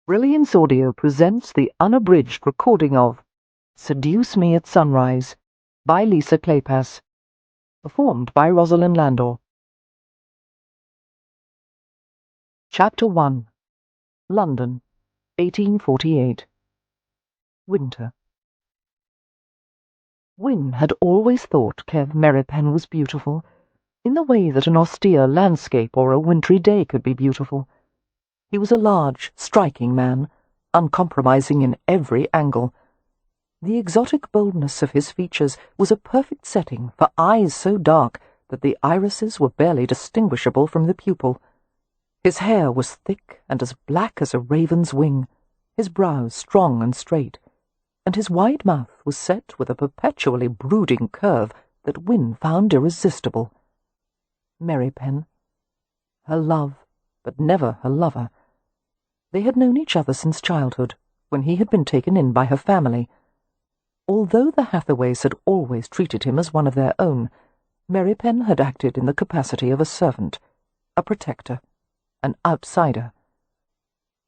Brilliance Audio presents the unabridged recording of Seduce Me at Sunrise by Lisa Kleypas, performed by Rosalind Landor. Chapter 1. London, 1848. Winter. Win had always thought Kev Merripen was beautiful, in the way that an austere landscape or a wintry day could be beautiful. He was a large, striking man, uncompromising in every angle. The exotic boldness of his features was a perfect setting for eyes so dark that the irises were barely distinguishable from the pupil. His hair was thick and as black as a raven's wing, his brows strong and straight, and his wide mouth was set with a perpetually brooding curve that Win found irresistible. Merripen. Her love, but never her lover. They had known each other since childhood, when he had been taken in by her family. Although the Hathaways had always treated him as one of their own, Merripen had acted in the capacity of a servant, a protector, an outsider.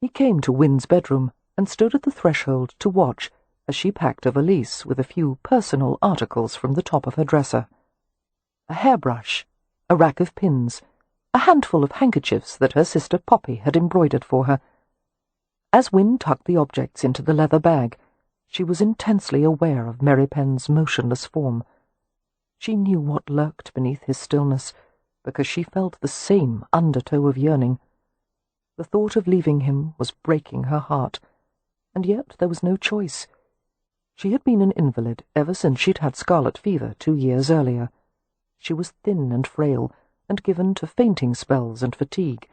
He came to Win's bedroom and stood at the threshold to watch as she packed a valise with a few personal articles from the top of her dresser. A hairbrush, a rack of pins, a handful of handkerchiefs that her sister Poppy had embroidered for her. As Win tucked the objects into the leather bag, she was intensely aware of Merripen's motionless form. She knew what lurked beneath his stillness, because she felt the same undertow of yearning. The thought of leaving him was breaking her heart, and yet there was no choice. She had been an invalid ever since she'd had scarlet fever 2 years earlier. She was thin and frail, and given to fainting spells and fatigue.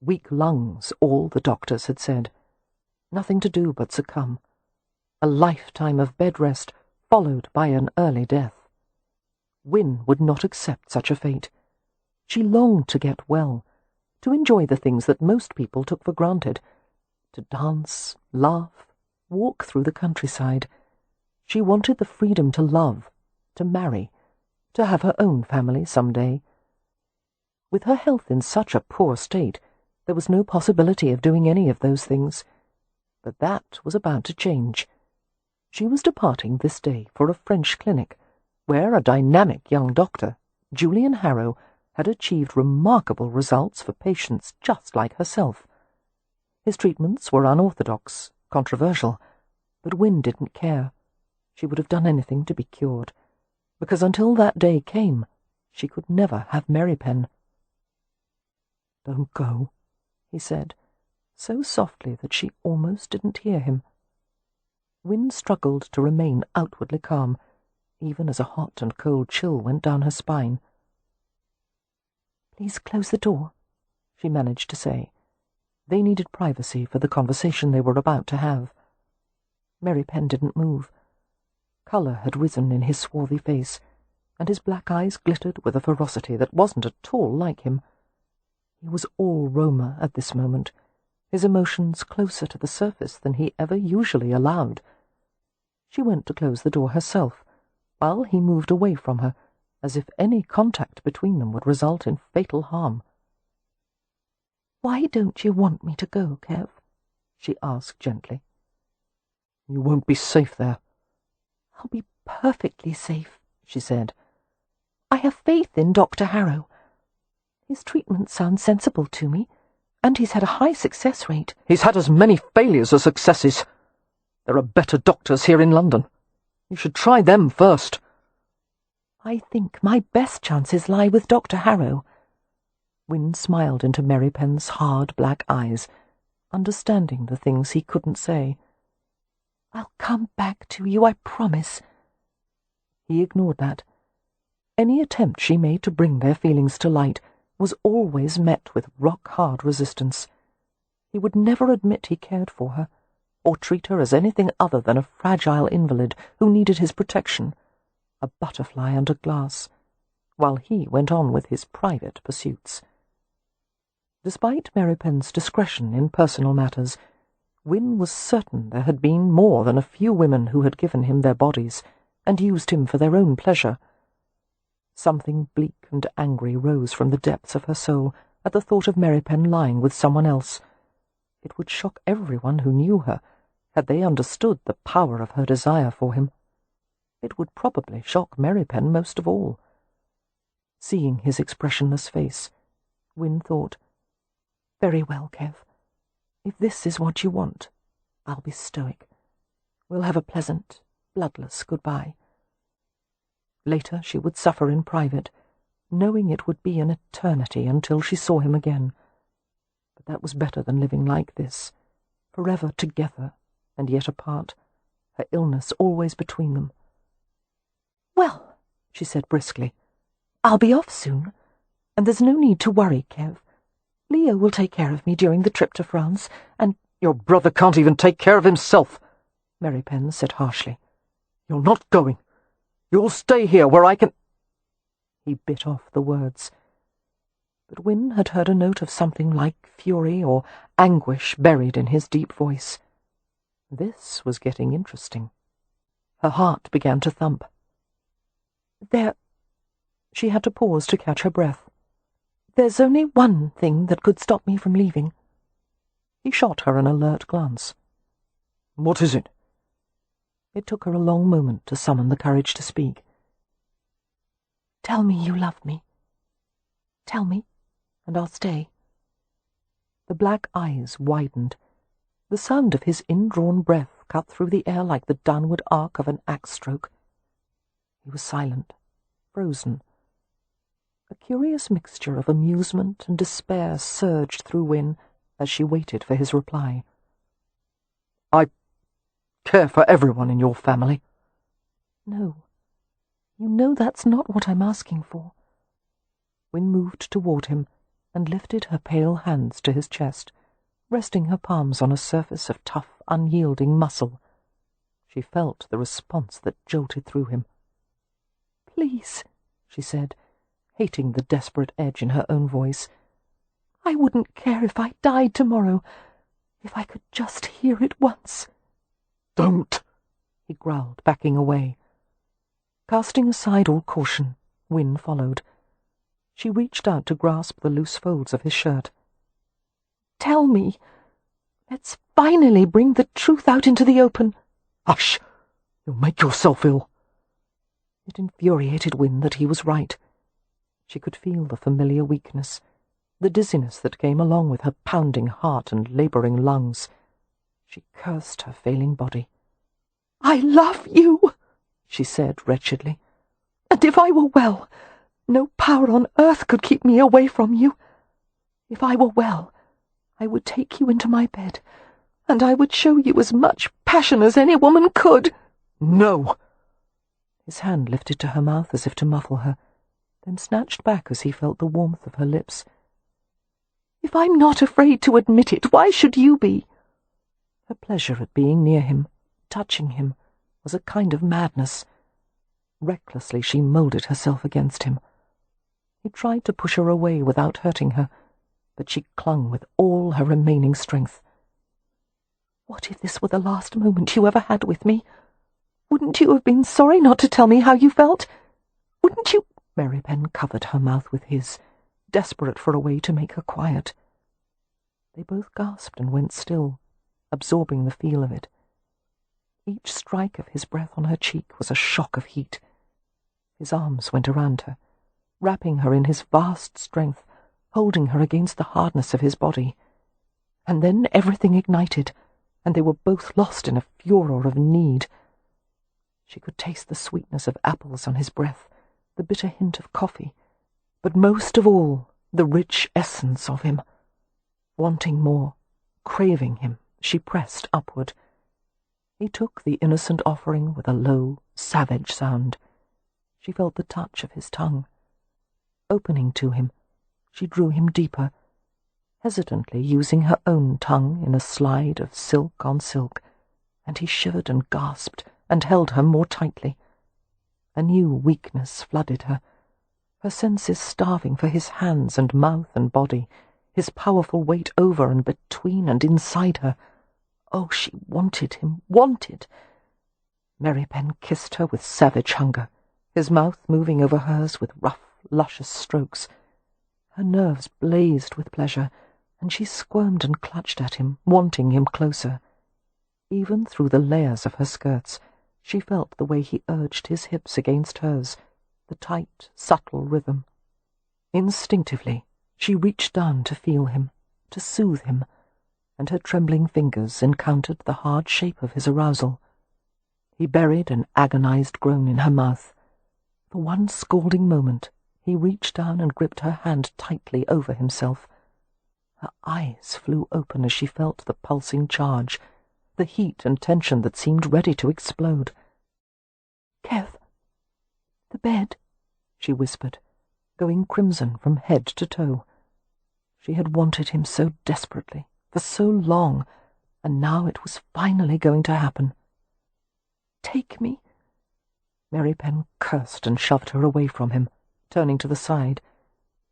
Weak lungs, all the doctors had said. Nothing to do but succumb. A lifetime of bed rest, followed by an early death. Win would not accept such a fate. She longed to get well, to enjoy the things that most people took for granted, to dance, laugh, walk through the countryside. She wanted the freedom to love, to marry, to have her own family some day. With her health in such a poor state, there was no possibility of doing any of those things. But that was about to change. She was departing this day for a French clinic, where a dynamic young doctor, Julian Harrow, had achieved remarkable results for patients just like herself. His treatments were unorthodox, controversial, but Win didn't care. She would have done anything to be cured, because until that day came, she could never have Merripen. "Don't go," he said, so softly that she almost didn't hear him. Win struggled to remain outwardly calm, even as a hot and cold chill went down her spine. "Please close the door," she managed to say. They needed privacy for the conversation they were about to have. Merripen didn't move. Colour had risen in his swarthy face, and his black eyes glittered with a ferocity that wasn't at all like him. He was all Roma at this moment, his emotions closer to the surface than he ever usually allowed. She went to close the door herself, while he moved away from her, as if any contact between them would result in fatal harm. "Why don't you want me to go, Kev?" she asked gently. "You won't be safe there." "I'll be perfectly safe," she said. "I have faith in Dr. Harrow. His treatment sounds sensible to me, and he's had a high success rate." "He's had as many failures as successes. There are better doctors here in London. You should try them first." "I think my best chances lie with Dr. Harrow." Win smiled into Merripen's hard black eyes, understanding the things he couldn't say. "I'll come back to you, I promise." He ignored that. Any attempt she made to bring their feelings to light was always met with rock-hard resistance. He would never admit he cared for her, or treat her as anything other than a fragile invalid who needed his protection, a butterfly under glass, while he went on with his private pursuits. Despite Merripen's discretion in personal matters, Win was certain there had been more than a few women who had given him their bodies and used him for their own pleasure. Something bleak and angry rose from the depths of her soul at the thought of Merripen lying with someone else. It would shock everyone who knew her, had they understood the power of her desire for him. It would probably shock Merripen most of all. Seeing his expressionless face, Win thought, "Very well, Kev. If this is what you want, I'll be stoic. We'll have a pleasant, bloodless goodbye." Later she would suffer in private, knowing it would be an eternity until she saw him again. But that was better than living like this, forever together and yet apart, her illness always between them. "Well," she said briskly, "I'll be off soon, and there's no need to worry, Kev. Leo will take care of me during the trip to France, and—" "Your brother can't even take care of himself," Merripen said harshly. "You're not going. You'll stay here where I can—" He bit off the words. But Win had heard a note of something like fury or anguish buried in his deep voice. This was getting interesting. Her heart began to thump. She had to pause to catch her breath. "There's only one thing that could stop me from leaving." He shot her an alert glance. "What is it?" It took her a long moment to summon the courage to speak. "Tell me you love me. Tell me, and I'll stay." The black eyes widened. The sound of his indrawn breath cut through the air like the downward arc of an axe stroke. He was silent, frozen. A curious mixture of amusement and despair surged through Win as she waited for his reply. "I care for everyone in your family." "No, you know that's not what I'm asking for." Win moved toward him and lifted her pale hands to his chest, resting her palms on a surface of tough, unyielding muscle. She felt the response that jolted through him. "Please," she said, hating the desperate edge in her own voice. "I wouldn't care if I died tomorrow, if I could just hear it once." "Don't!" he growled, backing away. Casting aside all caution, Win followed. She reached out to grasp the loose folds of his shirt. "Tell me. Let's finally bring the truth out into the open." "Hush! You'll make yourself ill." It infuriated Win that he was right. She could feel the familiar weakness, the dizziness that came along with her pounding heart and labouring lungs. She cursed her failing body. "I love you," she said wretchedly. "And if I were well, no power on earth could keep me away from you. If I were well, I would take you into my bed, and I would show you as much passion as any woman could." "No!" His hand lifted to her mouth as if to muffle her, then snatched back as he felt the warmth of her lips. "If I'm not afraid to admit it, why should you be?" Her pleasure at being near him, touching him, was a kind of madness. Recklessly she moulded herself against him. He tried to push her away without hurting her, but she clung with all her remaining strength. "What if this were the last moment you ever had with me? Wouldn't you have been sorry not to tell me how you felt? Wouldn't you—" Merripen covered her mouth with his, desperate for a way to make her quiet. They both gasped and went still, absorbing the feel of it. Each strike of his breath on her cheek was a shock of heat. His arms went around her, wrapping her in his vast strength, holding her against the hardness of his body. And then everything ignited, and they were both lost in a furor of need. She could taste the sweetness of apples on his breath, the bitter hint of coffee, but most of all the rich essence of him. Wanting more, craving him, she pressed upward. He took the innocent offering with a low, savage sound. She felt the touch of his tongue. Opening to him, she drew him deeper, hesitantly using her own tongue in a slide of silk on silk, and he shivered and gasped and held her more tightly. A new weakness flooded her, her senses starving for his hands and mouth and body, his powerful weight over and between and inside her. Oh, she wanted him, wanted. Merripen kissed her with savage hunger, his mouth moving over hers with rough, luscious strokes. Her nerves blazed with pleasure, and she squirmed and clutched at him, wanting him closer. Even through the layers of her skirts, she felt the way he urged his hips against hers, the tight, subtle rhythm. Instinctively, she reached down to feel him, to soothe him, and her trembling fingers encountered the hard shape of his arousal. He buried an agonized groan in her mouth. For one scalding moment, he reached down and gripped her hand tightly over himself. Her eyes flew open as she felt the pulsing charge, the heat and tension that seemed ready to explode. "Kev, the bed," she whispered, going crimson from head to toe. She had wanted him so desperately, for so long, and now it was finally going to happen. "Take me." Merripen cursed and shoved her away from him, turning to the side.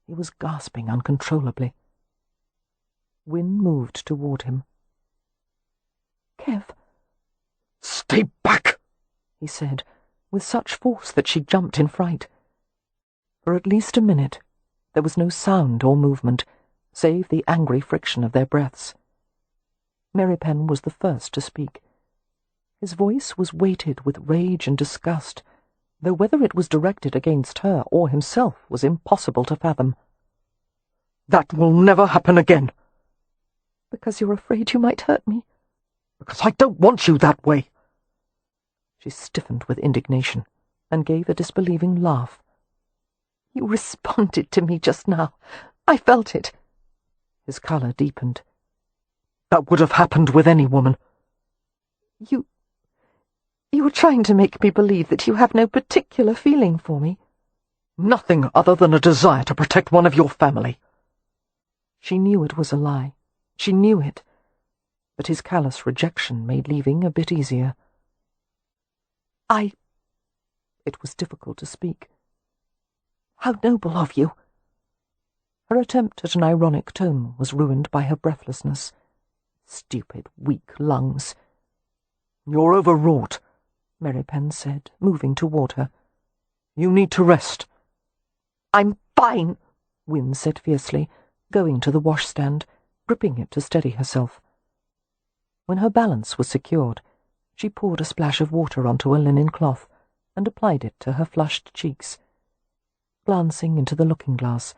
He was gasping uncontrollably. Win moved toward him. "Kev." "Stay back," he said, with such force that she jumped in fright. For at least a minute, there was no sound or movement, save the angry friction of their breaths. Merripen was the first to speak. His voice was weighted with rage and disgust, though whether it was directed against her or himself was impossible to fathom. "That will never happen again." "Because you're afraid you might hurt me?" "Because I don't want you that way." She stiffened with indignation and gave a disbelieving laugh. "You responded to me just now. I felt it." His colour deepened. "That would have happened with any woman." You were trying to make me believe that you have no particular feeling for me." "Nothing other than a desire to protect one of your family." She knew it was a lie. She knew it. But his callous rejection made leaving a bit easier. It was difficult to speak. "How noble of you." Her attempt at an ironic tone was ruined by her breathlessness. Stupid, weak lungs. "You're overwrought," Merripen said, moving toward her. "You need to rest." "I'm fine," Win said fiercely, going to the washstand, gripping it to steady herself. When her balance was secured, she poured a splash of water onto a linen cloth and applied it to her flushed cheeks. Glancing into the looking-glass,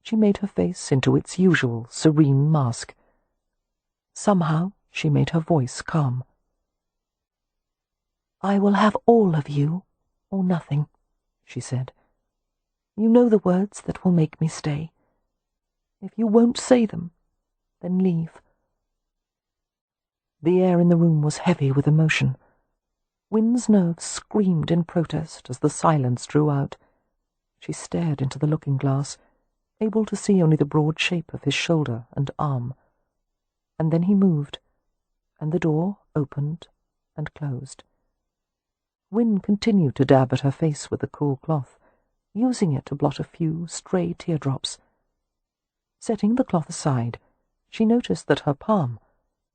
she made her face into its usual serene mask. Somehow she made her voice calm. "I will have all of you, or nothing," she said. "You know the words that will make me stay. If you won't say them, then leave." The air in the room was heavy with emotion. Win's nerves screamed in protest as the silence drew out. She stared into the looking-glass, able to see only the broad shape of his shoulder and arm. And then he moved, and the door opened and closed. Win continued to dab at her face with the cool cloth, using it to blot a few stray teardrops. Setting the cloth aside, she noticed that her palm,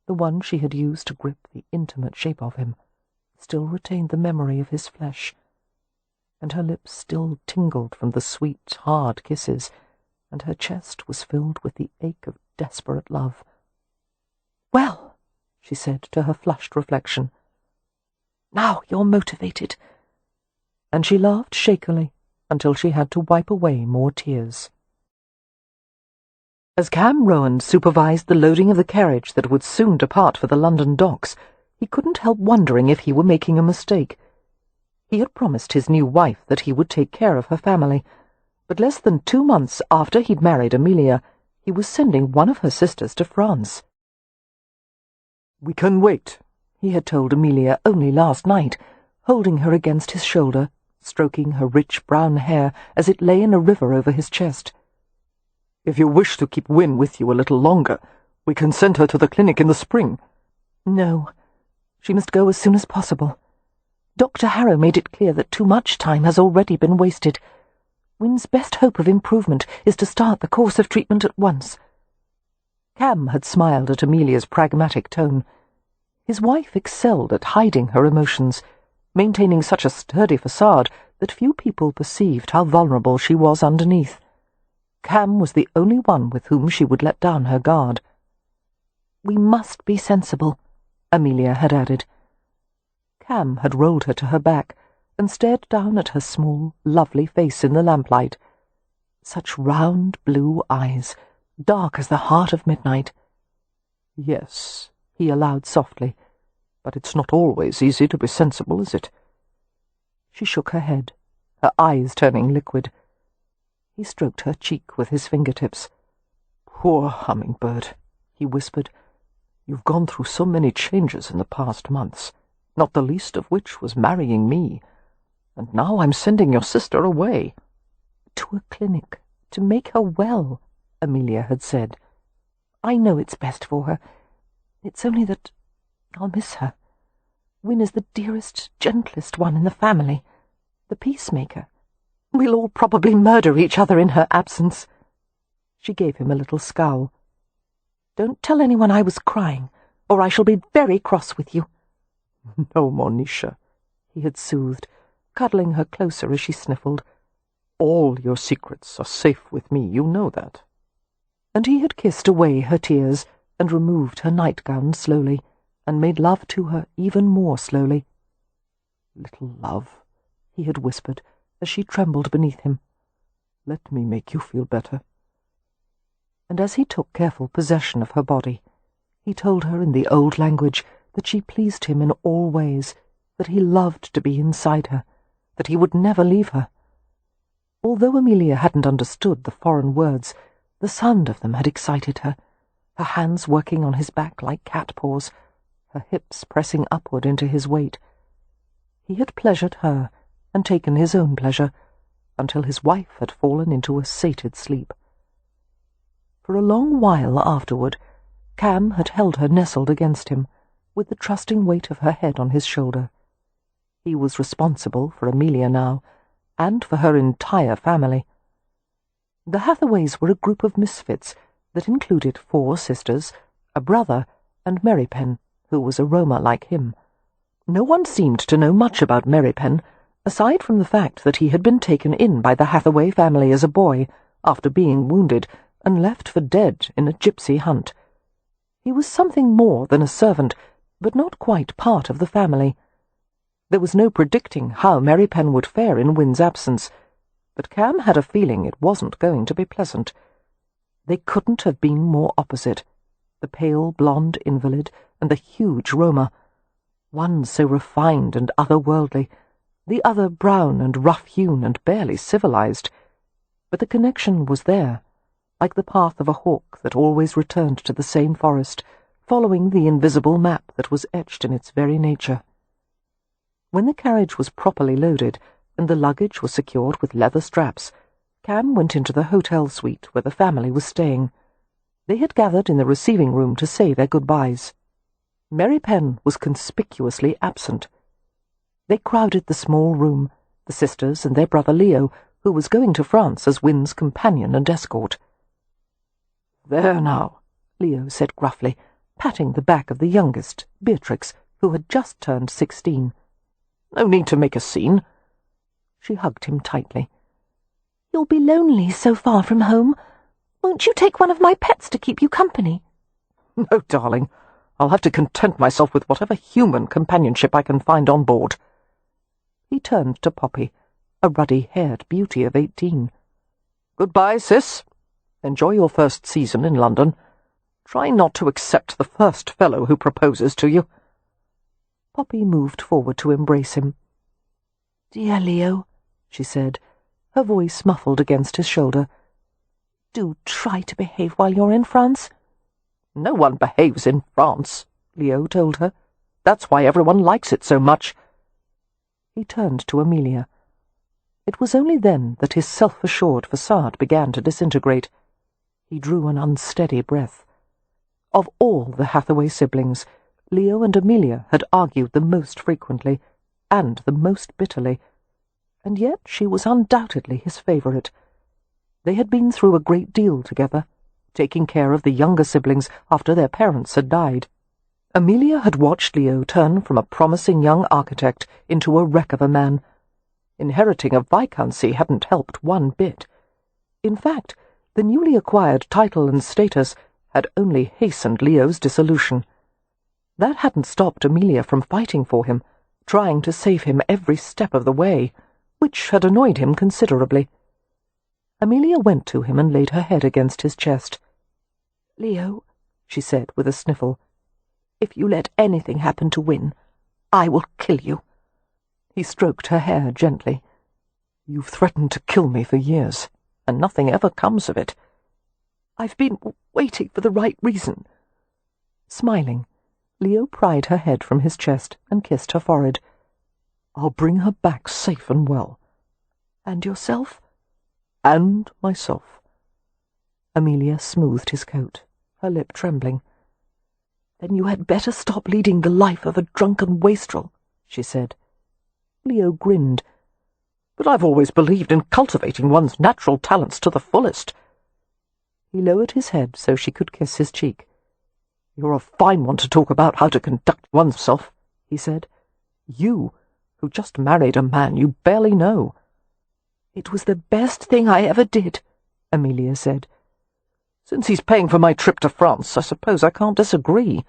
the one she had used to grip the intimate shape of him, still retained the memory of his flesh, and her lips still tingled from the sweet, hard kisses, and her chest was filled with the ache of desperate love. "Well," she said to her flushed reflection, "now you're motivated." And she laughed shakily until she had to wipe away more tears. As Cam Rowan supervised the loading of the carriage that would soon depart for the London docks, he couldn't help wondering if he were making a mistake. He had promised his new wife that he would take care of her family, but less than 2 months after he'd married Amelia, he was sending one of her sisters to France. "We can wait," he had told Amelia only last night, holding her against his shoulder, stroking her rich brown hair as it lay in a river over his chest. "If you wish to keep Win with you a little longer, we can send her to the clinic in the spring." "No, she must go as soon as possible. Dr. Harrow made it clear that too much time has already been wasted. Win's best hope of improvement is to start the course of treatment at once." Cam had smiled at Amelia's pragmatic tone. His wife excelled at hiding her emotions, maintaining such a sturdy facade that few people perceived how vulnerable she was underneath. Cam was the only one with whom she would let down her guard. "We must be sensible," Amelia had added. Cam had rolled her to her back and stared down at her small, lovely face in the lamplight. Such round blue eyes, dark as the heart of midnight. "Yes," he allowed softly, "but it's not always easy to be sensible, is it?" She shook her head, her eyes turning liquid. He stroked her cheek with his fingertips. "Poor hummingbird," he whispered. "You've gone through so many changes in the past months, not the least of which was marrying me, and now I'm sending your sister away." "To a clinic, to make her well," Amelia had said. "I know it's best for her. It's only that I'll miss her. Win is the dearest, gentlest one in the family, the peacemaker. We'll all probably murder each other in her absence." She gave him a little scowl. "Don't tell anyone I was crying, or I shall be very cross with you." "No, Monisha," he had soothed, cuddling her closer as she sniffled. "All your secrets are safe with me, you know that." And he had kissed away her tears and removed her nightgown slowly, and made love to her even more slowly. "Little love," he had whispered as she trembled beneath him. "Let me make you feel better." And as he took careful possession of her body, he told her in the old language that she pleased him in all ways, that he loved to be inside her, that he would never leave her. Although Amelia hadn't understood the foreign words, the sound of them had excited her, her hands working on his back like cat paws, her hips pressing upward into his weight. He had pleasured her and taken his own pleasure, until his wife had fallen into a sated sleep. For a long while afterward, Cam had held her nestled against him, with the trusting weight of her head on his shoulder. He was responsible for Amelia now, and for her entire family. The Hathaways were a group of misfits that included 4 sisters, a brother, and Merripen, who was a Roma like him. No one seemed to know much about Merripen, aside from the fact that he had been taken in by the Hathaway family as a boy, after being wounded, and left for dead in a gypsy hunt. He was something more than a servant, but not quite part of the family. There was no predicting how Merripen would fare in Win's absence, but Cam had a feeling it wasn't going to be pleasant. They couldn't have been more opposite, the pale blonde invalid and the huge Roma, one so refined and otherworldly, the other brown and rough-hewn and barely civilized. But the connection was there, like the path of a hawk that always returned to the same forest, following the invisible map that was etched in its very nature. When the carriage was properly loaded, and the luggage was secured with leather straps, Cam went into the hotel suite where the family was staying. They had gathered in the receiving room to say their goodbyes. Merripen was conspicuously absent. They crowded the small room, the sisters and their brother Leo, who was going to France as Win's companion and escort. "There now," Leo said gruffly, patting the back of the youngest, Beatrix, who had just turned 16. "No need to make a scene." She hugged him tightly. "You'll be lonely so far from home. Won't you take one of my pets to keep you company?" "No, darling. I'll have to content myself with whatever human companionship I can find on board." He turned to Poppy, a ruddy-haired beauty of 18. "Goodbye, sis. Enjoy your first season in London. Try not to accept the first fellow who proposes to you." Poppy moved forward to embrace him. "Dear Leo," she said, her voice muffled against his shoulder, "do try to behave while you're in France." "No one behaves in France," Leo told her. "That's why everyone likes it so much." He turned to Amelia. It was only then that his self-assured facade began to disintegrate. He drew an unsteady breath. Of all the Hathaway siblings, Leo and Amelia had argued the most frequently, and the most bitterly, and yet she was undoubtedly his favourite. They had been through a great deal together, taking care of the younger siblings after their parents had died. Amelia had watched Leo turn from a promising young architect into a wreck of a man. Inheriting a viscountcy hadn't helped one bit. In fact, The newly acquired title and status had only hastened Leo's dissolution. That hadn't stopped Amelia from fighting for him, trying to save him every step of the way, which had annoyed him considerably. Amelia went to him and laid her head against his chest. "Leo," she said with a sniffle, "if you let anything happen to Win, I will kill you." He stroked her hair gently. "You've threatened to kill me for years, and nothing ever comes of it." "I've been waiting for the right reason." Smiling, Leo pried her head from his chest and kissed her forehead. "I'll bring her back safe and well." "And yourself?" "And myself." Amelia smoothed his coat, her lip trembling. "Then you had better stop leading the life of a drunken wastrel," she said. Leo grinned. "But I've always believed in cultivating one's natural talents to the fullest." He lowered his head so she could kiss his cheek. "You're a fine one to talk about how to conduct oneself," he said. "You, who just married a man you barely know." "It was the best thing I ever did," Amelia said. "Since he's paying for my trip to France, I suppose I can't disagree."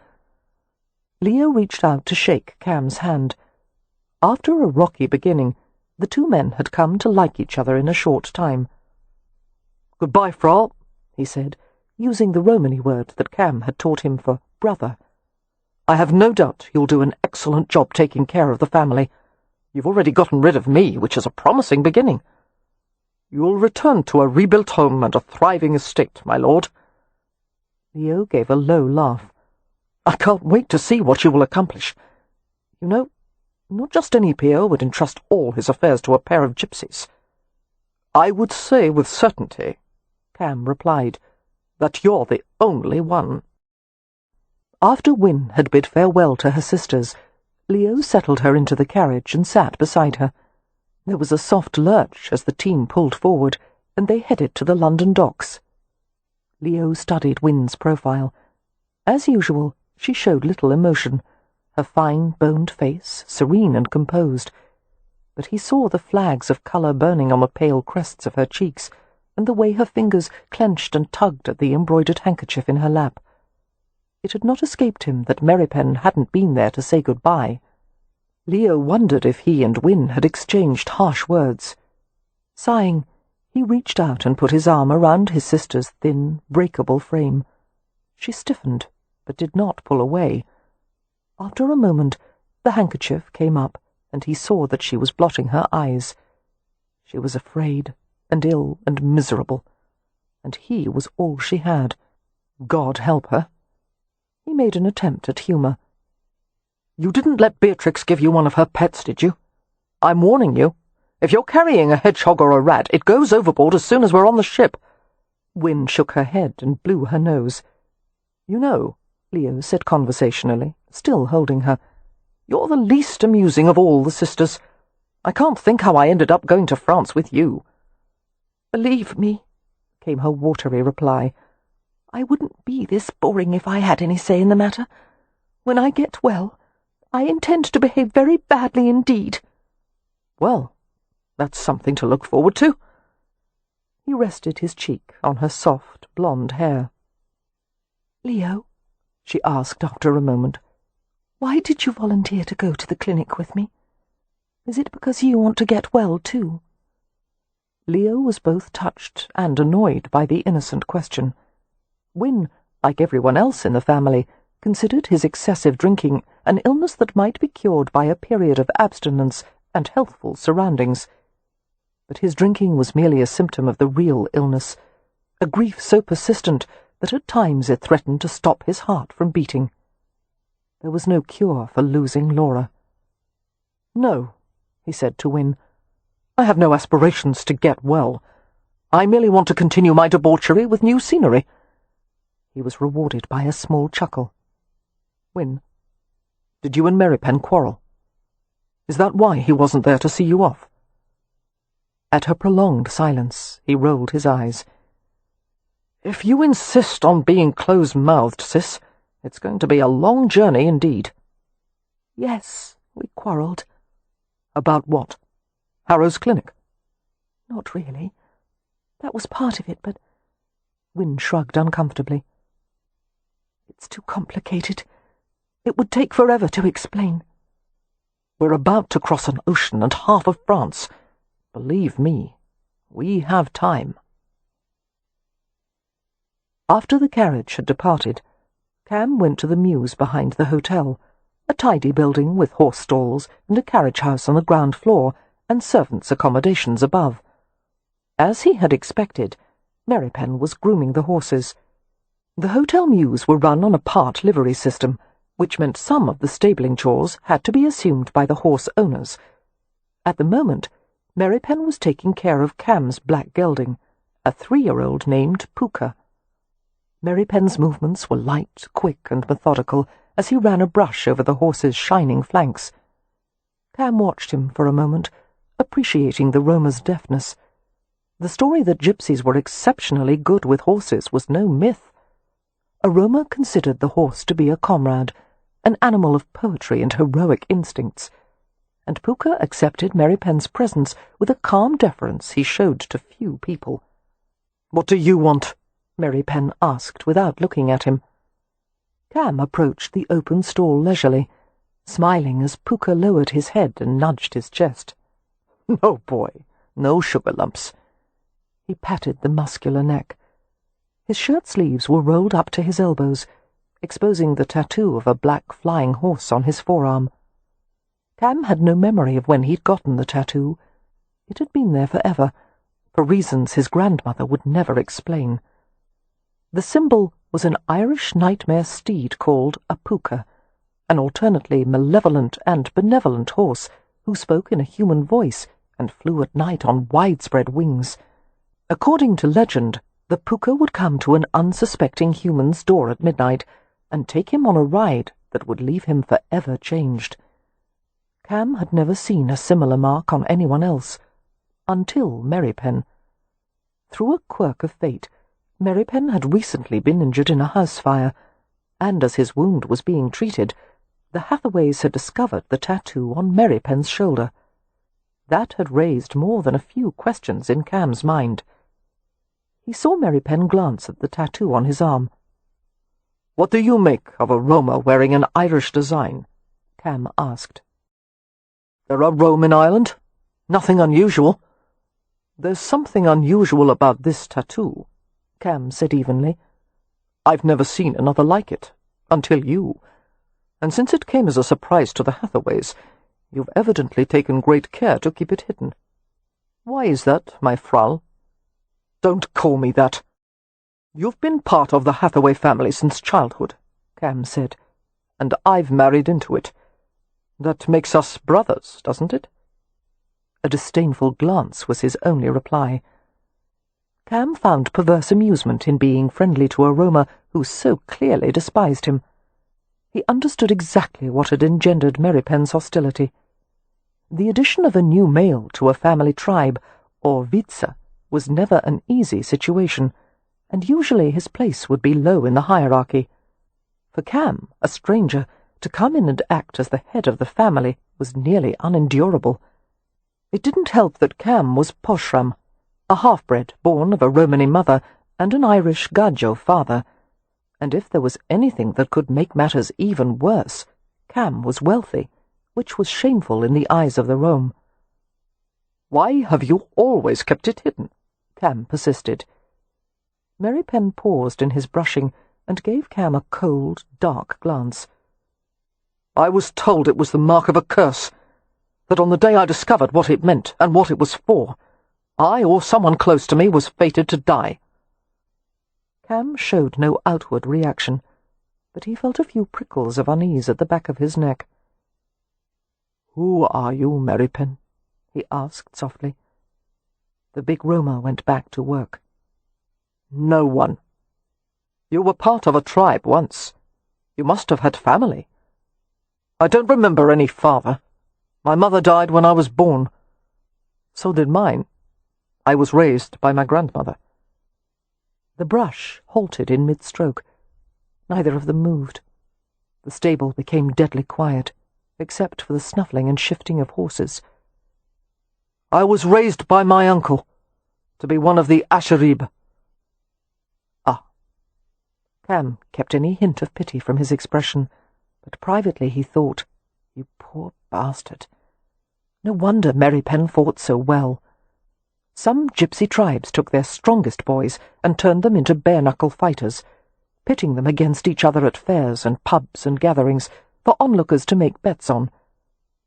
Leo reached out to shake Cam's hand. After a rocky beginning, the two men had come to like each other in a short time. "Goodbye, Frau," he said, using the Romany word that Cam had taught him for brother. "I have no doubt you'll do an excellent job taking care of the family. You've already gotten rid of me, which is a promising beginning. You'll return to a rebuilt home and a thriving estate, my lord." Leo gave a low laugh. "I can't wait to see what you will accomplish. You know, not just any peer would entrust all his affairs to a pair of gypsies." "I would say with certainty," Cam replied, "that you're the only one." After Win had bid farewell to her sisters, Leo settled her into the carriage and sat beside her. There was a soft lurch as the team pulled forward, and they headed to the London docks. Leo studied Win's profile. As usual, she showed little emotion, her fine, boned face serene and composed. But he saw the flags of colour burning on the pale crests of her cheeks, and the way her fingers clenched and tugged at the embroidered handkerchief in her lap. It had not escaped him that Merripen hadn't been there to say goodbye. Leo wondered if he and Win had exchanged harsh words. Sighing, he reached out and put his arm around his sister's thin, breakable frame. She stiffened, but did not pull away. After a moment, the handkerchief came up, and he saw that she was blotting her eyes. She was afraid, and ill, and miserable, and he was all she had. God help her. He made an attempt at humour. "You didn't let Beatrix give you one of her pets, did you? I'm warning you. If you're carrying a hedgehog or a rat, it goes overboard as soon as we're on the ship." Win shook her head and blew her nose. "You know," Leo said conversationally, still holding her, "you're the least amusing of all the sisters. I can't think how I ended up going to France with you." "Believe me," came her watery reply, "I wouldn't be this boring if I had any say in the matter. When I get well, I intend to behave very badly indeed." "Well, that's something to look forward to." He rested his cheek on her soft, blonde hair. "Leo," she asked after a moment, "why did you volunteer to go to the clinic with me? Is it because you want to get well, too?" Leo was both touched and annoyed by the innocent question. Win, like everyone else in the family, considered his excessive drinking an illness that might be cured by a period of abstinence and healthful surroundings. But his drinking was merely a symptom of the real illness, a grief so persistent that at times it threatened to stop his heart from beating. There was no cure for losing Laura. "No," he said to Win, "I have no aspirations to get well. I merely want to continue my debauchery with new scenery." He was rewarded by a small chuckle. "Win, did you and Merripen quarrel? Is that why he wasn't there to see you off?" At her prolonged silence, he rolled his eyes. "If you insist on being close-mouthed, sis, it's going to be a long journey indeed." "Yes, we quarrelled." "About what? Harrow's clinic?" "Not really. That was part of it, but Win shrugged uncomfortably. It's too complicated. It would take forever to explain. We're about to cross an ocean and half of France. Believe me, we have time. After the carriage had departed, Cam went to the mews behind the hotel, a tidy building with horse stalls and a carriage house on the ground floor and servants' accommodations above. As he had expected, Merripen was grooming the horses. The hotel mews were run on a part livery system, which meant some of the stabling chores had to be assumed by the horse owners. At the moment, Merripen was taking care of Cam's black gelding, a 3-year-old named Puka. Merripen's movements were light, quick, and methodical as he ran a brush over the horse's shining flanks. Cam watched him for a moment, appreciating the roamer's deftness. The story that gypsies were exceptionally good with horses was no myth. A roamer considered the horse to be a comrade, an animal of poetry and heroic instincts, and Puka accepted Merripen's presence with a calm deference he showed to few people. "What do you want?" Merripen asked without looking at him. Cam approached the open stall leisurely, smiling as Puka lowered his head and nudged his chest. "No, boy, no sugar lumps." He patted the muscular neck. His shirt sleeves were rolled up to his elbows, exposing the tattoo of a black flying horse on his forearm. Cam had no memory of when he'd gotten the tattoo. It had been there forever, for reasons his grandmother would never explain. The symbol was an Irish nightmare steed called a Puka, an alternately malevolent and benevolent horse who spoke in a human voice and flew at night on widespread wings. According to legend, the Puka would come to an unsuspecting human's door at midnight and take him on a ride that would leave him forever changed. Cam had never seen a similar mark on anyone else, until Merripen. Through a quirk of fate, Merripen had recently been injured in a house fire, and as his wound was being treated, the Hathaways had discovered the tattoo on Merripen's shoulder. That had raised more than a few questions in Cam's mind. He saw Merripen glance at the tattoo on his arm. "What do you make of a roamer wearing an Irish design?" Cam asked. "There are Rome in Ireland. Nothing unusual." "There's something unusual about this tattoo," Cam said evenly. "I've never seen another like it, until you. And since it came as a surprise to the Hathaways, you've evidently taken great care to keep it hidden. Why is that, my Frau?" "Don't call me that. You've been part of the Hathaway family since childhood," Cam said, "and I've married into it. That makes us brothers, doesn't it?" A disdainful glance was his only reply. Cam found perverse amusement in being friendly to a roamer who so clearly despised him. He understood exactly what had engendered Merripen's hostility. The addition of a new male to a family tribe, or vitsa, was never an easy situation, and usually his place would be low in the hierarchy. For Cam, a stranger, to come in and act as the head of the family was nearly unendurable. It didn't help that Cam was Poshram, a half-bred born of a Romany mother and an Irish Gajo father, and if there was anything that could make matters even worse, Cam was wealthy, which was shameful in the eyes of the Rome. "Why have you always kept it hidden?" Cam persisted. Merripen paused in his brushing and gave Cam a cold, dark glance. "I was told it was the mark of a curse, that on the day I discovered what it meant and what it was for, I or someone close to me was fated to die." Cam showed no outward reaction, but he felt a few prickles of unease at the back of his neck. "Who are you, Merripen?" he asked softly. The big roamer went back to work. "No one. You were part of a tribe once. You must have had family." "I don't remember any father. My mother died when I was born. So did mine. I was raised by my grandmother." The brush halted in mid-stroke. Neither of them moved. The stable became deadly quiet, except for the snuffling and shifting of horses. "I was raised by my uncle, to be one of the Asherib." "A Cam kept any hint of pity from his expression, but privately he thought, "You poor bastard. No wonder Merripen fought so well." Some gypsy tribes took their strongest boys and turned them into bare-knuckle fighters, pitting them against each other at fairs and pubs and gatherings for onlookers to make bets on.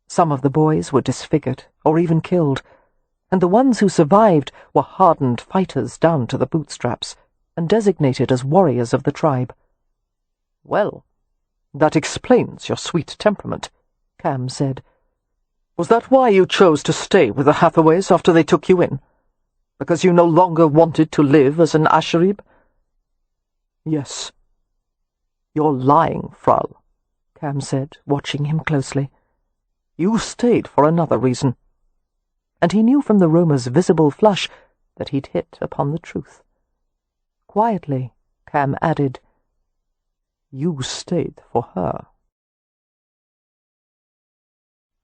Some of the boys were disfigured or even killed, and the ones who survived were hardened fighters down to the bootstraps and designated as warriors of the tribe. "Well, that explains your sweet temperament," Cam said. "Was that why you chose to stay with the Hathaways after they took you in? Because you no longer wanted to live as an Asharib?" "Yes." "You're lying, Frau," Cam said, watching him closely. "You stayed for another reason." And he knew from the roamer's visible flush that he'd hit upon the truth. Quietly, Cam added, "You stayed for her."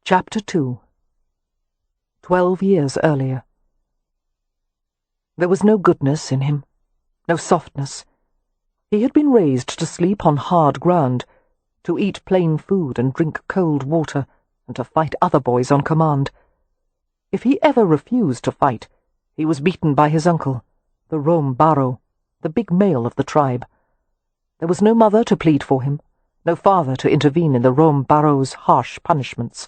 Chapter 2. 12 years earlier. There was no goodness in him, no softness. He had been raised to sleep on hard ground, to eat plain food and drink cold water, and to fight other boys on command. If he ever refused to fight, he was beaten by his uncle, the Rom Baro, the big male of the tribe. There was no mother to plead for him, no father to intervene in the Rom Baro's harsh punishments.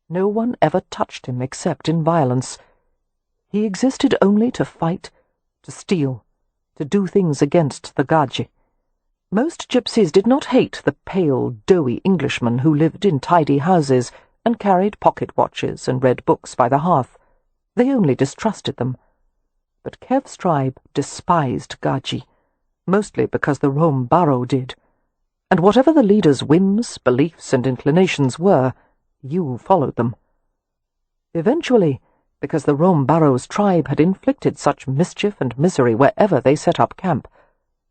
No one ever touched him except in violence. He existed only to fight, to steal, to do things against the Gaji. Most gypsies did not hate the pale, doughy Englishmen who lived in tidy houses and carried pocket watches and read books by the hearth. They only distrusted them. But Kev's tribe despised Gaji, mostly because the Rom Baro did. And whatever the leader's whims, beliefs, and inclinations were, you followed them. Eventually, because the Rom Baro's tribe had inflicted such mischief and misery wherever they set up camp,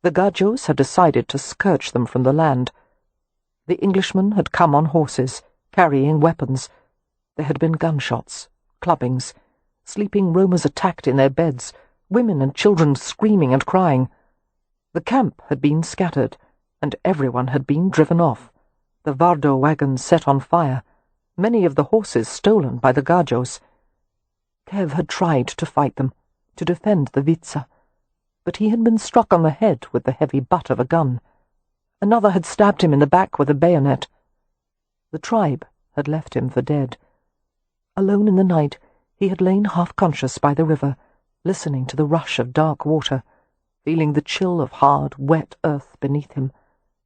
the Gajos had decided to scourge them from the land. The Englishmen had come on horses, carrying weapons. There had been gunshots, clubbings, sleeping roamers attacked in their beds, women and children screaming and crying. The camp had been scattered, and everyone had been driven off, the Vardo wagons set on fire, many of the horses stolen by the Gajos. Kev had tried to fight them, to defend the Vitsa, but he had been struck on the head with the heavy butt of a gun. Another had stabbed him in the back with a bayonet. The tribe had left him for dead. Alone in the night, he had lain half-conscious by the river, listening to the rush of dark water, feeling the chill of hard, wet earth beneath him,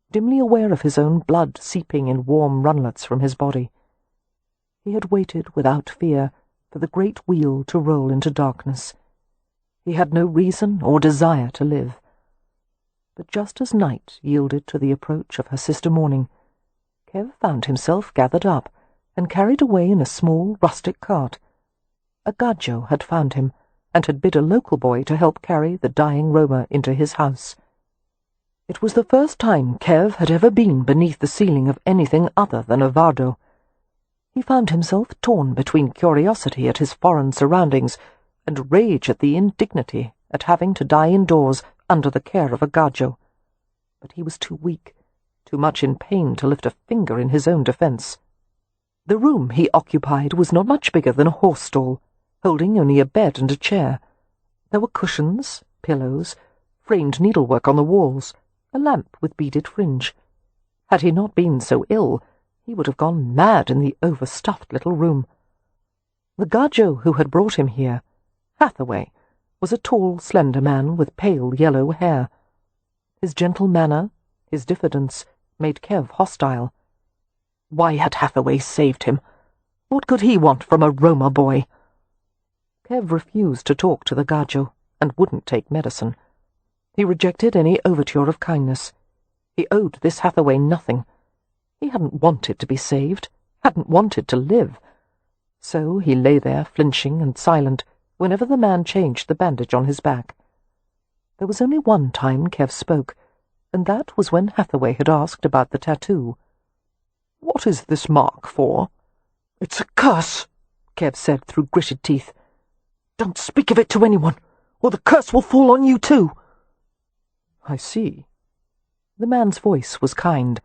dimly aware of his own blood seeping in warm runlets from his body. He had waited without fear for the great wheel to roll into darkness. He had no reason or desire to live. But just as night yielded to the approach of her sister morning, Kev found himself gathered up and carried away in a small rustic cart. A Gajo had found him, and had bid a local boy to help carry the dying roamer into his house. It was the first time Kev had ever been beneath the ceiling of anything other than a Vardo. He found himself torn between curiosity at his foreign surroundings and rage at the indignity at having to die indoors under the care of a Gajo. But he was too weak, too much in pain to lift a finger in his own defence. The room he occupied was not much bigger than a horse stall, holding only a bed and a chair. There were cushions, pillows, framed needlework on the walls, a lamp with beaded fringe. Had he not been so ill, he would have gone mad in the overstuffed little room. The Gajo who had brought him here, Hathaway, was a tall, slender man with pale yellow hair. His gentle manner, his diffidence, made Kev hostile. Why had Hathaway saved him? What could he want from a Roma boy? Kev refused to talk to the Gajo, and wouldn't take medicine. He rejected any overture of kindness. He owed this Hathaway nothing. He hadn't wanted to be saved, hadn't wanted to live. So he lay there, flinching and silent, whenever the man changed the bandage on his back. There was only one time Kev spoke, and that was when Hathaway had asked about the tattoo. "What is this mark for?" "It's a curse," Kev said through gritted teeth. "Don't speak of it to anyone, or the curse will fall on you too." "I see," The man's voice was kind.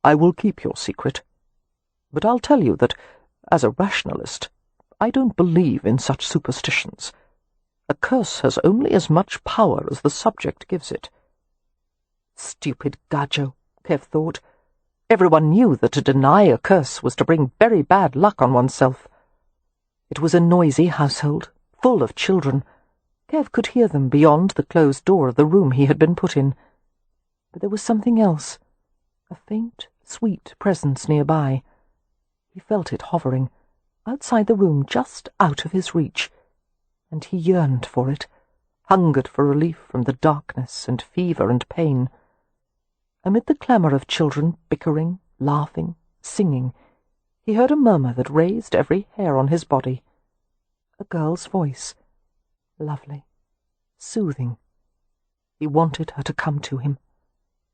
"I will keep your secret. But I'll tell you that, as a rationalist, I don't believe in such superstitions. A curse has only as much power as the subject gives it." Stupid gajo, Kev thought. Everyone knew that to deny a curse was to bring very bad luck on oneself. It was a noisy household, full of children. Kev could hear them beyond the closed door of the room he had been put in. But there was something else, a faint, sweet presence nearby. He felt it hovering, outside the room, just out of his reach, and he yearned for it, hungered for relief from the darkness and fever and pain. Amid the clamour of children bickering, laughing, singing, he heard a murmur that raised every hair on his body. A girl's voice, lovely, soothing. He wanted her to come to him.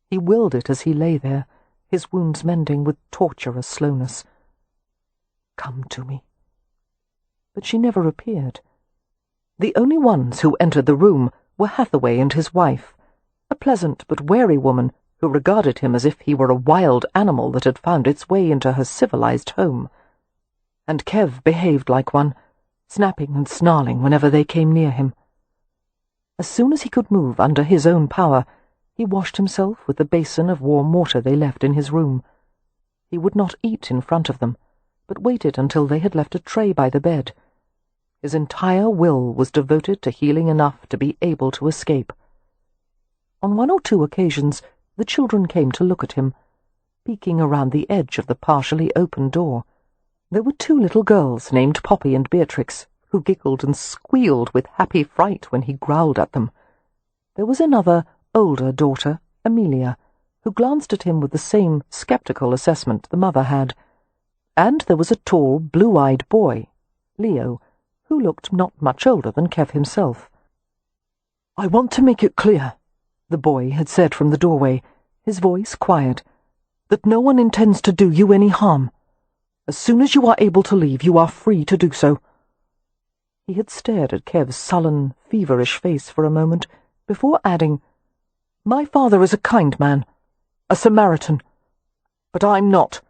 He willed it as he lay there, his wounds mending with torturous slowness. "Come to me." But she never appeared. The only ones who entered the room were Hathaway and his wife, a pleasant but wary woman who regarded him as if he were a wild animal that had found its way into her civilized home. And Kev behaved like one, snapping and snarling whenever they came near him. As soon as he could move under his own power, he washed himself with the basin of warm water they left in his room. He would not eat in front of them, but waited until they had left a tray by the bed. His entire will was devoted to healing enough to be able to escape. On one or two occasions, the children came to look at him, peeking around the edge of the partially open door. There were two little girls named Poppy and Beatrix, who giggled and squealed with happy fright when he growled at them. There was another, older daughter, Amelia, who glanced at him with the same sceptical assessment the mother had. And there was a tall, blue-eyed boy, Leo, who looked not much older than Kev himself. "I want to make it clear," the boy had said from the doorway, his voice quiet, "that no one intends to do you any harm. As soon as you are able to leave, you are free to do so." He had stared at Kev's sullen, feverish face for a moment, before adding, "My father is a kind man, a Samaritan, but I'm not.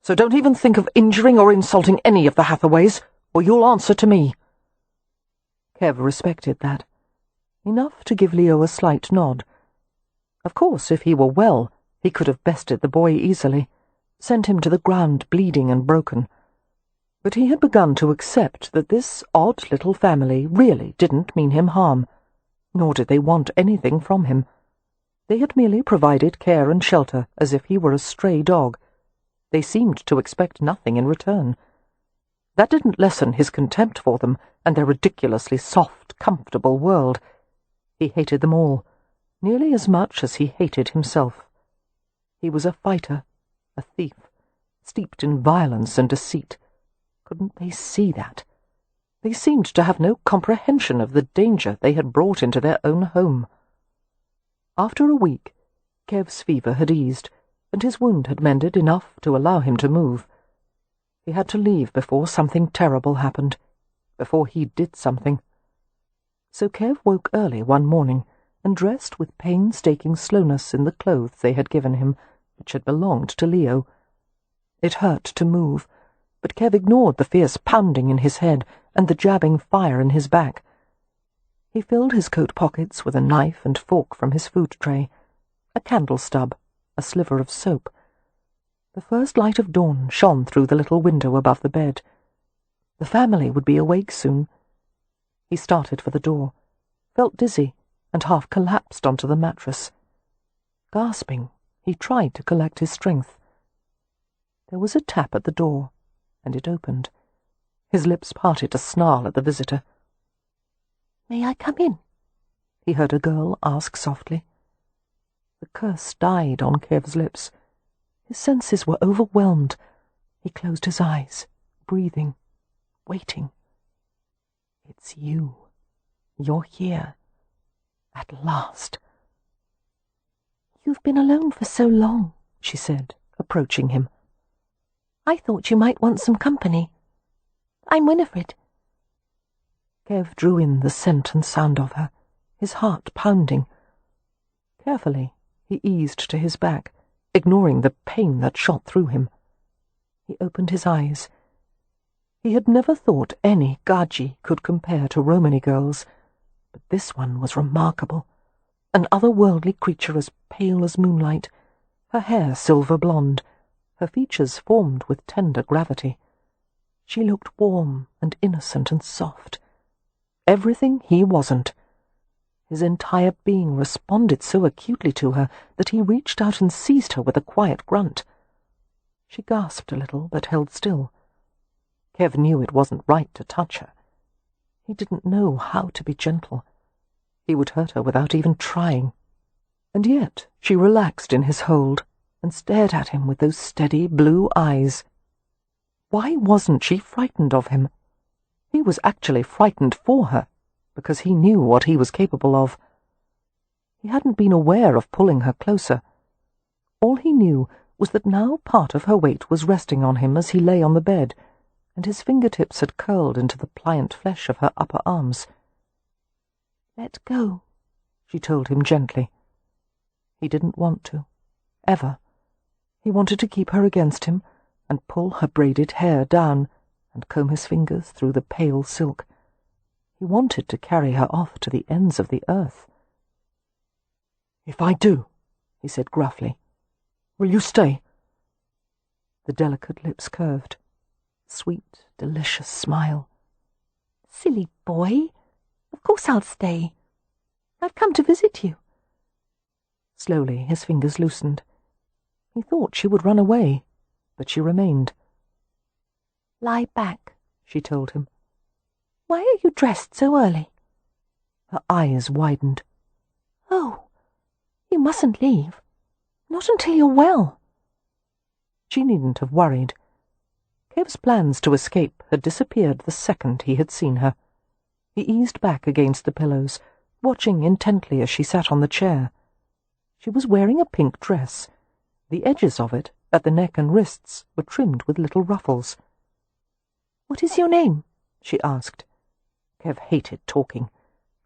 So don't even think of injuring or insulting any of the Hathaways, or you'll answer to me." Kev respected that, enough to give Leo a slight nod. Of course, if he were well, he could have bested the boy easily, sent him to the ground bleeding and broken. But he had begun to accept that this odd little family really didn't mean him harm, nor did they want anything from him. They had merely provided care and shelter as if he were a stray dog. They seemed to expect nothing in return. That didn't lessen his contempt for them and their ridiculously soft, comfortable world. He hated them all, nearly as much as he hated himself. He was a fighter, a thief, steeped in violence and deceit. Couldn't they see that? They seemed to have no comprehension of the danger they had brought into their own home. After a week, Kev's fever had eased, and his wound had mended enough to allow him to move. He had to leave before something terrible happened, before he did something. So Kev woke early one morning and dressed with painstaking slowness in the clothes they had given him, which had belonged to Leo. It hurt to move, but Kev ignored the fierce pounding in his head and the jabbing fire in his back. He filled his coat pockets with a knife and fork from his food tray, a candle stub, a sliver of soap. The first light of dawn shone through the little window above the bed. The family would be awake soon. He started for the door, felt dizzy, and half collapsed onto the mattress. Gasping, he tried to collect his strength. There was a tap at the door, and it opened. His lips parted to snarl at the visitor. "May I come in?" he heard a girl ask softly. The curse died on Kev's lips. His senses were overwhelmed. He closed his eyes, breathing, waiting. "It's you. You're here. At last." "You've been alone for so long," she said, approaching him. "I thought you might want some company. I'm Winifred." Kev drew in the scent and sound of her, his heart pounding. Carefully, He eased to his back, ignoring the pain that shot through him. He opened his eyes. He had never thought any Gaji could compare to Romany girls, but this one was remarkable. An otherworldly creature as pale as moonlight, her hair silver blonde, her features formed with tender gravity. She looked warm and innocent and soft. Everything he wasn't. His entire being responded so acutely to her that he reached out and seized her with a quiet grunt. She gasped a little, but held still. Kev knew it wasn't right to touch her. He didn't know how to be gentle. He would hurt her without even trying. And yet she relaxed in his hold and stared at him with those steady blue eyes. Why wasn't she frightened of him? He was actually frightened for her, because he knew what he was capable of. He hadn't been aware of pulling her closer. All he knew was that now part of her weight was resting on him as he lay on the bed, and his fingertips had curled into the pliant flesh of her upper arms. "Let go," she told him gently. He didn't want to, ever. He wanted to keep her against him and pull her braided hair down and comb his fingers through the pale silk. He wanted to carry her off to the ends of the earth. "If I do," he said gruffly, "will you stay?" The delicate lips curved. Sweet, delicious smile. "Silly boy. Of course I'll stay. I've come to visit you." Slowly his fingers loosened. He thought she would run away, but she remained. "Lie back," she told him. "Why are you dressed so early?" Her eyes widened. "Oh, you mustn't leave. Not until you're well." She needn't have worried. Kev's plans to escape had disappeared the second he had seen her. He eased back against the pillows, watching intently as she sat on the chair. She was wearing a pink dress. The edges of it, at the neck and wrists, were trimmed with little ruffles. "What is your name?" she asked. Kev hated talking,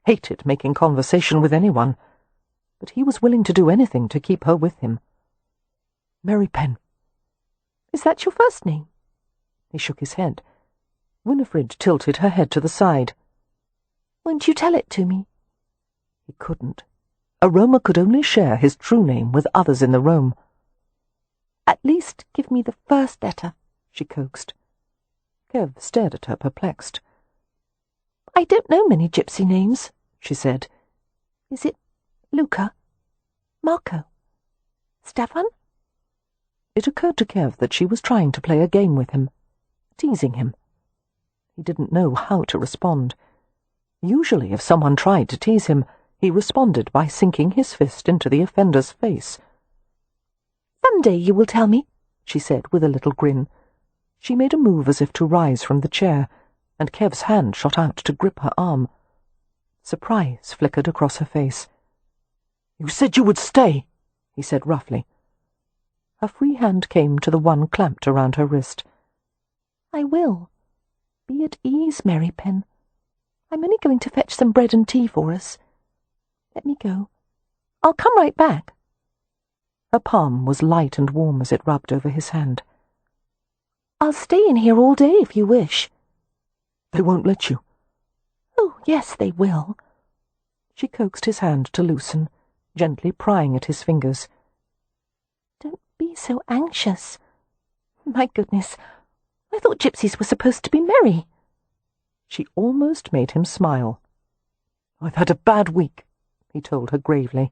hated making conversation with anyone, but he was willing to do anything to keep her with him. "Merripen." "Is that your first name?" He shook his head. Winifred tilted her head to the side. "Won't you tell it to me?" He couldn't. A Roma could only share his true name with others in the Rome. "At least give me the first letter," she coaxed. Kev stared at her, perplexed. "I don't know many gypsy names," she said. "Is it Luca? Marco? Stefan?" It occurred to Kev that she was trying to play a game with him, teasing him. He didn't know how to respond. Usually, if someone tried to tease him, he responded by sinking his fist into the offender's face. "Some day you will tell me," she said with a little grin. She made a move as if to rise from the chair, and Kev's hand shot out to grip her arm. Surprise flickered across her face. "You said you would stay," he said roughly. Her free hand came to the one clamped around her wrist. "I will. Be at ease, Merripen. I'm only going to fetch some bread and tea for us. Let me go. I'll come right back." Her palm was light and warm as it rubbed over his hand. "I'll stay in here all day if you wish." "They won't let you." "Oh, yes, they will." She coaxed his hand to loosen, gently prying at his fingers. "Don't be so anxious. My goodness, I thought gypsies were supposed to be merry." She almost made him smile. "I've had a bad week," he told her gravely.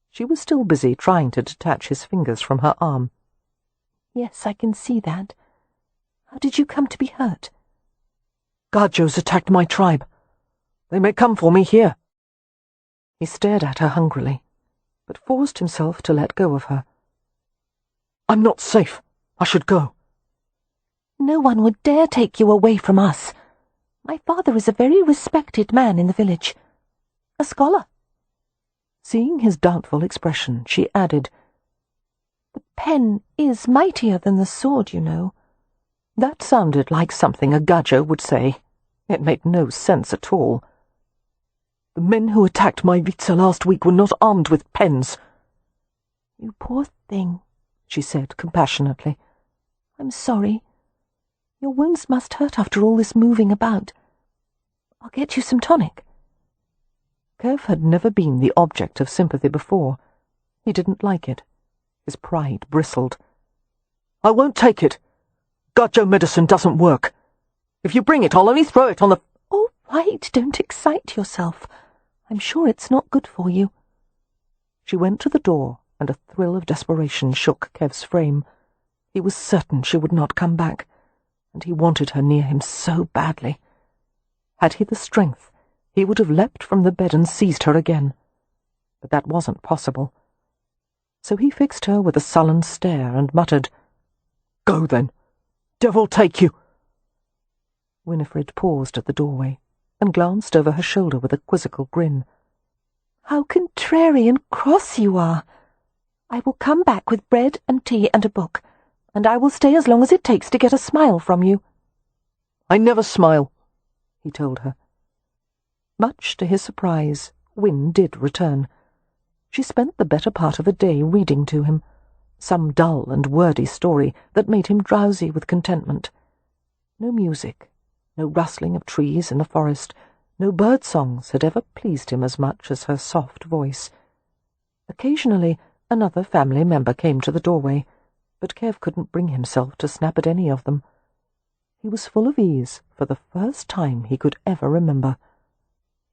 She was still busy trying to detach his fingers from her arm. "Yes, I can see that. How did you come to be hurt?" "Gajos attacked my tribe. They may come for me here." He stared at her hungrily, but forced himself to let go of her. "I'm not safe. I should go." "No one would dare take you away from us. My father is a very respected man in the village. A scholar." Seeing his doubtful expression, she added, "The pen is mightier than the sword, you know." That sounded like something a Gajo would say. It made no sense at all. "The men who attacked my Vitsa last week were not armed with pens." "You poor thing," she said compassionately. "I'm sorry. Your wounds must hurt after all this moving about. I'll get you some tonic." Kev had never been the object of sympathy before. He didn't like it. His pride bristled. "I won't take it. Gajo medicine doesn't work. If you bring it, I'll only throw it on the—" "All right, don't excite yourself. I'm sure it's not good for you." She went to the door, and a thrill of desperation shook Kev's frame. He was certain she would not come back, and he wanted her near him so badly. Had he the strength, he would have leapt from the bed and seized her again. But that wasn't possible. So he fixed her with a sullen stare and muttered, "Go then. Devil take you." Winifred paused at the doorway and glanced over her shoulder with a quizzical grin. "How contrary and cross you are! I will come back with bread and tea and a book, and I will stay as long as it takes to get a smile from you." "I never smile," he told her. Much to his surprise, Win did return. She spent the better part of a day reading to him, some dull and wordy story that made him drowsy with contentment. No music, no rustling of trees in the forest, no bird songs had ever pleased him as much as her soft voice. Occasionally another family member came to the doorway, but Kev couldn't bring himself to snap at any of them. He was full of ease for the first time he could ever remember.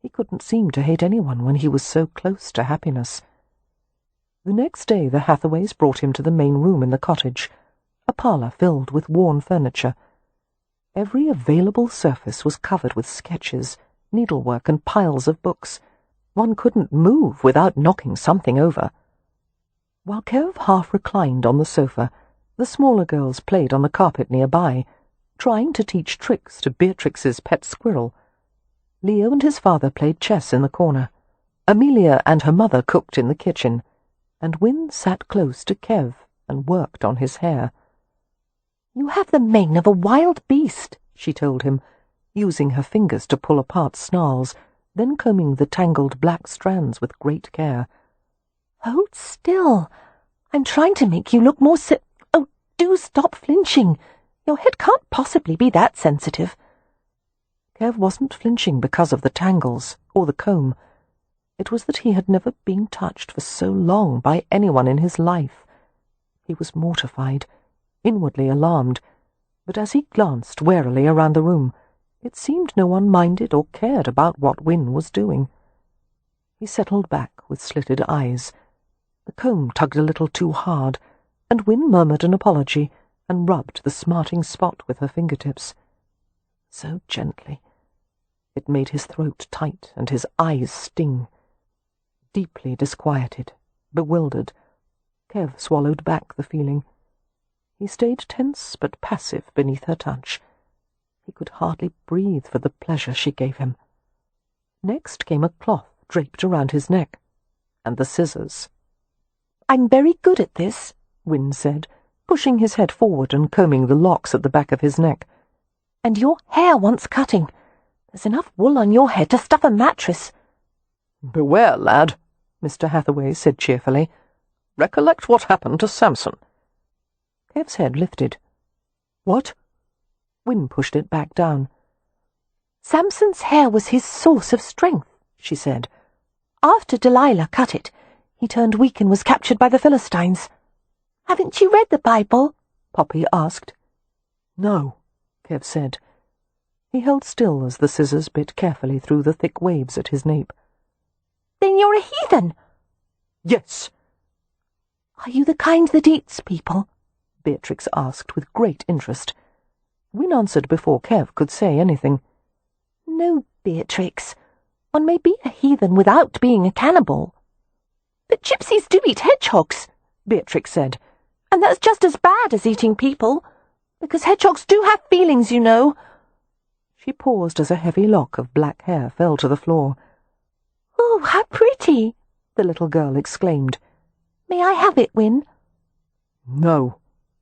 He couldn't seem to hate anyone when he was so close to happiness. The next day the Hathaways brought him to the main room in the cottage, a parlour filled with worn furniture. Every available surface was covered with sketches, needlework, and piles of books. One couldn't move without knocking something over. While Kev half reclined on the sofa, the smaller girls played on the carpet nearby, trying to teach tricks to Beatrix's pet squirrel. Leo and his father played chess in the corner. Amelia and her mother cooked in the kitchen, and Win sat close to Kev and worked on his hair. "You have the mane of a wild beast," she told him, using her fingers to pull apart snarls, then combing the tangled black strands with great care. "Hold still. I'm trying to make you look more Oh, do stop flinching. Your head can't possibly be that sensitive." Kev wasn't flinching because of the tangles or the comb. It was that he had never been touched for so long by anyone in his life. He was mortified, inwardly alarmed, but as he glanced warily around the room, it seemed no one minded or cared about what Win was doing. He settled back with slitted eyes. The comb tugged a little too hard, and Win murmured an apology and rubbed the smarting spot with her fingertips. So gently. It made his throat tight and his eyes sting. Deeply disquieted, bewildered, Kev swallowed back the feeling. He stayed tense but passive beneath her touch. He could hardly breathe for the pleasure she gave him. Next came a cloth draped around his neck, and the scissors. "I'm very good at this," Win said, pushing his head forward and combing the locks at the back of his neck. "And your hair wants cutting. There's enough wool on your head to stuff a mattress." "Beware, lad," Mr. Hathaway said cheerfully. "Recollect what happened to Samson." Kev's head lifted. "What?" Win pushed it back down. "Samson's hair was his source of strength," she said. "After Delilah cut it, he turned weak and was captured by the Philistines." "Haven't you read the Bible?" Poppy asked. "No," Kev said. He held still as the scissors bit carefully through the thick waves at his nape. "Then you're a heathen." "Yes." "Are you the kind that eats people?" Beatrix asked with great interest. Win answered before Kev could say anything. "No, Beatrix. One may be a heathen without being a cannibal." "But gypsies do eat hedgehogs," Beatrix said. "And that's just as bad as eating people, because hedgehogs do have feelings, you know." She paused as a heavy lock of black hair fell to the floor. "Oh, how pretty!" the little girl exclaimed. "May I have it, Win?" "No,"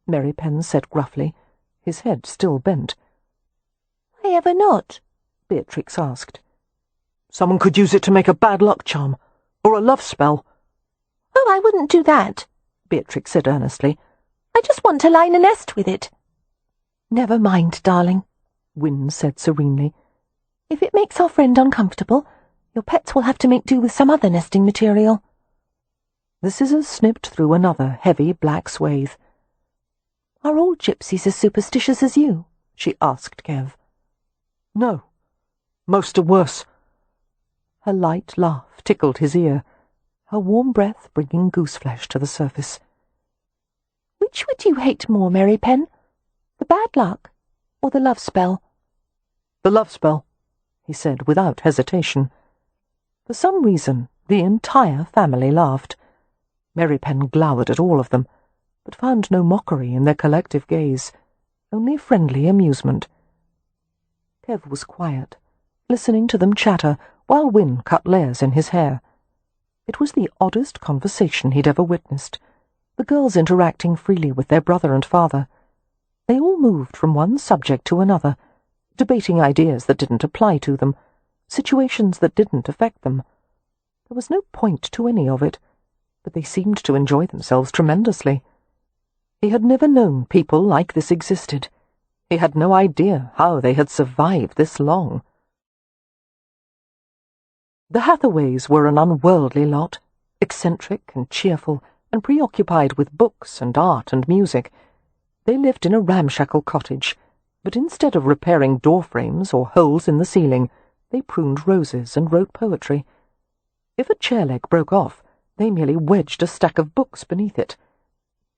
Merripen said gruffly, his head still bent. "Why ever not?" Beatrix asked. "Someone could use it to make a bad luck charm, or a love spell." "Oh, I wouldn't do that," Beatrix said earnestly. I just want to line a nest with it. Never mind, darling, Win said serenely. If it makes our friend uncomfortable, your pets will have to make do with some other nesting material. The scissors snipped through another heavy black swathe. Are all gypsies as superstitious as you? She asked Kev. No, most are worse. Her light laugh tickled his ear, her warm breath bringing gooseflesh to the surface. Which would you hate more, Merripen? The bad luck or the love spell? The love spell, he said without hesitation. For some reason, the entire family laughed. Merripen glowered at all of them, but found no mockery in their collective gaze, only friendly amusement. Kev was quiet, listening to them chatter while Win cut layers in his hair. It was the oddest conversation he'd ever witnessed, the girls interacting freely with their brother and father. They all moved from one subject to another, debating ideas that didn't apply to them, situations that didn't affect them. There was no point to any of it, but they seemed to enjoy themselves tremendously. He had never known people like this existed. He had no idea how they had survived this long. The Hathaways were an unworldly lot, eccentric and cheerful, and preoccupied with books and art and music. They lived in a ramshackle cottage, but instead of repairing door frames or holes in the ceiling, they pruned roses and wrote poetry. If a chair leg broke off, they merely wedged a stack of books beneath it.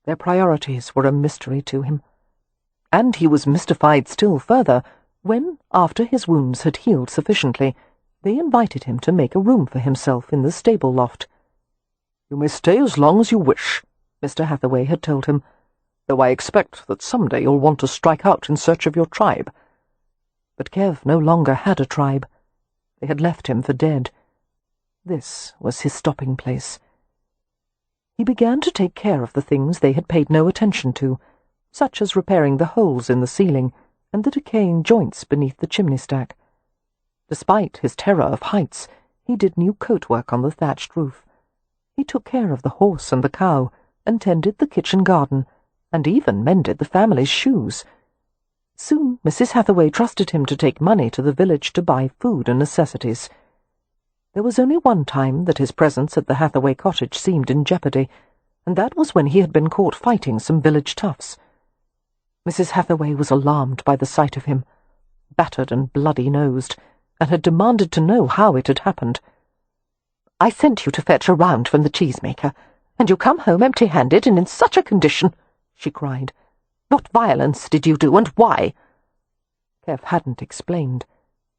Their priorities were a mystery to him. And he was mystified still further when, after his wounds had healed sufficiently, they invited him to make a room for himself in the stable loft. "You may stay as long as you wish," Mr. Hathaway had told him, "though I expect that someday you'll want to strike out in search of your tribe." But Kev no longer had a tribe. They had left him for dead. This was his stopping place. He began to take care of the things they had paid no attention to, such as repairing the holes in the ceiling and the decaying joints beneath the chimney stack. Despite his terror of heights, he did new coatwork on the thatched roof. He took care of the horse and the cow, and tended the kitchen garden, and even mended the family's shoes. Soon Mrs. Hathaway trusted him to take money to the village to buy food and necessities. There was only one time that his presence at the Hathaway cottage seemed in jeopardy, and that was when he had been caught fighting some village toughs. Mrs. Hathaway was alarmed by the sight of him, battered and bloody-nosed, and had demanded to know how it had happened. "I sent you to fetch a round from the cheesemaker, and you come home empty-handed and in such a condition," she cried. "What violence did you do, and why?" Kev hadn't explained,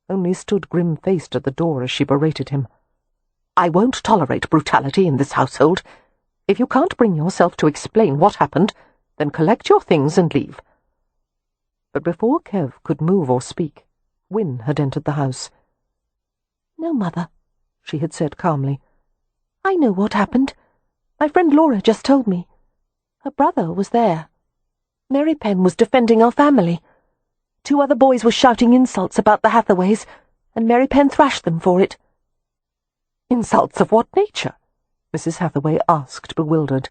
only stood grim-faced at the door as she berated him. "I won't tolerate brutality in this household. If you can't bring yourself to explain what happened, then collect your things and leave." But before Kev could move or speak, Win had entered the house. "No, Mother," she had said calmly. "I know what happened. My friend Laura just told me. Her brother was there. Merripen was defending our family. 2 other boys were shouting insults about the Hathaways, and Merripen thrashed them for it." "Insults of what nature?" Mrs. Hathaway asked, bewildered.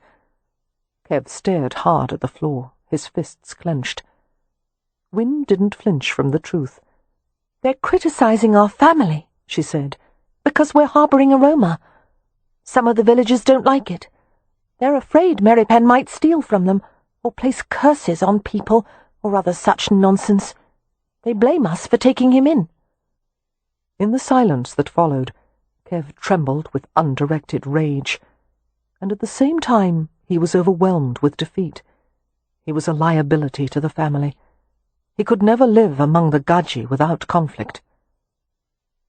Kev stared hard at the floor, his fists clenched. Win didn't flinch from the truth. "They're criticizing our family," she said, "because we're harboring aroma. Some of the villagers don't like it. They're afraid Merripen might steal from them, or place curses on people, or other such nonsense. They blame us for taking him in." In the silence that followed, Kev trembled with undirected rage, and at the same time he was overwhelmed with defeat. He was a liability to the family. He could never live among the Gaji without conflict.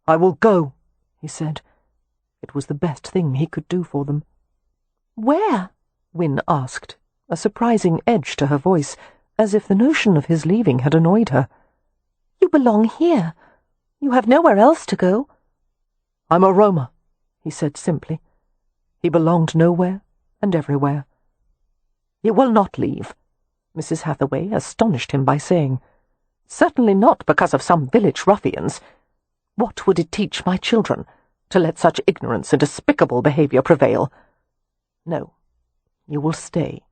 "I will go," he said. It was the best thing he could do for them. "Where?" Win asked, a surprising edge to her voice, as if the notion of his leaving had annoyed her. "You belong here. You have nowhere else to go." "I'm a Roma," he said simply. He belonged nowhere and everywhere. "You will not leave," Mrs. Hathaway astonished him by saying. "Certainly not because of some village ruffians. What would it teach my children, to let such ignorance and despicable behavior prevail? No, You will stay.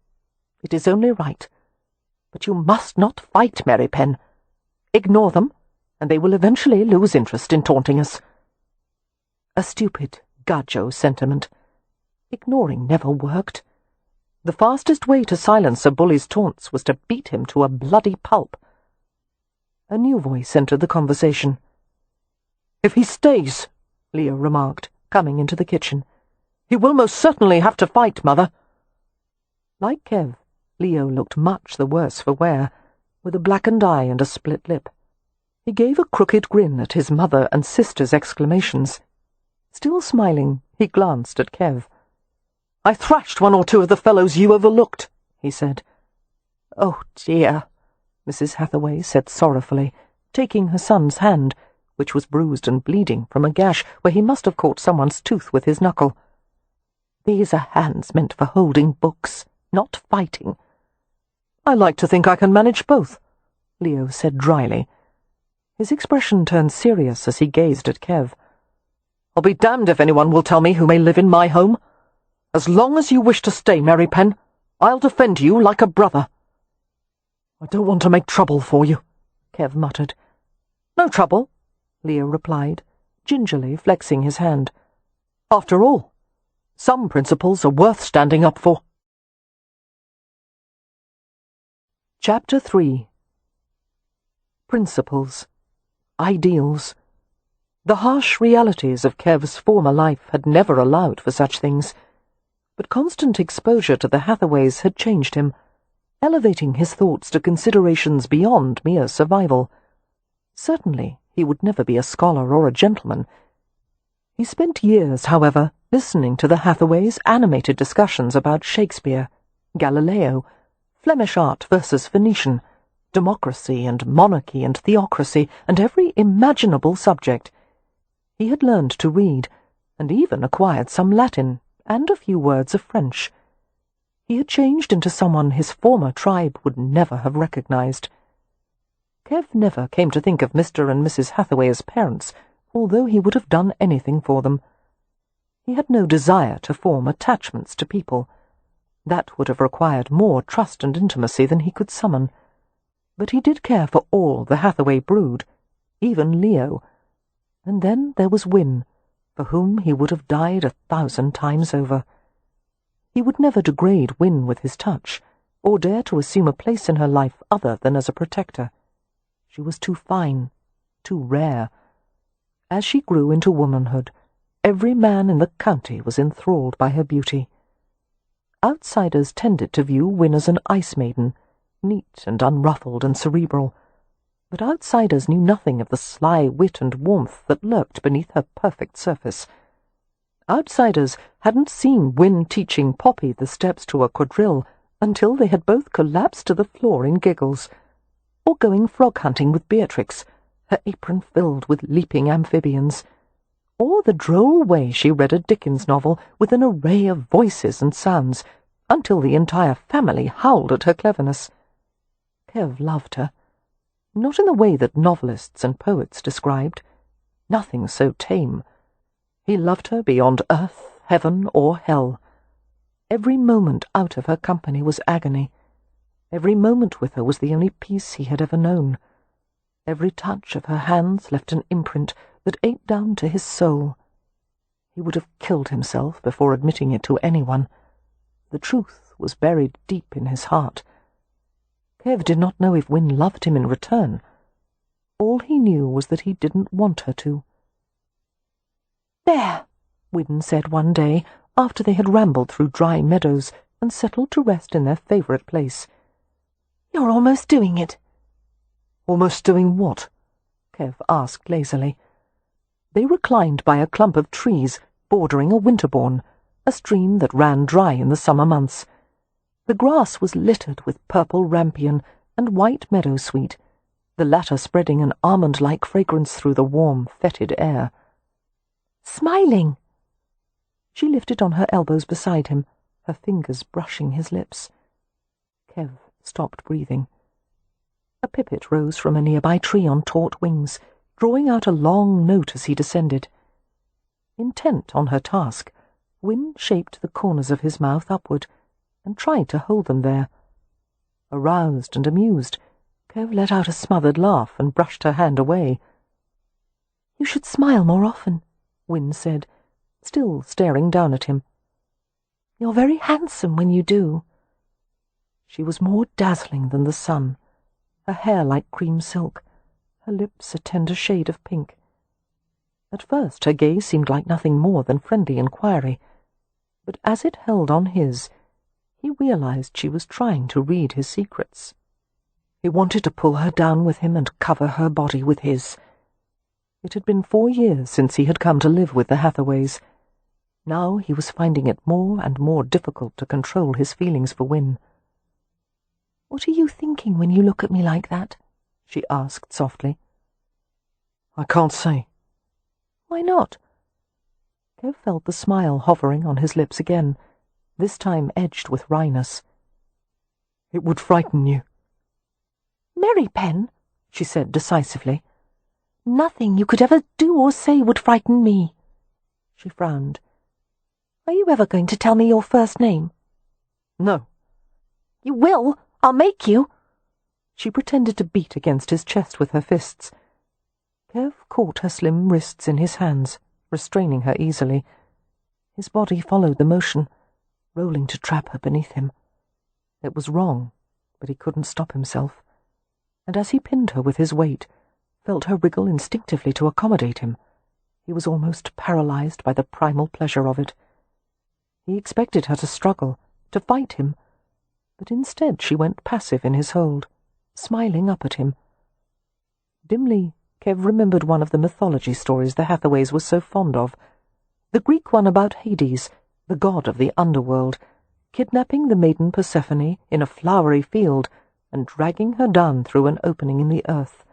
It is only right. But you must not fight, Merripen. Ignore them, and they will eventually lose interest in taunting us. A stupid, gajo sentiment. Ignoring never worked. The fastest way to silence a bully's taunts was to beat him to a bloody pulp. A new voice entered the conversation. "If he stays," Leo remarked, coming into the kitchen, "he will most certainly have to fight, Mother." Like Kev, Leo looked much the worse for wear, with a blackened eye and a split lip. He gave a crooked grin at his mother and sister's exclamations. Still smiling, he glanced at Kev. "I thrashed one or two of the fellows you overlooked," he said. "Oh, dear," Mrs. Hathaway said sorrowfully, taking her son's hand, which was bruised and bleeding from a gash where he must have caught someone's tooth with his knuckle. "These are hands meant for holding books, not fighting." "I like to think I can manage both," Leo said dryly. His expression turned serious as he gazed at Kev. "I'll be damned if anyone will tell me who may live in my home. As long as you wish to stay, Merripen, I'll defend you like a brother." "I don't want to make trouble for you," Kev muttered. "No trouble," Leo replied, gingerly flexing his hand. "After all, some principles are worth standing up for." Chapter 3. Principles. Ideals. The harsh realities of Kev's former life had never allowed for such things, but constant exposure to the Hathaways had changed him, elevating his thoughts to considerations beyond mere survival. Certainly he would never be a scholar or a gentleman. He spent years, however, listening to the Hathaways' animated discussions about Shakespeare, Galileo, Flemish art versus Venetian, democracy and monarchy and theocracy, and every imaginable subject. He had learned to read, and even acquired some Latin, and a few words of French. He had changed into someone his former tribe would never have recognized. Kev never came to think of Mr. and Mrs. Hathaway as parents, although he would have done anything for them. He had no desire to form attachments to people. That would have required more trust and intimacy than he could summon. But he did care for all the Hathaway brood, even Leo. And then there was Win, for whom he would have died 1,000 times over. He would never degrade Win with his touch, or dare to assume a place in her life other than as a protector. She was too fine, too rare. As she grew into womanhood, every man in the county was enthralled by her beauty. Outsiders tended to view Win as an ice maiden, neat and unruffled and cerebral, but outsiders knew nothing of the sly wit and warmth that lurked beneath her perfect surface. Outsiders hadn't seen Win teaching Poppy the steps to a quadrille until they had both collapsed to the floor in giggles, or going frog-hunting with Beatrix, her apron filled with leaping amphibians, or the droll way she read a Dickens novel with an array of voices and sounds, until the entire family howled at her cleverness. Kev loved her, not in the way that novelists and poets described. Nothing so tame. He loved her beyond earth, heaven, or hell. Every moment out of her company was agony. Every moment with her was the only peace he had ever known. Every touch of her hands left an imprint that ate down to his soul. He would have killed himself before admitting it to anyone. The truth was buried deep in his heart. Kev did not know if Win loved him in return. All he knew was that he didn't want her to. "There," Win said one day, after they had rambled through dry meadows and settled to rest in their favourite place. "You're almost doing it." "Almost doing what?" Kev asked lazily. They reclined by a clump of trees bordering a winterbourne, a stream that ran dry in the summer months. The grass was littered with purple rampion and white meadowsweet, the latter spreading an almond-like fragrance through the warm, fetid air. "Smiling." She lifted on her elbows beside him, her fingers brushing his lips. Kev stopped breathing. A pipit rose from a nearby tree on taut wings, drawing out a long note as he descended. Intent on her task, Win shaped the corners of his mouth upward, and tried to hold them there. Aroused and amused, Kev let out a smothered laugh and brushed her hand away. "You should smile more often," Win said, still staring down at him. "You're very handsome when you do." She was more dazzling than the sun, her hair like cream silk, her lips a tender shade of pink. At first her gaze seemed like nothing more than friendly inquiry, but as it held on his, he realized she was trying to read his secrets. He wanted to pull her down with him and cover her body with his. It had been 4 years since he had come to live with the Hathaways. Now he was finding it more and more difficult to control his feelings for Win. "What are you thinking when you look at me like that?" she asked softly. "I can't say." "Why not?" Kev felt the smile hovering on his lips again, this time edged with wryness. "It would frighten you." "Merripen," she said decisively. "Nothing you could ever do or say would frighten me." She frowned. "Are you ever going to tell me your first name?" "No." "You will. I'll make you." She pretended to beat against his chest with her fists. Kev caught her slim wrists in his hands, restraining her easily. His body followed the motion, rolling to trap her beneath him. It was wrong, but he couldn't stop himself, and as he pinned her with his weight, felt her wriggle instinctively to accommodate him. He was almost paralyzed by the primal pleasure of it. He expected her to struggle, to fight him, but instead she went passive in his hold, smiling up at him. Dimly, Kev remembered one of the mythology stories the Hathaways were so fond of, the Greek one about Hades, the god of the underworld, kidnapping the maiden Persephone in a flowery field and dragging her down through an opening in the earth,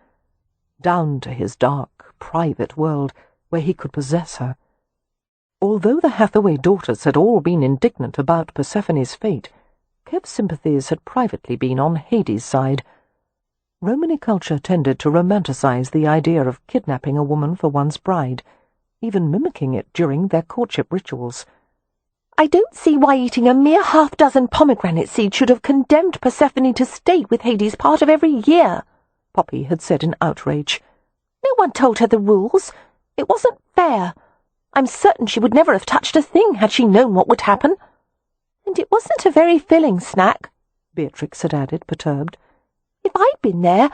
down to his dark, private world where he could possess her. Although the Hathaway daughters had all been indignant about Persephone's fate, Kev's sympathies had privately been on Hades' side. Romany culture tended to romanticize the idea of kidnapping a woman for one's bride, even mimicking it during their courtship rituals. "I don't see why eating a mere half-dozen pomegranate seeds should have condemned Persephone to stay with Hades part of every year," Poppy had said in outrage. "No one told her the rules. It wasn't fair. I'm certain she would never have touched a thing had she known what would happen. And it wasn't a very filling snack," Beatrix had added, perturbed. "If I'd been there,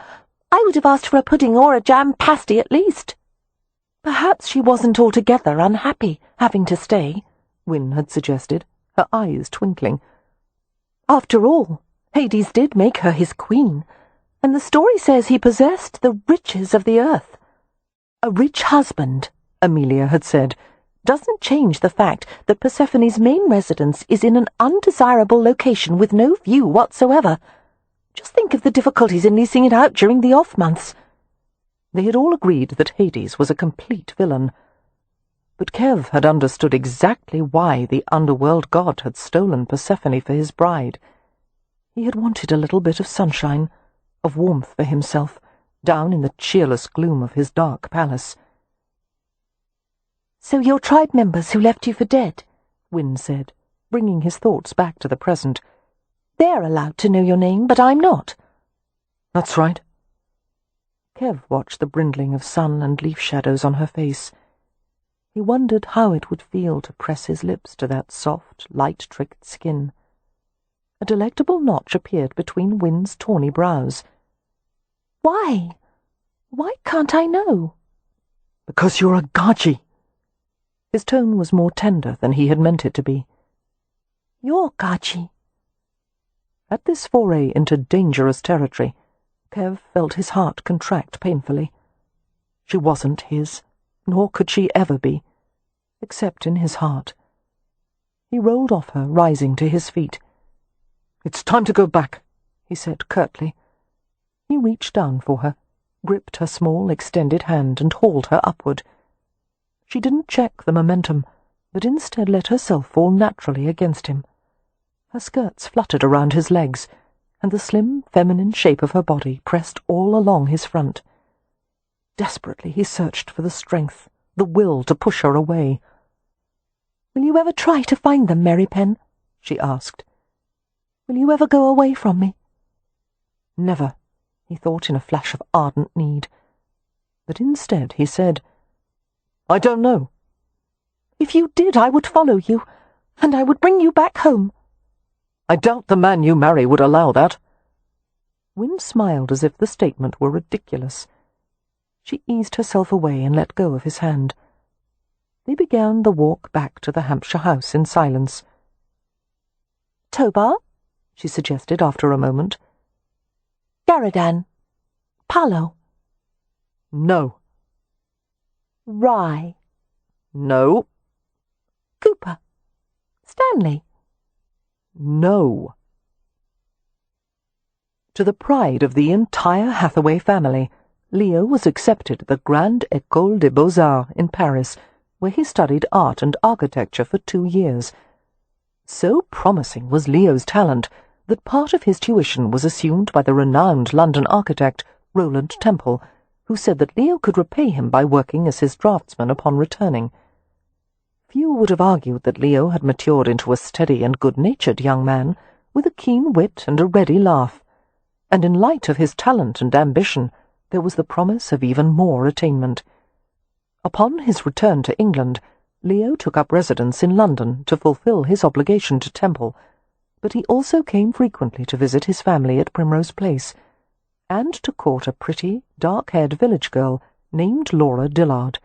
I would have asked for a pudding or a jam pasty at least." "Perhaps she wasn't altogether unhappy having to stay," Win had suggested, her eyes twinkling. "After all, Hades did make her his queen, and the story says he possessed the riches of the earth. A rich husband," Amelia had said, "doesn't change the fact that Persephone's main residence is in an undesirable location with no view whatsoever. Just think of the difficulties in leasing it out during the off-months." They had all agreed that Hades was a complete villain, but Kev had understood exactly why the underworld god had stolen Persephone for his bride. He had wanted a little bit of sunshine, of warmth for himself, down in the cheerless gloom of his dark palace. "So your tribe members who left you for dead," Win said, bringing his thoughts back to the present. "They're allowed to know your name, but I'm not." "That's right." Kev watched the brindling of sun and leaf shadows on her face. He wondered how it would feel to press his lips to that soft, light-tricked skin. A delectable notch appeared between Win's tawny brows. "Why? Why can't I know?" "Because you're a Gaji." His tone was more tender than he had meant it to be. "You're Gaji." At this foray into dangerous territory, Kev felt his heart contract painfully. She wasn't his, nor could she ever be, except in his heart. He rolled off her, rising to his feet. "It's time to go back," he said curtly. He reached down for her, gripped her small, extended hand, and hauled her upward. She didn't check the momentum, but instead let herself fall naturally against him. Her skirts fluttered around his legs, and the slim, feminine shape of her body pressed all along his front. Desperately he searched for the strength, the will to push her away. "Will you ever try to find them, Merripen?" she asked. Will you ever go away from me?" "Never," he thought in a flash of ardent need. But instead he said, "I don't know." "If you did, I would follow you, and I would bring you back home." "I doubt the man you marry would allow that." Win smiled as if the statement were ridiculous. She eased herself away and let go of his hand. They began the walk back to the Hampshire house in silence. "Tobar," she suggested after a moment. "Garadan. Palo." "No." "Rye." "No." "Cooper. Stanley." "No." To the pride of the entire Hathaway family, Leo was accepted at the Grande École des Beaux-Arts in Paris, where he studied art and architecture for 2 years. So promising was Leo's talent that part of his tuition was assumed by the renowned London architect Roland Temple, who said that Leo could repay him by working as his draftsman upon returning. Few would have argued that Leo had matured into a steady and good-natured young man, with a keen wit and a ready laugh, and in light of his talent and ambition there was the promise of even more attainment. Upon his return to England, Leo took up residence in London to fulfil his obligation to Temple, but he also came frequently to visit his family at Primrose Place, and to court a pretty, dark-haired village girl named Laura Dillard.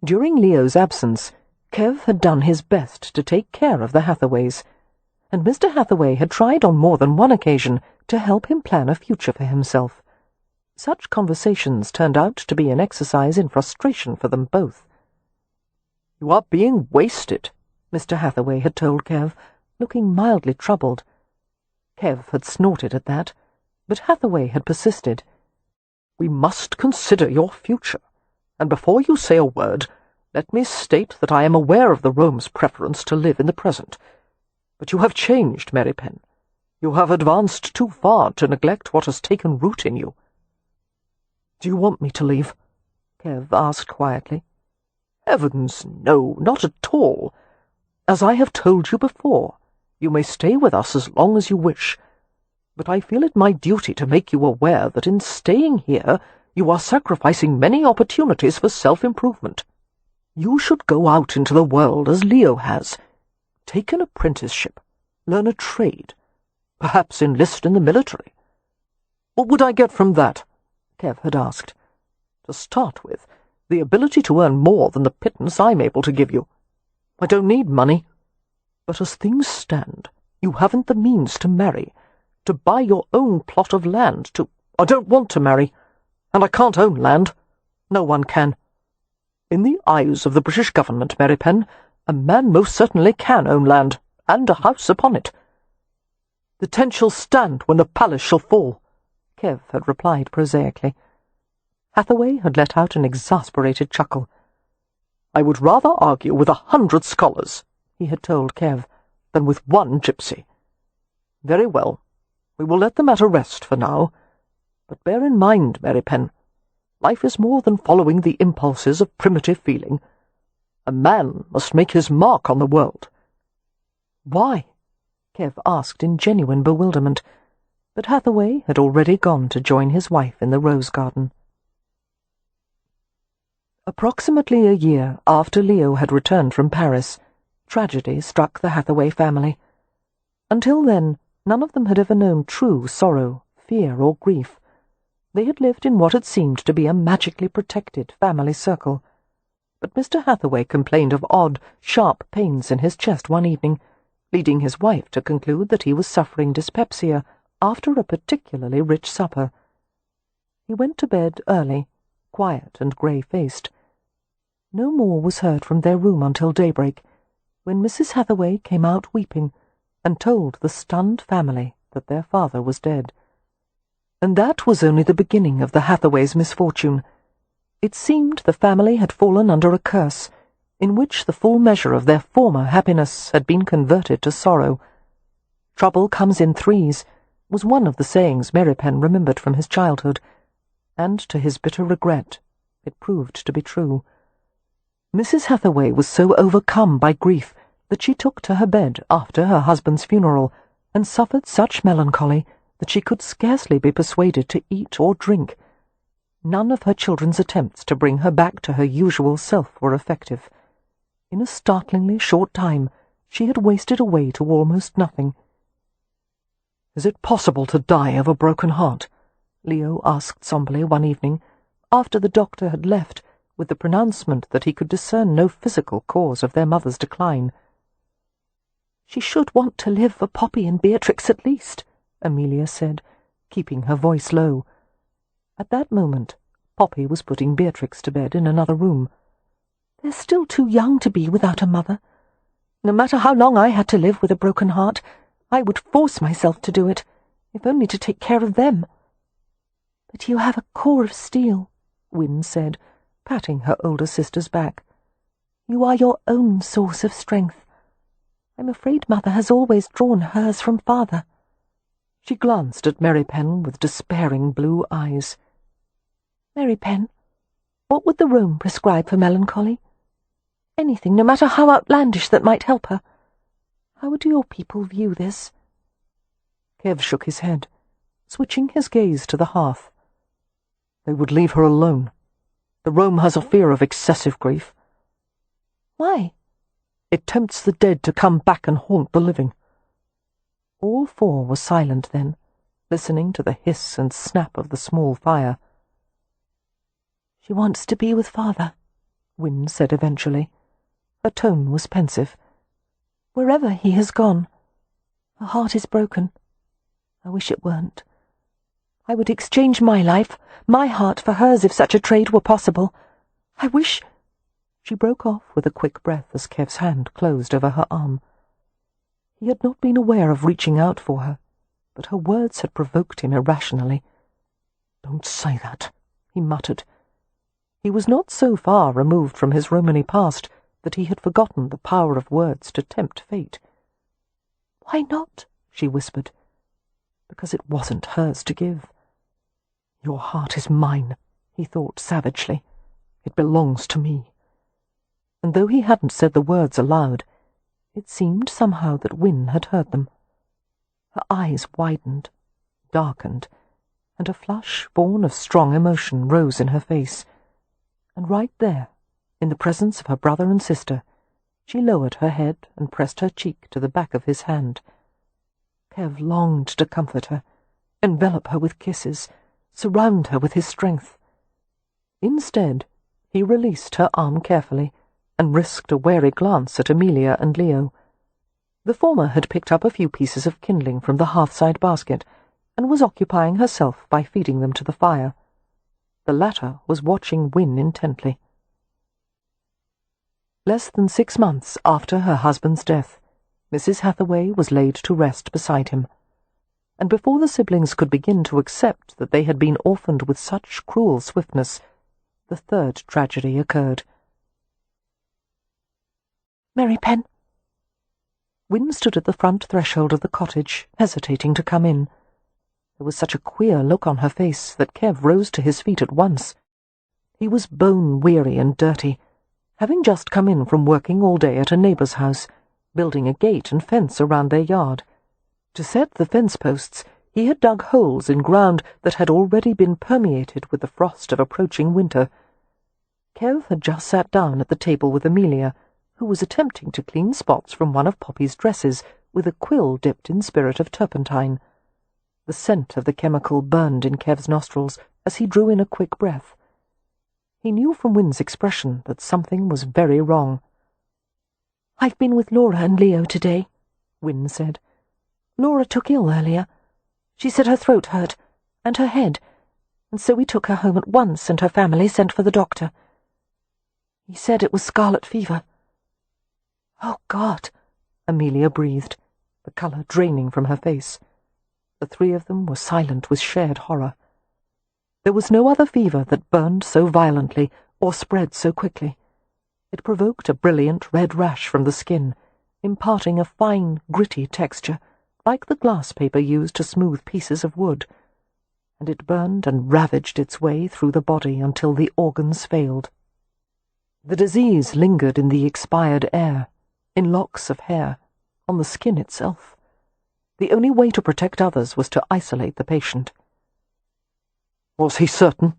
During Leo's absence, Kev had done his best to take care of the Hathaways, and Mr. Hathaway had tried on more than one occasion to help him plan a future for himself. Such conversations turned out to be an exercise in frustration for them both. "You are being wasted," Mr. Hathaway had told Kev, looking mildly troubled. Kev had snorted at that, but Hathaway had persisted. "We must consider your future, and before you say a word, let me state that I am aware of the Rome's preference to live in the present. But you have changed, Merripen. You have advanced too far to neglect what has taken root in you." "Do you want me to leave?" Kev asked quietly. "Heavens, no, not at all. As I have told you before, you may stay with us as long as you wish. But I feel it my duty to make you aware that in staying here you are sacrificing many opportunities for self-improvement. You should go out into the world as Leo has. Take an apprenticeship, learn a trade, perhaps enlist in the military." "What would I get from that?" Kev had asked. "To start with, the ability to earn more than the pittance I'm able to give you. I don't need money. But as things stand, you haven't the means to marry, to buy your own plot of land, to— I don't want to marry, and I can't own land. No one can. In the eyes of the British government, Merripen, a man most certainly can own land, and a house upon it." "The tent shall stand when the palace shall fall," Kev had replied prosaically. Hathaway had let out an exasperated chuckle. "I would rather argue with 100 scholars," he had told Kev, "than with one gypsy. Very well, we will let the matter rest for now. But bear in mind, Merripen, life is more than following the impulses of primitive feeling. A man must make his mark on the world." "Why?" Kev asked in genuine bewilderment, but Hathaway had already gone to join his wife in the rose garden. Approximately a year after Leo had returned from Paris, tragedy struck the Hathaway family. Until then, none of them had ever known true sorrow, fear, or grief. They had lived in what had seemed to be a magically protected family circle. But Mr. Hathaway complained of odd, sharp pains in his chest one evening, leading his wife to conclude that he was suffering dyspepsia after a particularly rich supper. He went to bed early, quiet and grey-faced. No more was heard from their room until daybreak, when Mrs. Hathaway came out weeping and told the stunned family that their father was dead. And that was only the beginning of the Hathaways' misfortune. It seemed the family had fallen under a curse, in which the full measure of their former happiness had been converted to sorrow. "Trouble comes in threes," was one of the sayings Merripen remembered from his childhood, and to his bitter regret it proved to be true. Mrs. Hathaway was so overcome by grief that she took to her bed after her husband's funeral and suffered such melancholy that she could scarcely be persuaded to eat or drink. None of her children's attempts to bring her back to her usual self were effective. In a startlingly short time, she had wasted away to almost nothing. "Is it possible to die of a broken heart?" Leo asked somberly one evening, after the doctor had left, with the pronouncement that he could discern no physical cause of their mother's decline. "She should want to live for Poppy and Beatrix at least," Amelia said, keeping her voice low. At that moment, Poppy was putting Beatrix to bed in another room. "They're still too young to be without a mother. No matter how long I had to live with a broken heart, I would force myself to do it, if only to take care of them." "But you have a core of steel," Win said, patting her older sister's back. "You are your own source of strength. I'm afraid Mother has always drawn hers from Father." She glanced at Merripen with despairing blue eyes. "Merripen, what would the Rome prescribe for melancholy? Anything, no matter how outlandish, that might help her. How would your people view this?" Kev shook his head, switching his gaze to the hearth. "They would leave her alone. The Rome has a fear of excessive grief." "Why?" "It tempts the dead to come back and haunt the living." All four were silent then, listening to the hiss and snap of the small fire. "She wants to be with Father," Win said eventually. Her tone was pensive. "Wherever he has gone. Her heart is broken. I wish it weren't. I would exchange my life, my heart, for hers if such a trade were possible. I wish—" She broke off with a quick breath as Kev's hand closed over her arm. He had not been aware of reaching out for her, but her words had provoked him irrationally. "Don't say that," he muttered. He was not so far removed from his Romany past that he had forgotten the power of words to tempt fate. "Why not?" she whispered. "Because it wasn't hers to give. Your heart is mine," he thought savagely. "It belongs to me." And though he hadn't said the words aloud, it seemed somehow that Win had heard them. Her eyes widened, darkened, and a flush born of strong emotion rose in her face. And right there, in the presence of her brother and sister, she lowered her head and pressed her cheek to the back of his hand. Kev longed to comfort her, envelop her with kisses, surround her with his strength. Instead, he released her arm carefully and risked a wary glance at Amelia and Leo. The former had picked up a few pieces of kindling from the hearthside basket and was occupying herself by feeding them to the fire. The latter was watching Win intently. Less than 6 months after her husband's death, Mrs. Hathaway was laid to rest beside him, and before the siblings could begin to accept that they had been orphaned with such cruel swiftness, the third tragedy occurred. "Merripen." Win stood at the front threshold of the cottage, hesitating to come in. There was such a queer look on her face that Kev rose to his feet at once. He was bone-weary and dirty, having just come in from working all day at a neighbour's house, building a gate and fence around their yard. To set the fence posts, he had dug holes in ground that had already been permeated with the frost of approaching winter. Kev had just sat down at the table with Amelia, who was attempting to clean spots from one of Poppy's dresses with a quill dipped in spirit of turpentine. The scent of the chemical burned in Kev's nostrils as he drew in a quick breath. He knew from Win's expression that something was very wrong. "I've been with Laura and Leo today," Win said. "Laura took ill earlier. She said her throat hurt, and her head, and so we took her home at once, and her family sent for the doctor. He said it was scarlet fever." "Oh, God," Amelia breathed, the colour draining from her face. The three of them were silent with shared horror. There was no other fever that burned so violently or spread so quickly. It provoked a brilliant red rash from the skin, imparting a fine, gritty texture, like the glass paper used to smooth pieces of wood, and it burned and ravaged its way through the body until the organs failed. The disease lingered in the expired air, in locks of hair, on the skin itself. The only way to protect others was to isolate the patient. "Was he certain?"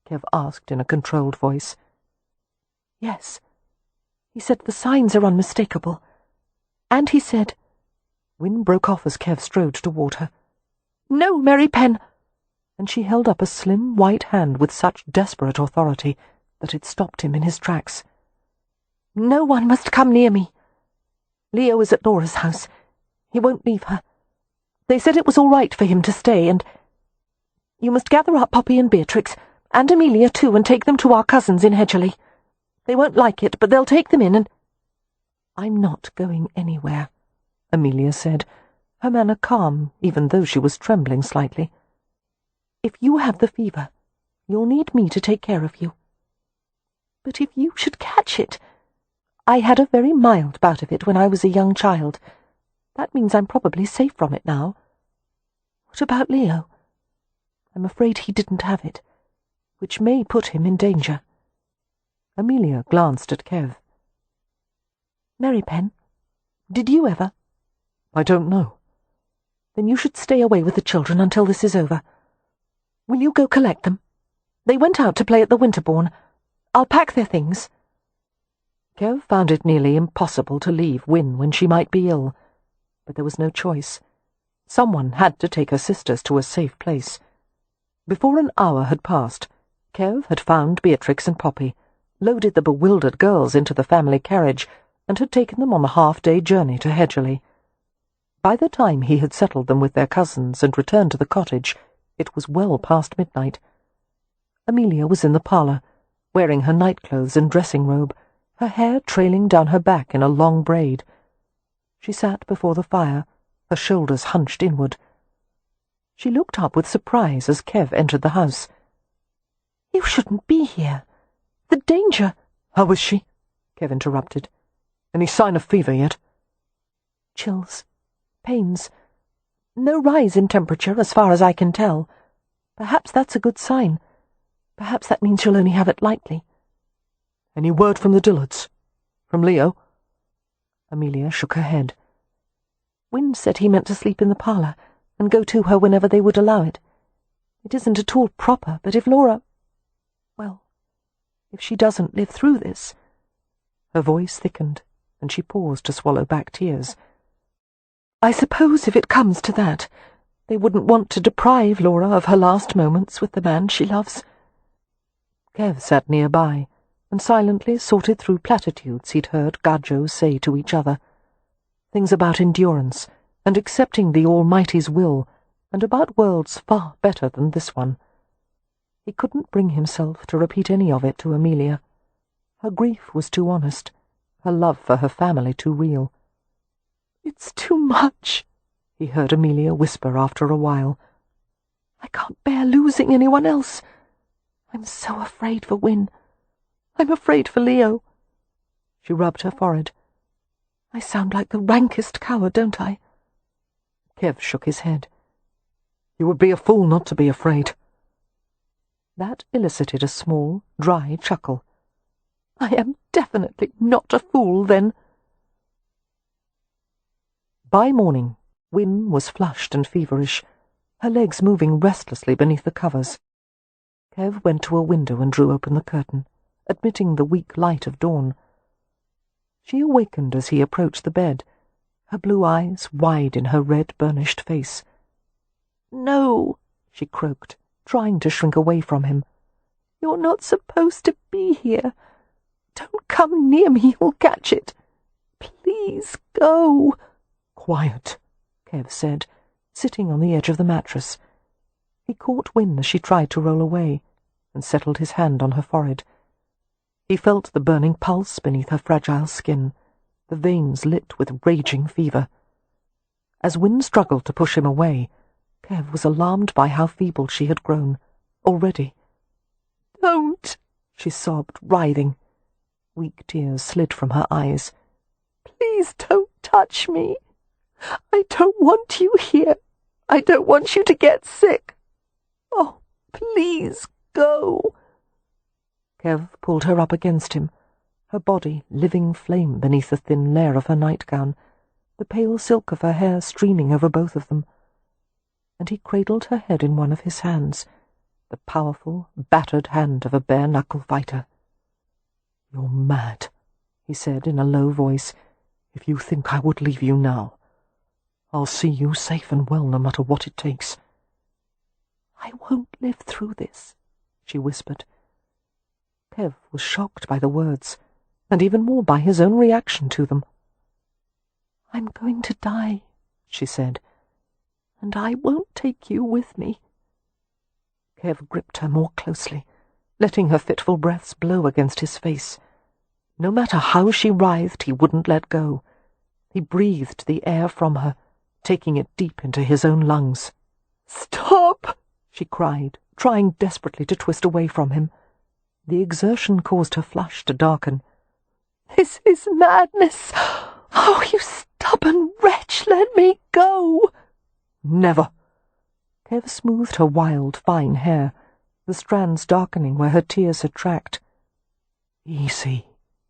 Kev asked in a controlled voice. "Yes. He said the signs are unmistakable. And he said—" Win broke off as Kev strode toward her. "No, Merripen!" And she held up a slim white hand with such desperate authority that it stopped him in his tracks. "No one must come near me. Leo is at Laura's house. He won't leave her. They said it was all right for him to stay, and you must gather up Poppy and Beatrix, and Amelia too, and take them to our cousins in Hedgerley. They won't like it, but they'll take them in, and—" "I'm not going anywhere," Amelia said, her manner calm, even though she was trembling slightly. "If you have the fever, you'll need me to take care of you." "But if you should catch it—" "I had a very mild bout of it when I was a young child. That means I'm probably safe from it now. What about Leo? I'm afraid he didn't have it, which may put him in danger." Amelia glanced at Kev. "Merripen, did you ever?" "I don't know." "Then you should stay away with the children until this is over. Will you go collect them? They went out to play at the Winterbourne. I'll pack their things." Kev found it nearly impossible to leave Win when she might be ill, but there was no choice. Someone had to take her sisters to a safe place. Before an hour had passed, Kev had found Beatrix and Poppy, loaded the bewildered girls into the family carriage, and had taken them on the half-day journey to Hedgerley. By the time he had settled them with their cousins and returned to the cottage, it was well past midnight. Amelia was in the parlour, wearing her nightclothes and dressing robe, her hair trailing down her back in a long braid. She sat before the fire, her shoulders hunched inward. She looked up with surprise as Kev entered the house. "You shouldn't be here. The danger—" "How is she?" Kev interrupted. "Any sign of fever yet?" "Chills. Pains. No rise in temperature, as far as I can tell. Perhaps that's a good sign. Perhaps that means she'll only have it lightly." "Any word from the Dillards? From Leo?" Amelia shook her head. "Win said he meant to sleep in the parlour, and go to her whenever they would allow it. It isn't at all proper, but if Laura— well, if she doesn't live through this—" Her voice thickened, and she paused to swallow back tears. "I suppose if it comes to that, they wouldn't want to deprive Laura of her last moments with the man she loves." Kev sat nearby, and silently sorted through platitudes he'd heard Gadjos say to each other. Things about endurance, and accepting the Almighty's will, and about worlds far better than this one. He couldn't bring himself to repeat any of it to Amelia. Her grief was too honest, her love for her family too real. "It's too much," he heard Amelia whisper after a while. "I can't bear losing anyone else. I'm so afraid for Win. I'm afraid for Leo." She rubbed her forehead. "I sound like the rankest coward, don't I?" Kev shook his head. "You would be a fool not to be afraid." That elicited a small, dry chuckle. "I am definitely not a fool, then." By morning, Win was flushed and feverish, her legs moving restlessly beneath the covers. Kev went to a window and drew open the curtain, admitting the weak light of dawn. She awakened as he approached the bed, her blue eyes wide in her red, burnished face. "No," she croaked, trying to shrink away from him. "You're not supposed to be here. Don't come near me, you'll catch it. Please go." "Quiet," Kev said, sitting on the edge of the mattress. He caught Win as she tried to roll away, and settled his hand on her forehead. He felt the burning pulse beneath her fragile skin, the veins lit with raging fever. As Win struggled to push him away, Kev was alarmed by how feeble she had grown, already. "Don't," she sobbed, writhing. Weak tears slid from her eyes. "Please don't touch me. I don't want you here. I don't want you to get sick. Oh, please go." Kev pulled her up against him, her body living flame beneath the thin layer of her nightgown. the pale silk of her hair streaming over both of them, and he cradled her head in one of his hands, the powerful, battered hand of a bare-knuckle fighter. "You're mad," he said in a low voice, "if you think I would leave you now. I'll see you safe and well no matter what it takes." "I won't live through this," she whispered. Kev was shocked by the words, and even more by his own reaction to them. "I'm going to die," she said, "and I won't take you with me." Kev gripped her more closely, letting her fitful breaths blow against his face. No matter how she writhed, he wouldn't let go. He breathed the air from her, taking it deep into his own lungs. "Stop!" she cried, trying desperately to twist away from him. The exertion caused her flush to darken. "This is madness! Oh, you stubborn wretch, let me go!" "Never!" Kev smoothed her wild, fine hair, the strands darkening where her tears had tracked. "Easy,"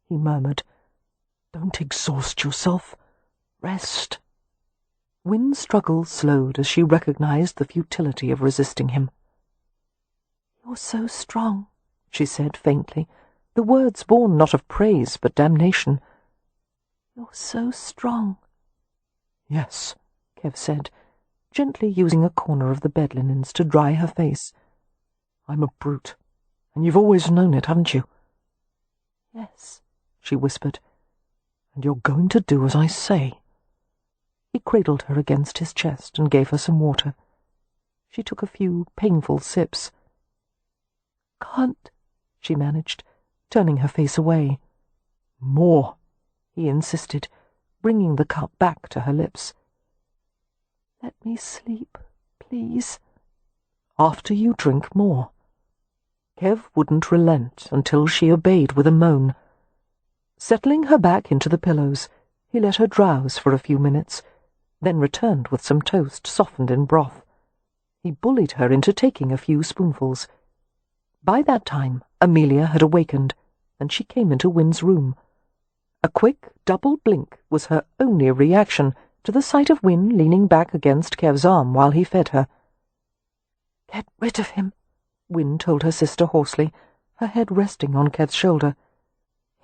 he murmured. "Don't exhaust yourself. Rest." Win's struggle slowed as she recognized the futility of resisting him. "You're so strong," she said faintly, the words born not of praise but damnation. "You're so strong." "Yes," Kev said, gently using a corner of the bed linens to dry her face. "I'm a brute, and you've always known it, haven't you?" "Yes," she whispered. "And you're going to do as I say." He cradled her against his chest and gave her some water. She took a few painful sips. "Can't," she managed, turning her face away. "More," he insisted, bringing the cup back to her lips. "Let me sleep, please." "After you drink more." Kev wouldn't relent until she obeyed with a moan. Settling her back into the pillows, he let her drowse for a few minutes, then returned with some toast softened in broth. He bullied her into taking a few spoonfuls. By that time, Amelia had awakened, and she came into Win's room. A quick double blink was her only reaction to the sight of Win leaning back against Kev's arm while he fed her. "Get rid of him," Win told her sister hoarsely, her head resting on Kev's shoulder.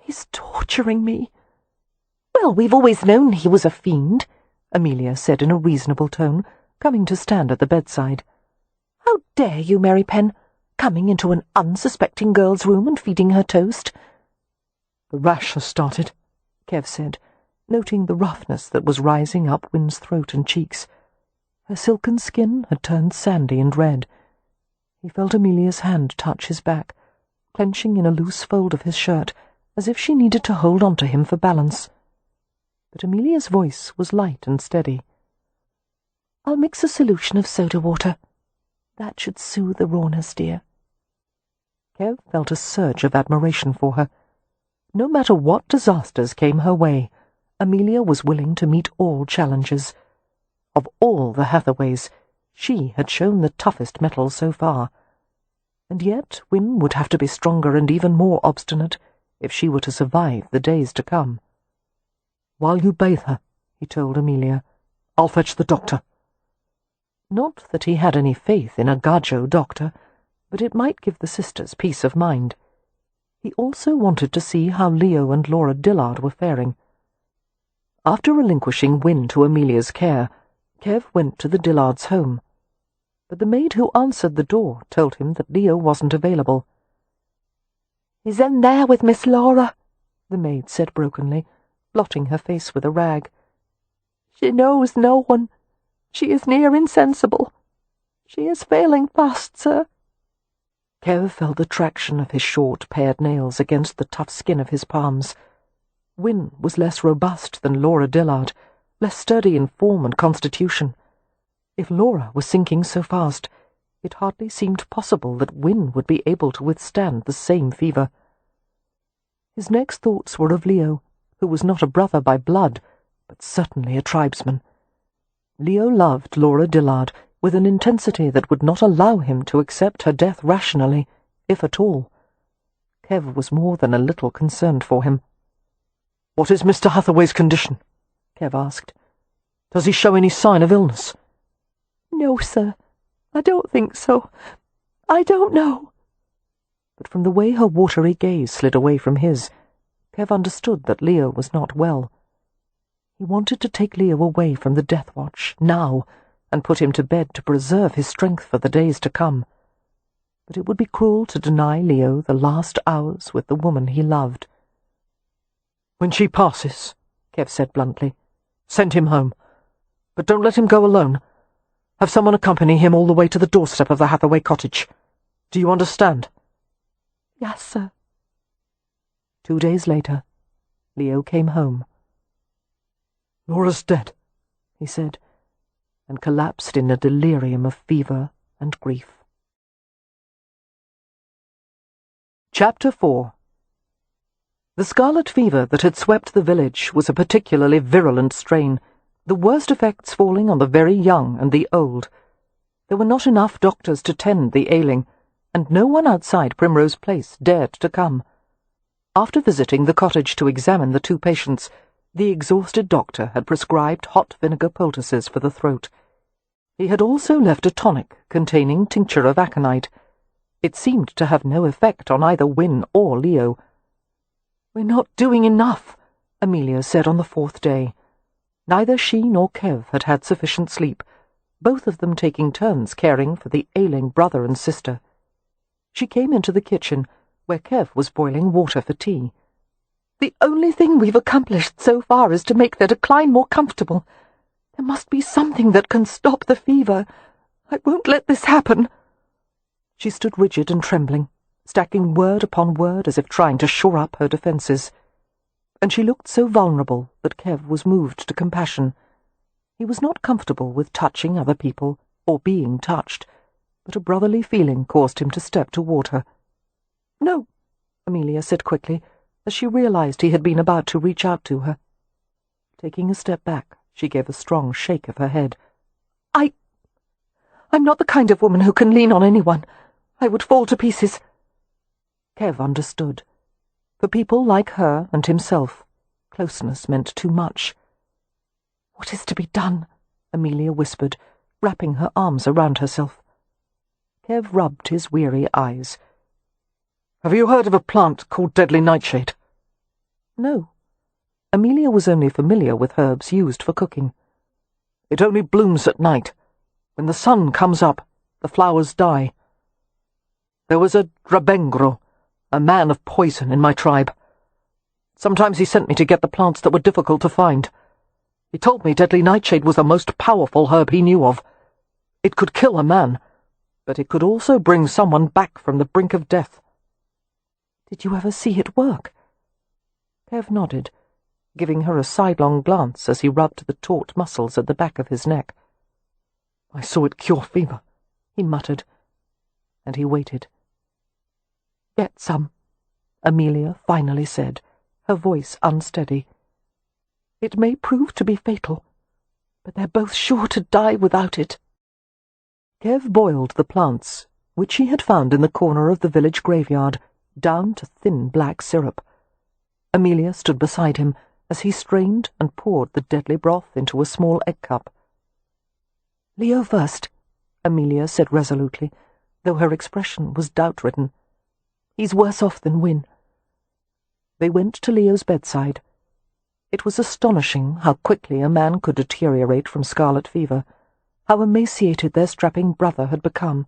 "He's torturing me." "Well, we've always known he was a fiend," Amelia said in a reasonable tone, coming to stand at the bedside. "How dare you, Merripen, coming into an unsuspecting girl's room and feeding her toast?" "The rash has started," Kev said, noting the roughness that was rising up Win's throat and cheeks. Her silken skin had turned sandy and red. He felt Amelia's hand touch his back, clenching in a loose fold of his shirt, as if she needed to hold on to him for balance. But Amelia's voice was light and steady. "I'll mix a solution of soda water. That should soothe the rawness, dear." Kev felt a surge of admiration for her. No matter what disasters came her way, Amelia was willing to meet all challenges. Of all the Hathaways, she had shown the toughest mettle so far. And yet Win would have to be stronger and even more obstinate if she were to survive the days to come. "While you bathe her," he told Amelia, "I'll fetch the doctor." Not that he had any faith in a gajo doctor, but it might give the sisters peace of mind. He also wanted to see how Leo and Laura Dillard were faring. After relinquishing Win to Amelia's care, Kev went to the Dillards' home. But the maid who answered the door told him that Leo wasn't available. "He's in there with Miss Laura," the maid said brokenly, blotting her face with a rag. "She knows no one. She is near insensible. She is failing fast, sir." Kev felt the traction of his short, pared nails against the tough skin of his palms. Win was less robust than Laura Dillard, less sturdy in form and constitution. If Laura was sinking so fast, it hardly seemed possible that Win would be able to withstand the same fever. His next thoughts were of Leo, who was not a brother by blood, but certainly a tribesman. Leo loved Laura Dillard with an intensity that would not allow him to accept her death rationally, if at all. Kev was more than a little concerned for him. "What is Mr. Hathaway's condition?" Kev asked. Does he show any sign of illness?" "No, sir. I don't think so. I don't know." But from the way her watery gaze slid away from his, Kev understood that Leo was not well. He wanted to take Leo away from the death watch, now, and put him to bed to preserve his strength for the days to come. But it would be cruel to deny Leo the last hours with the woman he loved. "When she passes," Kev said bluntly, "send him home. But don't let him go alone. Have someone accompany him all the way to the doorstep of the Hathaway cottage. Do you understand?" "Yes, sir." 2 days later, Leo came home. "Laura's dead," he said, and collapsed in a delirium of fever and grief. Chapter 4. The scarlet fever that had swept the village was a particularly virulent strain, the worst effects falling on the very young and the old. There were not enough doctors to tend the ailing, and no one outside Primrose Place dared to come. After visiting the cottage to examine the 2 patients, the exhausted doctor had prescribed hot vinegar poultices for the throat. He had also left a tonic containing tincture of aconite. It seemed to have no effect on either Win or Leo. "We're not doing enough," Amelia said on the 4th day. Neither she nor Kev had had sufficient sleep, both of them taking turns caring for the ailing brother and sister. She came into the kitchen, where Kev was boiling water for tea. "The only thing we've accomplished so far is to make their decline more comfortable. There must be something that can stop the fever. I won't let this happen." She stood rigid and trembling, stacking word upon word as if trying to shore up her defences. And she looked so vulnerable that Kev was moved to compassion. He was not comfortable with touching other people, or being touched, but a brotherly feeling caused him to step toward her. "No," Amelia said quickly, as she realized he had been about to reach out to her. Taking a step back, she gave a strong shake of her head. I'm not the kind of woman who can lean on anyone. I would fall to pieces." Kev understood. For people like her and himself, closeness meant too much. "What is to be done?" Amelia whispered, wrapping her arms around herself. Kev rubbed his weary eyes. "Have you heard of a plant called deadly nightshade?" No. Amelia was only familiar with herbs used for cooking. "It only blooms at night. When the sun comes up, the flowers die. There was a Drabengro, a man of poison, in my tribe. Sometimes he sent me to get the plants that were difficult to find. He told me deadly nightshade was the most powerful herb he knew of. It could kill a man, but it could also bring someone back from the brink of death." "Did you ever see it work?" Kev nodded, giving her a sidelong glance as he rubbed the taut muscles at the back of his neck. "I saw it cure fever," he muttered, and he waited. "Get some," Amelia finally said, her voice unsteady. "It may prove to be fatal, but they're both sure to die without it." Kev boiled the plants, which he had found in the corner of the village graveyard, down to thin black syrup. Amelia stood beside him as he strained and poured the deadly broth into a small egg cup. "Leo first," Amelia said resolutely, though her expression was doubt-ridden. "He's worse off than Win." They went to Leo's bedside. It was astonishing how quickly a man could deteriorate from scarlet fever, how emaciated their strapping brother had become.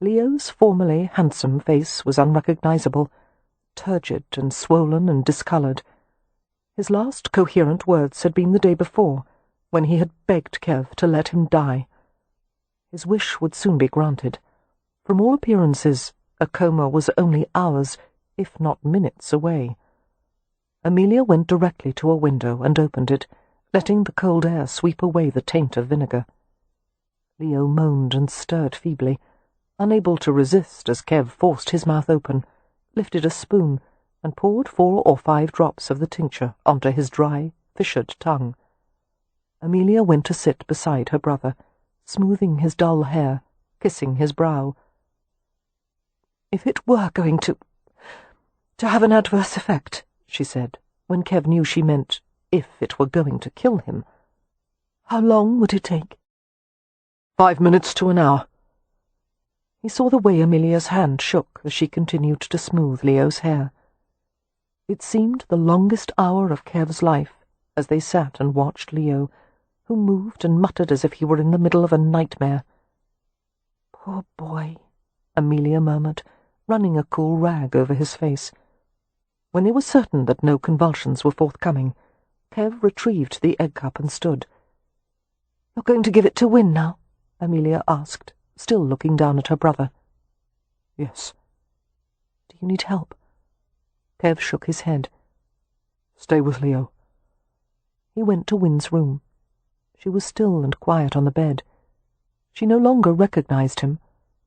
Leo's formerly handsome face was unrecognizable, turgid and swollen and discoloured. His last coherent words had been the day before, when he had begged Kev to let him die. His wish would soon be granted. From all appearances, a coma was only hours, if not minutes, away. Amelia went directly to a window and opened it, letting the cold air sweep away the taint of vinegar. Leo moaned and stirred feebly, unable to resist as Kev forced his mouth open, lifted a spoon, and poured 4 or 5 drops of the tincture onto his dry, fissured tongue. Amelia went to sit beside her brother, smoothing his dull hair, kissing his brow. "If it were going to have an adverse effect," she said, when Kev knew she meant if it were going to kill him, How long would it take? 5 minutes to an hour. He saw the way Amelia's hand shook as she continued to smooth Leo's hair. It seemed the longest hour of Kev's life as they sat and watched Leo, who moved and muttered as if he were in the middle of a nightmare. "Poor boy," Amelia murmured, running a cool rag over his face. When they were certain that no convulsions were forthcoming, Kev retrieved the egg cup and stood. "You're going to give it to Win now?" Amelia asked, still looking down at her brother. "Yes." "Do you need help?" Kev shook his head. "Stay with Leo." He went to Win's room. She was still and quiet on the bed. She no longer recognized him,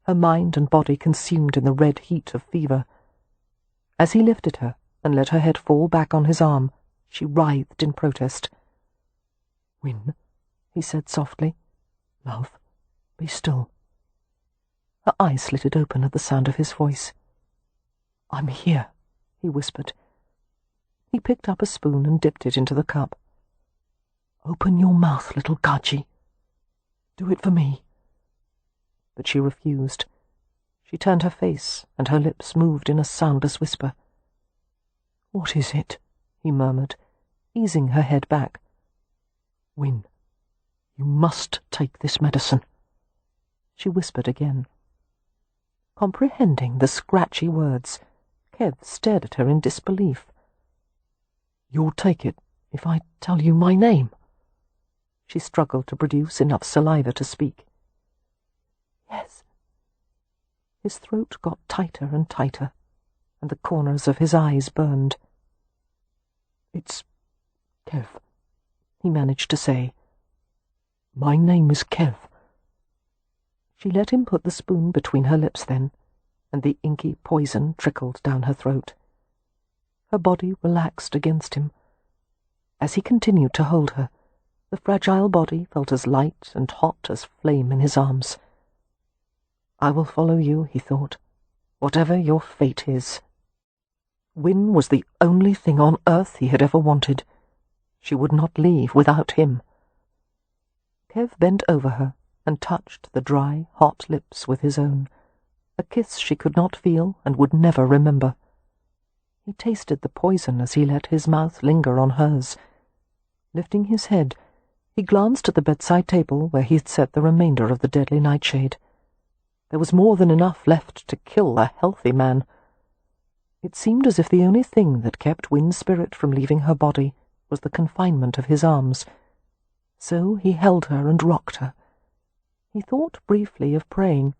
her mind and body consumed in the red heat of fever. As he lifted her and let her head fall back on his arm, she writhed in protest. "Win," he said softly. "Love, be still." Her eyes slitted open at the sound of his voice. "I'm here," he whispered. He picked up a spoon and dipped it into the cup. "Open your mouth, little Gaji. Do it for me." But she refused. She turned her face, and her lips moved in a soundless whisper. "What is it?" he murmured, easing her head back. "Win, you must take this medicine." She whispered again. Comprehending the scratchy words, Kev stared at her in disbelief. "You'll take it if I tell you my name?" She struggled to produce enough saliva to speak. "Yes." His throat got tighter and tighter, and the corners of his eyes burned. "It's Kev," he managed to say. "My name is Kev." She let him put the spoon between her lips then, and the inky poison trickled down her throat. Her body relaxed against him. As he continued to hold her, the fragile body felt as light and hot as flame in his arms. "I will follow you," he thought, "whatever your fate is." Win was the only thing on earth he had ever wanted. She would not leave without him. Kev bent over her and touched the dry, hot lips with his own, a kiss she could not feel and would never remember. He tasted the poison as he let his mouth linger on hers. Lifting his head, he glanced at the bedside table where he had set the remainder of the deadly nightshade. There was more than enough left to kill a healthy man. It seemed as if the only thing that kept Win's spirit from leaving her body was the confinement of his arms. So he held her and rocked her. He thought briefly of praying,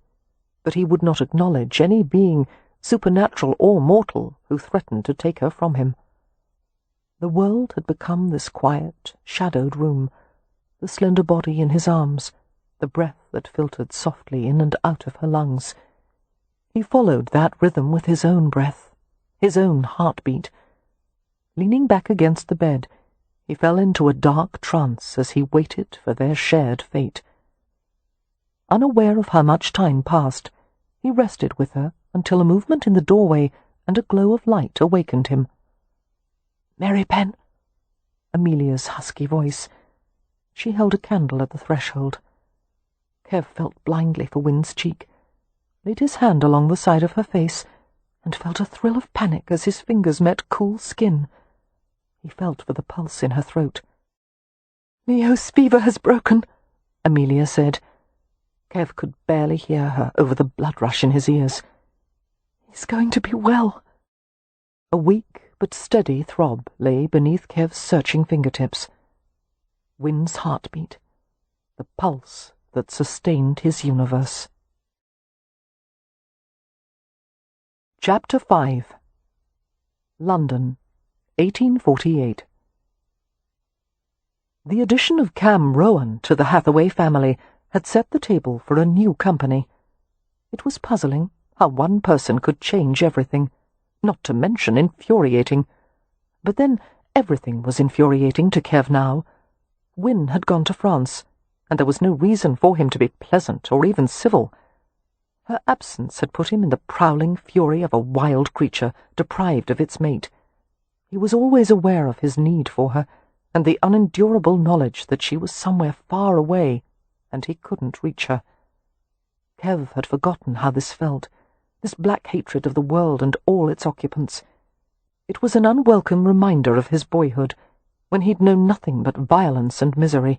but he would not acknowledge any being, supernatural or mortal, who threatened to take her from him. The world had become this quiet, shadowed room, the slender body in his arms, the breath that filtered softly in and out of her lungs. He followed that rhythm with his own breath, his own heartbeat. Leaning back against the bed, he fell into a dark trance as he waited for their shared fate. Unaware of how much time passed, he rested with her until a movement in the doorway and a glow of light awakened him. "Merripen," Amelia's husky voice. She held a candle at the threshold. Kev felt blindly for Win's cheek, laid his hand along the side of her face, and felt a thrill of panic as his fingers met cool skin. He felt for the pulse in her throat. "Leo's fever has broken," Amelia said. Kev could barely hear her over the blood rush in his ears. "He's going to be well." A weak but steady throb lay beneath Kev's searching fingertips. Win's heartbeat, the pulse that sustained his universe. Chapter 5. London, 1848. The addition of Cam Rowan to the Hathaway family had set the table for a new company. It was puzzling how one person could change everything, not to mention infuriating. But then everything was infuriating to Kev now. Win had gone to France, and there was no reason for him to be pleasant or even civil. Her absence had put him in the prowling fury of a wild creature deprived of its mate. He was always aware of his need for her, and the unendurable knowledge that she was somewhere far away, and he couldn't reach her. Kev had forgotten how this felt, this black hatred of the world and all its occupants. It was an unwelcome reminder of his boyhood, when he'd known nothing but violence and misery,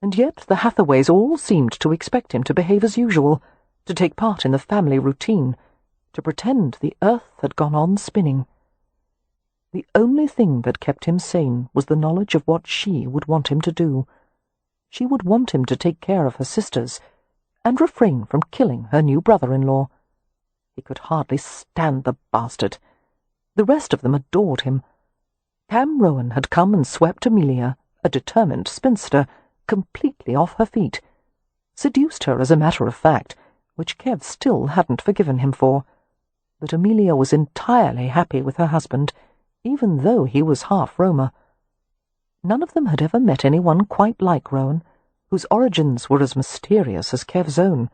and yet the Hathaways all seemed to expect him to behave as usual, to take part in the family routine, to pretend the earth had gone on spinning. The only thing that kept him sane was the knowledge of what she would want him to do. She would want him to take care of her sisters, and refrain from killing her new brother-in-law. He could hardly stand the bastard. The rest of them adored him. Cam Rowan had come and swept Amelia, a determined spinster, completely off her feet. Seduced her, as a matter of fact, which Kev still hadn't forgiven him for. But Amelia was entirely happy with her husband, even though he was half Roma. None of them had ever met anyone quite like Rowan, whose origins were as mysterious as Kev's own.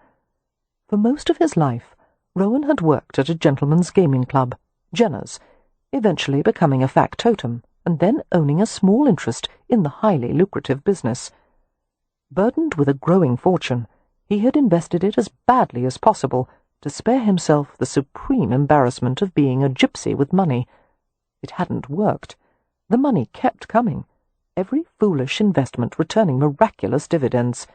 For most of his life, Rowan had worked at a gentleman's gaming club, Jenner's, eventually becoming a factotum, and then owning a small interest in the highly lucrative business. Burdened with a growing fortune, he had invested it as badly as possible to spare himself the supreme embarrassment of being a gypsy with money. It hadn't worked. The money kept coming, every foolish investment returning miraculous dividends.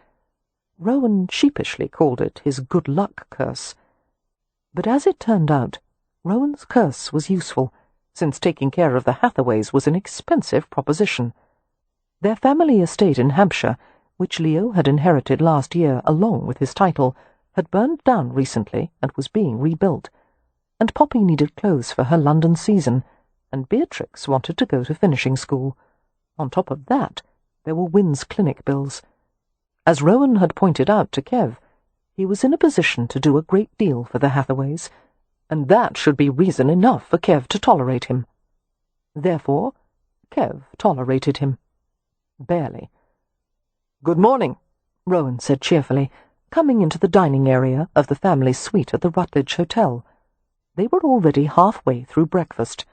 Rowan sheepishly called it his good luck curse. But as it turned out, Rowan's curse was useful, since taking care of the Hathaways was an expensive proposition. Their family estate in Hampshire, which Leo had inherited last year along with his title, had burned down recently and was being rebuilt, and Poppy needed clothes for her London season, and Beatrix wanted to go to finishing school. On top of that, there were Win's clinic bills. As Rowan had pointed out to Kev, he was in a position to do a great deal for the Hathaways, and that should be reason enough for Kev to tolerate him. Therefore, Kev tolerated him. Barely. "Good morning," Rowan said cheerfully, coming into the dining area of the family suite at the Rutledge Hotel. They were already halfway through breakfast.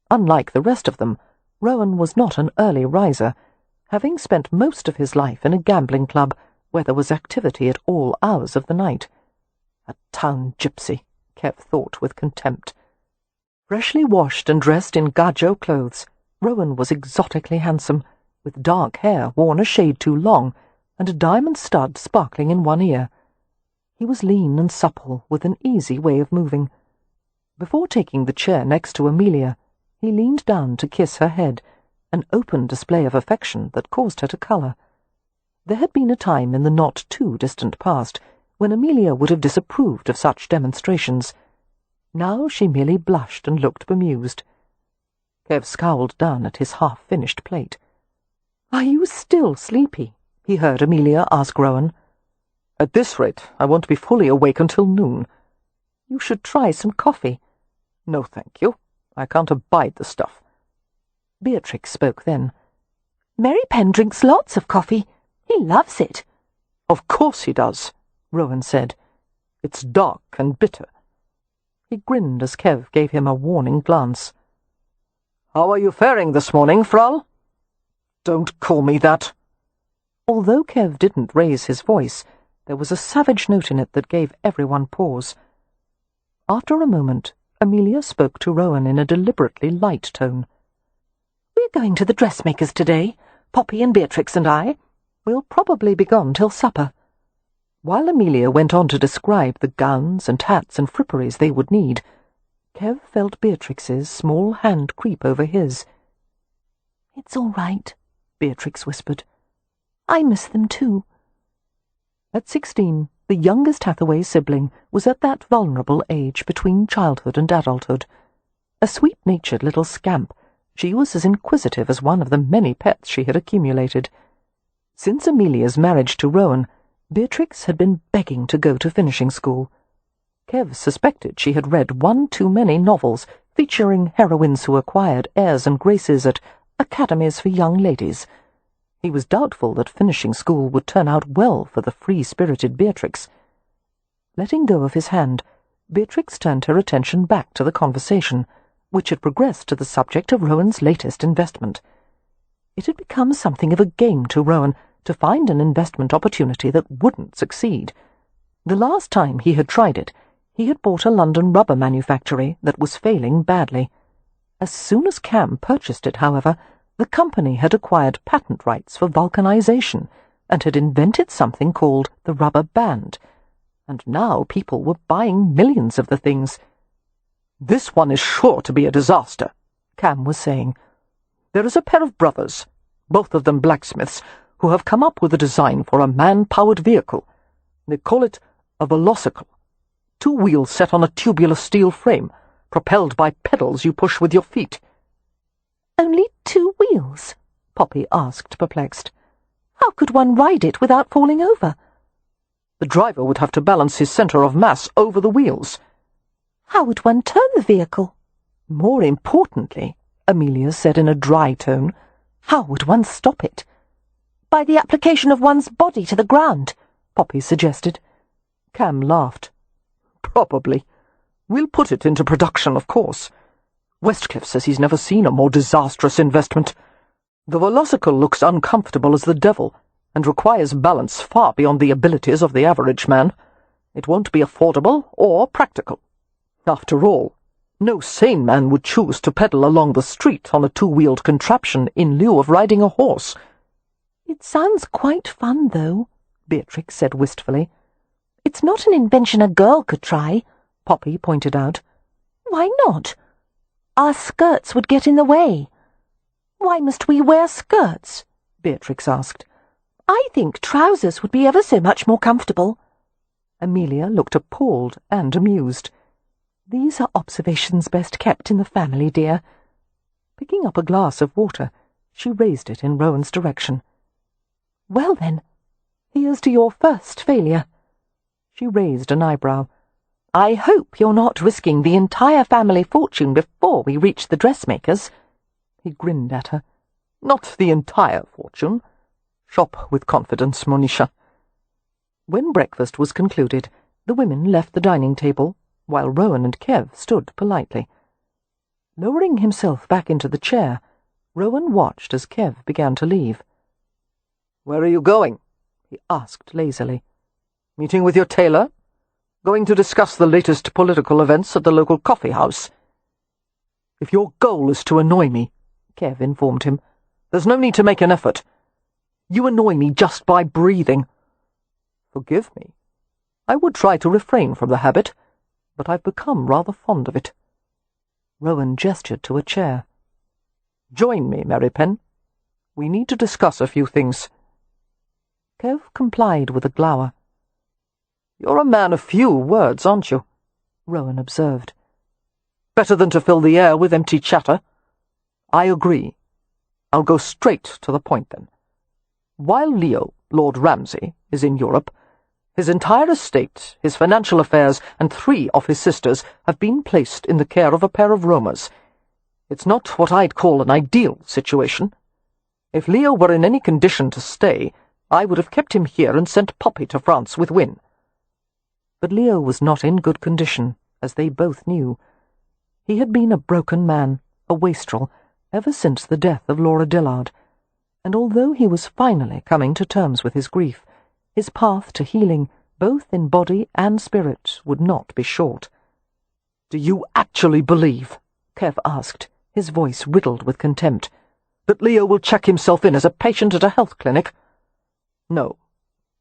Unlike the rest of them, Rowan was not an early riser, having spent most of his life in a gambling club where there was activity at all hours of the night. A town gypsy, Kev thought with contempt. Freshly washed and dressed in gajo clothes, Rowan was exotically handsome, with dark hair worn a shade too long, and a diamond stud sparkling in one ear. He was lean and supple, with an easy way of moving. Before taking the chair next to Amelia, he leaned down to kiss her head, an open display of affection that caused her to colour. There had been a time in the not-too-distant past when Amelia would have disapproved of such demonstrations. Now she merely blushed and looked bemused. Kev scowled down at his half-finished plate. "Are you still sleepy?" he heard Amelia ask Rowan. "At this rate, I won't be fully awake until noon." "You should try some coffee." "No, thank you. I can't abide the stuff." Beatrix spoke then. "Merripen drinks lots of coffee. He loves it." "Of course he does," Rowan said. "It's dark and bitter." He grinned as Kev gave him a warning glance. "How are you faring this morning, Frau?" "Don't call me that." Although Kev didn't raise his voice, there was a savage note in it that gave everyone pause. After a moment, Amelia spoke to Rowan in a deliberately light tone. "We're going to the dressmaker's today, Poppy and Beatrix and I. We'll probably be gone till supper." While Amelia went on to describe the gowns and hats and fripperies they would need, Kev felt Beatrix's small hand creep over his. "It's all right," Beatrix whispered. "I miss them too." At 16, the youngest Hathaway sibling was at that vulnerable age between childhood and adulthood. A sweet-natured little scamp, she was as inquisitive as one of the many pets she had accumulated. Since Amelia's marriage to Rowan, Beatrix had been begging to go to finishing school. Kev suspected she had read one too many novels featuring heroines who acquired airs and graces at academies for young ladies. He was doubtful that finishing school would turn out well for the free-spirited Beatrix. Letting go of his hand, Beatrix turned her attention back to the conversation, which had progressed to the subject of Rowan's latest investment. It had become something of a game to Rowan to find an investment opportunity that wouldn't succeed. The last time he had tried it, he had bought a London rubber manufactory that was failing badly. As soon as Cam purchased it, however, the company had acquired patent rights for vulcanization and had invented something called the rubber band, and now people were buying millions of the things. "This one is sure to be a disaster," Cam was saying. "There is a pair of brothers, both of them blacksmiths, who have come up with a design for a man-powered vehicle. They call it a velocicle. 2 wheels set on a tubular steel frame, propelled by pedals you push with your feet." "Only 2 wheels?" Poppy asked, perplexed. "How could one ride it without falling over?" "The driver would have to balance his center of mass over the wheels." "How would one turn the vehicle?" "More importantly," Amelia said in a dry tone, "how would one stop it?" "By the application of one's body to the ground," Poppy suggested. Cam laughed. "Probably. We'll put it into production, of course. Westcliff says he's never seen a more disastrous investment. The velocicle looks uncomfortable as the devil, and requires balance far beyond the abilities of the average man. It won't be affordable or practical. After all, no sane man would choose to pedal along the street on a 2-wheeled contraption in lieu of riding a horse." "It sounds quite fun, though," Beatrix said wistfully. "It's not an invention a girl could try," Poppy pointed out. "Why not? Our skirts would get in the way." "Why must we wear skirts?" Beatrix asked. "I think trousers would be ever so much more comfortable." Amelia looked appalled and amused. "These are observations best kept in the family, dear." Picking up a glass of water, she raised it in Rowan's direction. "Well, then, here's to your first failure." She raised an eyebrow. "I hope you're not risking the entire family fortune before we reach the dressmaker's." He grinned at her. "Not the entire fortune. Shop with confidence, Monisha." When breakfast was concluded, the women left the dining table, while Rowan and Kev stood politely. Lowering himself back into the chair, Rowan watched as Kev began to leave. "Where are you going?" he asked lazily. "Meeting with your tailor? Going to discuss the latest political events at the local coffee house?" "If your goal is to annoy me," Kev informed him, "there's no need to make an effort. You annoy me just by breathing." "Forgive me. I would try to refrain from the habit, but I've become rather fond of it." Rowan gestured to a chair. "Join me, Merripen. We need to discuss a few things." Kev complied with a glower. "You're a man of few words, aren't you?" Rowan observed. "Better than to fill the air with empty chatter." "I agree. I'll go straight to the point, then. While Leo, Lord Ramsay, is in Europe, his entire estate, his financial affairs, and 3 of his sisters have been placed in the care of a pair of roamers. It's not what I'd call an ideal situation. If Leo were in any condition to stay, I would have kept him here and sent Poppy to France with Win." But Leo was not in good condition, as they both knew. He had been a broken man, a wastrel, ever since the death of Laura Dillard, and although he was finally coming to terms with his grief, his path to healing, both in body and spirit, would not be short. "Do you actually believe," Kev asked, his voice riddled with contempt, "that Leo will check himself in as a patient at a health clinic?" "No,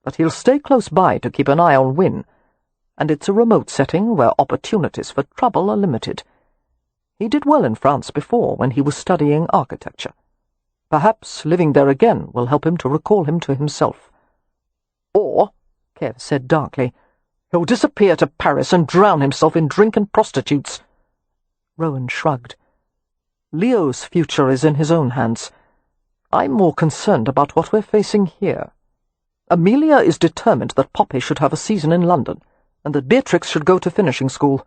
but he'll stay close by to keep an eye on Win, and it's a remote setting where opportunities for trouble are limited. He did well in France before when he was studying architecture. Perhaps living there again will help him to recall him to himself." "Or," Kev said darkly, "he'll disappear to Paris and drown himself in drink and prostitutes." Rowan shrugged. "Leo's future is in his own hands. I'm more concerned about what we're facing here. Amelia is determined that Poppy should have a season in London, and that Beatrix should go to finishing school.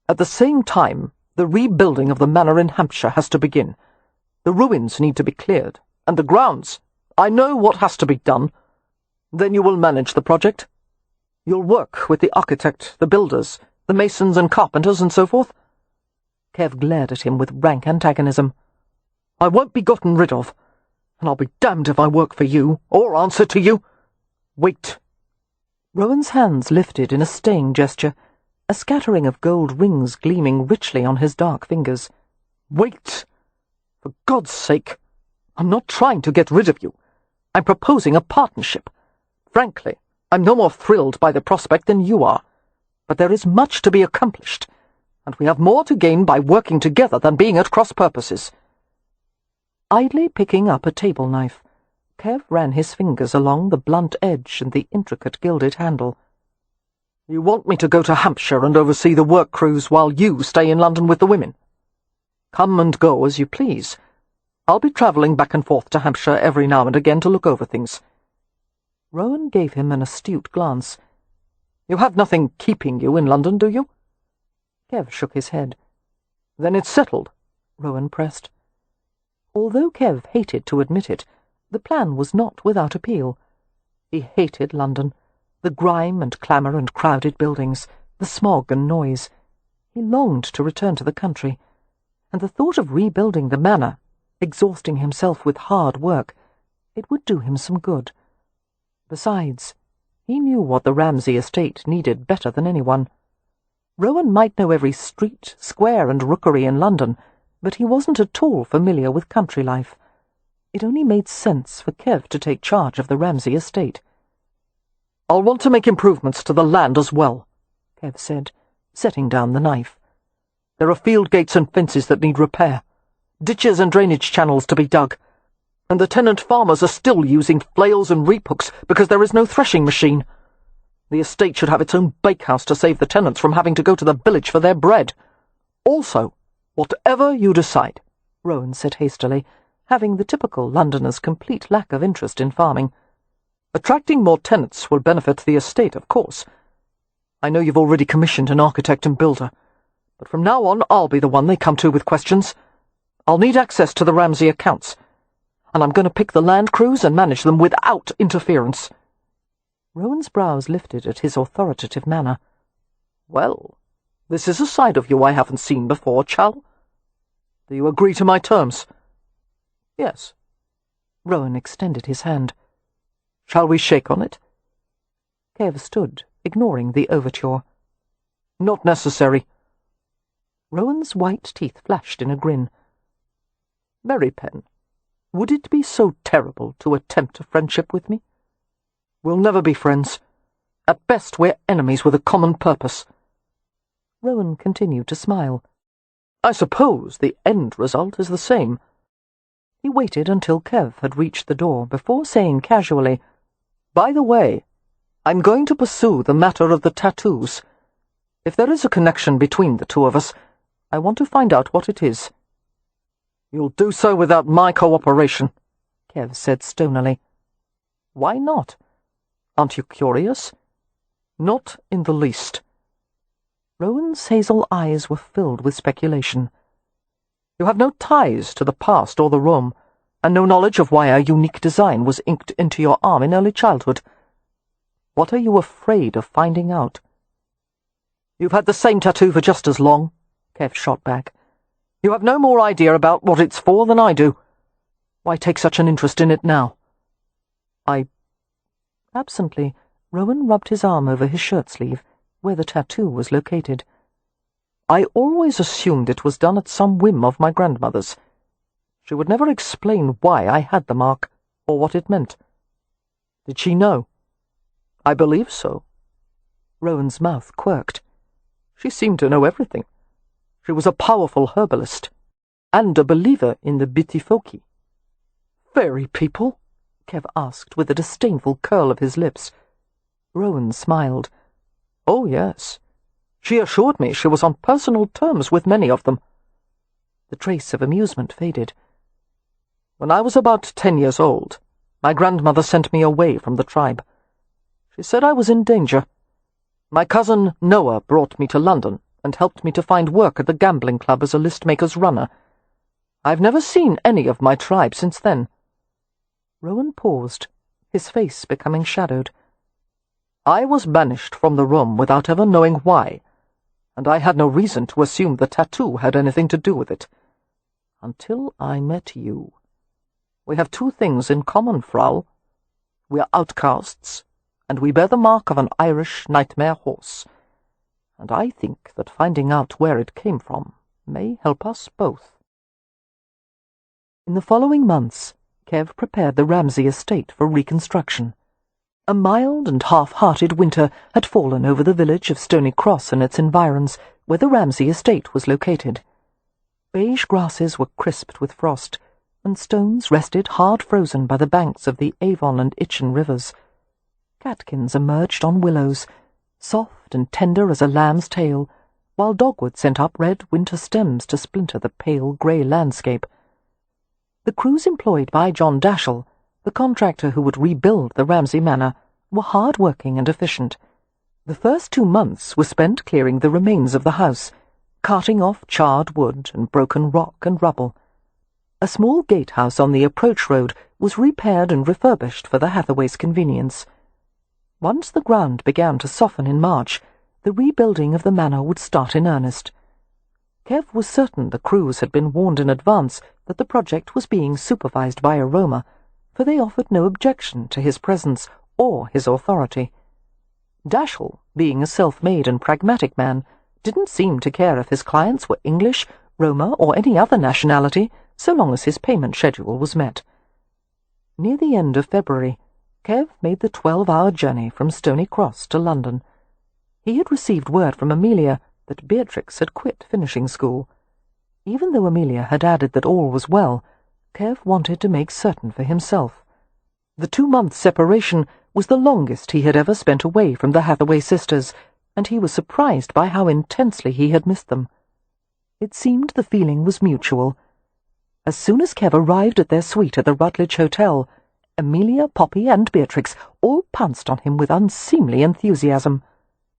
At the same time, the rebuilding of the manor in Hampshire has to begin. The ruins need to be cleared, and the grounds. I know what has to be done. Then you will manage the project? You'll work with the architect, the builders, the masons and carpenters, and so forth?" Kev glared at him with rank antagonism. "I won't be gotten rid of. and I'll be damned if I work for you, or answer to you. Wait." Rowan's hands lifted in a staying gesture, a scattering of gold rings gleaming richly on his dark fingers. "Wait! For God's sake! I'm not trying to get rid of you. I'm proposing a partnership. Frankly, I'm no more thrilled by the prospect than you are. But there is much to be accomplished, and we have more to gain by working together than being at cross purposes." Idly picking up a table knife, Kev ran his fingers along the blunt edge and the intricate gilded handle. "You want me to go to Hampshire and oversee the work crews while you stay in London with the women? Come and go as you please. I'll be travelling back and forth to Hampshire every now and again to look over things." Rowan gave him an astute glance. "You have nothing keeping you in London, do you?" Kev shook his head. "Then it's settled," Rowan pressed. Although Kev hated to admit it, the plan was not without appeal. He hated London, the grime and clamour and crowded buildings, the smog and noise. He longed to return to the country, and the thought of rebuilding the manor, exhausting himself with hard work, it would do him some good. Besides, he knew what the Ramsay estate needed better than anyone. Rowan might know every street, square and rookery in London, but he wasn't at all familiar with country life. It only made sense for Kev to take charge of the Ramsay estate. "I'll want to make improvements to the land as well," Kev said, setting down the knife. "There are field gates and fences that need repair, ditches and drainage channels to be dug, and the tenant farmers are still using flails and reap hooks because there is no threshing machine. The estate should have its own bakehouse to save the tenants from having to go to the village for their bread. Also, whatever you decide," Rowan said hastily, having the typical Londoner's complete lack of interest in farming. "Attracting more tenants will benefit the estate, of course. I know you've already commissioned an architect and builder, but from now on I'll be the one they come to with questions. I'll need access to the Ramsay accounts, and I'm going to pick the land crews and manage them without interference." Rowan's brows lifted at his authoritative manner. "Well, this is a side of you I haven't seen before, Chal. Do you agree to my terms?" "Yes." Rowan extended his hand. "Shall we shake on it?" Kev stood, ignoring the overture. "Not necessary." Rowan's white teeth flashed in a grin. "Merripen, would it be so terrible to attempt a friendship with me? We'll never be friends. At best, we're enemies with a common purpose." Rowan continued to smile. "I suppose the end result is the same." He waited until Kev had reached the door before saying casually, "By the way, I'm going to pursue the matter of the tattoos. If there is a connection between the two of us, I want to find out what it is." "You'll do so without my cooperation," Kev said stonily. "Why not? Aren't you curious?" "Not in the least." Rowan's hazel eyes were filled with speculation. "You have no ties to the past or the Rome, and no knowledge of why our unique design was inked into your arm in early childhood. What are you afraid of finding out?" "You've had the same tattoo for just as long," Kev shot back. "You have no more idea about what it's for than I do. Why take such an interest in it now?" Absently, Rowan rubbed his arm over his shirt sleeve, where the tattoo was located. "I always assumed it was done at some whim of my grandmother's. She would never explain why I had the mark, or what it meant. Did she know?" "I believe so." Rowan's mouth quirked. "She seemed to know everything. She was a powerful herbalist, and a believer in the Bitifoki." "Fairy people?" Kev asked with a disdainful curl of his lips. Rowan smiled. "Oh, yes. She assured me she was on personal terms with many of them." The trace of amusement faded. "When I was about 10 years old, my grandmother sent me away from the tribe. She said I was in danger. My cousin Noah brought me to London and helped me to find work at the gambling club as a list-maker's runner. I've never seen any of my tribe since then." Rowan paused, his face becoming shadowed. "I was banished from the room without ever knowing why, and I had no reason to assume the tattoo had anything to do with it. Until I met you." We have two things in common, Frau. We are outcasts, and we bear the mark of an Irish nightmare horse. And I think that finding out where it came from may help us both." In the following months, Kev prepared the Ramsay estate for reconstruction. A mild and half-hearted winter had fallen over the village of Stony Cross and its environs, where the Ramsay estate was located. Beige grasses were crisped with frost, and stones rested hard-frozen by the banks of the Avon and Itchen rivers. Catkins emerged on willows, soft and tender as a lamb's tail, while dogwood sent up red winter stems to splinter the pale grey landscape. The crews employed by John Dashel, the contractor who would rebuild the Ramsay Manor, were hard-working and efficient. The first 2 months were spent clearing the remains of the house, carting off charred wood and broken rock and rubble. A small gatehouse on the approach road was repaired and refurbished for the Hathaways' convenience. Once the ground began to soften in March, the rebuilding of the manor would start in earnest. Kev was certain the crews had been warned in advance that the project was being supervised by a Roma, for they offered no objection to his presence or his authority. Dashel, being a self-made and pragmatic man, didn't seem to care if his clients were English, Roma, or any other nationality, so long as his payment schedule was met. Near the end of February, Kev made the 12-hour journey from Stony Cross to London. He had received word from Amelia that Beatrix had quit finishing school. Even though Amelia had added that all was well, Kev wanted to make certain for himself. The 2-month separation was the longest he had ever spent away from the Hathaway sisters, and he was surprised by how intensely he had missed them. It seemed the feeling was mutual. As soon as Kev arrived at their suite at the Rutledge Hotel, Amelia, Poppy, and Beatrix all pounced on him with unseemly enthusiasm.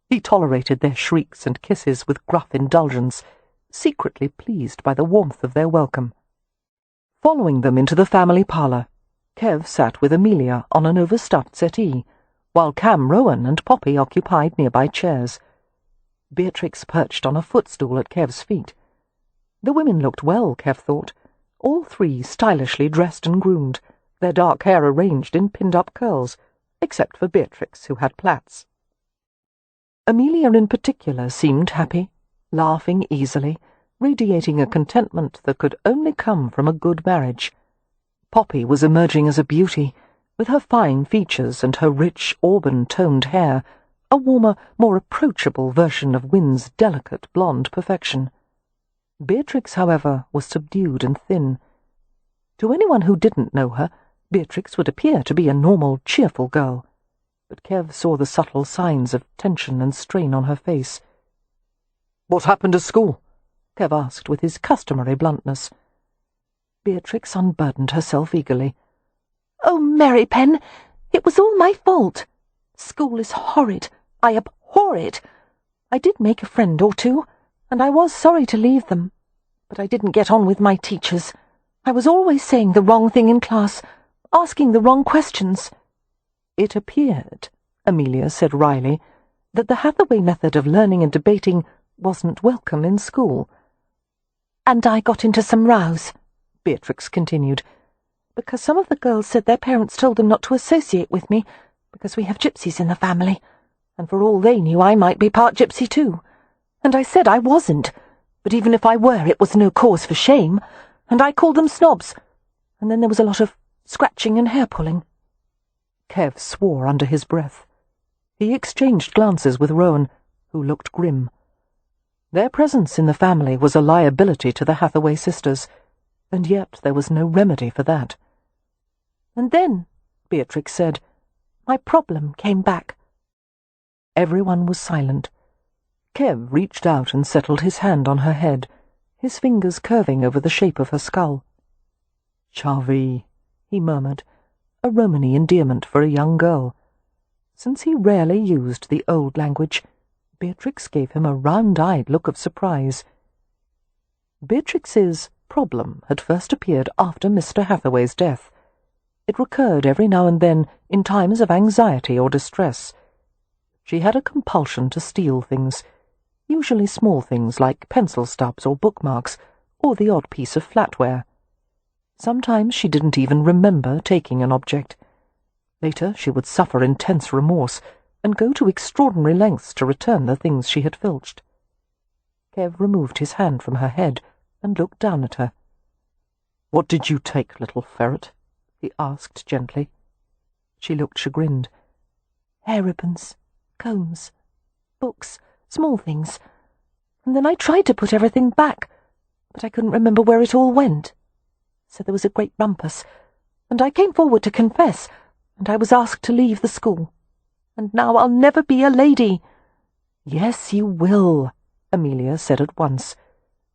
He tolerated their shrieks and kisses with gruff indulgence, secretly pleased by the warmth of their welcome. Following them into the family parlour, Kev sat with Amelia on an overstuffed settee, while Cam Rowan and Poppy occupied nearby chairs. Beatrix perched on a footstool at Kev's feet. The women looked well, Kev thought, all 3 stylishly dressed and groomed, their dark hair arranged in pinned-up curls, except for Beatrix, who had plaits. Amelia in particular seemed happy, laughing easily, radiating a contentment that could only come from a good marriage. Poppy was emerging as a beauty, with her fine features and her rich, auburn-toned hair, a warmer, more approachable version of Win's delicate blonde perfection. Beatrix, however, was subdued and thin. To anyone who didn't know her, Beatrix would appear to be a normal, cheerful girl, but Kev saw the subtle signs of tension and strain on her face. "What happened at school?" Kev asked with his customary bluntness. Beatrix unburdened herself eagerly. "Oh, Merripen, it was all my fault. School is horrid. I abhor it. I did make a friend or 2, and I was sorry to leave them. But I didn't get on with my teachers. I was always saying the wrong thing in class, asking the wrong questions." It appeared, Amelia said wryly, that the Hathaway method of learning and debating wasn't welcome in school. "And I got into some rows," Beatrix continued, "because some of the girls said their parents told them not to associate with me, because we have gypsies in the family, and for all they knew I might be part gypsy too. And I said I wasn't, but even if I were it was no cause for shame, and I called them snobs, and then there was a lot of scratching and hair-pulling." Kev swore under his breath. He exchanged glances with Rowan, who looked grim. Their presence in the family was a liability to the Hathaway sisters, and yet there was no remedy for that. "And then," Beatrix said, "my problem came back." Everyone was silent. Kev reached out and settled his hand on her head, his fingers curving over the shape of her skull. "Charvie," he murmured, a Romany endearment for a young girl. Since he rarely used the old language, Beatrix gave him a round-eyed look of surprise. Beatrix's problem had first appeared after Mr. Hathaway's death. It recurred every now and then in times of anxiety or distress. She had a compulsion to steal things, usually small things like pencil stubs or bookmarks, or the odd piece of flatware. Sometimes she didn't even remember taking an object. Later she would suffer intense remorse and go to extraordinary lengths to return the things she had filched. Kev removed his hand from her head and looked down at her. "What did you take, little ferret?" he asked gently. She looked chagrined. "Hair ribbons, combs, books, small things. And then I tried to put everything back, but I couldn't remember where it all went. So there was a great rumpus, and I came forward to confess, and I was asked to leave the school. And now I'll never be a lady." "Yes, you will," Amelia said at once.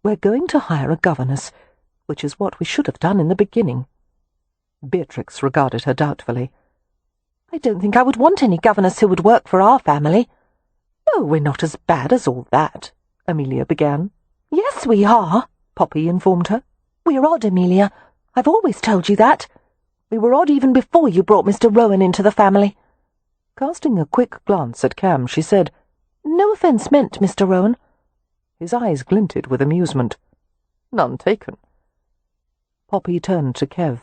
"We're going to hire a governess, which is what we should have done in the beginning." Beatrix regarded her doubtfully. "I don't think I would want any governess who would work for our family." "Oh, we're not as bad as all that," Amelia began. "Yes, we are," Poppy informed her. "We're odd, Amelia. I've always told you that. We were odd even before you brought Mr. Rowan into the family." Casting a quick glance at Cam, she said, "No offence meant, Mr. Rowan." His eyes glinted with amusement. "None taken." Poppy turned to Kev.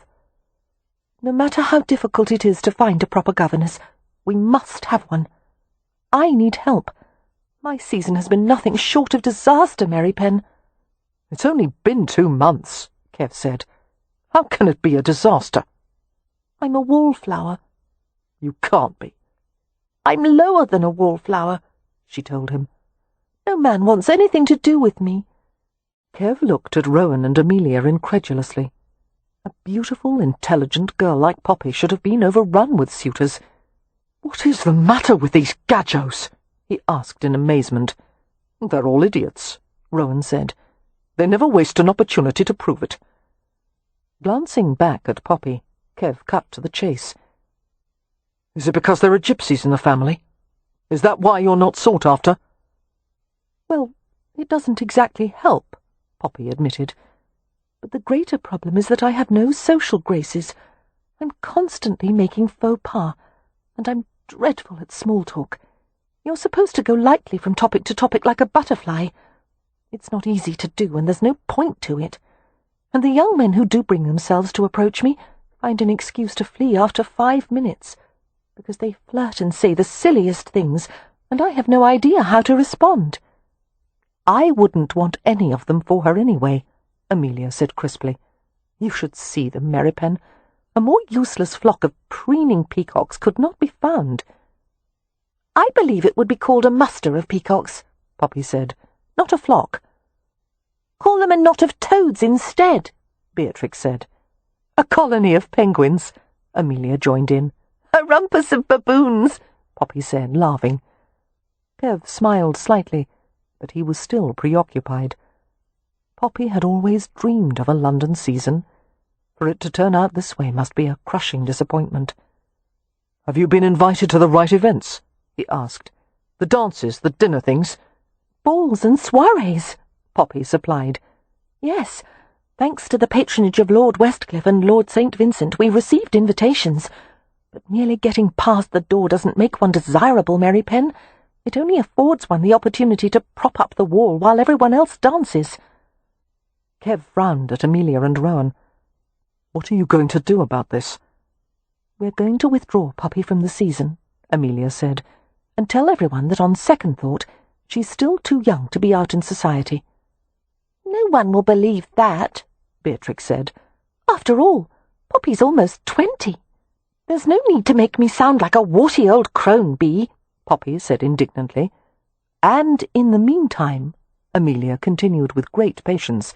"No matter how difficult it is to find a proper governess, we must have one. I need help. My season has been nothing short of disaster, Merripen." "It's only been 2 months," Kev said. "How can it be a disaster?" "I'm a wallflower." "You can't be." "I'm lower than a wallflower," she told him. "No man wants anything to do with me." Kev looked at Rowan and Amelia incredulously. A beautiful, intelligent girl like Poppy should have been overrun with suitors. "What is the matter with these gadjos?" he asked in amazement. "They're all idiots," Rowan said. "They never waste an opportunity to prove it." Glancing back at Poppy, Kev cut to the chase. "Is it because there are gypsies in the family? Is that why you're not sought after?" "Well, it doesn't exactly help," Poppy admitted. "But the greater problem is that I have no social graces. I'm constantly making faux pas, and I'm dreadful at small talk. You're supposed to go lightly from topic to topic like a butterfly. It's not easy to do, and there's no point to it. And the young men who do bring themselves to approach me find an excuse to flee after 5 minutes, because they flirt and say the silliest things, and I have no idea how to respond." "I wouldn't want any of them for her anyway," Amelia said crisply. "You should see them, Merripen. A more useless flock of preening peacocks could not be found." "I believe it would be called a muster of peacocks," Poppy said, "not a flock." "Call them a knot of toads instead," Beatrix said. "A colony of penguins," Amelia joined in. "A rumpus of baboons," Poppy said, laughing. Kev smiled slightly, but he was still preoccupied. Poppy had always dreamed of a London season. For it to turn out this way must be a crushing disappointment. "Have you been invited to the right events?" he asked. "The dances, the dinner things?" "Balls and soirees," Poppy supplied. "Yes, thanks to the patronage of Lord Westcliff and Lord St. Vincent, we received invitations. But merely getting past the door doesn't make one desirable, Merripen. It only affords one the opportunity to prop up the wall while everyone else dances." Kev frowned at Amelia and Rowan. "What are you going to do about this?" "We're going to withdraw Poppy from the season," Amelia said, "and tell everyone that on second thought she's still too young to be out in society." "No one will believe that," Beatrix said. "After all, Poppy's almost 20. "There's no need to make me sound like a warty old crone, Bee," Poppy said indignantly. "And in the meantime," Amelia continued with great patience,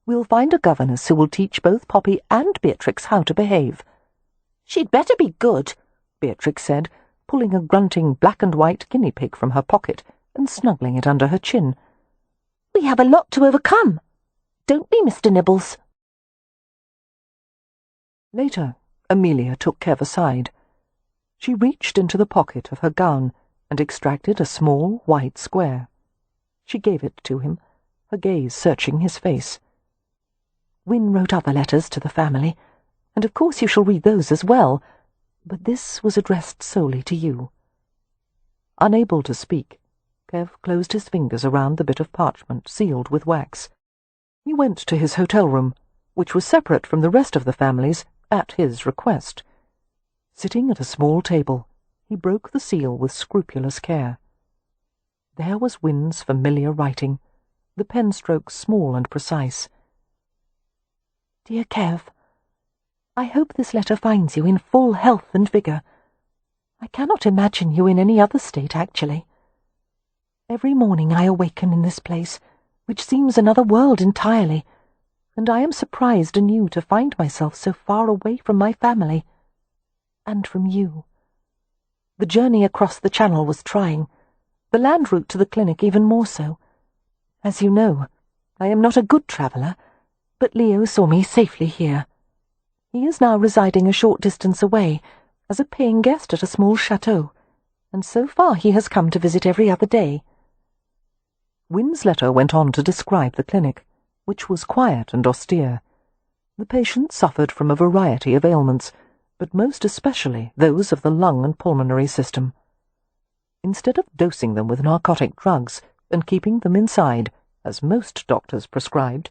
"we'll find a governess who will teach both Poppy and Beatrix how to behave." "She'd better be good," Beatrix said, pulling a grunting black-and-white guinea pig from her pocket and snuggling it under her chin. "We have a lot to overcome. Don't we, Mr. Nibbles?" Later, Amelia took Kev aside. She reached into the pocket of her gown and extracted a small white square. She gave it to him, her gaze searching his face. "Win wrote other letters to the family, and of course you shall read those as well, but this was addressed solely to you." Unable to speak, Kev closed his fingers around the bit of parchment sealed with wax. He went to his hotel room, which was separate from the rest of the families at his request. Sitting at a small table, he broke the seal with scrupulous care. There was Win's familiar writing, the pen strokes small and precise. Dear Kev, I hope this letter finds you in full health and vigour. I cannot imagine you in any other state, actually. Every morning I awaken in this place, which seems another world entirely, and I am surprised anew to find myself so far away from my family, and from you. The journey across the Channel was trying, the land route to the clinic even more so. As you know, I am not a good traveller, but Leo saw me safely here. He is now residing a short distance away, as a paying guest at a small chateau, and so far he has come to visit every other day. Win's letter went on to describe the clinic, which was quiet and austere. The patients suffered from a variety of ailments, but most especially those of the lung and pulmonary system. Instead of dosing them with narcotic drugs and keeping them inside, as most doctors prescribed,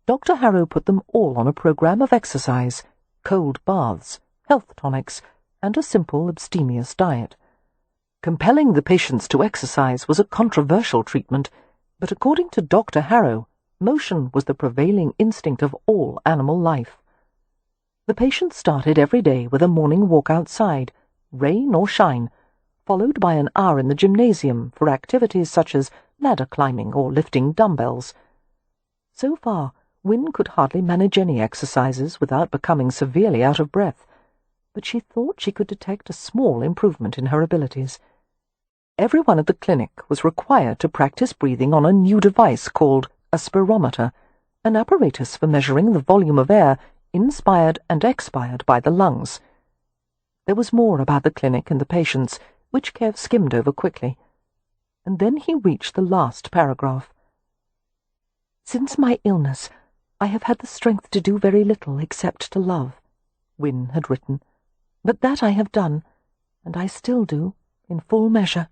Dr. Harrow put them all on a program of exercise, cold baths, health tonics, and a simple abstemious diet. Compelling the patients to exercise was a controversial treatment, but according to Dr. Harrow, motion was the prevailing instinct of all animal life. The patients started every day with a morning walk outside, rain or shine, followed by an hour in the gymnasium for activities such as ladder climbing or lifting dumbbells. So far, Win could hardly manage any exercises without becoming severely out of breath, but she thought she could detect a small improvement in her abilities. Everyone at the clinic was required to practice breathing on a new device called a spirometer, an apparatus for measuring the volume of air inspired and expired by the lungs. There was more about the clinic and the patients, which Kev skimmed over quickly, and then he reached the last paragraph. Since my illness, I have had the strength to do very little except to love, Win had written, but that I have done, and I still do, in full measure.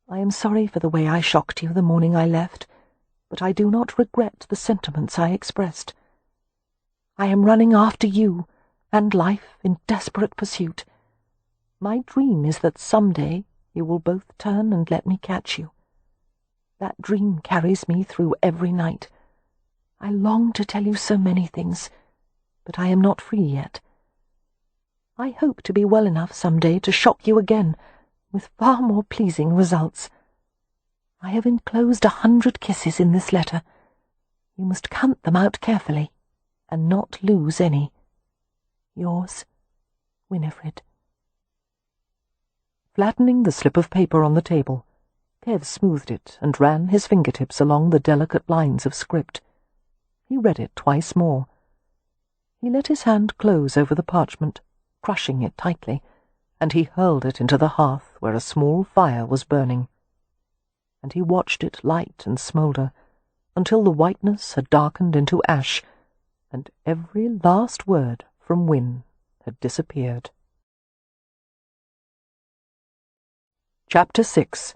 I am sorry for the way I shocked you the morning I left, but I do not regret the sentiments I expressed. I am running after you and life in desperate pursuit. My dream is that some day you will both turn and let me catch you. That dream carries me through every night. I long to tell you so many things, but I am not free yet. I hope to be well enough some day to shock you again, with far more pleasing results. I have enclosed 100 kisses in this letter. You must count them out carefully, and not lose any. Yours, Winifred. Flattening the slip of paper on the table, Kev smoothed it and ran his fingertips along the delicate lines of script. He read it twice more. He let his hand close over the parchment, crushing it tightly, and he hurled it into the hearth where a small fire was burning. And he watched it light and smoulder, until the whiteness had darkened into ash, and every last word from Win had disappeared. Chapter 6.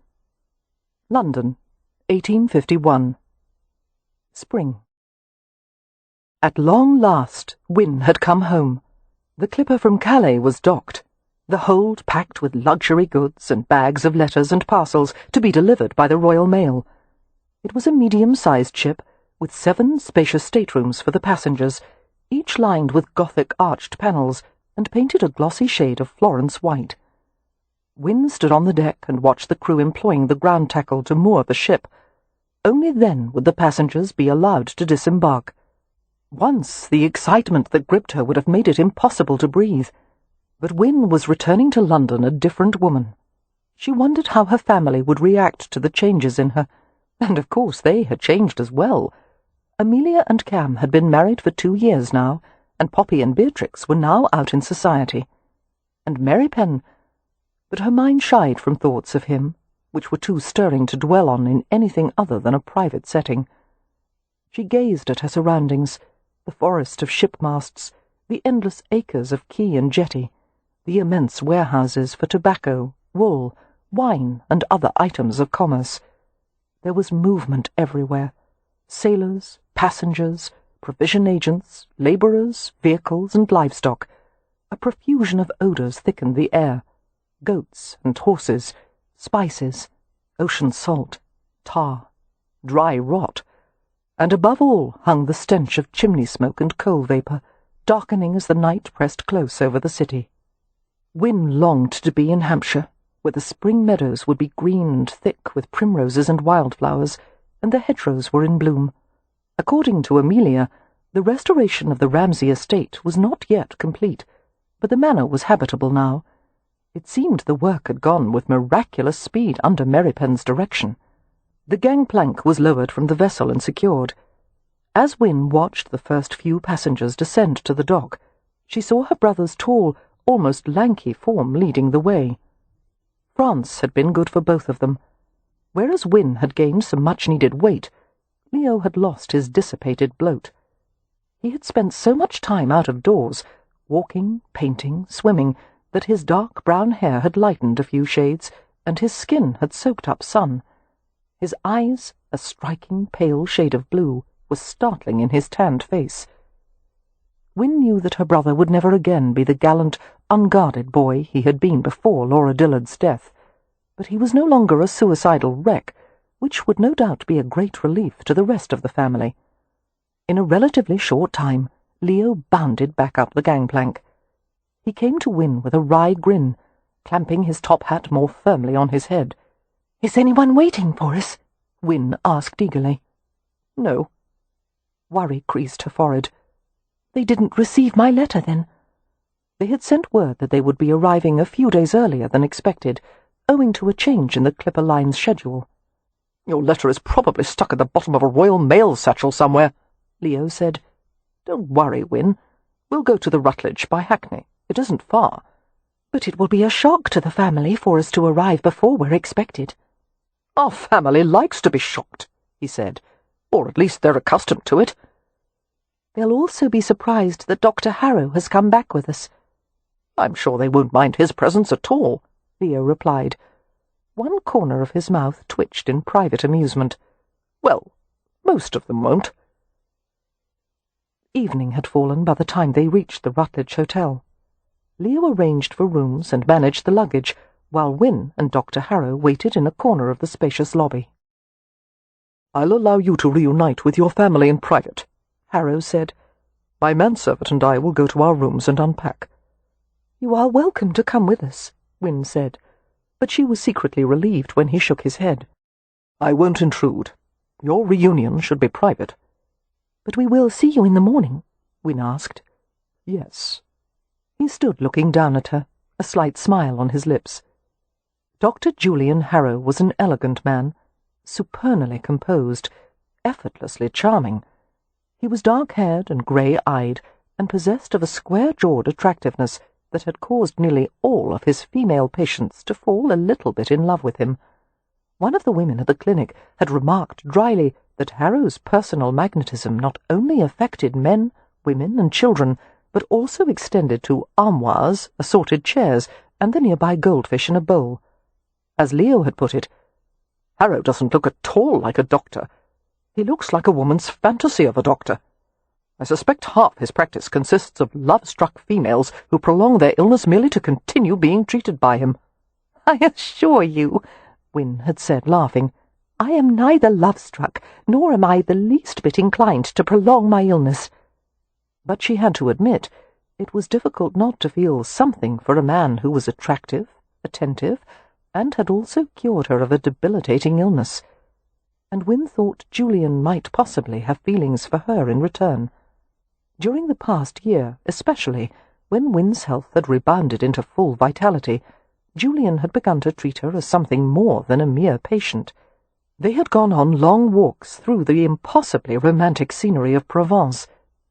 London, 1851. Spring. At long last, Win had come home. The clipper from Calais was docked, the hold packed with luxury goods and bags of letters and parcels to be delivered by the Royal Mail. It was a medium-sized ship, with 7 spacious staterooms for the passengers, each lined with Gothic arched panels and painted a glossy shade of Florence white. Win stood on the deck and watched the crew employing the ground tackle to moor the ship. Only then would the passengers be allowed to disembark. Once the excitement that gripped her would have made it impossible to breathe. But Win was returning to London a different woman. She wondered how her family would react to the changes in her, and of course they had changed as well. Amelia and Cam had been married for 2 years now, and Poppy and Beatrix were now out in society. And Merripen... But her mind shied from thoughts of him, which were too stirring to dwell on in anything other than a private setting. She gazed at her surroundings, the forest of ship-masts, the endless acres of quay and jetty, the immense warehouses for tobacco, wool, wine, and other items of commerce. There was movement everywhere. Sailors, passengers, provision agents, labourers, vehicles, and livestock. A profusion of odours thickened the air. Goats and horses, spices, ocean salt, tar, dry rot, and above all hung the stench of chimney smoke and coal vapour, darkening as the night pressed close over the city. Win longed to be in Hampshire, where the spring meadows would be green and thick with primroses and wildflowers, and the hedgerows were in bloom. According to Amelia, the restoration of the Ramsay estate was not yet complete, but the manor was habitable now. It seemed the work had gone with miraculous speed under Merripen's direction. The gangplank was lowered from the vessel and secured. As Win watched the first few passengers descend to the dock, she saw her brother's tall, almost lanky form leading the way. France had been good for both of them. Whereas Win had gained some much-needed weight, Leo had lost his dissipated bloat. He had spent so much time out of doors, walking, painting, swimming, that his dark brown hair had lightened a few shades, and his skin had soaked up sun. His eyes, a striking pale shade of blue, were startling in his tanned face. Win knew that her brother would never again be the gallant, unguarded boy he had been before Laura Dillard's death, but he was no longer a suicidal wreck, which would no doubt be a great relief to the rest of the family. In a relatively short time, Leo bounded back up the gangplank. He came to Win with a wry grin, clamping his top hat more firmly on his head. "Is anyone waiting for us?" Win asked eagerly. "No." Worry creased her forehead. "They didn't receive my letter, then?" They had sent word that they would be arriving a few days earlier than expected, owing to a change in the Clipper line's schedule. "Your letter is probably stuck at the bottom of a Royal Mail satchel somewhere," Leo said. "Don't worry, Win. We'll go to the Rutledge by Hackney. It isn't far." "But it will be a shock to the family for us to arrive before we're expected." "Our family likes to be shocked," he said, "or at least they're accustomed to it." "They'll also be surprised that Dr. Harrow has come back with us." "I'm sure they won't mind his presence at all," Leo replied. One corner of his mouth twitched in private amusement. "Well, most of them won't." Evening had fallen by the time they reached the Rutledge Hotel. Leo arranged for rooms and managed the luggage, while Win and Dr. Harrow waited in a corner of the spacious lobby. "I'll allow you to reunite with your family in private," Harrow said. "My manservant and I will go to our rooms and unpack." "You are welcome to come with us," Win said, but she was secretly relieved when he shook his head. "I won't intrude. Your reunion should be private." "But we will see you in the morning?" Win asked. "Yes." He stood looking down at her, a slight smile on his lips. Dr. Julian Harrow was an elegant man, supernally composed, effortlessly charming. He was dark-haired and grey-eyed, and possessed of a square-jawed attractiveness that had caused nearly all of his female patients to fall a little bit in love with him. One of the women at the clinic had remarked dryly that Harrow's personal magnetism not only affected men, women, and children, but also extended to armoires, assorted chairs, and the nearby goldfish in a bowl. As Leo had put it, "Harrow doesn't look at all like a doctor. He looks like a woman's fantasy of a doctor. I suspect half his practice consists of love-struck females who prolong their illness merely to continue being treated by him." "I assure you," Win had said, laughing, "I am neither love-struck, nor am I the least bit inclined to prolong my illness." But she had to admit it was difficult not to feel something for a man who was attractive, attentive, and had also cured her of a debilitating illness. And Win thought Julian might possibly have feelings for her in return. During the past year, especially, when Win's health had rebounded into full vitality, Julian had begun to treat her as something more than a mere patient. They had gone on long walks through the impossibly romantic scenery of Provence,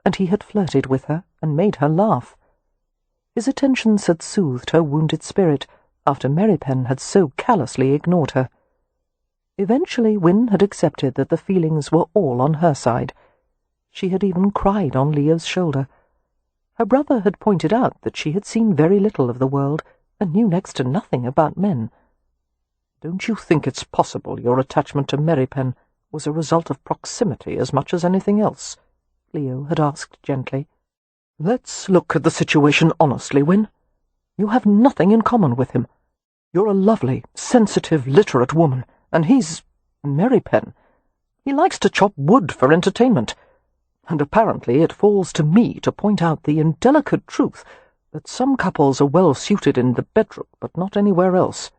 and he had flirted with her and made her laugh. His attentions had soothed her wounded spirit after Merripen had so callously ignored her. Eventually Win had accepted that the feelings were all on her side. She had even cried on Leo's shoulder. Her brother had pointed out that she had seen very little of the world and knew next to nothing about men. "Don't you think it's possible your attachment to Merripen was a result of proximity as much as anything else?" Leo had asked gently. "Let's look at the situation honestly, Win. You have nothing in common with him. You're a lovely, sensitive, literate woman, and he's Merripen. He likes to chop wood for entertainment, and apparently it falls to me to point out the indelicate truth that some couples are well suited in the bedroom, but not anywhere else."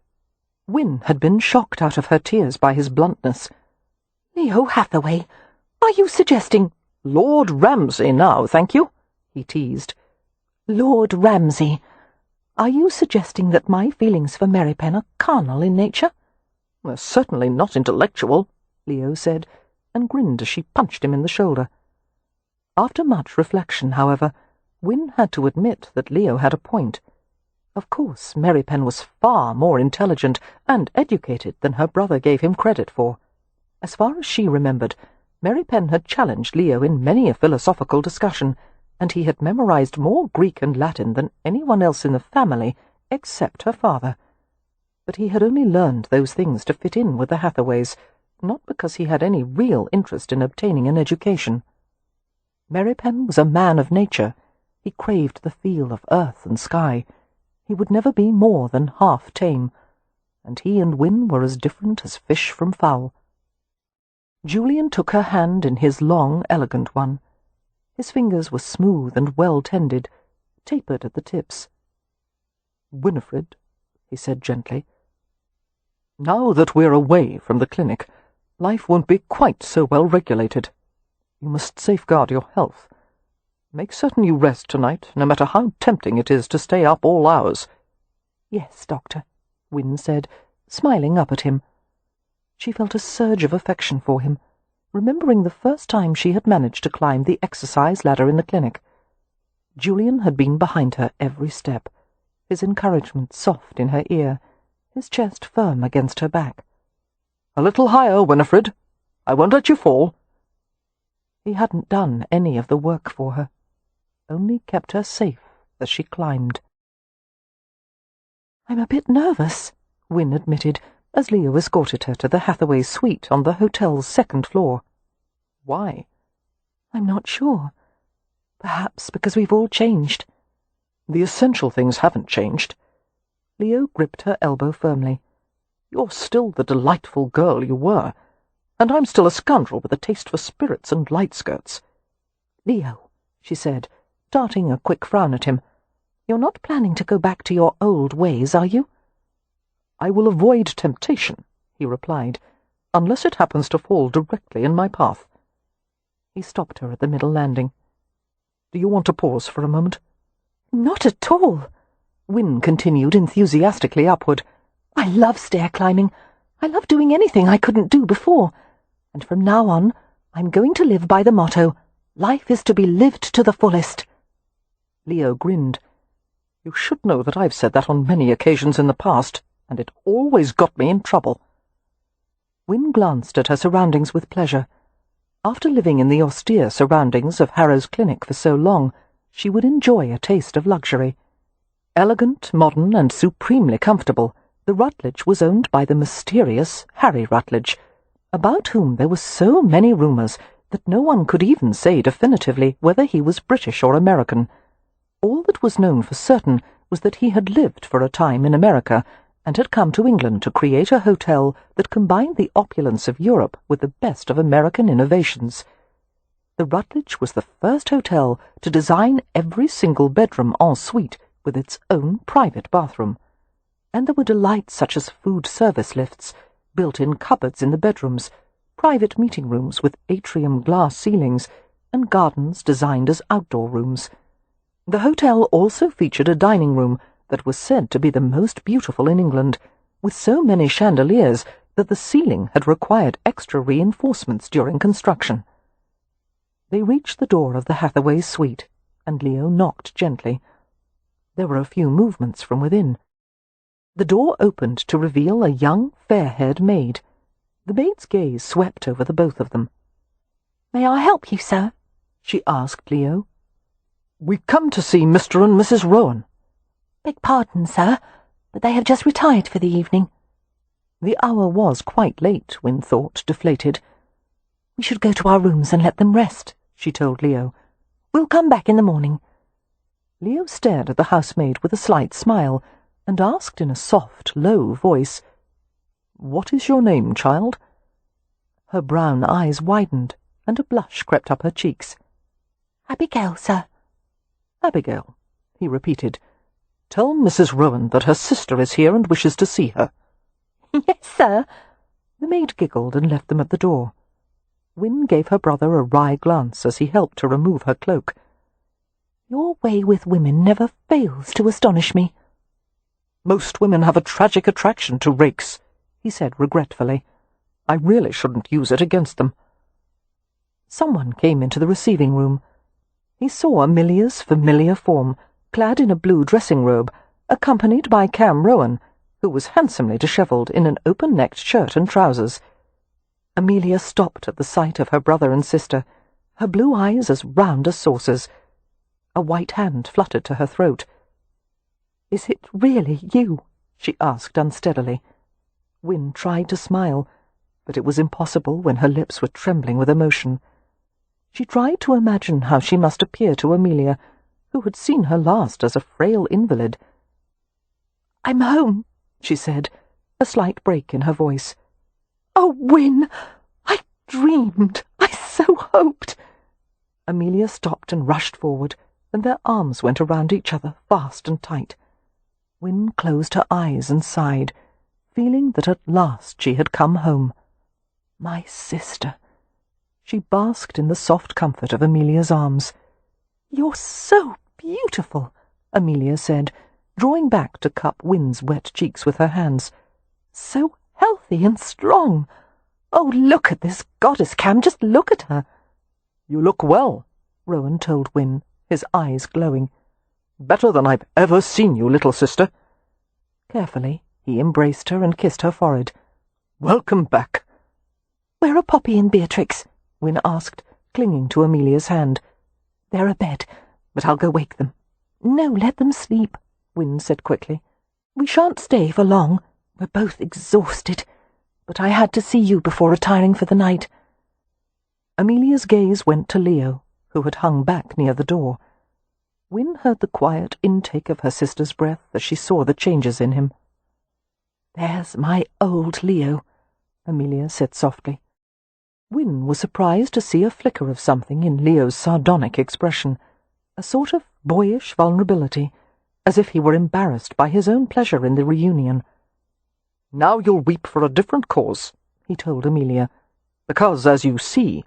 Win had been shocked out of her tears by his bluntness. "Leo Hathaway, are you suggesting—" "Lord Ramsay now, thank you," he teased. "Lord Ramsay, "Are you suggesting that my feelings for Merripen are carnal in nature?" "They're certainly not intellectual," Leo said, and grinned as she punched him in the shoulder. After much reflection, however, Win had to admit that Leo had a point. Of course, Merripen was far more intelligent and educated than her brother gave him credit for. As far as she remembered, Merripen had challenged Leo in many a philosophical discussion, and he had memorized more Greek and Latin than anyone else in the family except her father. But he had only learned those things to fit in with the Hathaways, not because he had any real interest in obtaining an education. Merripen was a man of nature. He craved the feel of earth and sky. He would never be more than half tame, and he and Win were as different as fish from fowl. Julian took her hand in his long, elegant one. His fingers were smooth and well-tended, tapered at the tips. "Winifred," he said gently, "now that we're away from the clinic, life won't be quite so well regulated. You must safeguard your health. Make certain you rest tonight, no matter how tempting it is to stay up all hours." "Yes, Doctor," Win said, smiling up at him. She felt a surge of affection for him, remembering the first time she had managed to climb the exercise ladder in the clinic. Julian had been behind her every step, his encouragement soft in her ear, his chest firm against her back. "A little higher, Winifred. I won't let you fall." He hadn't done any of the work for her, only kept her safe as she climbed. "I'm a bit nervous," Win admitted, as Leo escorted her to the Hathaway suite on the hotel's second floor. "Why?" "I'm not sure. Perhaps because we've all changed." "The essential things haven't changed." Leo gripped her elbow firmly. "You're still the delightful girl you were, and I'm still a scoundrel with a taste for spirits and light skirts." "Leo," she said, darting a quick frown at him, "you're not planning to go back to your old ways, are you?" "I will avoid temptation," he replied, "unless it happens to fall directly in my path." He stopped her at the middle landing. "Do you want to pause for a moment?" "Not at all," Win continued enthusiastically upward. "I love stair climbing. I love doing anything I couldn't do before. And from now on, I'm going to live by the motto, life is to be lived to the fullest." Leo grinned. "You should know that I've said that on many occasions in the past, and it always got me in trouble." Win glanced at her surroundings with pleasure. After living in the austere surroundings of Harrow's clinic for so long, she would enjoy a taste of luxury. Elegant, modern, and supremely comfortable, the Rutledge was owned by the mysterious Harry Rutledge, about whom there were so many rumours that no one could even say definitively whether he was British or American. All that was known for certain was that he had lived for a time in America, and had come to England to create a hotel that combined the opulence of Europe with the best of American innovations. The Rutledge was the first hotel to design every single bedroom en suite with its own private bathroom. And there were delights such as food service lifts, built-in cupboards in the bedrooms, private meeting rooms with atrium glass ceilings, and gardens designed as outdoor rooms. The hotel also featured a dining room that was said to be the most beautiful in England, with so many chandeliers that the ceiling had required extra reinforcements during construction. They reached the door of the Hathaways' suite, and Leo knocked gently. There were a few movements from within. The door opened to reveal a young, fair-haired maid. The maid's gaze swept over the both of them. "May I help you, sir?" she asked Leo. "We've come to see Mr. and Mrs. Rowan." "Beg pardon, sir, but they have just retired for the evening." The hour was quite late, Win thought, deflated. "We should go to our rooms and let them rest," she told Leo. "We'll come back in the morning." Leo stared at the housemaid with a slight smile and asked in a soft, low voice, "What is your name, child?" Her brown eyes widened, and a blush crept up her cheeks. "Abigail, sir." "Abigail," he repeated. "Tell Mrs. Rowan that her sister is here and wishes to see her." "Yes, sir." The maid giggled and left them at the door. Win gave her brother a wry glance as he helped to remove her cloak. "Your way with women never fails to astonish me." "Most women have a tragic attraction to rakes," he said regretfully. "I really shouldn't use it against them." Someone came into the receiving room. He saw Amelia's familiar form, clad in a blue dressing robe, accompanied by Cam Rowan, who was handsomely dishevelled in an open-necked shirt and trousers. Amelia stopped at the sight of her brother and sister, her blue eyes as round as saucers. A white hand fluttered to her throat. "Is it really you?" she asked unsteadily. Win tried to smile, but it was impossible when her lips were trembling with emotion. She tried to imagine how she must appear to Amelia, who had seen her last as a frail invalid. "I'm home," she said, a slight break in her voice. "Oh, Win! I dreamed! I so hoped!" Amelia stopped and rushed forward, and their arms went around each other fast and tight. Win closed her eyes and sighed, feeling that at last she had come home. My sister! She basked in the soft comfort of Amelia's arms. "You're so beautiful," Amelia said, drawing back to cup Win's wet cheeks with her hands. "So healthy and strong. Oh, look at this goddess, Cam, just look at her." "You look well," Rowan told Win, his eyes glowing. "Better than I've ever seen you, little sister." Carefully, he embraced her and kissed her forehead. "Welcome back." "Where are Poppy and Beatrix?" Win asked, clinging to Amelia's hand. "They're abed, but I'll go wake them." "No, let them sleep," Win said quickly. "We shan't stay for long. We're both exhausted, but I had to see you before retiring for the night." Amelia's gaze went to Leo, who had hung back near the door. Win heard the quiet intake of her sister's breath as she saw the changes in him. "There's my old Leo," Amelia said softly. Win was surprised to see a flicker of something in Leo's sardonic expression, a sort of boyish vulnerability, as if he were embarrassed by his own pleasure in the reunion. "Now you'll weep for a different cause," he told Amelia, "because, as you see,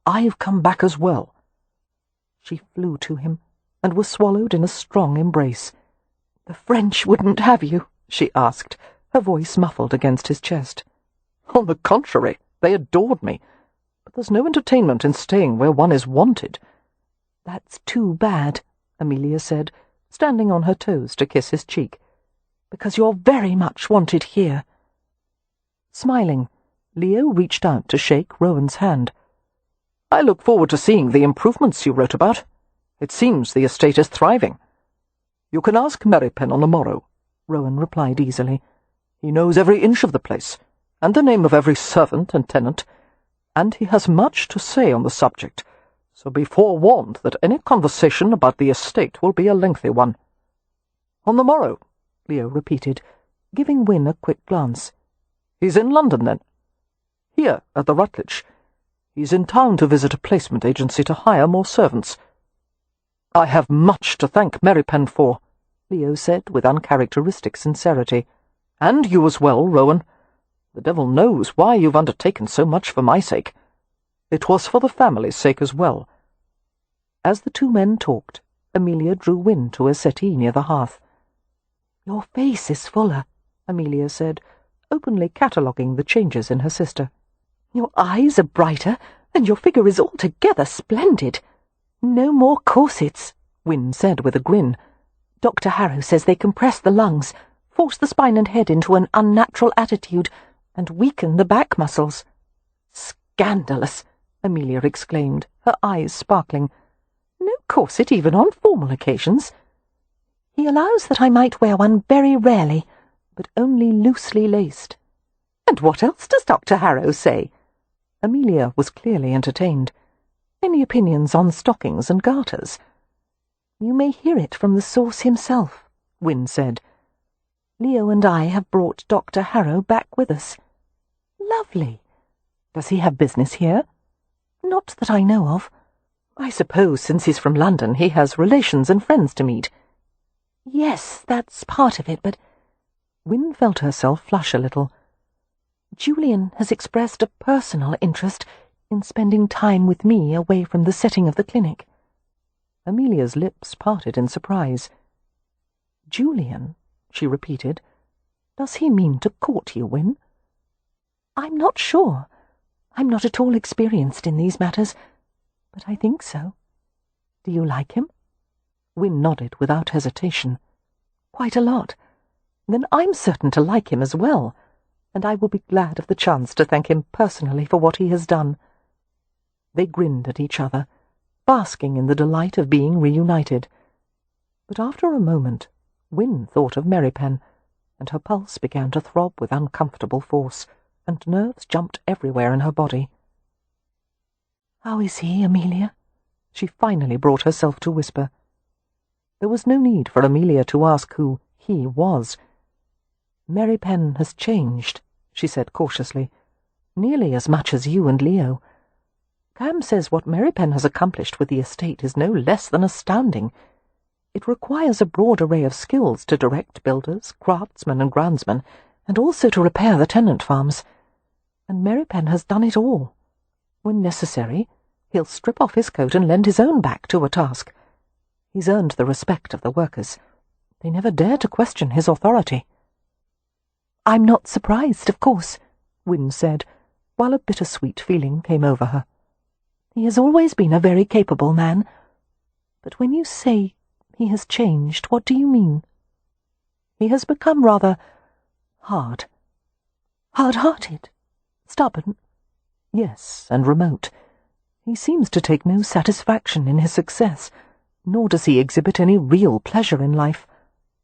I've come back as well." She flew to him, and was swallowed in a strong embrace. "The French wouldn't have you?" she asked, her voice muffled against his chest. "On the contrary, they adored me. But there's no entertainment in staying where one is wanted." "That's too bad," Amelia said, standing on her toes to kiss his cheek, "because you're very much wanted here." Smiling, Leo reached out to shake Rowan's hand. "I look forward to seeing the improvements you wrote about. It seems the estate is thriving." "You can ask Merripen on the morrow," Rowan replied easily. "He knows every inch of the place, and the name of every servant and tenant, and he has much to say on the subject, so be forewarned that any conversation about the estate will be a lengthy one." "On the morrow," Leo repeated, giving Win a quick glance. "He's in London, then?" "Here, at the Rutledge. He's in town to visit a placement agency to hire more servants." "I have much to thank Merripen for," Leo said with uncharacteristic sincerity. "And you as well, Rowan. The devil knows why you've undertaken so much for my sake. It was for the family's sake as well." As the two men talked, Amelia drew Win to a settee near the hearth. "Your face is fuller," Amelia said, openly cataloguing the changes in her sister. "Your eyes are brighter, and your figure is altogether splendid." "No more corsets," Win said with a grin. "Dr. Harrow says they compress the lungs, force the spine and head into an unnatural attitude, and weaken the back muscles." "Scandalous!" Amelia exclaimed, her eyes sparkling. "No corset even on formal occasions." "He allows that I might wear one very rarely, but only loosely laced." "And what else does Dr. Harrow say?" Amelia was clearly entertained. Any opinions on stockings and garters? You may hear it from the source himself, Win said. Leo and I have brought Dr. Harrow back with us. Lovely. Does he have business here? Not that I know of. I suppose since he's from London he has relations and friends to meet. Yes, that's part of it, but... Win felt herself flush a little. Julian has expressed a personal interest in spending time with me away from the setting of the clinic. Amelia's lips parted in surprise. Julian, she repeated. Does he mean to court you, Win? I'm not sure. I'm not at all experienced in these matters, but I think so. Do you like him? Win nodded without hesitation. Quite a lot. Then I'm certain to like him as well, and I will be glad of the chance to thank him personally for what he has done. They grinned at each other, basking in the delight of being reunited. But after a moment, Win thought of Merripen, and her pulse began to throb with uncomfortable force, and nerves jumped everywhere in her body. "How is he, Amelia?" she finally brought herself to whisper. There was no need for Amelia to ask who he was. "Merripen has changed," she said cautiously, "nearly as much as you and Leo. Cam says what Merripen has accomplished with the estate is no less than astounding. It requires a broad array of skills to direct builders, craftsmen and groundsmen, and also to repair the tenant farms. And Merripen has done it all. When necessary, he'll strip off his coat and lend his own back to a task. He's earned the respect of the workers. They never dare to question his authority." "I'm not surprised, of course," Win said, while a bittersweet feeling came over her. "He has always been a very capable man. But when you say he has changed, what do you mean?" "He has become rather hard." "Hard-hearted? Stubborn?" "Yes, and remote. He seems to take no satisfaction in his success, nor does he exhibit any real pleasure in life.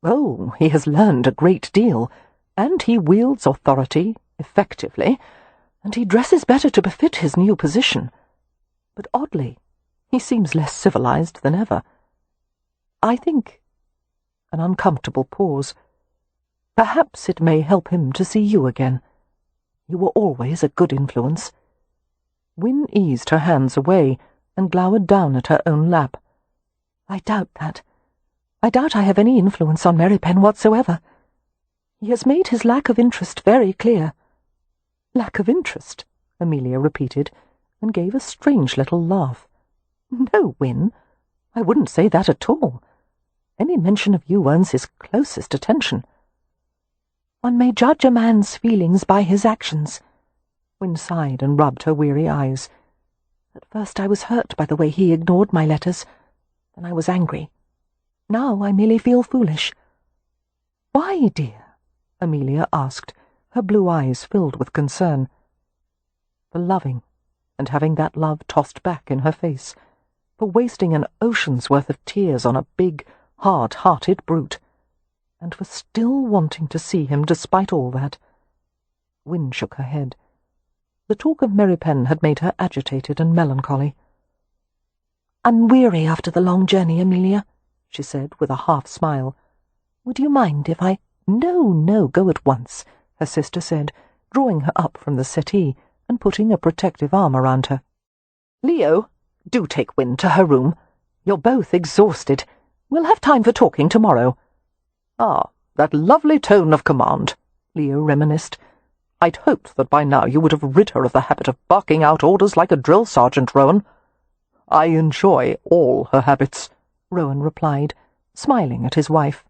Oh, he has learned a great deal, and he wields authority effectively, and he dresses better to befit his new position. But oddly, he seems less civilized than ever. I think—" an uncomfortable pause. "Perhaps it may help him to see you again. You were always a good influence." Win eased her hands away and glowered down at her own lap. "I doubt that. I doubt I have any influence on Merripen whatsoever. He has made his lack of interest very clear." "Lack of interest?" Amelia repeated, and gave a strange little laugh. "No, Win, I wouldn't say that at all. Any mention of you earns his closest attention." "One may judge a man's feelings by his actions." Win sighed and rubbed her weary eyes. "At first I was hurt by the way he ignored my letters. Then I was angry. Now I merely feel foolish." "Why, dear?" Amelia asked, her blue eyes filled with concern. For loving, and having that love tossed back in her face. For wasting an ocean's worth of tears on a big, hard-hearted brute. And for still wanting to see him despite all that. Win shook her head. The talk of Merripen had made her agitated and melancholy. "I'm weary after the long journey, Amelia," she said with a half-smile. "Would you mind if I—" "No, go at once," her sister said, drawing her up from the settee and putting a protective arm around her. "Leo, do take Win to her room. You're both exhausted. We'll have time for talking tomorrow." "Ah, that lovely tone of command," Leo reminisced. "I'd hoped that by now you would have rid her of the habit of barking out orders like a drill sergeant, Rowan." "I enjoy all her habits," Rowan replied, smiling at his wife.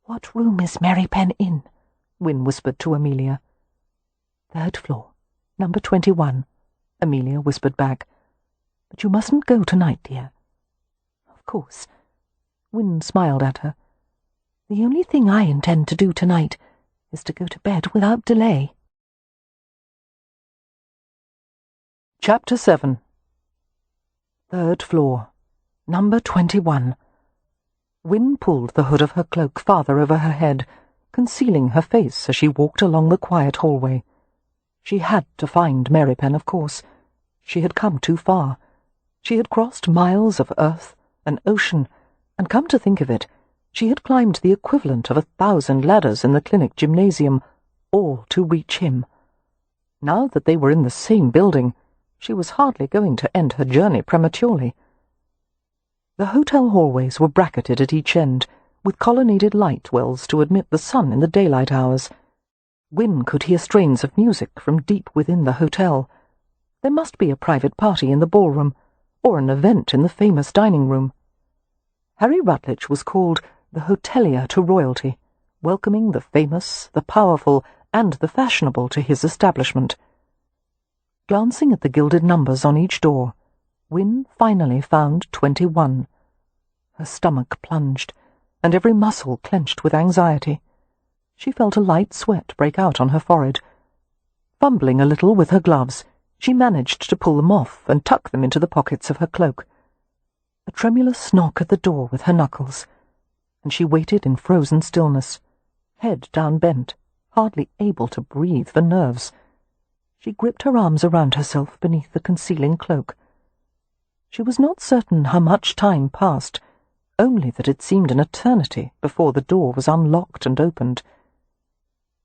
"What room is Merripen in?" Win whispered to Amelia. "Third floor, number 21, Amelia whispered back. "But you mustn't go tonight, dear." "Of course." Win smiled at her. "The only thing I intend to do tonight is to go to bed without delay." Chapter 7. Third floor, number 21. Win pulled the hood of her cloak farther over her head, concealing her face as she walked along the quiet hallway. She had to find Merripen, of course. She had come too far. She had crossed miles of earth, an ocean, and come to think of it, she had climbed the equivalent of 1,000 ladders in the clinic gymnasium, all to reach him. Now that they were in the same building, she was hardly going to end her journey prematurely. The hotel hallways were bracketed at each end, with colonnaded light wells to admit the sun in the daylight hours. Win could hear strains of music from deep within the hotel. There must be a private party in the ballroom, or an event in the famous dining room. Harry Rutledge was called the hotelier to royalty, welcoming the famous, the powerful, and the fashionable to his establishment. Glancing at the gilded numbers on each door, Win finally found 21. Her stomach plunged, and every muscle clenched with anxiety. She felt a light sweat break out on her forehead. Fumbling a little with her gloves, she managed to pull them off and tuck them into the pockets of her cloak. A tremulous knock at the door with her knuckles, and she waited in frozen stillness, head down bent, hardly able to breathe for nerves. She gripped her arms around herself beneath the concealing cloak. She was not certain how much time passed, only that it seemed an eternity before the door was unlocked and opened.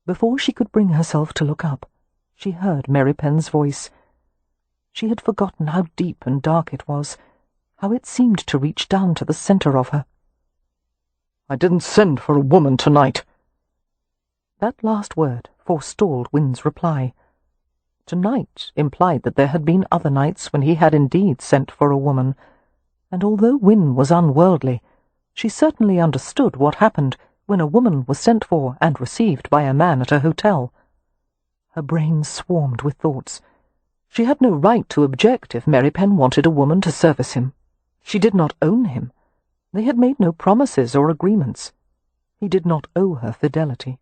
Before she could bring herself to look up, she heard Merripen's voice. She had forgotten how deep and dark it was, how it seemed to reach down to the centre of her. "I didn't send for a woman tonight." That last word forestalled Win's reply. Tonight implied that there had been other nights when he had indeed sent for a woman, and although Win was unworldly, she certainly understood what happened when a woman was sent for and received by a man at a hotel. Her brain swarmed with thoughts. She had no right to object if Merripen wanted a woman to service him. She did not own him. They had made no promises or agreements. He did not owe her fidelity.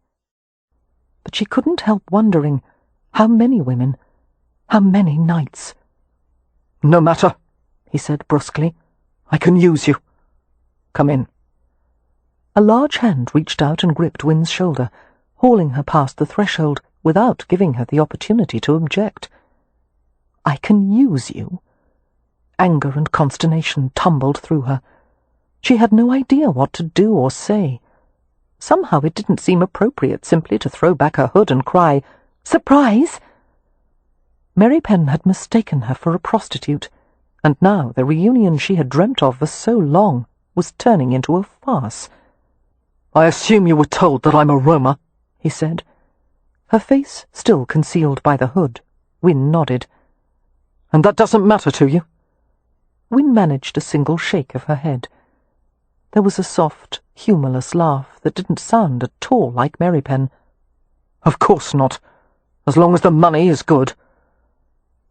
But she couldn't help wondering how many women, how many nights. "No matter," he said brusquely. "I can use you. Come in." A large hand reached out and gripped Win's shoulder, hauling her past the threshold without giving her the opportunity to object. "I can use you?" Anger and consternation tumbled through her. She had no idea what to do or say. Somehow it didn't seem appropriate simply to throw back her hood and cry, "Surprise!" Merripen had mistaken her for a prostitute, and now the reunion she had dreamt of for so long was turning into a farce. "I assume you were told that I'm a roamer," he said. Her face still concealed by the hood, Win nodded. "And that doesn't matter to you?" Win managed a single shake of her head. There was a soft, humourless laugh that didn't sound at all like Merripen. "Of course not, as long as the money is good."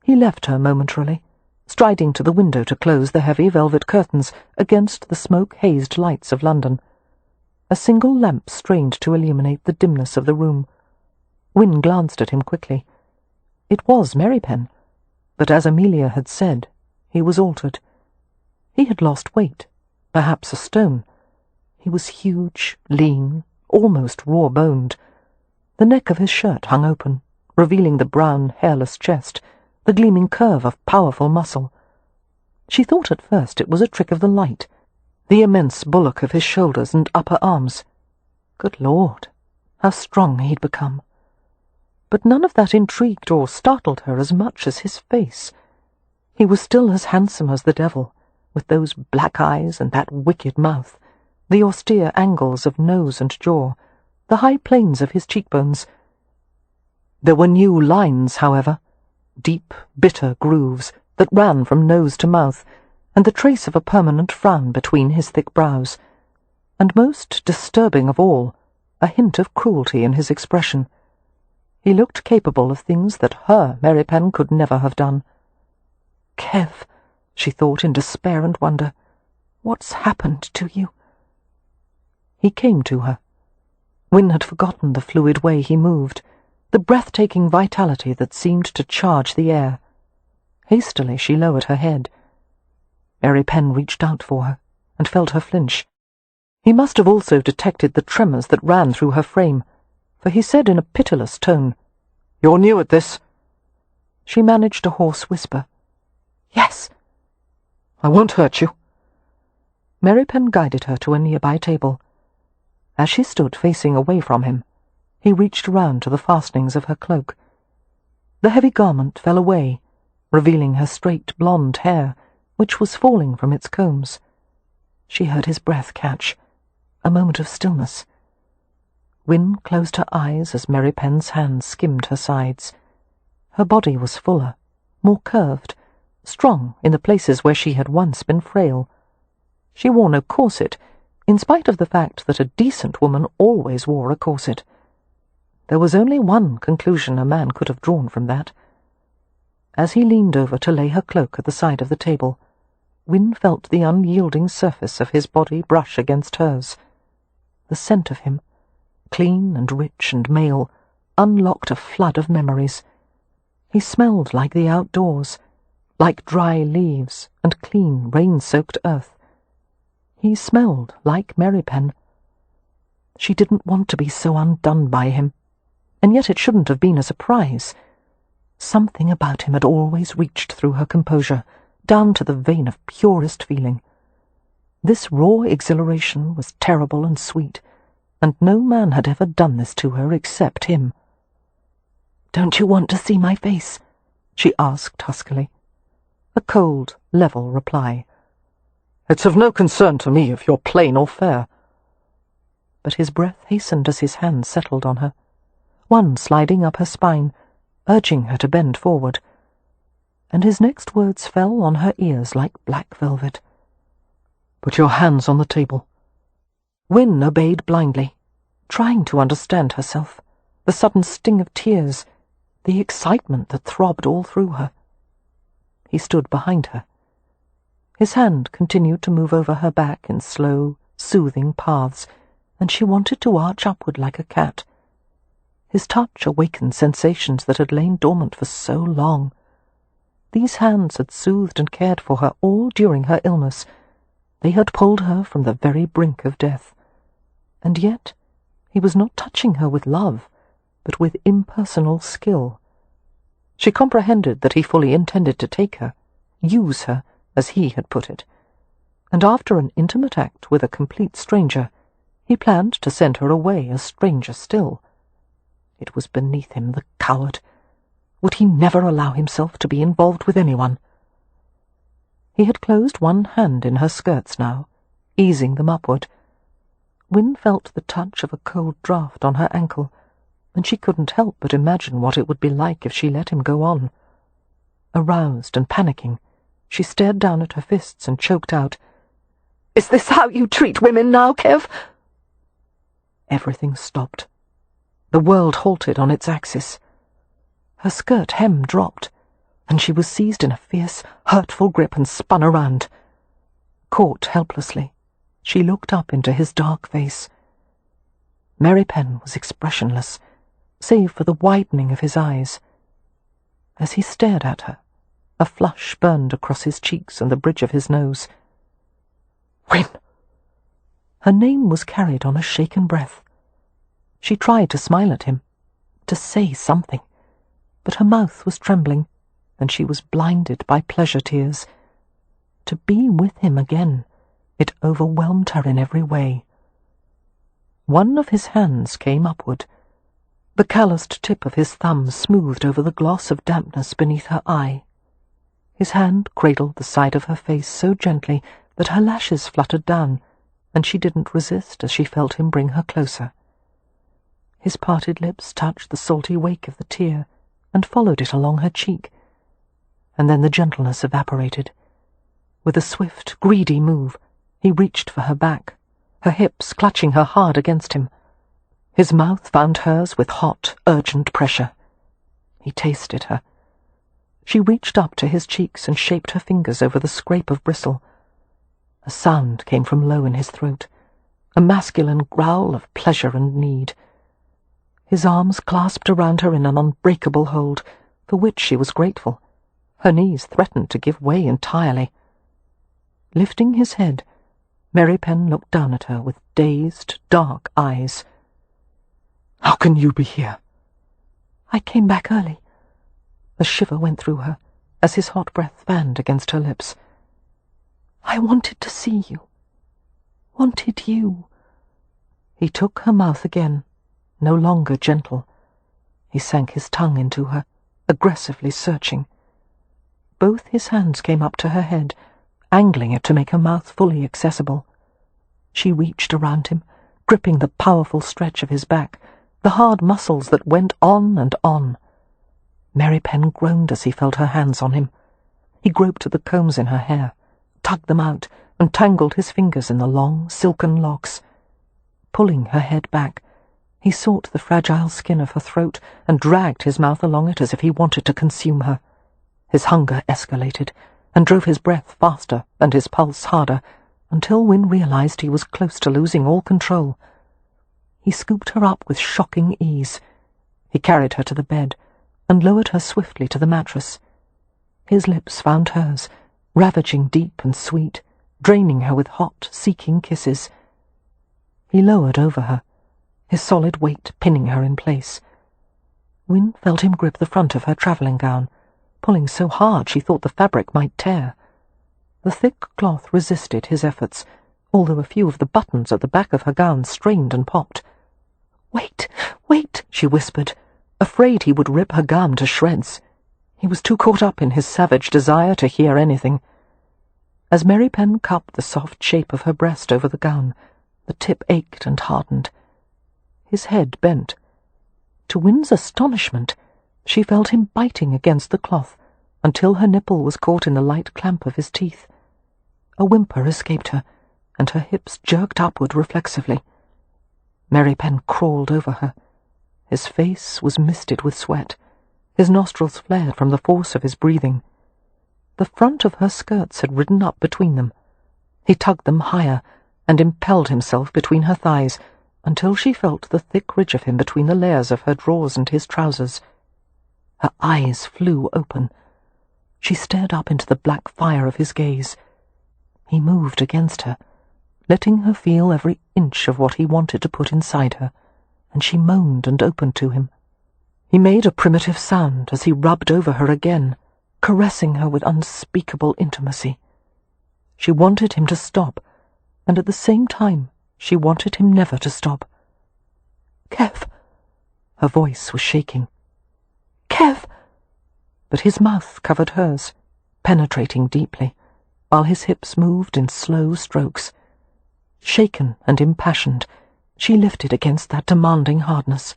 He left her momentarily, striding to the window to close the heavy velvet curtains against the smoke-hazed lights of London. A single lamp strained to illuminate the dimness of the room. Win glanced at him quickly. It was Merripen, but as Amelia had said, he was altered. He had lost weight, perhaps a stone. He was huge, lean, almost raw-boned. The neck of his shirt hung open, revealing the brown, hairless chest, the gleaming curve of powerful muscle. She thought at first it was a trick of the light, the immense bulk of his shoulders and upper arms. Good Lord, how strong he'd become. But none of that intrigued or startled her as much as his face. He was still as handsome as the devil, with those black eyes and that wicked mouth, the austere angles of nose and jaw, the high planes of his cheekbones. There were new lines, however, deep, bitter grooves that ran from nose to mouth, and the trace of a permanent frown between his thick brows, and most disturbing of all, a hint of cruelty in his expression. He looked capable of things that her Merripen could never have done. "Kev," she thought in despair and wonder, "what's happened to you?" He came to her. Win had forgotten the fluid way he moved, the breathtaking vitality that seemed to charge the air. Hastily she lowered her head. Merripen reached out for her, and felt her flinch. He must have also detected the tremors that ran through her frame, for he said in a pitiless tone, "You're new at this." She managed a hoarse whisper. "Yes." I won't hurt you." Merripen guided her to a nearby table. As she stood facing away from him, he reached round to the fastenings of her cloak. The heavy garment fell away, revealing her straight blonde hair, which was falling from its combs. She heard his breath catch. A moment of stillness. Win closed her eyes as Merripen's hands skimmed her sides. Her body was fuller, more curved, strong in the places where she had once been frail. She wore no corset, in spite of the fact that a decent woman always wore a corset. There was only one conclusion a man could have drawn from that. As he leaned over to lay her cloak at the side of the table, Win felt the unyielding surface of his body brush against hers. The scent of him, clean and rich and male, unlocked a flood of memories. He smelled like the outdoors, like dry leaves and clean, rain-soaked earth. He smelled like Merripen. She didn't want to be so undone by him, and yet it shouldn't have been a surprise. Something about him had always reached through her composure, down to the vein of purest feeling. This raw exhilaration was terrible and sweet, and no man had ever done this to her except him. "Don't you want to see my face?" she asked huskily. A cold, level reply. "It's of no concern to me if you're plain or fair." But his breath hastened as his hand settled on her, one sliding up her spine, urging her to bend forward. And his next words fell on her ears like black velvet. "Put your hands on the table." Win obeyed blindly, trying to understand herself, the sudden sting of tears, the excitement that throbbed all through her. He stood behind her. His hand continued to move over her back in slow, soothing paths, and she wanted to arch upward like a cat. His touch awakened sensations that had lain dormant for so long. These hands had soothed and cared for her all during her illness. They had pulled her from the very brink of death. And yet he was not touching her with love, but with impersonal skill. She comprehended that he fully intended to take her, use her, as he had put it, and after an intimate act with a complete stranger, he planned to send her away a stranger still. It was beneath him, the coward. Would he never allow himself to be involved with anyone? He had closed one hand in her skirts now, easing them upward. Win felt the touch of a cold draught on her ankle, and she couldn't help but imagine what it would be like if she let him go on. Aroused and panicking, she stared down at her fists and choked out, "Is this how you treat women now, Kev?" Everything stopped. The world halted on its axis. Her skirt hem dropped, and she was seized in a fierce, hurtful grip and spun around. Caught helplessly, she looked up into his dark face. Merripen was expressionless, save for the widening of his eyes. As he stared at her, a flush burned across his cheeks and the bridge of his nose. "Win!" Her name was carried on a shaken breath. She tried to smile at him, to say something, but her mouth was trembling, and she was blinded by pleasure tears. To be with him again, it overwhelmed her in every way. One of his hands came upward. The calloused tip of his thumb smoothed over the gloss of dampness beneath her eye. His hand cradled the side of her face so gently that her lashes fluttered down, and she didn't resist as she felt him bring her closer. His parted lips touched the salty wake of the tear and followed it along her cheek, and then the gentleness evaporated. With a swift, greedy move, he reached for her back, her hips clutching her hard against him. His mouth found hers with hot, urgent pressure. He tasted her. She reached up to his cheeks and shaped her fingers over the scrape of bristle. A sound came from low in his throat, a masculine growl of pleasure and need. His arms clasped around her in an unbreakable hold, for which she was grateful. Her knees threatened to give way entirely. Lifting his head, Merripen looked down at her with dazed, dark eyes. "How can you be here?" "I came back early." A shiver went through her as his hot breath fanned against her lips. I wanted to see you. Wanted you. He took her mouth again, no longer gentle. He sank his tongue into her, aggressively searching. Both his hands came up to her head, angling it to make her mouth fully accessible. She reached around him, gripping the powerful stretch of his back, the hard muscles that went on and on. Merripen groaned as he felt her hands on him. He groped at the combs in her hair, tugged them out, and tangled his fingers in the long, silken locks. Pulling her head back, he sought the fragile skin of her throat and dragged his mouth along it as if he wanted to consume her. His hunger escalated and drove his breath faster and his pulse harder, until Win realized he was close to losing all control. He scooped her up with shocking ease. He carried her to the bed and lowered her swiftly to the mattress. His lips found hers, ravaging deep and sweet, draining her with hot, seeking kisses. He lowered over her, his solid weight pinning her in place. Win felt him grip the front of her travelling gown, pulling so hard she thought the fabric might tear. The thick cloth resisted his efforts, although a few of the buttons at the back of her gown strained and popped. "Wait, wait," she whispered, afraid he would rip her gown to shreds. He was too caught up in his savage desire to hear anything. As Merripen cupped the soft shape of her breast over the gown, the tip ached and hardened. His head bent. To Win's astonishment, she felt him biting against the cloth until her nipple was caught in the light clamp of his teeth. A whimper escaped her, and her hips jerked upward reflexively. Merripen crawled over her. His face was misted with sweat. His nostrils flared from the force of his breathing. The front of her skirts had ridden up between them. He tugged them higher and impelled himself between her thighs until she felt the thick ridge of him between the layers of her drawers and his trousers. Her eyes flew open. She stared up into the black fire of his gaze. He moved against her, letting her feel every inch of what he wanted to put inside her, and she moaned and opened to him. He made a primitive sound as he rubbed over her again, caressing her with unspeakable intimacy. She wanted him to stop, and at the same time she wanted him never to stop. "Kev!" Her voice was shaking. "Kev!" But his mouth covered hers, penetrating deeply, while his hips moved in slow strokes. Shaken and impassioned, she lifted against that demanding hardness.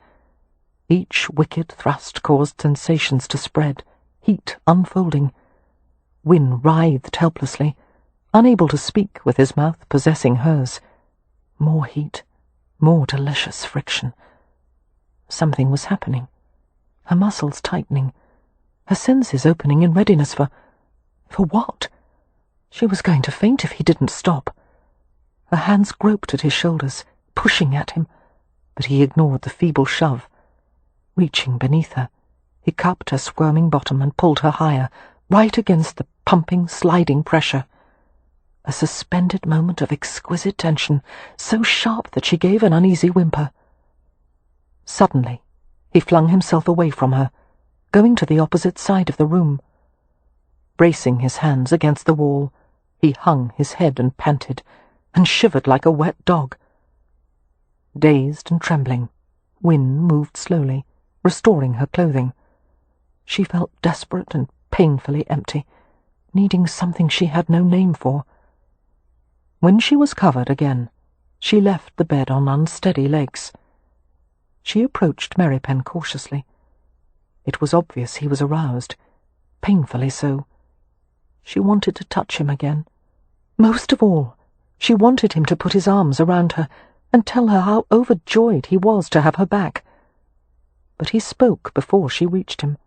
Each wicked thrust caused sensations to spread, heat unfolding. Win writhed helplessly, unable to speak with his mouth possessing hers. More heat, more delicious friction. Something was happening. Her muscles tightening, her senses opening in readiness for what? She was going to faint if he didn't stop. Her hands groped at his shoulders, pushing at him, but he ignored the feeble shove. Reaching beneath her, he cupped her squirming bottom and pulled her higher, right against the pumping, sliding pressure. A suspended moment of exquisite tension, so sharp that she gave an uneasy whimper. Suddenly, he flung himself away from her, going to the opposite side of the room. Bracing his hands against the wall, he hung his head and panted, and shivered like a wet dog. Dazed and trembling, Win moved slowly, restoring her clothing. She felt desperate and painfully empty, needing something she had no name for. When she was covered again, she left the bed on unsteady legs. She approached Merripen cautiously. It was obvious he was aroused, painfully so. She wanted to touch him again. Most of all, she wanted him to put his arms around her and tell her how overjoyed he was to have her back. But he spoke before she reached him,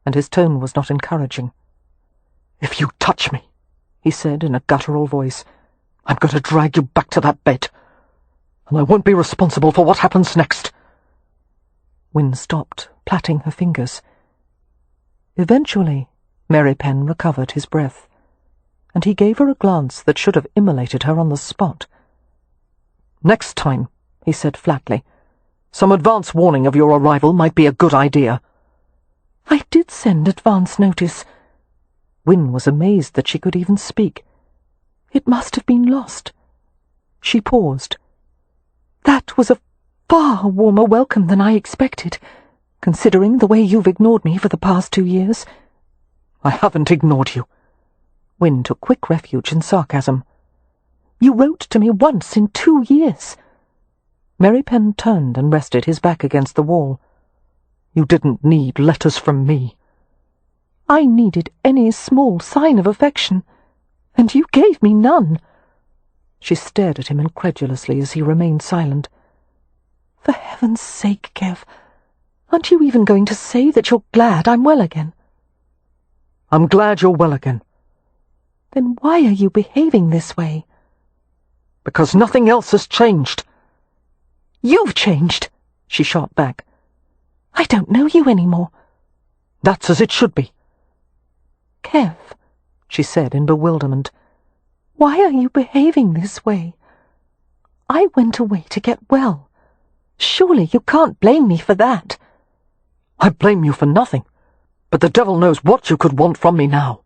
and his tone was not encouraging. "If you touch me," he said in a guttural voice, "I'm going to drag you back to that bed, and I won't be responsible for what happens next." Win stopped, plaiting her fingers. Eventually, Merripen recovered his breath, and he gave her a glance that should have immolated her on the spot. "Next time," he said flatly, "some advance warning of your arrival might be a good idea." "I did send advance notice." Win was amazed that she could even speak. It must have been lost. She paused. That was a far warmer welcome than I expected, considering the way you've ignored me for the past 2 years. I haven't ignored you. Win took quick refuge in sarcasm. You wrote to me once in 2 years. Merripen turned and rested his back against the wall. You didn't need letters from me. I needed any small sign of affection, and you gave me none. She stared at him incredulously as he remained silent. For heaven's sake, Kev, aren't you even going to say that you're glad I'm well again? I'm glad you're well again. Then why are you behaving this way? Because nothing else has changed. You've changed, she shot back. I don't know you anymore. That's as it should be. Kev, she said in bewilderment, why are you behaving this way? I went away to get well. Surely you can't blame me for that. I blame you for nothing, but the devil knows what you could want from me now.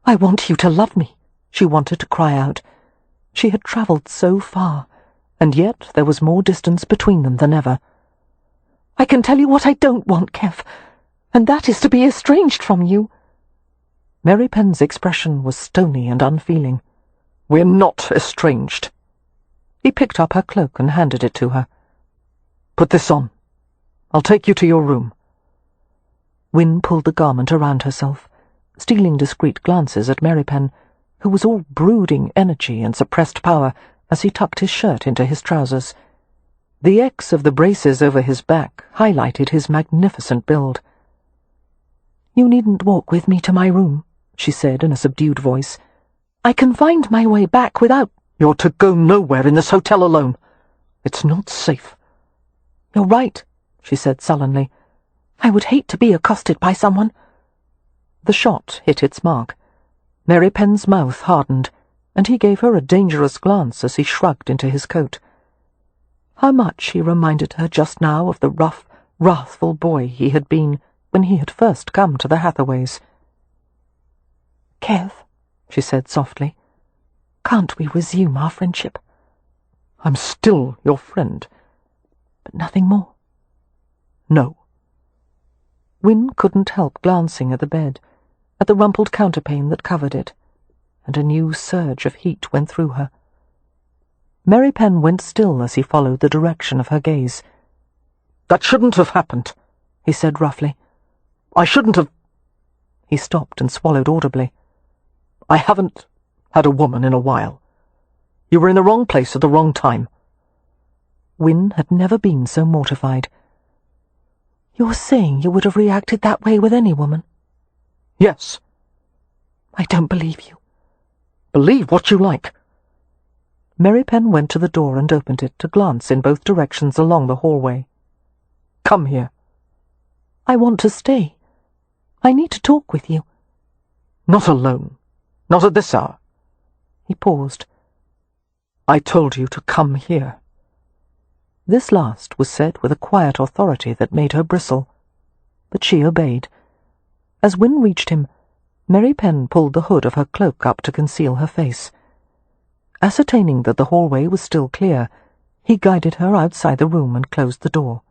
I want you to love me, she wanted to cry out. She had travelled so far, and yet there was more distance between them than ever. I can tell you what I don't want, Kev, and that is to be estranged from you. Merripen's expression was stony and unfeeling. We're not estranged. He picked up her cloak and handed it to her. Put this on. I'll take you to your room. Win pulled the garment around herself, stealing discreet glances at Merripen, who was all brooding energy and suppressed power as he tucked his shirt into his trousers. The X of the braces over his back highlighted his magnificent build. You needn't walk with me to my room, she said in a subdued voice. I can find my way back without— You're to go nowhere in this hotel alone. It's not safe. You're right, she said sullenly. I would hate to be accosted by someone. The shot hit its mark. Merripen's mouth hardened, and he gave her a dangerous glance as he shrugged into his coat. How much he reminded her just now of the rough, wrathful boy he had been when he had first come to the Hathaways. Kev, she said softly, can't we resume our friendship? I'm still your friend. But nothing more? No. Win couldn't help glancing at the bed, at the rumpled counterpane that covered it, and a new surge of heat went through her. Merripen went still as he followed the direction of her gaze. That shouldn't have happened, he said roughly. I shouldn't have— He stopped and swallowed audibly. I haven't had a woman in a while. You were in the wrong place at the wrong time. Win had never been so mortified. You're saying you would have reacted that way with any woman? Yes. I don't believe you. Believe what you like. Merripen went to the door and opened it to glance in both directions along the hallway. Come here. I want to stay. I need to talk with you. Not alone. Not at this hour. He paused. I told you to come here. This last was said with a quiet authority that made her bristle, but she obeyed. As Win reached him, Merripen pulled the hood of her cloak up to conceal her face. Ascertaining that the hallway was still clear, he guided her outside the room and closed the door.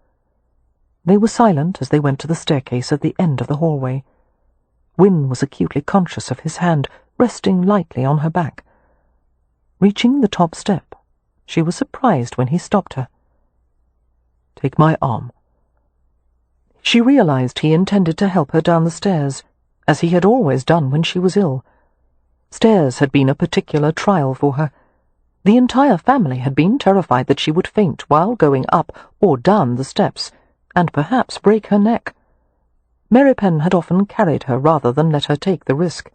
They were silent as they went to the staircase at the end of the hallway. Win was acutely conscious of his hand resting lightly on her back. Reaching the top step, she was surprised when he stopped her. Take my arm. She realized he intended to help her down the stairs, as he had always done when she was ill. Stairs had been a particular trial for her. The entire family had been terrified that she would faint while going up or down the steps, and perhaps break her neck. Merripen had often carried her rather than let her take the risk.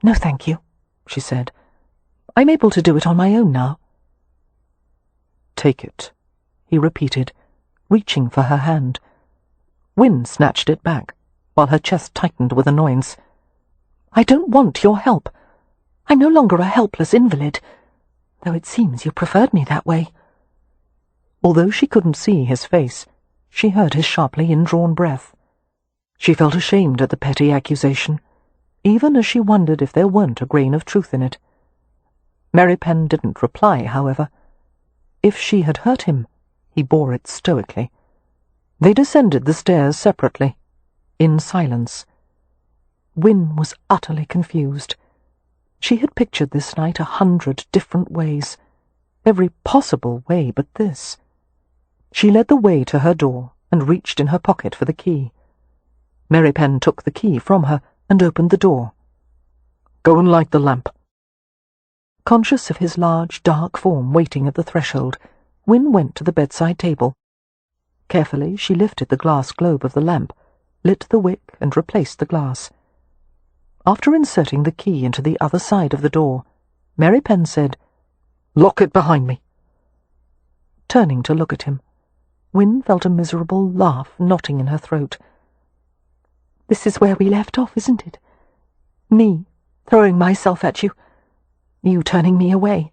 "No, thank you," she said. "I'm able to do it on my own now." "Take it," he repeated, reaching for her hand. Win snatched it back, while her chest tightened with annoyance. "I don't want your help. I'm no longer a helpless invalid, though it seems you preferred me that way." Although she couldn't see his face, she heard his sharply indrawn breath. She felt ashamed at the petty accusation. even as she wondered if there weren't a grain of truth in it. Merripen didn't reply, however. If she had hurt him, he bore it stoically. They descended the stairs separately, in silence. Win was utterly confused. She had pictured this night 100 different ways, every possible way but this. She led the way to her door and reached in her pocket for the key. Merripen took the key from her and opened the door. "Go and light the lamp." Conscious of his large, dark form waiting at the threshold, Win went to the bedside table. Carefully she lifted the glass globe of the lamp, lit the wick and replaced the glass. After inserting the key into the other side of the door, Merripen said, "Lock it behind me." Turning to look at him, Win felt a miserable laugh knotting in her throat. "This is where we left off, isn't it? Me throwing myself at you, you turning me away.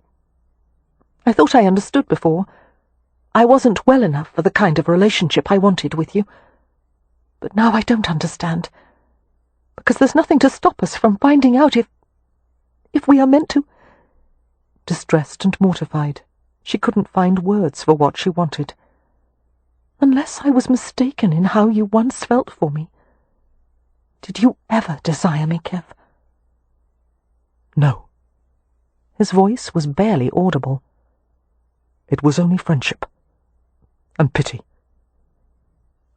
I thought I understood before. I wasn't well enough for the kind of relationship I wanted with you. But now I don't understand, because there's nothing to stop us from finding out if we are meant to." Distressed and mortified, she couldn't find words for what she wanted. "Unless I was mistaken in how you once felt for me. Did you ever desire me, Kev?" "No." His voice was barely audible. "It was only friendship. And pity."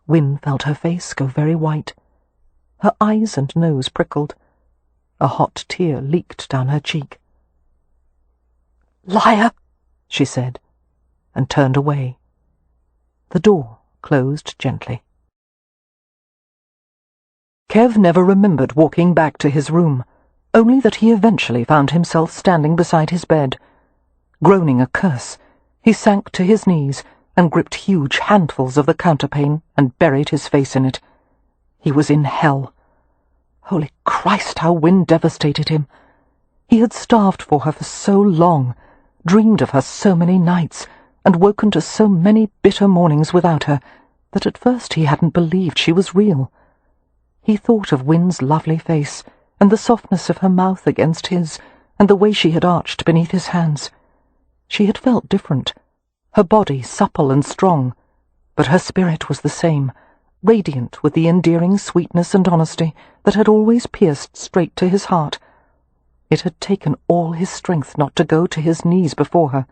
Win felt her face go very white. Her eyes and nose prickled. A hot tear leaked down her cheek. "Liar!" she said, and turned away. The door closed gently. Kev never remembered walking back to his room, only that he eventually found himself standing beside his bed. Groaning a curse, he sank to his knees and gripped huge handfuls of the counterpane and buried his face in it. He was in hell. Holy Christ, how Win devastated him. He had starved for her for so long, dreamed of her so many nights, and woken to so many bitter mornings without her, that at first he hadn't believed she was real. He thought of Win's lovely face, and the softness of her mouth against his, and the way she had arched beneath his hands. She had felt different, her body supple and strong, but her spirit was the same, radiant with the endearing sweetness and honesty that had always pierced straight to his heart. It had taken all his strength not to go to his knees before her.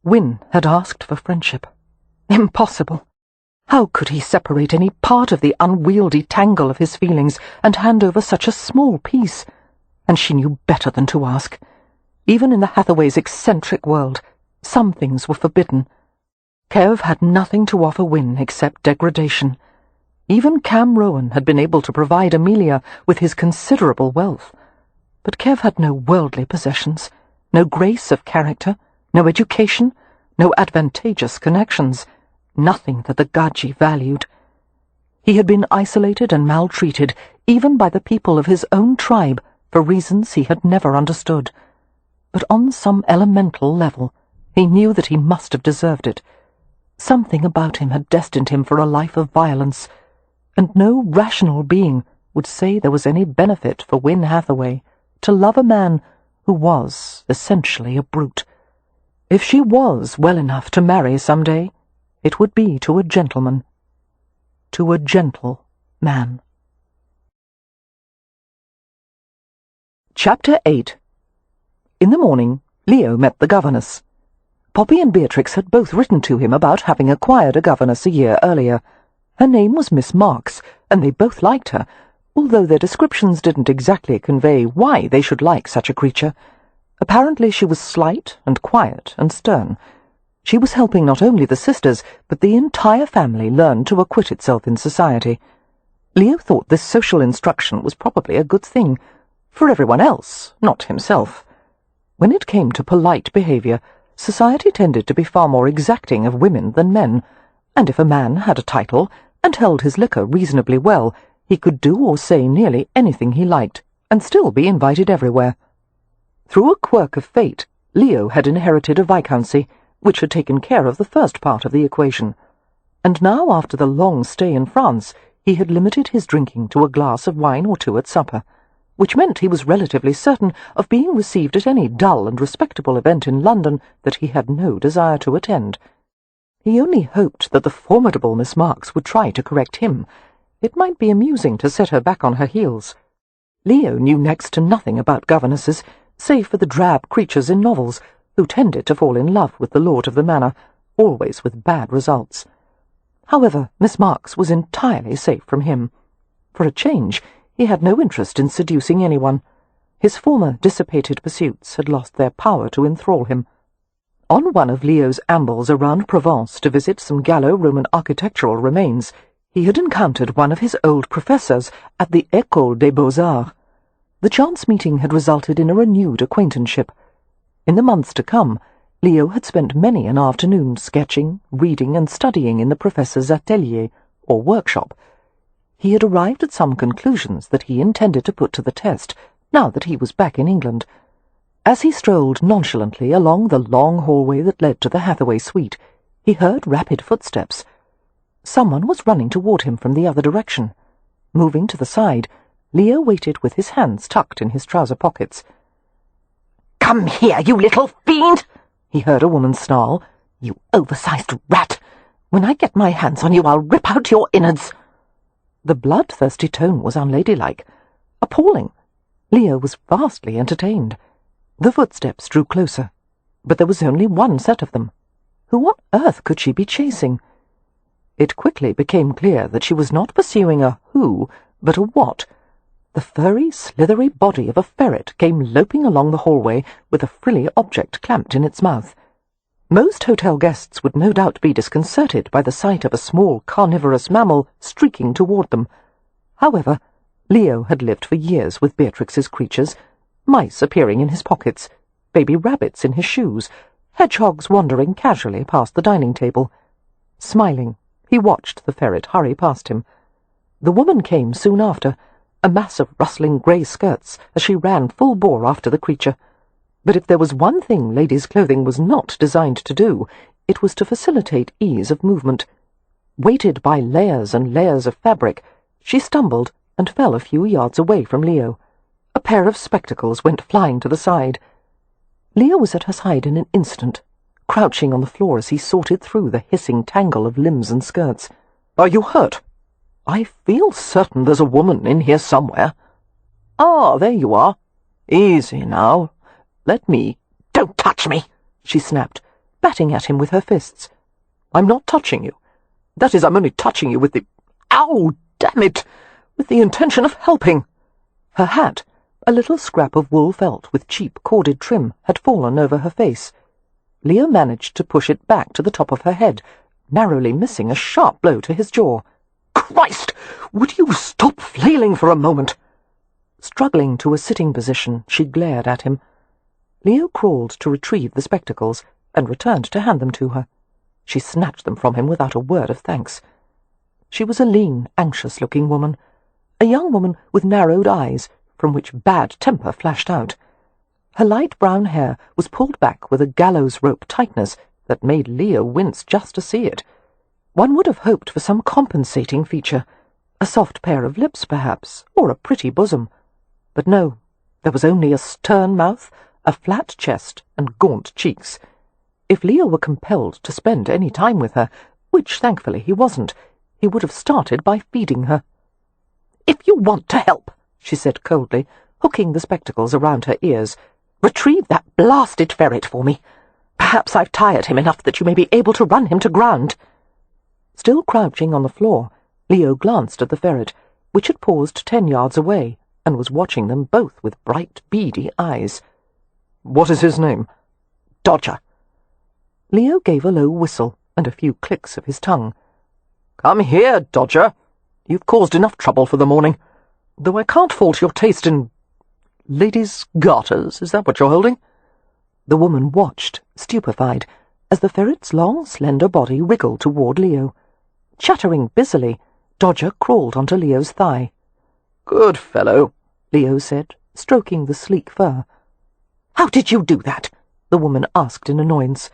Win had asked for friendship. Impossible! How could he separate any part of the unwieldy tangle of his feelings and hand over such a small piece? And she knew better than to ask. Even in the Hathaways' eccentric world, some things were forbidden. Kev had nothing to offer Win except degradation. Even Cam Rowan had been able to provide Amelia with his considerable wealth. But Kev had no worldly possessions, no grace of character, no education, no advantageous connections, nothing that the Gaji valued. He had been isolated and maltreated, even by the people of his own tribe, for reasons he had never understood. But on some elemental level, he knew that he must have deserved it. Something about him had destined him for a life of violence, and no rational being would say there was any benefit for Win Hathaway to love a man who was essentially a brute. If she was well enough to marry some day, it would be to a gentleman. To a gentle man. Chapter 8. In the morning, Leo met the governess. Poppy and Beatrix had both written to him about having acquired a governess a year earlier. Her name was Miss Marks, and they both liked her, although their descriptions didn't exactly convey why they should like such a creature. Apparently she was slight and quiet and stern. She was helping not only the sisters, but the entire family learn to acquit itself in society. Leo thought this social instruction was probably a good thing, for everyone else, not himself. When it came to polite behaviour, society tended to be far more exacting of women than men, and if a man had a title and held his liquor reasonably well, he could do or say nearly anything he liked, and still be invited everywhere. Through a quirk of fate, Leo had inherited a viscountcy, which had taken care of the first part of the equation, and now, after the long stay in France, he had limited his drinking to a glass of wine or two at supper. which meant he was relatively certain of being received at any dull and respectable event in London that he had no desire to attend. He only hoped that the formidable Miss Marks would try to correct him. It might be amusing to set her back on her heels. Leo knew next to nothing about governesses, save for the drab creatures in novels, who tended to fall in love with the lord of the manor, always with bad results. However, Miss Marks was entirely safe from him. For a change, he had no interest in seducing anyone. His former dissipated pursuits had lost their power to enthrall him. On one of Leo's ambles around Provence to visit some Gallo-Roman architectural remains, he had encountered one of his old professors at the École des Beaux-Arts. The chance meeting had resulted in a renewed acquaintanceship. In the months to come, Leo had spent many an afternoon sketching, reading, and studying in the professor's atelier, or workshop. He had arrived at some conclusions that he intended to put to the test, now that he was back in England. As he strolled nonchalantly along the long hallway that led to the Hathaway suite, he heard rapid footsteps. Someone was running toward him from the other direction. Moving to the side, Leo waited with his hands tucked in his trouser pockets. "Come here, you little fiend!" he heard a woman snarl. "You oversized rat! When I get my hands on you, I'll rip out your innards!" The bloodthirsty tone was unladylike, appalling. Leo was vastly entertained. The footsteps drew closer, but there was only one set of them. Who on earth could she be chasing? It quickly became clear that she was not pursuing a who, but a what. The furry, slithery body of a ferret came loping along the hallway with a frilly object clamped in its mouth. Most hotel guests would no doubt be disconcerted by the sight of a small carnivorous mammal streaking toward them. However, Leo had lived for years with Beatrix's creatures, mice appearing in his pockets, baby rabbits in his shoes, hedgehogs wandering casually past the dining table. Smiling, he watched the ferret hurry past him. The woman came soon after, a mass of rustling grey skirts as she ran full bore after the creature. But if there was one thing ladies' clothing was not designed to do, it was to facilitate ease of movement. Weighted by layers and layers of fabric, she stumbled and fell a few yards away from Leo. A pair of spectacles went flying to the side. Leo was at her side in an instant, crouching on the floor as he sorted through the hissing tangle of limbs and skirts. "Are you hurt? I feel certain there's a woman in here somewhere. Ah, there you are. Easy now. Let me—" "Don't touch me!" she snapped, batting at him with her fists. "I'm not touching you. That is, I'm only touching you with the— Ow, damn it! With the intention of helping." Her hat, a little scrap of wool felt with cheap corded trim, had fallen over her face. Leo managed to push it back to the top of her head, narrowly missing a sharp blow to his jaw. "Christ! Would you stop flailing for a moment?" Struggling to a sitting position, she glared at him. Leo crawled to retrieve the spectacles and returned to hand them to her. She snatched them from him without a word of thanks. She was a lean, anxious-looking woman, a young woman with narrowed eyes, from which bad temper flashed out. Her light brown hair was pulled back with a gallows-rope tightness that made Leo wince just to see it. One would have hoped for some compensating feature, a soft pair of lips, perhaps, or a pretty bosom. But no, there was only a stern mouth, a flat chest, and gaunt cheeks. If Leo were compelled to spend any time with her, which thankfully he wasn't, he would have started by feeding her. "If you want to help," she said coldly, hooking the spectacles around her ears, "retrieve that blasted ferret for me. Perhaps I've tired him enough that you may be able to run him to ground." Still crouching on the floor, Leo glanced at the ferret, which had paused 10 yards away, and was watching them both with bright, beady eyes. "What is his name?" "Dodger." Leo gave a low whistle and a few clicks of his tongue. "Come here, Dodger. You've caused enough trouble for the morning. Though I can't fault your taste in— ladies' garters, is that what you're holding?" The woman watched, stupefied, as the ferret's long, slender body wriggled toward Leo. Chattering busily, Dodger crawled onto Leo's thigh. "Good fellow," Leo said, stroking the sleek fur. "How did you do that?" the woman asked in annoyance.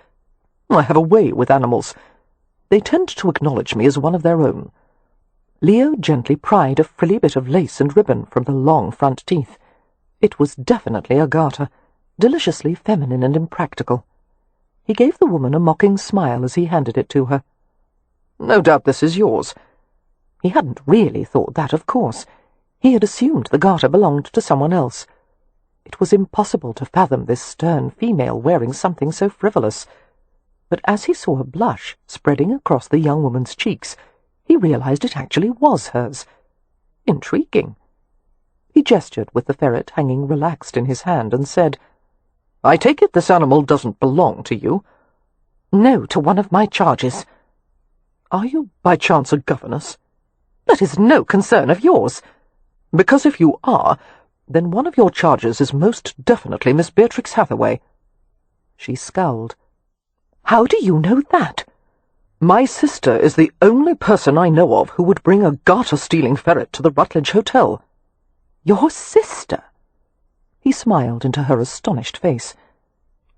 "I have a way with animals. They tend to acknowledge me as one of their own." Leo gently pried a frilly bit of lace and ribbon from the long front teeth. It was definitely a garter, deliciously feminine and impractical. He gave the woman a mocking smile as he handed it to her. "No doubt this is yours." He hadn't really thought that, of course. He had assumed the garter belonged to someone else. It was impossible to fathom this stern female wearing something so frivolous. But as he saw a blush spreading across the young woman's cheeks, he realized it actually was hers. Intriguing. He gestured with the ferret hanging relaxed in his hand and said, "I take it this animal doesn't belong to you?" "No, to one of my charges." "Are you by chance a governess?" "That is no concern of yours." "Because if you are, then one of your charges is most definitely Miss Beatrix Hathaway." She scowled. "How do you know that?" "My sister is the only person I know of who would bring a garter-stealing ferret to the Rutledge Hotel." "Your sister?" He smiled into her astonished face.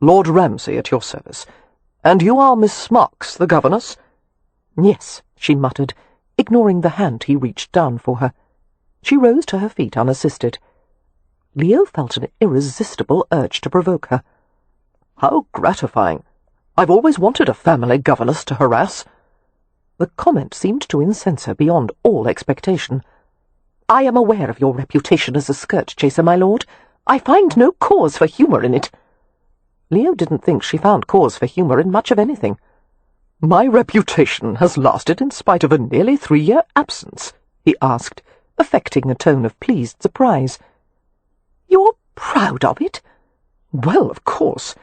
"Lord Ramsay at your service. And you are Miss Marks, the governess?" "Yes," she muttered, ignoring the hand he reached down for her. She rose to her feet unassisted. Leo felt an irresistible urge to provoke her. "How gratifying! I've always wanted a family governess to harass." The comment seemed to incense her beyond all expectation. "I am aware of your reputation as a skirt-chaser, my lord. I find no cause for humour in it." Leo didn't think she found cause for humour in much of anything. "My reputation has lasted in spite of a nearly 3-year absence?" he asked, affecting a tone of pleased surprise. "You're proud of it?" "Well, of course.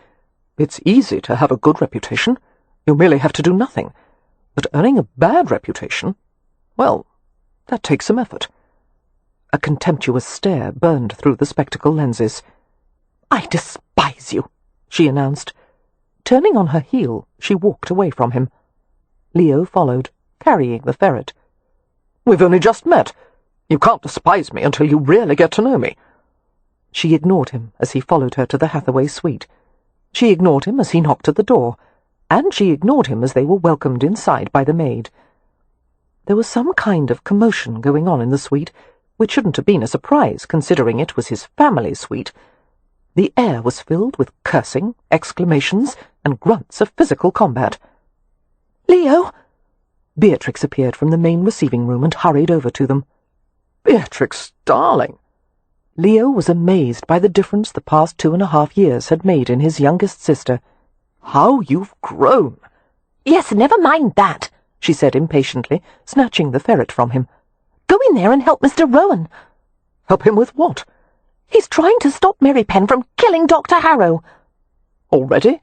It's easy to have a good reputation. You merely have to do nothing. But earning a bad reputation, well, that takes some effort." A contemptuous stare burned through the spectacle lenses. "I despise you," she announced. Turning on her heel, she walked away from him. Leo followed, carrying the ferret. "We've only just met. You can't despise me until you really get to know me." She ignored him as he followed her to the Hathaway suite. She ignored him as he knocked at the door, and she ignored him as they were welcomed inside by the maid. There was some kind of commotion going on in the suite, which shouldn't have been a surprise, considering it was his family suite. The air was filled with cursing, exclamations, and grunts of physical combat. "Leo!" Beatrix appeared from the main receiving room and hurried over to them. "Beatrix, darling!" Leo was amazed by the difference the past 2.5 years had made in his youngest sister. "How you've grown!" "Yes, never mind that," she said impatiently, snatching the ferret from him. "Go in there and help Mr. Rowan." "Help him with what?" "He's trying to stop Merripen from killing Dr. Harrow." "Already?"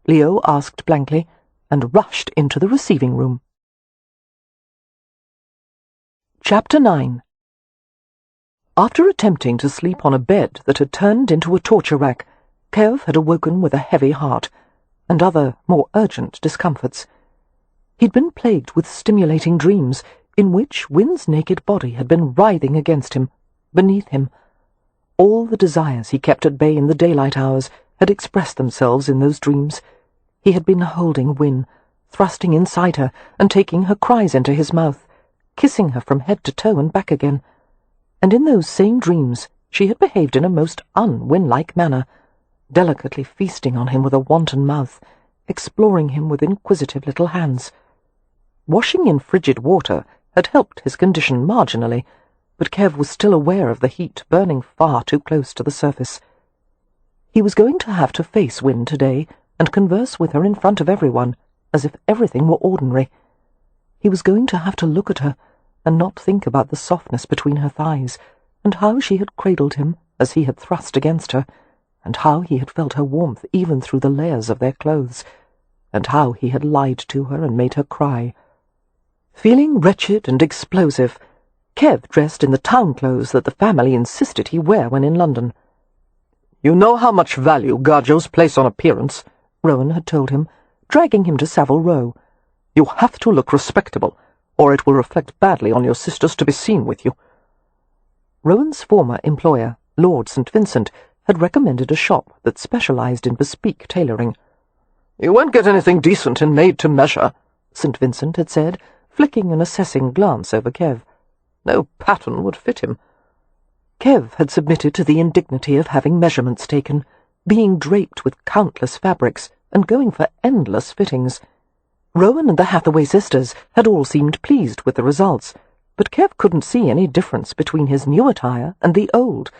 Leo asked blankly, and rushed into the receiving room. Chapter 9. After attempting to sleep on a bed that had turned into a torture rack, Kev had awoken with a heavy heart, and other, more urgent discomforts. He'd been plagued with stimulating dreams, in which Win's naked body had been writhing against him, beneath him. All the desires he kept at bay in the daylight hours had expressed themselves in those dreams. He had been holding Win, thrusting inside her and taking her cries into his mouth, kissing her from head to toe and back again. And in those same dreams she had behaved in a most un-Win-like manner, delicately feasting on him with a wanton mouth, exploring him with inquisitive little hands. Washing in frigid water had helped his condition marginally, but Kev was still aware of the heat burning far too close to the surface. He was going to have to face Win today and converse with her in front of everyone, as if everything were ordinary. He was going to have to look at her and not think about the softness between her thighs, and how she had cradled him as he had thrust against her, and how he had felt her warmth even through the layers of their clothes, and how he had lied to her and made her cry. Feeling wretched and explosive, Kev dressed in the town clothes that the family insisted he wear when in London. "You know how much value Gargios place on appearance," Rowan had told him, dragging him to Savile Row. "You have to look respectable, or it will reflect badly on your sisters to be seen with you." Rowan's former employer, Lord St. Vincent, had recommended a shop that specialized in bespeak tailoring. "You won't get anything decent and made to measure," St. Vincent had said, flicking an assessing glance over Kev. "No pattern would fit him." Kev had submitted to the indignity of having measurements taken, being draped with countless fabrics, and going for endless fittings. Rowan and the Hathaway sisters had all seemed pleased with the results, but Kev couldn't see any difference between his new attire and the old.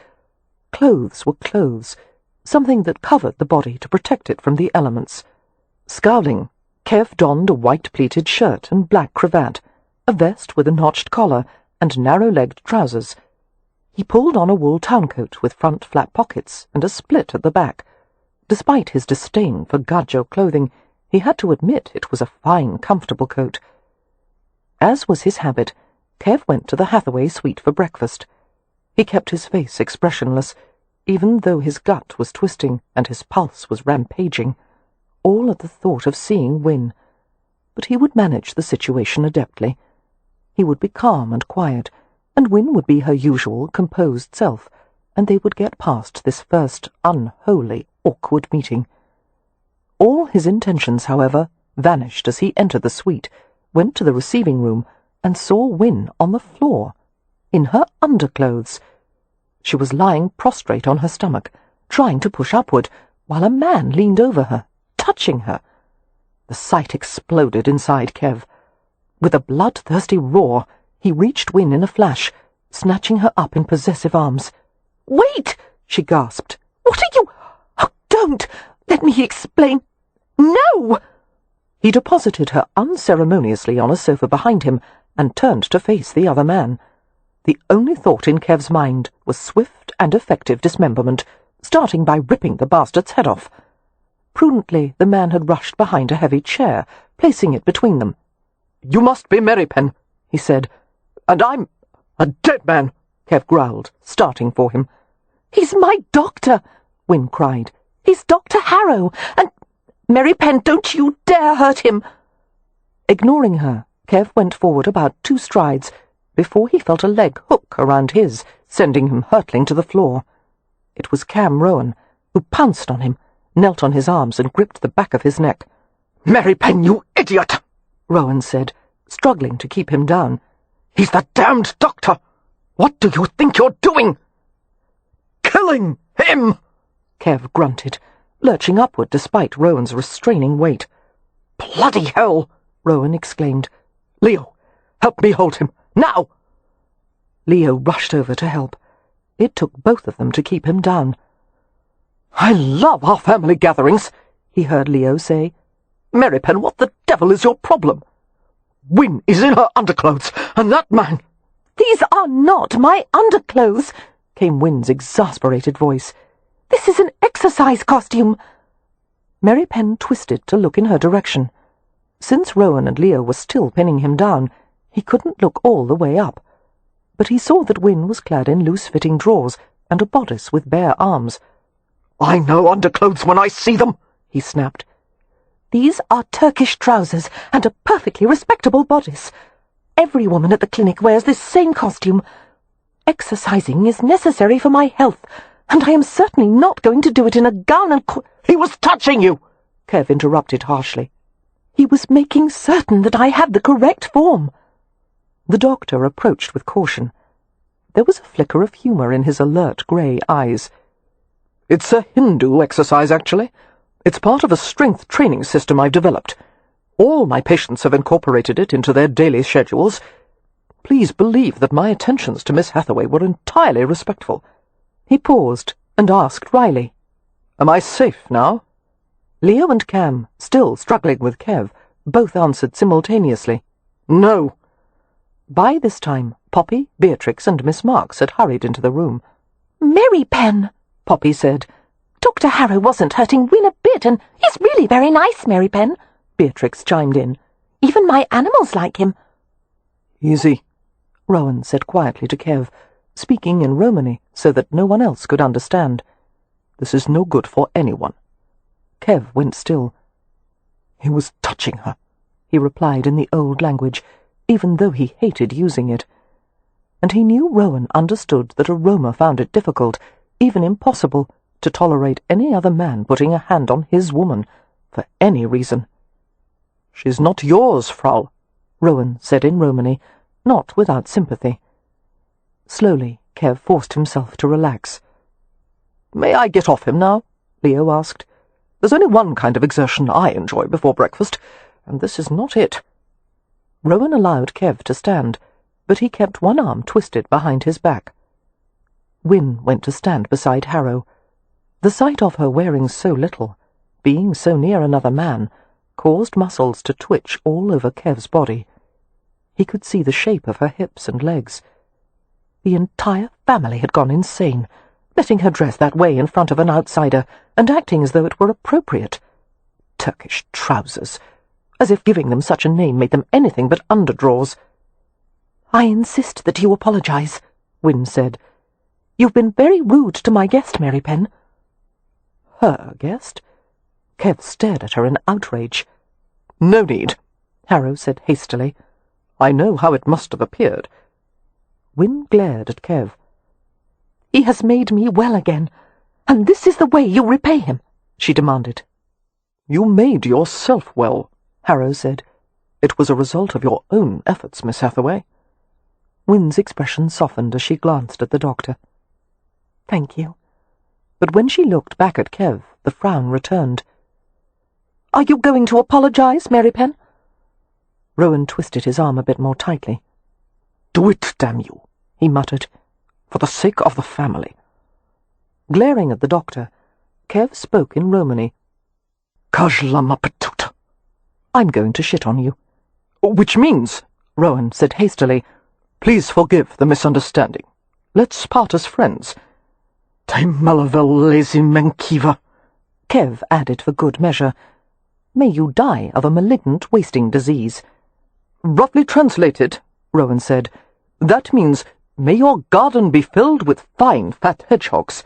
Clothes were clothes, something that covered the body to protect it from the elements. Scowling, Kev donned a white pleated shirt and black cravat, a vest with a notched collar, and narrow-legged trousers. He pulled on a wool towncoat with front flap pockets and a split at the back. Despite his disdain for gajo clothing, he had to admit it was a fine, comfortable coat. As was his habit, Kev went to the Hathaway suite for breakfast. He kept his face expressionless, even though his gut was twisting and his pulse was rampaging, all at the thought of seeing Win. But he would manage the situation adeptly. He would be calm and quiet, and Win would be her usual composed self, and they would get past this first unholy, awkward meeting. All his intentions, however, vanished as he entered the suite, went to the receiving room, and saw Win on the floor, in her underclothes. She was lying prostrate on her stomach, trying to push upward, while a man leaned over her, touching her. The sight exploded inside Kev. With a bloodthirsty roar, he reached Win in a flash, snatching her up in possessive arms. "Wait!" she gasped. "What are you— Oh, don't! Let me explain— No!" He deposited her unceremoniously on a sofa behind him and turned to face the other man. The only thought in Kev's mind was swift and effective dismemberment, starting by ripping the bastard's head off. Prudently, the man had rushed behind a heavy chair, placing it between them. "You must be Merripen," he said. "And I'm a dead man," Kev growled, starting for him. "He's my doctor," Win cried. "He's Dr. Harrow, and— Merripen, don't you dare hurt him!" Ignoring her, Kev went forward about 2 strides before he felt a leg hook around his, sending him hurtling to the floor. It was Cam Rowan, who pounced on him, knelt on his arms and gripped the back of his neck. "Merripen, you idiot!" Rowan said, struggling to keep him down. "He's the damned doctor! What do you think you're doing?" "Killing him!" Kev grunted, lurching upward despite Rowan's restraining weight. "Bloody hell!" Rowan exclaimed. "Leo, help me hold him, now!" Leo rushed over to help. It took both of them to keep him down. "I love our family gatherings," he heard Leo say. "Merripen, what the devil is your problem? Win is in her underclothes, and that man—" "These are not my underclothes," came Win's exasperated voice. "This is an exercise costume." Merripen twisted to look in her direction. Since Rowan and Leo were still pinning him down, he couldn't look all the way up. But he saw that Win was clad in loose-fitting drawers and a bodice with bare arms. "I know underclothes when I see them," he snapped. "These are Turkish trousers and a perfectly respectable bodice. Every woman at the clinic wears this same costume. Exercising is necessary for my health, and I am certainly not going to do it in a gown and "He was touching you!" Kev interrupted harshly. "He was making certain that I had the correct form." The doctor approached with caution. There was a flicker of humour in his alert grey eyes. "It's a Hindu exercise, actually. It's part of a strength training system I've developed. All my patients have incorporated it into their daily schedules. Please believe that my attentions to Miss Hathaway were entirely respectful." He paused and asked wryly, "Am I safe now?" Leo and Cam, still struggling with Kev, both answered simultaneously, "No." By this time, Poppy, Beatrix, and Miss Marks had hurried into the room. "Merripen," Poppy said. "Dr. Harrow wasn't hurting Win a bit, and he's really very nice, Merripen," Beatrix chimed in. "Even my animals like him." "Easy," Rowan said quietly to Kev, speaking in Romany so that no one else could understand. "This is no good for anyone." Kev went still. "He was touching her," he replied in the old language, even though he hated using it. And he knew Rowan understood that a Roma found it difficult, even impossible, to tolerate any other man putting a hand on his woman, for any reason. "She's not yours, Frau," Rowan said in Romany, not without sympathy. Slowly, Kev forced himself to relax. "May I get off him now?" Leo asked. "There's only one kind of exertion I enjoy before breakfast, and this is not it." Rowan allowed Kev to stand, but he kept one arm twisted behind his back. Win went to stand beside Harrow. The sight of her wearing so little, being so near another man, caused muscles to twitch all over Kev's body. He could see the shape of her hips and legs. The entire family had gone insane, letting her dress that way in front of an outsider and acting as though it were appropriate. Turkish trousers, as if giving them such a name made them anything but underdrawers. "I insist that you apologize," Win said. "You've been very rude to my guest, Merripen." Her guest? Kev stared at her in outrage. "No need," Harrow said hastily. "I know how it must have appeared." Win glared at Kev. "He has made me well again, and this is the way you repay him," she demanded. "You made yourself well," Harrow said. "It was a result of your own efforts, Miss Hathaway." Win's expression softened as she glanced at the doctor. "Thank you." But when she looked back at Kev, the frown returned. "Are you going to apologize, Merripen?" Rowan twisted his arm a bit more tightly. "Do it, damn you," he muttered, "for the sake of the family." Glaring at the doctor, Kev spoke in Romany. "Kajlamapatut. I'm going to shit on you." "Which means," Rowan said hastily, "please forgive the misunderstanding. Let's part as friends." "Taimalavel lazy menkiva," Kev added for good measure. "May you die of a malignant wasting disease." "Roughly translated," Rowan said, "that means, may your garden be filled with fine fat hedgehogs,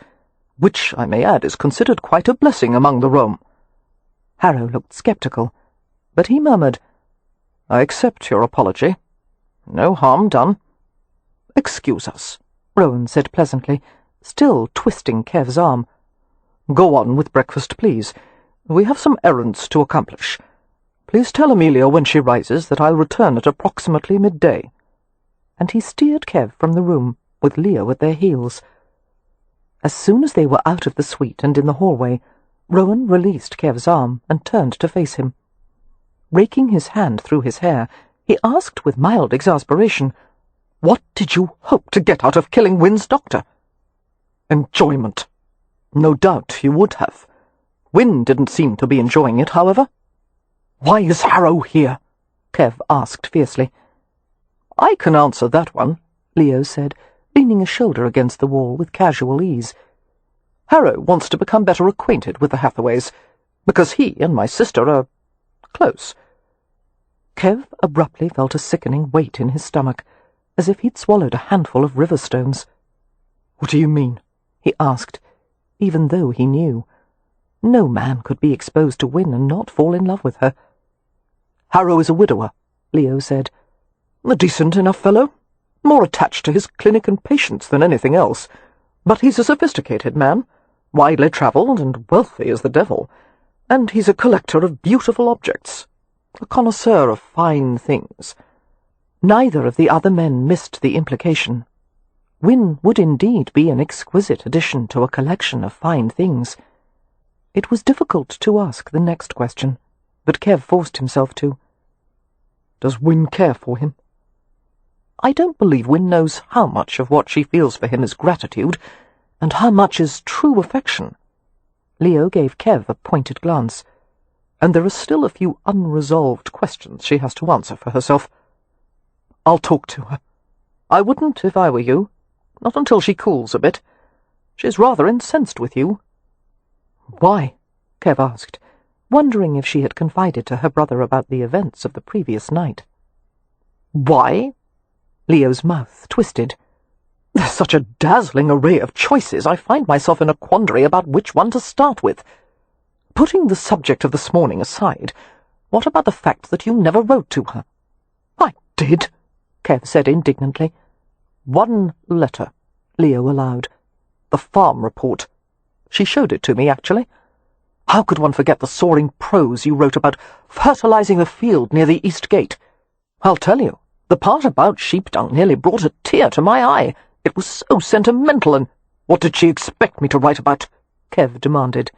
which, I may add, is considered quite a blessing among the Rome." Harrow looked sceptical, but he murmured, "I accept your apology. No harm done." "Excuse us," Rowan said pleasantly, still twisting Kev's arm. "Go on with breakfast, please. We have some errands to accomplish. Please tell Amelia when she rises that I'll return at approximately midday." And he steered Kev from the room, with Leo at their heels. As soon as they were out of the suite and in the hallway, Rowan released Kev's arm and turned to face him. Raking his hand through his hair, he asked with mild exasperation, "What did you hope to get out of killing Win's doctor?" "Enjoyment. No doubt you would have. Win didn't seem to be enjoying it, however." "Why is Harrow here?" Kev asked fiercely. "I can answer that one," Leo said, leaning a shoulder against the wall with casual ease. "Harrow wants to become better acquainted with the Hathaways, because he and my sister are close." Kev abruptly felt a sickening weight in his stomach, as if he'd swallowed a handful of river stones. "What do you mean?" he asked, even though he knew. No man could be exposed to Win and not fall in love with her. "Harrow is a widower," Leo said. "A decent enough fellow, more attached to his clinic and patients than anything else. But he's a sophisticated man, widely travelled and wealthy as the devil, and he's a collector of beautiful objects, a connoisseur of fine things." Neither of the other men missed the implication. Win would indeed be an exquisite addition to a collection of fine things. It was difficult to ask the next question, but Kev forced himself to. "Does Win care for him?" "I don't believe Win knows how much of what she feels for him is gratitude, and how much is true affection." Leo gave Kev a pointed glance. "And there are still a few unresolved questions she has to answer for herself. I'll talk to her. I wouldn't if I were you. Not until she cools a bit. She's rather incensed with you." "Why?" Kev asked, wondering if she had confided to her brother about the events of the previous night. "Why?" Leo's mouth twisted. "There's such a dazzling array of choices, I find myself in a quandary about which one to start with. Putting the subject of this morning aside, what about the fact that you never wrote to her?" "I did," Kev said indignantly. "One letter," Leo allowed. "The farm report. She showed it to me, actually. How could one forget the soaring prose you wrote about fertilizing the field near the east gate? I'll tell you, the part about sheep dung nearly brought a tear to my eye, It was so sentimental, and what did she expect me to write about? Kev demanded.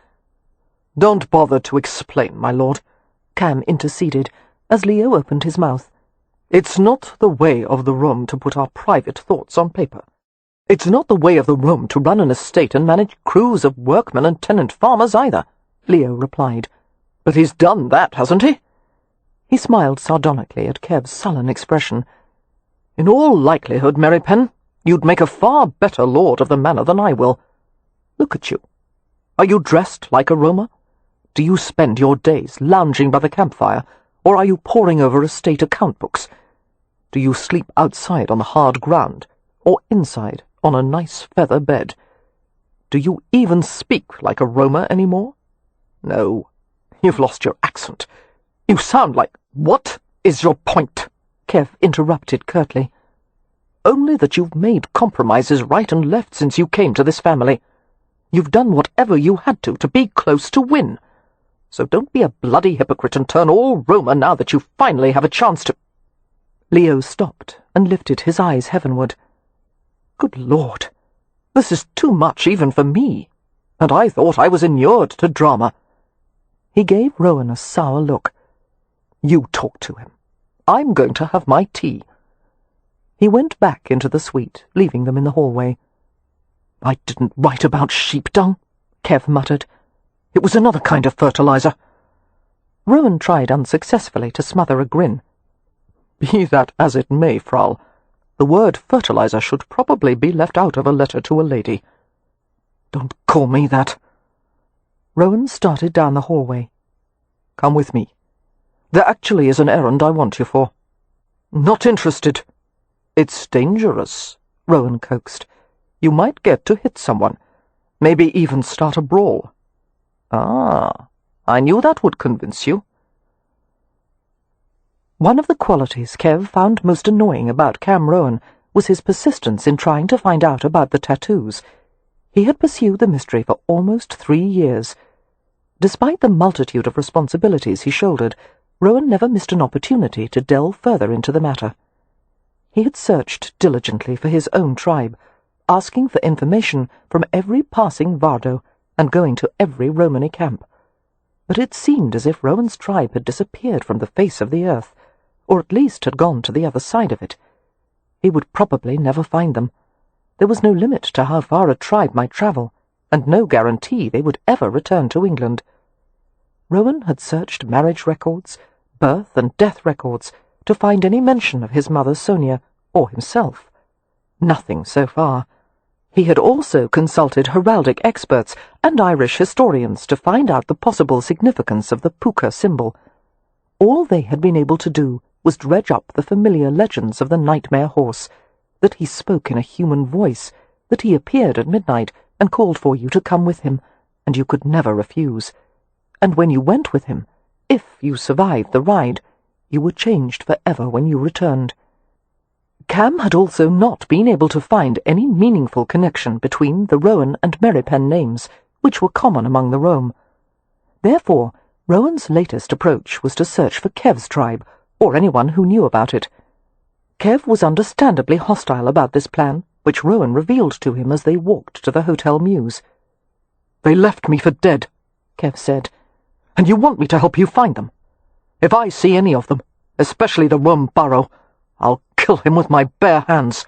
Don't bother to explain, my lord, Cam interceded, as Leo opened his mouth. It's not the way of the room to put our private thoughts on paper. It's not the way of the room to run an estate and manage crews of workmen and tenant farmers either, Leo replied. But he's done that, hasn't he? He smiled sardonically at Kev's sullen expression. In all likelihood, Merripen, you'd make a far better lord of the manor than I will. Look at you. Are you dressed like a Roma? Do you spend your days lounging by the campfire, or are you poring over estate account books? Do you sleep outside on the hard ground, or inside on a nice feather bed? Do you even speak like a Roma any more? No, you've lost your accent. You sound like— What is your point? Kev interrupted curtly. Only that you've made compromises right and left since you came to this family. You've done whatever you had to be close to Win. So don't be a bloody hypocrite and turn all Roma now that you finally have a chance to— Leo stopped and lifted his eyes heavenward. Good Lord, this is too much even for me, and I thought I was inured to drama. He gave Rowan a sour look. You talk to him. I'm going to have my tea. He went back into the suite, leaving them in the hallway. I didn't write about sheep dung, Kev muttered. It was another kind of fertilizer. Rowan tried unsuccessfully to smother a grin. Be that as it may, Frau, the word fertilizer should probably be left out of a letter to a lady. Don't call me that. Rowan started down the hallway. Come with me. There actually is an errand I want you for. Not interested. It's dangerous, Rowan coaxed. You might get to hit someone, maybe even start a brawl. Ah, I knew that would convince you. One of the qualities Kev found most annoying about Cam Rowan was his persistence in trying to find out about the tattoos. He had pursued the mystery for almost 3 years. Despite the multitude of responsibilities he shouldered, Rowan never missed an opportunity to delve further into the matter. He had searched diligently for his own tribe, asking for information from every passing Vardo and going to every Romany camp. But it seemed as if Rowan's tribe had disappeared from the face of the earth, or at least had gone to the other side of it. He would probably never find them. There was no limit to how far a tribe might travel, and no guarantee they would ever return to England. Rowan had searched marriage records, birth and death records, to find any mention of his mother Sonia, or himself. Nothing so far. He had also consulted heraldic experts and Irish historians to find out the possible significance of the puka symbol. All they had been able to do was dredge up the familiar legends of the nightmare horse, that he spoke in a human voice, that he appeared at midnight and called for you to come with him, and you could never refuse. And when you went with him, if you survived the ride, you were changed forever when you returned. Cam had also not been able to find any meaningful connection between the Rowan and Merripen names, which were common among the Rome. Therefore, Rowan's latest approach was to search for Kev's tribe, or anyone who knew about it. Kev was understandably hostile about this plan, which Rowan revealed to him as they walked to the Hotel Mews. "They left me for dead," Kev said, "and you want me to help you find them. If I see any of them, especially the Rome Barrow, I'll kill him with my bare hands."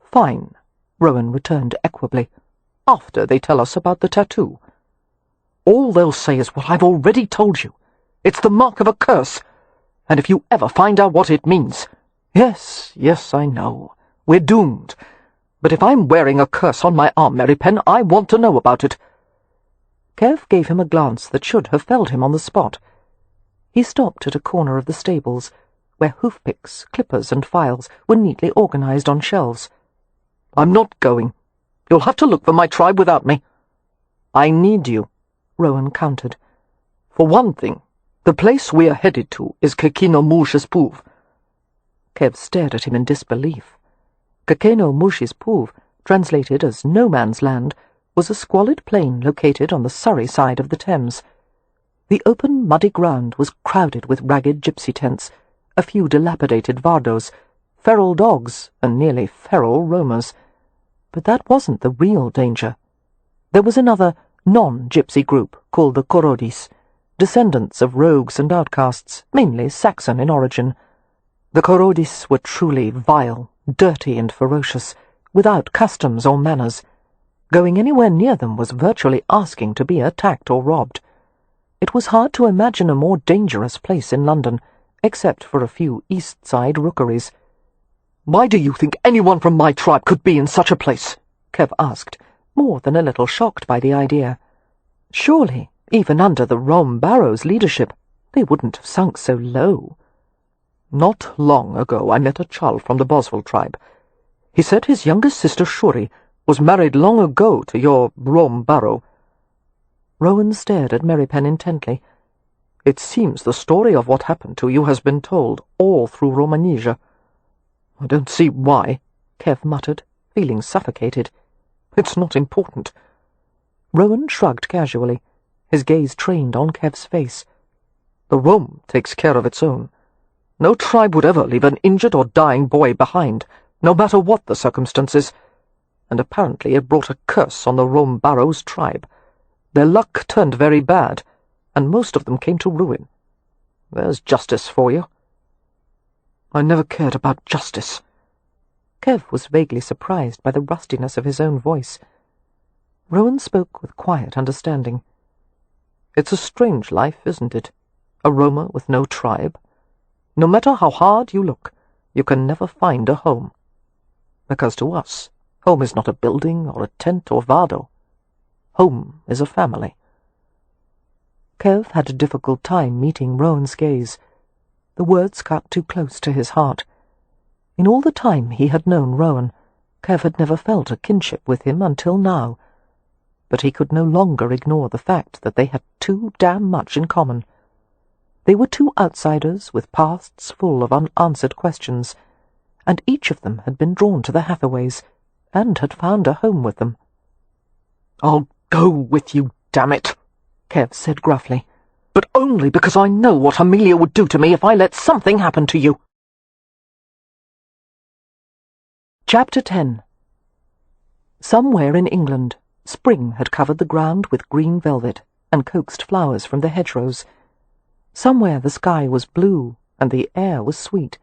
"Fine," Rowan returned equably, "after they tell us about the tattoo." "All they'll say is what I've already told you. It's the mark of a curse, and if you ever find out what it means— Yes, I know. We're doomed. But if I'm wearing a curse on my arm, Merripen, I want to know about it." Kev gave him a glance that should have felled him on the spot. He stopped at a corner of the stables, where hoof-picks, clippers, and files were neatly organized on shelves. "I'm not going. You'll have to look for my tribe without me." "I need you," Rowan countered. "For one thing, the place we're headed to is Kekino Mush's Puv." Kev stared at him in disbelief. Kekeno Mush's Puv, translated as No Man's Land, was a squalid plain located on the Surrey side of the Thames. The open, muddy ground was crowded with ragged gypsy tents, a few dilapidated Vardos, feral dogs, and nearly feral roamers. But that wasn't the real danger. There was another non-gypsy group called the Korodis, descendants of rogues and outcasts, mainly Saxon in origin. The Korodis were truly vile, dirty and ferocious, without customs or manners. Going anywhere near them was virtually asking to be attacked or robbed. It was hard to imagine a more dangerous place in London, except for a few East Side rookeries. "Why do you think anyone from my tribe could be in such a place?" Kev asked, more than a little shocked by the idea. Surely, even under the Rom Barrow's leadership, they wouldn't have sunk so low. "Not long ago I met a child from the Boswell tribe. He said his youngest sister Shuri was married long ago to your Rom Barrow." Rowan stared at Merripen intently. "It seems the story of what happened to you has been told all through Romanisia." "I don't see why," Kev muttered, feeling suffocated. "It's not important." Rowan shrugged casually, his gaze trained on Kev's face. "The Rom takes care of its own. No tribe would ever leave an injured or dying boy behind, no matter what the circumstances. And apparently it brought a curse on the Rom Barrow's tribe. Their luck turned very bad, and most of them came to ruin. There's justice for you." "I never cared about justice." Kev was vaguely surprised by the rustiness of his own voice. Rowan spoke with quiet understanding. "It's a strange life, isn't it? A roamer with no tribe. No matter how hard you look, you can never find a home. Because to us, home is not a building or a tent or vado. Home is a family." Kev had a difficult time meeting Rowan's gaze. The words cut too close to his heart. In all the time he had known Rowan, Kev had never felt a kinship with him until now. But he could no longer ignore the fact that they had too damn much in common. They were two outsiders with pasts full of unanswered questions, and each of them had been drawn to the Hathaways, and had found a home with them. "I'll go with you, damn it," Kev said gruffly. "But only because I know what Amelia would do to me if I let something happen to you." Chapter 10. Somewhere in England, spring had covered the ground with green velvet and coaxed flowers from the hedgerows. Somewhere the sky was blue and the air was sweet,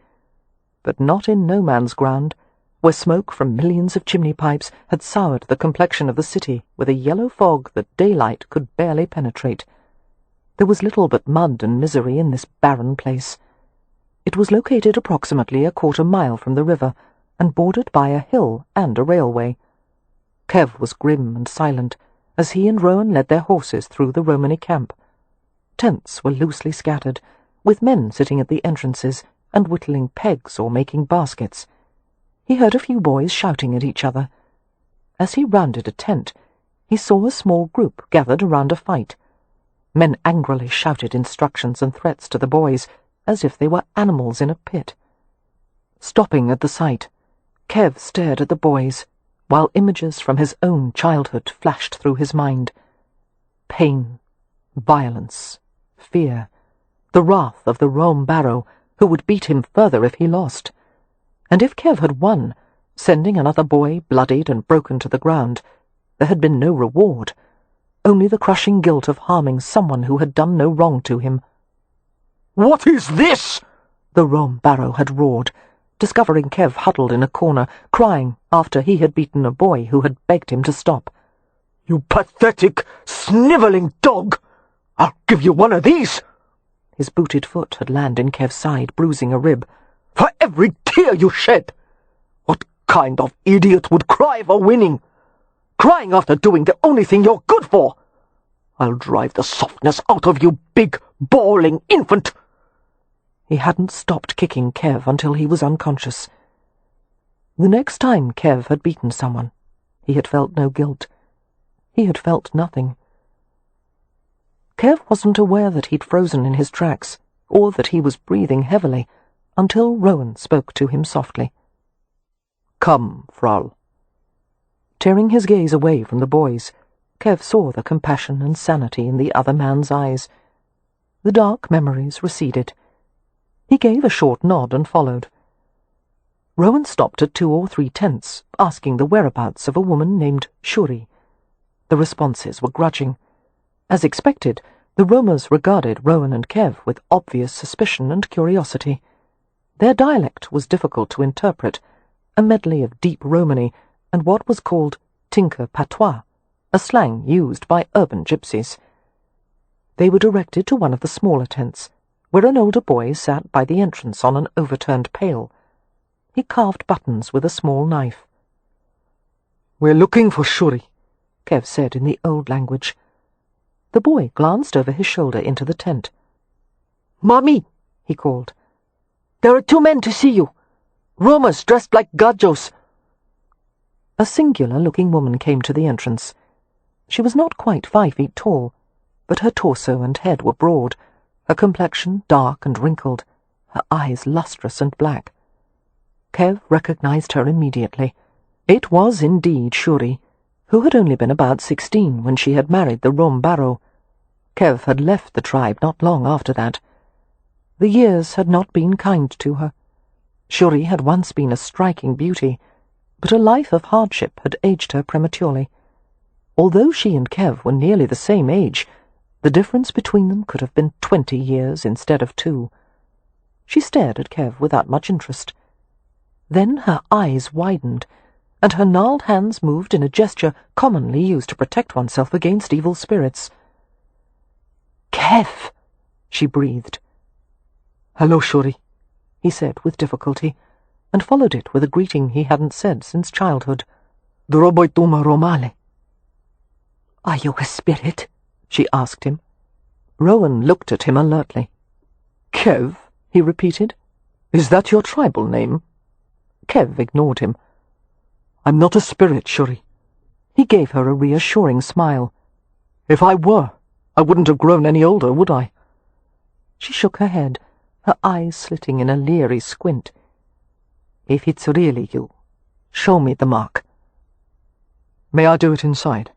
but not in No Man's Ground, where smoke from millions of chimney pipes had soured the complexion of the city with a yellow fog that daylight could barely penetrate. There was little but mud and misery in this barren place. It was located approximately a quarter-mile from the river, and bordered by a hill and a railway. Kev was grim and silent as he and Rowan led their horses through the Romany camp. Tents were loosely scattered, with men sitting at the entrances and whittling pegs or making baskets. He heard a few boys shouting at each other. As he rounded a tent, he saw a small group gathered around a fight. Men angrily shouted instructions and threats to the boys, as if they were animals in a pit. Stopping at the sight, Kev stared at the boys, while images from his own childhood flashed through his mind. Pain, violence, fear, the wrath of the Rom Barrow, who would beat him further if he lost. And if Kev had won, sending another boy bloodied and broken to the ground, there had been no reward, only the crushing guilt of harming someone who had done no wrong to him. "What is this?" the Rom Barrow had roared, discovering Kev huddled in a corner, crying after he had beaten a boy who had begged him to stop. "You pathetic, snivelling dog! I'll give you one of these!" His booted foot had landed in Kev's side, bruising a rib. "For every tear you shed! What kind of idiot would cry for winning? Crying after doing the only thing you're good for! I'll drive the softness out of you, big, bawling infant!" He hadn't stopped kicking Kev until he was unconscious. The next time Kev had beaten someone, he had felt no guilt. He had felt nothing. Kev wasn't aware that he'd frozen in his tracks, or that he was breathing heavily, until Rowan spoke to him softly. "Come, Frau." Tearing his gaze away from the boys, Kev saw the compassion and sanity in the other man's eyes. The dark memories receded. He gave a short nod and followed. Rowan stopped at 2 or 3 tents, asking the whereabouts of a woman named Shuri. The responses were grudging. As expected, the roamers regarded Rowan and Kev with obvious suspicion and curiosity. Their dialect was difficult to interpret, a medley of deep Romany and what was called tinker patois, a slang used by urban gypsies. They were directed to one of the smaller tents, where an older boy sat by the entrance on an overturned pail. He carved buttons with a small knife. "We're looking for Shuri," Kev said in the old language. The boy glanced over his shoulder into the tent. "Mommy," he called. "There are 2 men to see you. Roamers dressed like gajos." A singular-looking woman came to the entrance. She was not quite 5 feet tall, but her torso and head were broad, her complexion dark and wrinkled, her eyes lustrous and black. Kev recognized her immediately. It was indeed Shuri, who had only been about 16 when she had married the Rom Barrow. Kev had left the tribe not long after that. The years had not been kind to her. Shuri had once been a striking beauty, but a life of hardship had aged her prematurely. Although she and Kev were nearly the same age, the difference between them could have been 20 years instead of 2. She stared at Kev without much interest. Then her eyes widened, and her gnarled hands moved in a gesture commonly used to protect oneself against evil spirits. "Kev," she breathed. "Hello, Shuri," he said with difficulty, and followed it with a greeting he hadn't said since childhood. "Droboituma romale." "Are you a spirit?" she asked him. Rowan looked at him alertly. "Kev," he repeated. "Is that your tribal name?" Kev ignored him. "I'm not a spirit, Shuri." He gave her a reassuring smile. "If I were, I wouldn't have grown any older, would I?" She shook her head, her eyes slitting in a leery squint. "If it's really you, show me the mark." "May I do it inside?"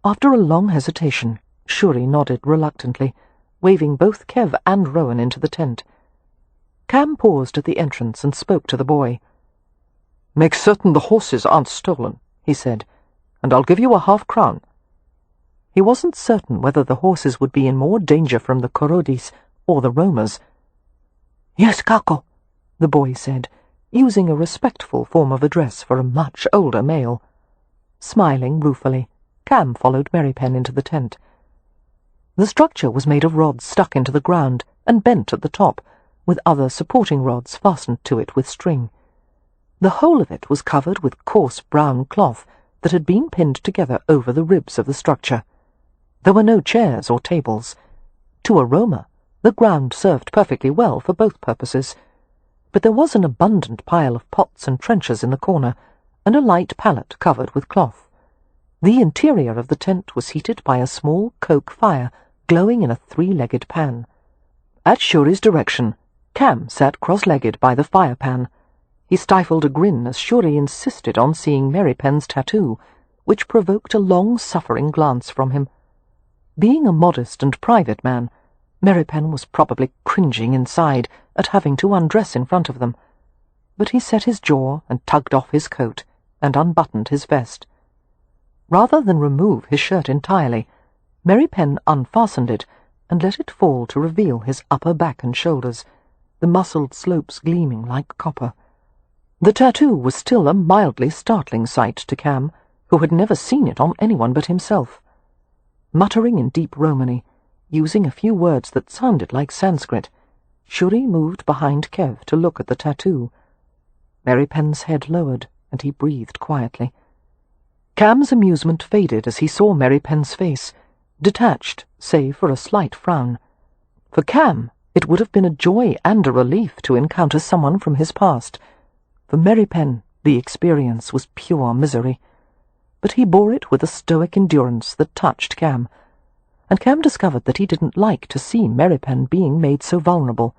After a long hesitation, Shuri nodded reluctantly, waving both Kev and Rowan into the tent. Cam paused at the entrance and spoke to the boy. "Make certain the horses aren't stolen," he said, "and I'll give you a half-crown." He wasn't certain whether the horses would be in more danger from the Korodis or the roamers. "Yes, Kako," the boy said, using a respectful form of address for a much older male. Smiling ruefully, Cam followed Merripen into the tent. The structure was made of rods stuck into the ground and bent at the top, with other supporting rods fastened to it with string. The whole of it was covered with coarse brown cloth that had been pinned together over the ribs of the structure. There were no chairs or tables. To a roamer, the ground served perfectly well for both purposes, but there was an abundant pile of pots and trenchers in the corner, and a light pallet covered with cloth. The interior of the tent was heated by a small coke fire glowing in a 3-legged pan. At Shuri's direction, Cam sat cross-legged by the fire-pan. He stifled a grin as Shuri insisted on seeing Merripen's tattoo, which provoked a long-suffering glance from him. Being a modest and private man, Merripen was probably cringing inside at having to undress in front of them, but he set his jaw and tugged off his coat and unbuttoned his vest. Rather than remove his shirt entirely, Merripen unfastened it and let it fall to reveal his upper back and shoulders, the muscled slopes gleaming like copper. The tattoo was still a mildly startling sight to Cam, who had never seen it on anyone but himself. Muttering in deep Romany, using a few words that sounded like Sanskrit, Shuri moved behind Kev to look at the tattoo. Merripen's head lowered, and he breathed quietly. Cam's amusement faded as he saw Merripen's face, detached, save for a slight frown. For Cam, it would have been a joy and a relief to encounter someone from his past. For Merripen, the experience was pure misery. But he bore it with a stoic endurance that touched Cam, and Cam discovered that he didn't like to see Merripen being made so vulnerable.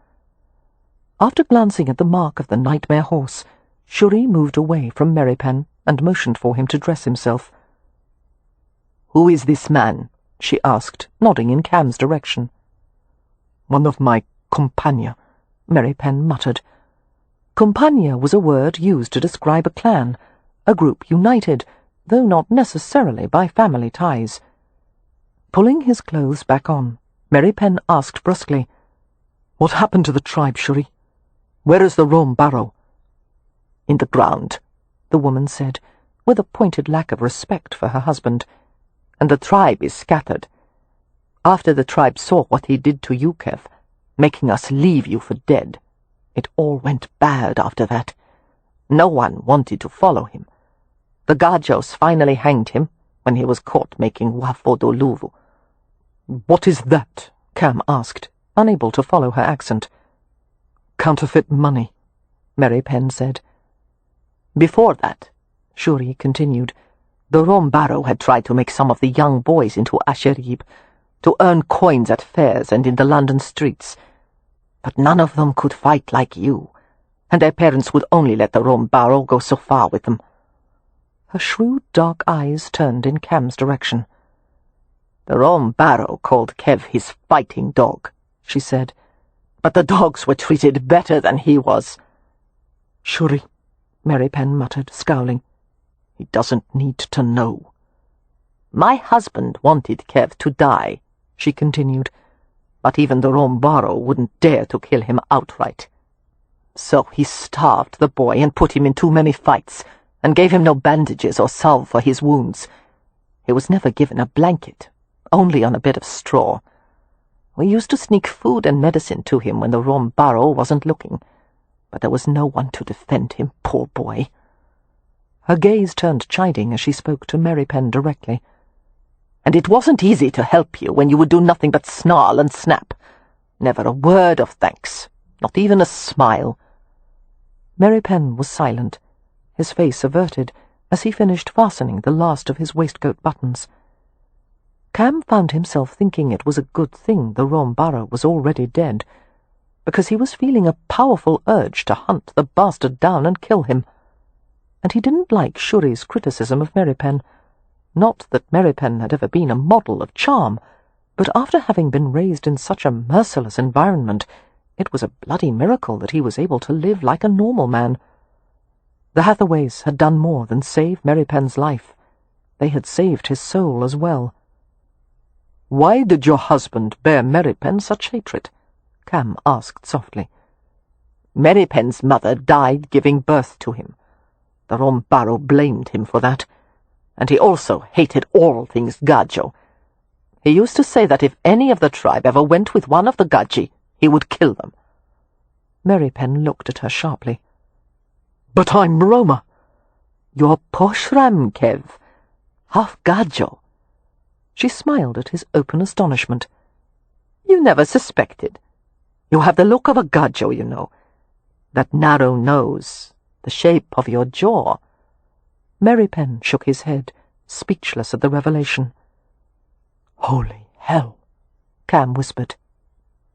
After glancing at the mark of the nightmare horse, Shuri moved away from Merripen and motioned for him to dress himself. "Who is this man?" she asked, nodding in Cam's direction. "One of my compania," Merripen muttered. Compagnia was a word used to describe a clan, a group united, though not necessarily by family ties. Pulling his clothes back on, Merripen asked brusquely, "What happened to the tribe, Shuri? Where is the Rome barrow?" "In the ground," the woman said, with a pointed lack of respect for her husband. "And the tribe is scattered. After the tribe saw what he did to you, Kev, making us leave you for dead, it all went bad after that. No one wanted to follow him. The Gajos finally hanged him when he was caught making wafodoluvu." "What is that?" Cam asked, unable to follow her accent. "Counterfeit money," Merripen said. "Before that," Shuri continued, "the Rome barrow had tried to make some of the young boys into asherib, to earn coins at fairs and in the London streets. But none of them could fight like you, and their parents would only let the Rome barrow go so far with them." Her shrewd dark eyes turned in Cam's direction. "The Rome barrow called Kev his fighting dog," she said, "but the dogs were treated better than he was." "Shuri," Merripen muttered, scowling. "He doesn't need to know." "My husband wanted Kev to die," she continued, "but even the Rome barrow wouldn't dare to kill him outright. So he starved the boy and put him in too many fights, and gave him no bandages or salve for his wounds. He was never given a blanket, only on a bit of straw. We used to sneak food and medicine to him when the Rome barrow wasn't looking, but there was no one to defend him, poor boy." Her gaze turned chiding as she spoke to Merripen directly. "And it wasn't easy to help you when you would do nothing but snarl and snap. Never a word of thanks, not even a smile." Merripen was silent, his face averted, as he finished fastening the last of his waistcoat buttons. Cam found himself thinking it was a good thing the Rome barrow was already dead, because he was feeling a powerful urge to hunt the bastard down and kill him. And he didn't like Shuri's criticism of Merripen. Not that Merripen had ever been a model of charm, but after having been raised in such a merciless environment, it was a bloody miracle that he was able to live like a normal man. The Hathaways had done more than save Merripen's life. They had saved his soul as well. "Why did your husband bear Merripen such hatred?" Cam asked softly. "Merripen's mother died giving birth to him. The Rome barrow blamed him for that, and he also hated all things Gajo. He used to say that if any of the tribe ever went with one of the Gaji, he would kill them." Merripen looked at her sharply. "But I'm Roma." "You're Poshram, Kev. Half Gajo." She smiled at his open astonishment. "You never suspected. You have the look of a Gajo, you know. That narrow nose, the shape of your jaw." Merripen shook his head, speechless at the revelation. "Holy hell," Cam whispered.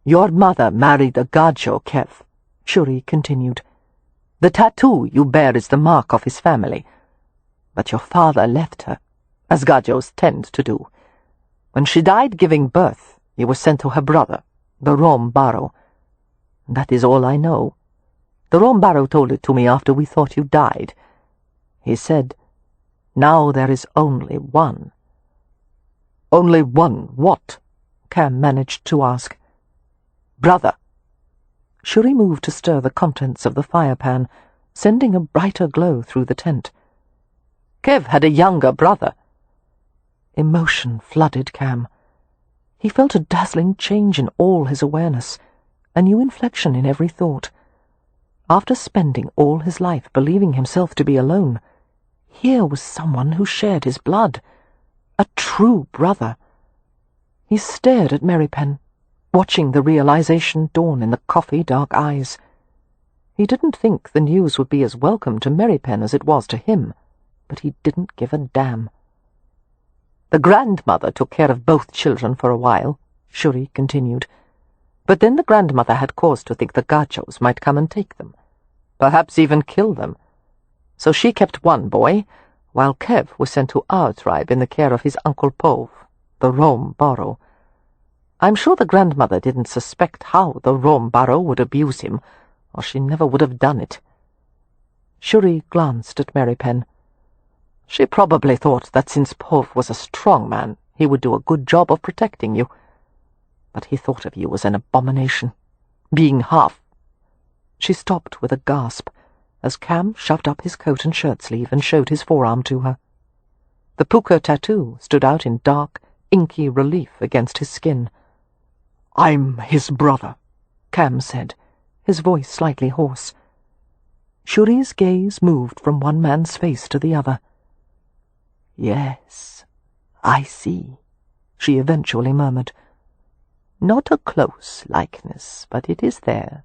"Your mother married a Gajo, Kev," Shuri continued. "The tattoo you bear is the mark of his family. But your father left her, as Gajos tend to do. When she died giving birth, you were sent to her brother, the Rome barrow. That is all I know. The Rome barrow told it to me after we thought you died. He said, 'Now there is only one.'" "Only one what?" Cam managed to ask. "Brother." Shuri moved to stir the contents of the fire-pan, sending a brighter glow through the tent. "Kev had a younger brother." Emotion flooded Cam. He felt a dazzling change in all his awareness, a new inflection in every thought. After spending all his life believing himself to be alone, here was someone who shared his blood, a true brother. He stared at Merripen, watching the realization dawn in the coffee-dark eyes. He didn't think the news would be as welcome to Merripen as it was to him, but he didn't give a damn. "The grandmother took care of both children for a while," Shuri continued. "But then the grandmother had cause to think the Gajos might come and take them, perhaps even kill them. So she kept one boy, while Kev was sent to our tribe in the care of his Uncle Pove, the Rome barrow. I'm sure the grandmother didn't suspect how the Rome barrow would abuse him, or she never would have done it. Shuri glanced at Merripen. She probably thought that since Pov was a strong man, he would do a good job of protecting you. But he thought of you as an abomination, being half. She stopped with a gasp as Cam shoved up his coat and shirt sleeve and showed his forearm to her. The puka tattoo stood out in dark, inky relief against his skin. "I'm his brother," Cam said, his voice slightly hoarse. Shuri's gaze moved from one man's face to the other. "Yes, I see," she eventually murmured. "Not a close likeness, but it is there."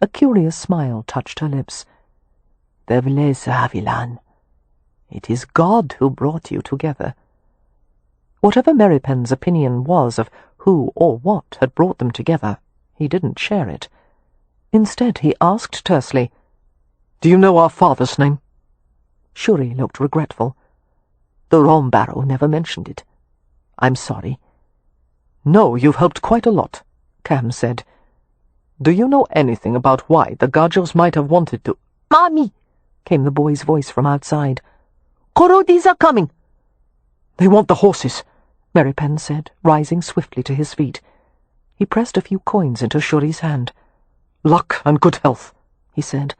A curious smile touched her lips. "Devlesa Havilan. It is God who brought you together." Whatever Merripen's opinion was of who or what had brought them together, he didn't share it. Instead, he asked tersely, "Do you know our father's name?" Shuri looked regretful. "The Rom Barrow never mentioned it. I'm sorry." "No, you've helped quite a lot," Cam said. "Do you know anything about why the Gajos might have wanted to—" "Mommy!" came the boy's voice from outside. "Korodis are coming!" "They want the horses," Merripen said, rising swiftly to his feet. He pressed a few coins into Shuri's hand. "Luck and good health," he said.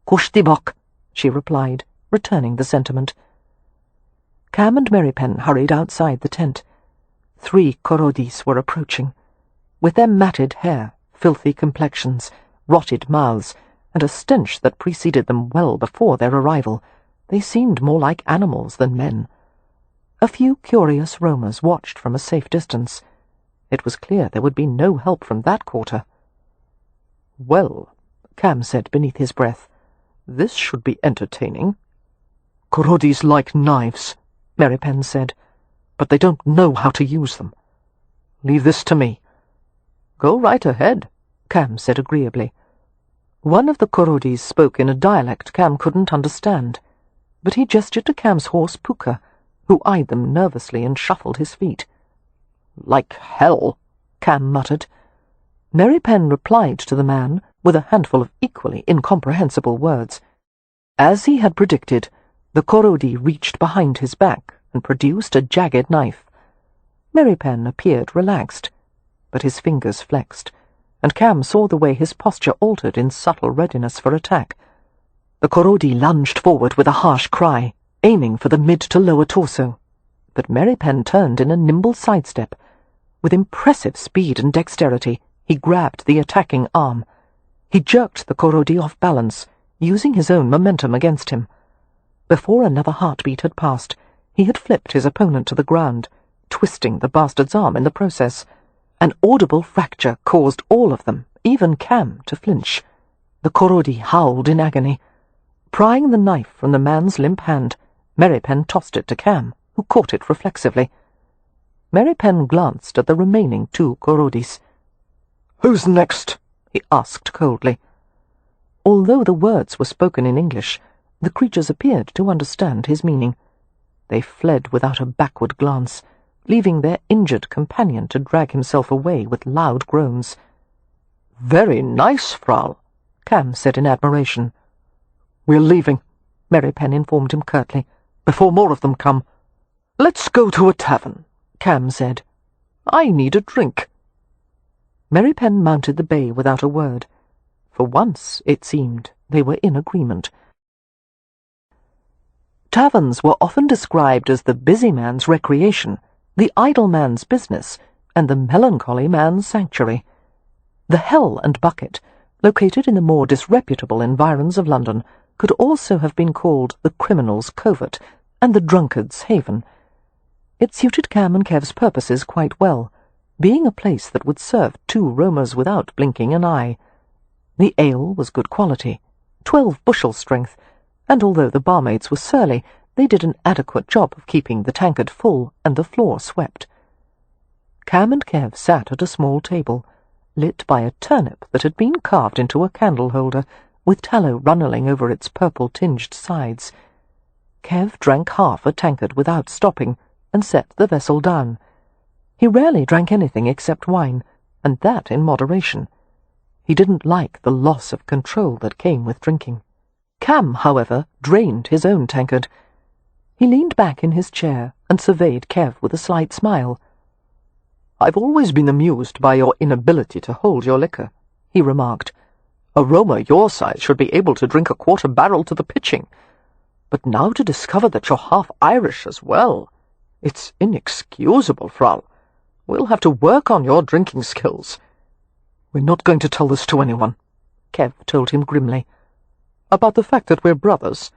"Kushtibok," she replied, returning the sentiment. Cam and Merripen hurried outside the tent. 3 Korodis were approaching. With their matted hair, filthy complexions, rotted mouths, and a stench that preceded them well before their arrival, they seemed more like animals than men. A few curious roamers watched from a safe distance. It was clear there would be no help from that quarter. "Well," Cam said beneath his breath, "this should be entertaining." "Korodis like knives," Merripen said, "but they don't know how to use them. Leave this to me." "Go right ahead," Cam said agreeably. One of the Korodis spoke in a dialect Cam couldn't understand, but he gestured to Cam's horse Puka, who eyed them nervously and shuffled his feet. "Like hell," Cam muttered. Merripen replied to the man with a handful of equally incomprehensible words. As he had predicted, the Korodi reached behind his back and produced a jagged knife. Merripen appeared relaxed, but his fingers flexed, and Cam saw the way his posture altered in subtle readiness for attack. The Korodi lunged forward with a harsh cry, aiming for the mid to lower torso, but Merripen turned in a nimble sidestep. With impressive speed and dexterity, he grabbed the attacking arm. He jerked the Korodi off balance, using his own momentum against him. Before another heartbeat had passed, he had flipped his opponent to the ground, twisting the bastard's arm in the process. An audible fracture caused all of them, even Cam, to flinch. The Korodi howled in agony. Prying the knife from the man's limp hand, Merripen tossed it to Cam, who caught it reflexively. Merripen glanced at the remaining 2 Korodis. "Who's next?" he asked coldly. Although the words were spoken in English, the creatures appeared to understand his meaning. They fled without a backward glance, leaving their injured companion to drag himself away with loud groans. "Very nice, Frau," Cam said in admiration. "We're leaving," Merripen informed him curtly, "before more of them come." "Let's go to a tavern," Cam said. "I need a drink." Merripen mounted the bay without a word. For once, it seemed, they were in agreement. Taverns were often described as the busy man's recreation, the idle man's business, and the melancholy man's sanctuary. The Hell and Bucket, located in the more disreputable environs of London, could also have been called the criminal's covert and the drunkard's haven. It suited Cam and Kev's purposes quite well, being a place that would serve 2 roamers without blinking an eye. The ale was good quality, 12 bushel strength, and although the barmaids were surly, they did an adequate job of keeping the tankard full and the floor swept. Cam and Kev sat at a small table, lit by a turnip that had been carved into a candle holder, with tallow runneling over its purple-tinged sides. Kev drank half a tankard without stopping, and set the vessel down. He rarely drank anything except wine, and that in moderation. He didn't like the loss of control that came with drinking. Cam, however, drained his own tankard. He leaned back in his chair and surveyed Kev with a slight smile. "I've always been amused by your inability to hold your liquor," he remarked. "A Roma your size should be able to drink a quarter-barrel to the pitching. But now to discover that you're half Irish as well, it's inexcusable, Frau. We'll have to work on your drinking skills." "We're not going to tell this to anyone," Kev told him grimly. "About the fact that we're brothers?"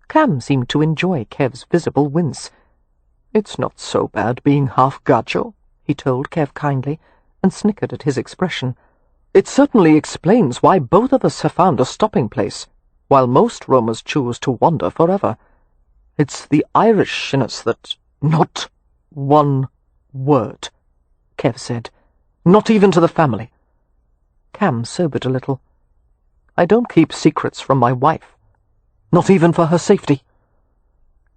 Cam seemed to enjoy Kev's visible wince. "It's not so bad being half Gacho," he told Kev kindly, and snickered at his expression. "It certainly explains why both of us have found a stopping place, while most Romas choose to wander forever. It's the Irish in us that—" "Not one word," Kev said. "Not even to the family." Cam sobered a little. "I don't keep secrets from my wife. Not even for her safety."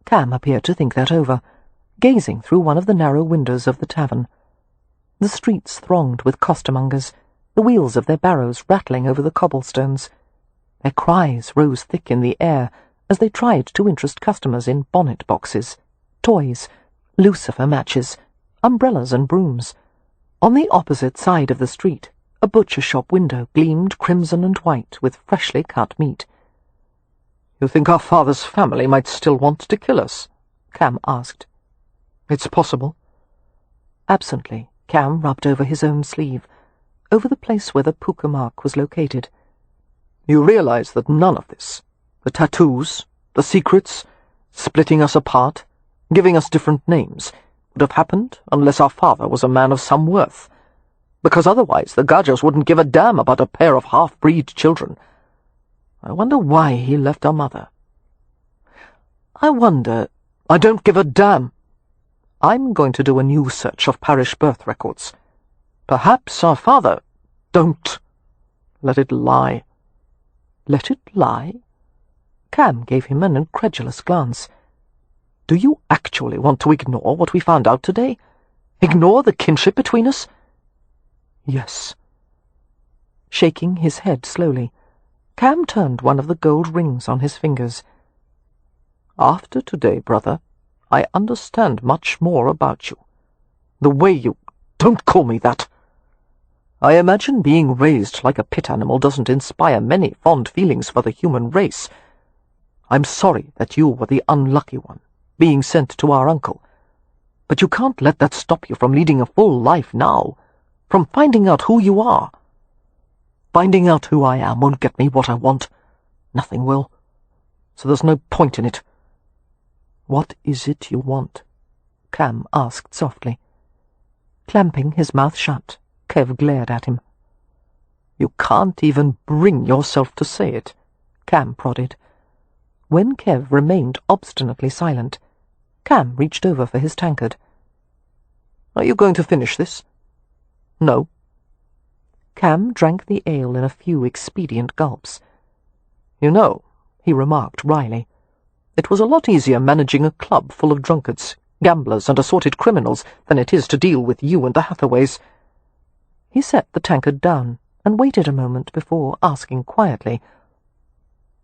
Cam appeared to think that over, gazing through one of the narrow windows of the tavern. The streets thronged with costermongers, the wheels of their barrows rattling over the cobblestones. Their cries rose thick in the air as they tried to interest customers in bonnet boxes, toys, lucifer matches, umbrellas and brooms. On the opposite side of the street, a butcher shop window gleamed crimson and white with freshly cut meat. "You think our father's family might still want to kill us?" Cam asked. "It's possible." Absently, Cam rubbed over his own sleeve, over the place where the puka mark was located. "You realize that none of this, the tattoos, the secrets, splitting us apart, giving us different names, would have happened unless our father was a man of some worth, because otherwise the Gajos wouldn't give a damn about a pair of half-breed children. I wonder why he left our mother. I don't give a damn. I'm going to do a new search of parish birth records. Perhaps our father— Don't let it lie." "Let it lie?" Cam gave him an incredulous glance. "Do you actually want to ignore what we found out today? Ignore the kinship between us?" "Yes." Shaking his head slowly, Cam turned one of the gold rings on his fingers. "After today, brother, I understand much more about you. The way you— Don't call me that! I imagine being raised like a pit animal doesn't inspire many fond feelings for the human race. I'm sorry that you were the unlucky one, being sent to our uncle. But you can't let that stop you from leading a full life now, from finding out who you are. Finding out who I am won't get me what I want. Nothing will. So there's no point in it." "What is it you want?" Cam asked softly. Clamping his mouth shut, Kev glared at him. "You can't even bring yourself to say it," Cam prodded. When Kev remained obstinately silent, Cam reached over for his tankard. "Are you going to finish this?" "No." Cam drank the ale in a few expedient gulps. "You know," he remarked wryly, "it was a lot easier managing a club full of drunkards, gamblers, and assorted criminals than it is to deal with you and the Hathaways." He set the tankard down and waited a moment before asking quietly,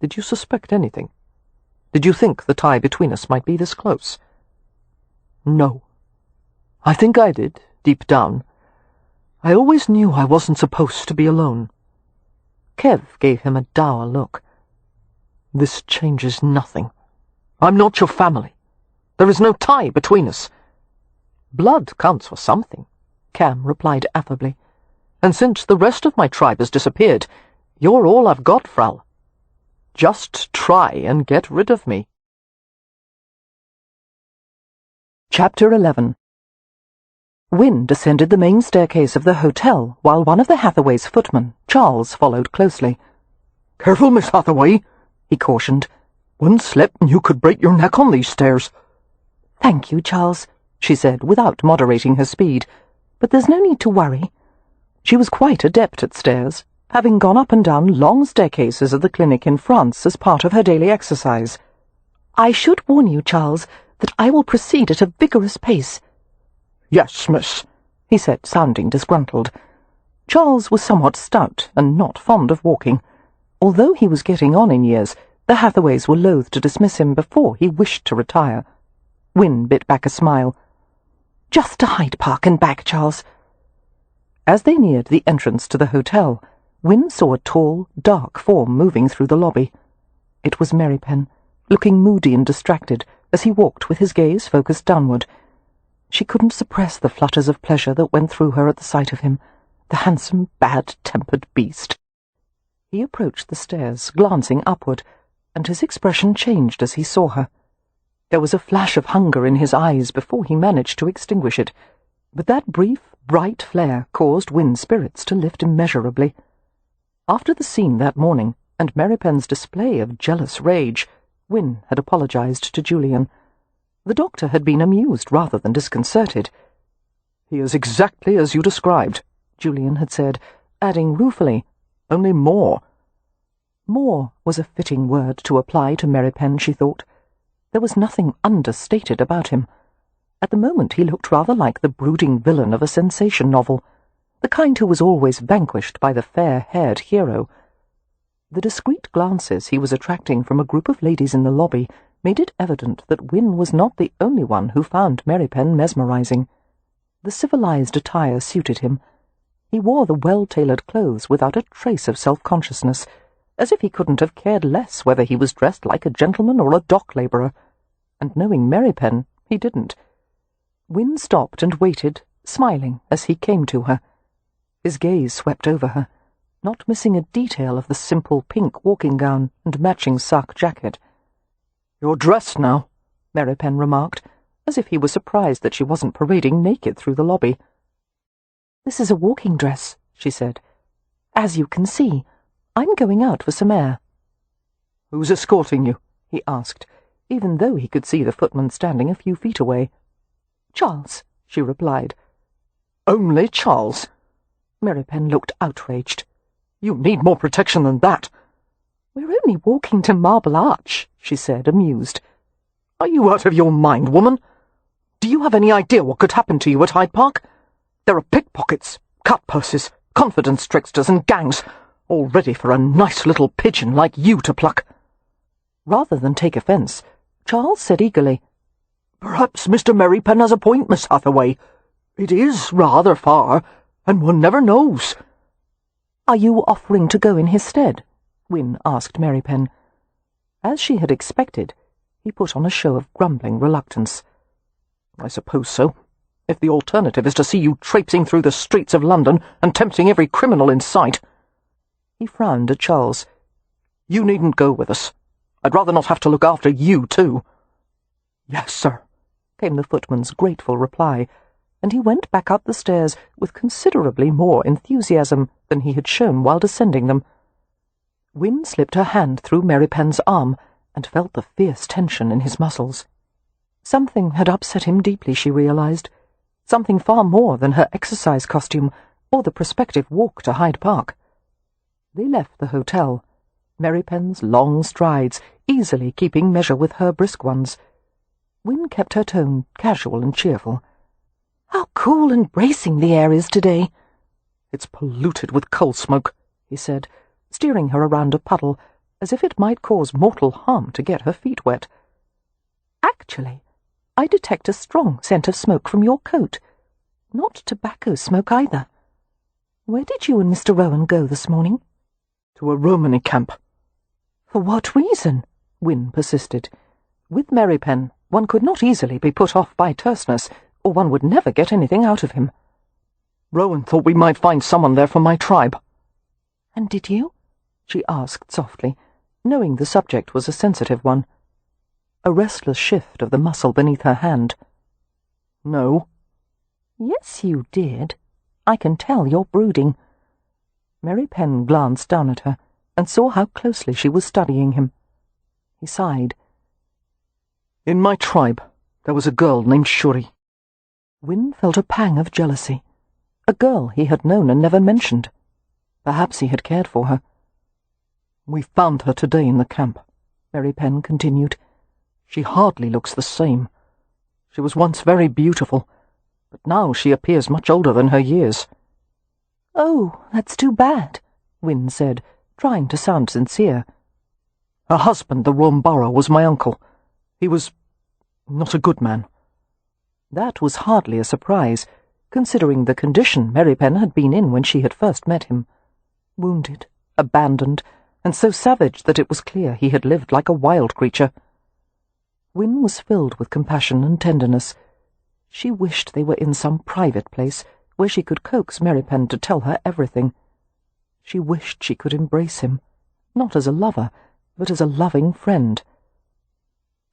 "Did you suspect anything? Did you think the tie between us might be this close?" "No. I think I did, deep down. I always knew I wasn't supposed to be alone." Kev gave him a dour look. "This changes nothing. I'm not your family. There is no tie between us." "Blood counts for something," Cam replied affably. "And since the rest of my tribe has disappeared, you're all I've got, Frau. Just try and get rid of me." Chapter 11. Win descended the main staircase of the hotel while one of the Hathaways' footmen, Charles, followed closely. "Careful, Miss Hathaway," he cautioned. "One slip and you could break your neck on these stairs." "Thank you, Charles," she said, without moderating her speed. "But there's no need to worry." She was quite adept at stairs, having gone up and down long staircases at the clinic in France as part of her daily exercise. "I should warn you, Charles, that I will proceed at a vigorous pace." "Yes, miss," he said, sounding disgruntled. Charles was somewhat stout and not fond of walking. Although he was getting on in years, The Hathaways were loath to dismiss him before he wished to retire. Win bit back a smile. "Just to Hyde Park and back, Charles." As they neared the entrance to the hotel, Win saw a tall, dark form moving through the lobby. It was Merripen, looking moody and distracted as he walked with his gaze focused downward. She couldn't suppress the flutters of pleasure that went through her at the sight of him, the handsome, bad-tempered beast. He approached the stairs, glancing upward, and his expression changed as he saw her. There was a flash of hunger in his eyes before he managed to extinguish it, but that brief, bright flare caused Win's spirits to lift immeasurably. After the scene that morning, and Merripen's display of jealous rage, Win had apologized to Julian. The doctor had been amused rather than disconcerted. "He is exactly as you described," Julian had said, adding ruefully, "only more." More was a fitting word to apply to Merripen, she thought. There was nothing understated about him. At the moment he looked rather like the brooding villain of a sensation novel, the kind who was always vanquished by the fair-haired hero. The discreet glances he was attracting from a group of ladies in the lobby made it evident that Win was not the only one who found Merripen mesmerizing. The civilized attire suited him. He wore the well-tailored clothes without a trace of self-consciousness, as if he couldn't have cared less whether he was dressed like a gentleman or a dock labourer. And knowing Merripen, he didn't. Win stopped and waited, smiling as he came to her. His gaze swept over her, not missing a detail of the simple pink walking gown and matching sack jacket. "You're dressed now," Merripen remarked, as if he was surprised that she wasn't parading naked through the lobby. "This is a walking dress," she said. "As you can see, I'm going out for some air." "Who's escorting you?" he asked, even though he could see the footman standing a few feet away. "Charles," she replied. "Only Charles?" Merripen looked outraged. "You need more protection than that." "We're only walking to Marble Arch," she said, amused. "Are you out of your mind, woman? Do you have any idea what could happen to you at Hyde Park? There are pickpockets, cut purses, confidence tricksters and gangs, all ready for a nice little pigeon like you to pluck." Rather than take offence, Charles said eagerly, "Perhaps Mr. Merripen has a point, Miss Hathaway. It is rather far, and one never knows." "Are you offering to go in his stead?" Win asked Merripen. As she had expected, he put on a show of grumbling reluctance. "I suppose so, if the alternative is to see you traipsing through the streets of London and tempting every criminal in sight." He frowned at Charles. "You needn't go with us. I'd rather not have to look after you, too." "Yes, sir," came the footman's grateful reply, and he went back up the stairs with considerably more enthusiasm than he had shown while descending them. Win slipped her hand through Merripen's arm and felt the fierce tension in his muscles. Something had upset him deeply, she realized, something far more than her exercise costume or the prospective walk to Hyde Park. They left the hotel, Merripen's long strides easily keeping measure with her brisk ones. Win kept her tone casual and cheerful. "How cool and bracing the air is today." "It's polluted with coal smoke," he said, steering her around a puddle, as if it might cause mortal harm to get her feet wet. "Actually, I detect a strong scent of smoke from your coat. Not tobacco smoke either. Where did you and Mr. Rowan go this morning?" "To a Romany camp." "For what reason?" Win persisted. With Merripen, one could not easily be put off by terseness, or one would never get anything out of him. "Rowan thought we might find someone there from my tribe." "And did you?" she asked softly, knowing the subject was a sensitive one. A restless shift of the muscle beneath her hand. "No." "Yes, you did. I can tell you're brooding." Merripen glanced down at her and saw how closely she was studying him. He sighed. "In my tribe, there was a girl named Shuri." Win felt a pang of jealousy. A girl he had known and never mentioned. Perhaps he had cared for her. "We found her today in the camp," Merripen continued. "She hardly looks the same. She was once very beautiful, but now she appears much older than her years." "Oh, that's too bad," Win said, trying to sound sincere. Her husband, the Rome borough, was my uncle. He was not a good man. That was hardly a surprise, considering the condition Merripen had been in when she had first met him. Wounded, abandoned, and so savage that it was clear he had lived like a wild creature. Win was filled with compassion and tenderness. She wished they were in some private place where she could coax Merripen to tell her everything. She wished she could embrace him, not as a lover, but as a loving friend.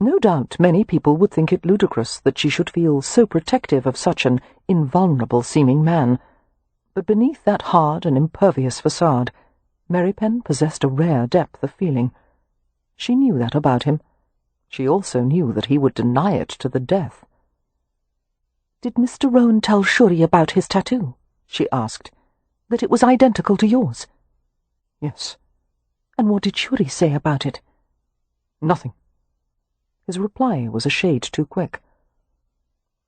No doubt many people would think it ludicrous that she should feel so protective of such an invulnerable-seeming man, but beneath that hard and impervious facade, Merripen possessed a rare depth of feeling. She knew that about him. She also knew that he would deny it to the death. "Did Mr. Rowan tell Shuri about his tattoo?" she asked. "That it was identical to yours?" "Yes." "And what did Shuri say about it?" "Nothing." His reply was a shade too quick.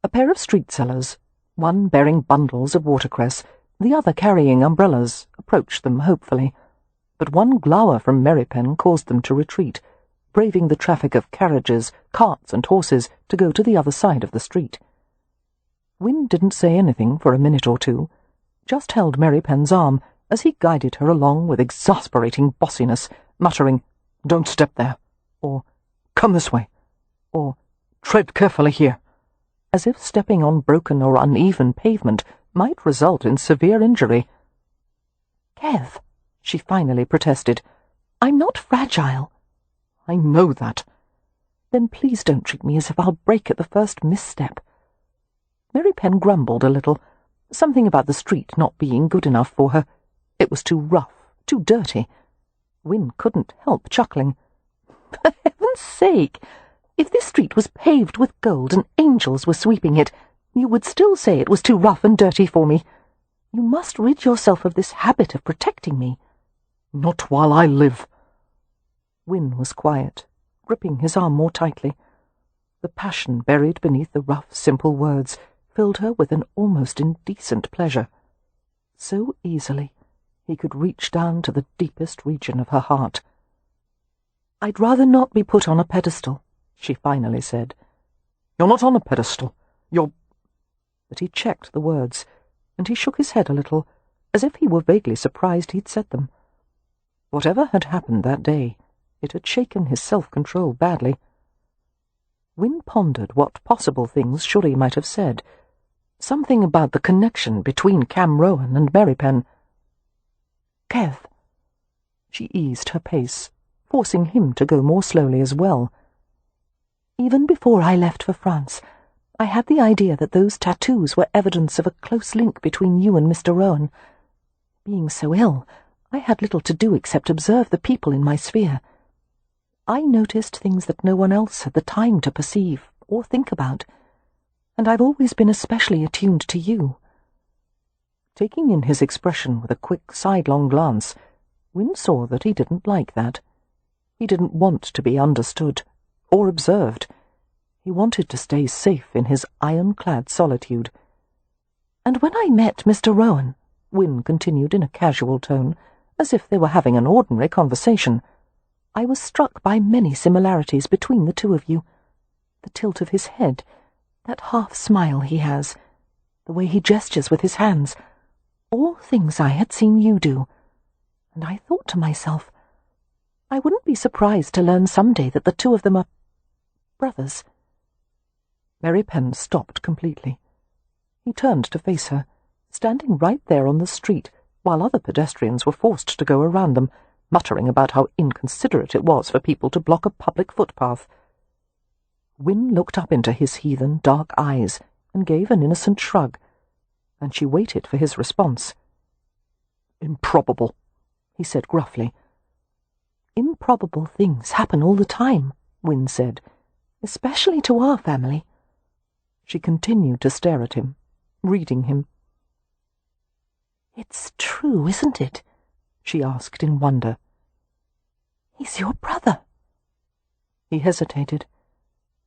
A pair of street sellers, one bearing bundles of watercress, the other carrying umbrellas, approached them hopefully, but one glower from Merripen caused them to retreat, braving the traffic of carriages, carts and horses to go to the other side of the street. Win didn't say anything for a minute or two, just held Merripen's arm as he guided her along with exasperating bossiness, muttering, "Don't step there," or "Come this way," or "Tread carefully here," as if stepping on broken or uneven pavement might result in severe injury. "Kev," she finally protested, "I'm not fragile." "I know that." "Then please don't treat me as if I'll break at the first misstep." Merripen grumbled a little, something about the street not being good enough for her. It was too rough, too dirty. Win couldn't help chuckling. "For heaven's sake! If this street was paved with gold and angels were sweeping it, you would still say it was too rough and dirty for me. You must rid yourself of this habit of protecting me." "Not while I live." Win was quiet, gripping his arm more tightly. The passion buried beneath the rough, simple words filled her with an almost indecent pleasure. So easily he could reach down to the deepest region of her heart. "I'd rather not be put on a pedestal," she finally said. "You're not on a pedestal. You're—" But he checked the words, and he shook his head a little, as if he were vaguely surprised he'd said them. Whatever had happened that day, it had shaken his self-control badly. Win pondered what possible things Shuri might have said. Something about the connection between Cam Rowan and Merripen. "Kev." She eased her pace, forcing him to go more slowly as well. "Even before I left for France, I had the idea that those tattoos were evidence of a close link between you and Mr. Rowan. Being so ill, I had little to do except observe the people in my sphere. I noticed things that no one else had the time to perceive or think about, and I've always been especially attuned to you." Taking in his expression with a quick sidelong glance, Win saw that he didn't like that. He didn't want to be understood or observed. He wanted to stay safe in his ironclad solitude. "And when I met Mr. Rowan," Win continued in a casual tone, as if they were having an ordinary conversation, "I was struck by many similarities between the two of you. The tilt of his head, that half-smile he has, the way he gestures with his hands, all things I had seen you do. And I thought to myself, I wouldn't be surprised to learn someday that the two of them are brothers." Merripen stopped completely. He turned to face her, standing right there on the street, while other pedestrians were forced to go around them, muttering about how inconsiderate it was for people to block a public footpath. Win looked up into his heathen, dark eyes and gave an innocent shrug, and she waited for his response. "Improbable," he said gruffly. "Improbable things happen all the time," Win said, "especially to our family." She continued to stare at him, reading him. "It's true, isn't it?" she asked in wonder. "He's your brother." He hesitated.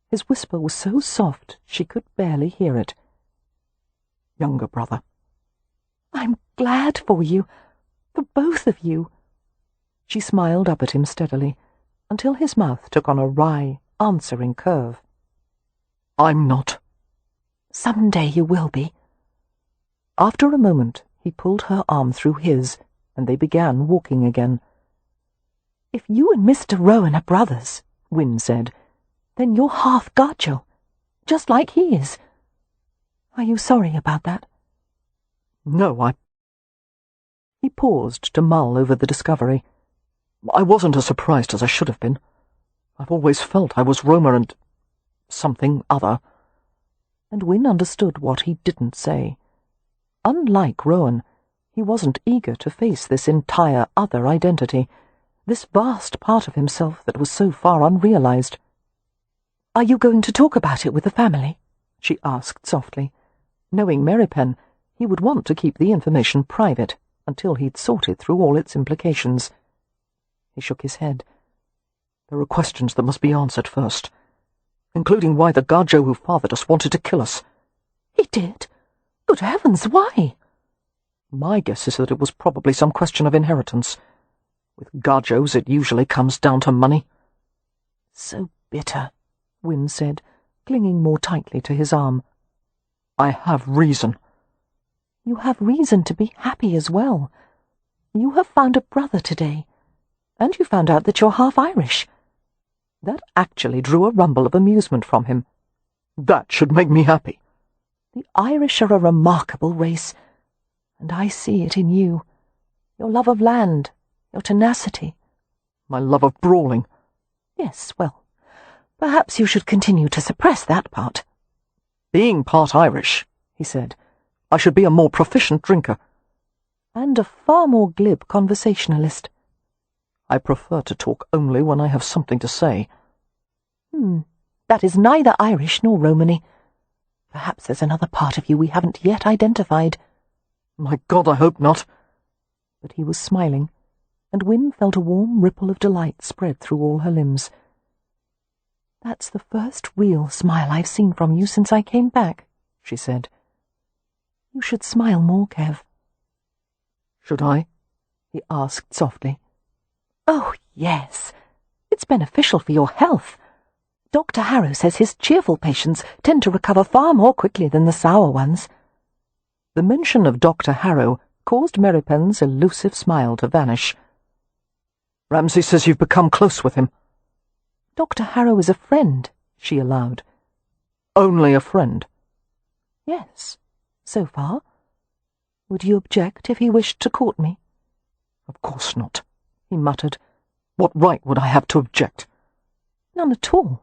His whisper was so soft she could barely hear it. "Younger brother." "I'm glad for you, for both of you." She smiled up at him steadily, until his mouth took on a wry, answering curve. I'm not. Some day you will be. After a moment, he pulled her arm through his, and they began walking again. If you and Mr. Rowan are brothers, Win said, then you're half Gacho, just like he is. Are you sorry about that? No, He paused to mull over the discovery. I wasn't as surprised as I should have been. I've always felt I was Roma and something other. And Win understood what he didn't say. Unlike Rowan, he wasn't eager to face this entire other identity, this vast part of himself that was so far unrealized. "Are you going to talk about it with the family?" she asked softly. Knowing Merripen, he would want to keep the information private until he'd sorted through all its implications. He shook his head. There are questions that must be answered first, including why the Gajo who fathered us wanted to kill us. He did? Good heavens, why? My guess is that it was probably some question of inheritance. With Gajos, it usually comes down to money. So bitter, Win said, clinging more tightly to his arm. I have reason. You have reason to be happy as well. You have found a brother today, and you found out that you're half Irish. That actually drew a rumble of amusement from him. That should make me happy. The Irish are a remarkable race, and I see it in you. Your love of land, your tenacity. My love of brawling. Yes, well, perhaps you should continue to suppress that part. Being part Irish, he said, I should be a more proficient drinker. And a far more glib conversationalist. I prefer to talk only when I have something to say. That is neither Irish nor Romany. Perhaps there's another part of you we haven't yet identified. My God, I hope not. But he was smiling, and Win felt a warm ripple of delight spread through all her limbs. That's the first real smile I've seen from you since I came back, she said. You should smile more, Kev. Should I? He asked softly. Oh, yes. It's beneficial for your health. Dr. Harrow says his cheerful patients tend to recover far more quickly than the sour ones. The mention of Dr. Harrow caused Merripen's elusive smile to vanish. Ramsay says you've become close with him. Dr. Harrow is a friend, she allowed. Only a friend? Yes, so far. Would you object if he wished to court me? Of course not, he muttered. What right would I have to object? None at all,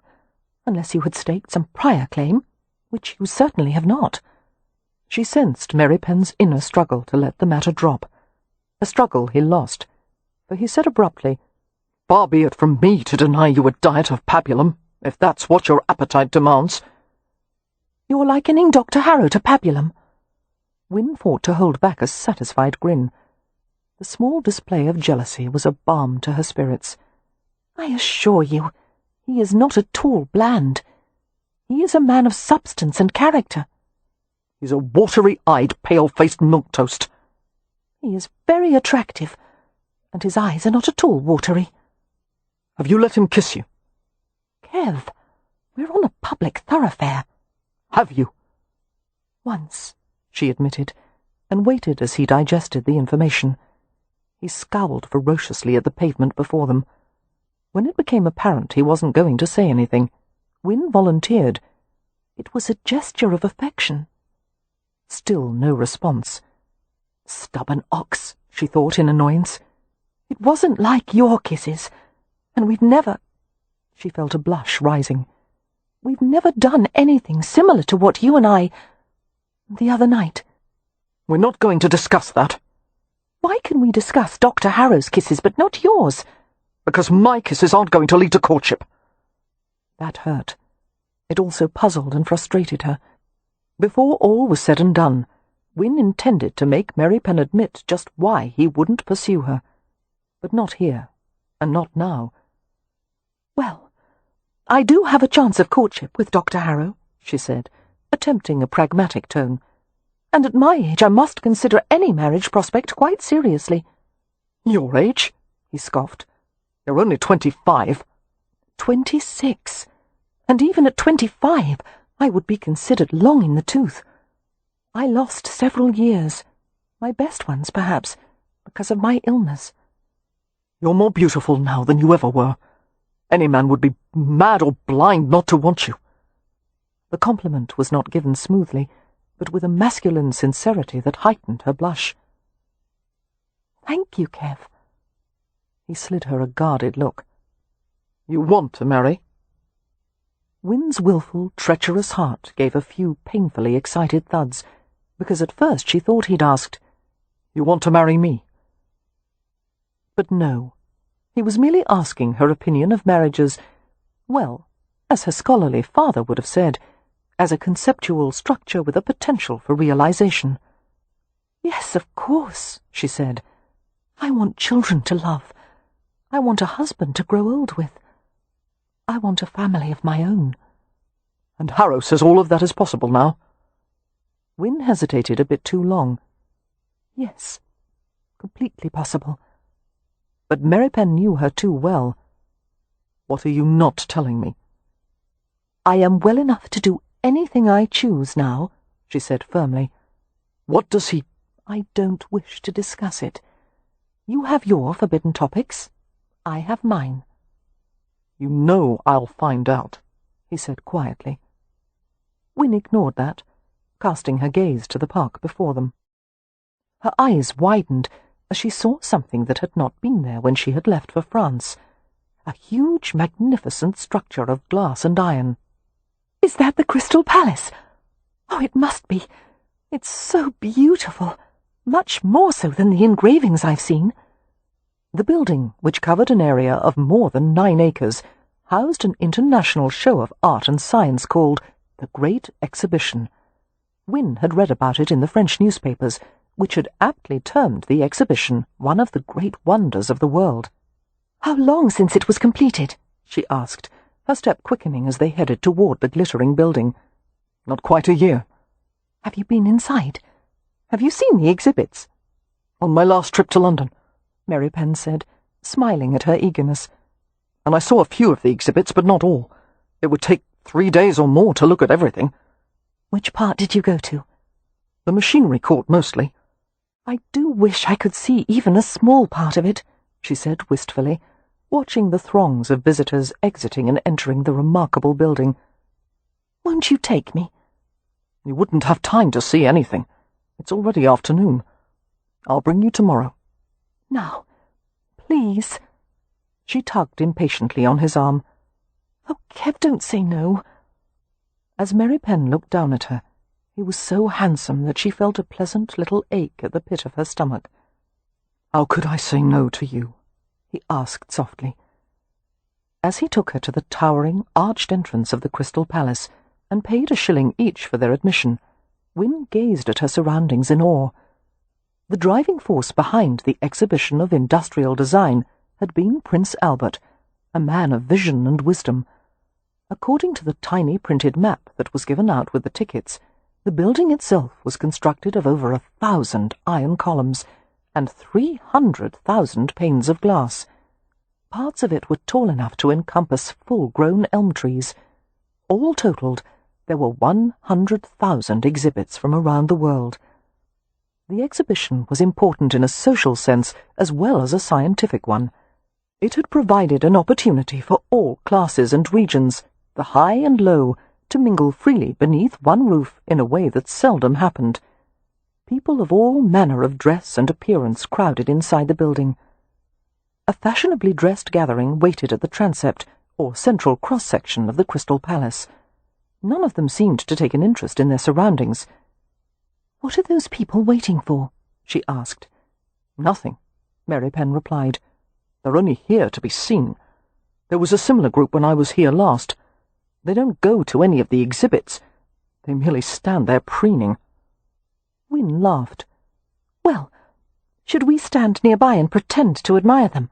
unless you had staked some prior claim, which you certainly have not. She sensed Merripen's inner struggle to let the matter drop, a struggle he lost, for he said abruptly, Far be it from me to deny you a diet of pabulum, if that's what your appetite demands. You're likening Dr. Harrow to pabulum. Win fought to hold back a satisfied grin. The small display of jealousy was a balm to her spirits. I assure you, he is not at all bland. He is a man of substance and character. He's a watery-eyed, pale-faced milquetoast. He is very attractive, and his eyes are not at all watery. Have you let him kiss you? Kev, we're on a public thoroughfare. Have you? Once, she admitted, and waited as he digested the information. He scowled ferociously at the pavement before them. When it became apparent he wasn't going to say anything, Win volunteered. It was a gesture of affection. Still no response. Stubborn ox, she thought in annoyance. It wasn't like your kisses, and we've never... She felt a blush rising. We've never done anything similar to what you and I... the other night. We're not going to discuss that. Why can we discuss Dr. Harrow's kisses but not yours? Because my kisses aren't going to lead to courtship. That hurt. It also puzzled and frustrated her. Before all was said and done, Win intended to make Merripen admit just why he wouldn't pursue her. But not here, and not now. Well, I do have a chance of courtship with Dr. Harrow, she said, attempting a pragmatic tone. And at my age I must consider any marriage prospect quite seriously. Your age? He scoffed. You're only 25. 26, and even at 25 I would be considered long in the tooth. I lost several years, my best ones perhaps, because of my illness. You're more beautiful now than you ever were. Any man would be mad or blind not to want you. The compliment was not given smoothly, but with a masculine sincerity that heightened her blush. Thank you, Kev. He slid her a guarded look. You want to marry? Win's wilful, treacherous heart gave a few painfully excited thuds, because at first she thought he'd asked, You want to marry me? But no. He was merely asking her opinion of marriage as, well, as her scholarly father would have said, as a conceptual structure with a potential for realization. Yes, of course, she said. I want children to love. I want a husband to grow old with. I want a family of my own. And Harrow says all of that is possible now? Win hesitated a bit too long. Yes, completely possible. But Merripen knew her too well. What are you not telling me? I am well enough to do anything I choose now, she said firmly. What does he... I don't wish to discuss it. You have your forbidden topics. I have mine. You know I'll find out, he said quietly. Win ignored that, casting her gaze to the park before them. Her eyes widened as she saw something that had not been there when she had left for France. A huge, magnificent structure of glass and iron. Is that the Crystal Palace? Oh, it must be. It's so beautiful, much more so than the engravings I've seen. The building, which covered an area of more than 9 acres, housed an international show of art and science called the Great Exhibition. Win had read about it in the French newspapers, which had aptly termed the exhibition one of the great wonders of the world. How long since it was completed? She asked, her step quickening as they headed toward the glittering building. Not quite a year. Have you been inside? Have you seen the exhibits? On my last trip to London, Merripen said, smiling at her eagerness. And I saw a few of the exhibits, but not all. It would take 3 days or more to look at everything. Which part did you go to? The machinery court, mostly. I do wish I could see even a small part of it, she said wistfully, watching the throngs of visitors exiting and entering the remarkable building. Won't you take me? You wouldn't have time to see anything. It's already afternoon. I'll bring you tomorrow. Now, please. She tugged impatiently on his arm. Oh, Kev, don't say no. As Merripen looked down at her, he was so handsome that she felt a pleasant little ache at the pit of her stomach. How could I say no to you? He asked softly. As he took her to the towering, arched entrance of the Crystal Palace and paid $1 each for their admission, Win gazed at her surroundings in awe. The driving force behind the exhibition of industrial design had been Prince Albert, a man of vision and wisdom. According to the tiny printed map that was given out with the tickets, the building itself was constructed of over 1,000 iron columns and 300,000 panes of glass. Parts of it were tall enough to encompass full-grown elm trees. All totaled, there were 100,000 exhibits from around the world. The exhibition was important in a social sense as well as a scientific one. It had provided an opportunity for all classes and regions, the high and low, to mingle freely beneath one roof in a way that seldom happened. People of all manner of dress and appearance crowded inside the building. A fashionably dressed gathering waited at the transept, or central cross-section of the Crystal Palace. None of them seemed to take an interest in their surroundings. "What are those people waiting for?" she asked. "Nothing," Merripen replied. "They're only here to be seen. There was a similar group when I was here last. They don't go to any of the exhibits. They merely stand there preening." Win laughed. "Well, should we stand nearby and pretend to admire them?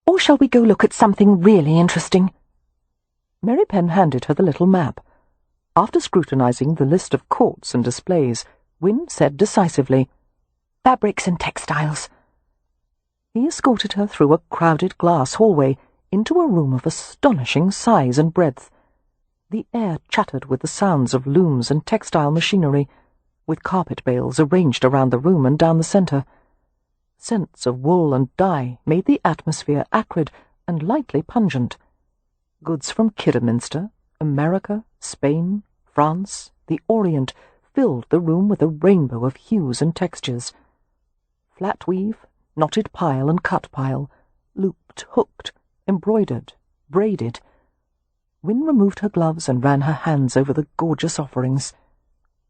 Or shall we go look at something really interesting?" Merripen handed her the little map. After scrutinizing the list of courts and displays, Win said decisively, "Fabrics and textiles." He escorted her through a crowded glass hallway into a room of astonishing size and breadth. The air chattered with the sounds of looms and textile machinery, with carpet bales arranged around the room and down the centre. Scents of wool and dye made the atmosphere acrid and lightly pungent. Goods from Kidderminster, America, Spain, France, the Orient filled the room with a rainbow of hues and textures. Flat weave, knotted pile and cut pile, looped, hooked, embroidered, braided. Win removed her gloves and ran her hands over the gorgeous offerings.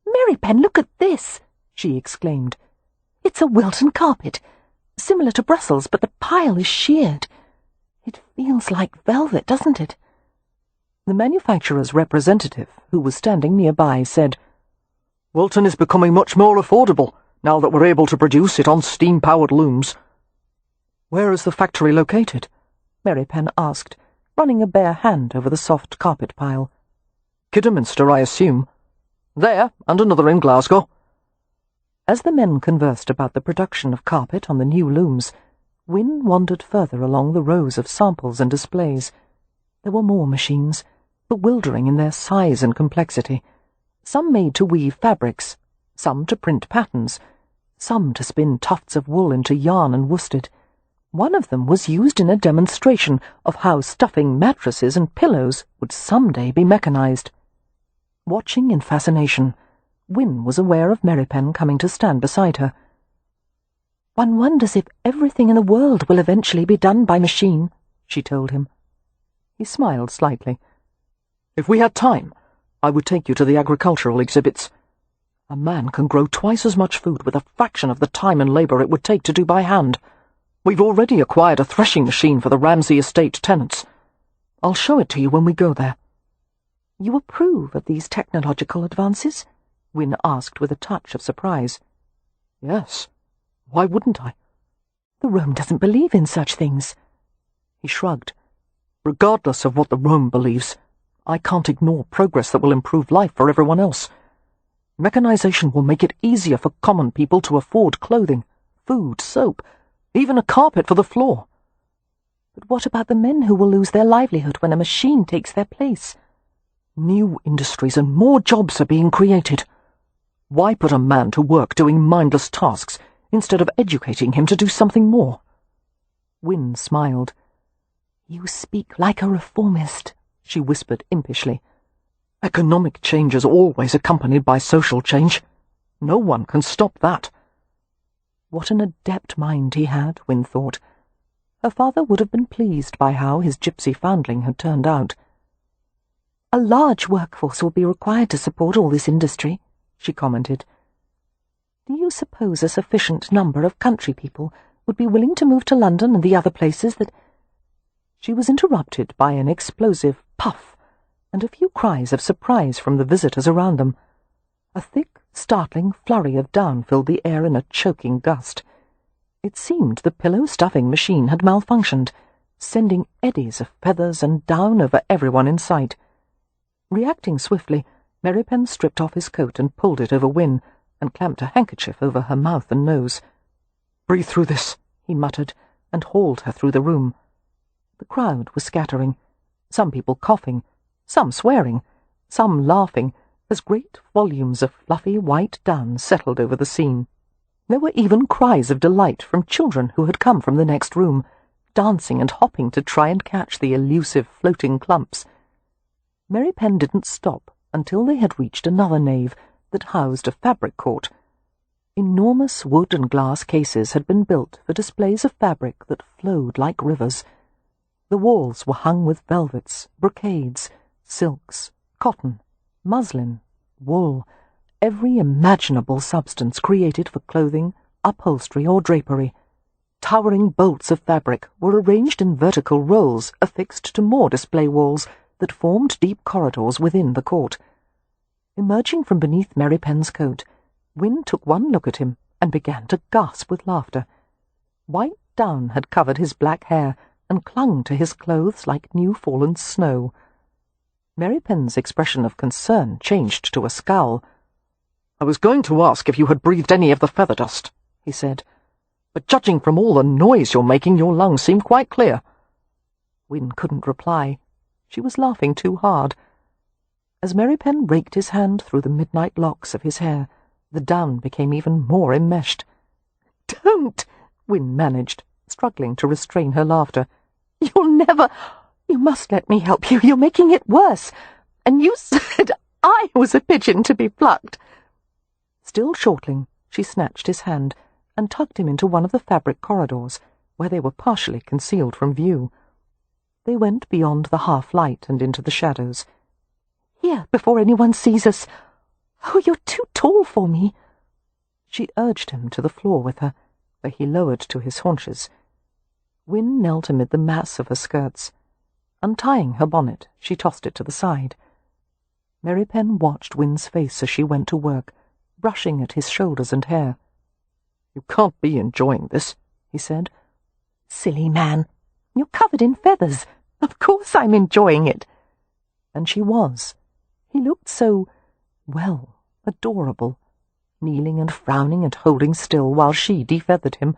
"Merripen, look at this!" she exclaimed. "It's a Wilton carpet, similar to Brussels, but the pile is sheared. It feels like velvet, doesn't it?" The manufacturer's representative, who was standing nearby, said, "Wilton is becoming much more affordable now that we're able to produce it on steam-powered looms." "Where is the factory located?" Merripen asked, running a bare hand over the soft carpet pile. "Kidderminster, I assume." "There, and another in Glasgow." As the men conversed about the production of carpet on the new looms, Win wandered further along the rows of samples and displays. There were more machines, bewildering in their size and complexity. Some made to weave fabrics, some to print patterns, some to spin tufts of wool into yarn and worsted. One of them was used in a demonstration of how stuffing mattresses and pillows would someday be mechanized. Watching in fascination, Win was aware of Merripen coming to stand beside her. "One wonders if everything in the world will eventually be done by machine," she told him. He smiled slightly. "If we had time, I would take you to the agricultural exhibits. A man can grow twice as much food with a fraction of the time and labour it would take to do by hand. We've already acquired a threshing machine for the Ramsay estate tenants. I'll show it to you when we go there." "You approve of these technological advances?" Win asked with a touch of surprise. "Yes. Why wouldn't I?" "The Rome doesn't believe in such things." He shrugged. "Regardless of what the Rome believes, I can't ignore progress that will improve life for everyone else. Mechanization will make it easier for common people to afford clothing, food, soap, even a carpet for the floor." "But what about the men who will lose their livelihood when a machine takes their place?" "New industries and more jobs are being created. Why put a man to work doing mindless tasks instead of educating him to do something more?" Win smiled. "You speak like a reformist," she whispered impishly. "Economic change is always accompanied by social change. No one can stop that." What an adept mind he had, Win thought. Her father would have been pleased by how his gypsy foundling had turned out. "A large workforce will be required to support all this industry," she commented. "Do you suppose a sufficient number of country people would be willing to move to London and the other places that—" She was interrupted by an explosive puff and a few cries of surprise from the visitors around them. A thick, startling flurry of down filled the air in a choking gust. It seemed the pillow-stuffing machine had malfunctioned, sending eddies of feathers and down over everyone in sight. Reacting swiftly, Merripen stripped off his coat and pulled it over Win, and clamped a handkerchief over her mouth and nose. "Breathe through this," he muttered, and hauled her through the room. The crowd was scattering, some people coughing, some swearing, some laughing, as great volumes of fluffy white down settled over the scene. There were even cries of delight from children who had come from the next room, dancing and hopping to try and catch the elusive floating clumps. Merripen didn't stop until they had reached another nave that housed a fabric court. Enormous wood and glass cases had been built for displays of fabric that flowed like rivers. The walls were hung with velvets, brocades, silks, cotton, muslin, wool, every imaginable substance created for clothing, upholstery, or drapery. Towering bolts of fabric were arranged in vertical rows affixed to more display walls that formed deep corridors within the court. Emerging from beneath Merripen's coat, Win took one look at him and began to gasp with laughter. White down had covered his black hair and clung to his clothes like new-fallen snow. Merripen's expression of concern changed to a scowl. "I was going to ask if you had breathed any of the feather dust," he said, "but judging from all the noise you're making, your lungs seem quite clear." Win couldn't reply. She was laughing too hard. As Merripen raked his hand through the midnight locks of his hair, the down became even more enmeshed. "Don't!" Win managed, struggling to restrain her laughter. "You'll never... You must let me help you. You're making it worse. And you said I was a pigeon to be plucked." Still chortling, she snatched his hand and tugged him into one of the fabric corridors, where they were partially concealed from view. They went beyond the half-light and into the shadows. "Here, before anyone sees us. Oh, you're too tall for me." She urged him to the floor with her, where he lowered to his haunches. Win knelt amid the mass of her skirts. Untying her bonnet, she tossed it to the side. Merripen watched Win's face as she went to work, brushing at his shoulders and hair. "You can't be enjoying this," he said. "Silly man. You're covered in feathers. Of course I'm enjoying it." And she was. He looked so, well, adorable, kneeling and frowning and holding still while she defeathered him.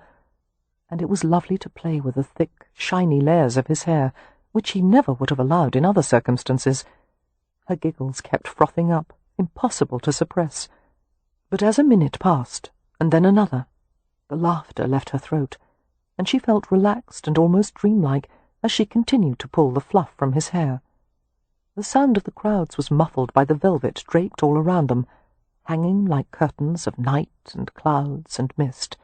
And it was lovely to play with the thick, shiny layers of his hair, which he never would have allowed in other circumstances. Her giggles kept frothing up, impossible to suppress. But as a minute passed, and then another, the laughter left her throat, and she felt relaxed and almost dreamlike as she continued to pull the fluff from his hair. The sound of the crowds was muffled by the velvet draped all around them, hanging like curtains of night and clouds and mist.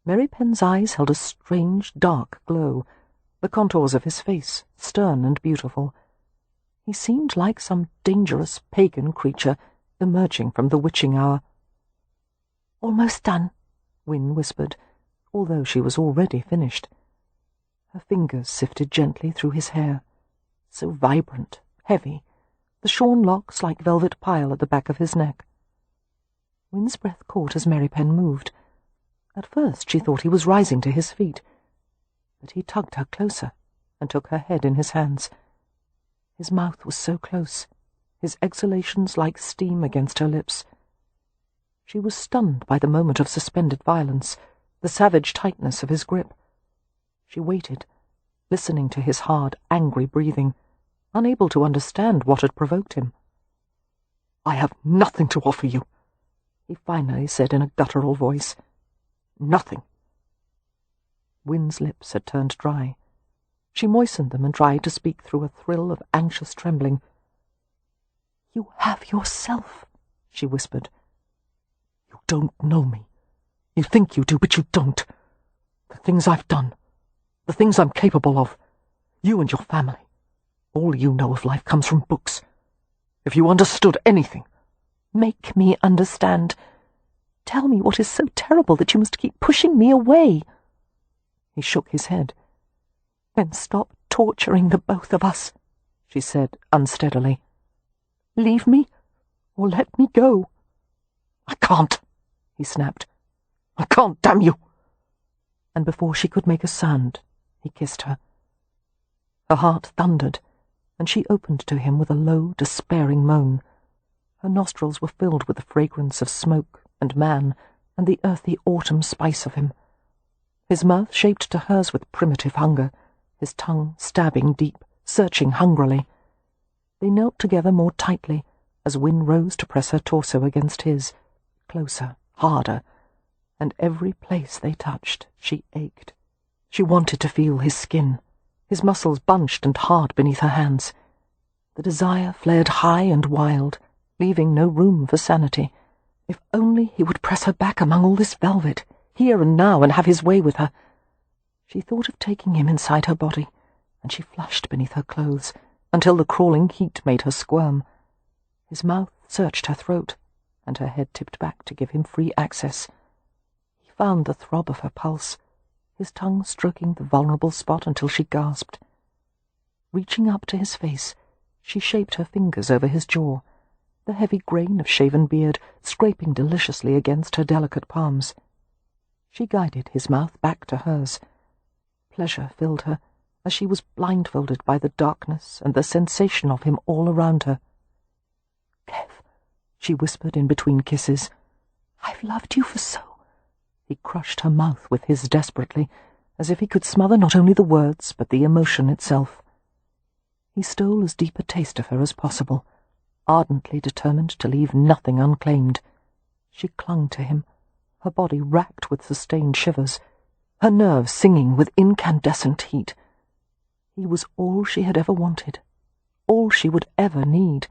Merripen's eyes held a strange, dark glow, the contours of his face stern and beautiful. He seemed like some dangerous pagan creature emerging from the witching hour. "Almost done," Win whispered, although she was already finished. Her fingers sifted gently through his hair, so vibrant, heavy, the shorn locks like velvet pile at the back of his neck. Win's breath caught as Merripen moved. At first she thought he was rising to his feet, but he tugged her closer and took her head in his hands. His mouth was so close, his exhalations like steam against her lips. She was stunned by the moment of suspended violence, the savage tightness of his grip. She waited, listening to his hard, angry breathing, unable to understand what had provoked him. "I have nothing to offer you," he finally said in a guttural voice. "Nothing." Win's lips had turned dry. She moistened them and tried to speak through a thrill of anxious trembling. "You have yourself," she whispered. "You don't know me. You think you do, but you don't. The things I've done, the things I'm capable of, you and your family. All you know of life comes from books. If you understood anything—" "Make me understand. Tell me what is so terrible that you must keep pushing me away." He shook his head. "Then stop torturing the both of us," she said unsteadily. "Leave me, or let me go." "I can't," he snapped. "I can't, damn you!" And before she could make a sound, he kissed her. Her heart thundered, and she opened to him with a low, despairing moan. Her nostrils were filled with the fragrance of smoke and man and the earthy autumn spice of him. His mouth shaped to hers with primitive hunger, his tongue stabbing deep, searching hungrily. They knelt together more tightly as Win rose to press her torso against his, closer, harder, and every place they touched she ached. She wanted to feel his skin, his muscles bunched and hard beneath her hands. The desire flared high and wild, leaving no room for sanity. If only he would press her back among all this velvet, here and now, and have his way with her. She thought of taking him inside her body, and she flushed beneath her clothes, until the crawling heat made her squirm. His mouth searched her throat, and her head tipped back to give him free access. He found the throb of her pulse, his tongue stroking the vulnerable spot until she gasped. Reaching up to his face, she shaped her fingers over his jaw, the heavy grain of shaven beard scraping deliciously against her delicate palms. She guided his mouth back to hers. Pleasure filled her, as she was blindfolded by the darkness and the sensation of him all around her. "Kev," she whispered in between kisses, "I've loved you for so—" He crushed her mouth with his desperately, as if he could smother not only the words, but the emotion itself. He stole as deep a taste of her as possible, ardently determined to leave nothing unclaimed. She clung to him, her body racked with sustained shivers, her nerves singing with incandescent heat. He was all she had ever wanted, all she would ever need.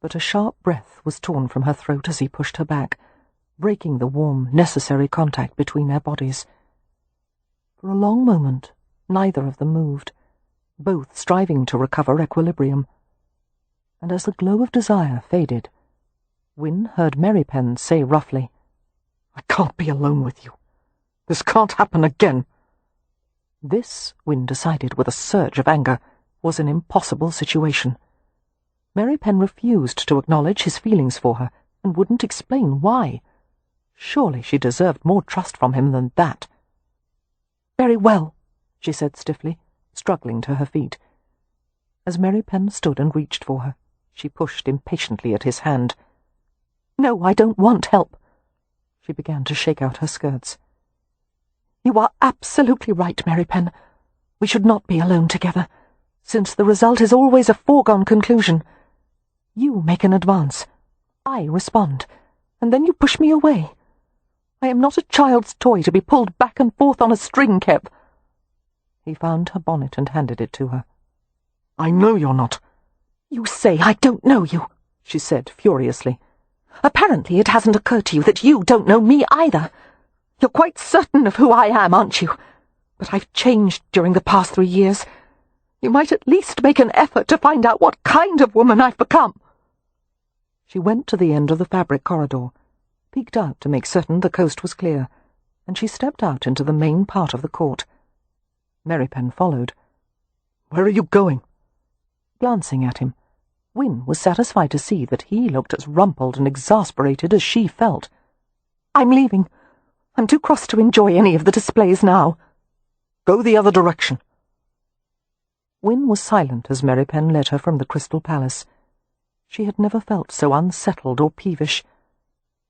But a sharp breath was torn from her throat as he pushed her back, breaking the warm, necessary contact between their bodies. For a long moment, neither of them moved, both striving to recover equilibrium. And as the glow of desire faded, Win heard Merripen say roughly, "I can't be alone with you. This can't happen again." This, Win decided with a surge of anger, was an impossible situation. Merripen refused to acknowledge his feelings for her, and wouldn't explain why. Surely she deserved more trust from him than that. "Very well," she said stiffly, struggling to her feet. As Merripen stood and reached for her, she pushed impatiently at his hand. "No, I don't want help." She began to shake out her skirts. "You are absolutely right, Merripen. We should not be alone together, since the result is always a foregone conclusion. You make an advance, I respond, and then you push me away. I am not a child's toy to be pulled back and forth on a string, Kev." He found her bonnet and handed it to her. "I know you're not." "You say I don't know you," she said furiously. "Apparently it hasn't occurred to you that you don't know me either. You're quite certain of who I am, aren't you? But I've changed during the past 3 years. You might at least make an effort to find out what kind of woman I've become." She went to the end of the fabric corridor, peeked out to make certain the coast was clear, and she stepped out into the main part of the court. Merripen followed. "Where are you going?" Glancing at him, Win was satisfied to see that he looked as rumpled and exasperated as she felt. "I'm leaving. I'm too cross to enjoy any of the displays now." "Go the other direction." Win was silent as Merripen led her from the Crystal Palace. She had never felt so unsettled or peevish.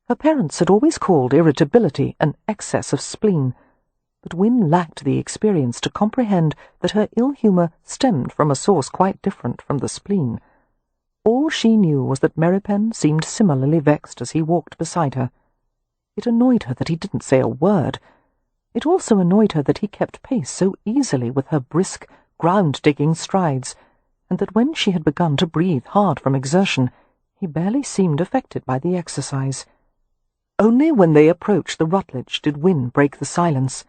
Her parents had always called irritability an excess of spleen, but Win lacked the experience to comprehend that her ill-humour stemmed from a source quite different from the spleen. All she knew was that Merripen seemed similarly vexed as he walked beside her. It annoyed her that he didn't say a word. It also annoyed her that he kept pace so easily with her brisk, ground-digging strides, and that when she had begun to breathe hard from exertion, he barely seemed affected by the exercise. Only when they approached the Rutledge did Win break the silence.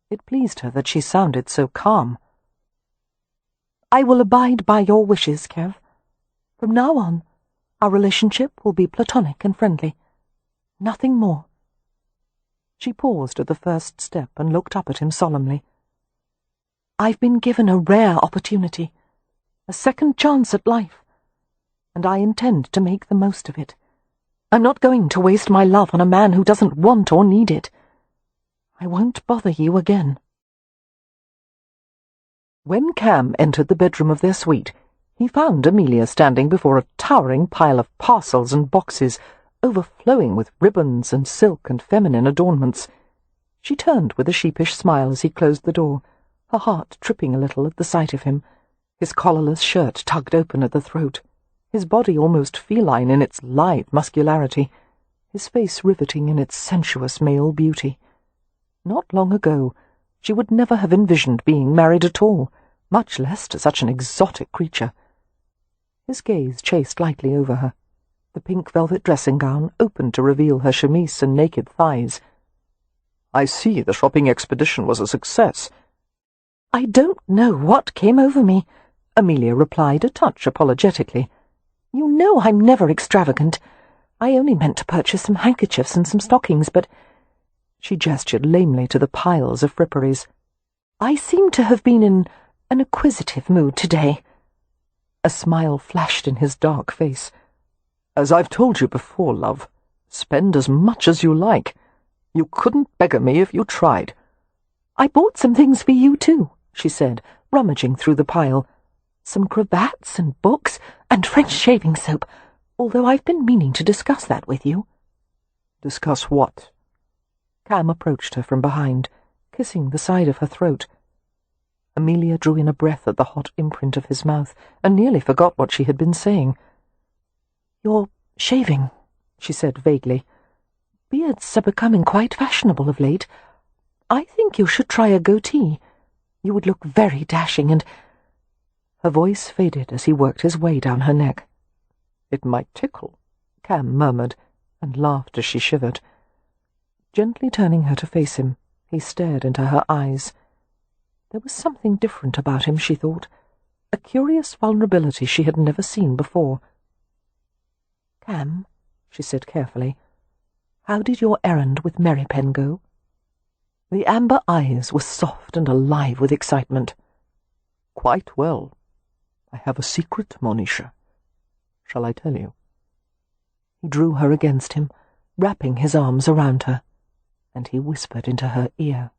It pleased her that she sounded so calm. "I will abide by your wishes, Kev. From now on, our relationship will be platonic and friendly. Nothing more." She paused at the first step and looked up at him solemnly. "I've been given a rare opportunity, a second chance at life, and I intend to make the most of it. I'm not going to waste my love on a man who doesn't want or need it. I won't bother you again." When Cam entered the bedroom of their suite, he found Amelia standing before a towering pile of parcels and boxes, overflowing with ribbons and silk and feminine adornments. She turned with a sheepish smile as he closed the door, her heart tripping a little at the sight of him, his collarless shirt tugged open at the throat, his body almost feline in its lithe muscularity, his face riveting in its sensuous male beauty. Not long ago, she would never have envisioned being married at all, much less to such an exotic creature. His gaze chased lightly over her. The pink velvet dressing-gown opened to reveal her chemise and naked thighs. "I see the shopping expedition was a success." "I don't know what came over me," Amelia replied a touch apologetically. "You know I'm never extravagant. I only meant to purchase some handkerchiefs and some stockings, but—" She gestured lamely to the piles of fripperies. "I seem to have been in an acquisitive mood today." A smile flashed in his dark face. "As I've told you before, love, spend as much as you like. You couldn't beggar me if you tried." "I bought some things for you, too," she said, rummaging through the pile. "Some cravats and books and French shaving soap, although I've been meaning to discuss that with you." "Discuss what?" Cam approached her from behind, kissing the side of her throat. Amelia drew in a breath at the hot imprint of his mouth, and nearly forgot what she had been saying. "You're shaving," she said vaguely. "Beards are becoming quite fashionable of late. I think you should try a goatee. You would look very dashing and—" Her voice faded as he worked his way down her neck. "It might tickle," Cam murmured, and laughed as she shivered. Gently turning her to face him, he stared into her eyes. There was something different about him, she thought, a curious vulnerability she had never seen before. "Cam," she said carefully, "how did your errand with Merripen go?" The amber eyes were soft and alive with excitement. "Quite well. I have a secret, Monisha. Shall I tell you?" He drew her against him, wrapping his arms around her, and he whispered into her ear.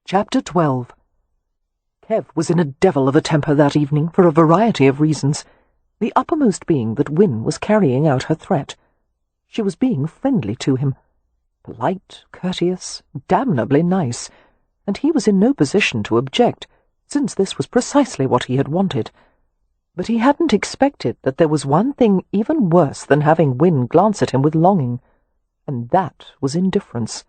Chapter 12. Kev was in a devil of a temper that evening for a variety of reasons, the uppermost being that Win was carrying out her threat. She was being friendly to him, polite, courteous, damnably nice, and he was in no position to object, since this was precisely what he had wanted. But he hadn't expected that there was one thing even worse than having Win glance at him with longing, and that was indifference.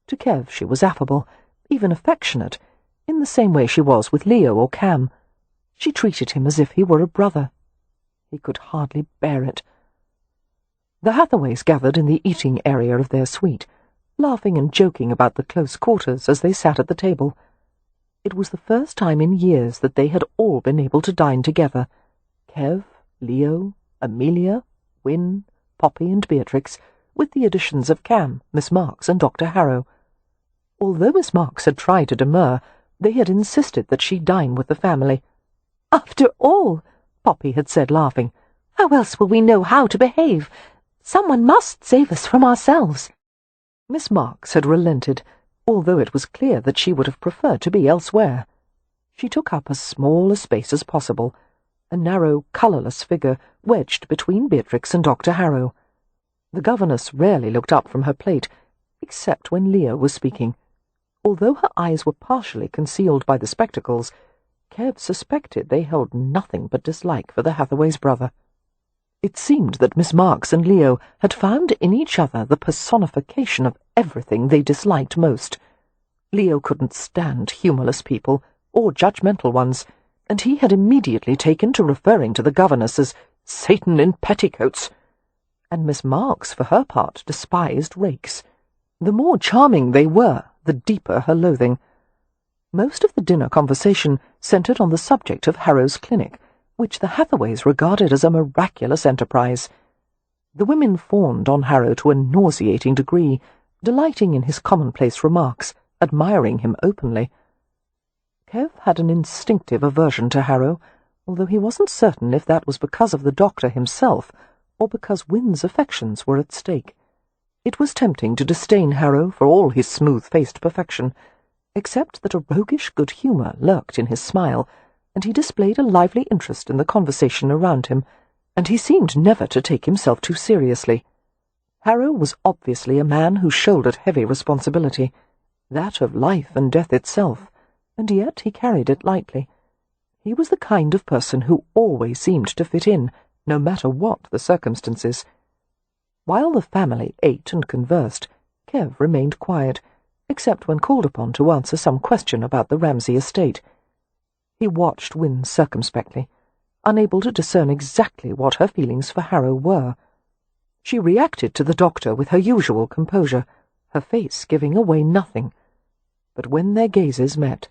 To Kev she was affable, even affectionate, in the same way she was with Leo or Cam. She treated him as if he were a brother. He could hardly bear it. The Hathaways gathered in the eating area of their suite, laughing and joking about the close quarters as they sat at the table. It was the first time in years that they had all been able to dine together. Kev, Leo, Amelia, Win, Poppy and Beatrix, with the additions of Cam, Miss Marks and Dr. Harrow. Although Miss Marks had tried to demur, they had insisted that she dine with the family. "After all," Poppy had said, laughing, "how else will we know how to behave? Someone must save us from ourselves." Miss Marks had relented, although it was clear that she would have preferred to be elsewhere. She took up as small a space as possible, a narrow, colourless figure wedged between Beatrix and Dr. Harrow. The governess rarely looked up from her plate, except when Leo was speaking. Although her eyes were partially concealed by the spectacles, Kev suspected they held nothing but dislike for the Hathaways' brother. It seemed that Miss Marks and Leo had found in each other the personification of everything they disliked most. Leo couldn't stand humourless people, or judgmental ones, and he had immediately taken to referring to the governess as Satan in petticoats. And Miss Marks, for her part, despised rakes. The more charming they were, the deeper her loathing. Most of the dinner conversation centred on the subject of Harrow's clinic, which the Hathaways regarded as a miraculous enterprise. The women fawned on Harrow to a nauseating degree, delighting in his commonplace remarks, admiring him openly. Kev had an instinctive aversion to Harrow, although he wasn't certain if that was because of the doctor himself or because Win's affections were at stake. It was tempting to disdain Harrow for all his smooth-faced perfection, except that a roguish good humour lurked in his smile, and he displayed a lively interest in the conversation around him, and he seemed never to take himself too seriously. Harrow was obviously a man who shouldered heavy responsibility, that of life and death itself, and yet he carried it lightly. He was the kind of person who always seemed to fit in, no matter what the circumstances. While the family ate and conversed, Kev remained quiet, except when called upon to answer some question about the Ramsay estate. He watched Win circumspectly, unable to discern exactly what her feelings for Harrow were. She reacted to the doctor with her usual composure, her face giving away nothing. But when their gazes met,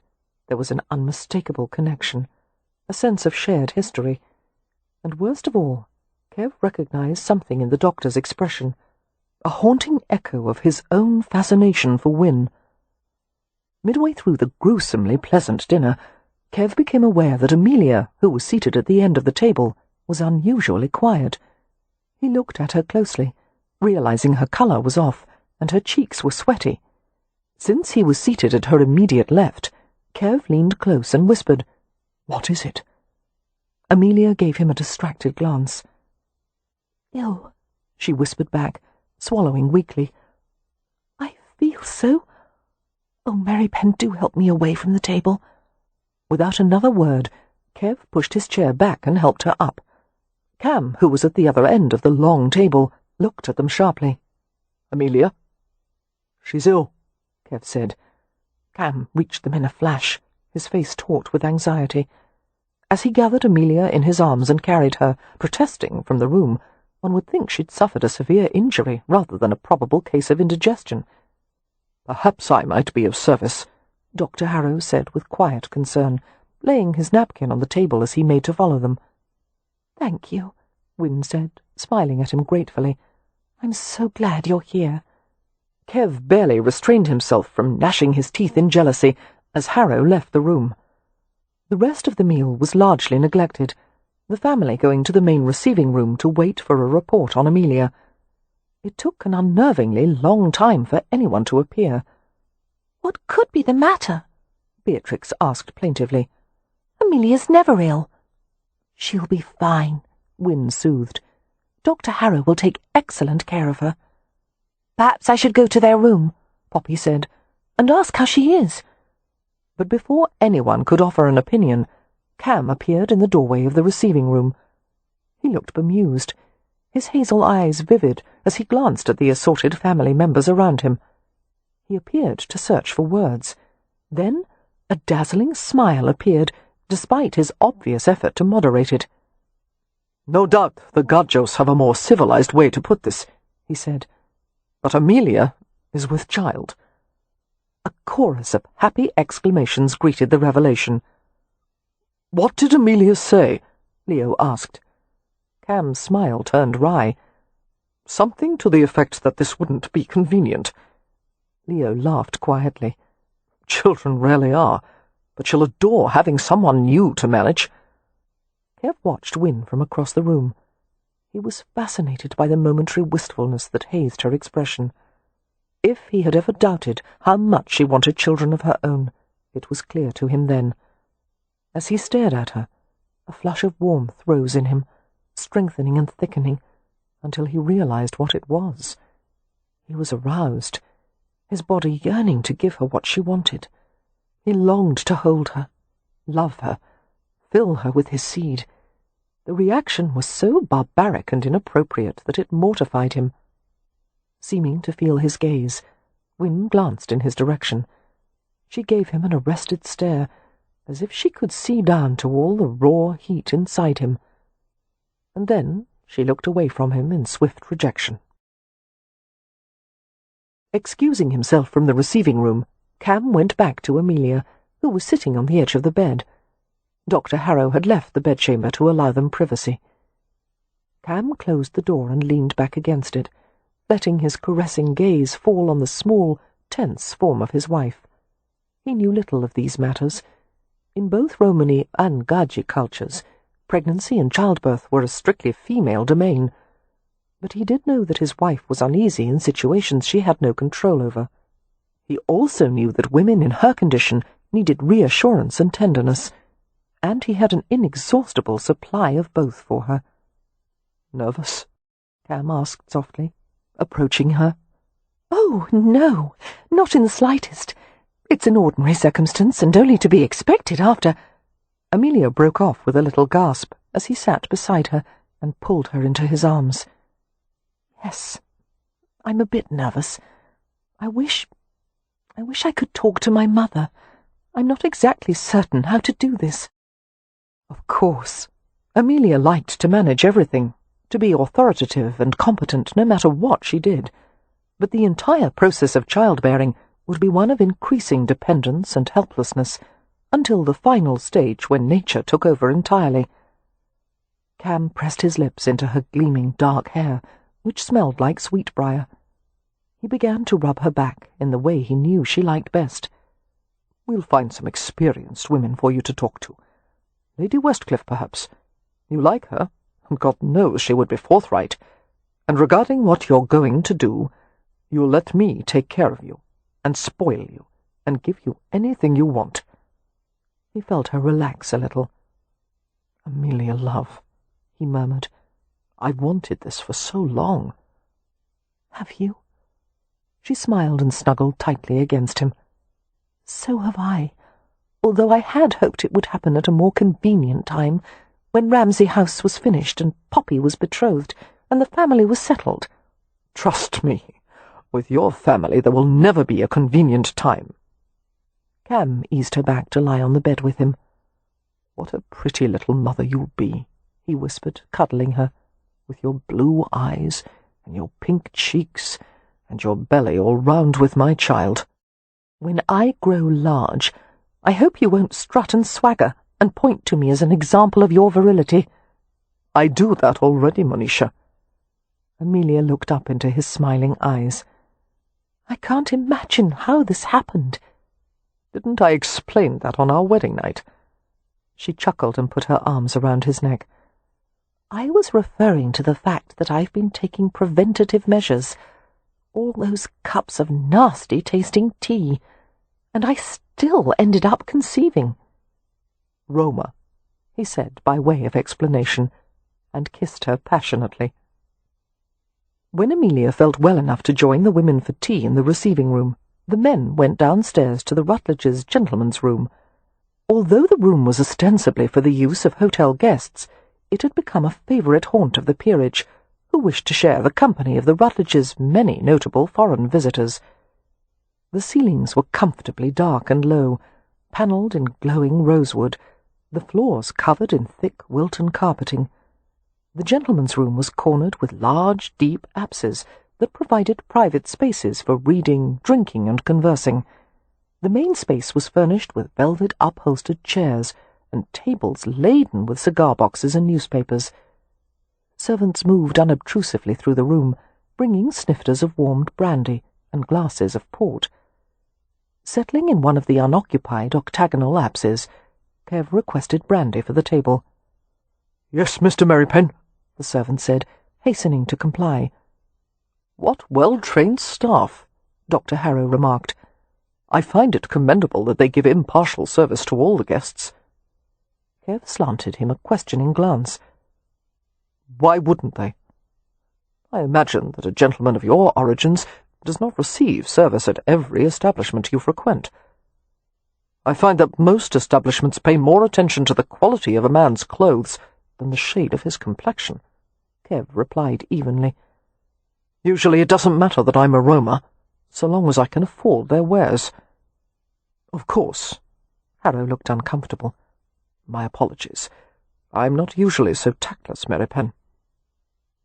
there was an unmistakable connection, a sense of shared history, and worst of all, Kev recognized something in the doctor's expression, a haunting echo of his own fascination for Win. Midway through the gruesomely pleasant dinner, Kev became aware that Amelia, who was seated at the end of the table, was unusually quiet. He looked at her closely, realizing her colour was off and her cheeks were sweaty. Since he was seated at her immediate left, Kev leaned close and whispered, "What is it?" Amelia gave him a distracted glance. "Ill," she whispered back, swallowing weakly. "I feel so. Oh, Merripen, do help me away from the table." Without another word, Kev pushed his chair back and helped her up. Cam, who was at the other end of the long table, looked at them sharply. "Amelia?" "She's ill," Kev said. Cam reached them in a flash, his face taut with anxiety. As he gathered Amelia in his arms and carried her, protesting, from the room, one would think she'd suffered a severe injury rather than a probable case of indigestion. "Perhaps I might be of service," Dr. Harrow said with quiet concern, laying his napkin on the table as he made to follow them. "Thank you," Win said, smiling at him gratefully. "I'm so glad you're here." Kev barely restrained himself from gnashing his teeth in jealousy as Harrow left the room. The rest of the meal was largely neglected, the family going to the main receiving room to wait for a report on Amelia. It took an unnervingly long time for anyone to appear. What could be the matter? Beatrix asked plaintively. Amelia's never ill. She'll be fine, Win soothed. Dr. Harrow will take excellent care of her. Perhaps I should go to their room, Poppy said, and ask how she is. But before anyone could offer an opinion, Cam appeared in the doorway of the receiving room. He looked bemused, his hazel eyes vivid as he glanced at the assorted family members around him. He appeared to search for words. Then a dazzling smile appeared, despite his obvious effort to moderate it. "No doubt the Gadjos have a more civilized way to put this," he said. "But Amelia is with child." A chorus of happy exclamations greeted the revelation. "What did Amelia say?" Leo asked. Cam's smile turned wry. "Something to the effect that this wouldn't be convenient." Leo laughed quietly. "Children rarely are, but she'll adore having someone new to manage." Kev watched Win from across the room. He was fascinated by the momentary wistfulness that hazed her expression. If he had ever doubted how much she wanted children of her own, it was clear to him then. As he stared at her, a flush of warmth rose in him, strengthening and thickening, until he realized what it was. He was aroused, his body yearning to give her what she wanted. He longed to hold her, love her, fill her with his seed. The reaction was so barbaric and inappropriate that it mortified him. Seeming to feel his gaze, Win glanced in his direction. She gave him an arrested stare, as if she could see down to all the raw heat inside him. And then she looked away from him in swift rejection. Excusing himself from the receiving room, Cam went back to Amelia, who was sitting on the edge of the bed. Dr. Harrow had left the bedchamber to allow them privacy. Cam closed the door and leaned back against it, letting his caressing gaze fall on the small, tense form of his wife. He knew little of these matters. In both Romani and Gaji cultures, pregnancy and childbirth were a strictly female domain, but he did know that his wife was uneasy in situations she had no control over. He also knew that women in her condition needed reassurance and tenderness, and he had an inexhaustible supply of both for her. "Nervous?" Cam asked softly, approaching her. "Oh, no, not in the slightest. It's an ordinary circumstance, and only to be expected after—" Amelia broke off with a little gasp as he sat beside her and pulled her into his arms. "Yes, I'm a bit nervous. I wish I could talk to my mother. I'm not exactly certain how to do this." Of course, Amelia liked to manage everything, to be authoritative and competent no matter what she did, but the entire process of childbearing would be one of increasing dependence and helplessness, until the final stage when nature took over entirely. Cam pressed his lips into her gleaming dark hair, which smelled like sweetbriar. He began to rub her back in the way he knew she liked best. "We'll find some experienced women for you to talk to. Lady Westcliff, perhaps. You like her, and God knows she would be forthright. And regarding what you're going to do, you'll let me take care of you, and spoil you, and give you anything you want." He felt her relax a little. "Amelia, love," he murmured, "I've wanted this for so long." "Have you?" She smiled and snuggled tightly against him. "So have I, although I had hoped it would happen at a more convenient time, when Ramsay House was finished and Poppy was betrothed and the family was settled." "Trust me, with your family there will never be a convenient time." Cam eased her back to lie on the bed with him. "What a pretty little mother you'll be," he whispered, cuddling her, "with your blue eyes and your pink cheeks and your belly all round with my child. When I grow large, I hope you won't strut and swagger and point to me as an example of your virility." "I do that already, Monisha." Amelia looked up into his smiling eyes. "I can't imagine how this happened." "Didn't I explain that on our wedding night?" She chuckled and put her arms around his neck. "I was referring to the fact that I've been taking preventative measures. All those cups of nasty-tasting tea. and I still ended up conceiving. Roma, he said by way of explanation, and kissed her passionately. When Amelia felt well enough to join the women for tea in the receiving room, the men went downstairs to the Rutledges' gentlemen's room. Although the room was ostensibly for the use of hotel guests, it had become a favourite haunt of the peerage, who wished to share the company of the Rutledges' many notable foreign visitors. The ceilings were comfortably dark and low, panelled in glowing rosewood, the floors covered in thick Wilton carpeting. The gentlemen's room was cornered with large, deep apses that provided private spaces for reading, drinking, and conversing. The main space was furnished with velvet upholstered chairs and tables laden with cigar boxes and newspapers. Servants moved unobtrusively through the room, bringing snifters of warmed brandy and glasses of port. Settling in one of the unoccupied octagonal apses, Kev requested brandy for the table. "Yes, Mr. Merripen," the servant said, hastening to comply. "What well-trained staff," Dr. Harrow remarked. "I find it commendable that they give impartial service to all the guests." Kev slanted him a questioning glance. "Why wouldn't they? I imagine that a gentleman of your origins does not receive service at every establishment you frequent. I find that most establishments pay more attention to the quality of a man's clothes than the shade of his complexion," Kev replied evenly. "Usually it doesn't matter that I'm a Roma, so long as I can afford their wares." "Of course." Harrow looked uncomfortable. "My apologies. I'm not usually so tactless, Merripen."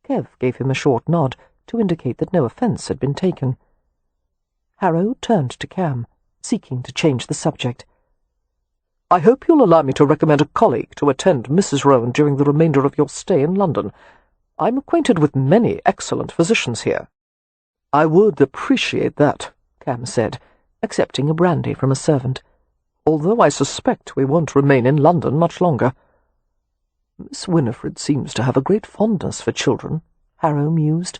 Kev gave him a short nod to indicate that no offence had been taken. Harrow turned to Cam, seeking to change the subject. "I hope you'll allow me to recommend a colleague to attend Mrs. Rowan during the remainder of your stay in London. I'm acquainted with many excellent physicians here." "I would appreciate that," Cam said, accepting a brandy from a servant, "although I suspect we won't remain in London much longer." "Miss Winifred seems to have a great fondness for children," Harrow mused.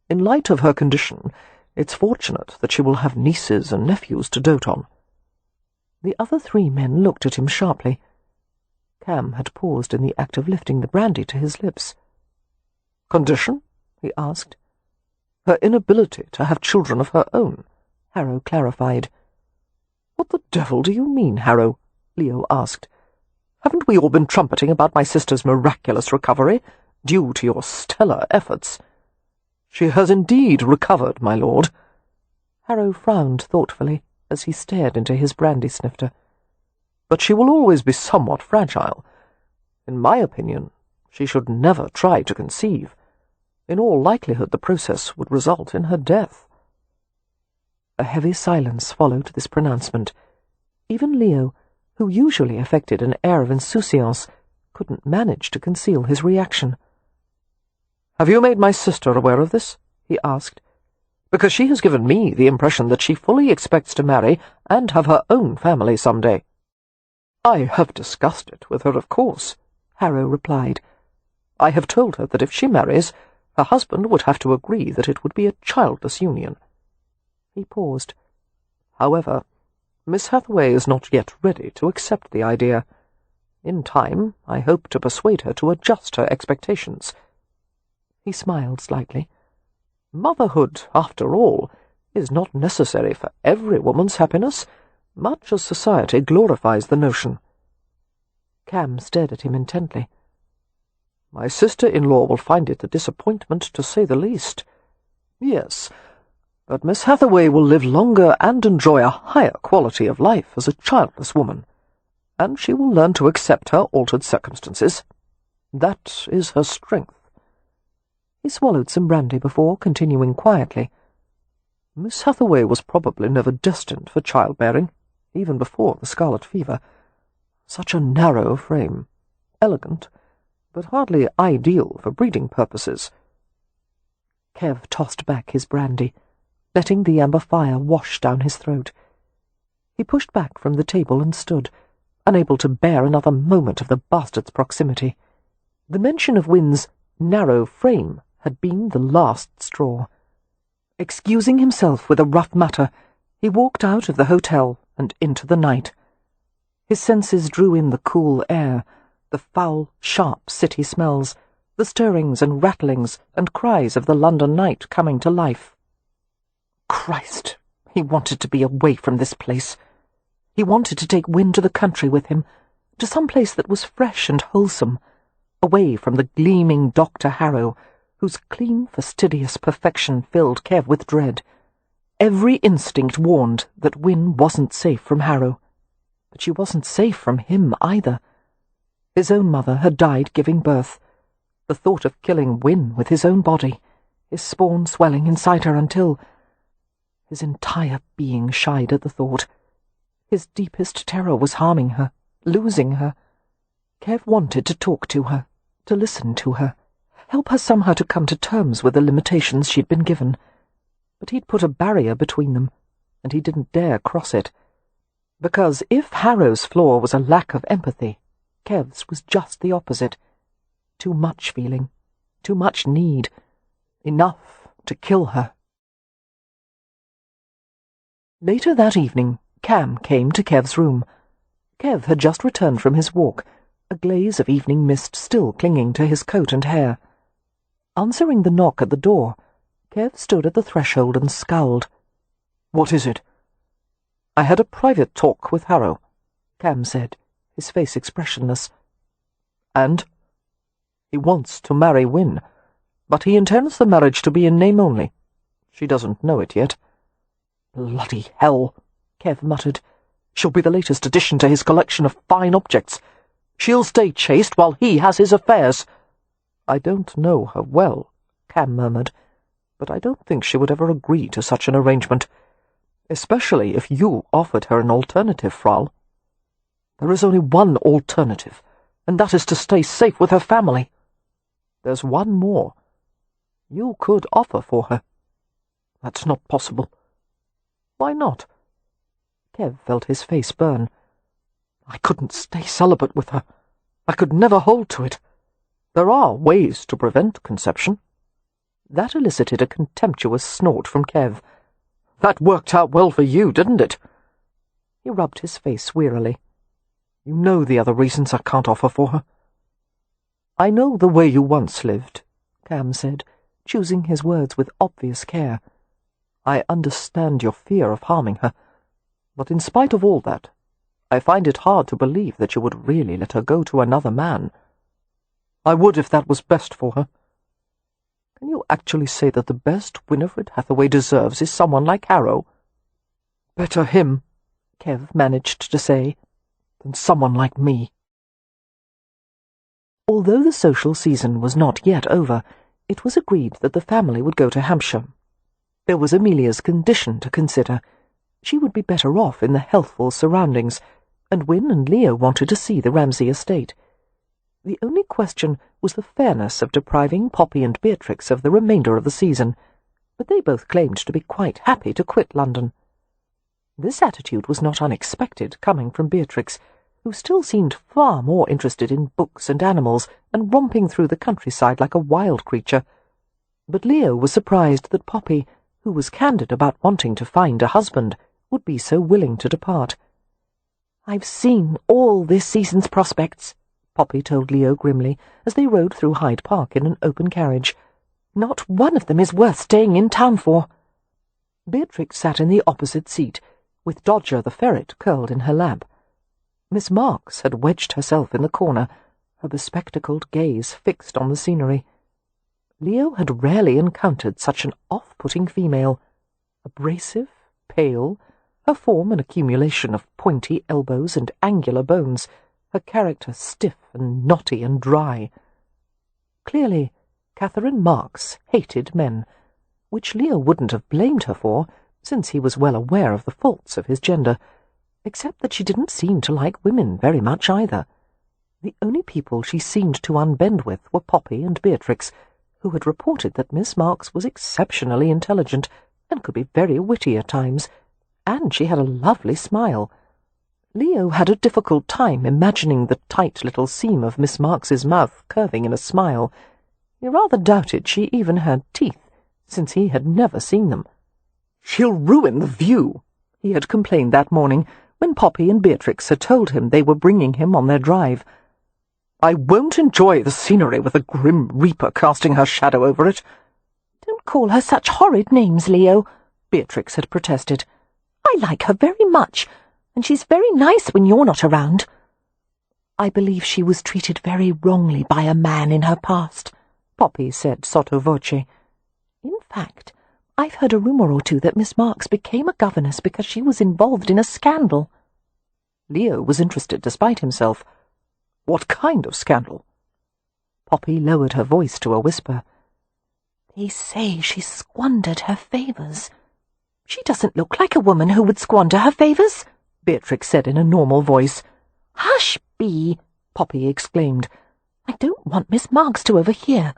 "In light of her condition, it's fortunate that she will have nieces and nephews to dote on." The other three men looked at him sharply. Cam had paused in the act of lifting the brandy to his lips. "Condition?" he asked. "Her inability to have children of her own," Harrow clarified. "What the devil do you mean, Harrow?" Leo asked. "Haven't we all been trumpeting about my sister's miraculous recovery, due to your stellar efforts?" "She has indeed recovered, my lord." Harrow frowned thoughtfully as he stared into his brandy-snifter. "But she will always be somewhat fragile. In my opinion, she should never try to conceive. In all likelihood the process would result in her death." A heavy silence followed this pronouncement. Even Leo, who usually affected an air of insouciance, couldn't manage to conceal his reaction. "Have you made my sister aware of this?" he asked. "Because she has given me the impression that she fully expects to marry and have her own family some day." "I have discussed it with her, of course," Harrow replied. "I have told her that if she marries, her husband would have to agree that it would be a childless union." He paused. "However, Miss Hathaway is not yet ready to accept the idea. In time, I hope to persuade her to adjust her expectations." He smiled slightly. "Motherhood, after all, is not necessary for every woman's happiness, much as society glorifies the notion." Cam stared at him intently. "My sister-in-law will find it a disappointment, to say the least. Yes, but Miss Hathaway will live longer and enjoy a higher quality of life as a childless woman, and she will learn to accept her altered circumstances. That is her strength." He swallowed some brandy before continuing quietly. "Miss Hathaway was probably never destined for childbearing, even before the scarlet fever. Such a narrow frame, elegant, but hardly ideal for breeding purposes." Kev tossed back his brandy, letting the amber fire wash down his throat. He pushed back from the table and stood, unable to bear another moment of the bastard's proximity. The mention of Win's narrow frame had been the last straw. Excusing himself with a rough mutter, He walked out of the hotel and into the night. His senses drew in the cool air, the foul, sharp city smells, the stirrings and rattlings and cries of the London night coming to life. Christ, he wanted to be away from this place. He wanted to take Win to the country with him, to some place that was fresh and wholesome, away from the gleaming Dr. Harrow, whose clean, fastidious perfection filled Kev with dread. Every instinct warned that Win wasn't safe from Harrow, but she wasn't safe from him either. His own mother had died giving birth. The thought of killing Win with his own body, his spawn swelling inside her until... His entire being shied at the thought. His deepest terror was harming her, losing her. Kev wanted to talk to her, to listen to her, help her somehow to come to terms with the limitations she'd been given. But he'd put a barrier between them, and he didn't dare cross it. Because if Harrow's flaw was a lack of empathy, Kev's was just the opposite. Too much feeling, too much need, enough to kill her. Later that evening, Cam came to Kev's room. Kev had just returned from his walk, a glaze of evening mist still clinging to his coat and hair. Answering the knock at the door, Kev stood at the threshold and scowled. "What is it?" "I had a private talk with Harrow," Cam said, his face expressionless. "And?" "He wants to marry Win, but he intends the marriage to be in name only. She doesn't know it yet." "Bloody hell," Kev muttered. "She'll be the latest addition to his collection of fine objects. She'll stay chaste while he has his affairs." "I don't know her well," Cam murmured, "but I don't think she would ever agree to such an arrangement, especially if you offered her an alternative, Frau." "There is only one alternative, and that is to stay safe with her family." "There's one more. You could offer for her." "That's not possible." "Why not?" Kev felt his face burn. "I couldn't stay celibate with her. I could never hold to it. There are ways to prevent conception." That elicited a contemptuous snort from Kev. "That worked out well for you, didn't it?" He rubbed his face wearily. "You know the other reasons I can't offer for her." "I know the way you once lived," Cam said, choosing his words with obvious care. "I understand your fear of harming her, but in spite of all that, I find it hard to believe that you would really let her go to another man." "I would if that was best for her." "Can you actually say that the best Winifred Hathaway deserves is someone like Harrow?" "Better him," Kev managed to say, "than someone like me." Although the social season was not yet over, it was agreed that the family would go to Hampshire. There was Amelia's condition to consider. She would be better off in the healthful surroundings, and Win and Leo wanted to see the Ramsay estate. The only question was the fairness of depriving Poppy and Beatrix of the remainder of the season, but they both claimed to be quite happy to quit London. This attitude was not unexpected, coming from Beatrix, who still seemed far more interested in books and animals and romping through the countryside like a wild creature. But Leo was surprised that Poppy, who was candid about wanting to find a husband, would be so willing to depart. "I've seen all this season's prospects," Poppy told Leo grimly, as they rode through Hyde Park in an open carriage. "Not one of them is worth staying in town for." Beatrix sat in the opposite seat, with Dodger the ferret curled in her lap. Miss Marks had wedged herself in the corner, her bespectacled gaze fixed on the scenery. Leo had rarely encountered such an off-putting female. Abrasive, pale, her form an accumulation of pointy elbows and angular bones, her character stiff and knotty and dry. Clearly, Catherine Marks hated men, which Leo wouldn't have blamed her for, since he was well aware of the faults of his gender, except that she didn't seem to like women very much either. The only people she seemed to unbend with were Poppy and Beatrix, who had reported that Miss Marks was exceptionally intelligent and could be very witty at times, and she had a lovely smile. Leo had a difficult time imagining the tight little seam of Miss Marks's mouth curving in a smile. He rather doubted she even had teeth, since he had never seen them. "She'll ruin the view," He had complained that morning when Poppy and Beatrix had told him they were bringing him on their drive. "I won't enjoy the scenery with a grim reaper casting her shadow over it." "Don't call her such horrid names, Leo," Beatrix had protested. "I like her very much, and she's very nice when you're not around." "I believe she was treated very wrongly by a man in her past," Poppy said sotto voce. "In fact, I've heard a rumour or two that Miss Marks became a governess because she was involved in a scandal." Leo was interested despite himself. "What kind of scandal?" Poppy lowered her voice to a whisper. "They say she squandered her favours." "She doesn't look like a woman who would squander her favours," Beatrix said in a normal voice. "Hush, Bee!" Poppy exclaimed. "I don't want Miss Marks to overhear.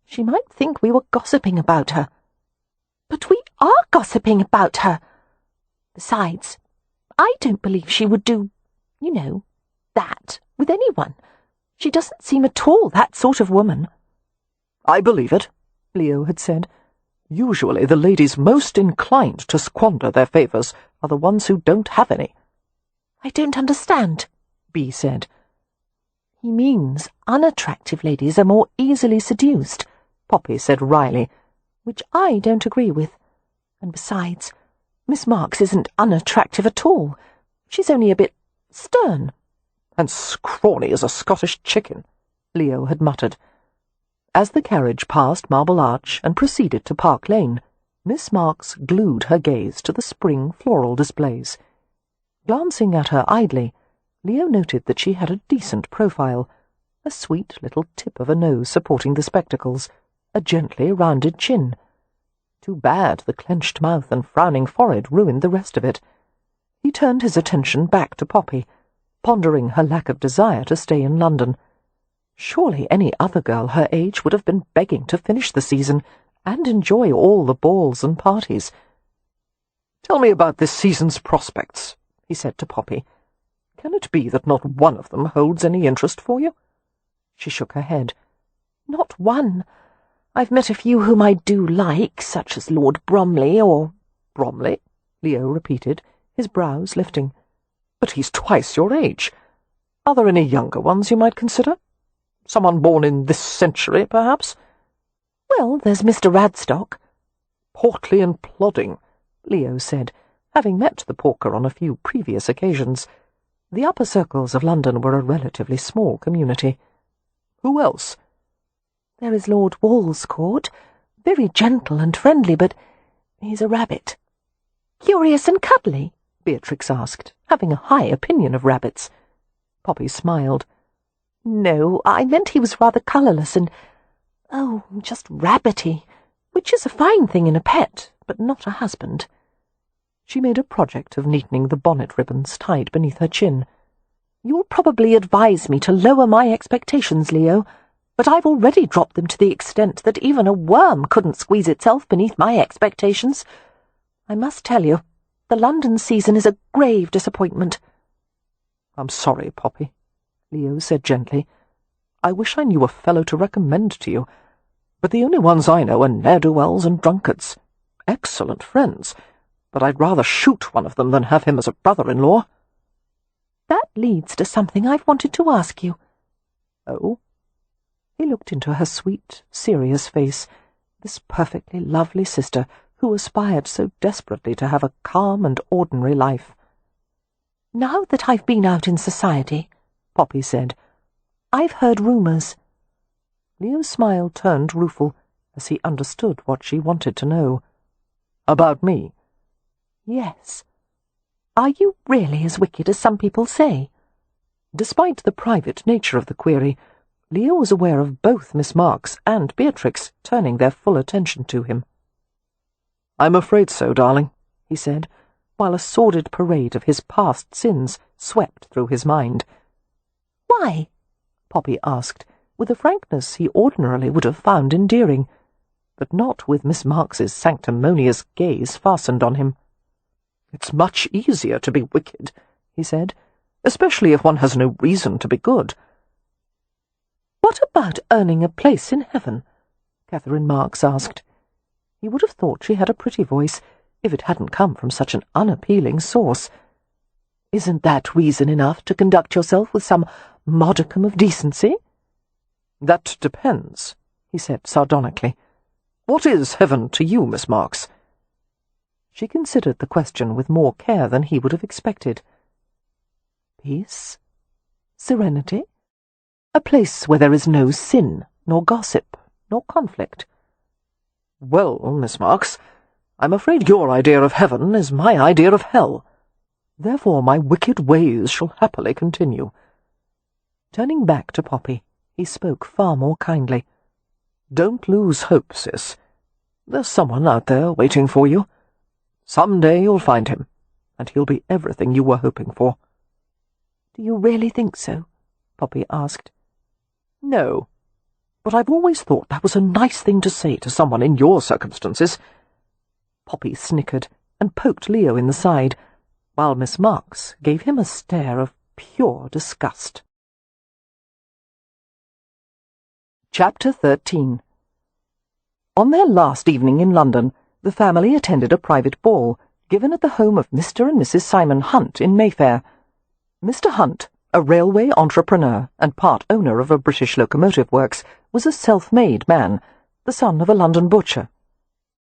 She might think we were gossiping about her." "But we are gossiping about her. Besides, I don't believe she would do, that with anyone. She doesn't seem at all that sort of woman." "I believe it," Leo had said. "Usually the ladies most inclined to squander their favours are the ones who don't have any." "I don't understand," Bee said. "He means unattractive ladies are more easily seduced," Poppy said wryly, "which I don't agree with. And besides, Miss Marks isn't unattractive at all. She's only a bit stern." "And scrawny as a Scottish chicken," Leo had muttered. As the carriage passed Marble Arch and proceeded to Park Lane, Miss Marks glued her gaze to the spring floral displays. Glancing at her idly, Leo noted that she had a decent profile, a sweet little tip of a nose supporting the spectacles, a gently rounded chin. Too bad the clenched mouth and frowning forehead ruined the rest of it. He turned his attention back to Poppy, pondering her lack of desire to stay in London. Surely any other girl her age would have been begging to finish the season and enjoy all the balls and parties. "Tell me about this season's prospects," he said to Poppy. "Can it be that not one of them holds any interest for you?" She shook her head. "Not one. I've met a few whom I do like, such as Lord Bromley or—" "Bromley?" Leo repeated, his brows lifting. "But he's twice your age. Are there any younger ones you might consider? Someone born in this century, perhaps?" "Well, there's Mr. Radstock." "Portly and plodding," Leo said, having met the porker on a few previous occasions. The upper circles of London were a relatively small community. "Who else?" "There is Lord Walscourt, very gentle and friendly, but he's a rabbit." "Curious and cuddly?" Beatrix asked, having a high opinion of rabbits. Poppy smiled. "No, I meant he was rather colourless and, just rabbity, which is a fine thing in a pet, but not a husband." She made a project of neatening the bonnet ribbons tied beneath her chin. "You'll probably advise me to lower my expectations, Leo, but I've already dropped them to the extent that even a worm couldn't squeeze itself beneath my expectations. I must tell you, the London season is a grave disappointment." "I'm sorry, Poppy," Leo said gently. "I wish I knew a fellow to recommend to you, but the only ones I know are ne'er-do-wells and drunkards. Excellent friends, but I'd rather shoot one of them than have him as a brother-in-law." "That leads to something I've wanted to ask you." "Oh?" He looked into her sweet, serious face, this perfectly lovely sister who aspired so desperately to have a calm and ordinary life. "Now that I've been out in society," Poppy said, "I've heard rumours." Leo's smile turned rueful as he understood what she wanted to know. "About me?" "Yes. Are you really as wicked as some people say?" Despite the private nature of the query, Leo was aware of both Miss Marks and Beatrix turning their full attention to him. "I'm afraid so, darling," he said, while a sordid parade of his past sins swept through his mind. "Why?" Poppy asked, with a frankness he ordinarily would have found endearing, but not with Miss Marks's sanctimonious gaze fastened on him. "It's much easier to be wicked," he said, "especially if one has no reason to be good." "What about earning a place in heaven?" Catherine Marks asked. He would have thought she had a pretty voice, if it hadn't come from such an unappealing source. Isn't that reason enough to conduct yourself with some modicum of decency? That depends, he said sardonically. What is heaven to you, Miss Marks? She considered the question with more care than he would have expected. Peace, serenity, a place where there is no sin, nor gossip, nor conflict. Well, Miss Marks, I'm afraid your idea of heaven is my idea of hell. Therefore my wicked ways shall happily continue. Turning back to Poppy, he spoke far more kindly. Don't lose hope, sis. There's someone out there waiting for you. Some day you'll find him, and he'll be everything you were hoping for. Do you really think so? Poppy asked. No, but I've always thought that was a nice thing to say to someone in your circumstances. Poppy snickered and poked Leo in the side, while Miss Marks gave him a stare of pure disgust. Chapter 13. On their last evening in London, the family attended a private ball given at the home of Mr. and Mrs. Simon Hunt in Mayfair. Mr. Hunt, a railway entrepreneur and part owner of a British locomotive works, was a self-made man, the son of a London butcher.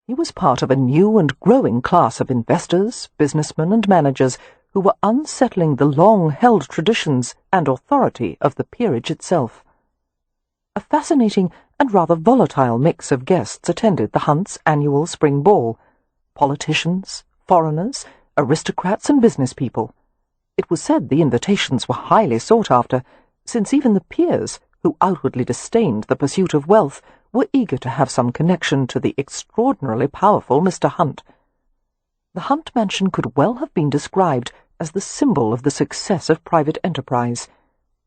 He was part of a new and growing class of investors, businessmen and managers who were unsettling the long-held traditions and authority of the peerage itself. A fascinating and rather volatile mix of guests attended the Hunts' annual spring ball: politicians, foreigners, aristocrats and business people. It was said the invitations were highly sought after, since even the peers, who outwardly disdained the pursuit of wealth, were eager to have some connection to the extraordinarily powerful Mr. Hunt. The Hunt mansion could well have been described as the symbol of the success of private enterprise.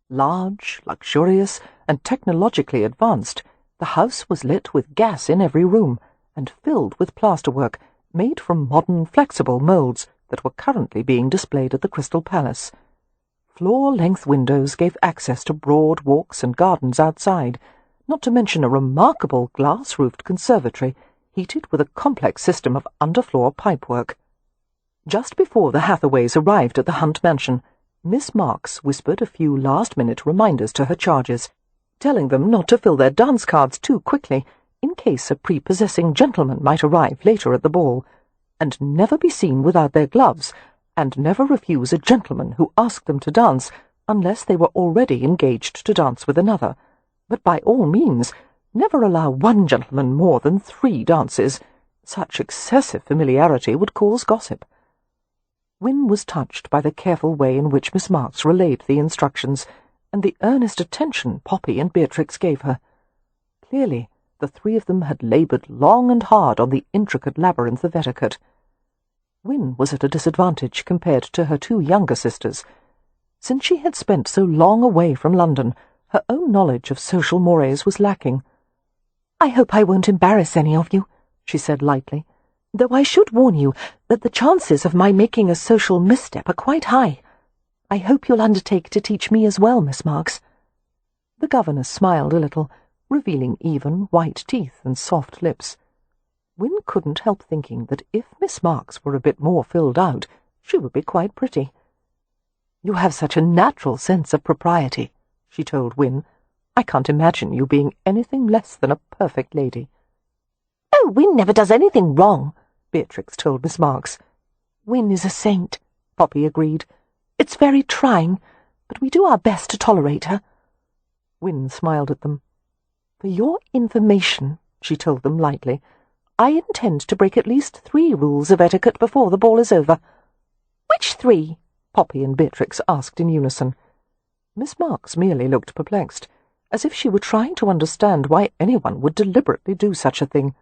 Large, luxurious, and technologically advanced, the house was lit with gas in every room, and filled with plasterwork made from modern flexible moulds that were currently being displayed at the Crystal Palace. Floor-length windows gave access to broad walks and gardens outside, not to mention a remarkable glass-roofed conservatory heated with a complex system of underfloor pipework. Just before the Hathaways arrived at the Hunt mansion, Miss Marks whispered a few last-minute reminders to her charges, telling them not to fill their dance cards too quickly in case a prepossessing gentleman might arrive later at the ball, and never be seen without their gloves, and never refuse a gentleman who asked them to dance unless they were already engaged to dance with another, but by all means never allow one gentleman more than 3 dances. Such excessive familiarity would cause gossip. Win was touched by the careful way in which Miss Marks relayed the instructions, and the earnest attention Poppy and Beatrix gave her. Clearly, the 3 of them had laboured long and hard on the intricate labyrinth of etiquette. Win was at a disadvantage compared to her 2 younger sisters. Since she had spent so long away from London, her own knowledge of social mores was lacking. "I hope I won't embarrass any of you," she said lightly, "though I should warn you that the chances of my making a social misstep are quite high. I hope you'll undertake to teach me as well, Miss Marks." The governess smiled a little, revealing even white teeth and soft lips. Win couldn't help thinking that if Miss Marks were a bit more filled out, she would be quite pretty. "You have such a natural sense of propriety," she told Win. "I can't imagine you being anything less than a perfect lady." "Oh, Win never does anything wrong," Beatrix told Miss Marks. "Win is a saint," Poppy agreed. "It's very trying, but we do our best to tolerate her." Win smiled at them. "For your information," she told them lightly, "I intend to break at least 3 rules of etiquette before the ball is over." "Which 3?" Poppy and Beatrix asked in unison. Miss Marks merely looked perplexed, as if she were trying to understand why anyone would deliberately do such a thing.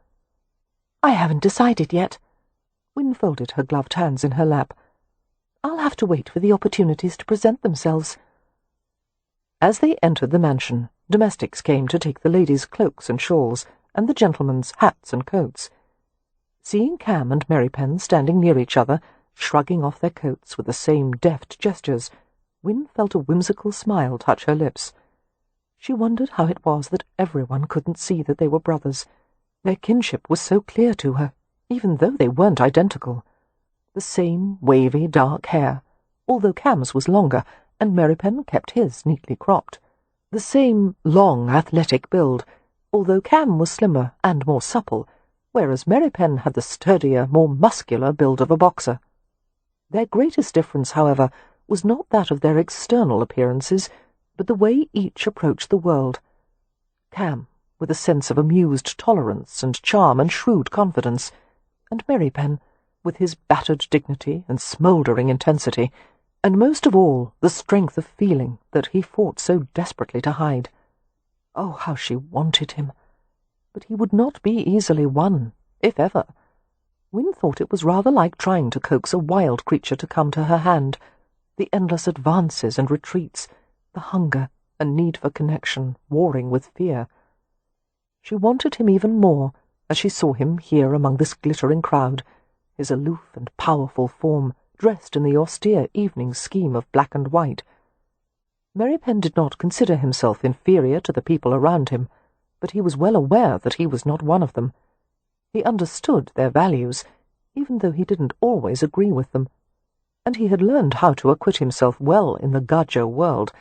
"I haven't decided yet." Win folded her gloved hands in her lap. "I'll have to wait for the opportunities to present themselves." As they entered the mansion, domestics came to take the ladies' cloaks and shawls, and the gentlemen's hats and coats. Seeing Cam and Merripen standing near each other, shrugging off their coats with the same deft gestures, Win felt a whimsical smile touch her lips. She wondered how it was that everyone couldn't see that they were brothers. Their kinship was so clear to her, even though they weren't identical. The same wavy dark hair, although Cam's was longer, and Merripen kept his neatly cropped. The same long athletic build, although Cam was slimmer and more supple, whereas Merripen had the sturdier, more muscular build of a boxer. Their greatest difference, however, was not that of their external appearances, but the way each approached the world. Cam, with a sense of amused tolerance and charm and shrewd confidence, and Merripen, with his battered dignity and smouldering intensity, and most of all the strength of feeling that he fought so desperately to hide. Oh, how she wanted him! But he would not be easily won, if ever. Win thought it was rather like trying to coax a wild creature to come to her hand, the endless advances and retreats, the hunger and need for connection warring with fear. She wanted him even more as she saw him here among this glittering crowd, his aloof and powerful form dressed in the austere evening scheme of black and white. Merripen did not consider himself inferior to the people around him, but he was well aware that he was not one of them. He understood their values, even though he didn't always agree with them, and he had learned how to acquit himself well in the gajo world.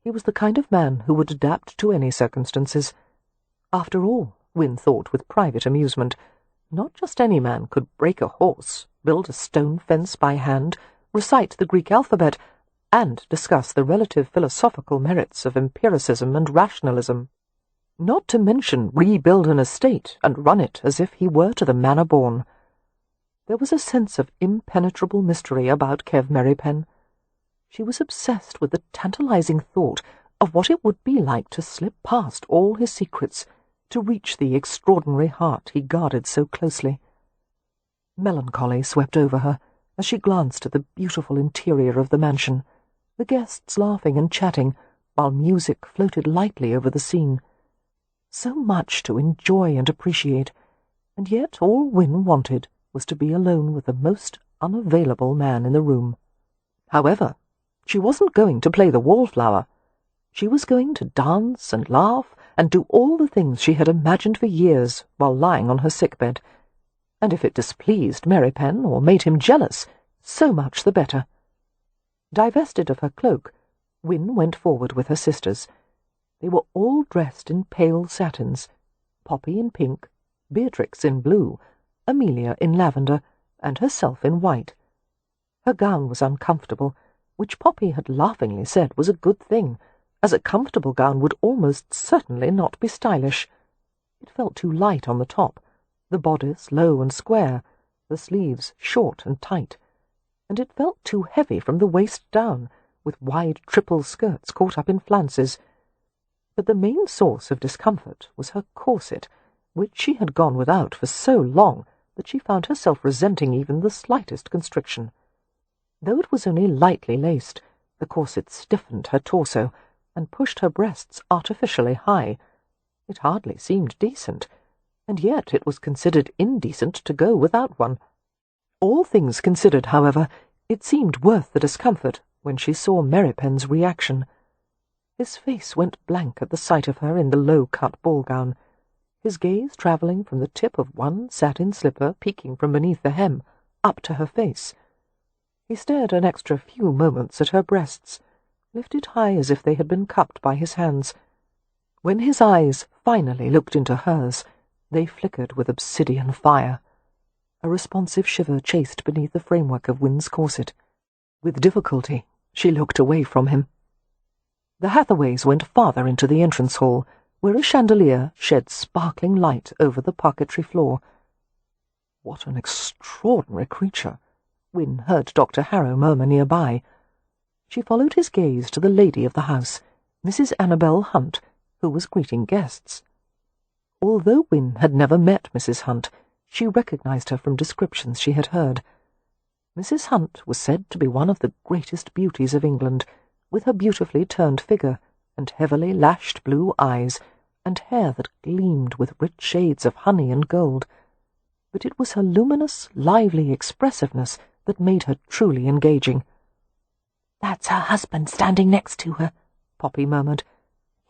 He was the kind of man who would adapt to any circumstances. After all, Win thought with private amusement, not just any man could break a horse, build a stone fence by hand, recite the Greek alphabet, and discuss the relative philosophical merits of empiricism and rationalism. Not to mention rebuild an estate and run it as if he were to the manor born. There was a sense of impenetrable mystery about Kev Merripen. She was obsessed with the tantalizing thought of what it would be like to slip past all his secrets, to reach the extraordinary heart he guarded so closely. Melancholy swept over her as she glanced at the beautiful interior of the mansion, the guests laughing and chatting, while music floated lightly over the scene. So much to enjoy and appreciate, and yet all Win wanted was to be alone with the most unavailable man in the room. However, she wasn't going to play the wallflower. She was going to dance and laugh and do all the things she had imagined for years while lying on her sickbed. And if it displeased Merripen or made him jealous, so much the better. Divested of her cloak, Win went forward with her sisters. They were all dressed in pale satins, Poppy in pink, Beatrix in blue, Amelia in lavender, and herself in white. Her gown was uncomfortable, which Poppy had laughingly said was a good thing, as a comfortable gown would almost certainly not be stylish. It felt too light on the top, the bodice low and square, the sleeves short and tight, and it felt too heavy from the waist down, with wide triple skirts caught up in flounces. But the main source of discomfort was her corset, which she had gone without for so long that she found herself resenting even the slightest constriction. Though it was only lightly laced, the corset stiffened her torso and pushed her breasts artificially high. It hardly seemed decent, and yet it was considered indecent to go without one. All things considered, however, it seemed worth the discomfort when she saw Merripen's reaction. His face went blank at the sight of her in the low-cut ball-gown, his gaze travelling from the tip of one satin slipper peeking from beneath the hem up to her face. He stared an extra few moments at her breasts, lifted high as if they had been cupped by his hands. When his eyes finally looked into hers, they flickered with obsidian fire. A responsive shiver chased beneath the framework of Win's corset. With difficulty, she looked away from him. The Hathaways went farther into the entrance hall, where a chandelier shed sparkling light over the parquetry floor. "What an extraordinary creature!" Win heard Dr. Harrow murmur nearby. She followed his gaze to the lady of the house, Mrs. Annabel Hunt, who was greeting guests. Although Win had never met Mrs. Hunt, she recognized her from descriptions she had heard. Mrs. Hunt was said to be one of the greatest beauties of England, with her beautifully turned figure and heavily lashed blue eyes, and hair that gleamed with rich shades of honey and gold. But it was her luminous, lively expressiveness that made her truly engaging. "That's her husband standing next to her," Poppy murmured.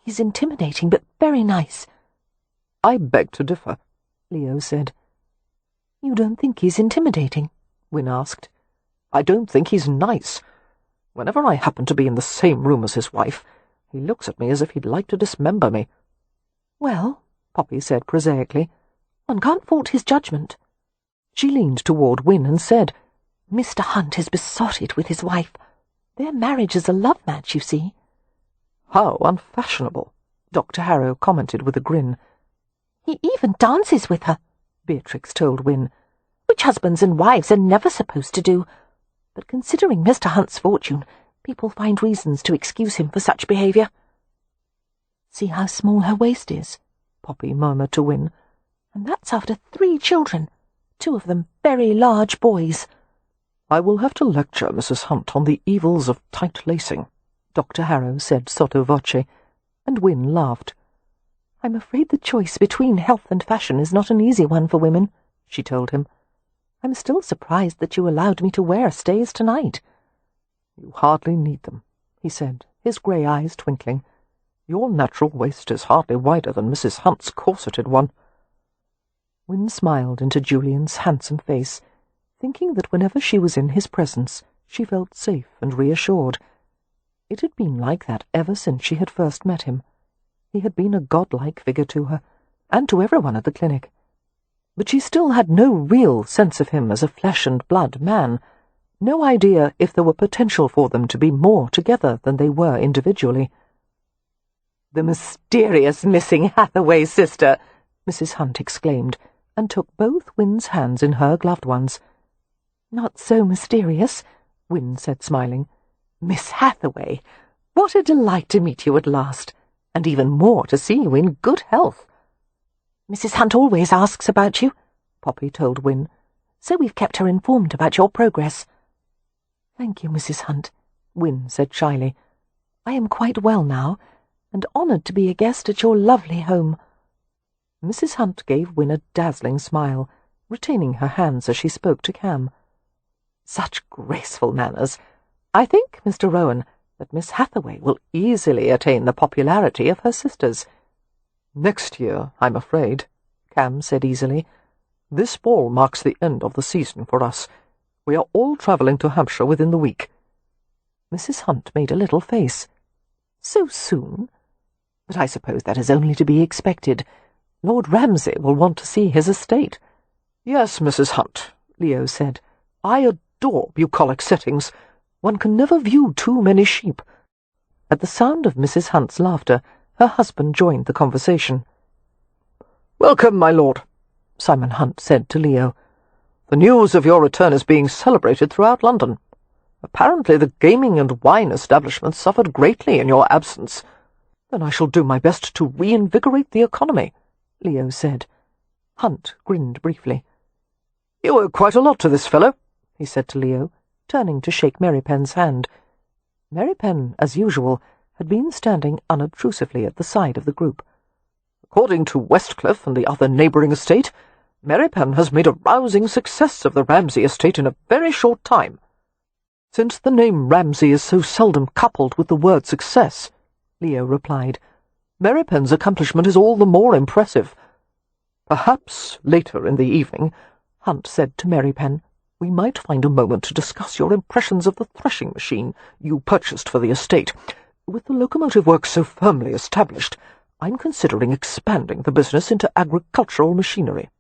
"He's intimidating, but very nice." "I beg to differ," Leo said. You don't think he's intimidating? Win asked. I don't think he's nice. Whenever I happen to be in the same room as his wife, he looks at me as if he'd like to dismember me. Well, Poppy said prosaically, one can't fault his judgment. She leaned toward Win and said, Mr. Hunt is besotted with his wife. Their marriage is a love match, you see. How unfashionable, Dr. Harrow commented with a grin. He even dances with her, Beatrix told Win, which husbands and wives are never supposed to do. But considering Mr. Hunt's fortune, people find reasons to excuse him for such behaviour. See how small her waist is, Poppy murmured to Win. And that's after 3 children, 2 of them very large boys. I will have to lecture Mrs. Hunt on the evils of tight lacing, Dr. Harrow said sotto voce, and Win laughed. I'm afraid the choice between health and fashion is not an easy one for women, she told him. I'm still surprised that you allowed me to wear stays tonight. You hardly need them, he said, his grey eyes twinkling. Your natural waist is hardly wider than Mrs. Hunt's corseted one. Win smiled into Julian's handsome face, thinking that whenever she was in his presence, she felt safe and reassured. It had been like that ever since she had first met him. He had been a godlike figure to her, and to everyone at the clinic. But she still had no real sense of him as a flesh-and-blood man, no idea if there were potential for them to be more together than they were individually. "The mysterious missing Hathaway sister!" Mrs. Hunt exclaimed, and took both Win's hands in her gloved ones. "Not so mysterious," Win said, smiling. "Miss Hathaway, what a delight to meet you at last, and even more to see you in good health. Mrs. Hunt always asks about you," Poppy told Win, "so we've kept her informed about your progress." "Thank you, Mrs. Hunt," Win said shyly. "I am quite well now, and honoured to be a guest at your lovely home." Mrs. Hunt gave Win a dazzling smile, retaining her hands as she spoke to Cam. "Such graceful manners. I think, Mr. Rowan, that Miss Hathaway will easily attain the popularity of her sisters." "Next year, I'm afraid," Cam said easily. "This fall marks the end of the season for us. We are all travelling to Hampshire within the week." Mrs. Hunt made a little face. "So soon? But I suppose that is only to be expected. Lord Ramsay will want to see his estate." "Yes, Mrs. Hunt," Leo said. "I adore bucolic settings. One can never view too many sheep." At the sound of Mrs. Hunt's laughter, her husband joined the conversation. "Welcome, my lord," Simon Hunt said to Leo. "The news of your return is being celebrated throughout London. Apparently the gaming and wine establishments suffered greatly in your absence. Then I shall do my best to reinvigorate the economy," Leo said. Hunt grinned briefly. "You owe quite a lot to this fellow," he said to Leo, turning to shake Merripen's hand. Merripen, as usual, had been standing unobtrusively at the side of the group. "According to Westcliff and the other neighbouring estate, Merripen has made a rousing success of the Ramsay estate in a very short time." "Since the name Ramsay is so seldom coupled with the word success," Leo replied, "Merripen's accomplishment is all the more impressive." "Perhaps later in the evening," Hunt said to Merripen, "we might find a moment to discuss your impressions of the threshing machine you purchased for the estate. With the locomotive works so firmly established, I'm considering expanding the business into agricultural machinery.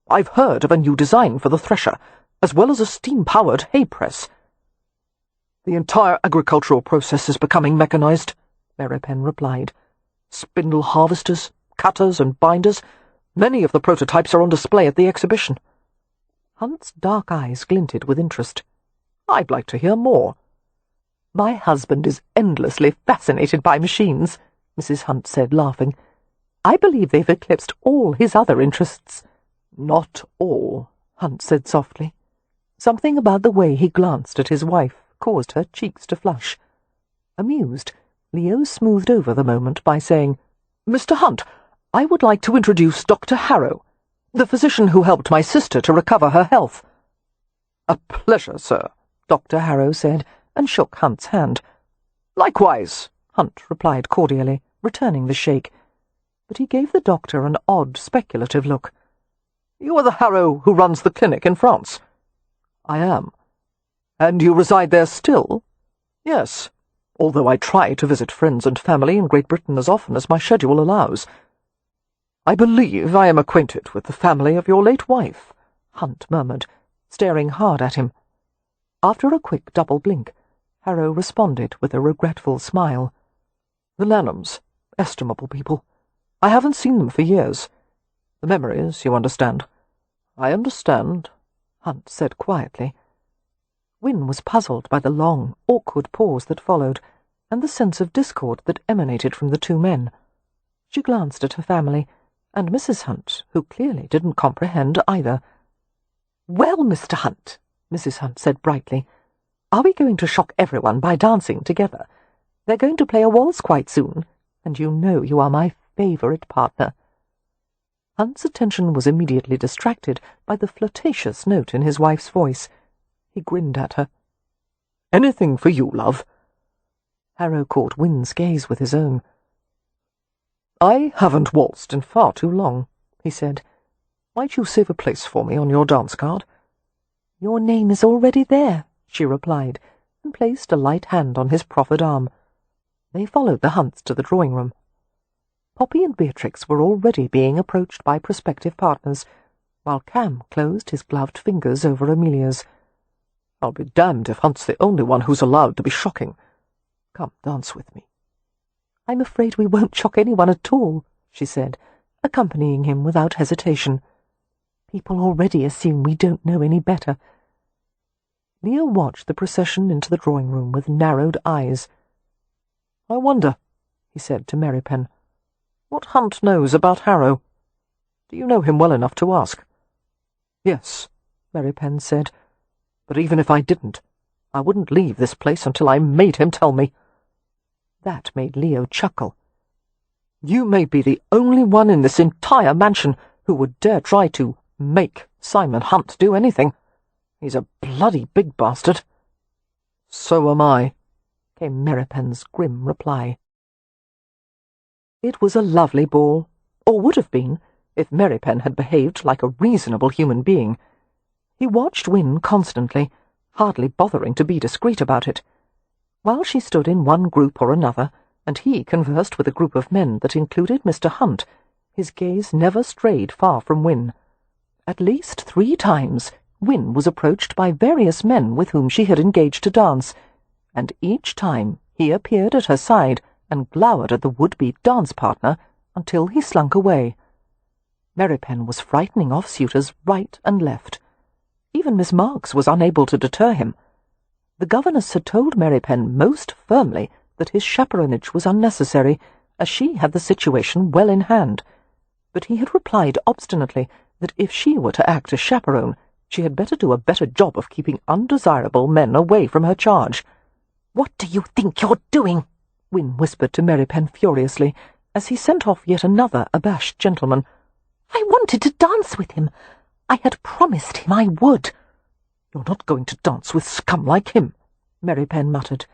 I've heard of a new design for the thresher, as well as a steam-powered hay press." "The entire agricultural process is becoming mechanized," Merripen replied. "Spindle harvesters, cutters, and binders. Many of the prototypes are on display at the exhibition." Hunt's dark eyes glinted with interest. "I'd like to hear more." "My husband is endlessly fascinated by machines," Mrs. Hunt said, laughing. "I believe they've eclipsed all his other interests." "Not all," Hunt said softly. Something about the way he glanced at his wife caused her cheeks to flush. Amused, Leo smoothed over the moment by saying, "Mr. Hunt, I would like to introduce Dr. Harrow, the physician who helped my sister to recover her health." "A pleasure, sir," Dr. Harrow said, and shook Hunt's hand. "Likewise," Hunt replied cordially, returning the shake. But he gave the doctor an odd, speculative look. You are the Harrow who runs the clinic in France?" "I am." "And you reside there still?" "Yes, although I try to visit friends and family in Great Britain as often as my schedule allows." "I believe I am acquainted with the family of your late wife," Hunt murmured, staring hard at him. After a quick double blink, Harrow responded with a regretful smile. "The Lanhams, estimable people. I haven't seen them for years. The memories, you understand." "I understand," Hunt said quietly. Win was puzzled by the long, awkward pause that followed, and the sense of discord that emanated from the two men. She glanced at her family, and Mrs. Hunt, who clearly didn't comprehend either. "Well, Mr. Hunt," Mrs. Hunt said brightly, "are we going to shock everyone by dancing together? They're going to play a waltz quite soon, and you know you are my favourite partner." Hunt's attention was immediately distracted by the flirtatious note in his wife's voice. He grinned at her. "Anything for you, love." Harrow caught Win's gaze with his own. "I haven't waltzed in far too long," he said. "Might you save a place for me on your dance card?" "Your name is already there," she replied, and placed a light hand on his proffered arm. They followed the Hunts to the drawing-room. Poppy and Beatrix were already being approached by prospective partners, while Cam closed his gloved fingers over Amelia's. "I'll be damned if Hunt's the only one who's allowed to be shocking. Come, dance with me." "I'm afraid we won't shock anyone at all," she said, accompanying him without hesitation. "People already assume we don't know any better." Leo watched the procession into the drawing-room with narrowed eyes. "I wonder," he said to Merripen, "what Hunt knows about Harrow. Do you know him well enough to ask?" "Yes," Merripen said, "but even if I didn't, I wouldn't leave this place until I made him tell me." That made Leo chuckle. "You may be the only one in this entire mansion who would dare try to make Simon Hunt do anything. He's a bloody big bastard." "So am I," came Merripen's grim reply. It was a lovely ball, or would have been, if Merripen had behaved like a reasonable human being. He watched Win constantly, hardly bothering to be discreet about it. While she stood in one group or another, and he conversed with a group of men that included Mr. Hunt, his gaze never strayed far from Win. At least 3 times Win was approached by various men with whom she had engaged to dance, and each time he appeared at her side and glowered at the would-be dance partner until he slunk away. Merripen was frightening off suitors right and left. Even Miss Marks was unable to deter him. The governess had told Merripen most firmly that his chaperonage was unnecessary, as she had the situation well in hand, but he had replied obstinately that if she were to act as chaperone, she had better do a better job of keeping undesirable men away from her charge. "What do you think you're doing?" Win whispered to Merripen furiously, as he sent off yet another abashed gentleman. "I wanted to dance with him. I had promised him I would." "You're not going to dance with scum like him," Merripen muttered.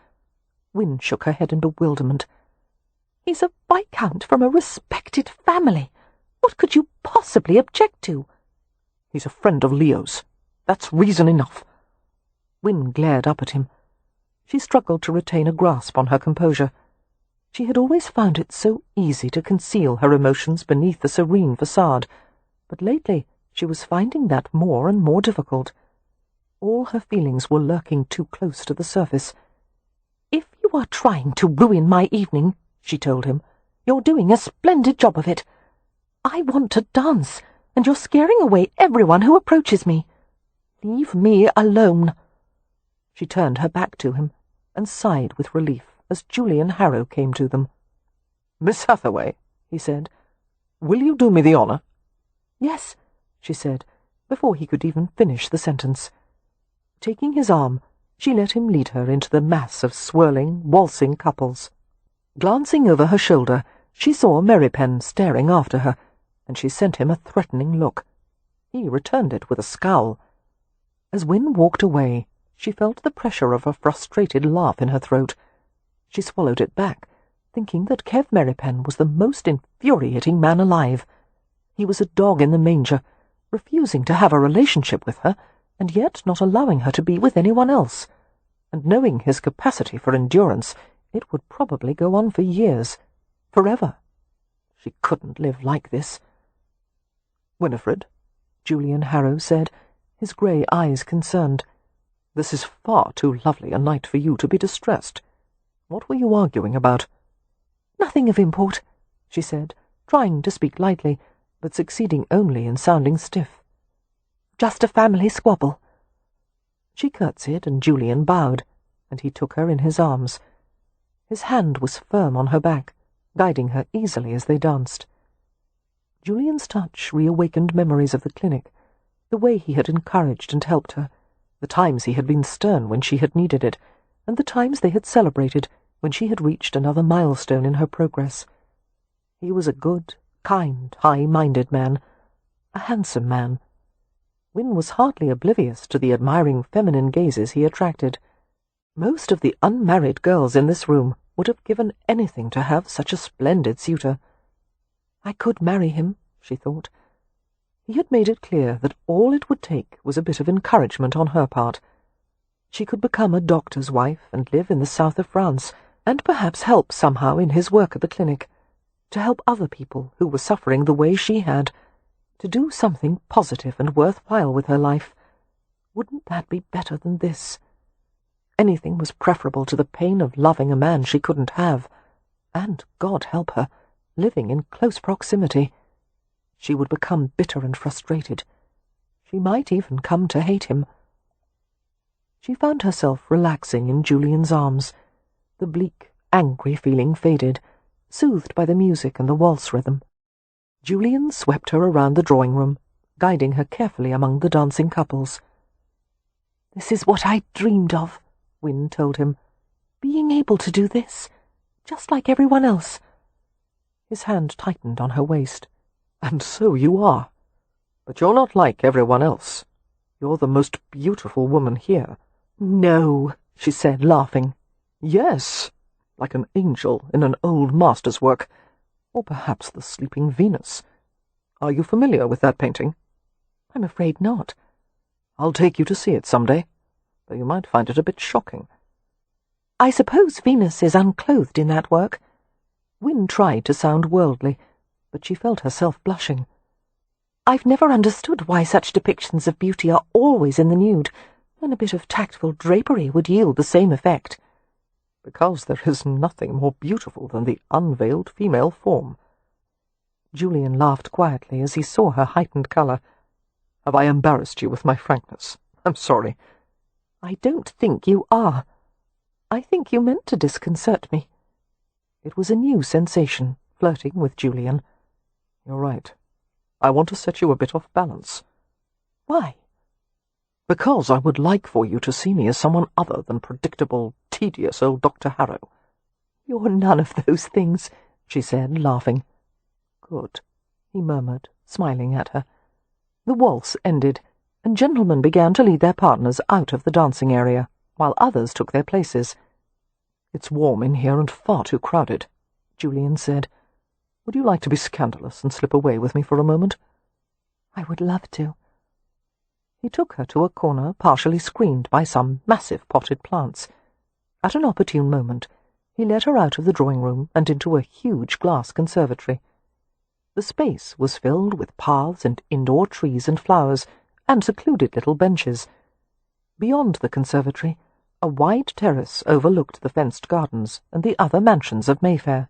Win shook her head in bewilderment. "He's a viscount from a respected family. What could you possibly object to?" "He's a friend of Leo's. That's reason enough." Win glared up at him. She struggled to retain a grasp on her composure. She had always found it so easy to conceal her emotions beneath the serene facade, but lately she was finding that more and more difficult. All her feelings were lurking too close to the surface. "If you are trying to ruin my evening," she told him, "you're doing a splendid job of it. I want to dance, and you're scaring away everyone who approaches me. Leave me alone." She turned her back to him and sighed with relief as Julian Harrow came to them. "Miss Hathaway," he said, "will you do me the honour?" "Yes," she said, before he could even finish the sentence. Taking his arm, she let him lead her into the mass of swirling, waltzing couples. Glancing over her shoulder, she saw Merripen staring after her, and she sent him a threatening look. He returned it with a scowl. As Win walked away, she felt the pressure of a frustrated laugh in her throat. She swallowed it back, thinking that Kev Merripen was the most infuriating man alive. He was a dog in the manger, refusing to have a relationship with her, and yet not allowing her to be with anyone else. And knowing his capacity for endurance, it would probably go on for years, forever. She couldn't live like this. "Winifred," Julian Harrow said, his grey eyes concerned, "this is far too lovely a night for you to be distressed. What were you arguing about?" "Nothing of import," she said, trying to speak lightly, but succeeding only in sounding stiff. "Just a family squabble." She curtsied, and Julian bowed, and he took her in his arms. His hand was firm on her back, guiding her easily as they danced. Julian's touch reawakened memories of the clinic, the way he had encouraged and helped her, the times he had been stern when she had needed it, and the times they had celebrated when she had reached another milestone in her progress. He was a good, kind, high-minded man, a handsome man. Win was hardly oblivious to the admiring feminine gazes he attracted. Most of the unmarried girls in this room would have given anything to have such a splendid suitor. I could marry him, she thought. He had made it clear that all it would take was a bit of encouragement on her part. She could become a doctor's wife and live in the south of France, and perhaps help somehow in his work at the clinic, to help other people who were suffering the way she had, to do something positive and worthwhile with her life. Wouldn't that be better than this? Anything was preferable to the pain of loving a man she couldn't have, and, God help her, living in close proximity. She would become bitter and frustrated. She might even come to hate him. She found herself relaxing in Julian's arms. The bleak, angry feeling faded, soothed by the music and the waltz rhythm. Julian swept her around the drawing-room, guiding her carefully among the dancing couples. "This is what I dreamed of," Win told him. "Being able to do this, just like everyone else." His hand tightened on her waist. "And so you are. But you're not like everyone else. You're the most beautiful woman here." "No," she said, laughing. "Yes, like an angel in an old master's work, or perhaps the Sleeping Venus. Are you familiar with that painting?" "I'm afraid not." "I'll take you to see it some day, though you might find it a bit shocking." "I suppose Venus is unclothed in that work." Win tried to sound worldly, but she felt herself blushing. "I've never understood why such depictions of beauty are always in the nude, when a bit of tactful drapery would yield the same effect." "Because there is nothing more beautiful than the unveiled female form." Julian laughed quietly as he saw her heightened colour. "Have I embarrassed you with my frankness? I'm sorry." "I don't think you are. I think you meant to disconcert me." It was a new sensation, flirting with Julian. "You're right. I want to set you a bit off balance." "Why?" "Because I would like for you to see me as someone other than predictable, tedious old Dr. Harrow." "You're none of those things," she said, laughing. "Good," he murmured, smiling at her. The waltz ended, and gentlemen began to lead their partners out of the dancing area, while others took their places. "It's warm in here and far too crowded," Julian said. "Would you like to be scandalous and slip away with me for a moment?" "I would love to." He took her to a corner partially screened by some massive potted plants. At an opportune moment, he led her out of the drawing-room and into a huge glass conservatory. The space was filled with paths and indoor trees and flowers, and secluded little benches. Beyond the conservatory, a wide terrace overlooked the fenced gardens and the other mansions of Mayfair.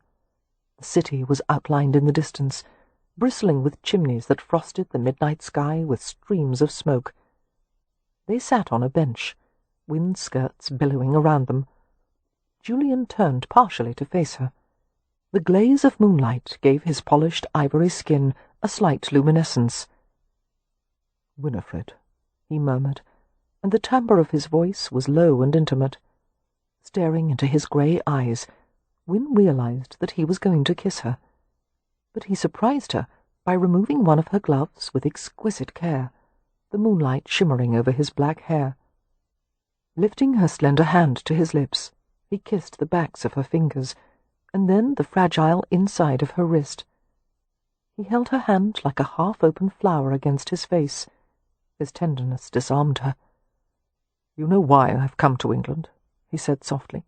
The city was outlined in the distance, bristling with chimneys that frosted the midnight sky with streams of smoke. They sat on a bench, wind skirts billowing around them. Julian turned partially to face her. The glaze of moonlight gave his polished ivory skin a slight luminescence. "Winifred," he murmured, and the timbre of his voice was low and intimate. Staring into his grey eyes, Win realized that he was going to kiss her. But he surprised her by removing one of her gloves with exquisite care, the moonlight shimmering over his black hair. Lifting her slender hand to his lips, he kissed the backs of her fingers, and then the fragile inside of her wrist. He held her hand like a half-open flower against his face. His tenderness disarmed her. "You know why I've come to England," he said softly.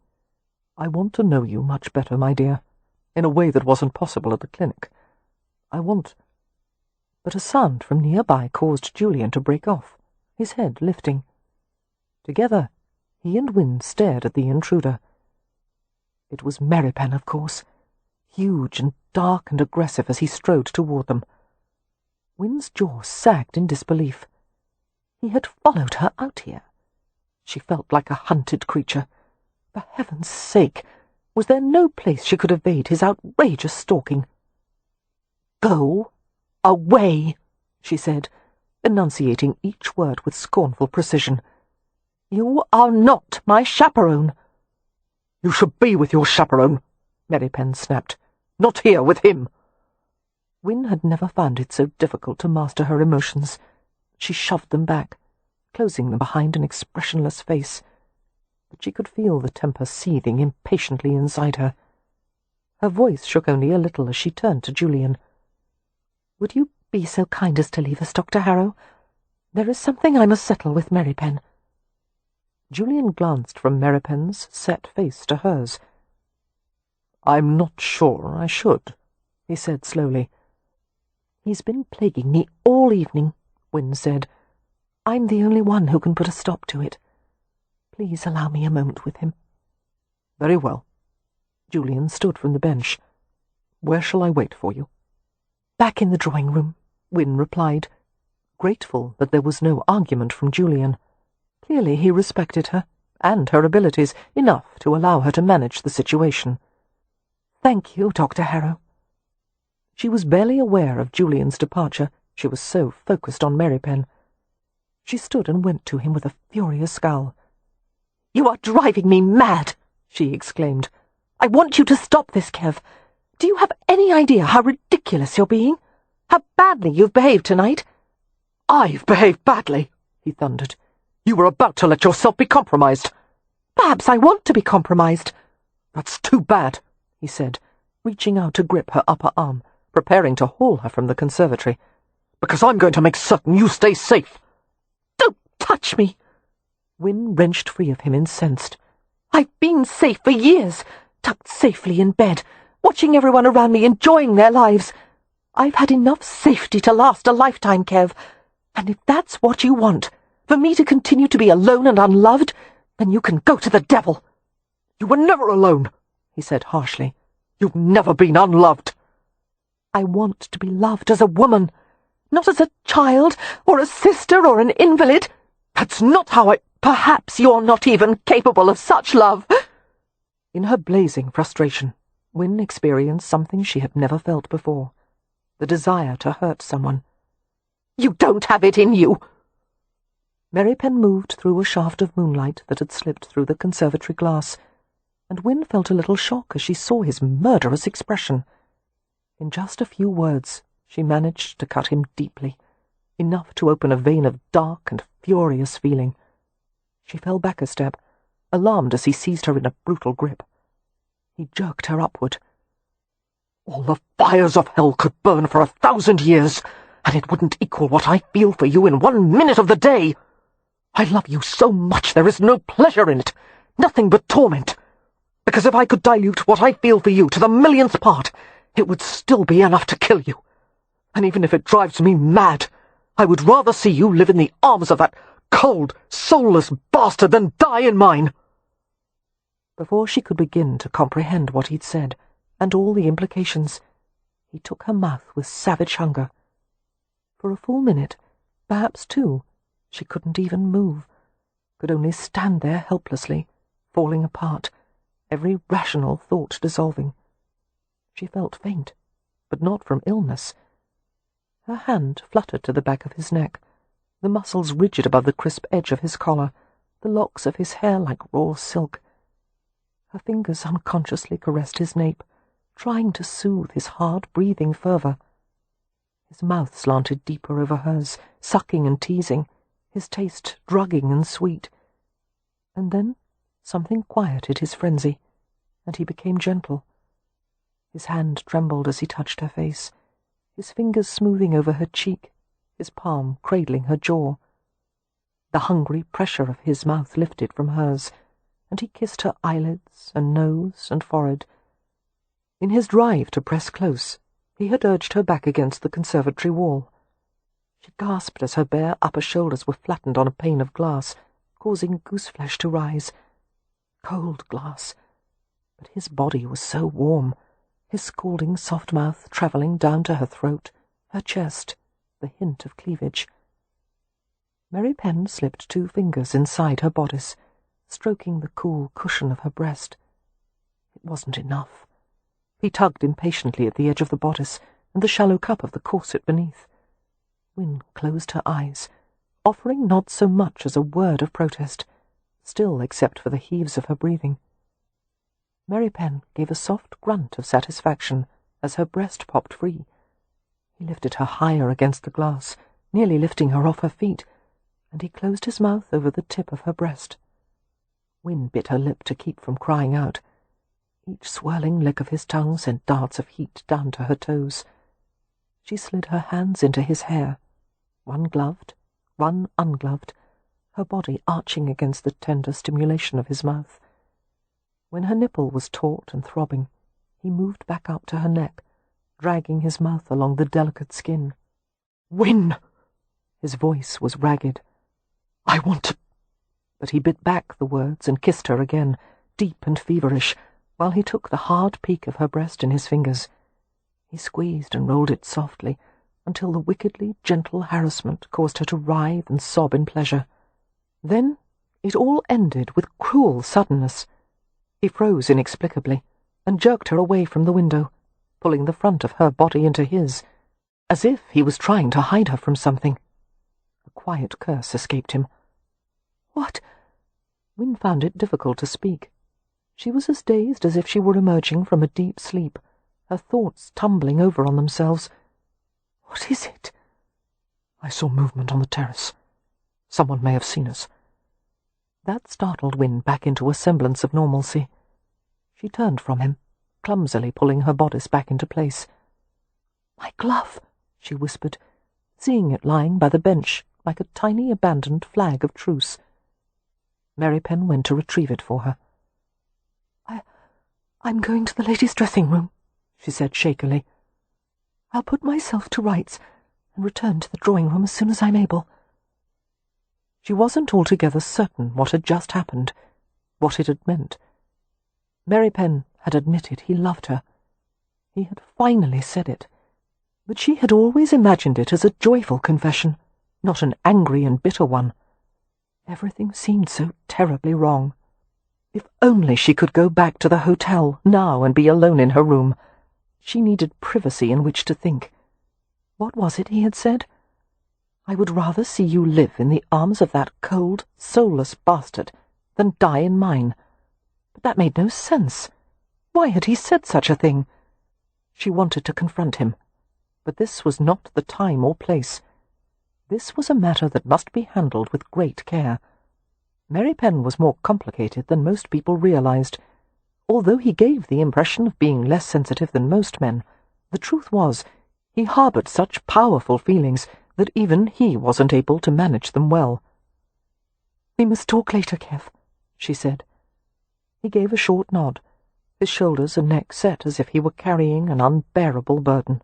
"I want to know you much better, my dear, in a way that wasn't possible at the clinic. I want—" But a sound from nearby caused Julian to break off, his head lifting. Together, he and Win stared at the intruder. It was Merripen, of course, huge and dark and aggressive as he strode toward them. Win's jaw sagged in disbelief. He had followed her out here. She felt like a hunted creature. For heaven's sake, was there no place she could evade his outrageous stalking? "Go away," she said, enunciating each word with scornful precision. "You are not my chaperone." "You should be with your chaperone," Merripen snapped. "Not here with him." Win had never found it so difficult to master her emotions. She shoved them back, closing them behind an expressionless face. But she could feel the temper seething impatiently inside her. Her voice shook only a little as she turned to Julian. "Would you be so kind as to leave us, Dr. Harrow? There is something I must settle with Merripen." Julian glanced from Merripen's set face to hers. "I'm not sure I should," he said slowly. "He's been plaguing me all evening," Win said. "I'm the only one who can put a stop to it. Please allow me a moment with him." "Very well." Julian stood from the bench. "Where shall I wait for you?" "Back in the drawing-room," Win replied, grateful that there was no argument from Julian. Clearly he respected her, and her abilities, enough to allow her to manage the situation. "Thank you, Dr. Harrow." She was barely aware of Julian's departure. She was so focused on Merripen. She stood and went to him with a furious scowl. "You are driving me mad!" she exclaimed. "I want you to stop this, Kev. Do you have any idea how ridiculous you're being? How badly you've behaved tonight?" "I've behaved badly," he thundered. "You were about to let yourself be compromised." "Perhaps I want to be compromised." "That's too bad," he said, reaching out to grip her upper arm, preparing to haul her from the conservatory. "Because I'm going to make certain you stay safe." "Don't touch me!" Win wrenched free of him, incensed. "I've been safe for years, tucked safely in bed, watching everyone around me enjoying their lives. I've had enough safety to last a lifetime, Kev. And if that's what you want, for me to continue to be alone and unloved, then you can go to the devil." "You were never alone," he said harshly. "You've never been unloved." "I want to be loved as a woman, not as a child, or a sister, or an invalid. That's not how I— Perhaps you're not even capable of such love." In her blazing frustration, Win experienced something she had never felt before, the desire to hurt someone. "You don't have it in you!" Merripen moved through a shaft of moonlight that had slipped through the conservatory glass, and Win felt a little shock as she saw his murderous expression. In just a few words, she managed to cut him deeply, enough to open a vein of dark and furious feeling. She fell back a step, alarmed as he seized her in a brutal grip. He jerked her upward. "All the fires of hell could burn for 1,000 years, and it wouldn't equal what I feel for you in 1 minute of the day. I love you so much there is no pleasure in it, nothing but torment. Because if I could dilute what I feel for you to the millionth part, it would still be enough to kill you. And even if it drives me mad, I would rather see you live in the arms of that cold, soulless bastard than die in mine." Before she could begin to comprehend what he'd said, and all the implications, he took her mouth with savage hunger. For a full minute, perhaps 2, she couldn't even move, could only stand there helplessly, falling apart, every rational thought dissolving. She felt faint, but not from illness. Her hand fluttered to the back of his neck, the muscles rigid above the crisp edge of his collar, the locks of his hair like raw silk. Her fingers unconsciously caressed his nape, trying to soothe his hard-breathing fervour. His mouth slanted deeper over hers, sucking and teasing, his taste drugging and sweet. And then something quieted his frenzy, and he became gentle. His hand trembled as he touched her face, his fingers smoothing over her cheek, his palm cradling her jaw. The hungry pressure of his mouth lifted from hers, and he kissed her eyelids and nose and forehead. In his drive to press close, he had urged her back against the conservatory wall. She gasped as her bare upper shoulders were flattened on a pane of glass, causing gooseflesh to rise. Cold glass. But his body was so warm, his scalding soft mouth travelling down to her throat, her chest, the hint of cleavage. Merripen slipped 2 fingers inside her bodice, stroking the cool cushion of her breast. It wasn't enough. He tugged impatiently at the edge of the bodice and the shallow cup of the corset beneath. Win closed her eyes, offering not so much as a word of protest, still except for the heaves of her breathing. Merripen gave a soft grunt of satisfaction as her breast popped free. He lifted her higher against the glass, nearly lifting her off her feet, and he closed his mouth over the tip of her breast. Win bit her lip to keep from crying out. Each swirling lick of his tongue sent darts of heat down to her toes. She slid her hands into his hair, one gloved, one ungloved, her body arching against the tender stimulation of his mouth. When her nipple was taut and throbbing, he moved back up to her neck, dragging his mouth along the delicate skin. "Win!" His voice was ragged. "I want to—" But he bit back the words and kissed her again, deep and feverish, while he took the hard peak of her breast in his fingers. He squeezed and rolled it softly, until the wickedly gentle harassment caused her to writhe and sob in pleasure. Then it all ended with cruel suddenness. He froze inexplicably and jerked her away from the window, pulling the front of her body into his, as if he was trying to hide her from something. A quiet curse escaped him. "What?" Win found it difficult to speak. She was as dazed as if she were emerging from a deep sleep, her thoughts tumbling over on themselves. "What is it?" "I saw movement on the terrace. Someone may have seen us." That startled Win back into a semblance of normalcy. She turned from him, clumsily pulling her bodice back into place. "My glove," she whispered, seeing it lying by the bench like a tiny abandoned flag of truce. Merripen went to retrieve it for her. I'm going to the ladies' dressing room," she said shakily. "I'll put myself to rights and return to the drawing room as soon as I'm able." She wasn't altogether certain what had just happened, what it had meant. Merripen had admitted he loved her. He had finally said it, but she had always imagined it as a joyful confession, not an angry and bitter one. Everything seemed so terribly wrong. If only she could go back to the hotel now and be alone in her room. She needed privacy in which to think. What was it he had said? "I would rather see you live in the arms of that cold, soulless bastard than die in mine." But that made no sense. Why had he said such a thing? She wanted to confront him, but this was not the time or place. This was a matter that must be handled with great care. Merripen was more complicated than most people realized. Although he gave the impression of being less sensitive than most men, the truth was he harbored such powerful feelings that even he wasn't able to manage them well. "We must talk later, Kev," she said. He gave a short nod, his shoulders and neck set as if he were carrying an unbearable burden.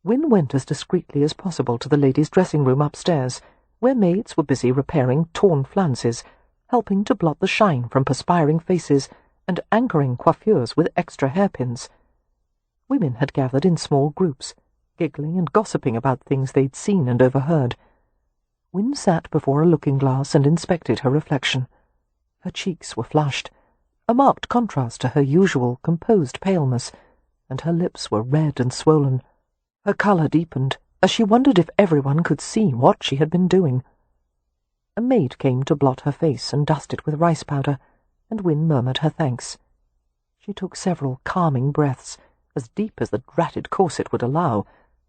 Win went as discreetly as possible to the ladies' dressing room upstairs, where maids were busy repairing torn flounces, helping to blot the shine from perspiring faces, and anchoring coiffures with extra hairpins. Women had gathered in small groups, giggling and gossiping about things they'd seen and overheard. Win sat before a looking-glass and inspected her reflection. Her cheeks were flushed, a marked contrast to her usual composed paleness, and her lips were red and swollen. Her colour deepened as she wondered if everyone could see what she had been doing. A maid came to blot her face and dust it with rice powder, and Win murmured her thanks. She took several calming breaths, as deep as the dratted corset would allow,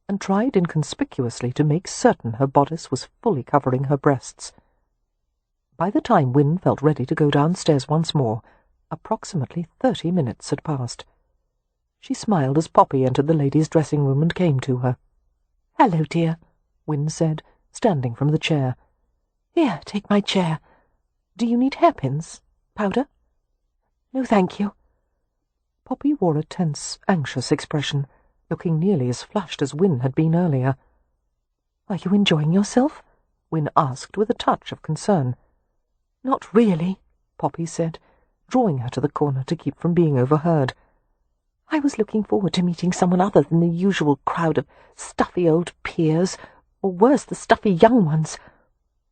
and tried inconspicuously to make certain her bodice was fully covering her breasts. By the time Win felt ready to go downstairs once more, approximately 30 minutes had passed. She smiled as Poppy entered the ladies' dressing room and came to her. "Hello, dear," Win said, standing from the chair. "Here, take my chair. Do you need hairpins? Powder?" "No, thank you." Poppy wore a tense, anxious expression, looking nearly as flushed as Win had been earlier. "Are you enjoying yourself?" Win asked with a touch of concern. "Not really," Poppy said, drawing her to the corner to keep from being overheard. "I was looking forward to meeting someone other than the usual crowd of stuffy old peers, or worse, the stuffy young ones.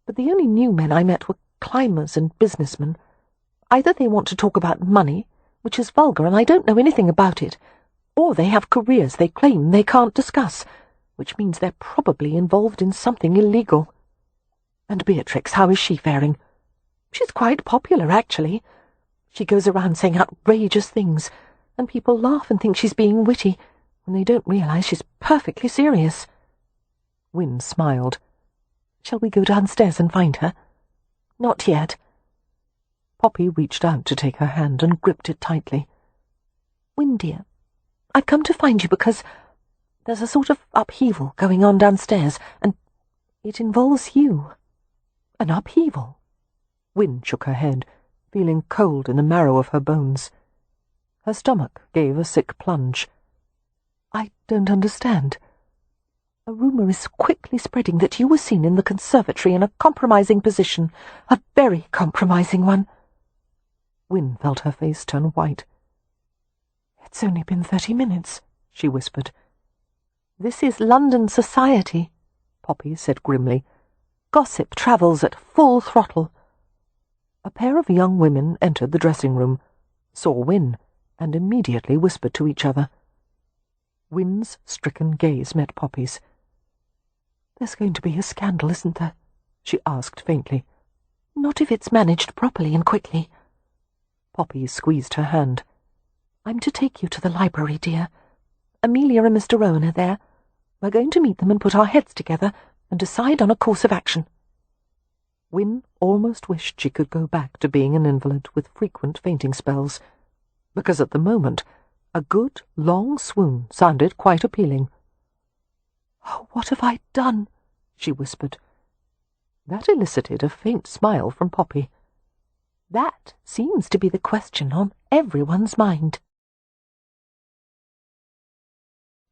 But the only new men I met were climbers and businessmen. Either they want to talk about money, which is vulgar and I don't know anything about it, or they have careers they claim they can't discuss, which means they're probably involved in something illegal. And Beatrix, how is she faring? She's quite popular, actually. She goes around saying outrageous things, and people laugh and think she's being witty, when they don't realize she's perfectly serious." Win smiled. "Shall we go downstairs and find her?" "Not yet." Poppy reached out to take her hand and gripped it tightly. "Win, dear, I've come to find you because there's a sort of upheaval going on downstairs, and it involves you." "An upheaval?" Win shook her head, feeling cold in the marrow of her bones. Her stomach gave a sick plunge. "I don't understand." "A rumour is quickly spreading that you were seen in the conservatory in a compromising position, a very compromising one." Win felt her face turn white. "It's only been 30 minutes, she whispered. "This is London society," Poppy said grimly. "Gossip travels at full throttle." A pair of young women entered the dressing room, saw Win, and immediately whispered to each other. Win's stricken gaze met Poppy's. "There's going to be a scandal, isn't there?" she asked faintly. "Not if it's managed properly and quickly." Poppy squeezed her hand. "I'm to take you to the library, dear. Amelia and Mr. Rowan are there. We're going to meet them and put our heads together and decide on a course of action." Win almost wished she could go back to being an invalid with frequent fainting spells, because at the moment a good, long swoon sounded quite appealing. "Oh, what have I done?" she whispered. That elicited a faint smile from Poppy. "That seems to be the question on everyone's mind."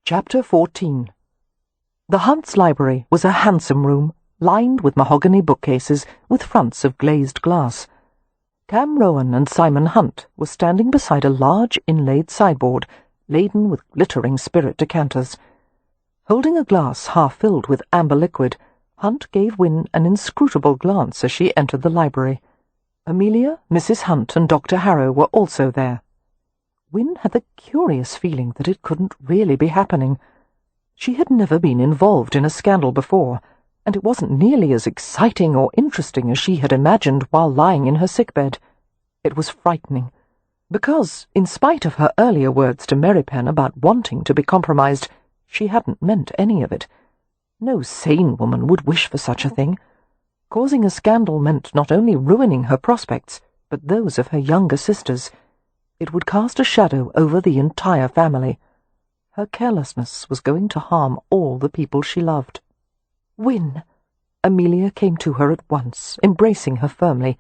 Chapter 14. The Hunts' library was a handsome room, lined with mahogany bookcases with fronts of glazed glass. Cam Rowan and Simon Hunt were standing beside a large inlaid sideboard, laden with glittering spirit decanters. Holding a glass half filled with amber liquid, Hunt gave Win an inscrutable glance as she entered the library. Amelia, Mrs. Hunt, and Dr. Harrow were also there. Win had the curious feeling that it couldn't really be happening. She had never been involved in a scandal before, and it wasn't nearly as exciting or interesting as she had imagined while lying in her sickbed. It was frightening, because, in spite of her earlier words to Merripen about wanting to be compromised, she hadn't meant any of it. No sane woman would wish for such a thing. Causing a scandal meant not only ruining her prospects, but those of her younger sisters. It would cast a shadow over the entire family. Her carelessness was going to harm all the people she loved. "Win!" Amelia came to her at once, embracing her firmly.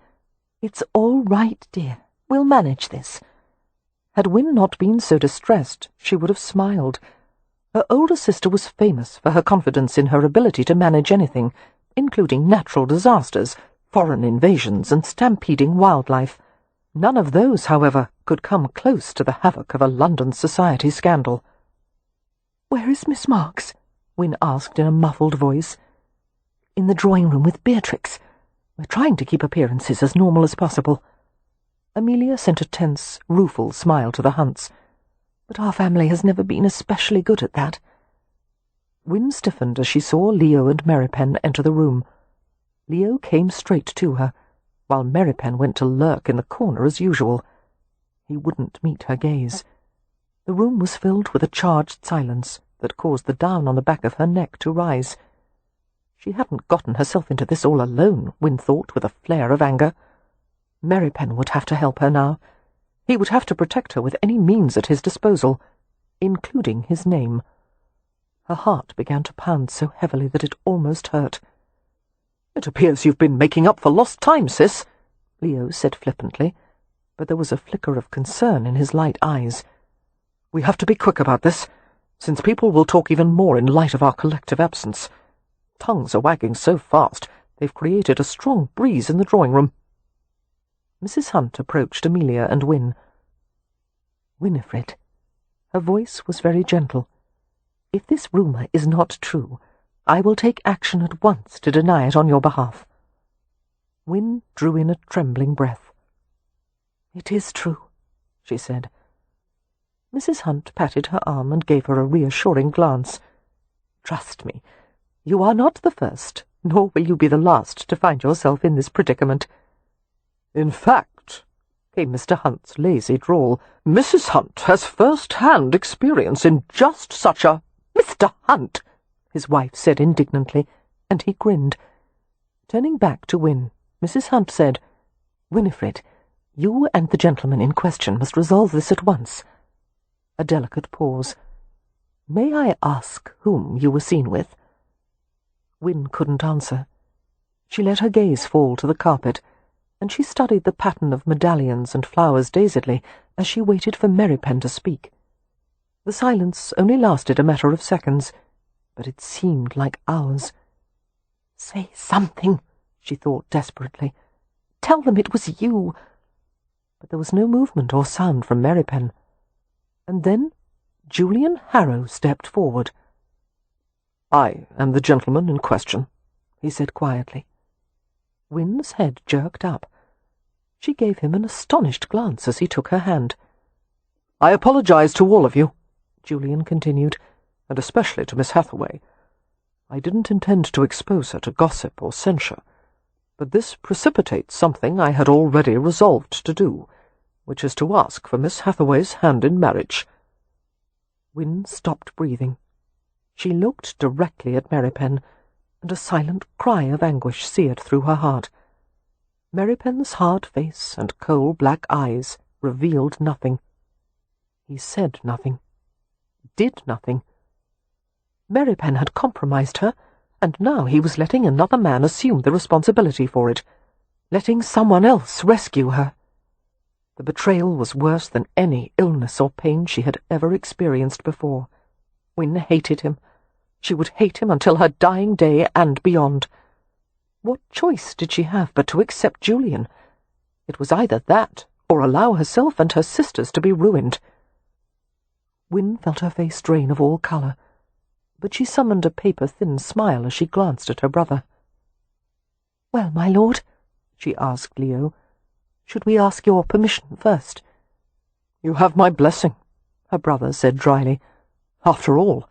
"It's all right, dear. We'll manage this." Had Win not been so distressed, she would have smiled. Her older sister was famous for her confidence in her ability to manage anything, including natural disasters, foreign invasions, and stampeding wildlife. None of those, however, could come close to the havoc of a London society scandal. "Where is Miss Marks?" Win asked in a muffled voice. "In the drawing-room with Beatrix. We're trying to keep appearances as normal as possible." Amelia sent a tense, rueful smile to the Hunts. "But our family has never been especially good at that." Win stiffened as she saw Leo and Merripen enter the room. Leo came straight to her, while Merripen went to lurk in the corner as usual. He wouldn't meet her gaze. The room was filled with a charged silence that caused the down on the back of her neck to rise. She hadn't gotten herself into this all alone, Win thought with a flare of anger. Merripen would have to help her now. He would have to protect her with any means at his disposal. including his name. Her heart began to pound so heavily that it almost hurt. "It appears you've been making up for lost time, sis," Leo said flippantly, but there was a flicker of concern in his light eyes. "We have to be quick about this, since people will talk even more in light of our collective absence. Tongues are wagging so fast they've created a strong breeze in the drawing-room." Mrs. Hunt approached Amelia and Win. "Winifred," her voice was very gentle, "if this rumour is not true, I will take action at once to deny it on your behalf." Win drew in a trembling breath. "It is true," she said. Mrs. Hunt patted her arm and gave her a reassuring glance. "Trust me, you are not the first, nor will you be the last to find yourself in this predicament." "In fact," came Mr. Hunt's lazy drawl, "Mrs. Hunt has first-hand experience in just such a—" "Mr. Hunt!" his wife said indignantly, and he grinned. Turning back to Win, Mrs. Hunt said, "Winifred, you and the gentleman in question must resolve this at once." A delicate pause. "May I ask whom you were seen with?" Win couldn't answer. She let her gaze fall to the carpet, and she studied the pattern of medallions and flowers dazedly as she waited for Merripen to speak. The silence only lasted a matter of seconds, but it seemed like hours. "Say something," she thought desperately. "Tell them it was you." But there was no movement or sound from Merripen. And then Julian Harrow stepped forward. "I am the gentleman in question," he said quietly. Win's head jerked up. She gave him an astonished glance as he took her hand. "I apologize to all of you," Julian continued, "and especially to Miss Hathaway. I didn't intend to expose her to gossip or censure, but this precipitates something I had already resolved to do, which is to ask for Miss Hathaway's hand in marriage." Win stopped breathing. She looked directly at Merripen, and a silent cry of anguish seared through her heart. Merripen's hard face and coal-black eyes revealed nothing. He said nothing, did nothing. Merripen had compromised her, and now he was letting another man assume the responsibility for it, letting someone else rescue her. The betrayal was worse than any illness or pain she had ever experienced before. Win hated him. She would hate him until her dying day and beyond. What choice did she have but to accept Julian? It was either that, or allow herself and her sisters to be ruined. Win felt her face drain of all colour, but she summoned a paper-thin smile as she glanced at her brother. "Well, my lord," she asked Leo, "should we ask your permission first?" "You have my blessing," her brother said dryly. "After all,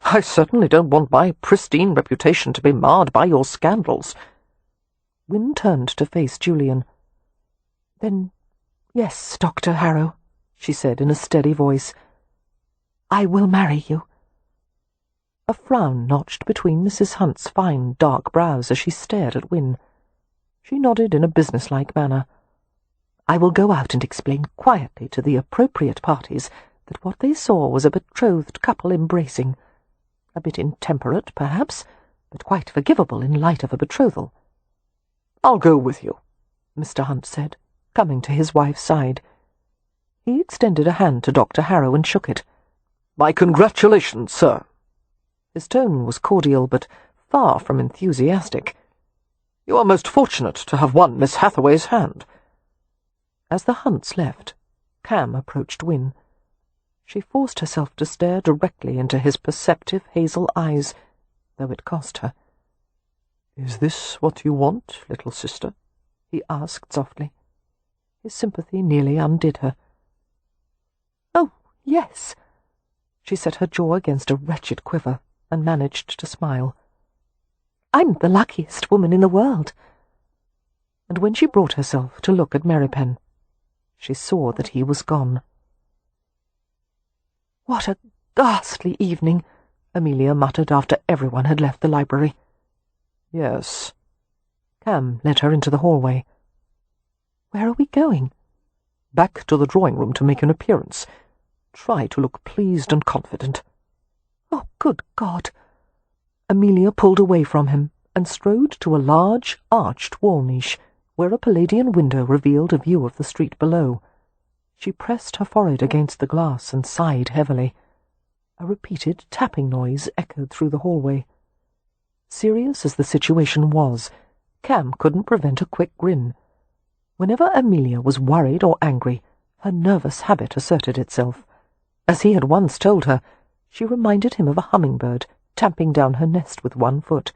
I certainly don't want my pristine reputation to be marred by your scandals." Win turned to face Julian. "Then, yes, Dr. Harrow," she said in a steady voice. "I will marry you." A frown notched between Mrs. Hunt's fine, dark brows as she stared at Win. She nodded in a businesslike manner. "I will go out and explain quietly to the appropriate parties that what they saw was a betrothed couple embracing. A bit intemperate, perhaps, but quite forgivable in light of a betrothal." "I'll go with you," Mr. Hunt said, coming to his wife's side. He extended a hand to Dr. Harrow and shook it. "My congratulations, sir." His tone was cordial, but far from enthusiastic. "You are most fortunate to have won Miss Hathaway's hand." As the Hunts left, Cam approached Win. She forced herself to stare directly into his perceptive hazel eyes, though it cost her. "Is this what you want, little sister?" he asked softly. His sympathy nearly undid her. "Oh, yes." She set her jaw against a wretched quiver and managed to smile. "I'm the luckiest woman in the world." And when she brought herself to look at Merripen, she saw that he was gone. "What a ghastly evening," Amelia muttered after everyone had left the library. "Yes." Cam led her into the hallway. "Where are we going?" "Back to the drawing-room to make an appearance. Try to look pleased and confident." "Oh, good God!" Amelia pulled away from him and strode to a large, arched wall niche, where a Palladian window revealed a view of the street below. She pressed her forehead against the glass and sighed heavily. A repeated tapping noise echoed through the hallway. Serious as the situation was, Cam couldn't prevent a quick grin. Whenever Amelia was worried or angry, her nervous habit asserted itself. As he had once told her, she reminded him of a hummingbird tamping down her nest with one foot.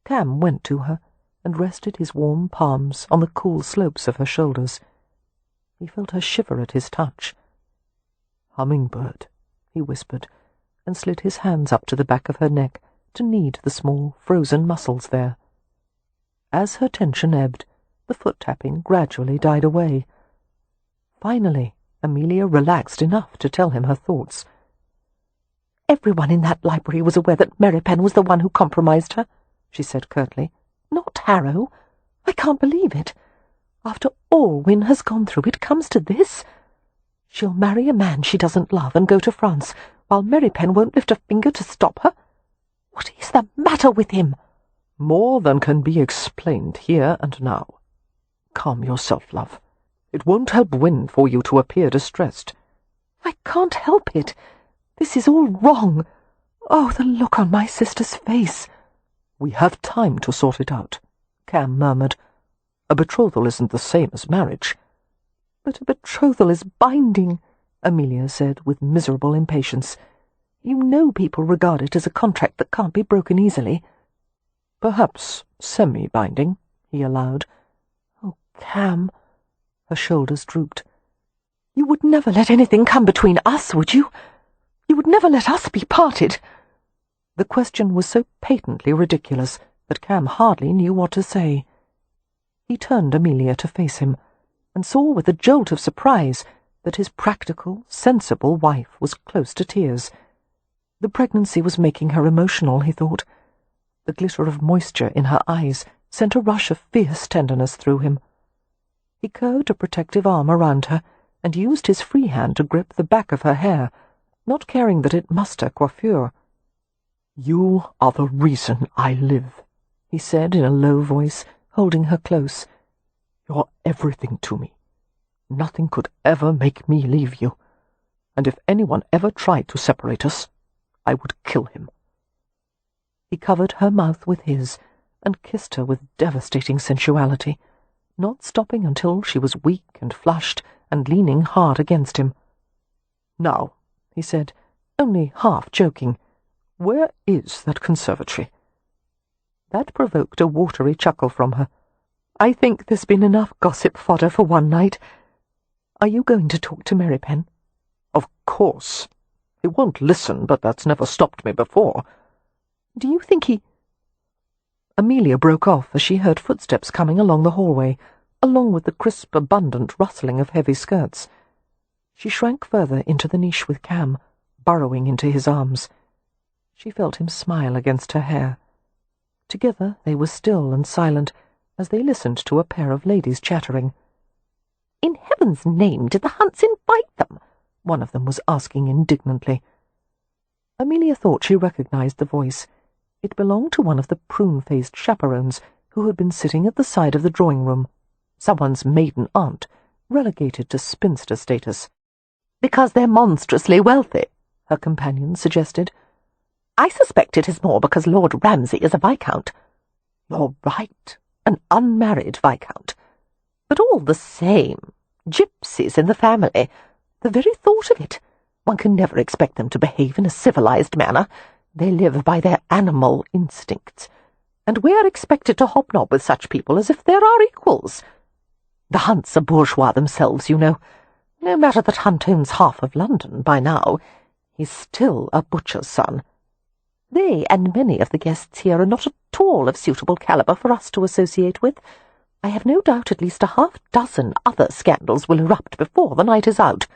Cam went to her and rested his warm palms on the cool slopes of her shoulders. He felt her shiver at his touch. "Hummingbird," he whispered, and slid his hands up to the back of her neck to knead the small, frozen muscles there. As her tension ebbed, the foot-tapping gradually died away. Finally, Amelia relaxed enough to tell him her thoughts. "Everyone in that library was aware that Merripen was the one who compromised her," she said curtly. "Not Harrow. I can't believe it. After all Win has gone through, it comes to this. She'll marry a man she doesn't love and go to France, while Merripen won't lift a finger to stop her. What is the matter with him?" "More than can be explained here and now. Calm yourself, love. It won't help Win for you to appear distressed." "I can't help it. This is all wrong. Oh, the look on my sister's face." "We have time to sort it out," Cam murmured. "A betrothal isn't the same as marriage." "But a betrothal is binding," Amelia said with miserable impatience. "You know people regard it as a contract that can't be broken easily." "Perhaps semi-binding," he allowed. "Oh, Cam." Her shoulders drooped. "You would never let anything come between us, would you? You would never let us be parted?" The question was so patently ridiculous that Cam hardly knew what to say. He turned Amelia to face him, and saw with a jolt of surprise that his practical, sensible wife was close to tears. The pregnancy was making her emotional, he thought. The glitter of moisture in her eyes sent a rush of fierce tenderness through him. He curved a protective arm around her and used his free hand to grip the back of her hair, not caring that it mussed her coiffure. "You are the reason I live," he said in a low voice, holding her close. "You're everything to me. Nothing could ever make me leave you. And if anyone ever tried to separate us, I would kill him." He covered her mouth with his and kissed her with devastating sensuality, not stopping until she was weak and flushed and leaning hard against him. "Now," he said, only half joking, "where is that conservatory?" That provoked a watery chuckle from her. "I think there's been enough gossip fodder for one night. Are you going to talk to Merripen?" "Of course. He won't listen, but that's never stopped me before." "Do you think he—" Amelia broke off as she heard footsteps coming along the hallway, along with the crisp, abundant rustling of heavy skirts. She shrank further into the niche with Cam, burrowing into his arms. She felt him smile against her hair. Together they were still and silent as they listened to a pair of ladies chattering. "In heaven's name, did the Hunts invite them?" one of them was asking indignantly. Amelia thought she recognized the voice. It belonged to one of the prune-faced chaperones who had been sitting at the side of the drawing-room, someone's maiden aunt, relegated to spinster status. "Because they're monstrously wealthy," her companion suggested. "I suspect it is more because Lord Ramsay is a viscount." "You're right, an unmarried viscount. But all the same, gypsies in the family. The very thought of it. One can never expect them to behave in a civilized manner. They live by their animal instincts, and we're expected to hobnob with such people as if they're our equals. The Hunts are bourgeois themselves, you know. No matter that Hunt owns half of London by now, he's still a butcher's son. They and many of the guests here are not at all of suitable caliber for us to associate with. I have no doubt at least a half-dozen other scandals will erupt before the night is out.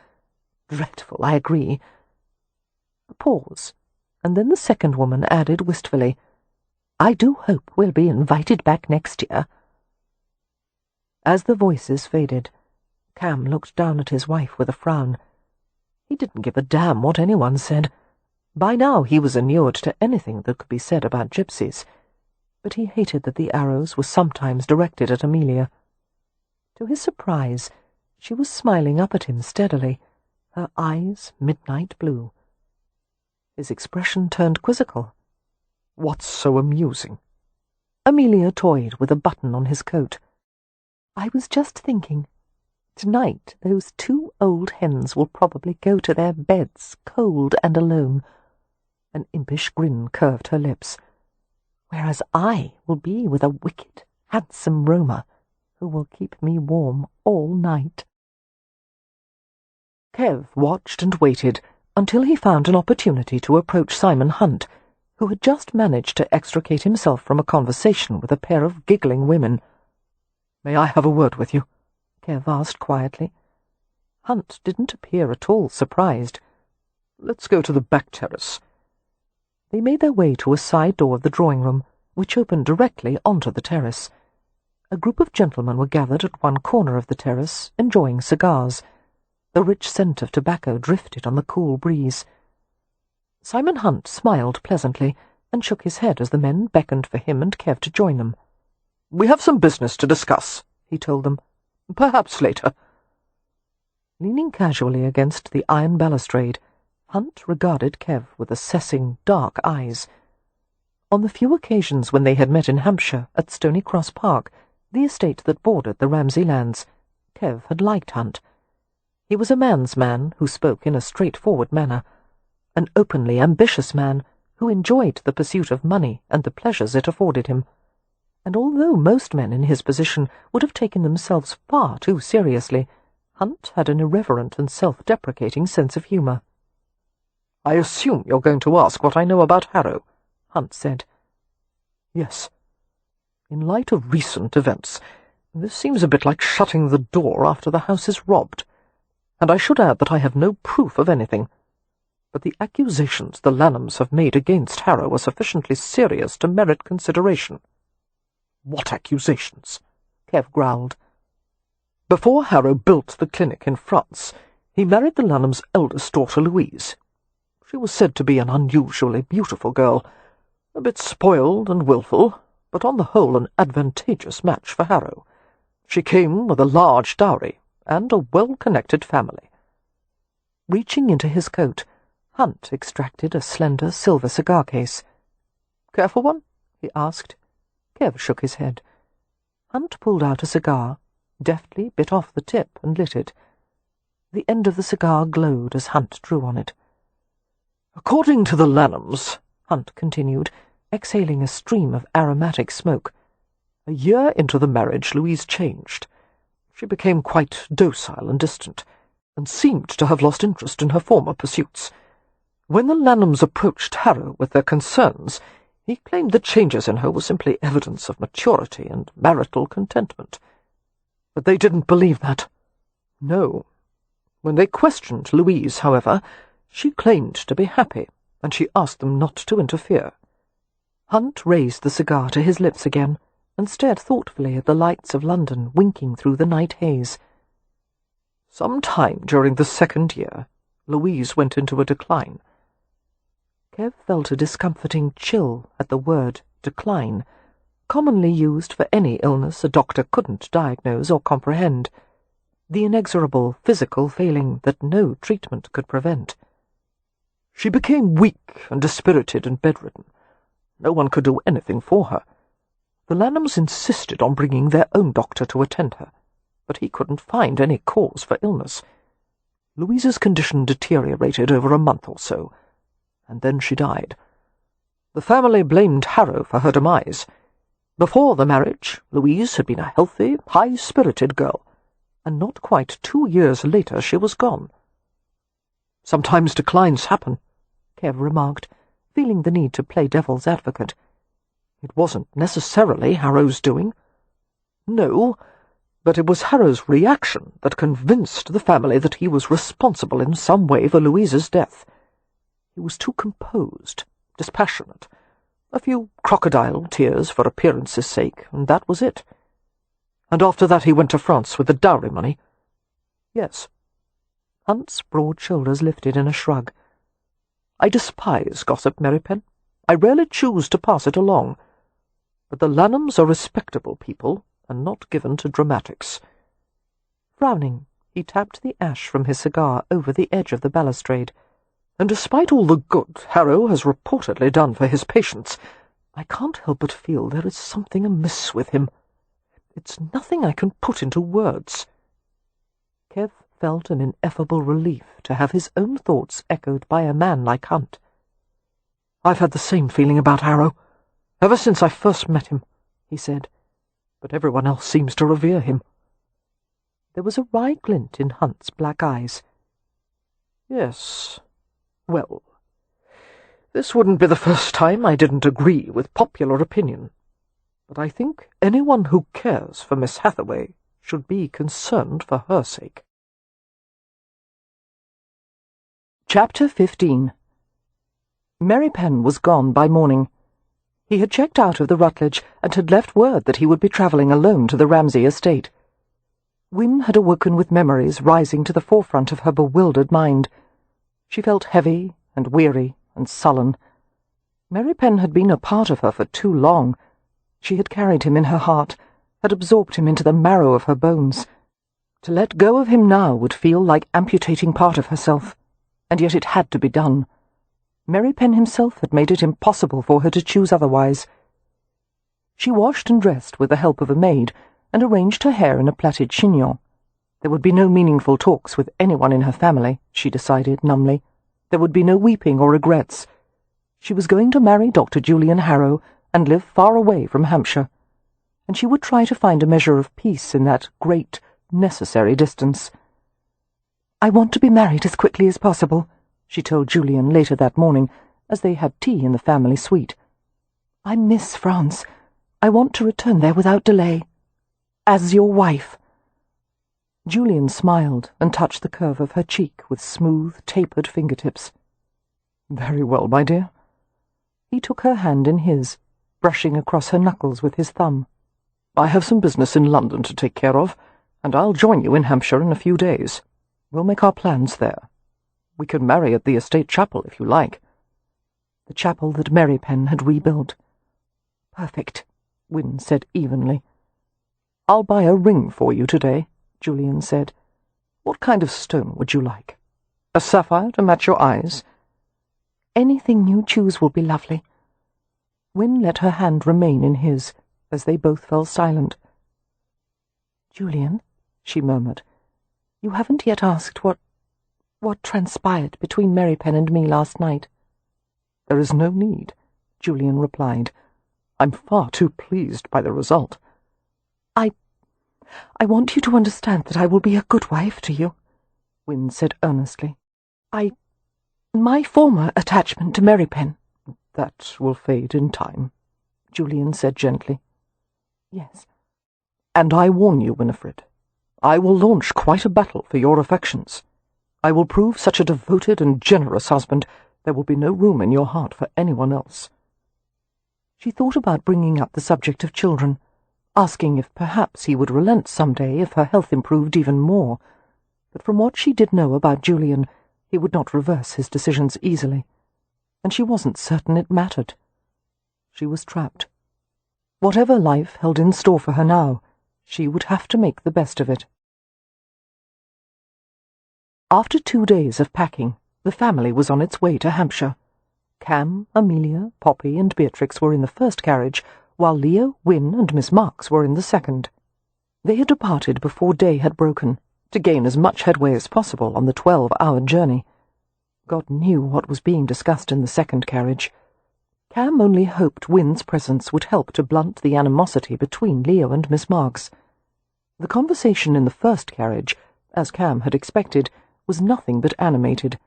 Dreadful, I agree." A pause, and then the second woman added wistfully, "I do hope we'll be invited back next year." As the voices faded, Cam looked down at his wife with a frown. He didn't give a damn what anyone said. By now he was inured to anything that could be said about gypsies, but he hated that the arrows were sometimes directed at Amelia. To his surprise, she was smiling up at him steadily, her eyes midnight blue. His expression turned quizzical. "What's so amusing?" Amelia toyed with a button on his coat. "I was just thinking. Tonight those two old hens will probably go to their beds, cold and alone." An impish grin curved her lips. "Whereas I will be with a wicked, handsome roamer who will keep me warm all night." Kev watched and waited until he found an opportunity to approach Simon Hunt, who had just managed to extricate himself from a conversation with a pair of giggling women. "May I have a word with you?" Kev asked quietly. Hunt didn't appear at all surprised. "Let's go to the back terrace." They made their way to a side door of the drawing-room, which opened directly onto the terrace. A group of gentlemen were gathered at one corner of the terrace, enjoying cigars. The rich scent of tobacco drifted on the cool breeze. Simon Hunt smiled pleasantly and shook his head as the men beckoned for him and Kev to join them. "We have some business to discuss," he told them. "Perhaps later." Leaning casually against the iron balustrade, Hunt regarded Kev with assessing, dark eyes. On the few occasions when they had met in Hampshire at Stony Cross Park, the estate that bordered the Ramsay lands, Kev had liked Hunt. He was a man's man who spoke in a straightforward manner, an openly ambitious man who enjoyed the pursuit of money and the pleasures it afforded him. And although most men in his position would have taken themselves far too seriously, Hunt had an irreverent and self-deprecating sense of humour. "I assume you're going to ask what I know about Harrow," Hunt said. "Yes. In light of recent events, this seems a bit like shutting the door after the house is robbed. And I should add that I have no proof of anything. But the accusations the Lanhams have made against Harrow are sufficiently serious to merit consideration." "What accusations?" Kev growled. "Before Harrow built the clinic in France, he married the Lanhams' eldest daughter, Louise. She was said to be an unusually beautiful girl, a bit spoiled and wilful, but on the whole an advantageous match for Harrow. She came with a large dowry and a well-connected family." Reaching into his coat, Hunt extracted a slender silver cigar case. "Care for one?" he asked. Kev shook his head. Hunt pulled out a cigar, deftly bit off the tip and lit it. The end of the cigar glowed as Hunt drew on it. "According to the Lanhams," Hunt continued, exhaling a stream of aromatic smoke, "a year into the marriage Louise changed. She became quite docile and distant, and seemed to have lost interest in her former pursuits. When the Lanhams approached Harrow with their concerns, he claimed the changes in her were simply evidence of maturity and marital contentment. But they didn't believe that. No. When they questioned Louise, however, she claimed to be happy, and she asked them not to interfere." Hunt raised the cigar to his lips again and stared thoughtfully at the lights of London winking through the night haze. "Some time during the second year, Louise went into a decline." Kev felt a discomforting chill at the word decline, commonly used for any illness a doctor couldn't diagnose or comprehend, the inexorable physical failing that no treatment could prevent. "She became weak and dispirited and bedridden. No one could do anything for her. The Lanhams insisted on bringing their own doctor to attend her, but he couldn't find any cause for illness. Louise's condition deteriorated over a month or so, and then she died. The family blamed Harrow for her demise. Before the marriage, Louise had been a healthy, high-spirited girl, and not quite 2 years later she was gone." "Sometimes declines happen," Kev remarked, feeling the need to play devil's advocate. "It wasn't necessarily Harrow's doing." "No, but it was Harrow's reaction that convinced the family that he was responsible in some way for Louise's death. He was too composed, dispassionate, a few crocodile tears for appearance's sake, and that was it. And after that he went to France with the dowry money." "Yes." Hunt's broad shoulders lifted in a shrug. "I despise gossip, Merripen. I rarely choose to pass it along. But the Lanhams are respectable people, and not given to dramatics." Frowning, he tapped the ash from his cigar over the edge of the balustrade. "And despite all the good Harrow has reportedly done for his patients, I can't help but feel there is something amiss with him. It's nothing I can put into words." Kev felt an ineffable relief to have his own thoughts echoed by a man like Hunt. "I've had the same feeling about Harrow, ever since I first met him," he said, "but everyone else seems to revere him." There was a wry glint in Hunt's black eyes. "Yes, well, this wouldn't be the first time I didn't agree with popular opinion, but I think anyone who cares for Miss Hathaway should be concerned for her sake." Chapter 15. Merripen was gone by morning. He had checked out of the Rutledge and had left word that he would be travelling alone to the Ramsay estate. Win had awoken with memories rising to the forefront of her bewildered mind. She felt heavy and weary and sullen. Merripen had been a part of her for too long. She had carried him in her heart, had absorbed him into the marrow of her bones. To let go of him now would feel like amputating part of herself, and yet it had to be done. Merripen himself had made it impossible for her to choose otherwise. She washed and dressed with the help of a maid, and arranged her hair in a plaited chignon. There would be no meaningful talks with anyone in her family, she decided numbly. There would be no weeping or regrets. She was going to marry Dr. Julian Harrow and live far away from Hampshire, and she would try to find a measure of peace in that great, necessary distance. "I want to be married as quickly as possible," she told Julian later that morning, as they had tea in the family suite. "I miss France. I want to return there without delay. As your wife." Julian smiled and touched the curve of her cheek with smooth, tapered fingertips. "Very well, my dear." He took her hand in his, brushing across her knuckles with his thumb. "I have some business in London to take care of, and I'll join you in Hampshire in a few days. We'll make our plans there. We can marry at the estate chapel if you like." The chapel that Merripen had rebuilt. "Perfect," Win said evenly. "I'll buy a ring for you today," Julian said. "What kind of stone would you like? A sapphire to match your eyes?" "Anything you choose will be lovely." Win let her hand remain in his, as they both fell silent. "Julian," she murmured, "you haven't yet asked what transpired between Merripen and me last night." "There is no need," Julian replied. "I'm far too pleased by the result." I want you to understand that I will be a good wife to you," Win said earnestly. My former attachment to Merripen—" "That will fade in time," Julian said gently. "Yes." "And I warn you, Winifred, I will launch quite a battle for your affections. I will prove such a devoted and generous husband there will be no room in your heart for anyone else." She thought about bringing up the subject of children, asking if perhaps he would relent some day if her health improved even more, but from what she did know about Julian, he would not reverse his decisions easily, and she wasn't certain it mattered. She was trapped. Whatever life held in store for her now, she would have to make the best of it. After 2 days of packing, the family was on its way to Hampshire. Cam, Amelia, Poppy, and Beatrix were in the first carriage, while Leo, Win, and Miss Marks were in the second. They had departed before day had broken, to gain as much headway as possible on the 12-hour journey. God knew what was being discussed in the second carriage. Cam only hoped Win's presence would help to blunt the animosity between Leo and Miss Marks. The conversation in the first carriage, as Cam had expected, was nothing but animated.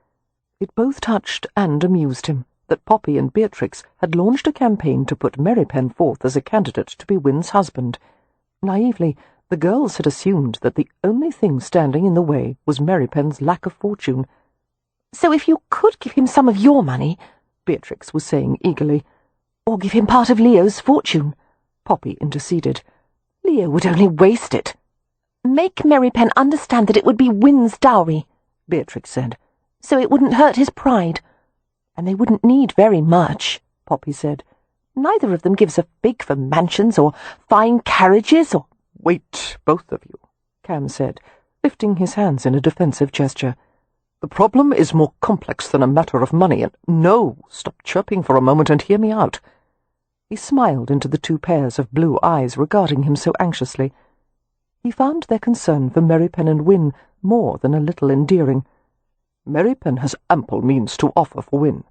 It both touched and amused him that Poppy and Beatrix had launched a campaign to put Merripen forth as a candidate to be Win's husband. Naively, the girls had assumed that the only thing standing in the way was Merripen's lack of fortune. "So if you could give him some of your money," Beatrix was saying eagerly. "or give him part of Leo's fortune," Poppy interceded. "Leo would only waste it. Make Merripen understand that it would be Win's dowry," Beatrix said. So it wouldn't hurt his pride. And they wouldn't need very much, Poppy said. Neither of them gives a fig for mansions or fine carriages or— Wait, both of you, Cam said, lifting his hands in a defensive gesture. The problem is more complex than a matter of money, and no, stop chirping for a moment and hear me out. He smiled into the two pairs of blue eyes regarding him so anxiously. He found their concern for Merripen and Win more than a little endearing. Merripen has ample means to offer for Win.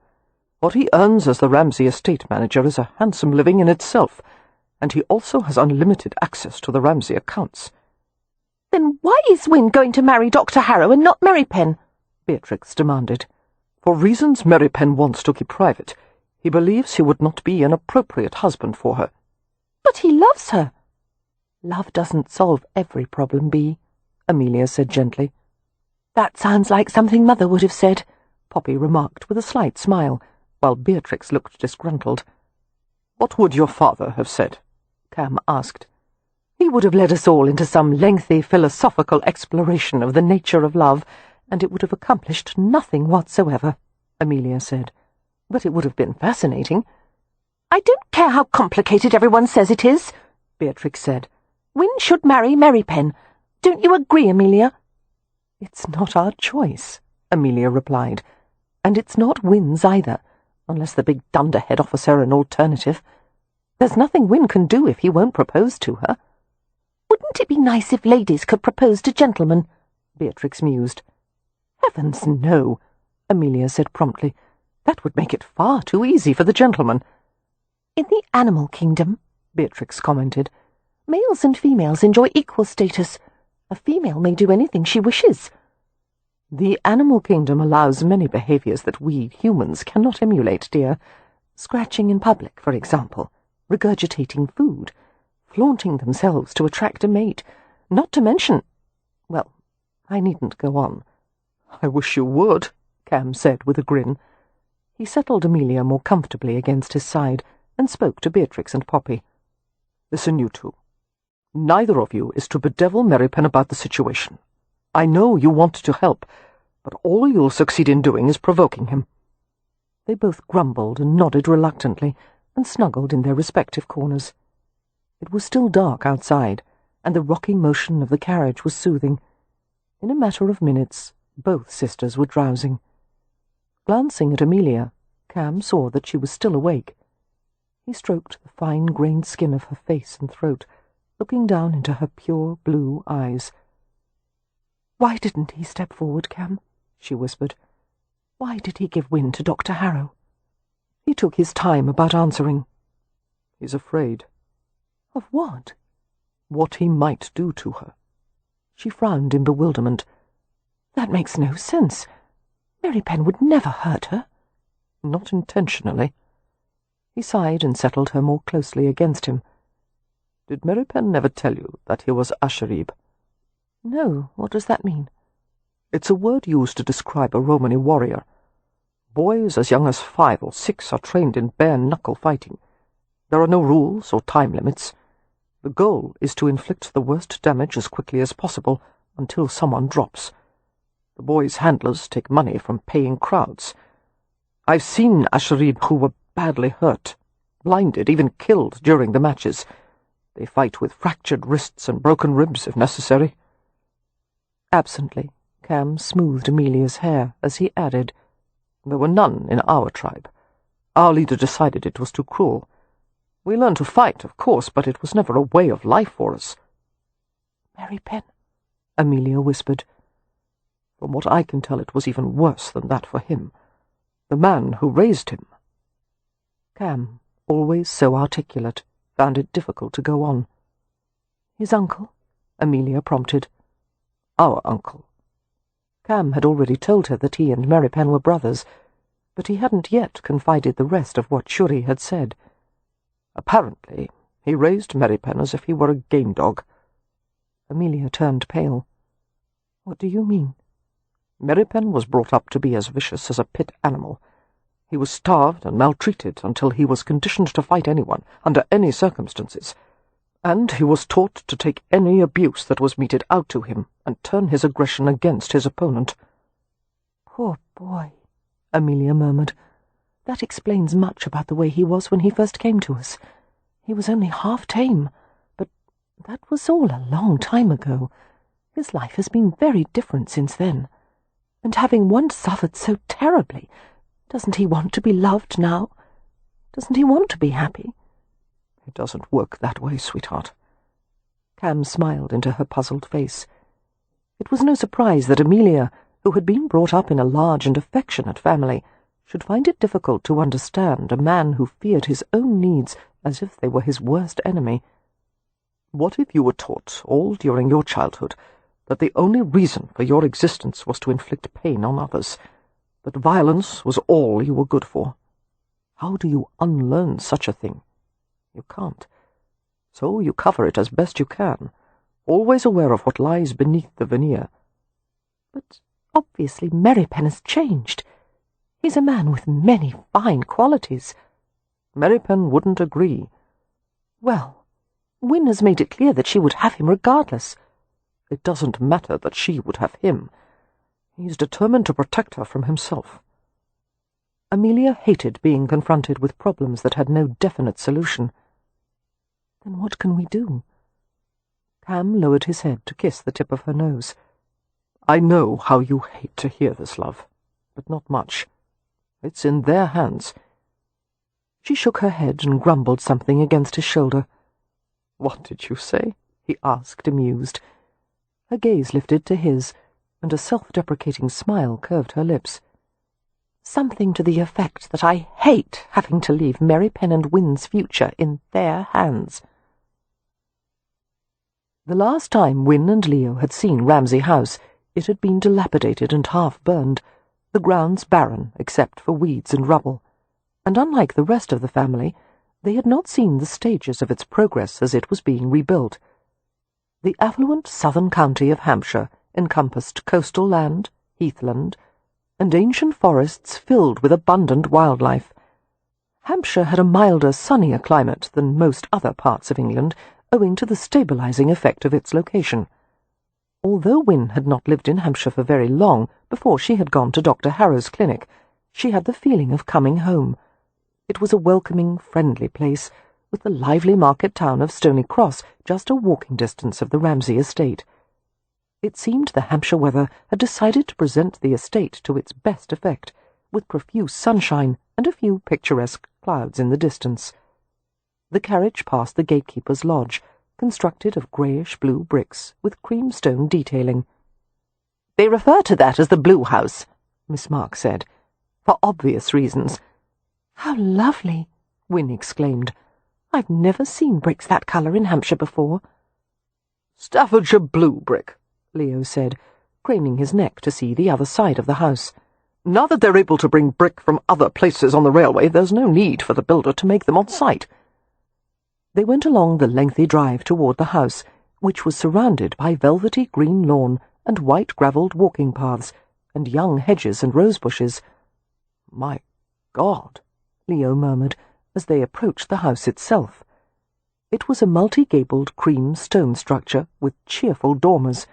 What he earns as the Ramsay estate manager is a handsome living in itself, and he also has unlimited access to the Ramsay accounts. Then why is Win going to marry Dr. Harrow and not Merripen? Beatrix demanded. For reasons Merripen wants to keep private, he believes he would not be an appropriate husband for her. But he loves her. Love doesn't solve every problem, Bee, Amelia said gently. That sounds like something Mother would have said, Poppy remarked with a slight smile, while Beatrix looked disgruntled. What would your father have said? Cam asked. He would have led us all into some lengthy philosophical exploration of the nature of love, and it would have accomplished nothing whatsoever, Amelia said. But it would have been fascinating. I don't care how complicated everyone says it is, Beatrix said. Win should marry Merripen. Don't you agree, Amelia? It's not our choice, Amelia replied. And it's not Win's either, unless the big dunderhead offers her an alternative. There's nothing Win can do if he won't propose to her. Wouldn't it be nice if ladies could propose to gentlemen? Beatrix mused. Heavens, no, Amelia said promptly. That would make it far too easy for the gentleman. In the animal kingdom, Beatrix commented, males and females enjoy equal status. A female may do anything she wishes. The animal kingdom allows many behaviours that we humans cannot emulate, dear. Scratching in public, for example, regurgitating food, flaunting themselves to attract a mate, not to mention— well, I needn't go on. I wish you would, Cam said with a grin. He settled Amelia more comfortably against his side and spoke to Beatrix and Poppy. Listen, you two. Neither of you is to bedevil Merripen about the situation. I know you want to help, but all you'll succeed in doing is provoking him. They both grumbled and nodded reluctantly and snuggled in their respective corners. It was still dark outside, and the rocking motion of the carriage was soothing. In a matter of minutes, both sisters were drowsing. Glancing at Amelia, Cam saw that she was still awake. He stroked the fine-grained skin of her face and throat, looking down into her pure blue eyes. "Why didn't he step forward, Cam?" she whispered. "Why did he give Win to Dr. Harrow?" He took his time about answering. "He's afraid." "Of what?" "What he might do to her." She frowned in bewilderment. "That makes no sense. Merripen would never hurt her." "Not intentionally." He sighed and settled her more closely against him. "Did Merripen never tell you that he was Asharib?" "No, what does that mean?" "It's a word used to describe a Romany warrior. Boys as young as 5 or 6 are trained in bare-knuckle fighting. There are no rules or time limits. The goal is to inflict the worst damage as quickly as possible until someone drops. The boys' handlers take money from paying crowds. I've seen Asharib who were badly hurt, blinded, even killed during the matches. They fight with fractured wrists and broken ribs if necessary." Absently, Cam smoothed Amelia's hair as he added, "There were none in our tribe. Our leader decided it was too cruel. We learned to fight, of course, but it was never a way of life for us." "Merripen," Amelia whispered. "From what I can tell, it was even worse than that for him. The man who raised him." Cam, always so articulate, found it difficult to go on. "His uncle?" Amelia prompted. "Our uncle." Cam had already told her that he and Merripen were brothers, but he hadn't yet confided the rest of what Shuri had said. "Apparently, he raised Merripen as if he were a game dog." Amelia turned pale. "What do you mean?" "Merripen was brought up to be as vicious as a pit animal. He was starved and maltreated until he was conditioned to fight anyone, under any circumstances. And he was taught to take any abuse that was meted out to him and turn his aggression against his opponent." "Poor boy," Amelia murmured. "That explains much about the way he was when he first came to us. He was only half tame, but that was all a long time ago. His life has been very different since then. And having once suffered so terribly, doesn't he want to be loved now? Doesn't he want to be happy?" "It doesn't work that way, sweetheart." Cam smiled into her puzzled face. It was no surprise that Amelia, who had been brought up in a large and affectionate family, should find it difficult to understand a man who feared his own needs as if they were his worst enemy. "What if you were taught, all during your childhood, that the only reason for your existence was to inflict pain on others, that violence was all you were good for? How do you unlearn such a thing? You can't. So you cover it as best you can, always aware of what lies beneath the veneer." "But obviously Merripen has changed. He's a man with many fine qualities." "Merripen wouldn't agree." "Well, Win has made it clear that she would have him regardless." "It doesn't matter that she would have him. He's determined to protect her from himself." Amelia hated being confronted with problems that had no definite solution. "Then what can we do?" Cam lowered his head to kiss the tip of her nose. "I know how you hate to hear this, love, but not much. It's in their hands." She shook her head and grumbled something against his shoulder. "What did you say?" he asked, amused. Her gaze lifted to his, and a self-deprecating smile curved her lips. "Something to the effect that I hate having to leave Merripen and Win's future in their hands." The last time Win and Leo had seen Ramsay House, it had been dilapidated and half-burned, the grounds barren except for weeds and rubble, and unlike the rest of the family, they had not seen the stages of its progress as it was being rebuilt. The affluent southern county of Hampshire encompassed coastal land, heathland, and ancient forests filled with abundant wildlife. Hampshire had a milder, sunnier climate than most other parts of England, owing to the stabilizing effect of its location. Although Win had not lived in Hampshire for very long before she had gone to Dr. Harrow's clinic, she had the feeling of coming home. It was a welcoming, friendly place, with the lively market town of Stony Cross just a walking distance of the Ramsay estate. It seemed the Hampshire weather had decided to present the estate to its best effect, with profuse sunshine and a few picturesque clouds in the distance. The carriage passed the gatekeeper's lodge, constructed of greyish-blue bricks with cream-stone detailing. "They refer to that as the Blue House," Miss Mark said, "for obvious reasons." "How lovely!" Win exclaimed. "I've never seen bricks that colour in Hampshire before." "Staffordshire blue brick," Leo said, craning his neck to see the other side of the house. "Now that they're able to bring brick from other places on the railway, there's no need for the builder to make them on site." They went along the lengthy drive toward the house, which was surrounded by velvety green lawn and white gravelled walking paths, and young hedges and rose bushes. "My God," Leo murmured, as they approached the house itself. It was a multi-gabled cream stone structure with cheerful dormers.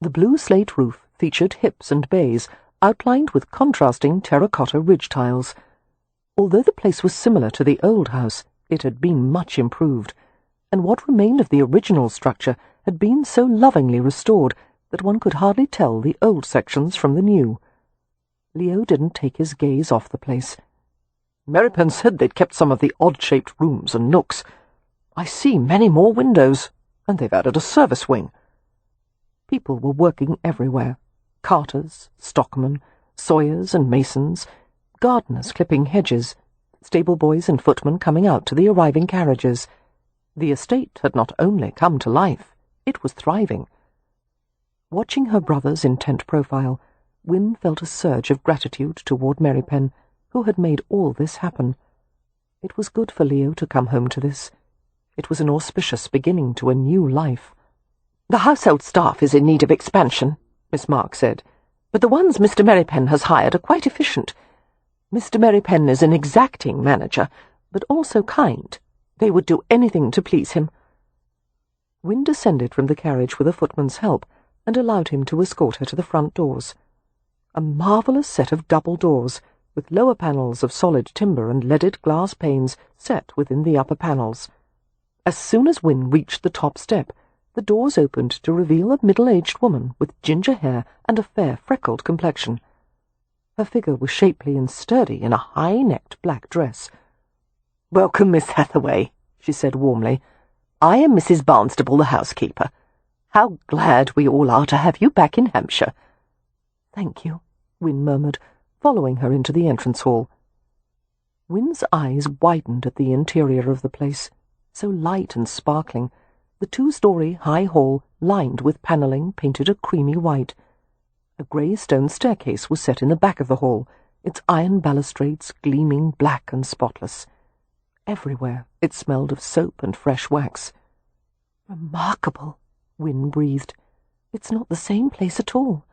The blue slate roof featured hips and bays, outlined with contrasting terracotta ridge tiles. Although the place was similar to the old house, it had been much improved, and what remained of the original structure had been so lovingly restored that one could hardly tell the old sections from the new. Leo didn't take his gaze off the place. "Merripen said they'd kept some of the odd-shaped rooms and nooks. I see many more windows, and they've added a service wing." People were working everywhere. Carters, stockmen, sawyers and masons, gardeners clipping hedges, stable boys and footmen coming out to the arriving carriages. The estate had not only come to life, it was thriving. Watching her brother's intent profile, Win felt a surge of gratitude toward Merripen, who had made all this happen. It was good for Leo to come home to this. It was an auspicious beginning to a new life. "The household staff is in need of expansion," Miss Mark said, "but the ones Mr. Merripen has hired are quite efficient. Mr. Merripen is an exacting manager, but also kind. They would do anything to please him." Win descended from the carriage with a footman's help and allowed him to escort her to the front doors. A marvellous set of double doors, with lower panels of solid timber and leaded glass panes set within the upper panels. As soon as Win reached the top step, the doors opened to reveal a middle-aged woman with ginger hair and a fair freckled complexion. Her figure was shapely and sturdy in a high-necked black dress. "Welcome, Miss Hathaway," she said warmly. "I am Mrs. Barnstable, the housekeeper. How glad we all are to have you back in Hampshire." "Thank you," Win murmured, following her into the entrance hall. Win's eyes widened at the interior of the place, so light and sparkling, the 2-story high hall lined with panelling painted a creamy white. A grey stone staircase was set in the back of the hall, its iron balustrades gleaming black and spotless. Everywhere it smelled of soap and fresh wax. "Remarkable," Win breathed. "It's not the same place at all."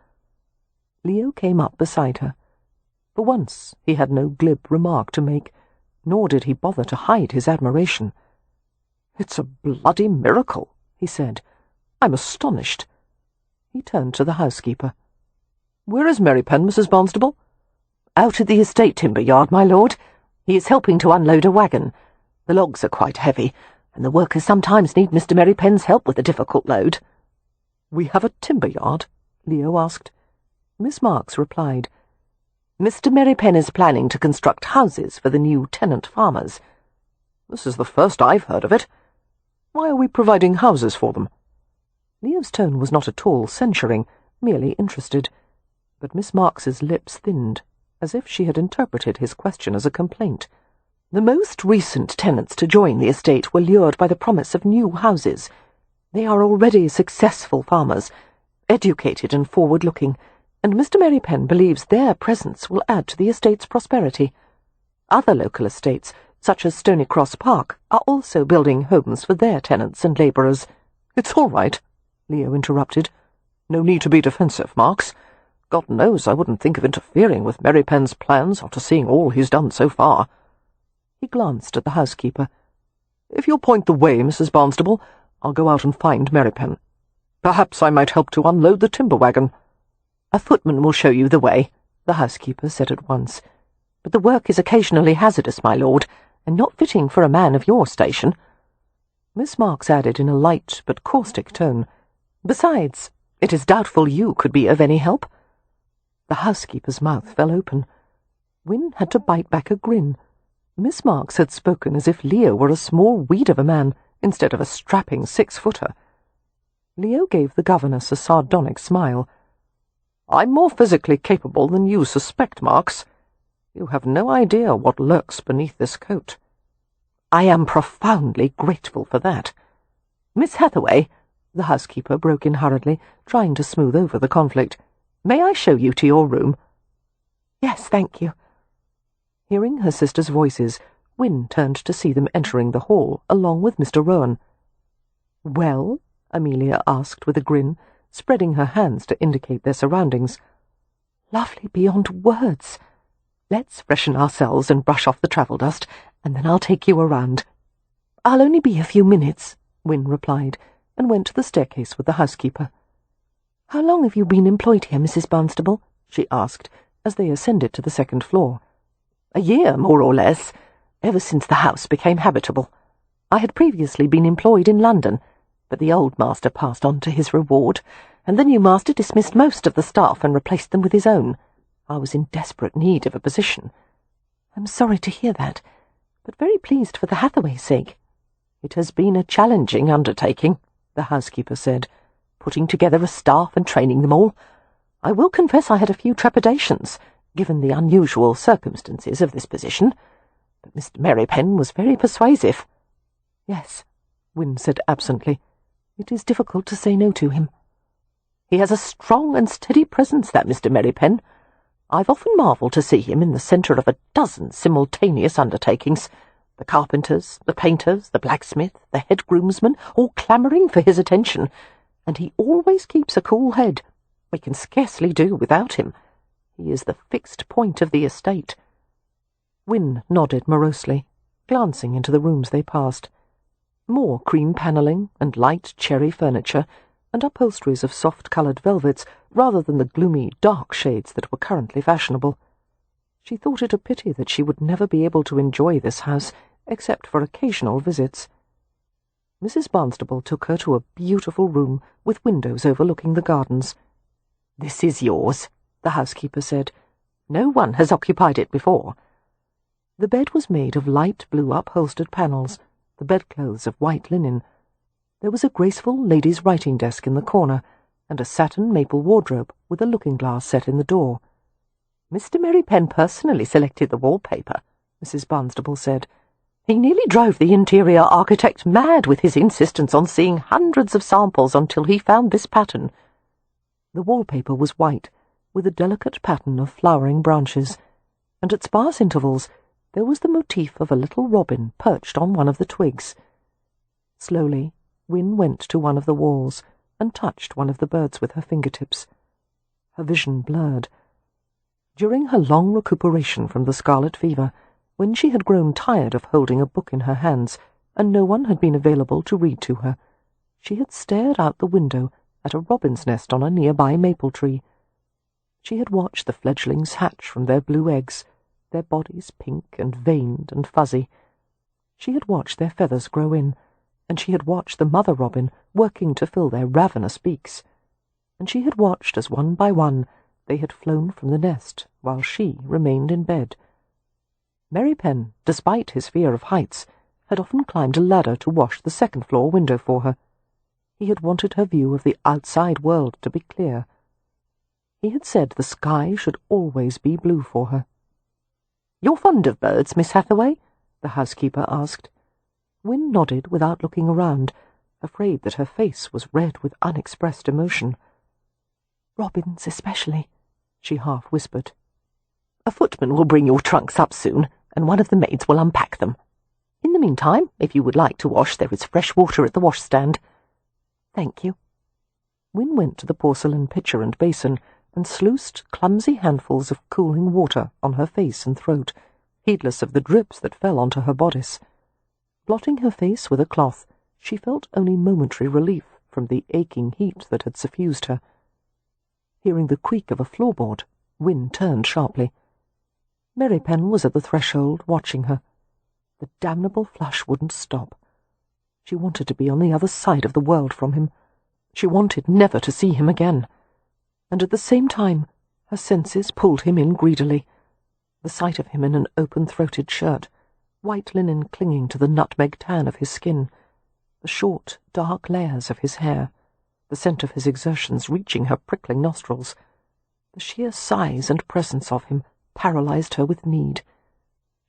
Leo came up beside her. For once he had no glib remark to make, nor did he bother to hide his admiration. "It's a bloody miracle," he said. "I'm astonished." He turned to the housekeeper. "Where is Merripen, Mrs. Barnstable?" "Out at the estate timber yard, my lord. He is helping to unload a wagon. The logs are quite heavy, and the workers sometimes need Mr. Merripen's help with a difficult load." "We have a timber yard?" Leo asked. Miss Marks replied, "Mr. Merripen is planning to construct houses for the new tenant farmers." "This is the first I've heard of it. Why are we providing houses for them?" Leo's tone was not at all censuring, merely interested, but Miss Marks's lips thinned, as if she had interpreted his question as a complaint. "The most recent tenants to join the estate were lured by the promise of new houses. They are already successful farmers, educated and forward-looking, and Mr. Merripen believes their presence will add to the estate's prosperity. Other local estates, such as Stony Cross Park, are also building homes for their tenants and labourers." "It's all right," Leo interrupted. "No need to be defensive, Marks. God knows I wouldn't think of interfering with Merripen's plans after seeing all he's done so far." He glanced at the housekeeper. "If you'll point the way, Mrs. Barnstable, I'll go out and find Merripen. Perhaps I might help to unload the timber wagon." "A footman will show you the way," the housekeeper said at once. "But the work is occasionally hazardous, my lord, and not fitting for a man of your station." Miss Marks added in a light but caustic tone, "Besides, it is doubtful you could be of any help." The housekeeper's mouth fell open. Win had to bite back a grin. Miss Marks had spoken as if Leo were a small weed of a man instead of a strapping 6-footer. Leo gave the governess a sardonic smile. "I'm more physically capable than you suspect, Marks. You have no idea what lurks beneath this coat." "I am profoundly grateful for that. Miss Hathaway," the housekeeper broke in hurriedly, trying to smooth over the conflict, "may I show you to your room?" "Yes, thank you." Hearing her sisters' voices, Win turned to see them entering the hall, along with Mr. Rowan. "Well?" Amelia asked with a grin, spreading her hands to indicate their surroundings. "Lovely beyond words. Let's freshen ourselves and brush off the travel dust, and then I'll take you around." "I'll only be a few minutes," Win replied, and went to the staircase with the housekeeper. "How long have you been employed here, Mrs. Barnstable?" she asked, as they ascended to the second floor. "A year, more or less, ever since the house became habitable. I had previously been employed in London, but the old master passed on to his reward, and the new master dismissed most of the staff and replaced them with his own. I was in desperate need of a position." "I'm sorry to hear that, but very pleased for the Hathaways' sake." "It has been a challenging undertaking," the housekeeper said, "putting together a staff and training them all. I will confess I had a few trepidations, given the unusual circumstances of this position, but Mr. Merripen was very persuasive." "Yes," Win said absently. "It is difficult to say no to him." "He has a strong and steady presence, that Mr. Merripen. I've often marvelled to see him in the centre of a dozen simultaneous undertakings, the carpenters, the painters, the blacksmith, the head groomsman, all clamouring for his attention, and he always keeps a cool head. We can scarcely do without him. He is the fixed point of the estate." Win nodded morosely, glancing into the rooms they passed. More cream panelling and light cherry furniture, and upholsteries of soft-coloured velvets rather than the gloomy, dark shades that were currently fashionable. She thought it a pity that she would never be able to enjoy this house, except for occasional visits. Mrs. Barnstable took her to a beautiful room with windows overlooking the gardens. "This is yours," the housekeeper said. "No one has occupied it before." The bed was made of light blue upholstered panels, the bedclothes of white linen. There was a graceful lady's writing desk in the corner, and a satin maple wardrobe with a looking-glass set in the door. "Mr. Merripen personally selected the wallpaper," Mrs. Barnstable said. "He nearly drove the interior architect mad with his insistence on seeing hundreds of samples until he found this pattern." The wallpaper was white, with a delicate pattern of flowering branches, and at sparse intervals there was the motif of a little robin perched on one of the twigs. Slowly, Win went to one of the walls and touched one of the birds with her fingertips. Her vision blurred. During her long recuperation from the scarlet fever, when she had grown tired of holding a book in her hands and no one had been available to read to her, she had stared out the window at a robin's nest on a nearby maple tree. She had watched the fledglings hatch from their blue eggs, their bodies pink and veined and fuzzy. She had watched their feathers grow in, and she had watched the mother robin working to fill their ravenous beaks, and she had watched as one by one they had flown from the nest while she remained in bed. Merripen, despite his fear of heights, had often climbed a ladder to wash the second-floor window for her. He had wanted her view of the outside world to be clear. He had said the sky should always be blue for her. "You're fond of birds, Miss Hathaway?" the housekeeper asked. Win nodded without looking around, afraid that her face was red with unexpressed emotion. "Robins especially," she half whispered. "A footman will bring your trunks up soon, and one of the maids will unpack them. In the meantime, if you would like to wash, there is fresh water at the washstand." "Thank you." Win went to the porcelain pitcher and basin and sluiced clumsy handfuls of cooling water on her face and throat, heedless of the drips that fell onto her bodice. Blotting her face with a cloth, she felt only momentary relief from the aching heat that had suffused her. Hearing the creak of a floorboard, Win turned sharply. Merripen was at the threshold, watching her. The damnable flush wouldn't stop. She wanted to be on the other side of the world from him. She wanted never to see him again. And at the same time, her senses pulled him in greedily. The sight of him in an open-throated shirt, white linen clinging to the nutmeg tan of his skin, the short, dark layers of his hair, the scent of his exertions reaching her prickling nostrils. The sheer size and presence of him paralyzed her with need.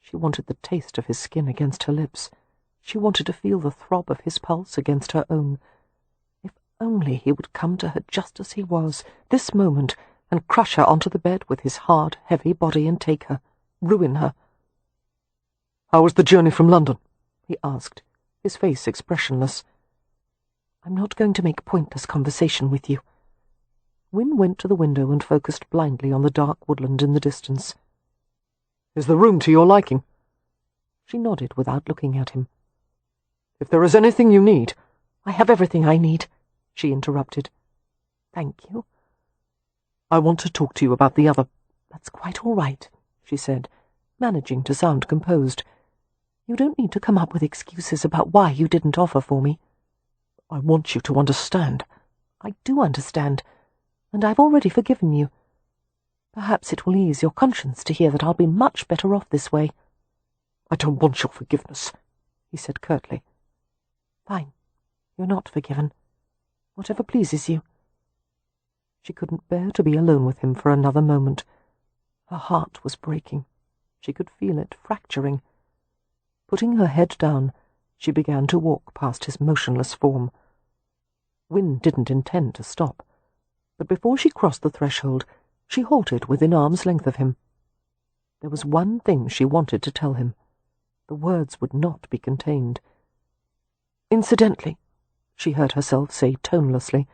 She wanted the taste of his skin against her lips. She wanted to feel the throb of his pulse against her own. If only he would come to her just as he was, this moment, and crush her onto the bed with his hard, heavy body and take her, ruin her. "How was the journey from London?" he asked, his face expressionless. "I'm not going to make pointless conversation with you." Win went to the window and focused blindly on the dark woodland in the distance. "Is the room to your liking?" She nodded without looking at him. "If there is anything you need—" "I have everything I need," she interrupted. "Thank you." "I want to talk to you about the other—" "That's quite all right," she said, managing to sound composed. "You don't need to come up with excuses about why you didn't offer for me." "I want you to understand." "I do understand, and I've already forgiven you. Perhaps it will ease your conscience to hear that I'll be much better off this way." "I don't want your forgiveness," he said curtly. "Fine. You're not forgiven. Whatever pleases you." She couldn't bear to be alone with him for another moment. Her heart was breaking. She could feel it fracturing. Putting her head down, she began to walk past his motionless form. Win didn't intend to stop, but before she crossed the threshold, she halted within arm's length of him. There was one thing she wanted to tell him. The words would not be contained. "Incidentally," she heard herself say tonelessly,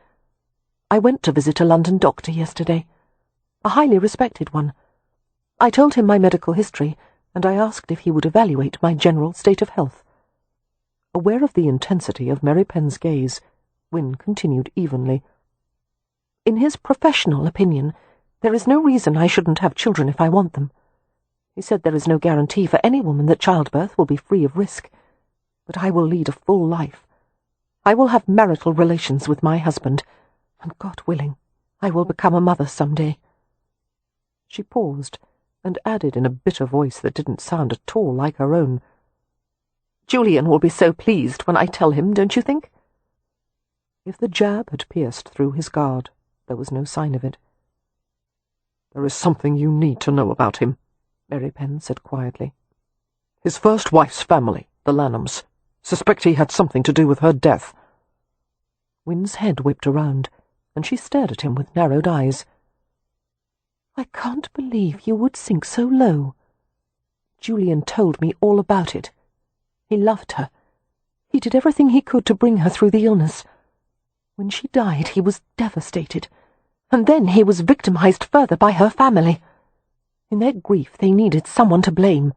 "I went to visit a London doctor yesterday, a highly respected one. I told him my medical history, and I asked if he would evaluate my general state of health." Aware of the intensity of Merripen's gaze, Win continued evenly. In his professional opinion, there is no reason I shouldn't have children if I want them. He said there is no guarantee for any woman that childbirth will be free of risk. But I will lead a full life. I will have marital relations with my husband, and God willing, I will become a mother some day. She paused, and added in a bitter voice that didn't sound at all like her own, Julian will be so pleased when I tell him, don't you think? If the jab had pierced through his guard, there was no sign of it. There is something you need to know about him, Merripen said quietly. His first wife's family, the Lanhams, suspect he had something to do with her death. Win's head whipped around, and she stared at him with narrowed eyes. I can't believe you would sink so low. Julian told me all about it. He loved her. He did everything he could to bring her through the illness. When she died, he was devastated, and then he was victimized further by her family. In their grief, they needed someone to blame.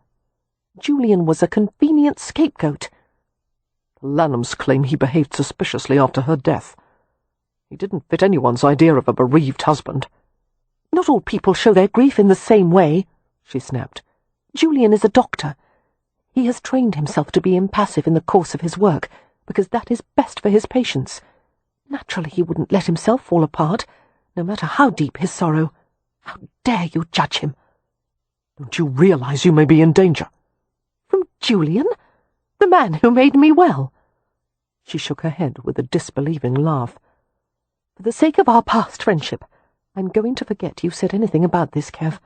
Julian was a convenient scapegoat. The Lanhams claim he behaved suspiciously after her death. He didn't fit anyone's idea of a bereaved husband. Not all people show their grief in the same way, she snapped. Julian is a doctor. He has trained himself to be impassive in the course of his work, because that is best for his patients. Naturally, he wouldn't let himself fall apart, no matter how deep his sorrow. How dare you judge him? Don't you realize you may be in danger? From Julian? The man who made me well? She shook her head with a disbelieving laugh. For the sake of our past friendship, I'm going to forget you said anything about this, Kev.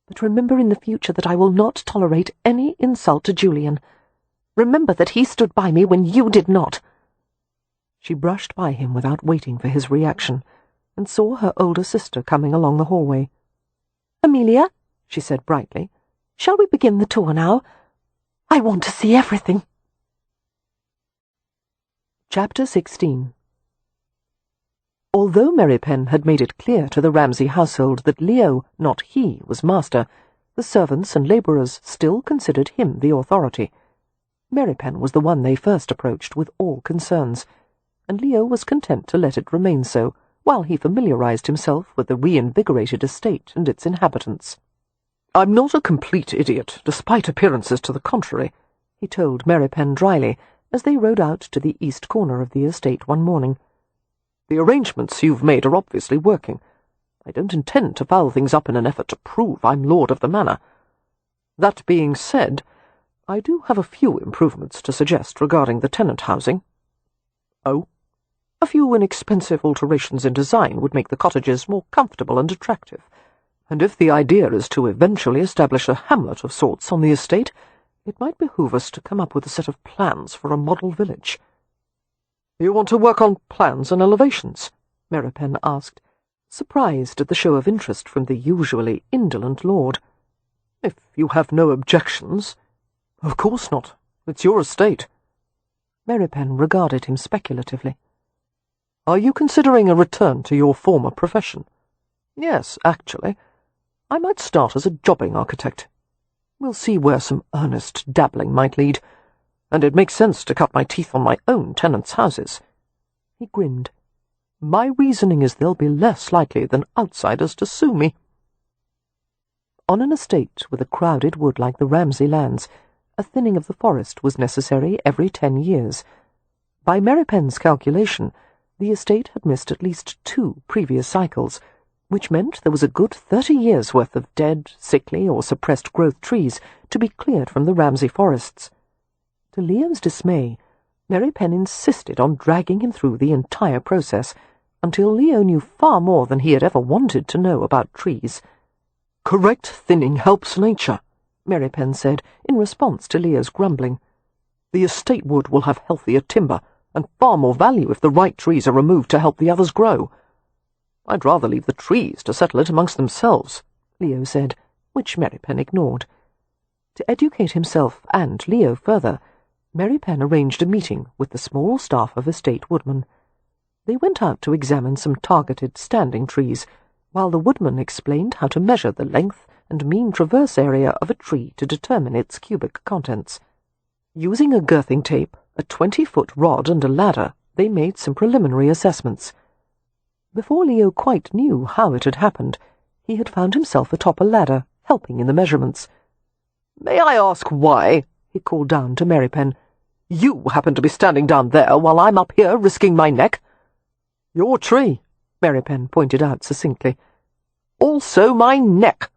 But remember in the future that I will not tolerate any insult to Julian. Remember that he stood by me when you did not. She brushed by him without waiting for his reaction, and saw her older sister coming along the hallway. Amelia, she said brightly, shall we begin the tour now? I want to see everything. Chapter 16. Although Merripen had made it clear to the Ramsay household that Leo, not he, was master, the servants and labourers still considered him the authority. Merripen was the one they first approached with all concerns, and Leo was content to let it remain so, while he familiarized himself with the reinvigorated estate and its inhabitants. I'm not a complete idiot, despite appearances to the contrary, he told Merripen dryly, as they rode out to the east corner of the estate one morning. The arrangements you've made are obviously working. I don't intend to foul things up in an effort to prove I'm lord of the manor. That being said, I do have a few improvements to suggest regarding the tenant housing. Oh? A few inexpensive alterations in design would make the cottages more comfortable and attractive, and if the idea is to eventually establish a hamlet of sorts on the estate, it might behoove us to come up with a set of plans for a model village. You want to work on plans and elevations? Merripen asked, surprised at the show of interest from the usually indolent lord. If you have no objections. Of course not. It's your estate. Merripen regarded him speculatively. Are you considering a return to your former profession? Yes, actually. I might start as a jobbing architect. We'll see where some earnest dabbling might lead, and it makes sense to cut my teeth on my own tenants' houses. He grinned. My reasoning is they'll be less likely than outsiders to sue me. On an estate with a crowded wood like the Ramsay lands, a thinning of the forest was necessary every 10 years. By Merripen's calculation, the estate had missed at least 2 previous cycles, which meant there was a good 30 years' worth of dead, sickly, or suppressed growth trees to be cleared from the Ramsay forests. To Leo's dismay, Merripen insisted on dragging him through the entire process, until Leo knew far more than he had ever wanted to know about trees. "Correct thinning helps nature," Merripen said, in response to Leo's grumbling. "The estate wood will have healthier timber, and far more value if the right trees are removed to help the others grow. I'd rather leave the trees to settle it amongst themselves," Leo said, which Merripen ignored. To educate himself and Leo further, Merripen arranged a meeting with the small staff of estate woodmen. They went out to examine some targeted standing trees, while the woodman explained how to measure the length and mean traverse area of a tree to determine its cubic contents. Using a girthing tape, a 20-foot rod and a ladder, they made some preliminary assessments. Before Leo quite knew how it had happened, he had found himself atop a ladder, helping in the measurements. "May I ask why?" he called down to Merripen. "You happen to be standing down there while I'm up here risking my neck." "Your tree," Merripen pointed out succinctly. "Also my neck."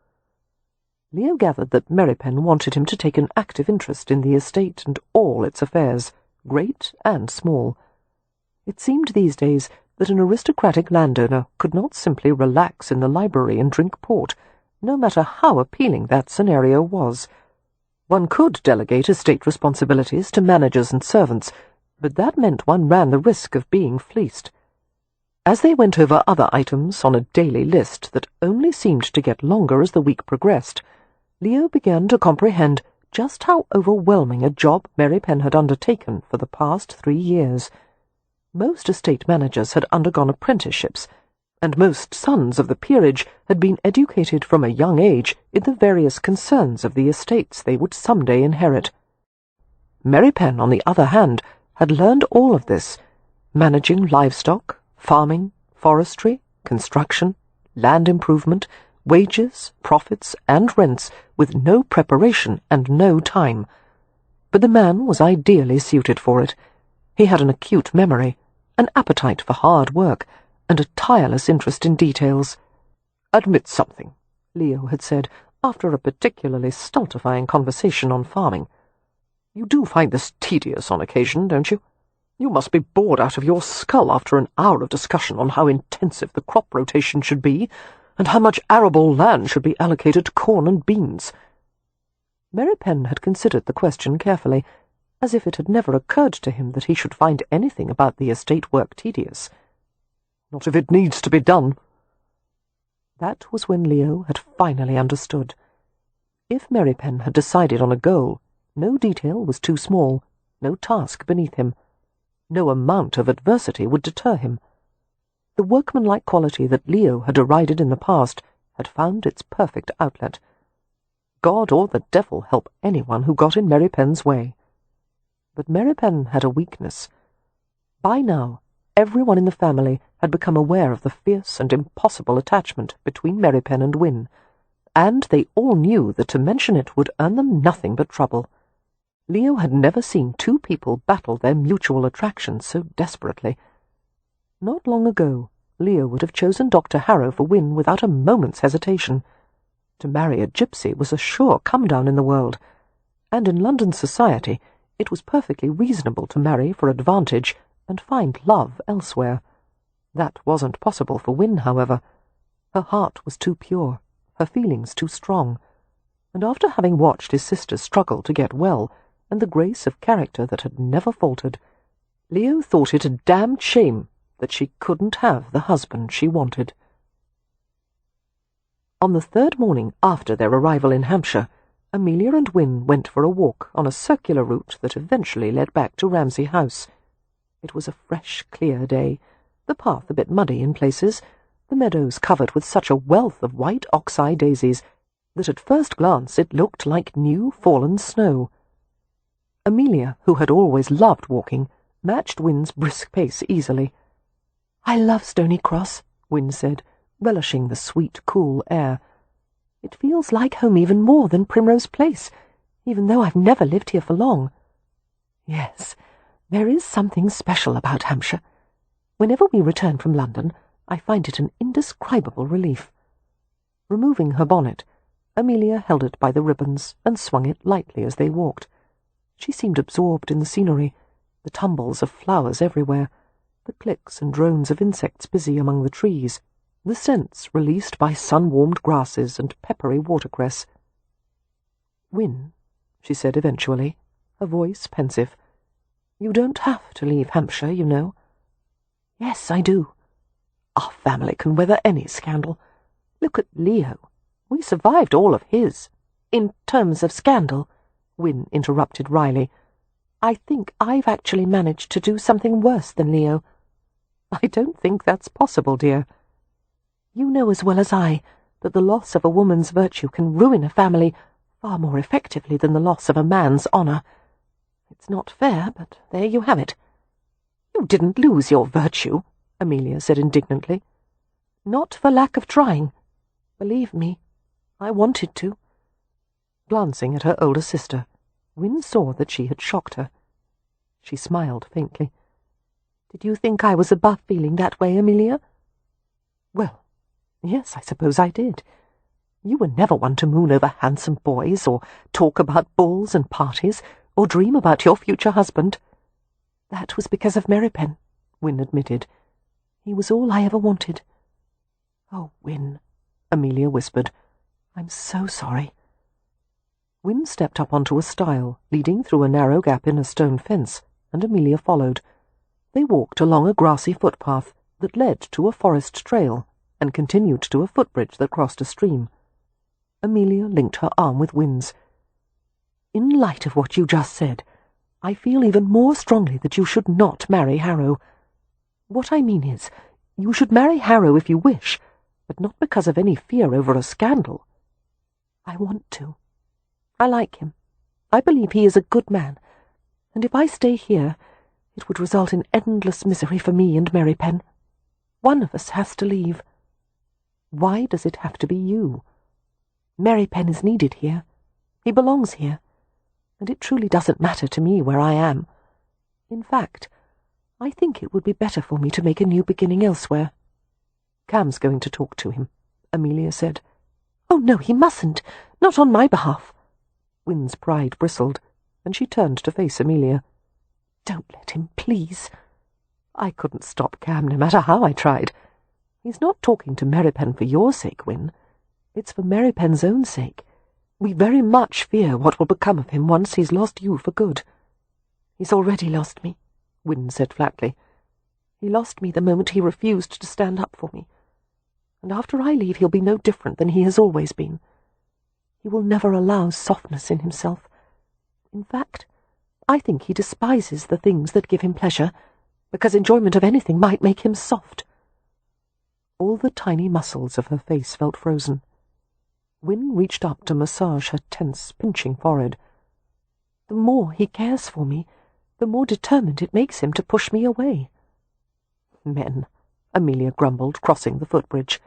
Leo gathered that Merripen wanted him to take an active interest in the estate and all its affairs, great and small. It seemed these days that an aristocratic landowner could not simply relax in the library and drink port, no matter how appealing that scenario was. One could delegate estate responsibilities to managers and servants, but that meant one ran the risk of being fleeced. As they went over other items on a daily list that only seemed to get longer as the week progressed, Leo began to comprehend just how overwhelming a job Merripen had undertaken for the past 3 years. Most estate managers had undergone apprenticeships, and most sons of the peerage had been educated from a young age in the various concerns of the estates they would someday inherit. Merripen, on the other hand, had learned all of this, managing livestock, farming, forestry, construction, land improvement, wages, profits, and rents, with no preparation and no time. But the man was ideally suited for it. He had an acute memory, an appetite for hard work, and a tireless interest in details. "Admit something," Leo had said, after a particularly stultifying conversation on farming. "You do find this tedious on occasion, don't you? You must be bored out of your skull after an hour of discussion on how intensive the crop rotation should be, and how much arable land should be allocated to corn and beans." Merripen had considered the question carefully, as if it had never occurred to him that he should find anything about the estate work tedious. "Not if it needs to be done." That was when Leo had finally understood. If Merripen had decided on a goal, no detail was too small, no task beneath him. No amount of adversity would deter him. The workmanlike quality that Leo had derided in the past had found its perfect outlet. God or the devil help anyone who got in Merripen's way. But Merripen had a weakness. By now, everyone in the family had become aware of the fierce and impossible attachment between Merripen and Win, and they all knew that to mention it would earn them nothing but trouble. Leo had never seen two people battle their mutual attraction so desperately. Not long ago, Leo would have chosen Dr. Harrow for Win without a moment's hesitation. To marry a gypsy was a sure come-down in the world, and in London society it was perfectly reasonable to marry for advantage and find love elsewhere. That wasn't possible for Win, however. Her heart was too pure, her feelings too strong, and after having watched his sister's struggle to get well, and the grace of character that had never faltered, Leo thought it a damned shame that she couldn't have the husband she wanted. On the 3rd morning after their arrival in Hampshire, Amelia and Win went for a walk on a circular route that eventually led back to Ramsay House. It was a fresh, clear day, the path a bit muddy in places, the meadows covered with such a wealth of white ox-eye daisies that at first glance it looked like new fallen snow. Amelia, who had always loved walking, matched Win's brisk pace easily. "I love Stony Cross," Win said, relishing the sweet, cool air. "It feels like home even more than Primrose Place, even though I've never lived here for long." "Yes, there is something special about Hampshire. Whenever we return from London, I find it an indescribable relief." Removing her bonnet, Amelia held it by the ribbons and swung it lightly as they walked. She seemed absorbed in the scenery, the tumbles of flowers everywhere, the clicks and drones of insects busy among the trees, the scents released by sun-warmed grasses and peppery watercress. "Win," she said eventually, her voice pensive, "you don't have to leave Hampshire, you know." "Yes, I do. Our family can weather any scandal. Look at Leo. We survived all of his." "In terms of scandal," Win interrupted wryly, "I think I've actually managed to do something worse than Leo." "I don't think that's possible, dear." "You know as well as I that the loss of a woman's virtue can ruin a family far more effectively than the loss of a man's honour. It's not fair, but there you have it." You didn't lose your virtue, Amelia said indignantly. Not for lack of trying. Believe me, I wanted to. Glancing at her older sister, Win saw that she had shocked her. She smiled faintly. Did you think I was above feeling that way, Amelia? Well, yes, I suppose I did. You were never one to moon over handsome boys, or talk about balls and parties, or dream about your future husband. That was because of Merripen, Win admitted. He was all I ever wanted. Oh, Win, Amelia whispered, I'm so sorry. Win stepped up onto a stile, leading through a narrow gap in a stone fence, and Amelia followed. They walked along a grassy footpath that led to a forest trail and continued to a footbridge that crossed a stream. Amelia linked her arm with Win's. In light of what you just said, I feel even more strongly that you should not marry Harrow. What I mean is, you should marry Harrow if you wish, but not because of any fear over a scandal. I want to. I like him. I believe he is a good man, and if I stay here, it would result in endless misery for me and Merripen. One of us has to leave. Why does it have to be you? Merripen is needed here. He belongs here, and it truly doesn't matter to me where I am. In fact, I think it would be better for me to make a new beginning elsewhere. Cam's going to talk to him, Amelia said. Oh, no, he mustn't. Not on my behalf. Win's pride bristled, and she turned to face Amelia. Don't let him, please. I couldn't stop Cam no matter how I tried. He's not talking to Merripen for your sake, Win. It's for Merripen's own sake. We very much fear what will become of him once he's lost you for good. He's already lost me, Win said flatly. He lost me the moment he refused to stand up for me. And after I leave he'll be no different than he has always been. He will never allow softness in himself. In fact, I think he despises the things that give him pleasure, because enjoyment of anything might make him soft. All the tiny muscles of her face felt frozen. Win reached up to massage her tense, pinching forehead. The more he cares for me, the more determined it makes him to push me away. Men, Amelia grumbled, crossing the footbridge.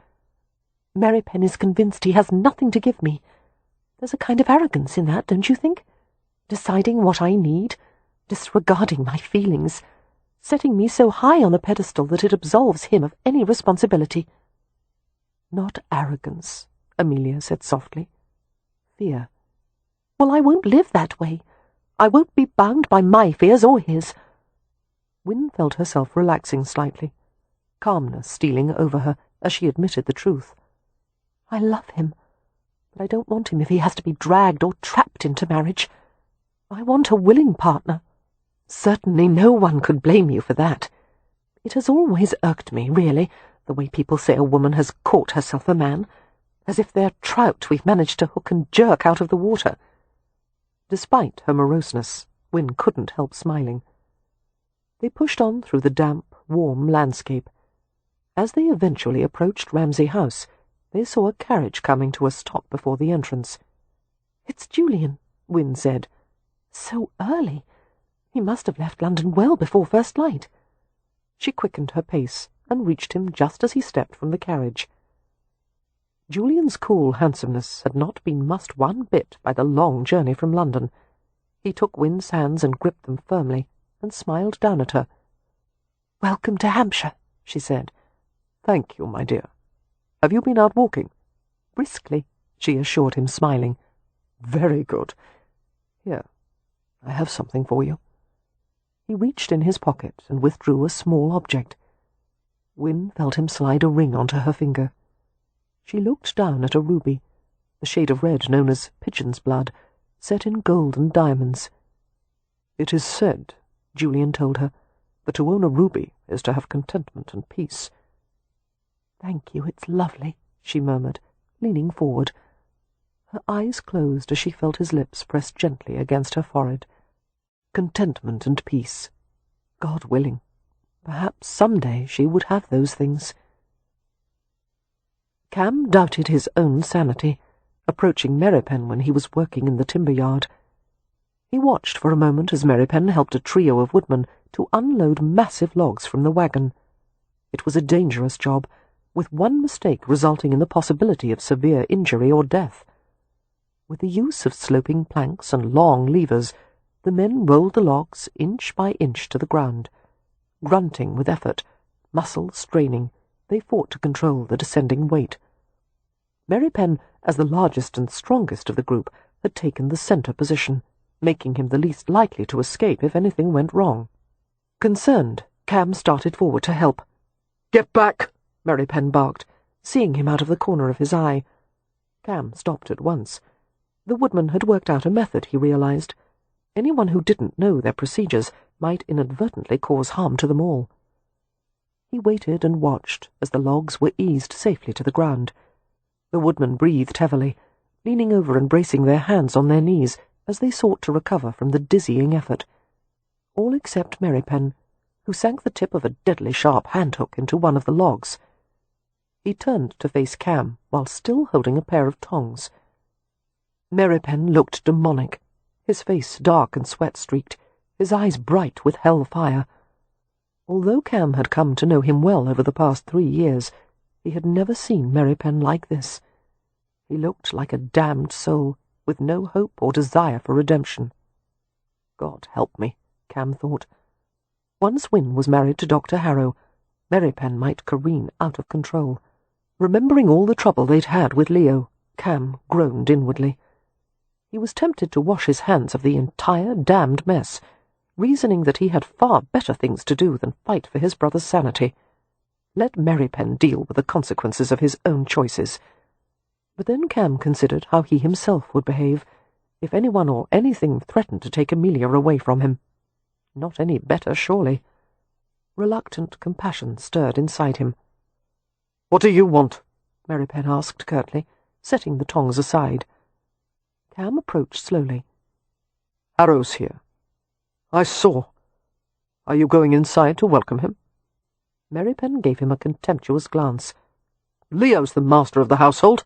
Merripen is convinced he has nothing to give me. There's a kind of arrogance in that, don't you think? Deciding what I need, disregarding my feelings, setting me so high on a pedestal that it absolves him of any responsibility. Not arrogance, Amelia said softly. Fear. Well, I won't live that way. I won't be bound by my fears or his. Win felt herself relaxing slightly, calmness stealing over her as she admitted the truth. I love him, but I don't want him if he has to be dragged or trapped into marriage. I want a willing partner. Certainly no one could blame you for that. It has always irked me, really, the way people say a woman has caught herself a man, as if they're trout we've managed to hook and jerk out of the water. Despite her moroseness, Win couldn't help smiling. They pushed on through the damp, warm landscape. As they eventually approached Ramsay House, they saw a carriage coming to a stop before the entrance. "It's Julian," Win said. "So early. He must have left London well before first light." She quickened her pace and reached him just as he stepped from the carriage. Julian's cool handsomeness had not been mussed one bit by the long journey from London. He took Win's hands and gripped them firmly, and smiled down at her. "Welcome to Hampshire," she said. "Thank you, my dear. Have you been out walking?" "Briskly," she assured him, smiling. "Very good. Here, I have something for you." He reached in his pocket and withdrew a small object. Win felt him slide a ring onto her finger. She looked down at a ruby, the shade of red known as pigeon's blood, set in gold and diamonds. "It is said," Julian told her, "that to own a ruby is to have contentment and peace." "Thank you, it's lovely," she murmured, leaning forward. Her eyes closed as she felt his lips press gently against her forehead. Contentment and peace. God willing. Perhaps some day she would have those things. Cam doubted his own sanity, approaching Merripen when he was working in the timber yard. He watched for a moment as Merripen helped a trio of woodmen to unload massive logs from the wagon. It was a dangerous job, with one mistake resulting in the possibility of severe injury or death. With the use of sloping planks and long levers, the men rolled the logs inch by inch to the ground. Grunting with effort, muscles straining, they fought to control the descending weight. Merripen, as the largest and strongest of the group, had taken the centre position, making him the least likely to escape if anything went wrong. Concerned, Cam started forward to help. "Get back!" Merripen barked, seeing him out of the corner of his eye. Cam stopped at once. The woodman had worked out a method, he realized. Anyone who didn't know their procedures might inadvertently cause harm to them all. He waited and watched as the logs were eased safely to the ground. The woodmen breathed heavily, leaning over and bracing their hands on their knees as they sought to recover from the dizzying effort. All except Merripen, who sank the tip of a deadly sharp hand-hook into one of the logs. He turned to face Cam while still holding a pair of tongs. Merripen looked demonic, his face dark and sweat-streaked, his eyes bright with hell-fire. Although Cam had come to know him well over the past 3 years, he had never seen Merripen like this. He looked like a damned soul, with no hope or desire for redemption. God help me, Cam thought. Once Win was married to Dr. Harrow, Merripen might careen out of control. Remembering all the trouble they'd had with Leo, Cam groaned inwardly. He was tempted to wash his hands of the entire damned mess, reasoning that he had far better things to do than fight for his brother's sanity. Let Merripen deal with the consequences of his own choices. But then Cam considered how he himself would behave if anyone or anything threatened to take Amelia away from him. Not any better, surely. Reluctant compassion stirred inside him. "What do you want?" Merripen asked curtly, setting the tongs aside. Cam approached slowly. "Harrow's here. I saw. Are you going inside to welcome him?" Merripen gave him a contemptuous glance. "Leo's the master of the household.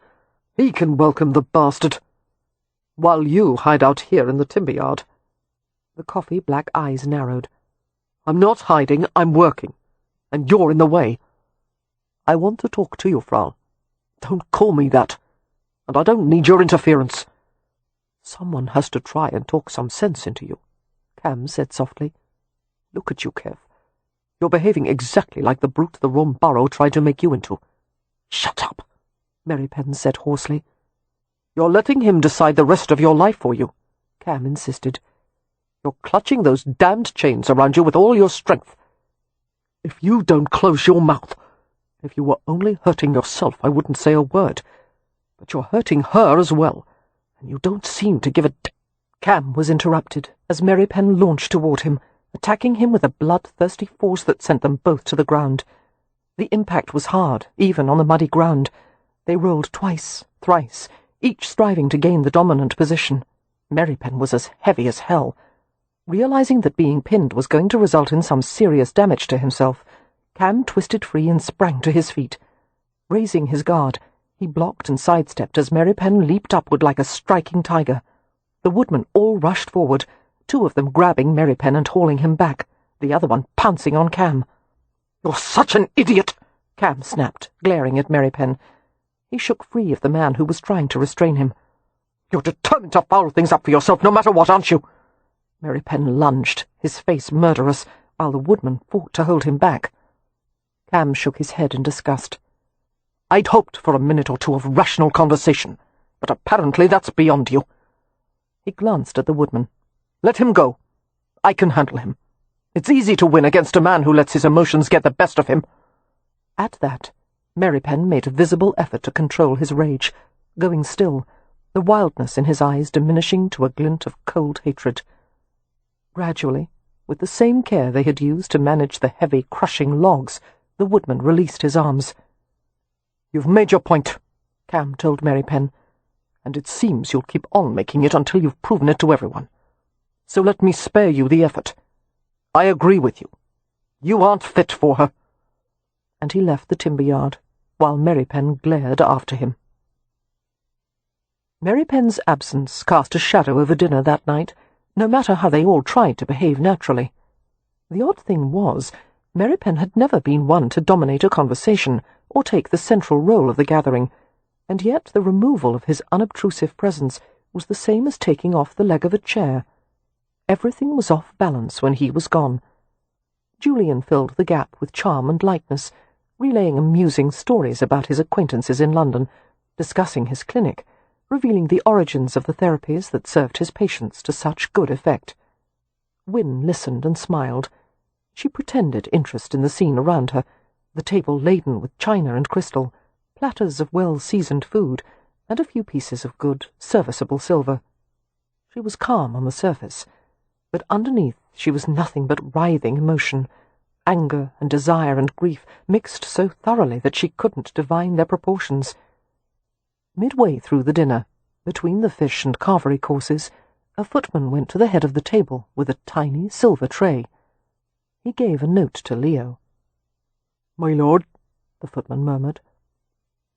He can welcome the bastard. While you hide out here in the timber yard." The coffee-black eyes narrowed. "I'm not hiding, I'm working, and you're in the way. I want to talk to you, Frau. Don't call me that, and I don't need your interference." "Someone has to try and talk some sense into you," Cam said softly. "Look at you, Kev. You're behaving exactly like the brute the Rum Burrow tried to make you into." "Shut up," Merripen said hoarsely. "You're letting him decide the rest of your life for you," Cam insisted. "You're clutching those damned chains around you with all your strength. If you don't close your mouth, if you were only hurting yourself, I wouldn't say a word. But you're hurting her as well, and you don't seem to give a d—" Cam was interrupted as Merripen launched toward him, attacking him with a bloodthirsty force that sent them both to the ground. The impact was hard, even on the muddy ground. They rolled twice, thrice, each striving to gain the dominant position. Merripen was as heavy as hell. Realizing that being pinned was going to result in some serious damage to himself, Cam twisted free and sprang to his feet. Raising his guard, he blocked and sidestepped as Merripen leaped upward like a striking tiger. The woodmen all rushed forward, 2 of them grabbing Merripen and hauling him back, the other one pouncing on Cam. "You're such an idiot!" Cam snapped, glaring at Merripen. He shook free of the man who was trying to restrain him. "You're determined to foul things up for yourself no matter what, aren't you?" Merripen lunged, his face murderous, while the woodman fought to hold him back. Cam shook his head in disgust. "I'd hoped for a minute or 2 of rational conversation, but apparently that's beyond you." He glanced at the woodman. "Let him go. I can handle him. It's easy to win against a man who lets his emotions get the best of him." At that, Merripen made a visible effort to control his rage, going still, the wildness in his eyes diminishing to a glint of cold hatred. Gradually, with the same care they had used to manage the heavy, crushing logs, the woodman released his arms. "You've made your point," Cam told Merripen, "and it seems you'll keep on making it until you've proven it to everyone. So let me spare you the effort. I agree with you. You aren't fit for her." And he left the timber yard, while Merripen glared after him. Merripen's absence cast a shadow over dinner that night, no matter how they all tried to behave naturally. The odd thing was, Merripen had never been one to dominate a conversation or take the central role of the gathering, and yet the removal of his unobtrusive presence was the same as taking off the leg of a chair. Everything was off balance when he was gone. Julian filled the gap with charm and lightness, relaying amusing stories about his acquaintances in London, discussing his clinic, revealing the origins of the therapies that served his patients to such good effect. Win listened and smiled. She pretended interest in the scene around her, the table laden with china and crystal, platters of well-seasoned food, and a few pieces of good, serviceable silver. She was calm on the surface, but underneath she was nothing but writhing emotion. Anger and desire and grief mixed so thoroughly that she couldn't divine their proportions. Midway through the dinner, between the fish and carvery courses, a footman went to the head of the table with a tiny silver tray. He gave a note to Leo. "My lord," the footman murmured.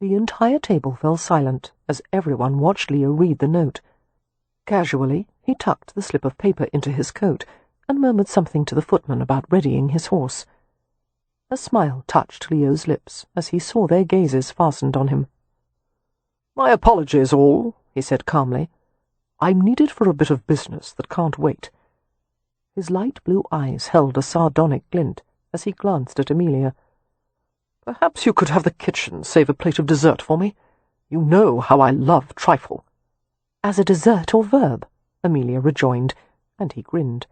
The entire table fell silent as everyone watched Leo read the note. Casually, he tucked the slip of paper into his coat and murmured something to the footman about readying his horse. A smile touched Leo's lips as he saw their gazes fastened on him. "My apologies all," he said calmly. "I'm needed for a bit of business that can't wait." His light blue eyes held a sardonic glint as he glanced at Amelia. "Perhaps you could have the kitchen save a plate of dessert for me. You know how I love trifle." "As a dessert or verb?" Amelia rejoined, and he grinned.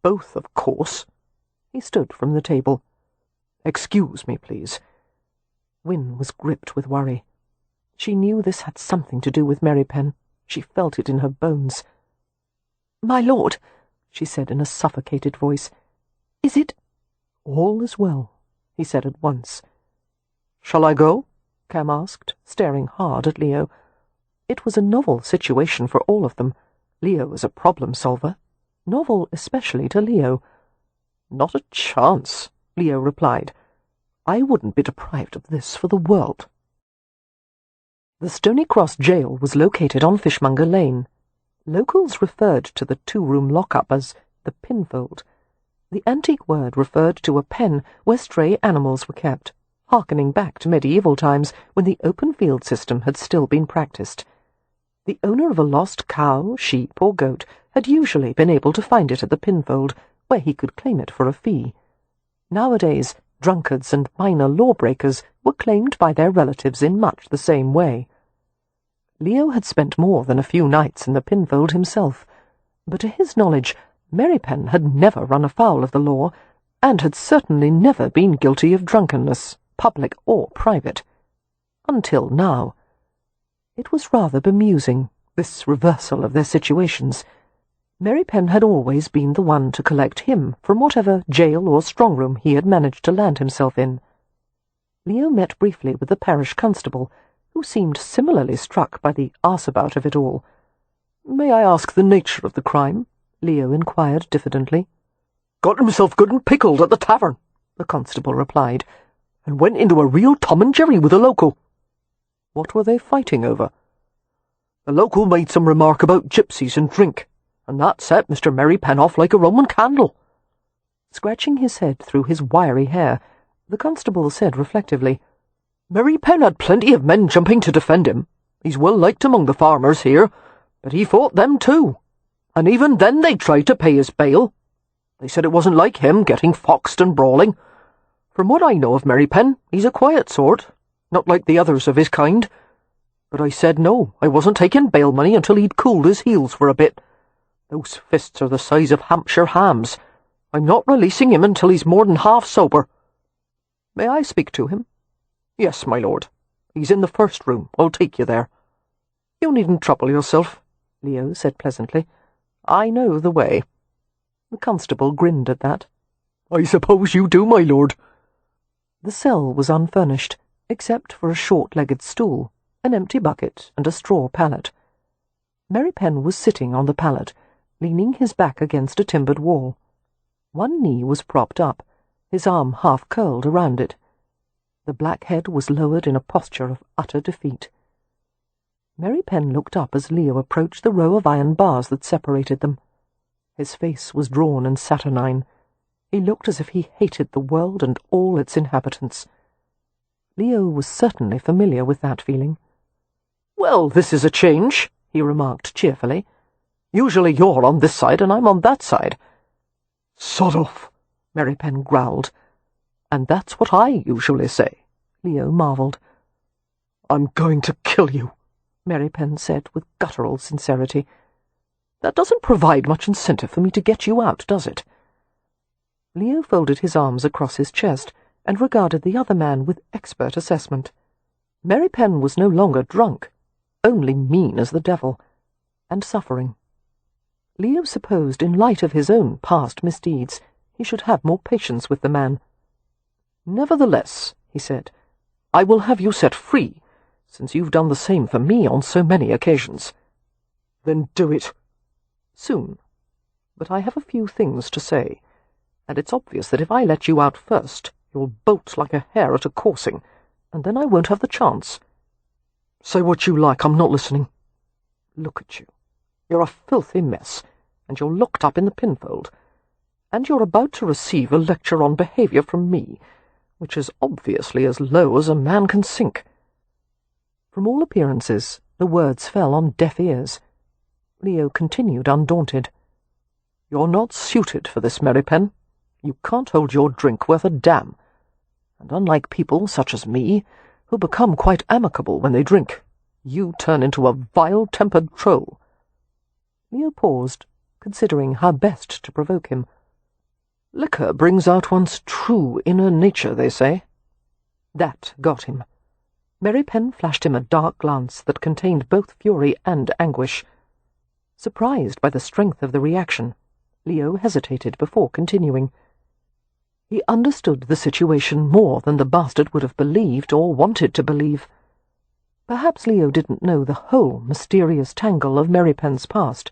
"Both, of course." He stood from the table. "Excuse me, please." Win was gripped with worry. She knew this had something to do with Merripen. She felt it in her bones. "My lord," she said in a suffocated voice. "Is it—" "All is well," he said at once. "Shall I go?" Cam asked, staring hard at Leo. It was a novel situation for all of them. Leo was a problem solver. Novel especially to Leo. "Not a chance," Leo replied. "I wouldn't be deprived of this for the world." The Stony Cross jail was located on Fishmonger Lane. Locals referred to the two-room lockup as the pinfold. The antique word referred to a pen where stray animals were kept, hearkening back to medieval times when the open field system had still been practiced. The owner of a lost cow, sheep, or goat had usually been able to find it at the pinfold, where he could claim it for a fee. Nowadays, drunkards and minor lawbreakers were claimed by their relatives in much the same way. Leo had spent more than a few nights in the pinfold himself, but to his knowledge, Merripen had never run afoul of the law, and had certainly never been guilty of drunkenness, public or private. Until now. It was rather bemusing, this reversal of their situations. Merripen had always been the one to collect him from whatever jail or strong-room he had managed to land himself in. Leo met briefly with the parish constable, who seemed similarly struck by the arse-about of it all. "May I ask the nature of the crime?" Leo inquired diffidently. "Got himself good and pickled at the tavern," the constable replied, "and went into a real Tom and Jerry with a local." "What were they fighting over?" "The local made some remark about gypsies and drink, and that set Mr. Merripen off like a Roman candle." Scratching his head through his wiry hair, the constable said reflectively, "Merripen had plenty of men jumping to defend him. He's well liked among the farmers here, but he fought them too, and even then they tried to pay his bail. They said it wasn't like him getting foxed and brawling. From what I know of Merripen, he's a quiet sort, not like the others of his kind. But I said no, I wasn't taking bail money until he'd cooled his heels for a bit. Those fists are the size of Hampshire hams. I'm not releasing him until he's more than half sober." "May I speak to him?" "Yes, my lord. He's in the first room. I'll take you there." "You needn't trouble yourself," Leo said pleasantly. "I know the way." The constable grinned at that. "I suppose you do, my lord." The cell was unfurnished, except for a short-legged stool, an empty bucket, and a straw pallet. Merripen was sitting on the pallet, leaning his back against a timbered wall. One knee was propped up, his arm half curled around it. The black head was lowered in a posture of utter defeat. Merripen looked up as Leo approached the row of iron bars that separated them. His face was drawn and saturnine. He looked as if he hated the world and all its inhabitants. Leo was certainly familiar with that feeling. "Well, this is a change," he remarked cheerfully. "Usually you're on this side and I'm on that side." "Sod off," Merripen growled. "And that's what I usually say," Leo marvelled. "I'm going to kill you," Merripen said with guttural sincerity. "That doesn't provide much incentive for me to get you out, does it?" Leo folded his arms across his chest and regarded the other man with expert assessment. Merripen was no longer drunk, only mean as the devil, and suffering. Leo supposed, in light of his own past misdeeds, he should have more patience with the man. "Nevertheless," he said, "I will have you set free, since you've done the same for me on so many occasions." "Then do it." "Soon. But I have a few things to say, and it's obvious that if I let you out first, you'll bolt like a hare at a coursing, and then I won't have the chance." "Say what you like, I'm not listening." "Look at you. You're a filthy mess, and you're locked up in the pinfold, and you're about to receive a lecture on behaviour from me, which is obviously as low as a man can sink." From all appearances, the words fell on deaf ears. Leo continued undaunted. "You're not suited for this, Merripen. You can't hold your drink worth a damn. And unlike people such as me, who become quite amicable when they drink, you turn into a vile-tempered troll." Leo paused, considering how best to provoke him. "Liquor brings out one's true inner nature, they say." That got him. Merripen flashed him a dark glance that contained both fury and anguish. Surprised by the strength of the reaction, Leo hesitated before continuing. He understood the situation more than the bastard would have believed or wanted to believe. Perhaps Leo didn't know the whole mysterious tangle of Merripen's past,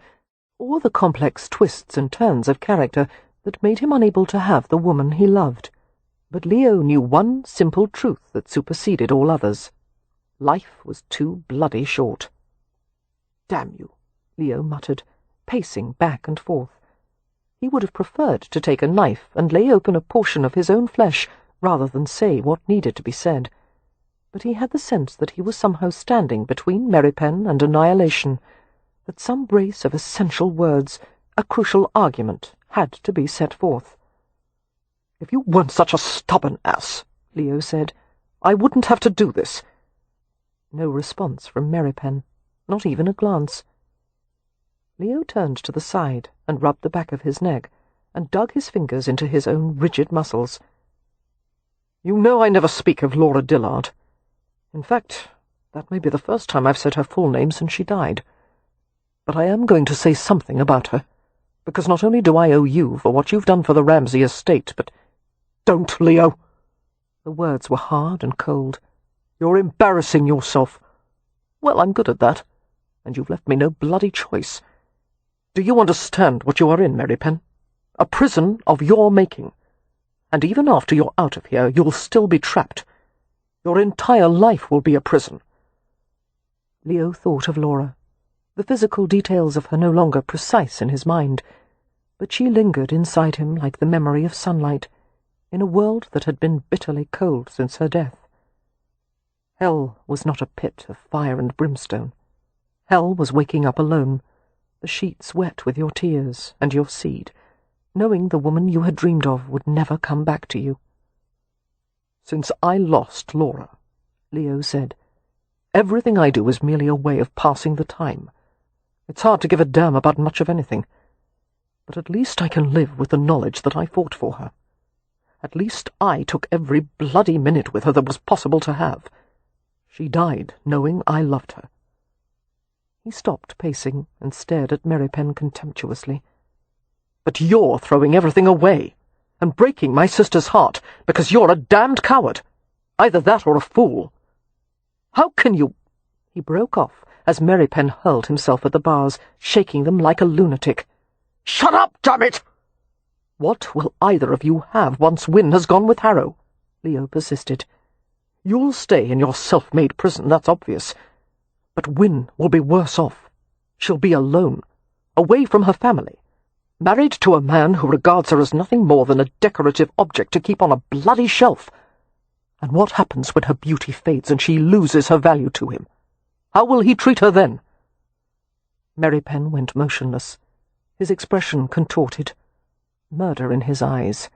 or the complex twists and turns of character that made him unable to have the woman he loved. But Leo knew one simple truth that superseded all others. Life was too bloody short. "Damn you," Leo muttered, pacing back and forth. He would have preferred to take a knife and lay open a portion of his own flesh rather than say what needed to be said. But he had the sense that he was somehow standing between Merripen and annihilation, that some brace of essential words, a crucial argument, had to be set forth. "If you weren't such a stubborn ass," Leo said, "I wouldn't have to do this." No response from Merripen, not even a glance. Leo turned to the side and rubbed the back of his neck, and dug his fingers into his own rigid muscles. "You know I never speak of Laura Dillard. In fact, that may be the first time I've said her full name since she died. But I am going to say something about her, because not only do I owe you for what you've done for the Ramsay estate, but—" "Don't, Leo!" The words were hard and cold. "You're embarrassing yourself." "Well, I'm good at that, and you've left me no bloody choice. Do you understand what you are in, Merripen? A prison of your making. And even after you're out of here, you'll still be trapped. Your entire life will be a prison." Leo thought of Laura, the physical details of her no longer precise in his mind, but she lingered inside him like the memory of sunlight, in a world that had been bitterly cold since her death. Hell was not a pit of fire and brimstone. Hell was waking up alone, the sheets wet with your tears and your seed, knowing the woman you had dreamed of would never come back to you. "Since I lost Laura," Leo said, "everything I do is merely a way of passing the time. It's hard to give a damn about much of anything. But at least I can live with the knowledge that I fought for her. At least I took every bloody minute with her that was possible to have. She died knowing I loved her." He stopped pacing and stared at Merripen contemptuously. "But you're throwing everything away, and breaking my sister's heart because you're a damned coward. Either that or a fool. How can you—" He broke off as Merripen hurled himself at the bars, shaking them like a lunatic. "Shut up, damn it!" "What will either of you have once Win has gone with Harrow?" Leo persisted. "You'll stay in your self-made prison, that's obvious. But Win will be worse off. She'll be alone, away from her family. Married to a man who regards her as nothing more than a decorative object to keep on a bloody shelf. And what happens when her beauty fades and she loses her value to him? How will he treat her then?" Merripen went motionless, his expression contorted, murder in his eyes.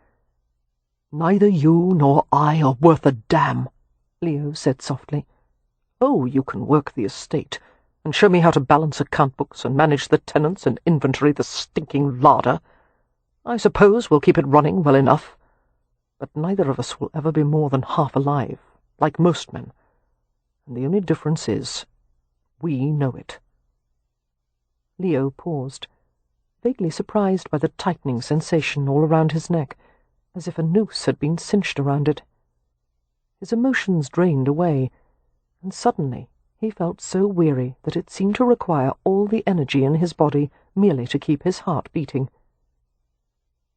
"Neither you nor I are worth a damn," Leo said softly. "Oh, you can work the estate, and show me how to balance account books and manage the tenants and inventory the stinking larder. I suppose we'll keep it running well enough. But neither of us will ever be more than half alive, like most men. And the only difference is, we know it." Leo paused, vaguely surprised by the tightening sensation all around his neck, as if a noose had been cinched around it. His emotions drained away, and suddenly he felt so weary that it seemed to require all the energy in his body merely to keep his heart beating.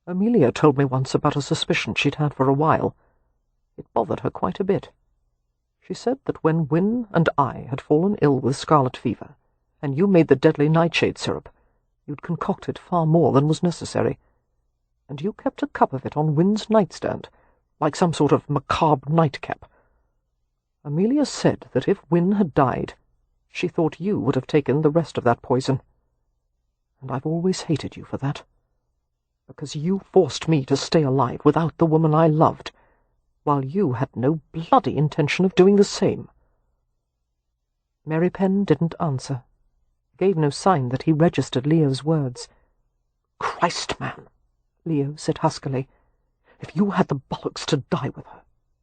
"Amelia told me once about a suspicion she'd had for a while. It bothered her quite a bit. She said that when Win and I had fallen ill with scarlet fever, and you made the deadly nightshade syrup, you'd concocted far more than was necessary, and you kept a cup of it on Win's nightstand, like some sort of macabre nightcap. Amelia said that if Win had died, she thought you would have taken the rest of that poison. And I've always hated you for that, because you forced me to stay alive without the woman I loved, while you had no bloody intention of doing the same." Merripen didn't answer, gave no sign that he registered Leo's words. "Christ, man," Leo said huskily, "if you had the bollocks to die with her,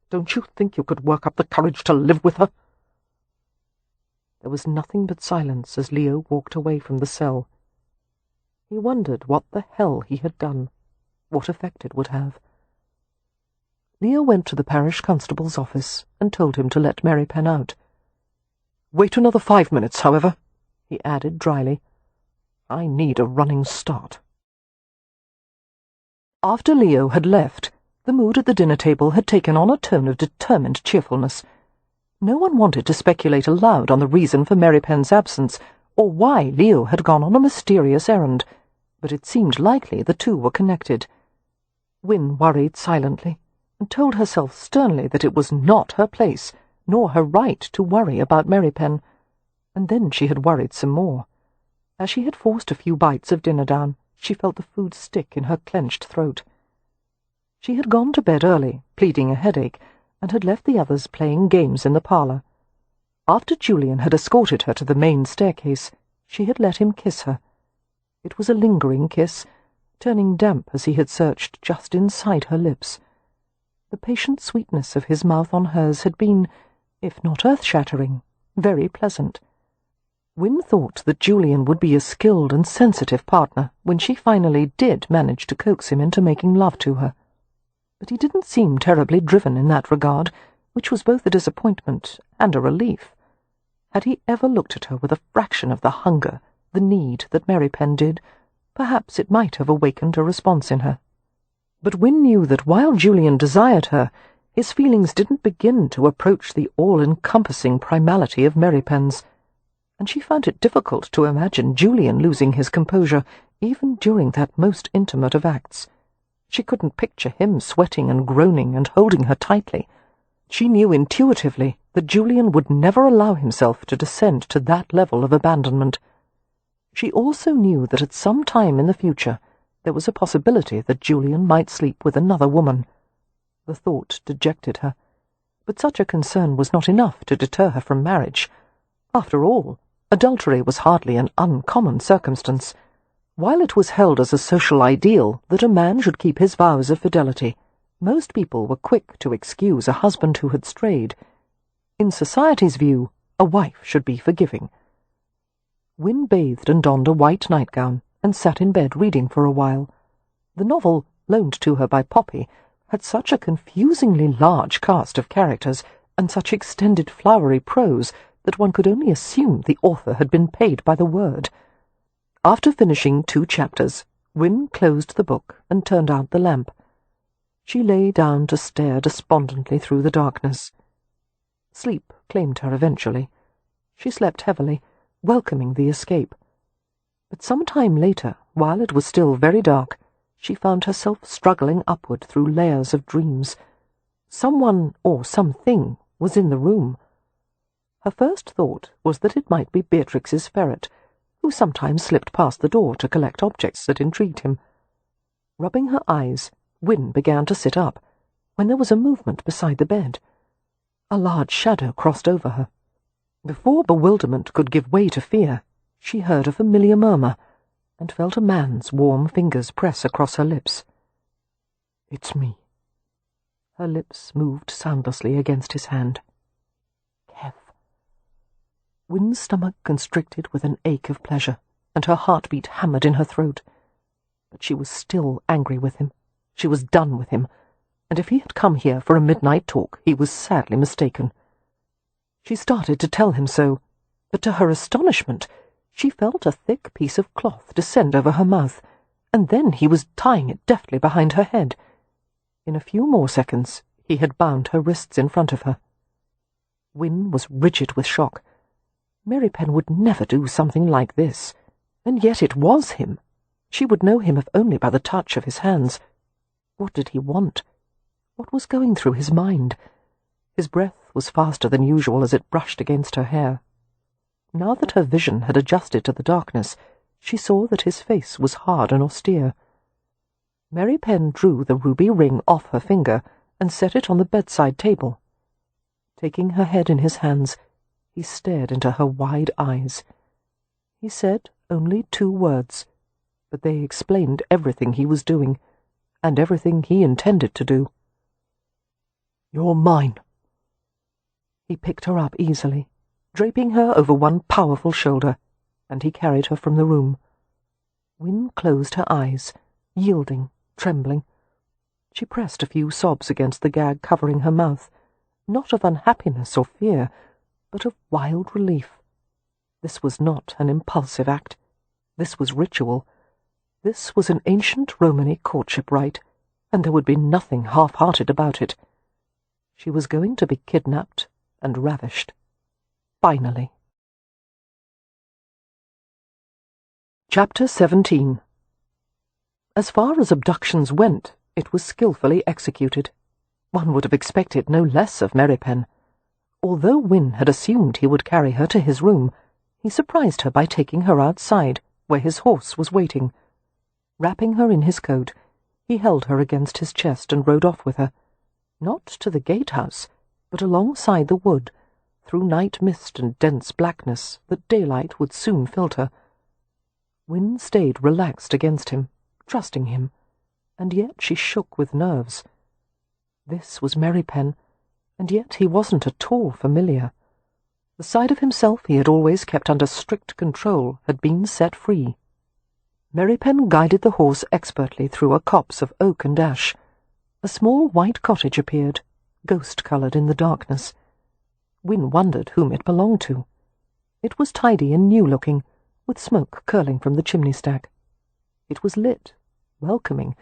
don't you think you could work up the courage to live with her?" There was nothing but silence as Leo walked away from the cell. He wondered what the hell he had done, what effect it would have. Leo went to the parish constable's office and told him to let Merripen out. "Wait another 5 minutes, however," he added dryly. "I need a running start." After Leo had left, the mood at the dinner table had taken on a tone of determined cheerfulness. No one wanted to speculate aloud on the reason for Merripen's absence, or why Leo had gone on a mysterious errand, but it seemed likely the two were connected. Win worried silently, and told herself sternly that it was not her place, nor her right to worry about Merripen, and then she had worried some more. As she had forced a few bites of dinner down, she felt the food stick in her clenched throat. She had gone to bed early, pleading a headache, and had left the others playing games in the parlour. After Julian had escorted her to the main staircase, she had let him kiss her. It was a lingering kiss, turning damp as he had searched just inside her lips. The patient sweetness of his mouth on hers had been, if not earth-shattering, very pleasant. Win thought that Julian would be a skilled and sensitive partner when she finally did manage to coax him into making love to her. But he didn't seem terribly driven in that regard, which was both a disappointment and a relief. Had he ever looked at her with a fraction of the hunger, the need that Merripen did, perhaps it might have awakened a response in her. But Win knew that while Julian desired her, his feelings didn't begin to approach the all-encompassing primality of Merripen's, and she found it difficult to imagine Julian losing his composure even during that most intimate of acts. She couldn't picture him sweating and groaning and holding her tightly. She knew intuitively that Julian would never allow himself to descend to that level of abandonment. She also knew that at some time in the future there was a possibility that Julian might sleep with another woman. The thought dejected her, but such a concern was not enough to deter her from marriage. After all, adultery was hardly an uncommon circumstance. While it was held as a social ideal that a man should keep his vows of fidelity, most people were quick to excuse a husband who had strayed. In society's view, a wife should be forgiving. Win bathed and donned a white nightgown and sat in bed reading for a while. The novel, loaned to her by Poppy, had such a confusingly large cast of characters and such extended flowery prose that one could only assume the author had been paid by the word. After finishing 2 chapters, Win closed the book and turned out the lamp. She lay down to stare despondently through the darkness. Sleep claimed her eventually. She slept heavily, welcoming the escape. But some time later, while it was still very dark, she found herself struggling upward through layers of dreams. Someone or something was in the room. Her first thought was that it might be Beatrix's ferret, who sometimes slipped past the door to collect objects that intrigued him. Rubbing her eyes, Win began to sit up, when there was a movement beside the bed. A large shadow crossed over her. Before bewilderment could give way to fear, she heard a familiar murmur, and felt a man's warm fingers press across her lips. "It's me." Her lips moved soundlessly against his hand. "Kev." Win's stomach constricted with an ache of pleasure, and her heartbeat hammered in her throat. But she was still angry with him. She was done with him, and if he had come here for a midnight talk, he was sadly mistaken. She started to tell him so, but to her astonishment, she felt a thick piece of cloth descend over her mouth, and then he was tying it deftly behind her head. In a few more seconds, he had bound her wrists in front of her. Win was rigid with shock. Merripen would never do something like this, and yet it was him. She would know him if only by the touch of his hands. What did he want? What was going through his mind? His breath was faster than usual as it brushed against her hair. Now that her vision had adjusted to the darkness, she saw that his face was hard and austere. Merripen drew the ruby ring off her finger and set it on the bedside table. Taking her head in his hands, he stared into her wide eyes. He said only 2 words, but they explained everything he was doing, and everything he intended to do. "You're mine." He picked her up easily, draping her over one powerful shoulder, and he carried her from the room. Win closed her eyes, yielding, trembling. She pressed a few sobs against the gag covering her mouth, not of unhappiness or fear, but of wild relief. This was not an impulsive act. This was ritual. This was an ancient Romany courtship rite, and there would be nothing half-hearted about it. She was going to be kidnapped and ravished. Finally. Chapter 17. As far as abductions went, it was skillfully executed. One would have expected no less of Merripen. Although Win had assumed he would carry her to his room, he surprised her by taking her outside, where his horse was waiting. Wrapping her in his coat, he held her against his chest and rode off with her, not to the gatehouse, but alongside the wood, through night mist and dense blackness that daylight would soon filter. Win stayed relaxed against him, trusting him, and yet she shook with nerves. This was Merripen, and yet he wasn't at all familiar. The side of himself he had always kept under strict control had been set free. Merripen guided the horse expertly through a copse of oak and ash. A small white cottage appeared, ghost-coloured in the darkness. Win wondered whom it belonged to. It was tidy and new-looking, with smoke curling from the chimney-stack. It was lit, welcoming,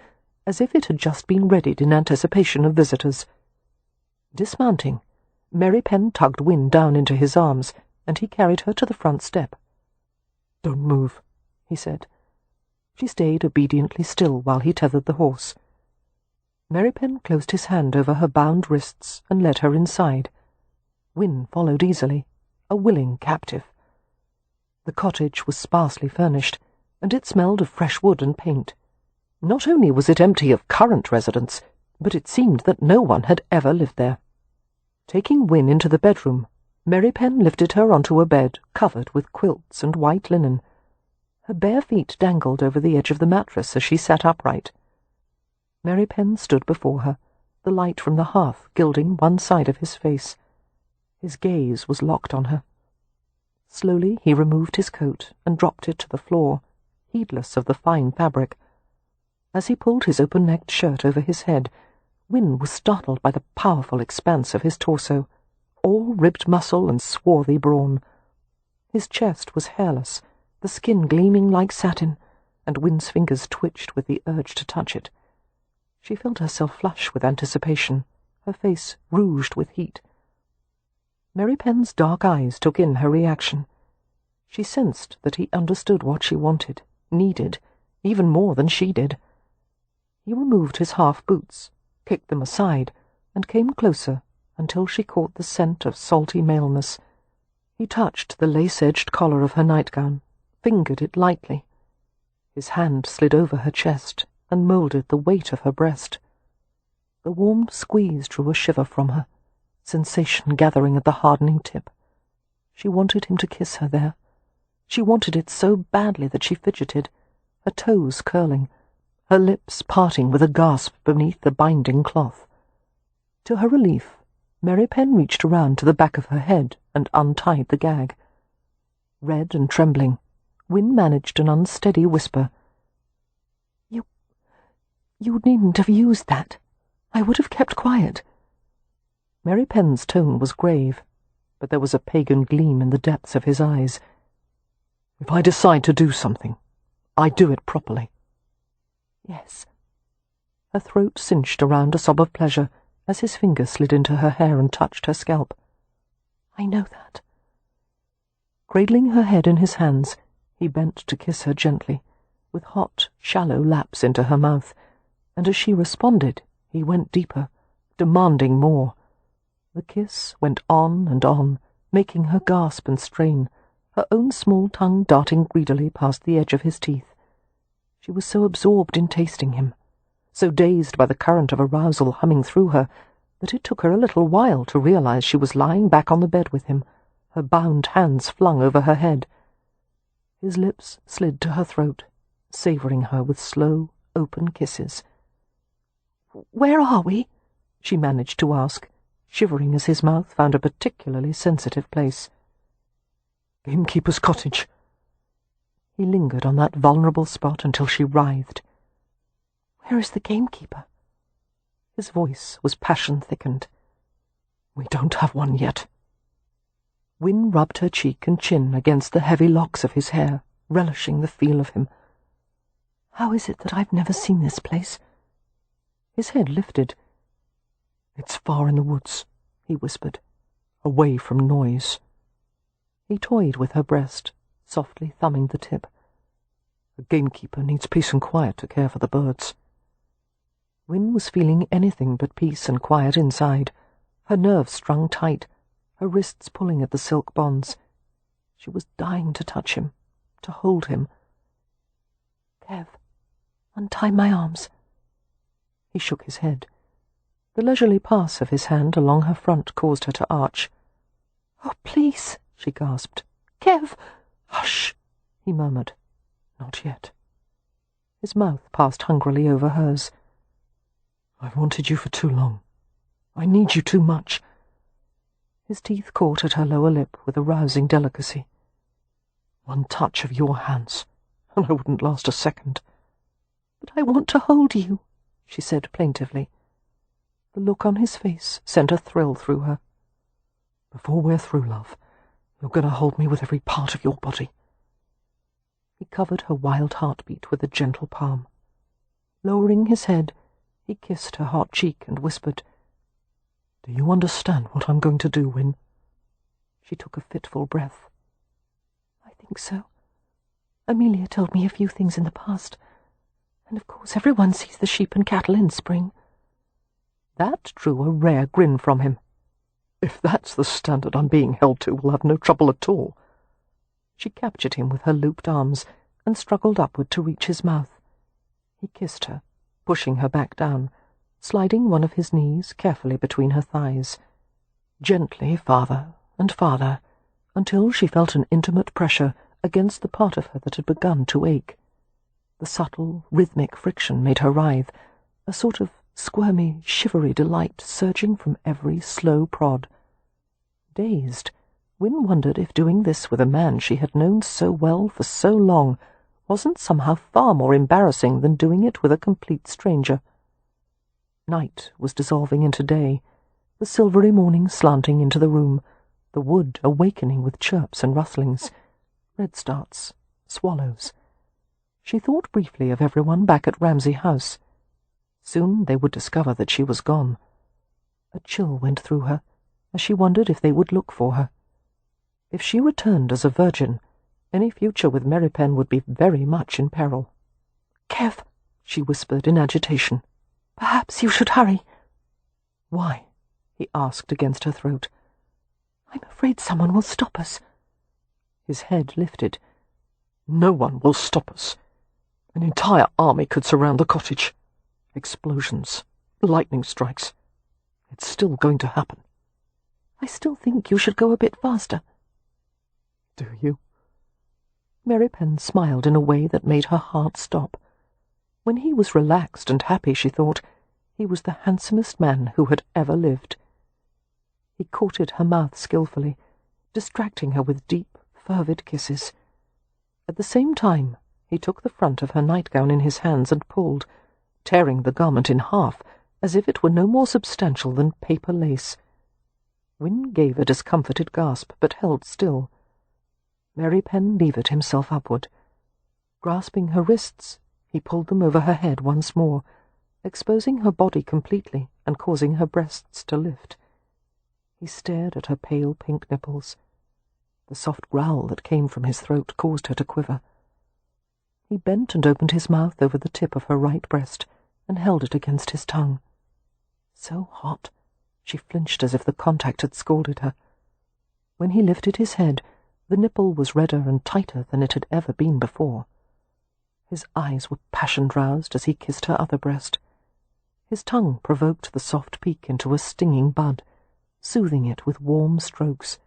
as if it had just been readied in anticipation of visitors. Dismounting, Merripen tugged Win down into his arms, and he carried her to the front step. "Don't move," he said. She stayed obediently still while he tethered the horse. Merripen closed his hand over her bound wrists and led her inside. Win followed easily, a willing captive. The cottage was sparsely furnished, and it smelled of fresh wood and paint. Not only was it empty of current residents, but it seemed that no one had ever lived there. Taking Win into the bedroom, Merripen lifted her onto a bed covered with quilts and white linen. Her bare feet dangled over the edge of the mattress as she sat upright. Merripen stood before her, the light from the hearth gilding one side of his face. His gaze was locked on her. Slowly he removed his coat and dropped it to the floor, heedless of the fine fabric. As he pulled his open-necked shirt over his head, Win was startled by the powerful expanse of his torso, all ribbed muscle and swarthy brawn. His chest was hairless, the skin gleaming like satin, and Win's fingers twitched with the urge to touch it. She felt herself flush with anticipation, her face rouged with heat. Merripen's dark eyes took in her reaction. She sensed that he understood what she wanted, needed, even more than she did. He removed his half-boots, kicked them aside, and came closer until she caught the scent of salty maleness. He touched the lace-edged collar of her nightgown, fingered it lightly. His hand slid over her chest and moulded the weight of her breast. The warm squeeze drew a shiver from her, sensation gathering at the hardening tip. She wanted him to kiss her there. She wanted it so badly that she fidgeted, her toes curling, her lips parting with a gasp beneath the binding cloth. To her relief, Merripen reached around to the back of her head and untied the gag. Red and trembling, Win managed an unsteady whisper. You needn't have used that. I would have kept quiet." Merripen's tone was grave, but there was a pagan gleam in the depths of his eyes. "If I decide to do something, I do it properly." "Yes." Her throat cinched around a sob of pleasure as his finger slid into her hair and touched her scalp. "I know that." Cradling her head in his hands, he bent to kiss her gently, with hot, shallow laps into her mouth, and as she responded, he went deeper, demanding more. The kiss went on and on, making her gasp and strain, her own small tongue darting greedily past the edge of his teeth. She was so absorbed in tasting him, so dazed by the current of arousal humming through her, that it took her a little while to realize she was lying back on the bed with him, her bound hands flung over her head. His lips slid to her throat, savoring her with slow, open kisses. "Where are we?" she managed to ask, shivering as his mouth found a particularly sensitive place. "Gamekeeper's cottage." He lingered on that vulnerable spot until she writhed. "Where is the gamekeeper?" His voice was passion-thickened. "We don't have one yet." Win rubbed her cheek and chin against the heavy locks of his hair, relishing the feel of him. "How is it that I've never seen this place?" His head lifted. "It's far in the woods," he whispered, "away from noise." He toyed with her breast, softly thumbing the tip. "The gamekeeper needs peace and quiet to care for the birds." Win was feeling anything but peace and quiet inside, her nerves strung tight, her wrists pulling at the silk bonds. She was dying to touch him, to hold him. "Kev, untie my arms." He shook his head. The leisurely pass of his hand along her front caused her to arch. "Oh, please," she gasped. "Kev!" "Hush," he murmured. "Not yet." His mouth passed hungrily over hers. "I've wanted you for too long. I need you too much." His teeth caught at her lower lip with a rousing delicacy. "One touch of your hands, and I wouldn't last a second." "But I want to hold you," she said plaintively. The look on his face sent a thrill through her. "Before we're through, love, you're going to hold me with every part of your body." He covered her wild heartbeat with a gentle palm. Lowering his head, he kissed her hot cheek and whispered, "Do you understand what I'm going to do, Win?" She took a fitful breath. "I think so. Amelia told me a few things in the past. And of course everyone sees the sheep and cattle in spring." That drew a rare grin from him. "If that's the standard I'm being held to, we'll have no trouble at all." She captured him with her looped arms and struggled upward to reach his mouth. He kissed her, pushing her back down, sliding one of his knees carefully between her thighs. Gently farther and farther, until she felt an intimate pressure against the part of her that had begun to ache. The subtle, rhythmic friction made her writhe, a sort of squirmy, shivery delight surging from every slow prod. Dazed, Win wondered if doing this with a man she had known so well for so long wasn't somehow far more embarrassing than doing it with a complete stranger. Night was dissolving into day, the silvery morning slanting into the room, the wood awakening with chirps and rustlings, redstarts, swallows. She thought briefly of everyone back at Ramsay House. Soon they would discover that she was gone. A chill went through her as she wondered if they would look for her. If she returned as a virgin, Any future with Merripen would be very much in peril. "Kev," she whispered in agitation. "perhaps you should hurry." "Why?" he asked against her throat. "I'm afraid someone will stop us." His head lifted. "No one will stop us. An entire army could surround the cottage. Explosions, lightning strikes. It's still going to happen." "I still think you should go a bit faster." "Do you?" Merripen smiled in a way that made her heart stop. When he was relaxed and happy, she thought, he was the handsomest man who had ever lived. He courted her mouth skillfully, distracting her with deep, fervid kisses. At the same time, he took the front of her nightgown in his hands and pulled, tearing the garment in half, as if it were no more substantial than paper lace. Win gave a discomforted gasp, but held still. Merripen levered himself upward. Grasping her wrists, he pulled them over her head once more, exposing her body completely and causing her breasts to lift. He stared at her pale pink nipples. The soft growl that came from his throat caused her to quiver. He bent and opened his mouth over the tip of her right breast and held it against his tongue. So hot, she flinched as if the contact had scalded her. When he lifted his head, the nipple was redder and tighter than it had ever been before. His eyes were passion-roused as he kissed her other breast. His tongue provoked the soft peak into a stinging bud, soothing it with warm strokes.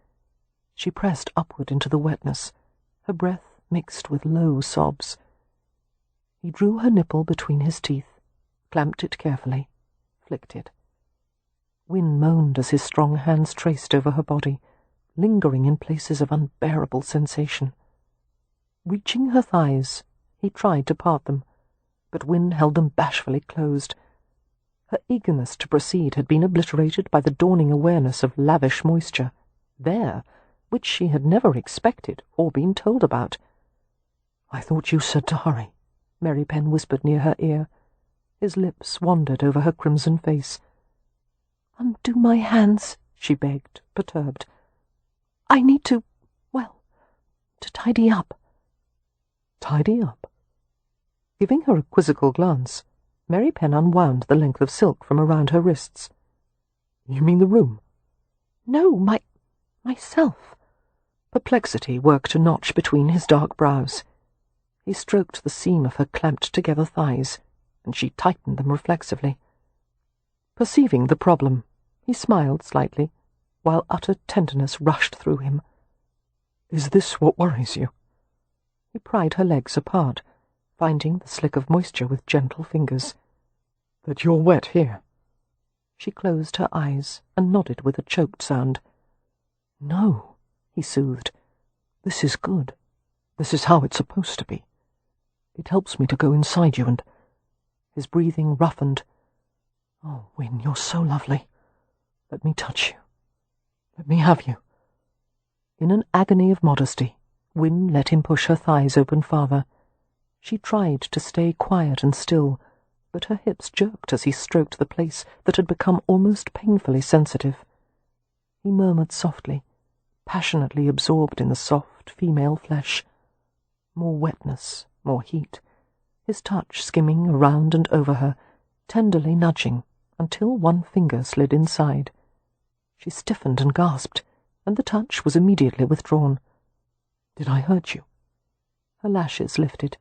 She pressed upward into the wetness, her breath mixed with low sobs. He drew her nipple between his teeth, clamped it carefully, flicked it. Win moaned as his strong hands traced over her body, lingering in places of unbearable sensation. Reaching her thighs, he tried to part them, but Win held them bashfully closed. Her eagerness to proceed had been obliterated by the dawning awareness of lavish moisture, there, which she had never expected or been told about. "I thought you said to hurry," Merripen whispered near her ear. His lips wandered over her crimson face. "Undo my hands," she begged, perturbed. "I need to tidy up." "Tidy up?" Giving her a quizzical glance, Merripen unwound the length of silk from around her wrists. "You mean the room?" "No, myself." Perplexity worked a notch between his dark brows. He stroked the seam of her clamped-together thighs, and she tightened them reflexively. Perceiving the problem, he smiled slightly, while utter tenderness rushed through him. "Is this what worries you?" He pried her legs apart, finding the slick of moisture with gentle fingers. "That you're wet here?" She closed her eyes and nodded with a choked sound. "No," he soothed. "This is good. This is how it's supposed to be. It helps me to go inside you and—" His breathing roughened. "Oh, Win, you're so lovely. Let me touch you. Let me have you." In an agony of modesty, Win let him push her thighs open farther. She tried to stay quiet and still, but her hips jerked as he stroked the place that had become almost painfully sensitive. He murmured softly, passionately absorbed in the soft female flesh. More wetness, more heat, his touch skimming around and over her, tenderly nudging, until one finger slid inside. She stiffened and gasped, and the touch was immediately withdrawn. "Did I hurt you?" Her lashes lifted.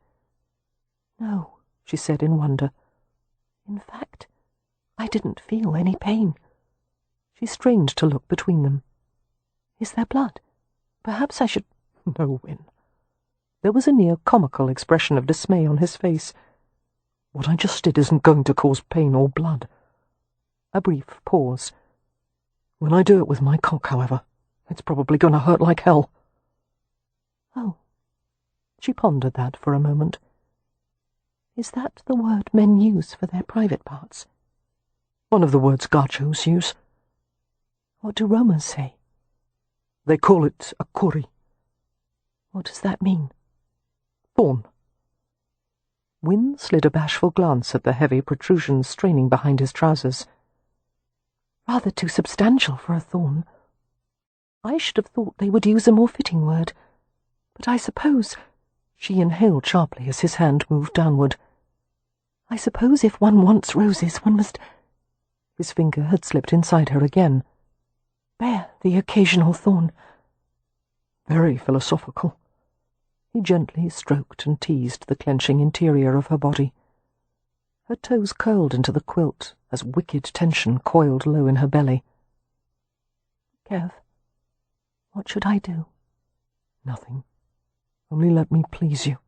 "No," she said in wonder. "In fact, I didn't feel any pain." She strained to look between them. "Is there blood? Perhaps I should—" "No, Win." There was a near comical expression of dismay on his face. "What I just did isn't going to cause pain or blood." A brief pause. "When I do it with my cock, however, it's probably going to hurt like hell." "Oh." She pondered that for a moment. "Is that the word men use for their private parts?" "One of the words gachos use." "What do Romans say?" "They call it a kuri." "What does that mean?" "Thorn." Win slid a bashful glance at the heavy protrusions straining behind his trousers. "Rather too substantial for a thorn. I should have thought they would use a more fitting word. But I suppose—" she inhaled sharply as his hand moved downward. "I suppose if one wants roses, one must—" His finger had slipped inside her again. "Bear the occasional thorn." Very philosophical. He gently stroked and teased the clenching interior of her body. Her toes curled into the quilt as wicked tension coiled low in her belly. "Kev, what should I do?" "Nothing. Only let me please you."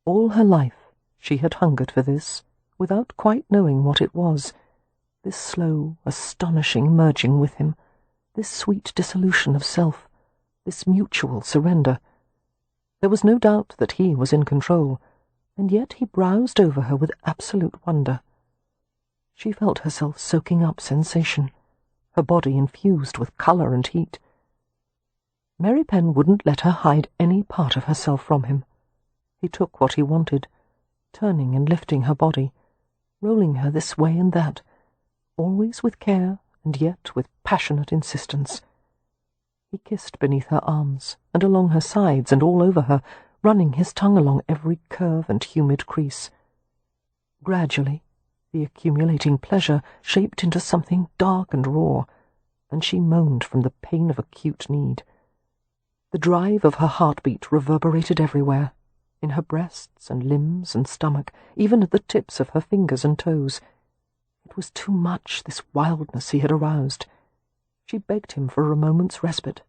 All her life she had hungered for this, without quite knowing what it was, this slow, astonishing merging with him, this sweet dissolution of self, this mutual surrender. There was no doubt that he was in control, and yet he browsed over her with absolute wonder. She felt herself soaking up sensation, her body infused with colour and heat. Merripen wouldn't let her hide any part of herself from him. He took what he wanted, turning and lifting her body, rolling her this way and that, always with care and yet with passionate insistence. He kissed beneath her arms and along her sides and all over her, running his tongue along every curve and humid crease. Gradually, the accumulating pleasure shaped into something dark and raw, and she moaned from the pain of acute need. The drive of her heartbeat reverberated everywhere, in her breasts and limbs and stomach, even at the tips of her fingers and toes. It was too much, this wildness he had aroused. She begged him for a moment's respite.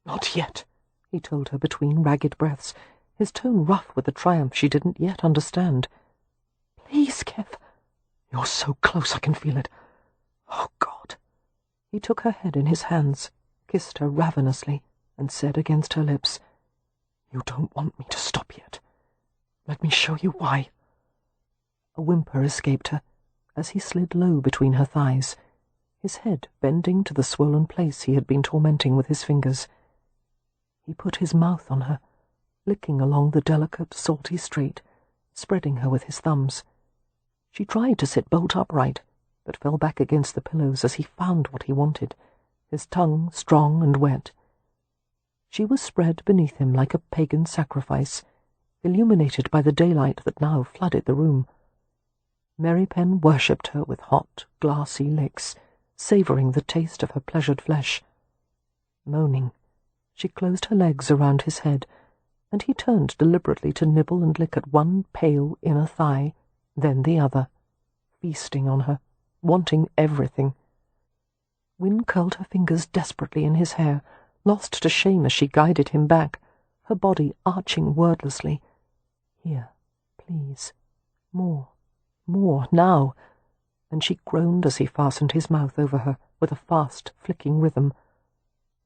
"Not yet," he told her between ragged breaths, his tone rough with a triumph she didn't yet understand. "Please, Kev." "You're so close I can feel it. Oh, God." He took her head in his hands, kissed her ravenously, and said against her lips, "You don't want me to stop yet. Let me show you why." A whimper escaped her as he slid low between her thighs, his head bending to the swollen place he had been tormenting with his fingers. He put his mouth on her, licking along the delicate, salty straight, spreading her with his thumbs. She tried to sit bolt upright, but fell back against the pillows as he found what he wanted, his tongue strong and wet. She was spread beneath him like a pagan sacrifice, illuminated by the daylight that now flooded the room. Merripen worshipped her with hot, glassy licks, savouring the taste of her pleasured flesh. Moaning, she closed her legs around his head, and he turned deliberately to nibble and lick at one pale inner thigh, then the other, feasting on her, wanting everything. Win curled her fingers desperately in his hair, lost to shame as she guided him back, her body arching wordlessly. "Here, please. More, now," and she groaned as he fastened his mouth over her with a fast, flicking rhythm.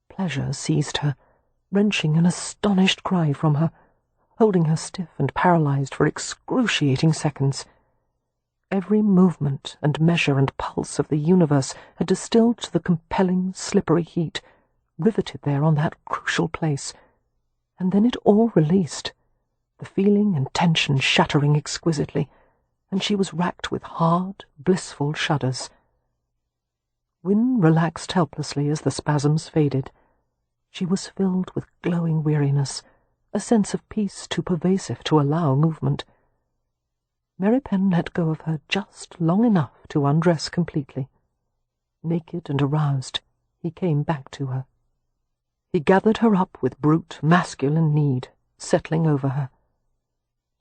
Pleasure seized her, wrenching an astonished cry from her, holding her stiff and paralyzed for excruciating seconds. Every movement and measure and pulse of the universe had distilled to the compelling, slippery heat, riveted there on that crucial place, and then it all released, the feeling and tension shattering exquisitely, and she was racked with hard, blissful shudders. Win relaxed helplessly as the spasms faded. She was filled with glowing weariness, a sense of peace too pervasive to allow movement. Merripen let go of her just long enough to undress completely. Naked and aroused, he came back to her. He gathered her up with brute, masculine need, settling over her.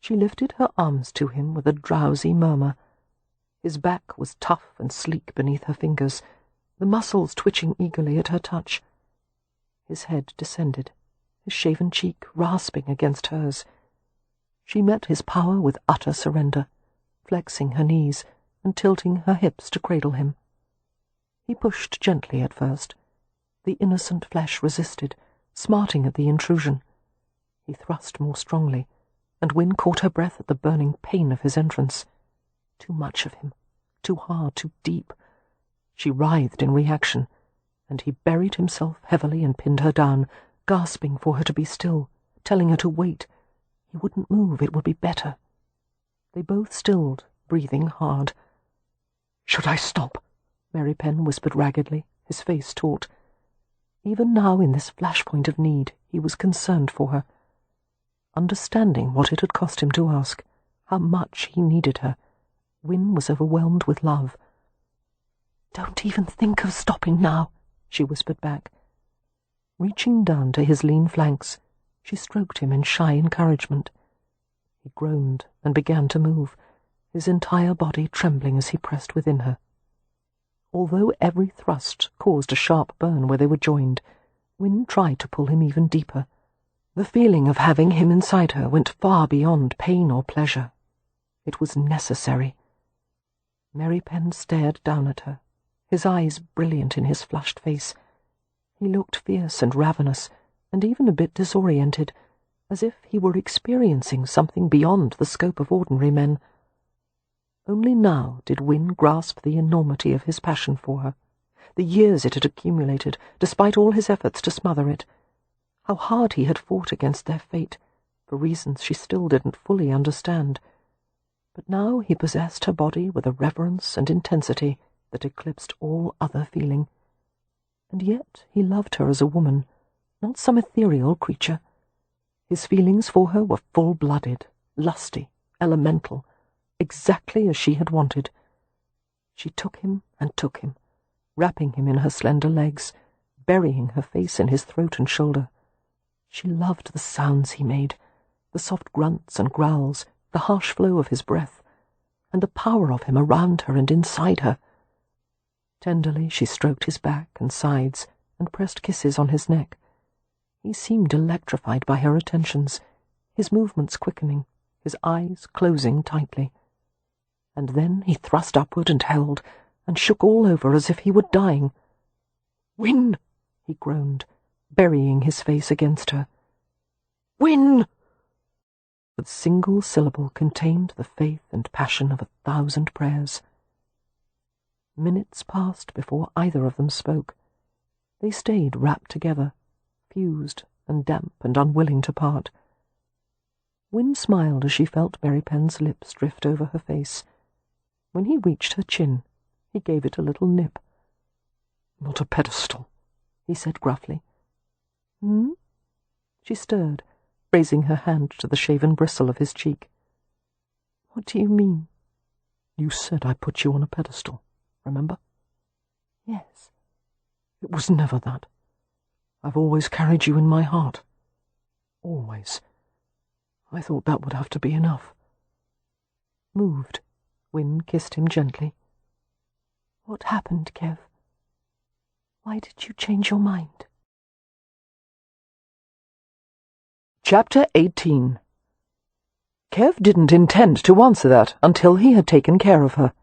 She lifted her arms to him with a drowsy murmur. His back was tough and sleek beneath her fingers, the muscles twitching eagerly at her touch. His head descended, his shaven cheek rasping against hers. She met his power with utter surrender, flexing her knees and tilting her hips to cradle him. He pushed gently at first. The innocent flesh resisted, smarting at the intrusion. He thrust more strongly, and Win caught her breath at the burning pain of his entrance. Too much of him, too hard, too deep. She writhed in reaction, and he buried himself heavily and pinned her down, gasping for her to be still, telling her to wait. He wouldn't move, it would be better. They both stilled, breathing hard. "Should I stop?" Merripen whispered raggedly, his face taut. Even now, in this flashpoint of need, he was concerned for her. Understanding what it had cost him to ask, how much he needed her, Win was overwhelmed with love. "Don't even think of stopping now," she whispered back. Reaching down to his lean flanks, she stroked him in shy encouragement. He groaned and began to move, his entire body trembling as he pressed within her. Although every thrust caused a sharp burn where they were joined, Win tried to pull him even deeper. The feeling of having him inside her went far beyond pain or pleasure. It was necessary. Merripen stared down at her, his eyes brilliant in his flushed face. He looked fierce and ravenous, and even a bit disoriented, as if he were experiencing something beyond the scope of ordinary men. Only now did Win grasp the enormity of his passion for her, the years it had accumulated, despite all his efforts to smother it. How hard he had fought against their fate, for reasons she still didn't fully understand. But now he possessed her body with a reverence and intensity that eclipsed all other feeling. And yet he loved her as a woman, not some ethereal creature. His feelings for her were full-blooded, lusty, elemental, exactly as she had wanted. She took him and took him, wrapping him in her slender legs, burying her face in his throat and shoulder. She loved the sounds he made, the soft grunts and growls, the harsh flow of his breath, and the power of him around her and inside her. Tenderly she stroked his back and sides and pressed kisses on his neck. He seemed electrified by her attentions, his movements quickening, his eyes closing tightly. And then he thrust upward and held, and shook all over as if he were dying. "Win!" he groaned, burying his face against her. "Win!" The single syllable contained the faith and passion of 1,000 prayers. Minutes passed before either of them spoke. They stayed wrapped together, fused and damp and unwilling to part. Win smiled as she felt Merripen's lips drift over her face. When he reached her chin, he gave it a little nip. "Not a pedestal," he said gruffly. "Hmm?" She stirred, raising her hand to the shaven bristle of his cheek. "What do you mean?" "You said I put you on a pedestal, remember?" "Yes." "It was never that. I've always carried you in my heart. Always. I thought that would have to be enough." Moved, Win kissed him gently. "What happened, Kev? Why did you change your mind?" Chapter 18. Kev didn't intend to answer that until he had taken care of her.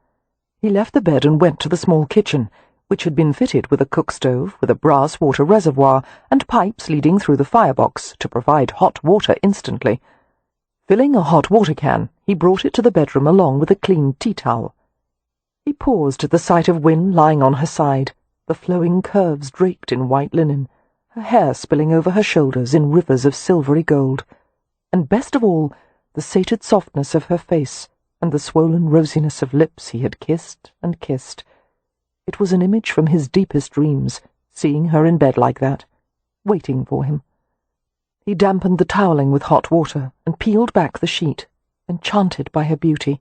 He left the bed and went to the small kitchen, which had been fitted with a cook stove with a brass water reservoir and pipes leading through the firebox to provide hot water instantly. Filling a hot water can, he brought it to the bedroom along with a clean tea towel. He paused at the sight of Win lying on her side, the flowing curves draped in white linen, her hair spilling over her shoulders in rivers of silvery gold, and best of all, the sated softness of her face and the swollen rosiness of lips he had kissed and kissed. It was an image from his deepest dreams, seeing her in bed like that, waiting for him. He dampened the toweling with hot water and peeled back the sheet, enchanted by her beauty.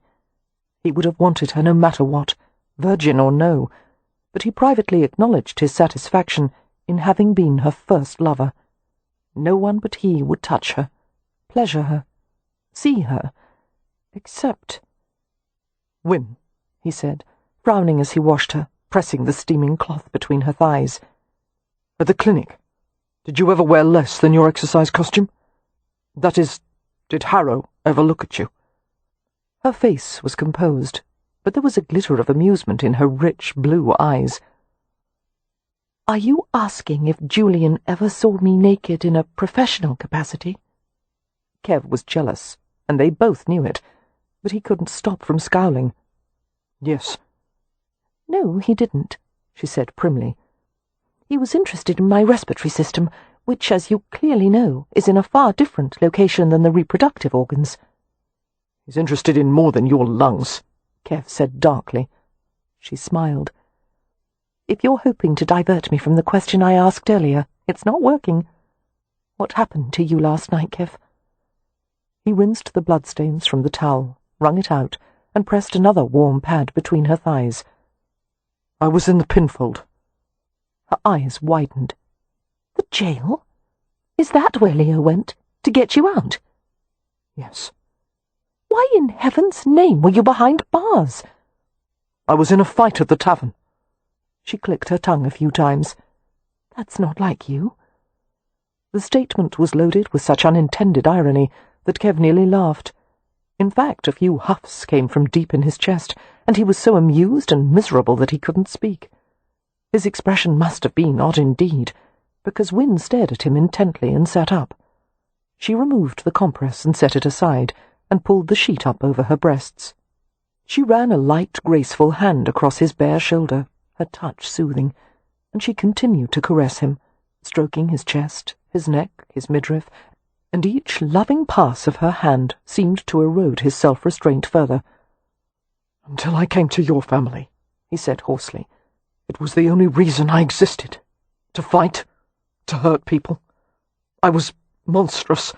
He would have wanted her no matter what, virgin or no, but he privately acknowledged his satisfaction in having been her first lover. No one but he would touch her, pleasure her, see her, except— "Win," he said, frowning as he washed her, pressing the steaming cloth between her thighs. "At the clinic, did you ever wear less than your exercise costume? That is, did Harrow ever look at you?" Her face was composed, but there was a glitter of amusement in her rich blue eyes. "Are you asking if Julian ever saw me naked in a professional capacity?" Kev was jealous, and they both knew it, but he couldn't stop from scowling. "Yes." "No, he didn't," she said primly. "He was interested in my respiratory system, which, as you clearly know, is in a far different location than the reproductive organs." "He's interested in more than your lungs," Kev said darkly. She smiled. "If you're hoping to divert me from the question I asked earlier, It's not working. What happened to you last night, Kev? He rinsed the bloodstains from the towel, wrung it out, and pressed another warm pad between her thighs. I was in the pinfold. Her eyes widened. The jail? Is that where Leo went? To get you out? Yes. Why in heaven's name were you behind bars? I was in a fight at the tavern. She clicked her tongue a few times. That's not like you. The statement was loaded with such unintended irony that Kev nearly laughed. In fact, a few huffs came from deep in his chest, and he was so amused and miserable that he couldn't speak. His expression must have been odd indeed, because Win stared at him intently and sat up. She removed the compress and set it aside, and pulled the sheet up over her breasts. She ran a light, graceful hand across his bare shoulder, her touch soothing, and she continued to caress him, stroking his chest, his neck, his midriff, and each loving pass of her hand seemed to erode his self-restraint further. "Until I came to your family," he said hoarsely. "It was the only reason I existed. To fight, to hurt people. I was monstrous."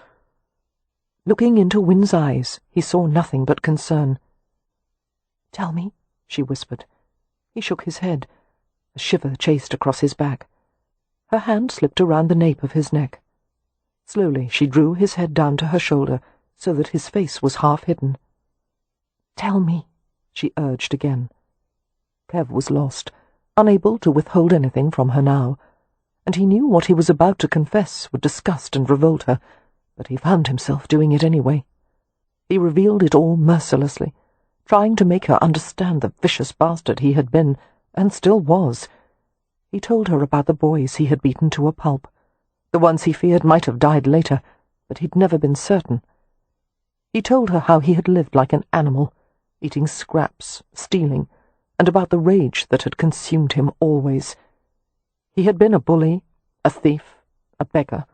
Looking into Win's eyes, he saw nothing but concern. "Tell me," she whispered. He shook his head. A shiver chased across his back. Her hand slipped around the nape of his neck. Slowly she drew his head down to her shoulder so that his face was half hidden. "Tell me," she urged again. Kev was lost, unable to withhold anything from her now, and he knew what he was about to confess would disgust and revolt her, but he found himself doing it anyway. He revealed it all mercilessly, trying to make her understand the vicious bastard he had been, and still was. He told her about the boys he had beaten to a pulp, the ones he feared might have died later, but he'd never been certain. He told her how he had lived like an animal, eating scraps, stealing, and about the rage that had consumed him always. He had been a bully, a thief, a beggar.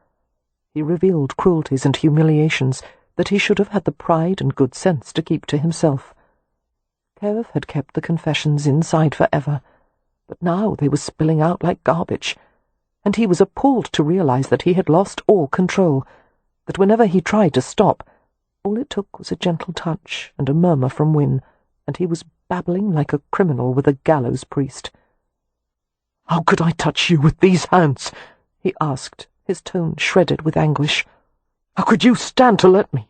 He revealed cruelties and humiliations that he should have had the pride and good sense to keep to himself. Kev had kept the confessions inside forever, but now they were spilling out like garbage, and he was appalled to realize that he had lost all control, that whenever he tried to stop, all it took was a gentle touch and a murmur from Win, and he was babbling like a criminal with a gallows priest. "How could I touch you with these hands?" he asked, his tone shredded with anguish. "How could you stand to let me?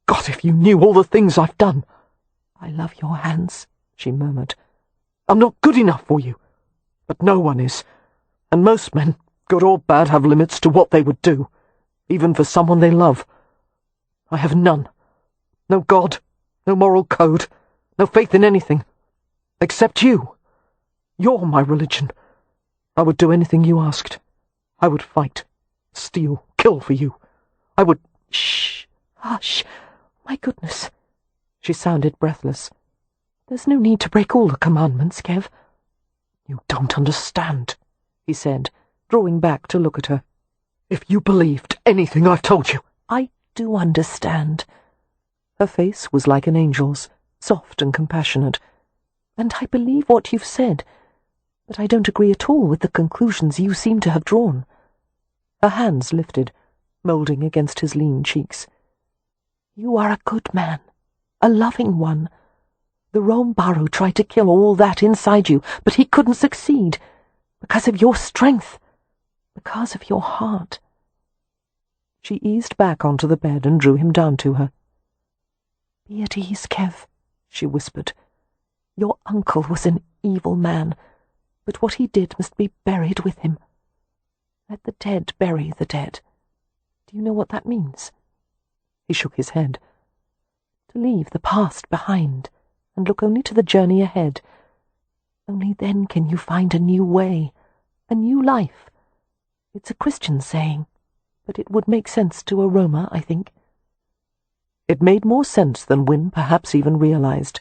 God, if you knew all the things I've done." "I love your hands," she murmured. "I'm not good enough for you, but no one is, and most men, good or bad, have limits to what they would do, even for someone they love. I have none. No God, no moral code, no faith in anything, except you. You're my religion. I would do anything you asked. I would fight, steal, kill for you. I would—" "Shh! Hush! My goodness!" She sounded breathless. "There's no need to break all the commandments, Kev." "You don't understand," he said, drawing back to look at her. "If you believed anything I've told you—" "I do understand." Her face was like an angel's, soft and compassionate. "And I believe what you've said, but I don't agree at all with the conclusions you seem to have drawn." Her hands lifted, moulding against his lean cheeks. "You are a good man, a loving one. The Rome Barrow tried to kill all that inside you, but he couldn't succeed, because of your strength, because of your heart." She eased back onto the bed and drew him down to her. "Be at ease, Kev," she whispered. "Your uncle was an evil man, but what he did must be buried with him. Let the dead bury the dead. Do you know what that means?" He shook his head. "To leave the past behind and look only to the journey ahead. Only then can you find a new way, a new life. It's a Christian saying, but it would make sense to a Roma, I think." It made more sense than Win perhaps even realized.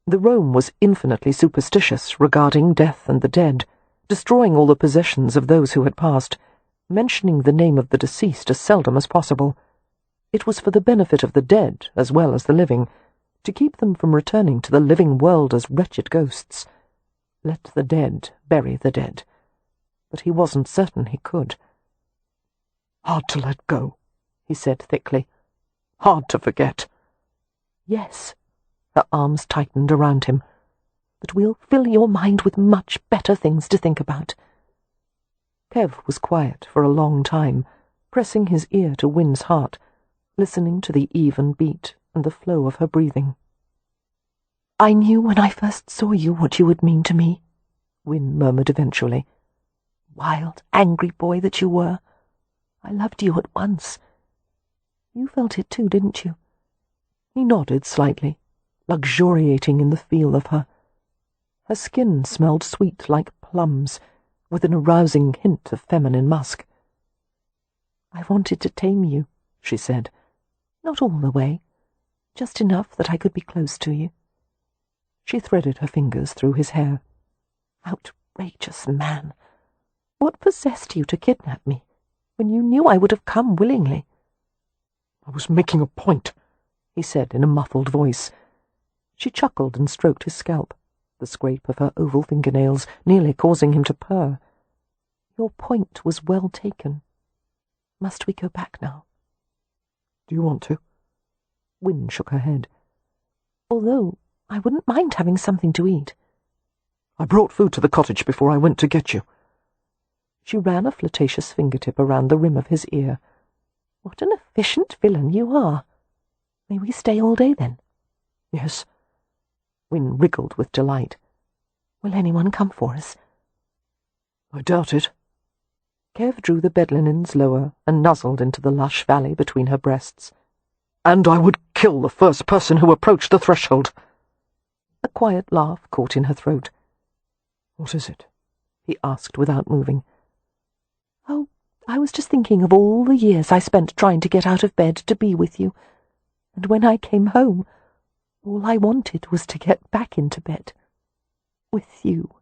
The Rome was infinitely superstitious regarding death and the dead, destroying all the possessions of those who had passed, mentioning the name of the deceased as seldom as possible. It was for the benefit of the dead as well as the living, to keep them from returning to the living world as wretched ghosts. Let the dead bury the dead. but he wasn't certain he could. "Hard to let go," he said thickly. "Hard to forget." "Yes." Her arms tightened around him. "But we'll fill your mind with much better things to think about." Kev was quiet for a long time, pressing his ear to Win's heart, listening to the even beat and the flow of her breathing. "I knew when I first saw you what you would mean to me," Win murmured eventually. "Wild, angry boy that you were. I loved you at once. You felt it too, didn't you?" He nodded slightly, luxuriating in the feel of her. Her skin smelled sweet like plums, with an arousing hint of feminine musk. "I wanted to tame you," she said. "Not all the way, just enough that I could be close to you." She threaded her fingers through his hair. "Outrageous man! What possessed you to kidnap me, when you knew I would have come willingly?" "I was making a point," he said in a muffled voice. She chuckled and stroked his scalp, the scrape of her oval fingernails nearly causing him to purr. "Your point was well taken. Must we go back now?" "Do you want to?" Win shook her head. "Although I wouldn't mind having something to eat." "I brought food to the cottage before I went to get you." She ran a flirtatious fingertip around the rim of his ear. "What an efficient villain you are. May we stay all day, then?" "Yes." Win wriggled with delight. "Will anyone come for us?" "I doubt it." Kev drew the bed linens lower and nuzzled into the lush valley between her breasts. "And I would kill the first person who approached the threshold." A quiet laugh caught in her throat. "What is it?" he asked without moving. "Oh, I was just thinking of all the years I spent trying to get out of bed to be with you, and when I came home, all I wanted was to get back into bed. With you."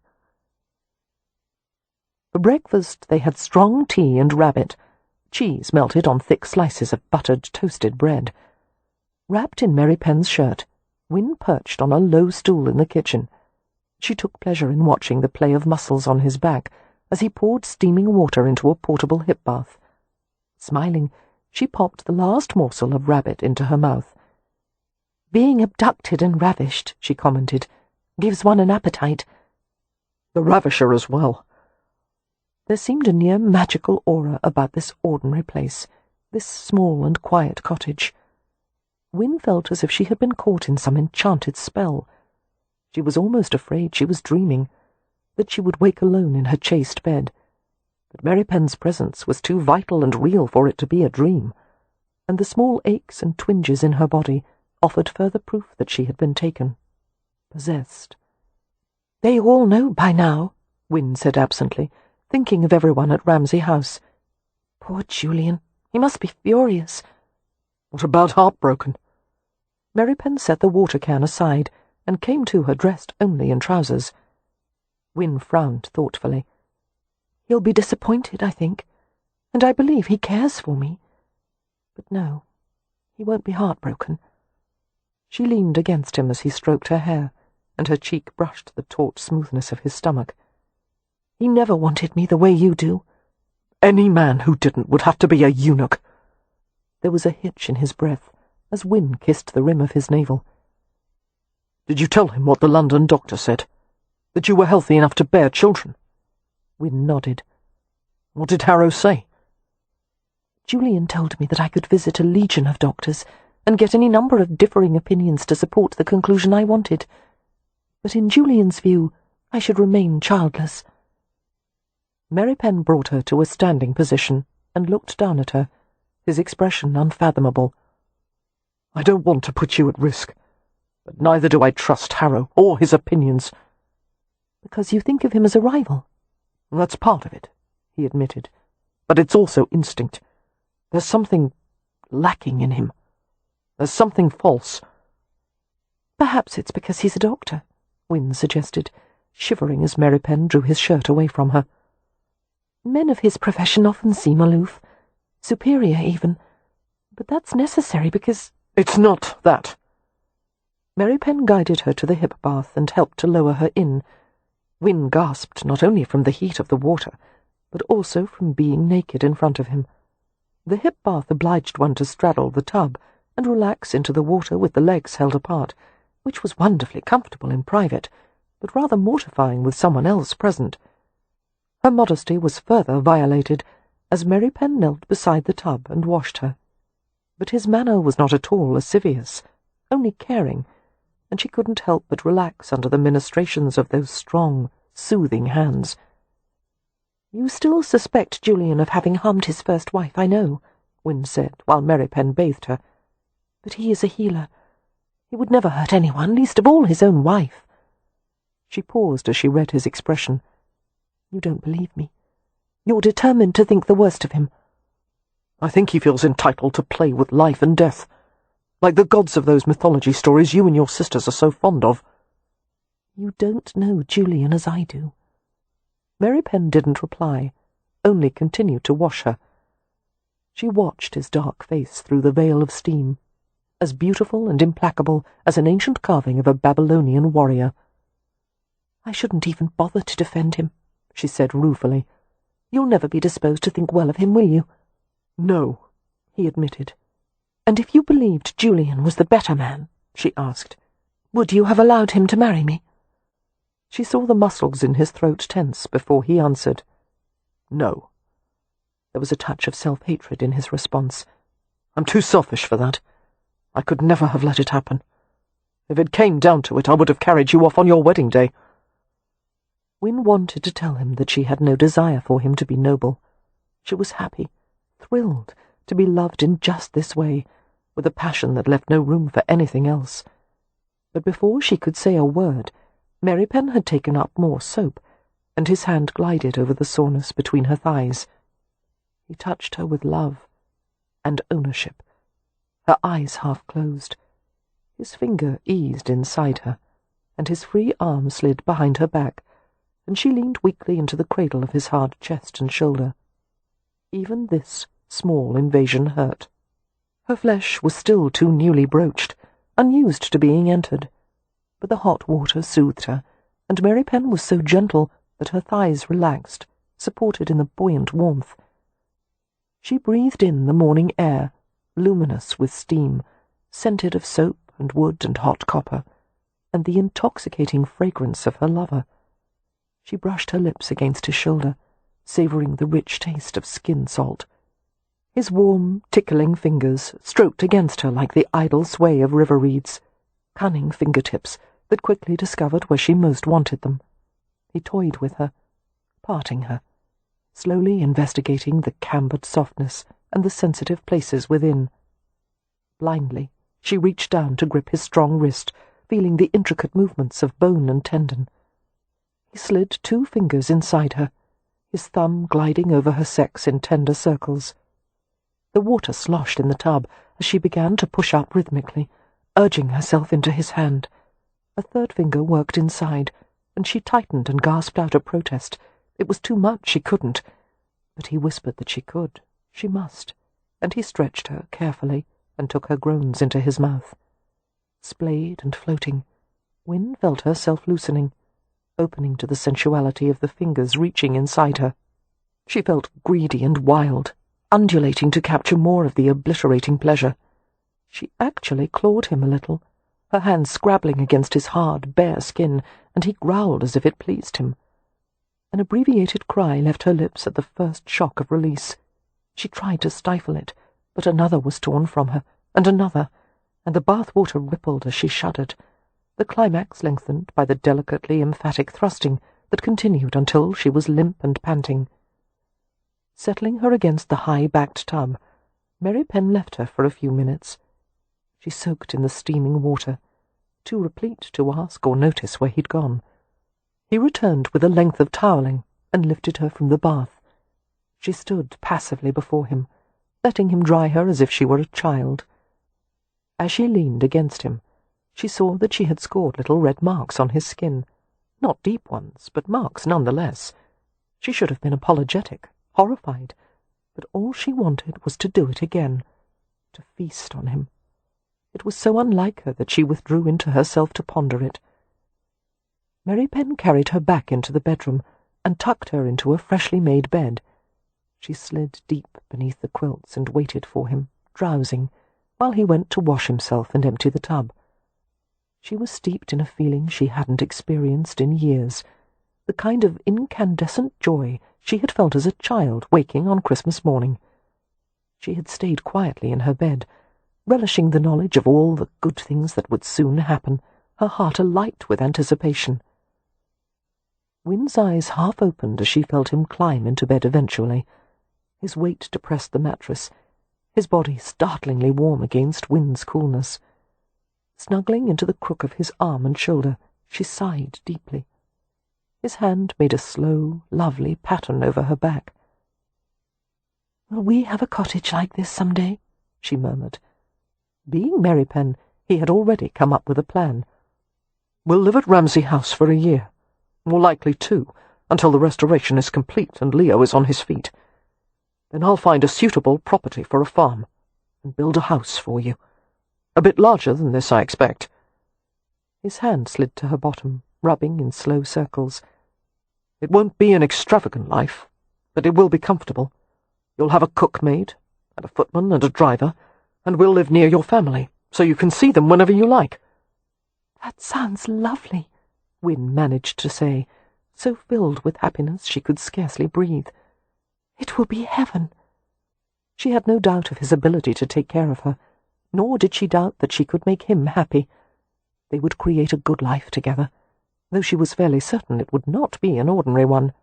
For breakfast they had strong tea and rabbit, cheese melted on thick slices of buttered toasted bread. Wrapped in Merripen's shirt, Win perched on a low stool in the kitchen. She took pleasure in watching the play of muscles on his back as he poured steaming water into a portable hip bath. Smiling, she popped the last morsel of rabbit into her mouth. "Being abducted and ravished," she commented, "gives one an appetite." "The ravisher as well." There seemed a near magical aura about this ordinary place, this small and quiet cottage. Win felt as if she had been caught in some enchanted spell. She was almost afraid she was dreaming, that she would wake alone in her chaste bed. But Merripen's presence was too vital and real for it to be a dream, and the small aches and twinges in her body offered further proof that she had been taken, possessed. "They all know by now," Win said absently, thinking of everyone at Ramsey House. "Poor Julian, he must be furious." "What about heartbroken?" Merripen set the water can aside and came to her dressed only in trousers. Win frowned thoughtfully. "He'll be disappointed, I think, and I believe he cares for me. But no, he won't be heartbroken." She leaned against him as he stroked her hair, and her cheek brushed the taut smoothness of his stomach. "He never wanted me the way you do." "Any man who didn't would have to be a eunuch." There was a hitch in his breath as Win kissed the rim of his navel. "Did you tell him what the London doctor said? That you were healthy enough to bear children?" Win nodded. "What did Harrow say?" "Julian told me that I could visit a legion of doctors and get any number of differing opinions to support the conclusion I wanted. But in Julian's view, I should remain childless." Merripen brought her to a standing position and looked down at her, his expression unfathomable. "I don't want to put you at risk, but neither do I trust Harrow or his opinions." "Because you think of him as a rival?" "That's part of it," he admitted. "But it's also instinct. There's something lacking in him. There's something false." "Perhaps it's because he's a doctor," Win suggested, shivering as Merripen drew his shirt away from her. "Men of his profession often seem aloof, superior even, but that's necessary because—" "It's not that." Merripen guided her to the hip bath and helped to lower her in. Win gasped not only from the heat of the water, but also from being naked in front of him. The hip bath obliged one to straddle the tub and relax into the water with the legs held apart, which was wonderfully comfortable in private, but rather mortifying with someone else present. Her modesty was further violated as Merripen knelt beside the tub and washed her. But his manner was not at all lascivious, only caring, and she couldn't help but relax under the ministrations of those strong, soothing hands. "You still suspect Julian of having harmed his first wife, I know," Win said, while Merripen bathed her. "But he is a healer. He would never hurt anyone, least of all his own wife." She paused as she read his expression. "You don't believe me. You're determined to think the worst of him." "I think he feels entitled to play with life and death, like the gods of those mythology stories you and your sisters are so fond of." "You don't know Julian as I do." Merripen didn't reply, only continued to wash her. She watched his dark face through the veil of steam, as beautiful and implacable as an ancient carving of a Babylonian warrior. "I shouldn't even bother to defend him," she said ruefully. "You'll never be disposed to think well of him, will you?" "No," he admitted. "And if you believed Julian was the better man," she asked, "would you have allowed him to marry me?" She saw the muscles in his throat tense before he answered. "No." There was a touch of self-hatred in his response. "I'm too selfish for that. I could never have let it happen. If it came down to it, I would have carried you off on your wedding day." Win wanted to tell him that she had no desire for him to be noble. She was happy, thrilled, to be loved in just this way, with a passion that left no room for anything else. But before she could say a word, Merripen had taken up more soap, and his hand glided over the soreness between her thighs. He touched her with love and ownership, her eyes half closed. His finger eased inside her, and his free arm slid behind her back, and she leaned weakly into the cradle of his hard chest and shoulder. Even this small invasion hurt. Her flesh was still too newly broached, unused to being entered, but the hot water soothed her, and Merripen was so gentle that her thighs relaxed, supported in the buoyant warmth. She breathed in the morning air, luminous with steam, scented of soap and wood and hot copper, and the intoxicating fragrance of her lover. She brushed her lips against his shoulder, savouring the rich taste of skin salt. His warm, tickling fingers stroked against her like the idle sway of river reeds, cunning fingertips that quickly discovered where she most wanted them. He toyed with her, parting her, slowly investigating the cambered softness and the sensitive places within. Blindly, she reached down to grip his strong wrist, feeling the intricate movements of bone and tendon. He slid 2 fingers inside her, his thumb gliding over her sex in tender circles. The water sloshed in the tub as she began to push up rhythmically, urging herself into his hand. A 3rd finger worked inside, and she tightened and gasped out a protest. It was too much, she couldn't. But he whispered that she could, she must, and he stretched her carefully and took her groans into his mouth. Splayed and floating, Win felt herself loosening, opening to the sensuality of the fingers reaching inside her. She felt greedy and wild, undulating to capture more of the obliterating pleasure. She actually clawed him a little, her hands scrabbling against his hard, bare skin, and he growled as if it pleased him. An abbreviated cry left her lips at the first shock of release. She tried to stifle it, but another was torn from her, and the bath water rippled as she shuddered. The climax lengthened by the delicately emphatic thrusting that continued until she was limp and panting. Settling her against the high-backed tub, Merripen left her for a few minutes. She soaked in the steaming water, too replete to ask or notice where he'd gone. He returned with a length of toweling and lifted her from the bath. She stood passively before him, letting him dry her as if she were a child. As she leaned against him, she saw that she had scored little red marks on his skin. Not deep ones, but marks nonetheless. She should have been apologetic, horrified, but all she wanted was to do it again, to feast on him. It was so unlike her that she withdrew into herself to ponder it. Merripen carried her back into the bedroom, and tucked her into a freshly made bed. She slid deep beneath the quilts and waited for him, drowsing, while he went to wash himself and empty the tub. She was steeped in a feeling she hadn't experienced in years, the kind of incandescent joy she had felt as a child waking on Christmas morning. She had stayed quietly in her bed, relishing the knowledge of all the good things that would soon happen, her heart alight with anticipation. Win's eyes half opened as she felt him climb into bed eventually. His weight depressed the mattress, his body startlingly warm against Win's coolness. Snuggling into the crook of his arm and shoulder, she sighed deeply. His hand made a slow, lovely pattern over her back. "Will we have a cottage like this some day?" she murmured. Being Merripen, he had already come up with a plan. "We'll live at Ramsey House for a year. More likely 2, until the restoration is complete and Leo is on his feet. Then I'll find a suitable property for a farm, and build a house for you. A bit larger than this, I expect." His hand slid to her bottom, rubbing in slow circles. "It won't be an extravagant life, but it will be comfortable. You'll have a cook maid, and a footman and a driver, and we'll live near your family, so you can see them whenever you like." "That sounds lovely," Win managed to say, so filled with happiness she could scarcely breathe. "It will be heaven." She had no doubt of his ability to take care of her, nor did she doubt that she could make him happy. They would create a good life together, though she was fairly certain it would not be an ordinary one.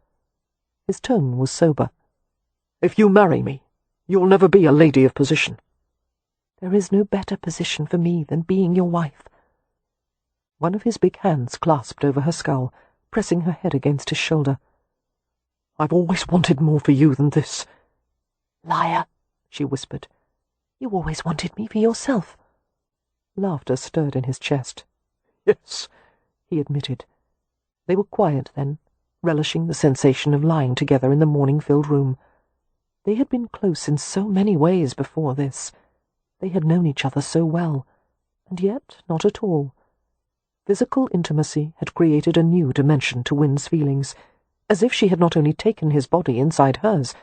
His tone was sober. "If you marry me, you'll never be a lady of position." "There is no better position for me than being your wife." One of his big hands clasped over her skull, pressing her head against his shoulder. "I've always wanted more for you than this." "Liar," she whispered. "You always wanted me for yourself." Laughter stirred in his chest. "Yes," he admitted. They were quiet then, relishing the sensation of lying together in the morning-filled room. They had been close in so many ways before this. They had known each other so well, and yet not at all. Physical intimacy had created a new dimension to Win's feelings, as if she had not only taken his body inside hers,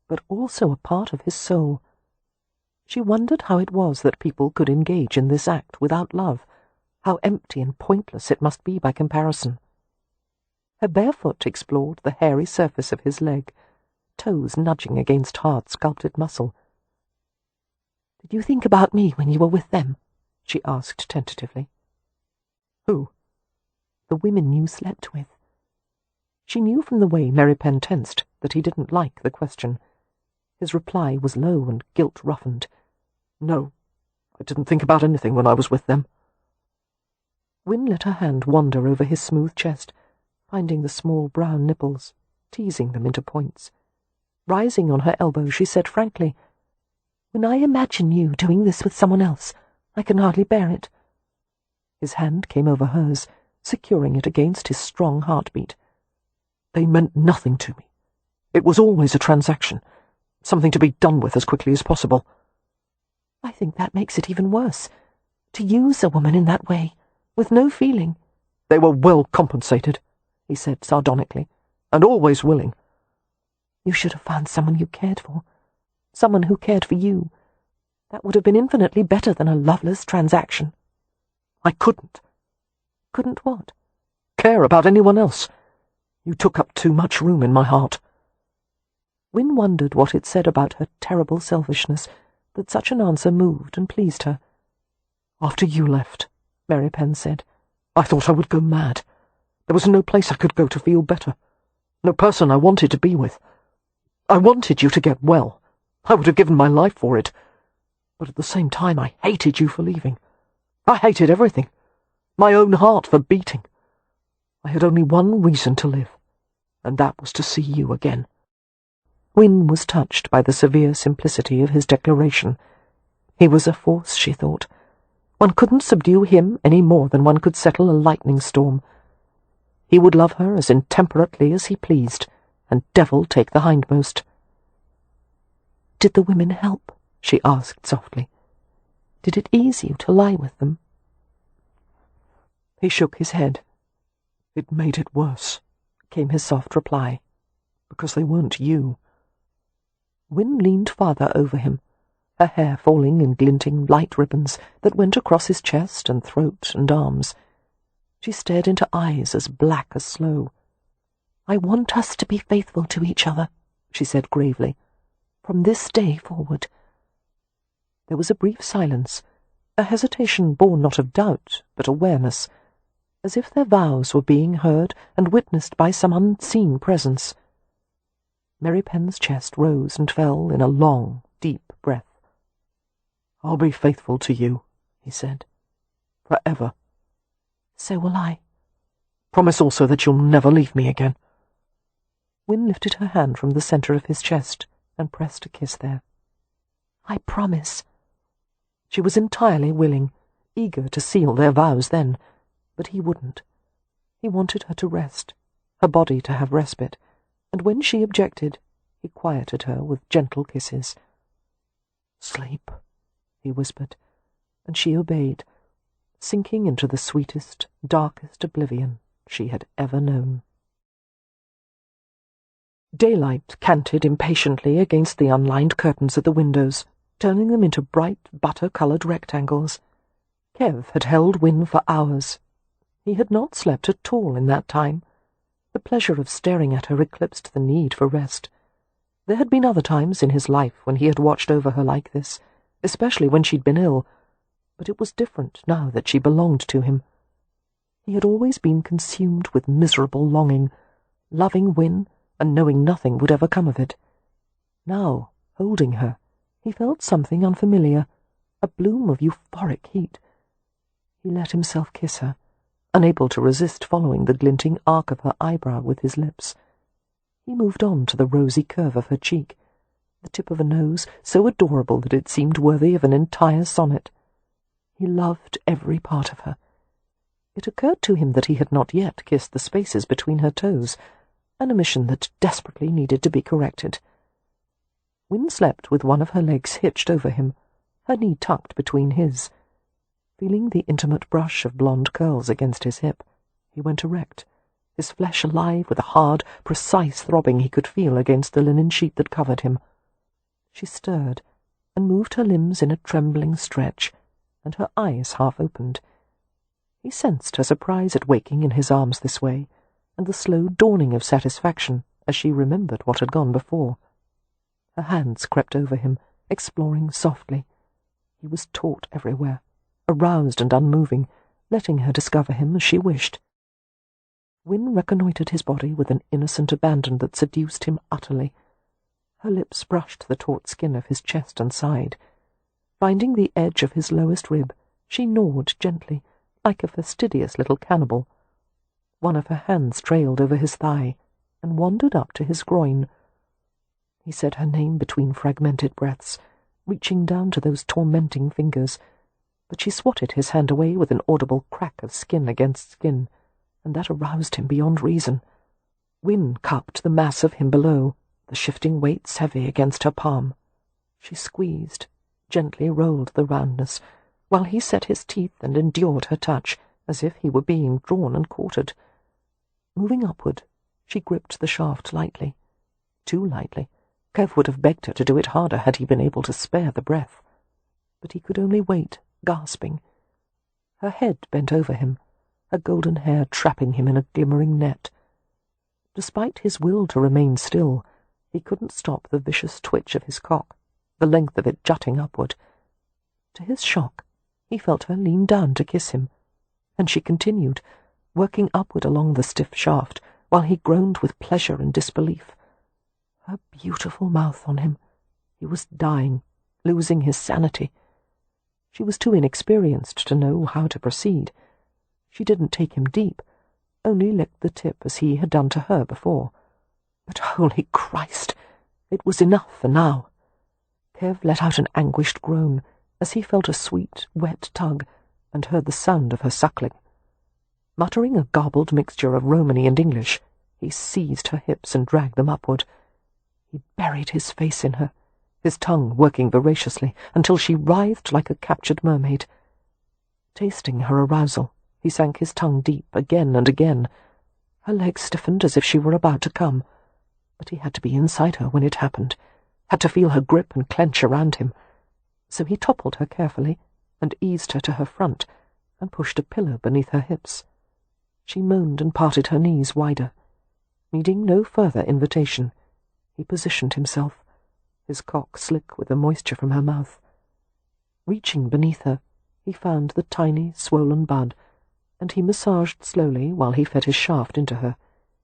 but also a part of his soul. She wondered how it was that people could engage in this act without love, how empty and pointless it must be by comparison. Her bare foot explored the hairy surface of his leg, toes nudging against hard sculpted muscle. "Did you think about me when you were with them?" she asked tentatively. "Who?" "The women you slept with." She knew from the way Merripen tensed that he didn't like the question. His reply was low and guilt-roughened. "No, I didn't think about anything when I was with them." Win let her hand wander over his smooth chest, finding the small brown nipples, teasing them into points. Rising on her elbow, she said frankly, "When I imagine you doing this with someone else, I can hardly bear it." His hand came over hers, securing it against his strong heartbeat. "They meant nothing to me. It was always a transaction, something to be done with as quickly as possible." "I think that makes it even worse. To use a woman in that way, with no feeling." "They were well compensated," he said sardonically, "and always willing." "You should have found someone you cared for, someone who cared for you. That would have been infinitely better than a loveless transaction." "I couldn't." "Couldn't what?" "Care about anyone else. You took up too much room in my heart." Win wondered what it said about her terrible selfishness that such an answer moved and pleased her. "After you left," Merripen said, "I thought I would go mad. There was no place I could go to feel better, no person I wanted to be with. I wanted you to get well. I would have given my life for it. But at the same time I hated you for leaving. I hated everything. My own heart for beating. I had only one reason to live, and that was to see you again." Win was touched by the severe simplicity of his declaration. He was a force, she thought. One couldn't subdue him any more than one could settle a lightning storm. He would love her as intemperately as he pleased, and devil take the hindmost. "Did the women help?" she asked softly. "Did it ease you to lie with them?" He shook his head. "It made it worse," came his soft reply. because they weren't you. Win leaned farther over him, her hair falling in glinting light ribbons that went across his chest and throat and arms. She stared into eyes as black as sloe. "I want us to be faithful to each other," she said gravely, "from this day forward." There was a brief silence, a hesitation born not of doubt, but awareness, as if their vows were being heard and witnessed by some unseen presence. Merripen's chest rose and fell in a long, deep breath. "I'll be faithful to you," he said. "Forever." "So will I." "Promise also that you'll never leave me again." Win lifted her hand from the centre of his chest and pressed a kiss there. "I promise." She was entirely willing, eager to seal their vows then, but he wouldn't. He wanted her to rest, her body to have respite, and when she objected, he quieted her with gentle kisses. "Sleep," he whispered, and she obeyed, sinking into the sweetest, darkest oblivion she had ever known. Daylight canted impatiently against the unlined curtains at the windows, turning them into bright, butter-coloured rectangles. Kev had held Win for hours. He had not slept at all in that time. The pleasure of staring at her eclipsed the need for rest. There had been other times in his life when he had watched over her like this, especially when she'd been ill, but it was different now that she belonged to him. He had always been consumed with miserable longing, loving Win and knowing nothing would ever come of it. Now, holding her, he felt something unfamiliar, a bloom of euphoric heat. He let himself kiss her, unable to resist following the glinting arc of her eyebrow with his lips. He moved on to the rosy curve of her cheek, the tip of a nose so adorable that it seemed worthy of an entire sonnet. He loved every part of her. It occurred to him that he had not yet kissed the spaces between her toes, an omission that desperately needed to be corrected. Win slept with one of her legs hitched over him, her knee tucked between his. Feeling the intimate brush of blonde curls against his hip, he went erect, his flesh alive with a hard, precise throbbing he could feel against the linen sheet that covered him. She stirred, and moved her limbs in a trembling stretch, and her eyes half opened. He sensed her surprise at waking in his arms this way, and the slow dawning of satisfaction as she remembered what had gone before. Her hands crept over him, exploring softly. He was taut everywhere, aroused and unmoving, letting her discover him as she wished. Win reconnoitred his body with an innocent abandon that seduced him utterly. Her lips brushed the taut skin of his chest and side. Finding the edge of his lowest rib, she gnawed gently, like a fastidious little cannibal. One of her hands trailed over his thigh and wandered up to his groin. He said her name between fragmented breaths, reaching down to those tormenting fingers, but she swatted his hand away with an audible crack of skin against skin, and that aroused him beyond reason. Win cupped the mass of him below, the shifting weights heavy against her palm. She squeezed, gently rolled the roundness, while he set his teeth and endured her touch, as if he were being drawn and quartered. Moving upward, she gripped the shaft lightly. Too lightly. Kev would have begged her to do it harder had he been able to spare the breath. But he could only wait, gasping. Her head bent over him, her golden hair trapping him in a glimmering net. Despite his will to remain still, he couldn't stop the vicious twitch of his cock, the length of it jutting upward. To his shock, he felt her lean down to kiss him, and she continued, working upward along the stiff shaft, while he groaned with pleasure and disbelief. Her beautiful mouth on him. He was dying, losing his sanity. She was too inexperienced to know how to proceed. She didn't take him deep, only licked the tip as he had done to her before. But holy Christ! It was enough for now. Kev let out an anguished groan as he felt a sweet, wet tug and heard the sound of her suckling. Muttering a garbled mixture of Romany and English, he seized her hips and dragged them upward. He buried his face in her, his tongue working voraciously until she writhed like a captured mermaid. Tasting her arousal, he sank his tongue deep again and again. Her legs stiffened as if she were about to come. But he had to be inside her when it happened, had to feel her grip and clench around him. So he toppled her carefully and eased her to her front and pushed a pillow beneath her hips. She moaned and parted her knees wider. Needing no further invitation, he positioned himself, his cock slick with the moisture from her mouth. Reaching beneath her, he found the tiny, swollen bud, and he massaged slowly while he fed his shaft into her,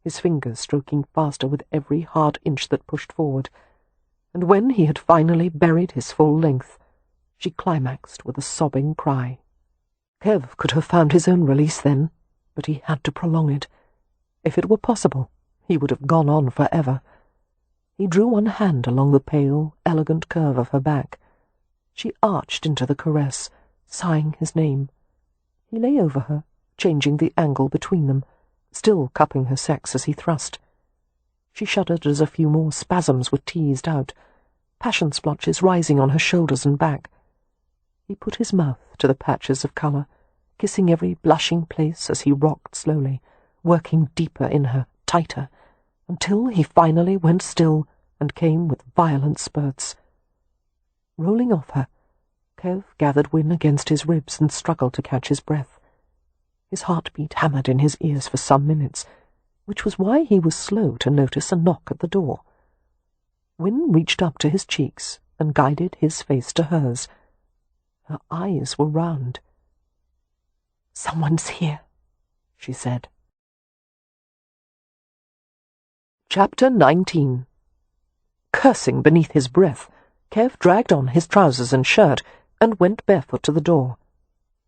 his fingers stroking faster with every hard inch that pushed forward. And when he had finally buried his full length, she climaxed with a sobbing cry. Kev could have found his own release then, but he had to prolong it. If it were possible, he would have gone on forever. He drew one hand along the pale, elegant curve of her back. She arched into the caress, sighing his name. He lay over her, changing the angle between them, still cupping her sex as he thrust. She shuddered as a few more spasms were teased out, passion splotches rising on her shoulders and back. He put his mouth to the patches of colour, kissing every blushing place as he rocked slowly, working deeper in her, tighter, until he finally went still and came with violent spurts. Rolling off her, Kev gathered Win against his ribs and struggled to catch his breath. His heartbeat hammered in his ears for some minutes, which was why he was slow to notice a knock at the door. Win reached up to his cheeks and guided his face to hers. Her eyes were round. "Someone's here," she said. Chapter 19. Cursing beneath his breath, Kev dragged on his trousers and shirt and went barefoot to the door.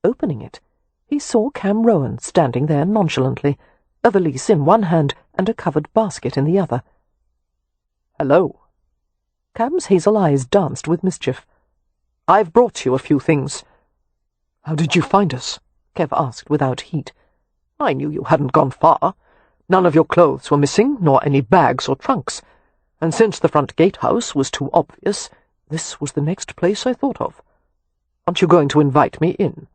Opening it, he saw Cam Rowan standing there nonchalantly, a valise in one hand and a covered basket in the other. "Hello." Cam's hazel eyes danced with mischief. "I've brought you a few things." "How did you find us?" Kev asked without heat. "I knew you hadn't gone far. None of your clothes were missing, nor any bags or trunks. And since the front gatehouse was too obvious, this was the next place I thought of. Aren't you going to invite me in?"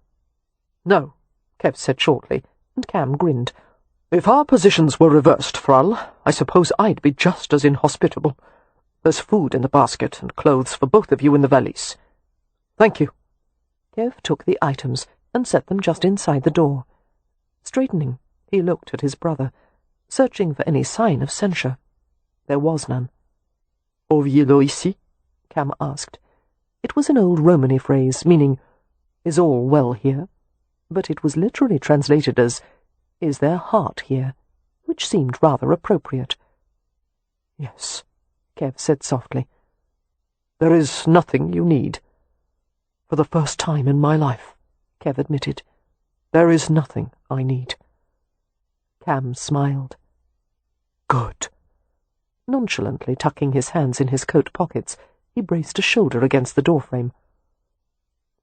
"No," Kev said shortly, and Cam grinned. "If our positions were reversed, Frall, I suppose I'd be just as inhospitable. There's food in the basket and clothes for both of you in the valise." "Thank you." Kev took the items and set them just inside the door. Straightening, he looked at his brother, searching for any sign of censure. There was none. "Ouviez-le ici?" Cam asked. It was an old Romany phrase, meaning, "Is all well here?" But it was literally translated as, "Is there heart here?" which seemed rather appropriate. "Yes," Kev said softly. "There is nothing you need." "For the first time in my life," Kev admitted, "there is nothing I need." Cam smiled. "Good." Nonchalantly tucking his hands in his coat pockets, he braced a shoulder against the doorframe.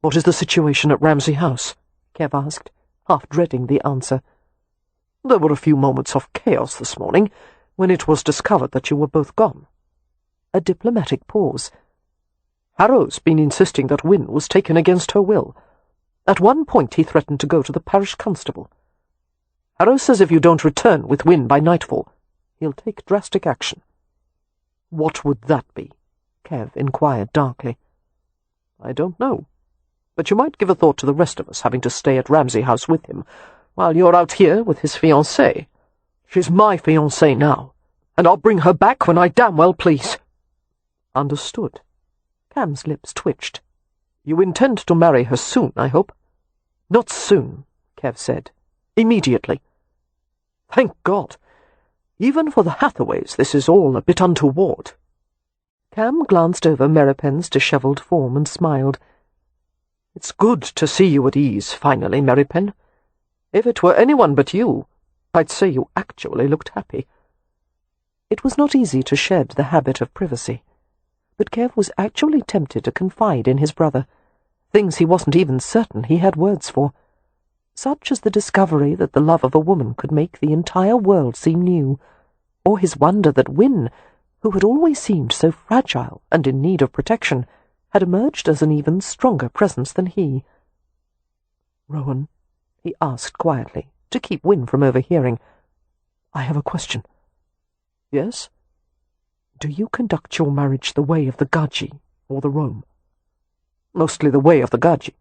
"What is the situation at Ramsay House?" Kev asked, half dreading the answer. "There were a few moments of chaos this morning, when it was discovered that you were both gone." A diplomatic pause. "Harrow's been insisting that Win was taken against her will. At one point he threatened to go to the parish constable. Harrow says if you don't return with Win by nightfall, he'll take drastic action." "What would that be?" Kev inquired darkly. "I don't know. But you might give a thought to the rest of us having to stay at Ramsay House with him, while you're out here with his fiancée. She's my fiancée now, and I'll bring her back when I damn well please." "Understood." Cam's lips twitched. "You intend to marry her soon, I hope?" "Not soon," Kev said. "Immediately." "Thank God. Even for the Hathaways, this is all a bit untoward." Cam glanced over Merripen's dishevelled form and smiled. "It's good to see you at ease, finally, Merripen. If it were anyone but you, I'd say you actually looked happy." It was not easy to shed the habit of privacy, but Kev was actually tempted to confide in his brother, things he wasn't even certain he had words for, such as the discovery that the love of a woman could make the entire world seem new, or his wonder that Win, who had always seemed so fragile and in need of protection, had emerged as an even stronger presence than he. "Rowan," he asked quietly, to keep Win from overhearing, "I have a question." "Yes?" Do you conduct your marriage the way of the Gaji or the Rome? Mostly the way of the Gaji,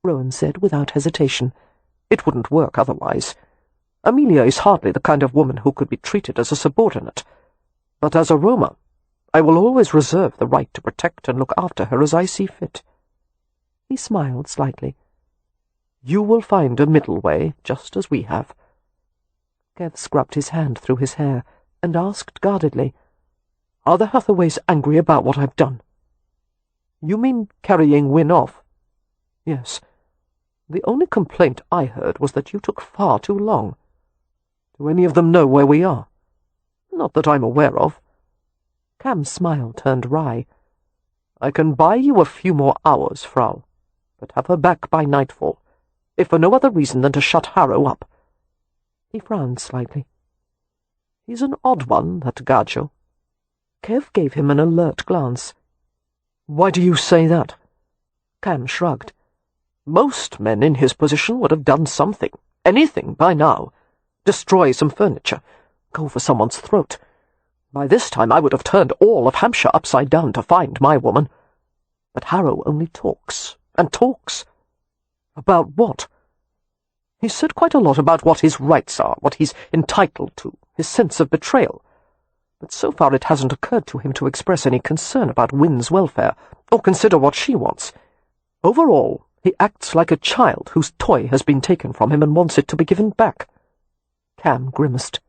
Rowan said without hesitation. It wouldn't work otherwise. Amelia is hardly the kind of woman who could be treated as a subordinate. But as a Roma, I will always reserve the right to protect and look after her as I see fit. He smiled slightly. You will find a middle way, just as we have. Kev scrubbed his hand through his hair and asked guardedly, Are the Hathaways angry about what I've done? You mean carrying Win off? Yes. The only complaint I heard was that you took far too long. Do any of them know where we are? Not that I'm aware of. Cam's smile turned wry. I can buy you a few more hours, Frau, but have her back by nightfall, if for no other reason than to shut Harrow up. He frowned slightly. He's an odd one, that Gajo. Kev gave him an alert glance. Why do you say that? Cam shrugged. Most men in his position would have done something, anything, by now. Destroy some furniture, go for someone's throat. By this time I would have turned all of Hampshire upside down to find my woman. But Harrow only talks, and talks. About what? He's said quite a lot about what his rights are, what he's entitled to, his sense of betrayal. But so far it hasn't occurred to him to express any concern about Win's welfare, or consider what she wants. Overall, he acts like a child whose toy has been taken from him and wants it to be given back. Cam grimaced.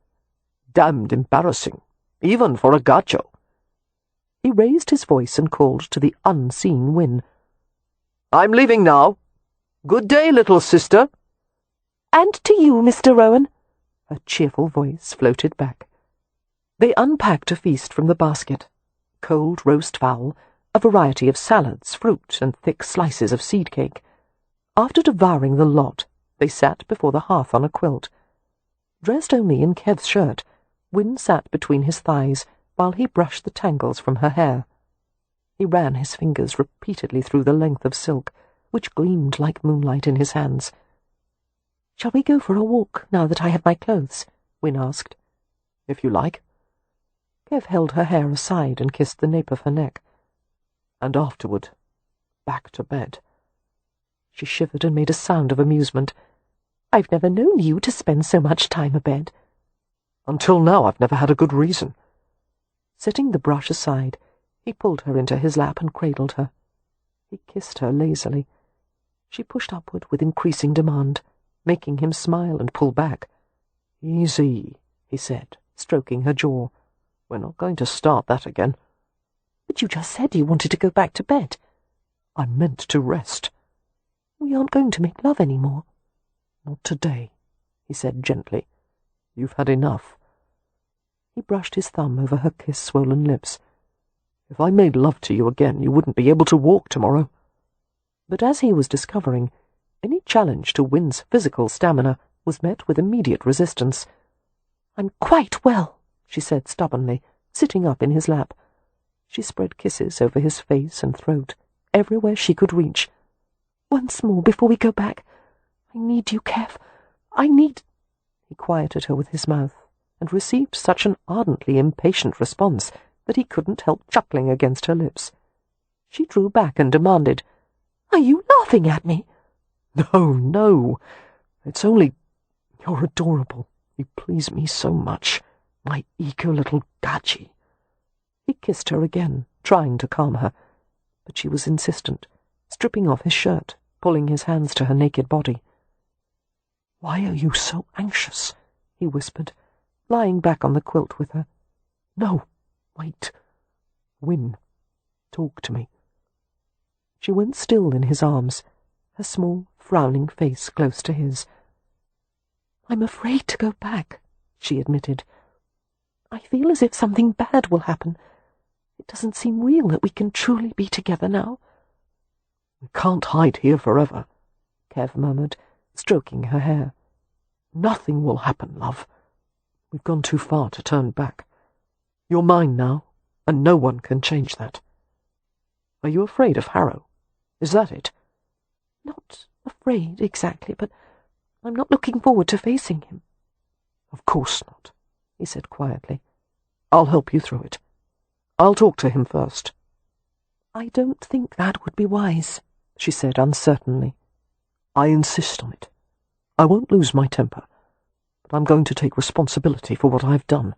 Damned embarrassing, even for a Gajo. He raised his voice and called to the unseen Win. I'm leaving now. Good day, little sister. And to you, Mr. Rowan. Her cheerful voice floated back. They unpacked a feast from the basket. Cold roast fowl, a variety of salads, fruit, and thick slices of seed cake. After devouring the lot, they sat before the hearth on a quilt. Dressed only in Kev's shirt, Win sat between his thighs while he brushed the tangles from her hair. He ran his fingers repeatedly through the length of silk, which gleamed like moonlight in his hands. "Shall we go for a walk, now that I have my clothes?" Win asked. "If you like." Kev held her hair aside and kissed the nape of her neck. "And afterward, back to bed." She shivered and made a sound of amusement. "I've never known you to spend so much time abed." "Until now I've never had a good reason." Setting the brush aside, he pulled her into his lap and cradled her. He kissed her lazily. She pushed upward with increasing demand, making him smile and pull back. "Easy," he said, stroking her jaw. "We're not going to start that again." "But you just said you wanted to go back to bed." "I meant to rest." "We aren't going to make love any more." "Not today," he said gently. "You've had enough." He brushed his thumb over her kiss-swollen lips. "If I made love to you again, you wouldn't be able to walk tomorrow." But as he was discovering, any challenge to Win's physical stamina was met with immediate resistance. "I'm quite well," she said stubbornly, sitting up in his lap. She spread kisses over his face and throat, everywhere she could reach. "Once more before we go back. I need you, Kev. I need—" He quieted her with his mouth, and received such an ardently impatient response that he couldn't help chuckling against her lips. She drew back and demanded, "Are you laughing at me?" "No, no. It's only... You're adorable. You please me so much. My eager little Gaji." He kissed her again, trying to calm her, but she was insistent, stripping off his shirt, pulling his hands to her naked body. "Why are you so anxious?" he whispered, lying back on the quilt with her. "No, wait. Win, talk to me." She went still in his arms, her small, frowning face close to his. "I'm afraid to go back," she admitted. "I feel as if something bad will happen. It doesn't seem real that we can truly be together now." "We can't hide here forever," Kev murmured, stroking her hair. "Nothing will happen, love. We've gone too far to turn back. You're mine now, and no one can change that. Are you afraid of Harrow? Is that it?" "Not afraid exactly, but I'm not looking forward to facing him." "Of course not," he said quietly. "I'll help you through it. I'll talk to him first. I don't think that would be wise, she said uncertainly. I insist on it. I won't lose my temper, but I'm going to take responsibility for what I've done.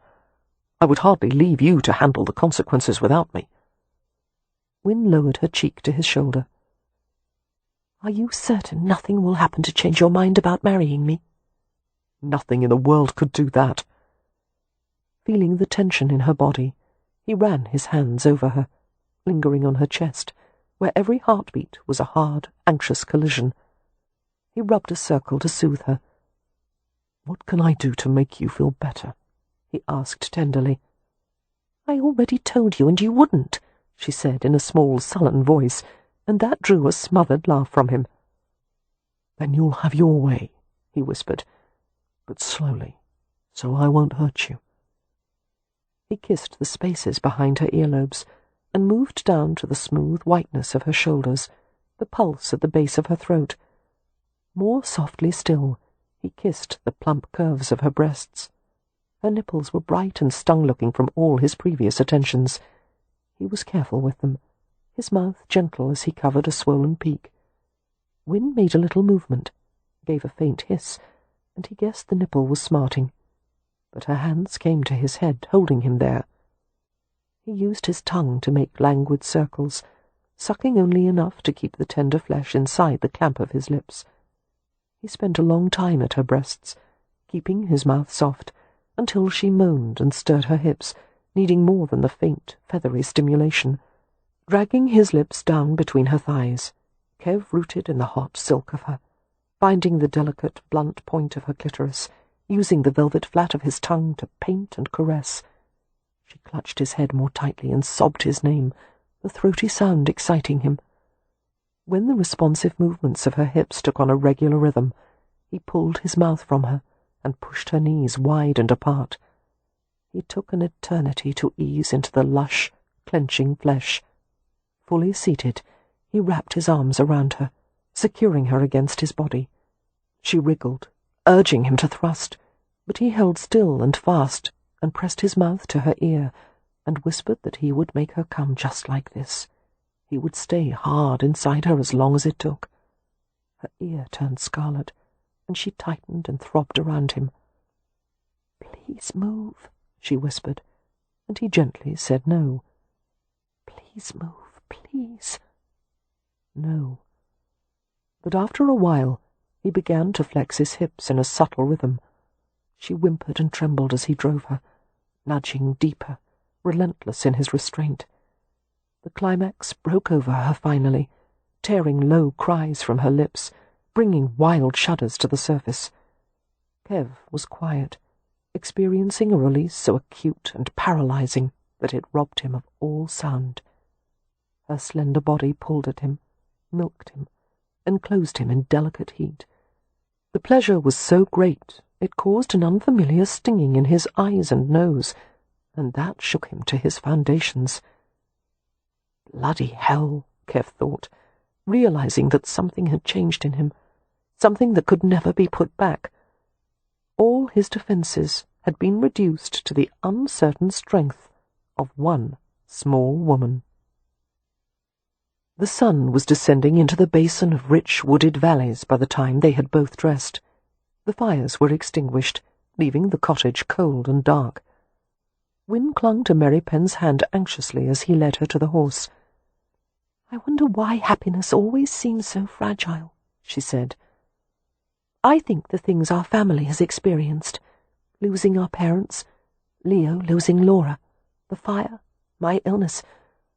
I would hardly leave you to handle the consequences without me. Win lowered her cheek to his shoulder. Are you certain nothing will happen to change your mind about marrying me? Nothing in the world could do that. Feeling the tension in her body, he ran his hands over her, lingering on her chest, where every heartbeat was a hard, anxious collision. He rubbed a circle to soothe her. What can I do to make you feel better? He asked tenderly. I already told you, and you wouldn't, she said in a small, sullen voice, and that drew a smothered laugh from him. Then you'll have your way, he whispered, but slowly, so I won't hurt you. He kissed the spaces behind her earlobes, and moved down to the smooth whiteness of her shoulders, the pulse at the base of her throat. More softly still, he kissed the plump curves of her breasts. Her nipples were bright and stung-looking from all his previous attentions. He was careful with them, his mouth gentle as he covered a swollen peak. Win made a little movement, gave a faint hiss, and he guessed the nipple was smarting. But her hands came to his head, holding him there. He used his tongue to make languid circles, sucking only enough to keep the tender flesh inside the clamp of his lips. He spent a long time at her breasts, keeping his mouth soft, until she moaned and stirred her hips, needing more than the faint, feathery stimulation. Dragging his lips down between her thighs, Kev rooted in the hot silk of her, finding the delicate, blunt point of her clitoris, using the velvet flat of his tongue to paint and caress. She clutched his head more tightly and sobbed his name, the throaty sound exciting him. When the responsive movements of her hips took on a regular rhythm, he pulled his mouth from her and pushed her knees wide and apart. He took an eternity to ease into the lush, clenching flesh. Fully seated, he wrapped his arms around her, securing her against his body. She wriggled, urging him to thrust, but he held still and fast and pressed his mouth to her ear and whispered that he would make her come just like this. He would stay hard inside her as long as it took. Her ear turned scarlet, and she tightened and throbbed around him. "Please move," she whispered, and he gently said no. "Please move, please." No. But after a while, he began to flex his hips in a subtle rhythm. She whimpered and trembled as he drove her, nudging deeper, relentless in his restraint. The climax broke over her finally, tearing low cries from her lips, bringing wild shudders to the surface. Kev was quiet, experiencing a release so acute and paralyzing that it robbed him of all sound. Her slender body pulled at him, milked him, enclosed him in delicate heat. The pleasure was so great it caused an unfamiliar stinging in his eyes and nose, and that shook him to his foundations. Bloody hell, Kev thought, realizing that something had changed in him, something that could never be put back. All his defenses had been reduced to the uncertain strength of one small woman. The sun was descending into the basin of rich wooded valleys by the time they had both dressed. The fires were extinguished, leaving the cottage cold and dark. Win clung to Merripen's hand anxiously as he led her to the horse. "I wonder why happiness always seems so fragile," she said. "I think the things our family has experienced, losing our parents, Leo losing Laura, the fire, my illness,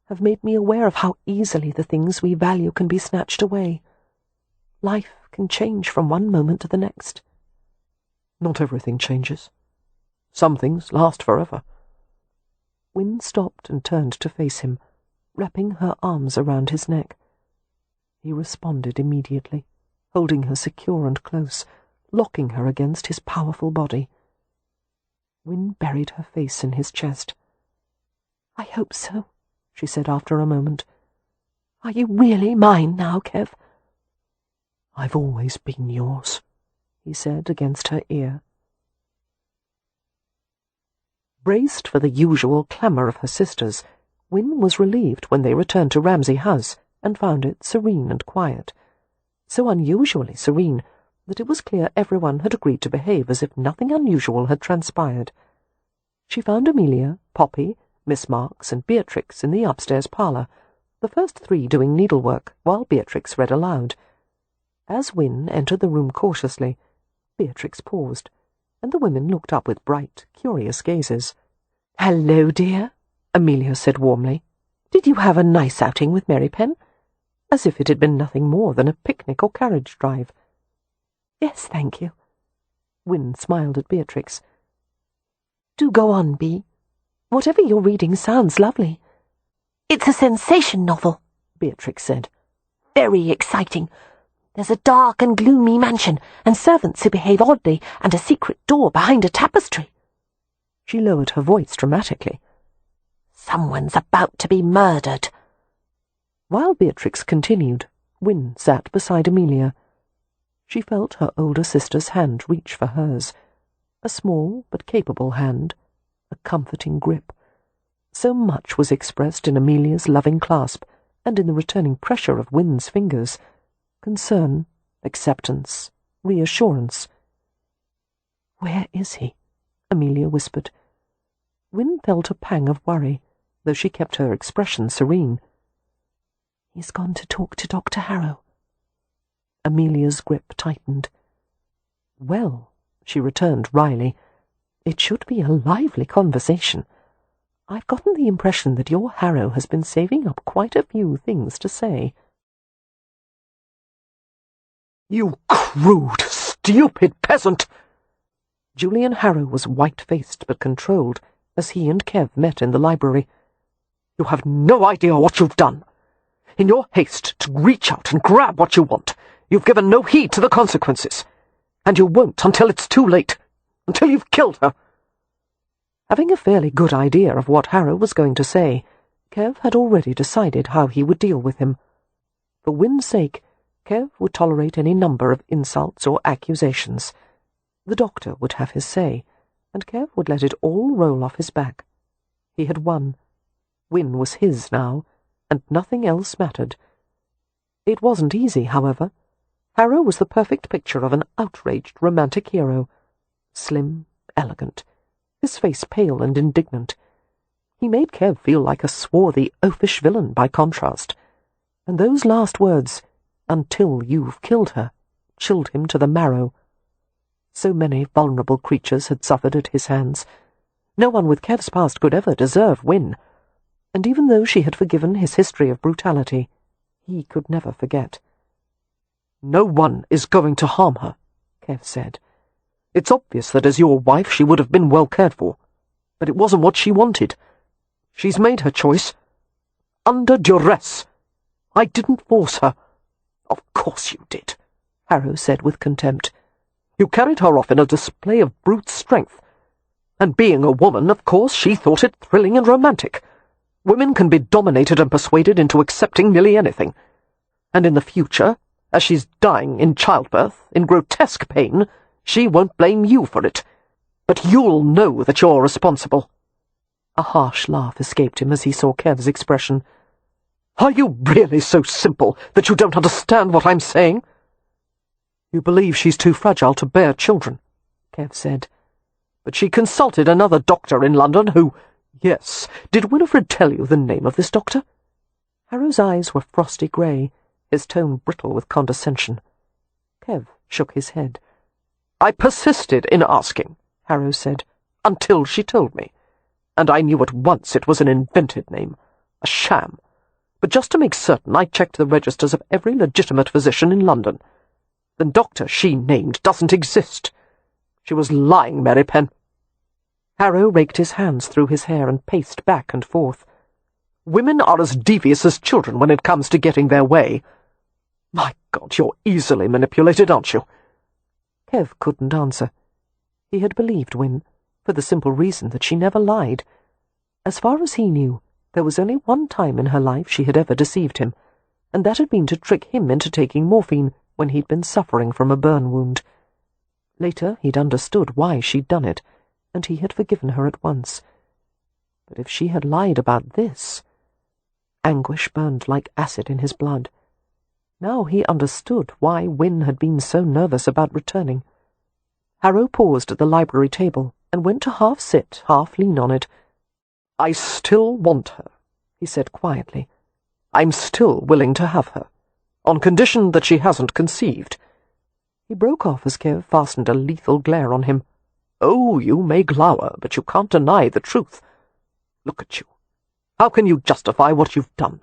have made me aware of how easily the things we value can be snatched away. Life can change from one moment to the next." "Not everything changes. Some things last forever." Win stopped and turned to face him, wrapping her arms around his neck. He responded immediately, holding her secure and close, locking her against his powerful body. Win buried her face in his chest. "I hope so," she said after a moment. "Are you really mine now, Kev?" "I've always been yours," he said against her ear. Braced for the usual clamour of her sisters, Win was relieved when they returned to Ramsay House and found it serene and quiet. So unusually serene that it was clear everyone had agreed to behave as if nothing unusual had transpired. She found Amelia, Poppy, Miss Marks, and Beatrix in the upstairs parlour, the first three doing needlework, while Beatrix read aloud. As Win entered the room cautiously, Beatrix paused, and the women looked up with bright, curious gazes. "Hello, dear," Amelia said warmly. "Did you have a nice outing with Merripen?" As if it had been nothing more than a picnic or carriage drive. "Yes, thank you." Win smiled at Beatrix. "Do go on, Bee. Whatever you're reading sounds lovely." "It's a sensation novel," Beatrix said. "Very exciting. There's a dark and gloomy mansion, and servants who behave oddly, and a secret door behind a tapestry." She lowered her voice dramatically. "Someone's about to be murdered." While Beatrix continued, Win sat beside Amelia. She felt her older sister's hand reach for hers, a small but capable hand, a comforting grip. So much was expressed in Amelia's loving clasp, and in the returning pressure of Win's fingers. Concern, acceptance, reassurance. "Where is he?" Amelia whispered. Win felt a pang of worry, though she kept her expression serene. "He's gone to talk to Dr. Harrow." Amelia's grip tightened. "Well," she returned wryly, "it should be a lively conversation. I've gotten the impression that your Harrow has been saving up quite a few things to say." "You crude, stupid peasant!" Julian Harrow was white-faced but controlled as he and Kev met in the library. "You have no idea what you've done. In your haste to reach out and grab what you want, you've given no heed to the consequences. And you won't until it's too late, until you've killed her." Having a fairly good idea of what Harrow was going to say, Kev had already decided how he would deal with him. For Win's sake, Kev would tolerate any number of insults or accusations. The doctor would have his say, and Kev would let it all roll off his back. He had won. Win was his now, and nothing else mattered. It wasn't easy, however. Harrow was the perfect picture of an outraged romantic hero. Slim, elegant, his face pale and indignant. He made Kev feel like a swarthy, oafish villain by contrast. And those last words, "until you've killed her," chilled him to the marrow. So many vulnerable creatures had suffered at his hands. No one with Kev's past could ever deserve Win. And even though she had forgiven his history of brutality, he could never forget. "No one is going to harm her," Kev said. "It's obvious that as your wife she would have been well cared for, but it wasn't what she wanted. She's made her choice. Under duress. I didn't force her." "Of course you did," Harrow said with contempt. "You carried her off in a display of brute strength. And being a woman, of course, she thought it thrilling and romantic. Women can be dominated and persuaded into accepting nearly anything. And in the future, as she's dying in childbirth, in grotesque pain, she won't blame you for it. But you'll know that you're responsible." A harsh laugh escaped him as he saw Kev's expression. "Are you really so simple that you don't understand what I'm saying?" "You believe she's too fragile to bear children," Kev said. "But she consulted another doctor in London who—" "Yes, did Winifred tell you the name of this doctor?" Harrow's eyes were frosty grey, his tone brittle with condescension. Kev shook his head. "I persisted in asking," Harrow said, "until she told me. And I knew at once it was an invented name, a sham. But just to make certain, I checked the registers of every legitimate physician in London. The doctor she named doesn't exist. She was lying, Merripen." Harrow raked his hands through his hair and paced back and forth. "Women are as devious as children when it comes to getting their way. My God, you're easily manipulated, aren't you?" Kev couldn't answer. He had believed Win, for the simple reason that she never lied. As far as he knew, there was only one time in her life she had ever deceived him, and that had been to trick him into taking morphine when he'd been suffering from a burn wound. Later he'd understood why she'd done it, and he had forgiven her at once. But if she had lied about this, Anguish burned like acid in his blood. Now he understood why Win had been so nervous about returning. Harrow paused at the library table and went to half sit, half lean on it. "I still want her," he said quietly. "I'm still willing to have her, on condition that she hasn't conceived." He broke off as Kev fastened a lethal glare on him. "Oh, you may glower, but you can't deny the truth. Look at you. How can you justify what you've done?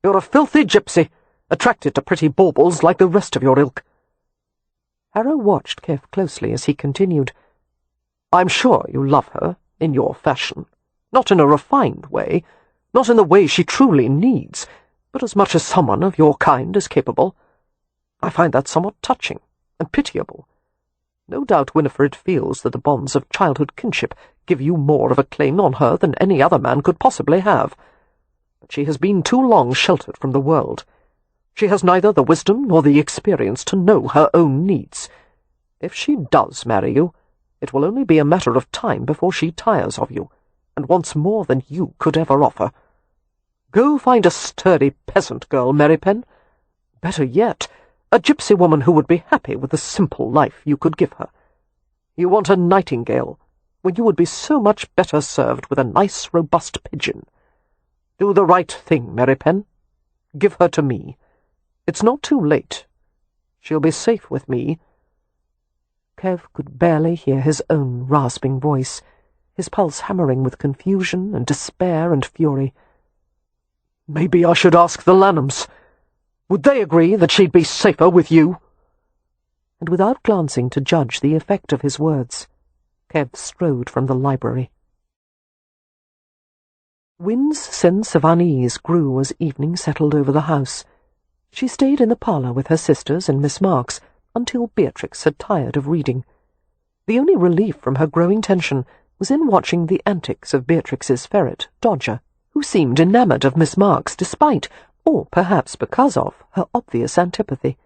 You're a filthy gypsy, attracted to pretty baubles like the rest of your ilk." Harrow watched Kev closely as he continued. "I'm sure you love her, in your fashion. Not in a refined way, not in the way she truly needs, but as much as someone of your kind is capable. I find that somewhat touching and pitiable. No doubt Winifred feels that the bonds of childhood kinship give you more of a claim on her than any other man could possibly have. But she has been too long sheltered from the world. She has neither the wisdom nor the experience to know her own needs. If she does marry you, it will only be a matter of time before she tires of you, and wants more than you could ever offer. Go find a sturdy peasant girl, Merripen. Better yet, a gypsy woman who would be happy with the simple life you could give her. You want a nightingale, when you would be so much better served with a nice, robust pigeon. Do the right thing, Merripen. Give her to me. It's not too late. She'll be safe with me." Kev could barely hear his own rasping voice, his pulse hammering with confusion and despair and fury. "Maybe I should ask the Lanhams. Would they agree that she'd be safer with you?" And without glancing to judge the effect of his words, Kev strode from the library. Win's sense of unease grew as evening settled over the house. She stayed in the parlour with her sisters and Miss Marks until Beatrix had tired of reading. The only relief from her growing tension was in watching the antics of Beatrix's ferret, Dodger, who seemed enamoured of Miss Marks despite, or perhaps because of, her obvious antipathy.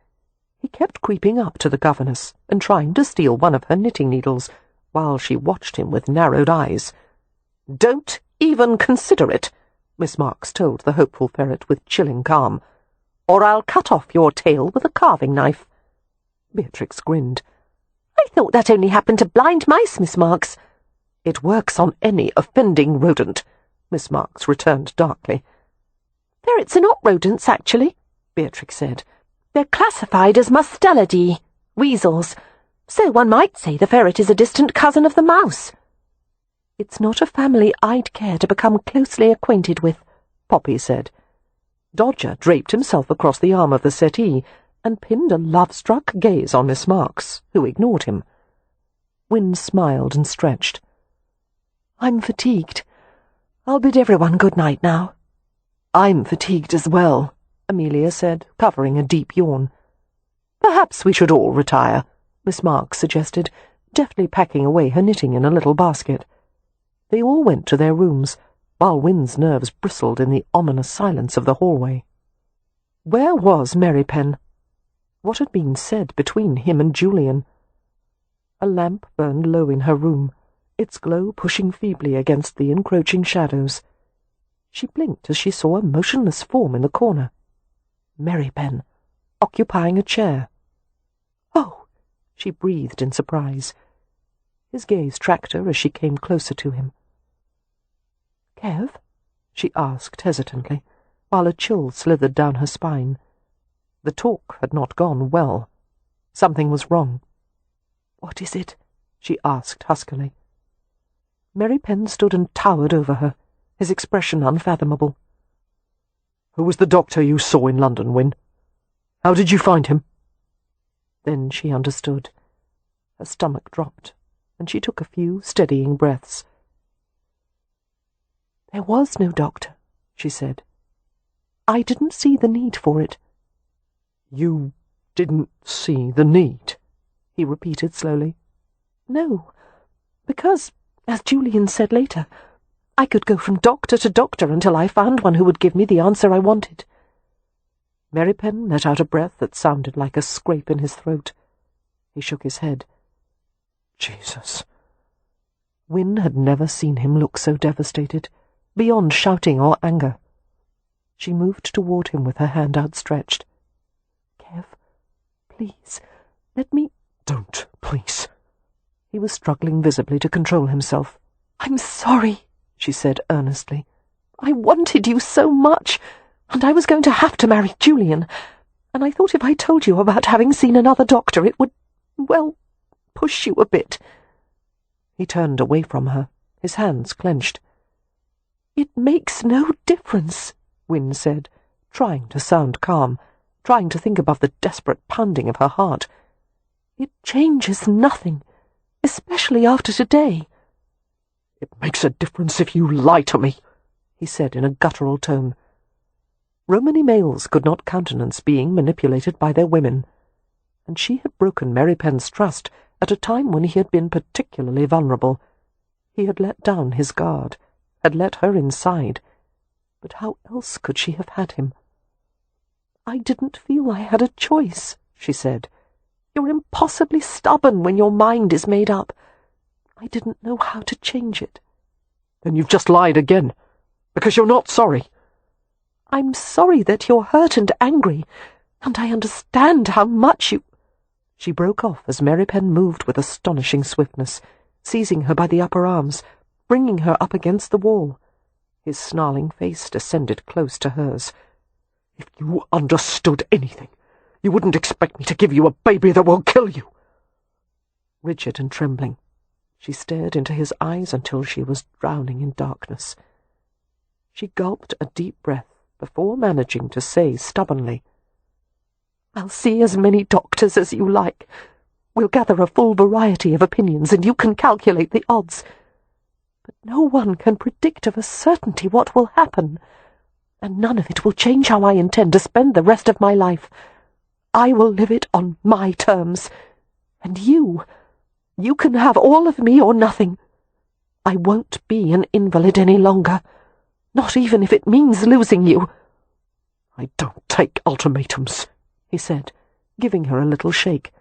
He kept creeping up to the governess and trying to steal one of her knitting needles, while she watched him with narrowed eyes. "Don't even consider it," Miss Marks told the hopeful ferret with chilling calm, "or I'll cut off your tail with a carving knife." Beatrix grinned. "I thought that only happened to blind mice, Miss Marks." "It works on any offending rodent," Miss Marks returned darkly. "Ferrets are not rodents, actually," Beatrix said. "They're classified as Mustelidae, weasels, so one might say the ferret is a distant cousin of the mouse." "It's not a family I'd care to become closely acquainted with," Poppy said. Dodger draped himself across the arm of the settee and pinned a love-struck gaze on Miss Marks, who ignored him. Win smiled and stretched. "I'm fatigued. I'll bid everyone good night now." "I'm fatigued as well," Amelia said, covering a deep yawn. "Perhaps we should all retire," Miss Marks suggested, deftly packing away her knitting in a little basket. They all went to their rooms, while Win's nerves bristled in the ominous silence of the hallway. Where was Merripen? What had been said between him and Julian? A lamp burned low in her room, its glow pushing feebly against the encroaching shadows. She blinked as she saw a motionless form in the corner. Merripen, occupying a chair. "Oh!" she breathed in surprise. His gaze tracked her as she came closer to him. "Kev?" she asked hesitantly, while a chill slithered down her spine. The talk had not gone well. Something was wrong. "What is it?" she asked huskily. Merripen stood and towered over her, his expression unfathomable. "Who was the doctor you saw in London, Win? How did you find him?" Then she understood. Her stomach dropped, and she took a few steadying breaths. "There was no doctor," she said. "I didn't see the need for it." "You didn't see the need?" he repeated slowly. "No, because, as Julian said later, I could go from doctor to doctor until I found one who would give me the answer I wanted." Merripen let out a breath that sounded like a scrape in his throat. He shook his head. "Jesus." Win had never seen him look so devastated, beyond shouting or anger. She moved toward him with her hand outstretched. "Kev, please, let me—" "Don't, please." He was struggling visibly to control himself. "I'm sorry," she said earnestly. "I wanted you so much, and I was going to have to marry Julian, and I thought if I told you about having seen another doctor it would, well, push you a bit." He turned away from her, his hands clenched. "It makes no difference," Win said, trying to sound calm, trying to think above the desperate pounding of her heart. "It changes nothing, especially after today." "It makes a difference if you lie to me," he said in a guttural tone. Romany males could not countenance being manipulated by their women, and she had broken Merripen's trust at a time when he had been particularly vulnerable. He had let down his guard, had let her inside, but how else could she have had him? "I didn't feel I had a choice," she said. "You're impossibly stubborn when your mind is made up. I didn't know how to change it." "Then you've just lied again, because you're not sorry." "I'm sorry that you're hurt and angry, and I understand how much you—" She broke off as Merripen moved with astonishing swiftness, seizing her by the upper arms, bringing her up against the wall. His snarling face descended close to hers. "If you understood anything, you wouldn't expect me to give you a baby that will kill you." Rigid and trembling, she stared into his eyes until she was drowning in darkness. She gulped a deep breath before managing to say stubbornly, "I'll see as many doctors as you like. We'll gather a full variety of opinions, and you can calculate the odds. But no one can predict of a certainty what will happen, and none of it will change how I intend to spend the rest of my life. I will live it on my terms, and you can have all of me or nothing. I won't be an invalid any longer, not even if it means losing you." "I don't take ultimatums," he said, giving her a little shake.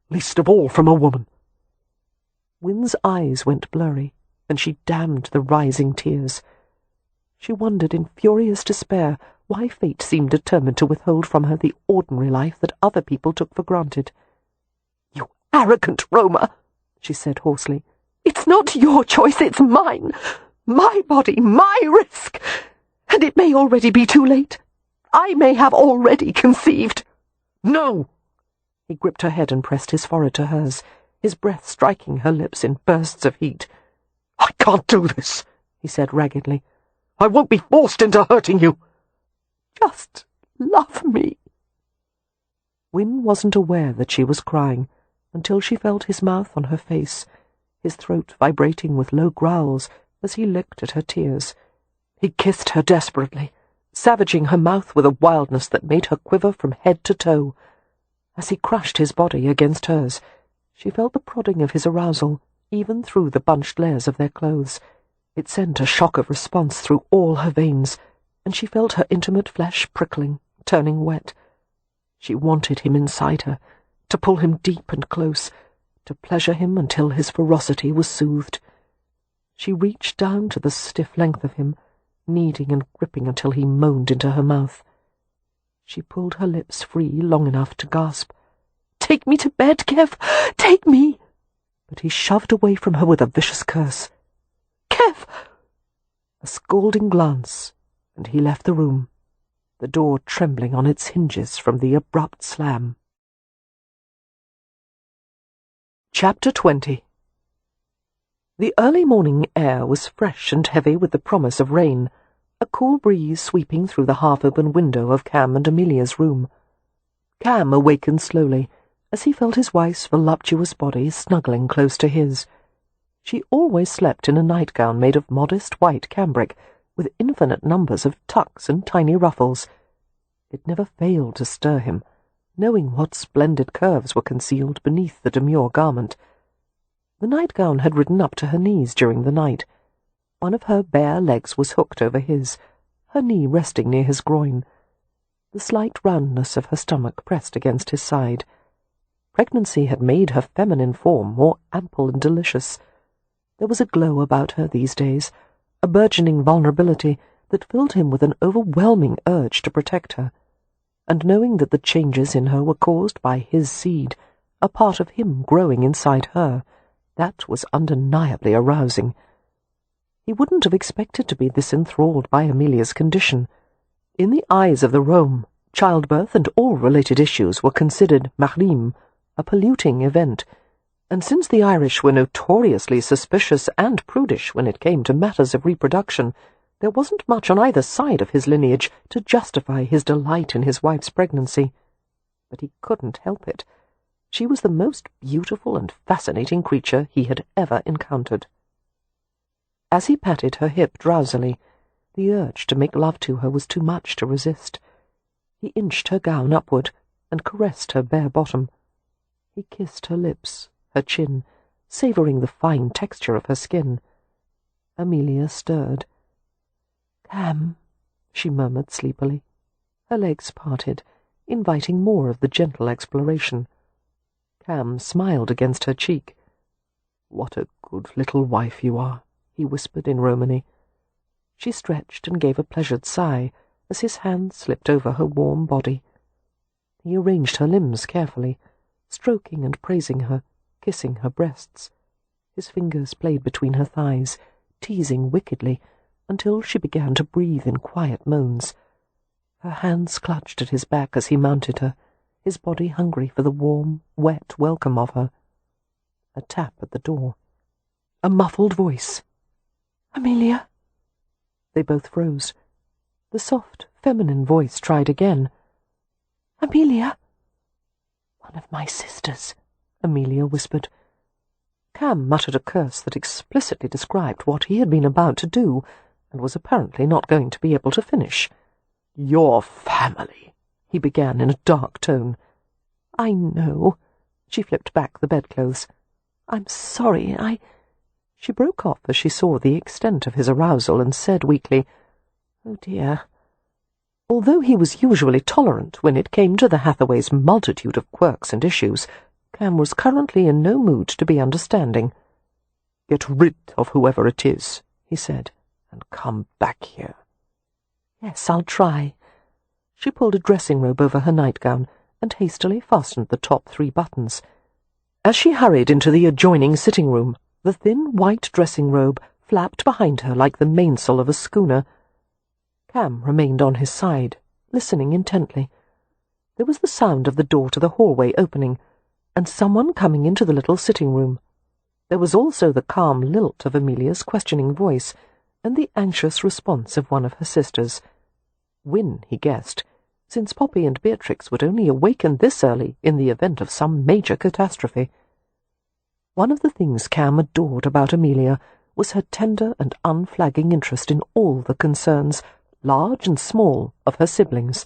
"Least of all from a woman." Win's eyes went blurry, and she damned the rising tears. She wondered in furious despair why fate seemed determined to withhold from her the ordinary life that other people took for granted. "You arrogant Roma," she said hoarsely. "It's not your choice, it's mine. My body, my risk. And it may already be too late. I may have already conceived." "No!" He gripped her head and pressed his forehead to hers, his breath striking her lips in bursts of heat. "I can't do this," he said raggedly. "I won't be forced into hurting you." "Just love me." Win wasn't aware that she was crying until she felt his mouth on her face, his throat vibrating with low growls as he licked at her tears. He kissed her desperately, savaging her mouth with a wildness that made her quiver from head to toe. As he crushed his body against hers, she felt the prodding of his arousal, even through the bunched layers of their clothes. It sent a shock of response through all her veins, and she felt her intimate flesh prickling, turning wet. She wanted him inside her, to pull him deep and close, to pleasure him until his ferocity was soothed. She reached down to the stiff length of him, kneading and gripping until he moaned into her mouth. She pulled her lips free long enough to gasp, "Take me to bed, Kev! Take me!" But he shoved away from her with a vicious curse. "Kev!" A scalding glance, and he left the room, the door trembling on its hinges from the abrupt slam. Chapter 20. The early morning air was fresh and heavy with the promise of rain, a cool breeze sweeping through the half-open window of Cam and Amelia's room. Cam awakened slowly, as he felt his wife's voluptuous body snuggling close to his. She always slept in a nightgown made of modest white cambric, with infinite numbers of tucks and tiny ruffles. It never failed to stir him, knowing what splendid curves were concealed beneath the demure garment. The nightgown had ridden up to her knees during the night. One of her bare legs was hooked over his, her knee resting near his groin. The slight roundness of her stomach pressed against his side. Pregnancy had made her feminine form more ample and delicious. There was a glow about her these days, a burgeoning vulnerability that filled him with an overwhelming urge to protect her, and knowing that the changes in her were caused by his seed, a part of him growing inside her, that was undeniably arousing. He wouldn't have expected to be this enthralled by Amelia's condition. In the eyes of the Rome, childbirth and all related issues were considered mahrim, a polluting event, and since the Irish were notoriously suspicious and prudish when it came to matters of reproduction, there wasn't much on either side of his lineage to justify his delight in his wife's pregnancy. But he couldn't help it. She was the most beautiful and fascinating creature he had ever encountered. As he patted her hip drowsily, the urge to make love to her was too much to resist. He inched her gown upward and caressed her bare bottom. He kissed her lips, her chin, savouring the fine texture of her skin. Amelia stirred. "Cam," she murmured sleepily. Her legs parted, inviting more of the gentle exploration. Cam smiled against her cheek. "What a good little wife you are," he whispered in Romany. She stretched and gave a pleasured sigh as his hand slipped over her warm body. He arranged her limbs carefully, stroking and praising her, kissing her breasts. His fingers played between her thighs, teasing wickedly, until she began to breathe in quiet moans. Her hands clutched at his back as he mounted her, his body hungry for the warm, wet welcome of her. A tap at the door. A muffled voice. "Amelia?" They both froze. The soft, feminine voice tried again. "Amelia?" "One of my sisters," Amelia whispered. Cam muttered a curse that explicitly described what he had been about to do, and was apparently not going to be able to finish. "Your family," he began in a dark tone. "I know." She flipped back the bedclothes. "I'm sorry, She broke off as she saw the extent of his arousal and said weakly, "Oh dear." Although he was usually tolerant when it came to the Hathaways' multitude of quirks and issues, Cam was currently in no mood to be understanding. "Get rid of whoever it is," he said, "and come back here." "Yes, I'll try." She pulled a dressing robe over her nightgown and hastily fastened the top 3 buttons. As she hurried into the adjoining sitting room, the thin white dressing robe flapped behind her like the mainsail of a schooner. Cam remained on his side, listening intently. There was the sound of the door to the hallway opening, and someone coming into the little sitting room. There was also the calm lilt of Amelia's questioning voice, and the anxious response of one of her sisters. Win, he guessed, since Poppy and Beatrix would only awaken this early in the event of some major catastrophe. One of the things Cam adored about Amelia was her tender and unflagging interest in all the concerns, large and small, of her siblings.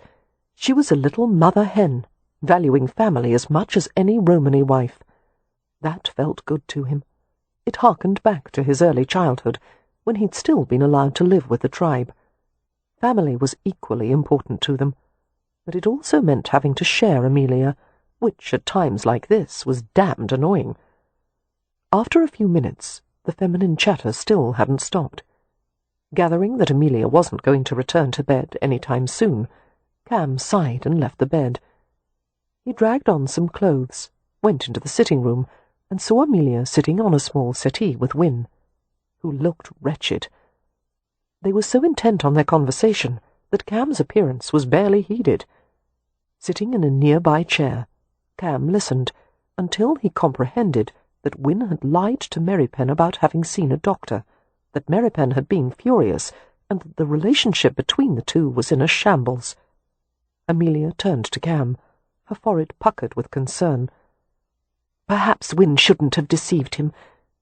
She was a little mother hen, valuing family as much as any Romany wife. That felt good to him. It harkened back to his early childhood, when he'd still been allowed to live with the tribe. Family was equally important to them, but it also meant having to share Amelia, which at times like this was damned annoying. After a few minutes, the feminine chatter still hadn't stopped. Gathering that Amelia wasn't going to return to bed any time soon, Cam sighed and left the bed. He dragged on some clothes, went into the sitting room, and saw Amelia sitting on a small settee with Win, who looked wretched. They were so intent on their conversation that Cam's appearance was barely heeded. Sitting in a nearby chair, Cam listened until he comprehended that Win had lied to Merripen about having seen a doctor, that Merripen had been furious, and that the relationship between the two was in a shambles. Amelia turned to Cam, her forehead puckered with concern. "Perhaps Win shouldn't have deceived him,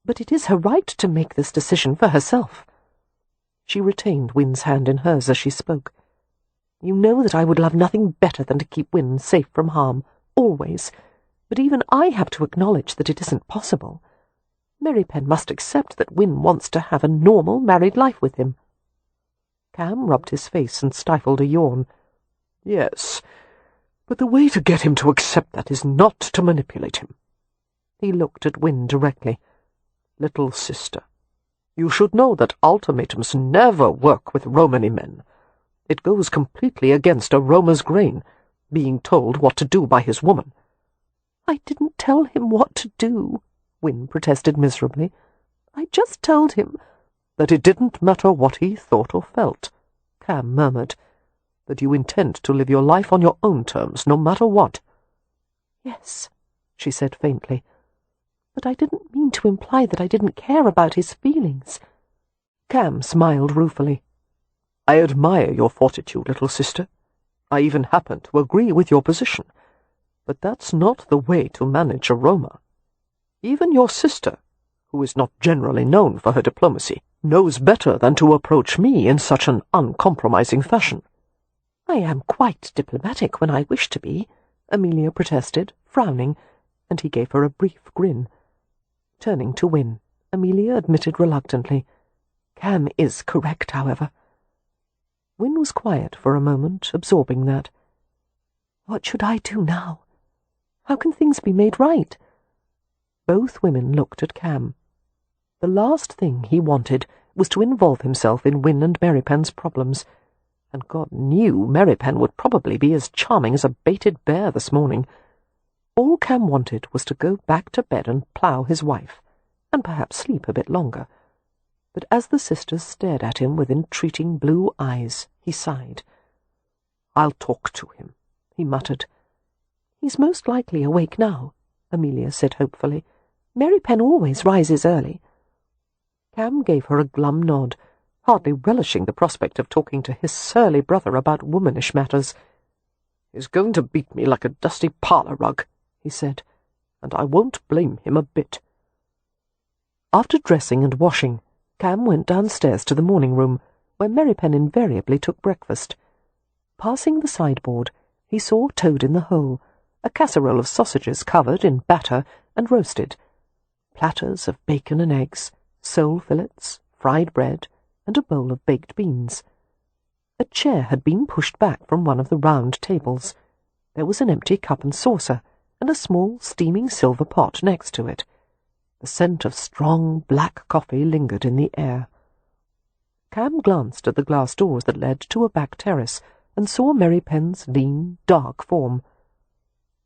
but it is her right to make this decision for herself." She retained Win's hand in hers as she spoke. "You know that I would love nothing better than to keep Win safe from harm, always. But even I have to acknowledge that it isn't possible. Merripen must accept that Win wants to have a normal married life with him." Cam rubbed his face and stifled a yawn. "Yes, but the way to get him to accept that is not to manipulate him." He looked at Win directly. "Little sister, You should know that ultimatums never work with Romany men. It goes completely against a Romer's grain, being told what to do by his woman." "I didn't tell him what to do," Win protested miserably. "I just told him—" "That it didn't matter what he thought or felt," Cam murmured. "That you intend to live your life on your own terms, no matter what." "Yes," she said faintly. "But I didn't mean to imply that I didn't care about his feelings." Cam smiled ruefully. "I admire your fortitude, little sister. I even happen to agree with your position. But that's not the way to manage a Roma. Even your sister, who is not generally known for her diplomacy, knows better than to approach me in such an uncompromising fashion." "I am quite diplomatic when I wish to be," Amelia protested, frowning, and he gave her a brief grin. Turning to Win, Amelia admitted reluctantly, "Cam is correct, however." Win was quiet for a moment, absorbing that. What should I do now? How can things be made right? Both women looked at Cam. The last thing he wanted was to involve himself in Win and Merripen's problems, and God knew Merripen would probably be as charming as a baited bear this morning. All Cam wanted was to go back to bed and plough his wife, and perhaps sleep a bit longer. But as the sisters stared at him with entreating blue eyes, he sighed. "I'll talk to him," he muttered. "He's most likely awake now," Amelia said hopefully. "Merripen always rises early." Cam gave her a glum nod, hardly relishing the prospect of talking to his surly brother about womanish matters. "He's going to beat me like a dusty parlour rug," he said, "and I won't blame him a bit." After dressing and washing, Cam went downstairs to the morning room, where Merripen invariably took breakfast. Passing the sideboard, he saw Toad in the hole, a casserole of sausages covered in batter and roasted, platters of bacon and eggs, sole fillets, fried bread, and a bowl of baked beans. A chair had been pushed back from one of the round tables. There was an empty cup and saucer, and a small steaming silver pot next to it. The scent of strong black coffee lingered in the air. Cam glanced at the glass doors that led to a back terrace, and saw Merripen's lean, dark form.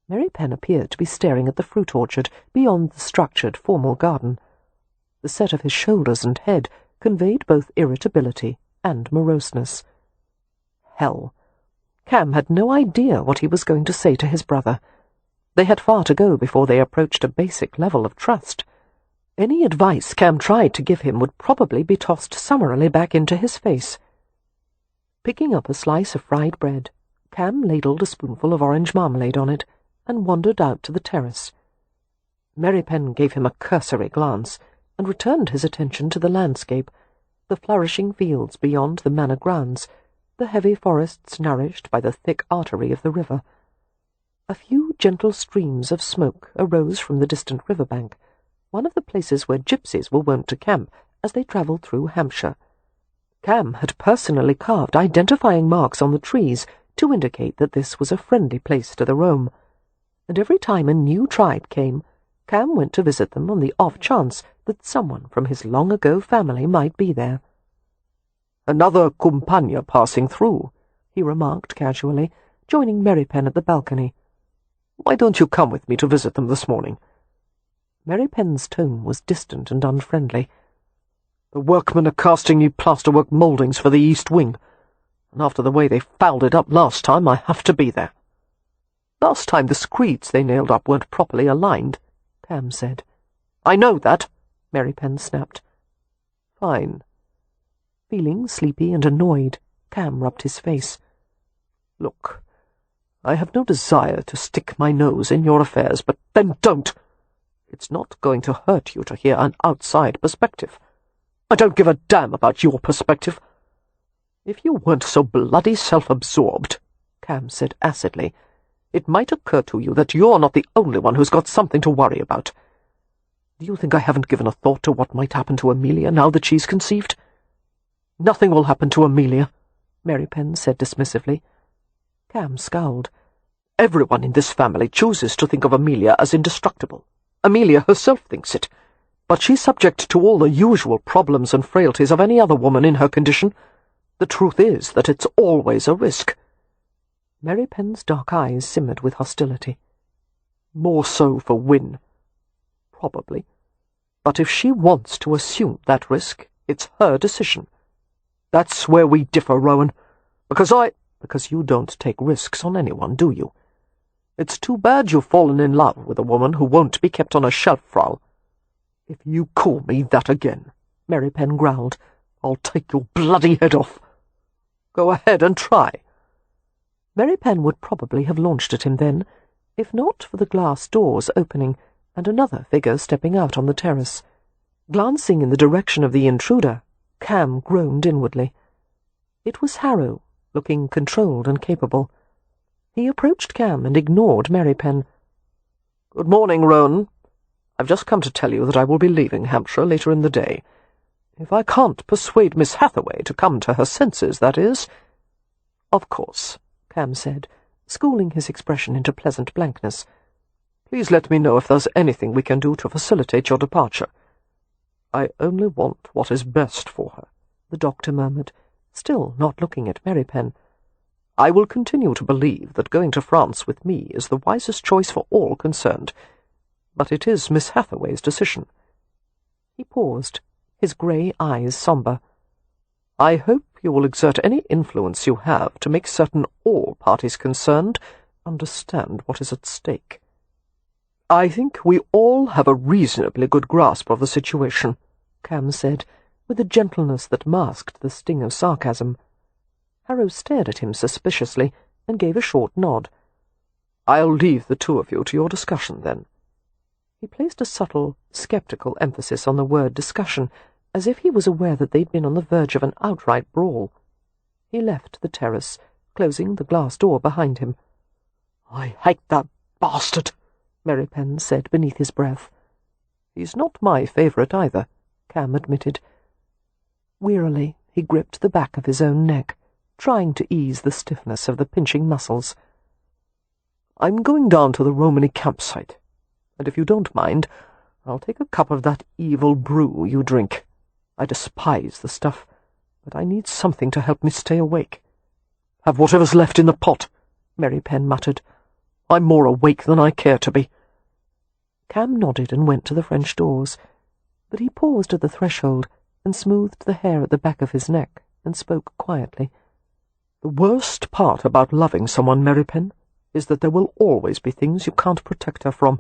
Merripen appeared to be staring at the fruit orchard beyond the structured, formal garden. The set of his shoulders and head conveyed both irritability and moroseness. Hell! Cam had no idea what he was going to say to his brother. They had far to go before they approached a basic level of trust. Any advice Cam tried to give him would probably be tossed summarily back into his face. Picking up a slice of fried bread, Cam ladled a spoonful of orange marmalade on it and wandered out to the terrace. Merripen gave him a cursory glance and returned his attention to the landscape, the flourishing fields beyond the manor grounds, the heavy forests nourished by the thick artery of the river. A few gentle streams of smoke arose from the distant riverbank, one of the places where gypsies were wont to camp as they travelled through Hampshire. Cam had personally carved identifying marks on the trees to indicate that this was a friendly place to the roam, and every time a new tribe came, Cam went to visit them on the off chance that someone from his long-ago family might be there. "Another compagna passing through," he remarked casually, joining Merripen at the balcony. "Why don't you come with me to visit them this morning?" Merripen's tone was distant and unfriendly. "The workmen are casting new plasterwork mouldings for the east wing, and after the way they fouled it up last time, I have to be there." "Last time the screeds they nailed up weren't properly aligned," Cam said. "I know that," Merripen snapped. "Fine." Feeling sleepy and annoyed, Cam rubbed his face. "Look, I have no desire to stick my nose in your affairs, but then don't. It's not going to hurt you to hear an outside perspective. I don't give a damn about your perspective." "If you weren't so bloody self-absorbed," Cam said acidly, "it might occur to you that you're not the only one who's got something to worry about. Do you think I haven't given a thought to what might happen to Amelia now that she's conceived?" "Nothing will happen to Amelia," Merripen said dismissively. Cam scowled. "Everyone in this family chooses to think of Amelia as indestructible. Amelia herself thinks it. but she's subject to all the usual problems and frailties of any other woman in her condition. The truth is that it's always a risk." Merripen's dark eyes simmered with hostility. "More so for Win. Probably. But if she wants to assume that risk, it's her decision. That's where we differ, Rowan. Because you don't take risks on anyone, do you? It's too bad you've fallen in love with a woman who won't be kept on a shelf, Frau. If you call me that again," Merripen growled, "I'll take your bloody head off. Go ahead and try." Merripen would probably have launched at him then, if not for the glass doors opening and another figure stepping out on the terrace. Glancing in the direction of the intruder, Cam groaned inwardly. It was Harrow, looking controlled and capable. He approached Cam and ignored Merripen. "Good morning, Rowan. I've just come to tell you that I will be leaving Hampshire later in the day. If I can't persuade Miss Hathaway to come to her senses, that is." "Of course," Cam said, schooling his expression into pleasant blankness. "Please let me know if there's anything we can do to facilitate your departure." "I only want what is best for her," the doctor murmured, still not looking at Merripen. "I will continue to believe that going to France with me is the wisest choice for all concerned, but it is Miss Hathaway's decision." He paused, his grey eyes sombre. "I hope you will exert any influence you have to make certain all parties concerned understand what is at stake. I think we all have a reasonably good grasp of the situation," Cam said, with a gentleness that masked the sting of sarcasm. Harrow stared at him suspiciously and gave a short nod. "I'll leave the two of you to your discussion, then." He placed a subtle, sceptical emphasis on the word discussion, as if he was aware that they'd been on the verge of an outright brawl. He left the terrace, closing the glass door behind him. "I hate that bastard," Merripen said beneath his breath. "He's not my favourite either," Cam admitted. Wearily, he gripped the back of his own neck, trying to ease the stiffness of the pinching muscles. "I'm going down to the Romany campsite, and if you don't mind, I'll take a cup of that evil brew you drink. I despise the stuff, but I need something to help me stay awake." "Have whatever's left in the pot," Merripen muttered. "I'm more awake than I care to be." Cam nodded and went to the French doors, but he paused at the threshold and smoothed the hair at the back of his neck and spoke quietly. "The worst part about loving someone, Merripen, is that there will always be things you can't protect her from,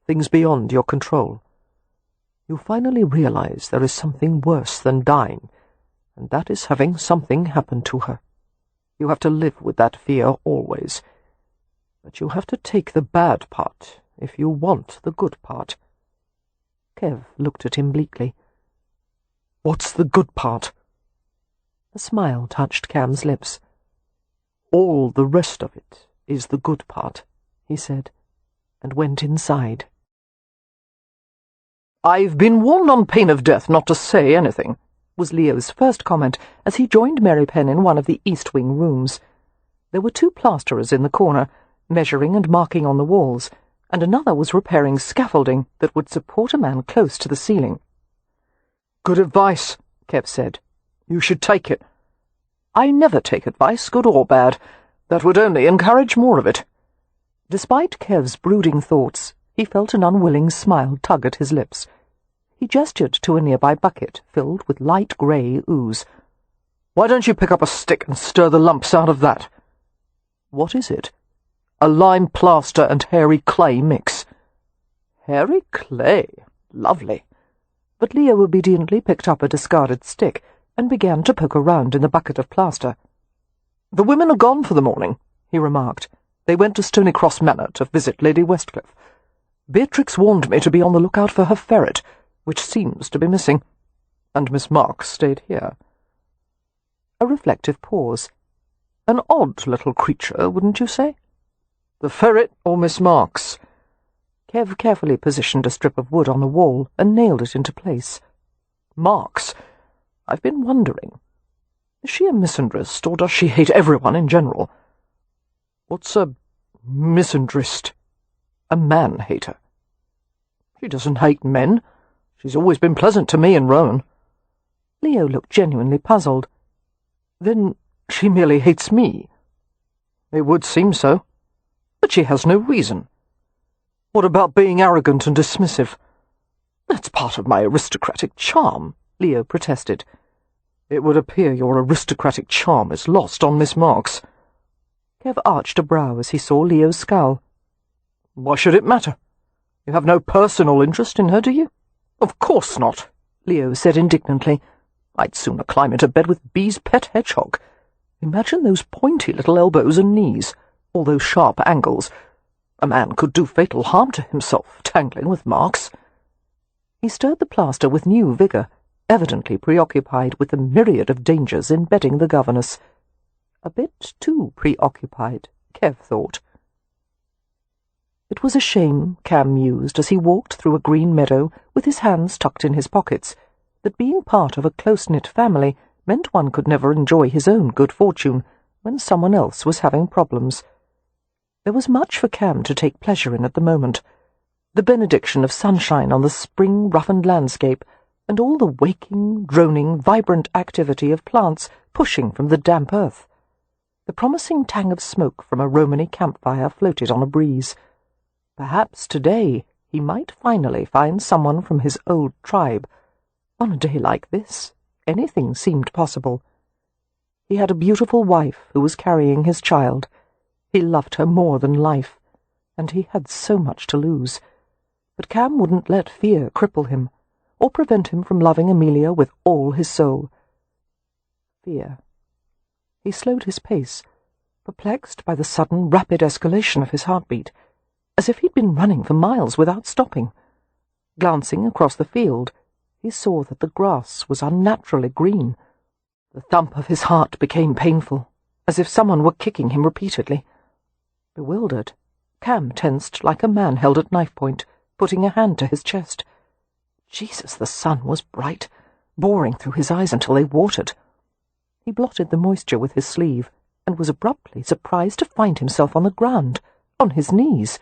things beyond your control. You finally realize there is something worse than dying, and that is having something happen to her. You have to live with that fear always, but you have to take the bad part if you want the good part." Kev looked at him bleakly. "What's the good part?" A smile touched Cam's lips. "All the rest of it is the good part," he said, and went inside. "I've been warned on pain of death not to say anything," was Leo's first comment as he joined Merripen in one of the East Wing rooms. There were two plasterers in the corner, measuring and marking on the walls, and another was repairing scaffolding that would support a man close to the ceiling. "Good advice," Kev said. "You should take it." "I never take advice, good or bad. That would only encourage more of it." Despite Kev's brooding thoughts, he felt an unwilling smile tug at his lips. He gestured to a nearby bucket filled with light grey ooze. "Why don't you pick up a stick and stir the lumps out of that?" "What is it?" "A lime plaster and hairy clay mix." "Hairy clay? Lovely." But Leo obediently picked up a discarded stick and began to poke around in the bucket of plaster. "The women are gone for the morning," he remarked. "They went to Stonycross Manor to visit Lady Westcliff. Beatrix warned me to be on the lookout for her ferret, which seems to be missing, and Miss Marks stayed here." A reflective pause. "An odd little creature, wouldn't you say?" "The ferret or Miss Marks?" Kev carefully positioned a strip of wood on the wall and nailed it into place. "Marks? I've been wondering. Is she a misandrist, or does she hate everyone in general?" "What's a misandrist?" "A man-hater." "She doesn't hate men. She's always been pleasant to me and Rowan. Leo looked genuinely puzzled. Then she merely hates me. It would seem so, but she has no reason. What about being arrogant and dismissive? That's part of my aristocratic charm, Leo protested. It would appear your aristocratic charm is lost on Miss Marks. Kev arched a brow as he saw Leo's scowl. Why should it matter? You have no personal interest in her, do you? Of course not, Leo said indignantly. I'd sooner climb into bed with Bee's pet hedgehog. Imagine those pointy little elbows and knees, all those sharp angles. A man could do fatal harm to himself, tangling with Marks. He stirred the plaster with new vigour, evidently preoccupied with the myriad of dangers in bedding the governess. A bit too preoccupied, Kev thought. It was a shame, Cam mused as he walked through a green meadow with his hands tucked in his pockets, that being part of a close-knit family meant one could never enjoy his own good fortune when someone else was having problems. There was much for Cam to take pleasure in at the moment. The benediction of sunshine on the spring-roughened landscape, and all the waking, droning, vibrant activity of plants pushing from the damp earth. The promising tang of smoke from a Romany campfire floated on a breeze. Perhaps today he might finally find someone from his old tribe. On a day like this, anything seemed possible. He had a beautiful wife who was carrying his child. He loved her more than life, and he had so much to lose. But Cam wouldn't let fear cripple him, or prevent him from loving Amelia with all his soul. Fear. He slowed his pace, perplexed by the sudden, rapid escalation of his heartbeat, as if he'd been running for miles without stopping. Glancing across the field, he saw that the grass was unnaturally green. The thump of his heart became painful, as if someone were kicking him repeatedly. Bewildered, Cam tensed like a man held at knife point, putting a hand to his chest. Jesus, the sun was bright, boring through his eyes until they watered. He blotted the moisture with his sleeve, and was abruptly surprised to find himself on the ground, on his knees.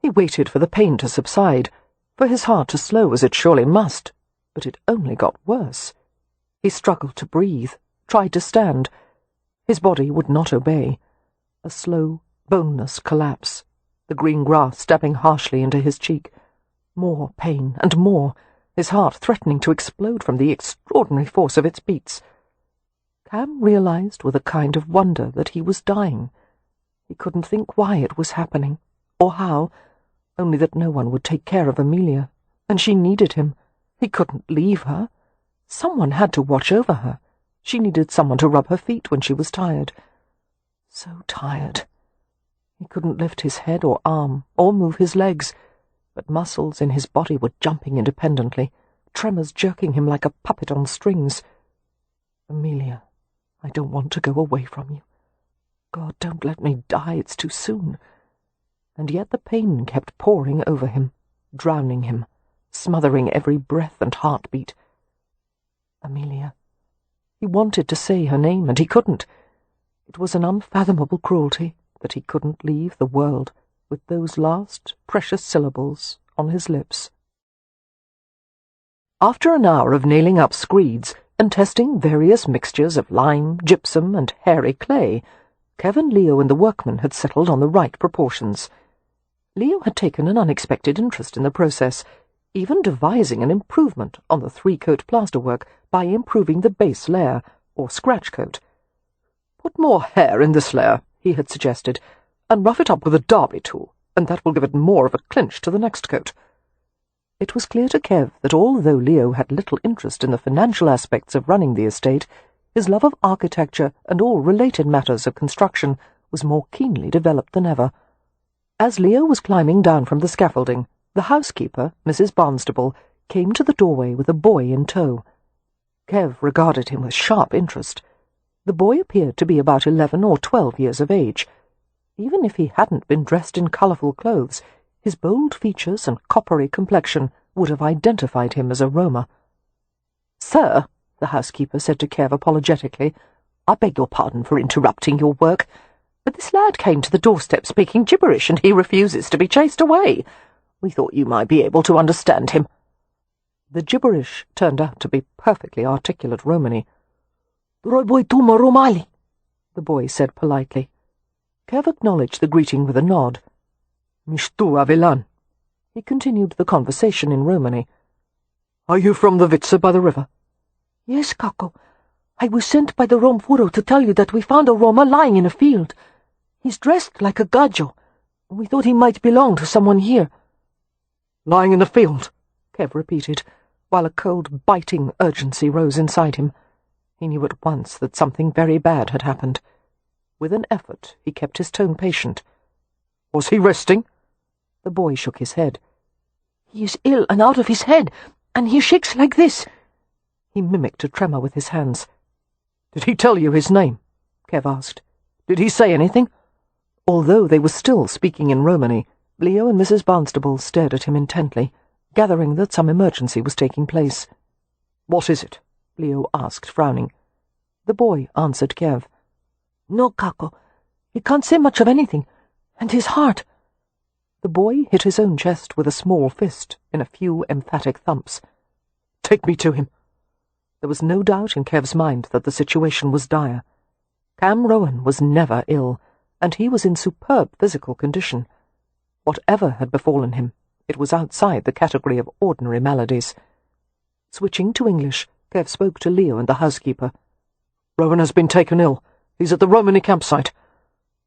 He waited for the pain to subside, for his heart to slow as it surely must, but it only got worse. He struggled to breathe, tried to stand. His body would not obey. A slow, boneless collapse, the green grass stabbing harshly into his cheek. More pain and more, his heart threatening to explode from the extraordinary force of its beats. Cam realized with a kind of wonder that he was dying. He couldn't think why it was happening, or how, only that no one would take care of Amelia, and she needed him. He couldn't leave her. Someone had to watch over her. She needed someone to rub her feet when she was tired. So tired. He couldn't lift his head or arm, or move his legs, but muscles in his body were jumping independently, tremors jerking him like a puppet on strings. Amelia, I don't want to go away from you. God, don't let me die, it's too soon. And yet the pain kept pouring over him, drowning him, smothering every breath and heartbeat. Amelia. He wanted to say her name, and he couldn't. It was an unfathomable cruelty that he couldn't leave the world with those last precious syllables on his lips. After an hour of nailing up screeds and testing various mixtures of lime, gypsum, and hairy clay, Kev and Leo and the workman had settled on the right proportions. Leo had taken an unexpected interest in the process, even devising an improvement on the three-coat plasterwork by improving the base layer, or scratch coat. "Put more hair in this layer," he had suggested, "and rough it up with a derby tool, and that will give it more of a clinch to the next coat." It was clear to Kev that although Leo had little interest in the financial aspects of running the estate, his love of architecture and all related matters of construction was more keenly developed than ever. As Leo was climbing down from the scaffolding, the housekeeper, Mrs. Barnstable, came to the doorway with a boy in tow. Kev regarded him with sharp interest. The boy appeared to be about 11 or 12 years of age. Even if he hadn't been dressed in colourful clothes, his bold features and coppery complexion would have identified him as a Roma. "Sir," the housekeeper said to Kev apologetically, "I beg your pardon for interrupting your work, but this lad came to the doorstep speaking gibberish, and he refuses to be chased away. We thought you might be able to understand him." The gibberish turned out to be perfectly articulate Romany. "Droboi tuma Romali," the boy said politely. Kev acknowledged the greeting with a nod. "Mishtu Avilan." He continued the conversation in Romany. "Are you from the Vitsa by the river?" "Yes, Kako. I was sent by the Rom Furo to tell you that we found a Roma lying in a field. He's dressed like a gajo. We thought he might belong to someone here." "Lying in the field," Kev repeated, while a cold, biting urgency rose inside him. He knew at once that something very bad had happened. With an effort, he kept his tone patient. "Was he resting?" The boy shook his head. "He is ill and out of his head, and he shakes like this." He mimicked a tremor with his hands. "Did he tell you his name?" Kev asked. "Did he say anything?" Although they were still speaking in Romany, Leo and Mrs. Barnstable stared at him intently, gathering that some emergency was taking place. "What is it?" Leo asked, frowning. The boy answered Kev. "No, Kako. He can't say much of anything. And his heart—" The boy hit his own chest with a small fist in a few emphatic thumps. "Take me to him." There was no doubt in Kev's mind that the situation was dire. Cam Rowan was never ill, and he was in superb physical condition. Whatever had befallen him, it was outside the category of ordinary maladies. Switching to English, Kev spoke to Leo and the housekeeper. "Rowan has been taken ill. He's at the Romany campsite.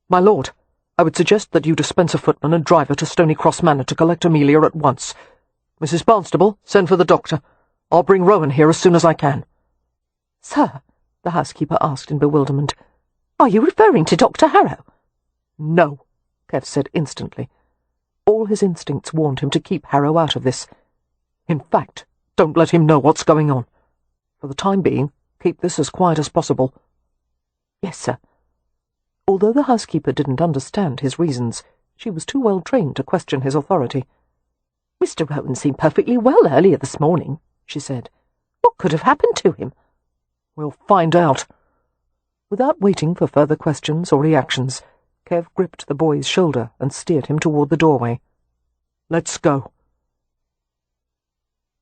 My lord, I would suggest that you dispense a footman and driver to Stony Cross Manor to collect Amelia at once. Mrs. Barnstable, send for the doctor. I'll bring Rowan here as soon as I can." "Sir," the housekeeper asked in bewilderment, "are you referring to Dr. Harrow?" "No," Kev said instantly. All his instincts warned him to keep Harrow out of this. "In fact, don't let him know what's going on. For the time being, keep this as quiet as possible." "Yes, sir." Although the housekeeper didn't understand his reasons, she was too well trained to question his authority. "Mr. Rowan seemed perfectly well earlier this morning," she said. "What could have happened to him?" "We'll find out." Without waiting for further questions or reactions, Kev gripped the boy's shoulder and steered him toward the doorway. "Let's go."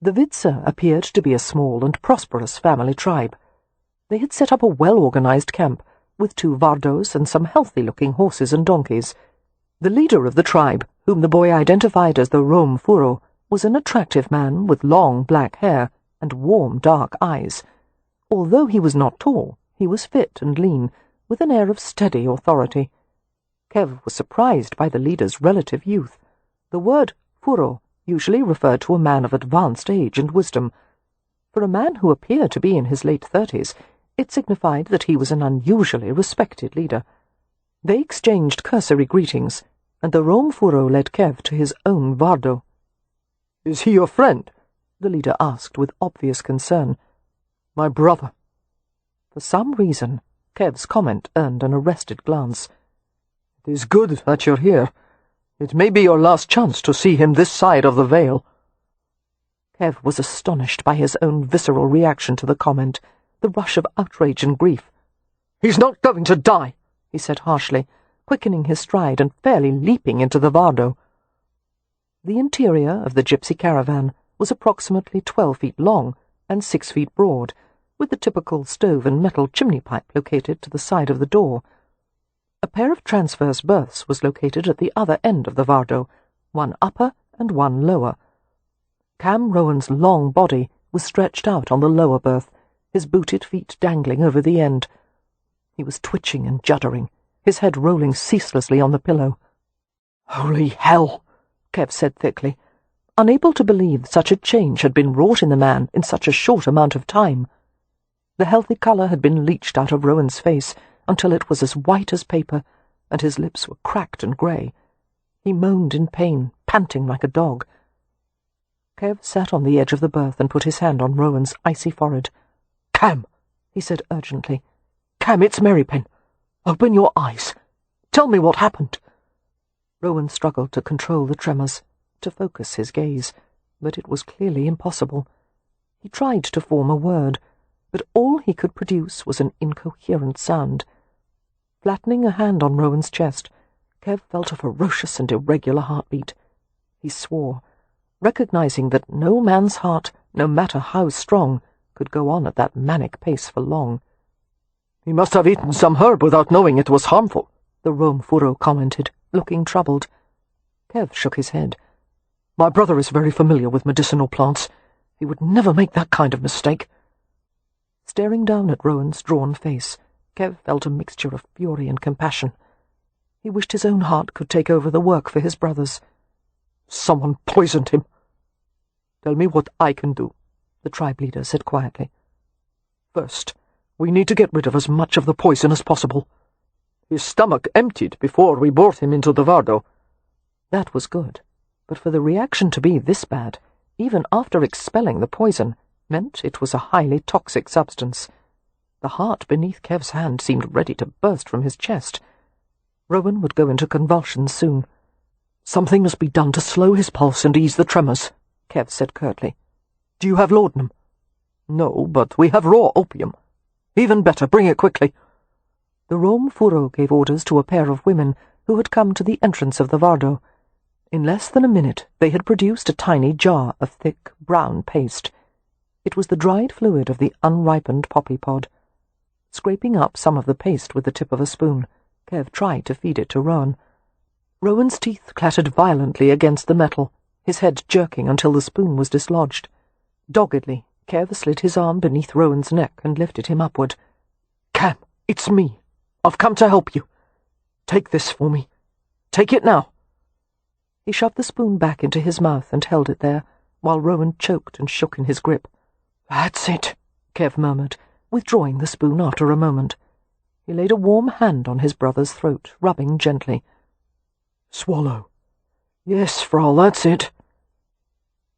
The Vitsa appeared to be a small and prosperous family tribe. They had set up a well-organized camp, with 2 vardos and some healthy-looking horses and donkeys. The leader of the tribe, whom the boy identified as the Rom Furo, was an attractive man with long black hair and warm dark eyes. Although he was not tall, he was fit and lean, with an air of steady authority. Kev was surprised by the leader's relative youth. The word Furo usually referred to a man of advanced age and wisdom. For a man who appeared to be in his late 30s, it signified that he was an unusually respected leader. They exchanged cursory greetings, and the Rom Furo led Kev to his own vardo. "Is he your friend?" the leader asked with obvious concern. "My brother." For some reason, Kev's comment earned an arrested glance. "It is good that you're here. It may be your last chance to see him this side of the veil." Kev was astonished by his own visceral reaction to the comment, the rush of outrage and grief. "He's not going to die," he said harshly, quickening his stride and fairly leaping into the vardo. The interior of the gypsy caravan was approximately 12 feet long and 6 feet broad, with the typical stove and metal chimney pipe located to the side of the door. A pair of transverse berths was located at the other end of the vardo, one upper and one lower. Cam Rowan's long body was stretched out on the lower berth, his booted feet dangling over the end. He was twitching and juddering, his head rolling ceaselessly on the pillow. "Holy hell!" Kev said thickly, unable to believe such a change had been wrought in the man in such a short amount of time. The healthy colour had been leached out of Rowan's face until it was as white as paper, and his lips were cracked and grey. He moaned in pain, panting like a dog. Kev sat on the edge of the berth and put his hand on Rowan's icy forehead. "Cam," he said urgently. "Cam, it's Merripen. Open your eyes. Tell me what happened." Rowan struggled to control the tremors, to focus his gaze, but it was clearly impossible. He tried to form a word, but all he could produce was an incoherent sound. Flattening a hand on Rowan's chest, Kev felt a ferocious and irregular heartbeat. He swore, recognizing that no man's heart no matter how strong, could go on at that manic pace for long. "He must have eaten some herb without knowing it was harmful," the Rome Furo commented, looking troubled. Kev shook his head. "My brother is very familiar with medicinal plants. He would never make that kind of mistake." Staring down at Rowan's drawn face, Kev felt a mixture of fury and compassion. He wished his own heart could take over the work for his brothers. "Someone poisoned him." "Tell me what I can do," the tribe leader said quietly. "First, we need to get rid of as much of the poison as possible. His stomach emptied before we brought him into the Vardo." That was good, but for the reaction to be this bad, even after expelling the poison, meant it was a highly toxic substance. The heart beneath Kev's hand seemed ready to burst from his chest. Rowan would go into convulsions soon. "Something must be done to slow his pulse and ease the tremors," Kev said curtly. "Do you have laudanum?" "No, but we have raw opium." "Even better, bring it quickly." The Rome Furo gave orders to a pair of women who had come to the entrance of the Vardo. In less than a minute they had produced a tiny jar of thick, brown paste. It was the dried fluid of the unripened poppy pod. Scraping up some of the paste with the tip of a spoon, Kev tried to feed it to Rowan. Rowan's teeth clattered violently against the metal, his head jerking until the spoon was dislodged. Doggedly, Kev slid his arm beneath Rowan's neck and lifted him upward. "Cam, it's me. I've come to help you. Take this for me. Take it now." He shoved the spoon back into his mouth and held it there, while Rowan choked and shook in his grip. "That's it," Kev murmured, withdrawing the spoon after a moment. He laid a warm hand on his brother's throat, rubbing gently. "Swallow. Yes, Frau, that's it."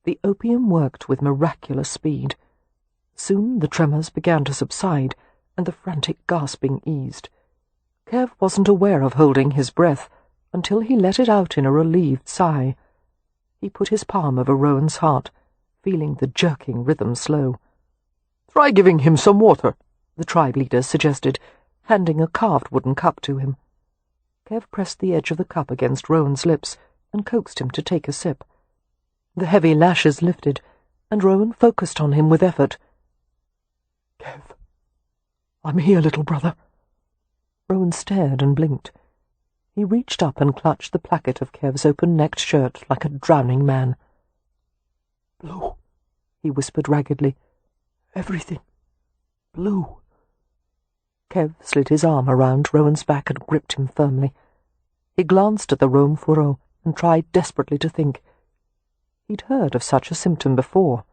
The opium worked with miraculous speed. Soon the tremors began to subside, and the frantic gasping eased. Kev wasn't aware of holding his breath until he let it out in a relieved sigh. He put his palm over Rowan's heart, feeling the jerking rhythm slow. "Try giving him some water," the tribe leader suggested, handing a carved wooden cup to him. Kev pressed the edge of the cup against Rowan's lips and coaxed him to take a sip. The heavy lashes lifted, and Rowan focused on him with effort. "Kev, I'm here, little brother." Rowan stared and blinked. He reached up and clutched the placket of Kev's open-necked shirt like a drowning man. "Blue," he whispered raggedly. "Everything. Blue." Kev slid his arm around Rowan's back and gripped him firmly. He glanced at the Rome Furo and tried desperately to think. He'd heard of such a symptom before,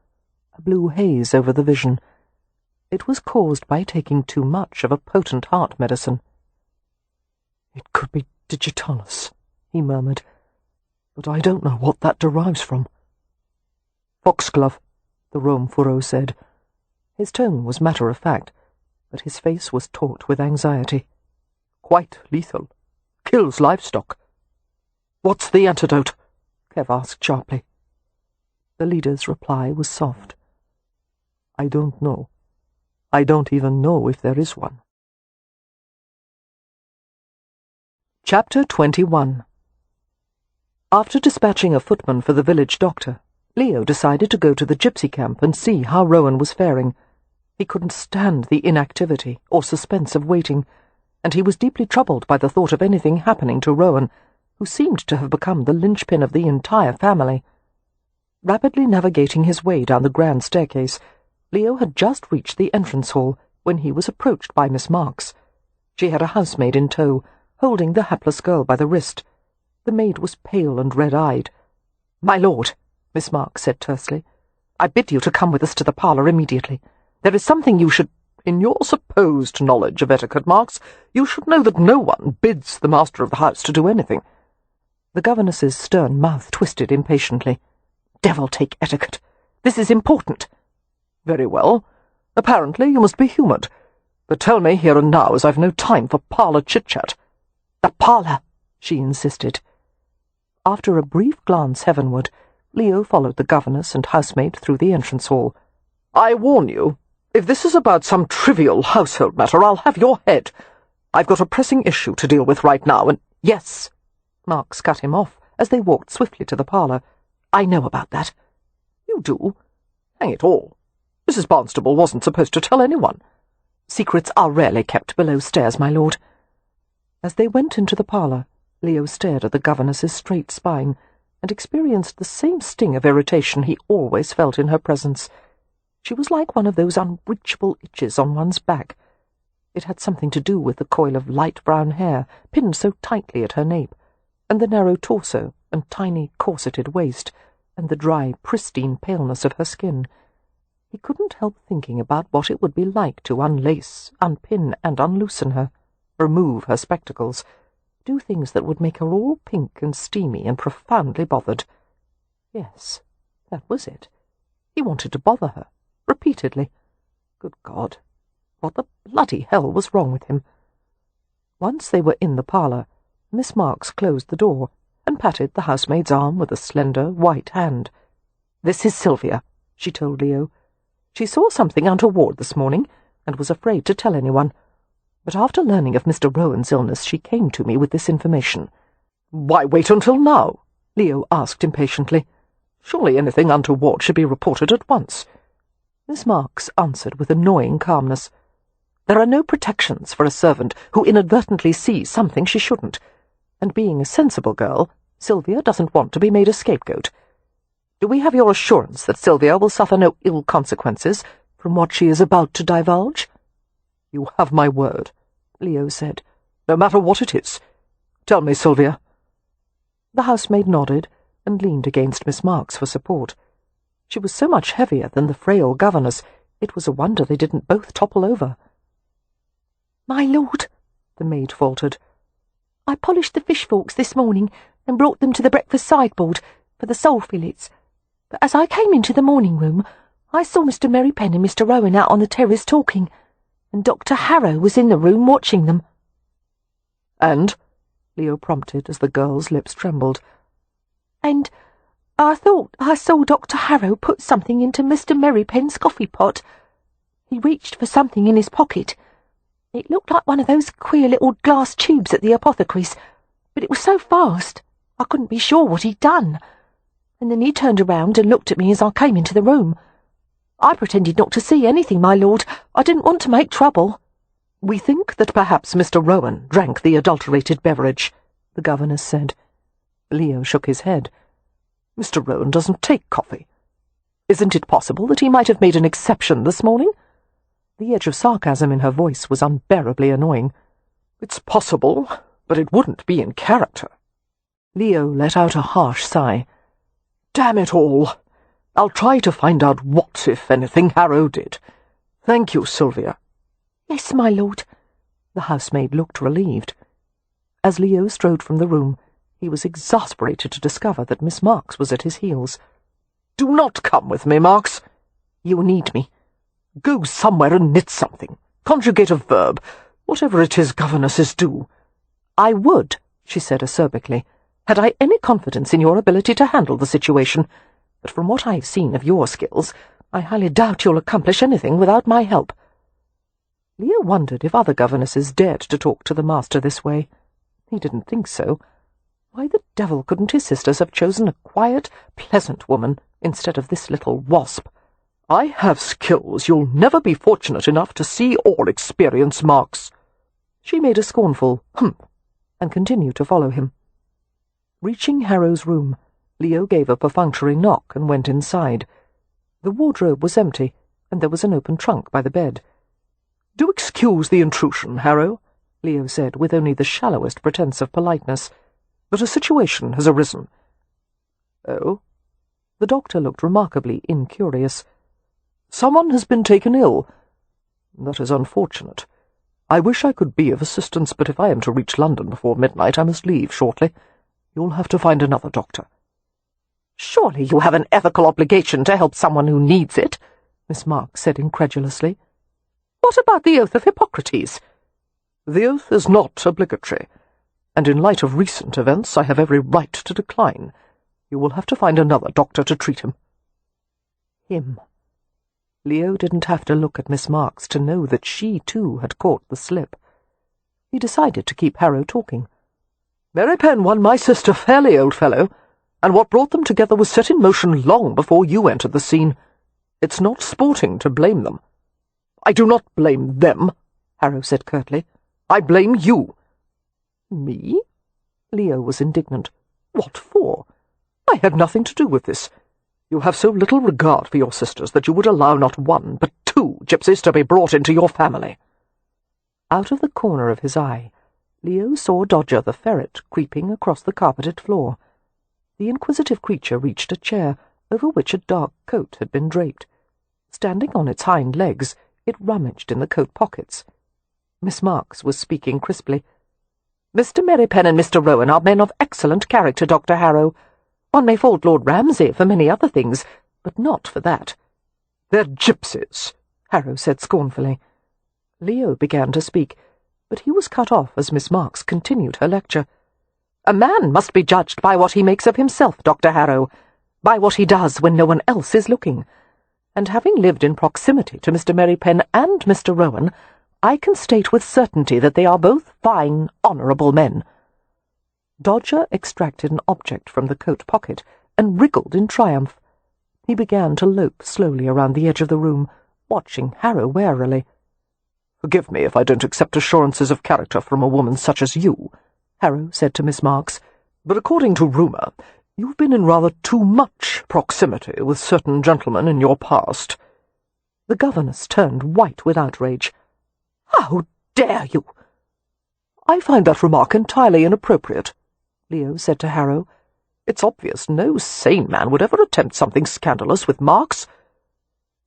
a blue haze over the vision. It was caused by taking too much of a potent heart medicine. "It could be digitalis," he murmured, "but I don't know what that derives from." "Foxglove," the Rome Furo said. His tone was matter-of-fact, but his face was taut with anxiety. "Quite lethal. Kills livestock." "What's the antidote?" Kev asked sharply. The leader's reply was soft. "I don't know. I don't even know if there is one." Chapter 21. After dispatching a footman for the village doctor, Leo decided to go to the gypsy camp and see how Rowan was faring. He couldn't stand the inactivity or suspense of waiting, and he was deeply troubled by the thought of anything happening to Rowan, who seemed to have become the linchpin of the entire family. Rapidly navigating his way down the grand staircase, Leo had just reached the entrance hall when he was approached by Miss Marks. She had a housemaid in tow, holding the hapless girl by the wrist. The maid was pale and red-eyed. "My lord," Miss Marks said tersely, "I bid you to come with us to the parlour immediately. There is something you should—" "In your supposed knowledge of etiquette, Marks, you should know that no one bids the master of the house to do anything." The governess's stern mouth twisted impatiently. "Devil take etiquette. This is important." "Very well. Apparently you must be humoured. But tell me here and now, as I've no time for parlour chit-chat." "The parlour," she insisted. After a brief glance heavenward, Leo followed the governess and housemaid through the entrance hall. "I warn you, if this is about some trivial household matter, I'll have your head. I've got a pressing issue to deal with right now, and—" "Yes," Marks cut him off as they walked swiftly to the parlour. "I know about that." "You do? Hang it all. Mrs. Barnstable wasn't supposed to tell anyone. Secrets are rarely kept below stairs, my lord. As they went into the parlour, Leo stared at the governess's straight spine and experienced the same sting of irritation he always felt in her presence. She was like one of those unreachable itches on one's back. It had something to do with the coil of light brown hair pinned so tightly at her nape, and the narrow torso and tiny corseted waist, and the dry, pristine paleness of her skin. He couldn't help thinking about what it would be like to unlace, unpin, and unloosen her, remove her spectacles, do things that would make her all pink and steamy and profoundly bothered. Yes, that was it. He wanted to bother her, repeatedly. Good God, what the bloody hell was wrong with him? Once they were in the parlour, Miss Marks closed the door and patted the housemaid's arm with a slender, white hand. "This is Sylvia," she told Leo. "She saw something untoward this morning, and was afraid to tell anyone. But after learning of Mr. Rowan's illness, she came to me with this information." "Why wait until now?" Leo asked impatiently. "Surely anything untoward should be reported at once." Miss Marks answered with annoying calmness. "There are no protections for a servant who inadvertently sees something she shouldn't, and being a sensible girl, Sylvia doesn't want to be made a scapegoat. Do we have your assurance that Sylvia will suffer no ill consequences from what she is about to divulge?" "You have my word," Leo said, "no matter what it is. Tell me, Sylvia." The housemaid nodded and leaned against Miss Marks for support. She was so much heavier than the frail governess, it was a wonder they didn't both topple over. "My lord," the maid faltered, "I polished the fish forks this morning and brought them to the breakfast sideboard for the sole fillets. But as I came into the morning room, I saw Mr. Merripen and Mr. Rowan out on the terrace talking, and Dr. Harrow was in the room watching them." "And?" Leo prompted as the girl's lips trembled. "And I thought I saw Dr. Harrow put something into Mr. Merripen's coffee pot. He reached for something in his pocket. It looked like one of those queer little glass tubes at the apothecary's, but it was so fast I couldn't be sure what he'd done. And then he turned around and looked at me as I came into the room. I pretended not to see anything, my lord. I didn't want to make trouble." "We think that perhaps Mr. Rowan drank the adulterated beverage," the governess said. Leo shook his head. "Mr. Rowan doesn't take coffee. Isn't it possible that he might have made an exception this morning?" The edge of sarcasm in her voice was unbearably annoying. "It's possible, but it wouldn't be in character." Leo let out a harsh sigh. "Damn it all! I'll try to find out what, if anything, Harrow did. Thank you, Sylvia." "Yes, my lord." The housemaid looked relieved. As Leo strode from the room, he was exasperated to discover that Miss Marks was at his heels. "Do not come with me, Marks. You need me. Go somewhere and knit something. Conjugate a verb. Whatever it is governesses do." "I would," she said acerbically, "had I any confidence in your ability to handle the situation. But from what I've seen of your skills, I highly doubt you'll accomplish anything without my help." Leo wondered if other governesses dared to talk to the master this way. He didn't think so. Why the devil couldn't his sisters have chosen a quiet, pleasant woman instead of this little wasp? "I have skills you'll never be fortunate enough to see or experience, Marks." She made a scornful humph and continued to follow him. Reaching Harrow's room, Leo gave a perfunctory knock and went inside. The wardrobe was empty, and there was an open trunk by the bed. "Do excuse the intrusion, Harrow," Leo said with only the shallowest pretence of politeness, "but a situation has arisen." "Oh?" The doctor looked remarkably incurious. "Someone has been taken ill. That is unfortunate. I wish I could be of assistance, but if I am to reach London before midnight, I must leave shortly. You'll have to find another doctor." "Surely you have an ethical obligation to help someone who needs it," Miss Marks said incredulously. "What about the oath of Hippocrates?" "The oath is not obligatory, and in light of recent events I have every right to decline. You will have to find another doctor to treat him." Him. Leo didn't have to look at Miss Marks to know that she, too, had caught the slip. He decided to keep Harrow talking. "Merripen won my sister fairly, old fellow, and what brought them together was set in motion long before you entered the scene. It's not sporting to blame them. I do not blame them, Harrow said curtly. I blame you. Me? Leo was indignant. What for? I had nothing to do with this. You have so little regard for your sisters that you would allow not one, but two gypsies to be brought into your family. Out of the corner of his eye, Leo saw Dodger the ferret creeping across the carpeted floor. The inquisitive creature reached a chair, over which a dark coat had been draped. Standing on its hind legs, it rummaged in the coat pockets. Miss Marks was speaking crisply. "Mr. Merripen and Mr. Rowan are men of excellent character, Dr. Harrow. One may fault Lord Ramsay for many other things, but not for that." "They're gypsies," Harrow said scornfully. Leo began to speak, but he was cut off as Miss Marks continued her lecture. "A man must be judged by what he makes of himself, Dr. Harrow, by what he does when no one else is looking. And having lived in proximity to Mr. Merripen and Mr. Rowan, I can state with certainty that they are both fine, honourable men." Dodger extracted an object from the coat pocket and wriggled in triumph. He began to lope slowly around the edge of the room, watching Harrow warily. "Forgive me if I don't accept assurances of character from a woman such as you," Harrow said to Miss Marks, "but according to rumour, you've been in rather too much proximity with certain gentlemen in your past." The governess turned white with outrage. "How dare you?" "I find that remark entirely inappropriate," Leo said to Harrow. "It's obvious no sane man would ever attempt something scandalous with Marks."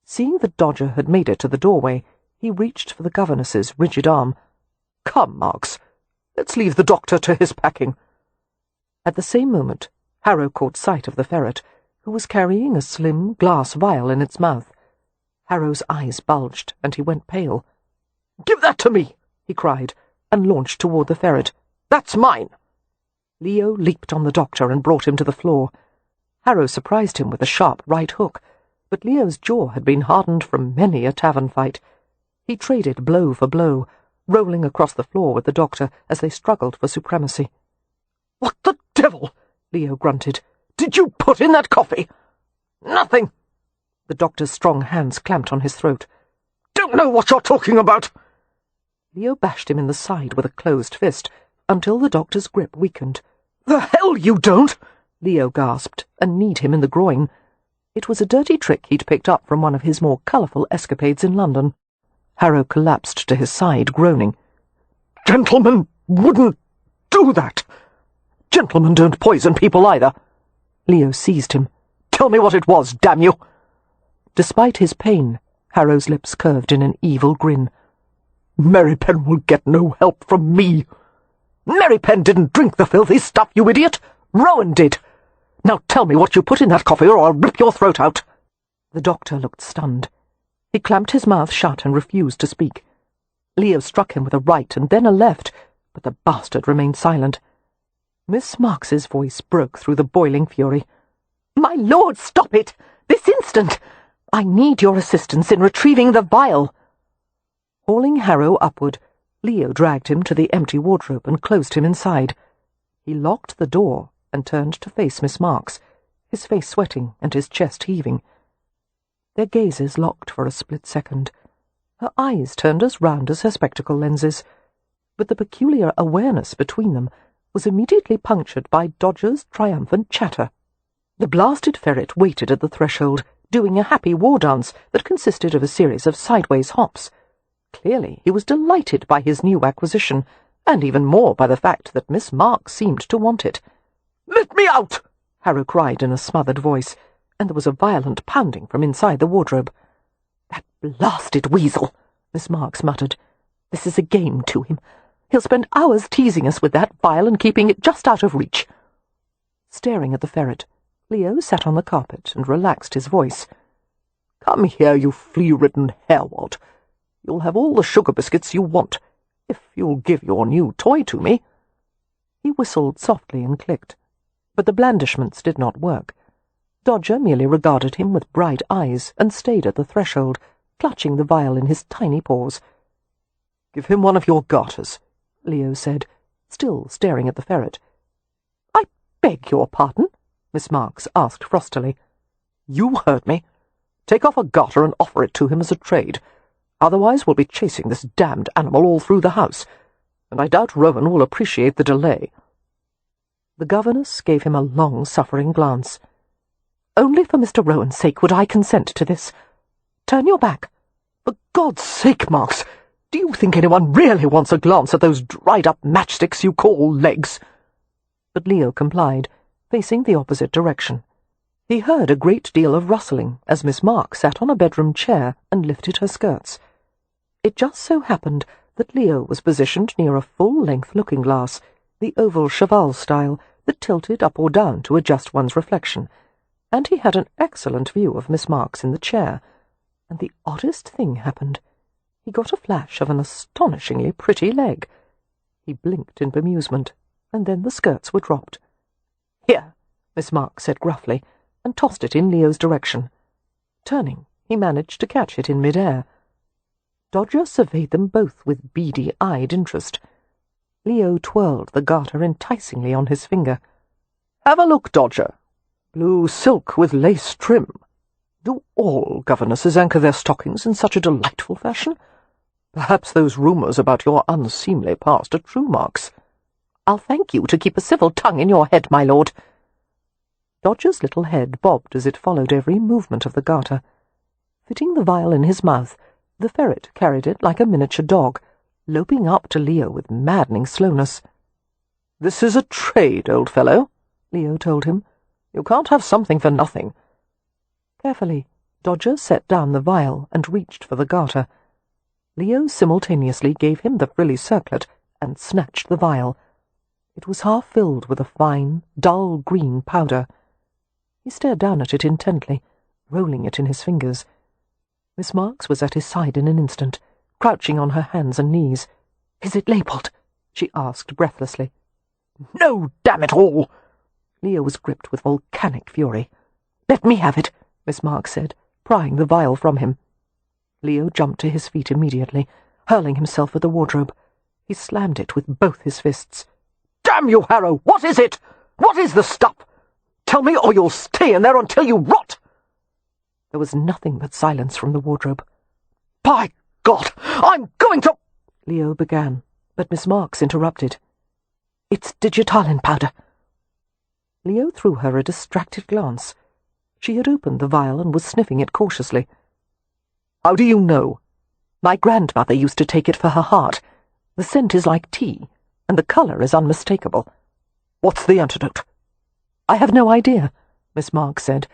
Seeing that Dodger had made it to the doorway, he reached for the governess's rigid arm. "Come, Marks, let's leave the doctor to his packing." At the same moment, Harrow caught sight of the ferret, who was carrying a slim glass vial in its mouth. Harrow's eyes bulged, and he went pale. "Give that to me!" he cried, and launched toward the ferret. "That's mine!" Leo leaped on the doctor and brought him to the floor. Harrow surprised him with a sharp right hook, but Leo's jaw had been hardened from many a tavern fight. He traded blow for blow, rolling across the floor with the doctor as they struggled for supremacy. "What the devil?" Leo grunted. "Did you put in that coffee?" "Nothing." The doctor's strong hands clamped on his throat. "Don't know what you're talking about." Leo bashed him in the side with a closed fist, until the doctor's grip weakened. "The hell you don't!" Leo gasped, and kneed him in the groin. It was a dirty trick he'd picked up from one of his more colourful escapades in London. Harrow collapsed to his side, groaning. "Gentlemen wouldn't do that. Gentlemen don't poison people either." Leo seized him. "Tell me what it was, damn you!" Despite his pain, Harrow's lips curved in an evil grin. "Merripen will get no help from me." "Merripen didn't drink the filthy stuff, you idiot! Rowan did! Now tell me what you put in that coffee or I'll rip your throat out." The doctor looked stunned. He clamped his mouth shut and refused to speak. Leo struck him with a right and then a left, but the bastard remained silent. Miss Marks's voice broke through the boiling fury. "My lord, stop it! This instant! I need your assistance in retrieving the vial." Hauling Harrow upward, Leo dragged him to the empty wardrobe and closed him inside. He locked the door and turned to face Miss Marks, his face sweating and his chest heaving. Their gazes locked for a split second. Her eyes turned as round as her spectacle lenses, but the peculiar awareness between them was immediately punctured by Dodger's triumphant chatter. The blasted ferret waited at the threshold, doing a happy war dance that consisted of a series of sideways hops. Clearly he was delighted by his new acquisition, and even more by the fact that Miss Marks seemed to want it. "Let me out!" Harrow cried in a smothered voice, and there was a violent pounding from inside the wardrobe. "That blasted weasel," Miss Marks muttered. "This is a game to him. He'll spend hours teasing us with that vial and keeping it just out of reach." Staring at the ferret, Leo sat on the carpet and relaxed his voice. "Come here, you flea-ridden hairwad. You'll have all the sugar biscuits you want, if you'll give your new toy to me." He whistled softly and clicked, but the blandishments did not work. Dodger merely regarded him with bright eyes and stayed at the threshold, clutching the vial in his tiny paws. "Give him one of your garters," Leo said, still staring at the ferret. "I beg your pardon?" Miss Marks asked frostily. "You heard me. Take off a garter and offer it to him as a trade. Otherwise we'll be chasing this damned animal all through the house, and I doubt Rowan will appreciate the delay." The governess gave him a long-suffering glance. "Only for Mr. Rowan's sake would I consent to this. Turn your back." "For God's sake, Marks, do you think anyone really wants a glance at those dried-up matchsticks you call legs?" But Leo complied, facing the opposite direction. He heard a great deal of rustling as Miss Marks sat on a bedroom chair and lifted her skirts. It just so happened that Leo was positioned near a full-length looking-glass, the oval cheval style that tilted up or down to adjust one's reflection, and he had an excellent view of Miss Marks in the chair, and the oddest thing happened. He got a flash of an astonishingly pretty leg. He blinked in bemusement, and then the skirts were dropped. "Here," Miss Marks said gruffly, and tossed it in Leo's direction. Turning, he managed to catch it in mid-air. Dodger surveyed them both with beady-eyed interest. Leo twirled the garter enticingly on his finger. "Have a look, Dodger. Blue silk with lace trim. Do all governesses anchor their stockings in such a delightful fashion? Perhaps those rumours about your unseemly past are true, Marks." "I'll thank you to keep a civil tongue in your head, my lord." Dodger's little head bobbed as it followed every movement of the garter. Fitting the vial in his mouth, the ferret carried it like a miniature dog, loping up to Leo with maddening slowness. "This is a trade, old fellow," Leo told him. "You can't have something for nothing." Carefully, Dodger set down the vial and reached for the garter. Leo simultaneously gave him the frilly circlet and snatched the vial. It was half filled with a fine, dull green powder. He stared down at it intently, rolling it in his fingers. Miss Marks was at his side in an instant, crouching on her hands and knees. "Is it labelled?" she asked breathlessly. "No, damn it all!" Leo was gripped with volcanic fury. "Let me have it," Miss Marks said, prying the vial from him. Leo jumped to his feet immediately, hurling himself at the wardrobe. He slammed it with both his fists. "Damn you, Harrow! What is it? What is the stuff? Tell me, or you'll stay in there until you rot!" There was nothing but silence from the wardrobe. "By God, I'm going to—" Leo began, but Miss Marks interrupted. "It's digitalin powder." Leo threw her a distracted glance. She had opened the vial and was sniffing it cautiously. "How do you know?" "My grandmother used to take it for her heart. The scent is like tea, and the colour is unmistakable." "What's the antidote?" "I have no idea," Miss Marks said,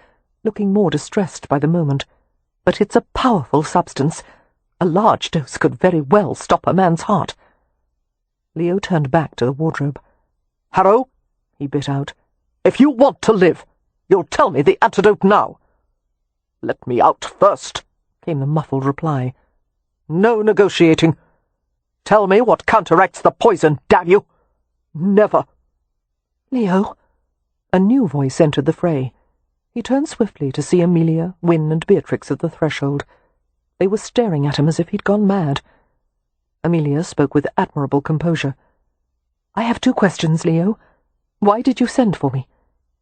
looking more distressed by the moment. "But it's a powerful substance. A large dose could very well stop a man's heart." Leo turned back to the wardrobe. "Harrow," he bit out, "if you want to live, you'll tell me the antidote now." "Let me out first," came the muffled reply. "No negotiating. Tell me what counteracts the poison, damn you!" "Never." "Leo!" A new voice entered the fray. He turned swiftly to see Amelia, Win, and Beatrix at the threshold. They were staring at him as if he'd gone mad. Amelia spoke with admirable composure. "I have 2 questions, Leo. Why did you send for me?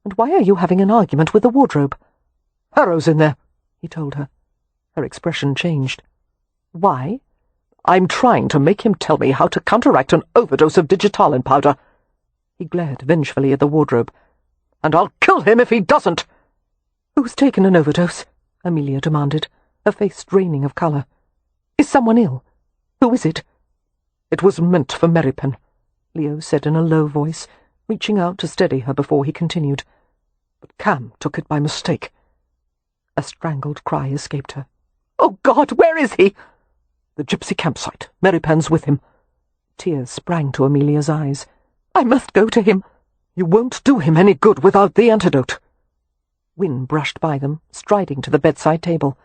And why are you having an argument with the wardrobe?" "Harrow's in there," he told her. Her expression changed. "Why?" "I'm trying to make him tell me how to counteract an overdose of digitalin powder." He glared vengefully at the wardrobe. "And I'll kill him if he doesn't." "Who's taken an overdose?" Amelia demanded, her face draining of colour. "Is someone ill? Who is it?" "It was meant for Merripen," Leo said in a low voice, reaching out to steady her before he continued. "But Cam took it by mistake." A strangled cry escaped her. "Oh, God, where is he?" "The gypsy campsite. Merripen's with him." Tears sprang to Amelia's eyes. "I must go to him." "You won't do him any good without the antidote." Win brushed by them, striding to the bedside table.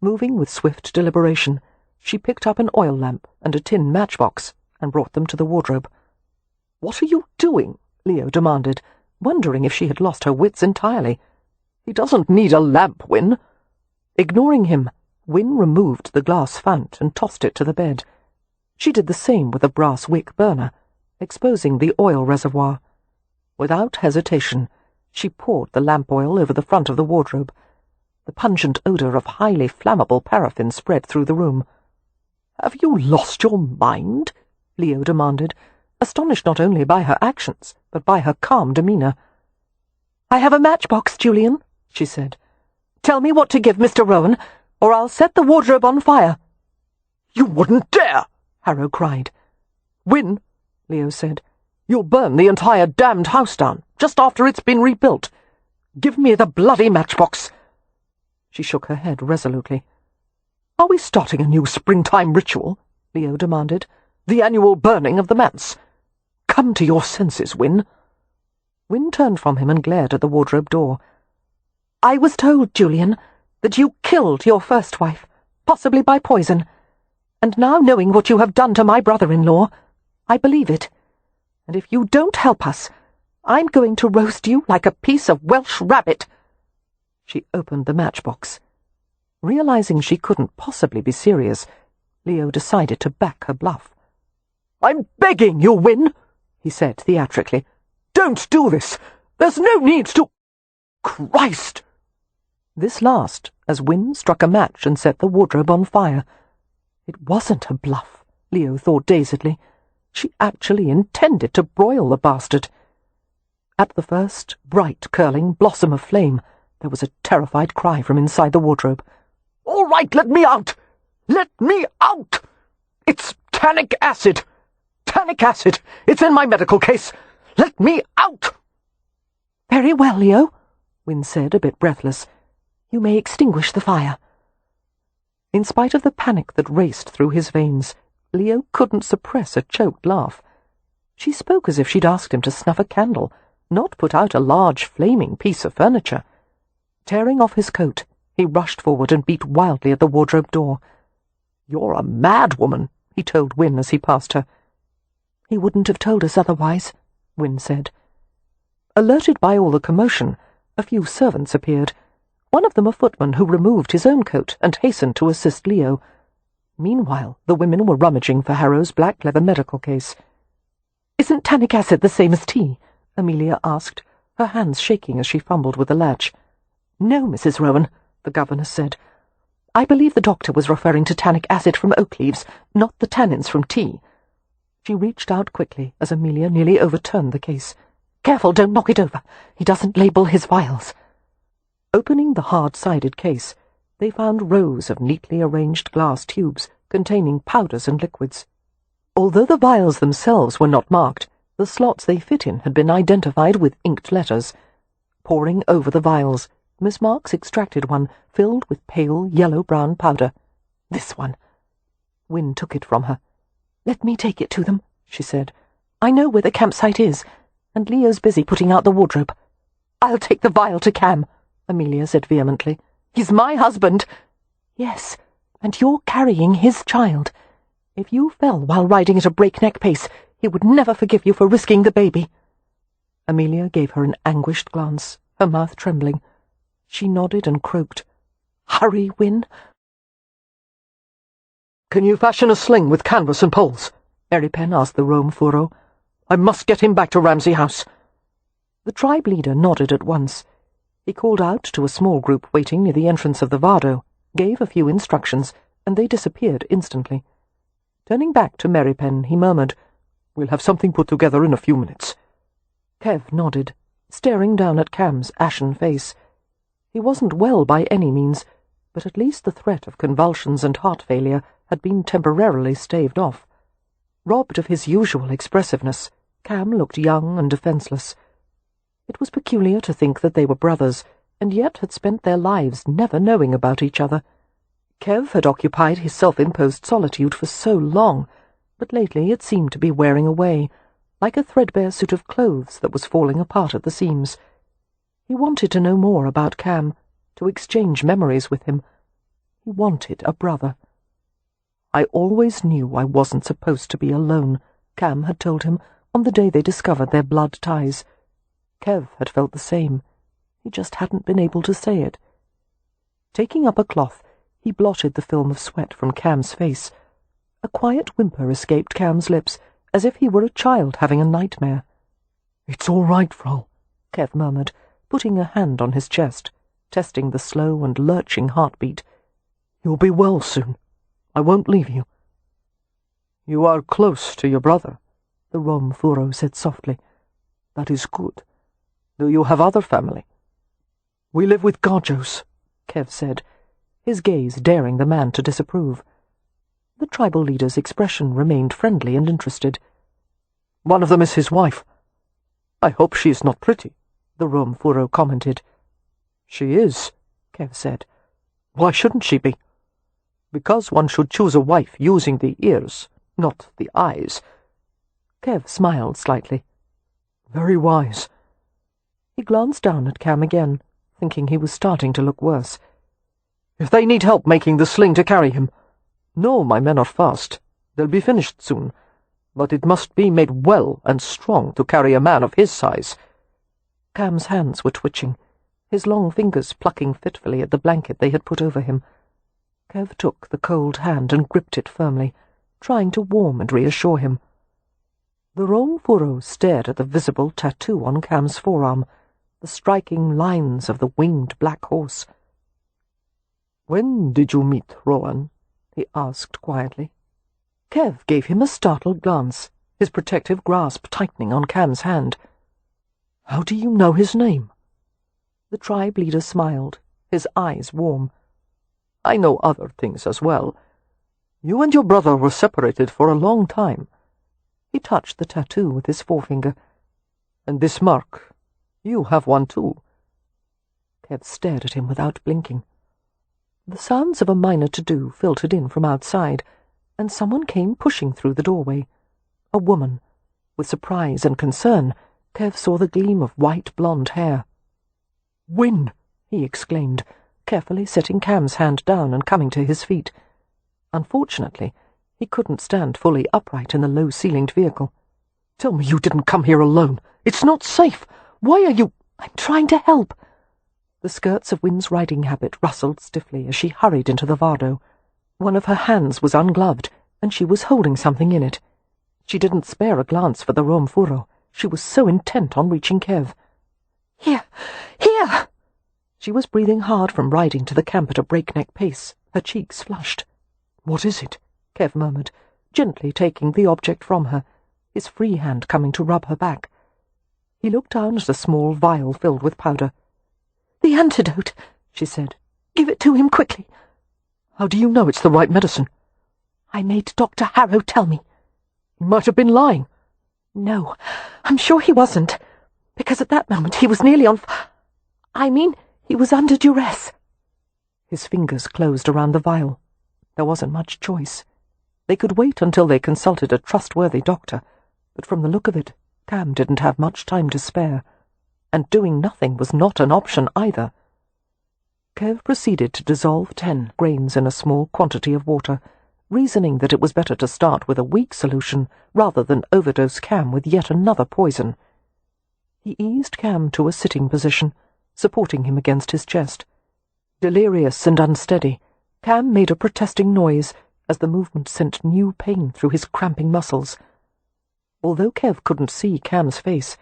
Moving with swift deliberation, she picked up an oil lamp and a tin matchbox and brought them to the wardrobe. "What are you doing?" Leo demanded, wondering if she had lost her wits entirely. "He doesn't need a lamp, Win." Ignoring him, Win removed the glass fount and tossed it to the bed. She did the same with a brass wick burner, exposing the oil reservoir. Without hesitation, she poured the lamp oil over the front of the wardrobe. The pungent odour of highly flammable paraffin spread through the room. "Have you lost your mind?" Leo demanded, astonished not only by her actions, but by her calm demeanour. "I have a matchbox, Julian," she said. "Tell me what to give Mr. Rowan, or I'll set the wardrobe on fire." "You wouldn't dare!" Harrow cried. "Win," Leo said, "you'll burn the entire damned house down, just after it's been rebuilt. Give me the bloody matchbox." She shook her head resolutely. "Are we starting a new springtime ritual?" Leo demanded. "The annual burning of the manse? Come to your senses, Win." Win turned from him and glared at the wardrobe door. "I was told, Julian, that you killed your first wife, possibly by poison. And now, knowing what you have done to my brother-in-law, I believe it. And if you don't help us, I'm going to roast you like a piece of Welsh rabbit." She opened the matchbox. Realizing she couldn't possibly be serious, Leo decided to back her bluff. "I'm begging you, Win," he said theatrically. "Don't do this. There's no need to—" "Christ!" This last, as Win struck a match and set the wardrobe on fire. It wasn't a bluff, Leo thought dazedly. She actually intended to broil the bastard. At the first bright, curling blossom of flame, there was a terrified cry from inside the wardrobe. "All right, let me out! Let me out! It's tannic acid! Tannic acid! It's in my medical case! Let me out!" "Very well, Leo," Win said, a bit breathless. "You may extinguish the fire." In spite of the panic that raced through his veins, Leo couldn't suppress a choked laugh. She spoke as if she'd asked him to snuff a candle, not put out a large, flaming piece of furniture. Tearing off his coat, he rushed forward and beat wildly at the wardrobe door. "You're a mad woman," he told Win as he passed her. "He wouldn't have told us otherwise," Win said. Alerted by all the commotion, a few servants appeared, one of them a footman who removed his own coat and hastened to assist Leo. Meanwhile, the women were rummaging for Harrow's black leather medical case. "Isn't tannic acid the same as tea?" Amelia asked, her hands shaking as she fumbled with the latch. "No, Mrs. Rowan," the governess said. "I believe the doctor was referring to tannic acid from oak leaves, not the tannins from tea." She reached out quickly as Amelia nearly overturned the case. "Careful, don't knock it over. He doesn't label his vials." Opening the hard-sided case, they found rows of neatly arranged glass tubes containing powders and liquids. Although the vials themselves were not marked, the slots they fit in had been identified with inked letters. Poring over the vials, Miss Marks extracted one filled with pale yellow-brown powder. "This one." Win took it from her. "Let me take it to them," she said. "I know where the campsite is, and Leo's busy putting out the wardrobe." "I'll take the vial to Cam," Amelia said vehemently. "He's my husband." "Yes, and you're carrying his child. If you fell while riding at a breakneck pace, he would never forgive you for risking the baby." Amelia gave her an anguished glance, her mouth trembling. She nodded and croaked. "Hurry, Win." "Can you fashion a sling with canvas and poles?" Merripen asked the Rome furrow. "I must get him back to Ramsey House." The tribe leader nodded at once. He called out to a small group waiting near the entrance of the Vado, gave a few instructions, and they disappeared instantly. Turning back to Merripen, he murmured, "We'll have something put together in a few minutes." Kev nodded, staring down at Cam's ashen face. He wasn't well by any means, but at least the threat of convulsions and heart failure had been temporarily staved off. Robbed of his usual expressiveness, Cam looked young and defenseless. It was peculiar to think that they were brothers, and yet had spent their lives never knowing about each other. Kev had occupied his self-imposed solitude for so long, but lately it seemed to be wearing away, like a threadbare suit of clothes that was falling apart at the seams. He wanted to know more about Cam, to exchange memories with him. He wanted a brother. "I always knew I wasn't supposed to be alone," Cam had told him on the day they discovered their blood ties. Kev had felt the same. He just hadn't been able to say it. Taking up a cloth, he blotted the film of sweat from Cam's face. A quiet whimper escaped Cam's lips, as if he were a child having a nightmare. "It's all right, Frau," Kev murmured, putting a hand on his chest. testing the slow and lurching heartbeat. "You'll be well soon. I won't leave you." "You are close to your brother," the Rom Furo said softly. "That is good. Do you have other family?" "We live with Garjos," Kev said, his gaze daring the man to disapprove. The tribal leader's expression remained friendly and interested. "One of them is his wife. I hope she is not pretty," the Rom Furo commented. "She is," Kev said. "Why shouldn't she be?" "Because one should choose a wife using the ears, not the eyes." Kev smiled slightly. "Very wise." He glanced down at Cam again, thinking he was starting to look worse. "If they need help making the sling to carry him—" "No, my men are fast. They'll be finished soon. But it must be made well and strong to carry a man of his size." Cam's hands were twitching, his long fingers plucking fitfully at the blanket they had put over him. Kev took the cold hand and gripped it firmly, trying to warm and reassure him. The Rom Furo stared at the visible tattoo on Cam's forearm, the striking lines of the winged black horse. "When did you meet Rowan?" he asked quietly. Kev gave him a startled glance, his protective grasp tightening on Cam's hand. "How do you know his name?" The tribe leader smiled, his eyes warm. "I know other things as well. You and your brother were separated for a long time." He touched the tattoo with his forefinger. "And this mark, you have one too." Kev stared at him without blinking. The sounds of a minor to-do filtered in from outside, and someone came pushing through the doorway. A woman. With surprise and concern, Kev saw the gleam of white blonde hair. "Win!" he exclaimed, carefully setting Cam's hand down and coming to his feet. Unfortunately, he couldn't stand fully upright in the low-ceilinged vehicle. "Tell me you didn't come here alone. It's not safe. Why are you—" "I'm trying to help." The skirts of Win's riding habit rustled stiffly as she hurried into the Vardo. One of her hands was ungloved, and she was holding something in it. She didn't spare a glance for the Rom Furo. She was so intent on reaching Kev. "Here! Here!" She was breathing hard from riding to the camp at a breakneck pace, her cheeks flushed. "What is it?" Kev murmured, gently taking the object from her, his free hand coming to rub her back. He looked down at a small vial filled with powder. "The antidote," she said. "Give it to him quickly." "How do you know it's the right medicine?" "I made Dr. Harrow tell me." "He might have been lying." "No, I'm sure he wasn't, because at that moment he was nearly on... he was under duress." His fingers closed around the vial. There wasn't much choice. They could wait until they consulted a trustworthy doctor, but from the look of it, Cam didn't have much time to spare, and doing nothing was not an option either. Kev proceeded to dissolve 10 grains in a small quantity of water, reasoning that it was better to start with a weak solution rather than overdose Cam with yet another poison. He eased Cam to a sitting position, supporting him against his chest. Delirious and unsteady, Cam made a protesting noise as the movement sent new pain through his cramping muscles. Although Kev couldn't see Cam's face,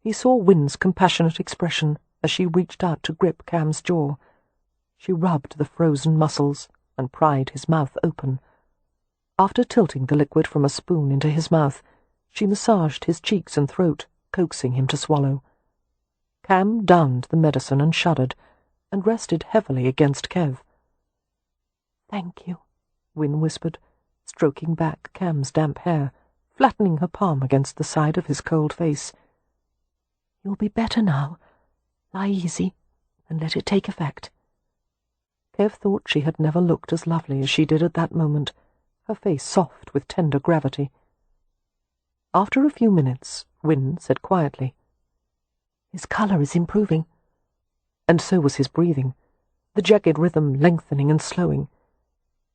he saw Win's compassionate expression as she reached out to grip Cam's jaw. She rubbed the frozen muscles and pried his mouth open. After tilting the liquid from a spoon into his mouth, she massaged his cheeks and throat, coaxing him to swallow. Cam downed the medicine and shuddered, and rested heavily against Kev. "Thank you," Win whispered, stroking back Cam's damp hair, flattening her palm against the side of his cold face. "You'll be better now. Lie easy, and let it take effect." Kev thought she had never looked as lovely as she did at that moment, her face soft with tender gravity. After a few minutes, Win said quietly, "His colour is improving." And so was his breathing, the jagged rhythm lengthening and slowing.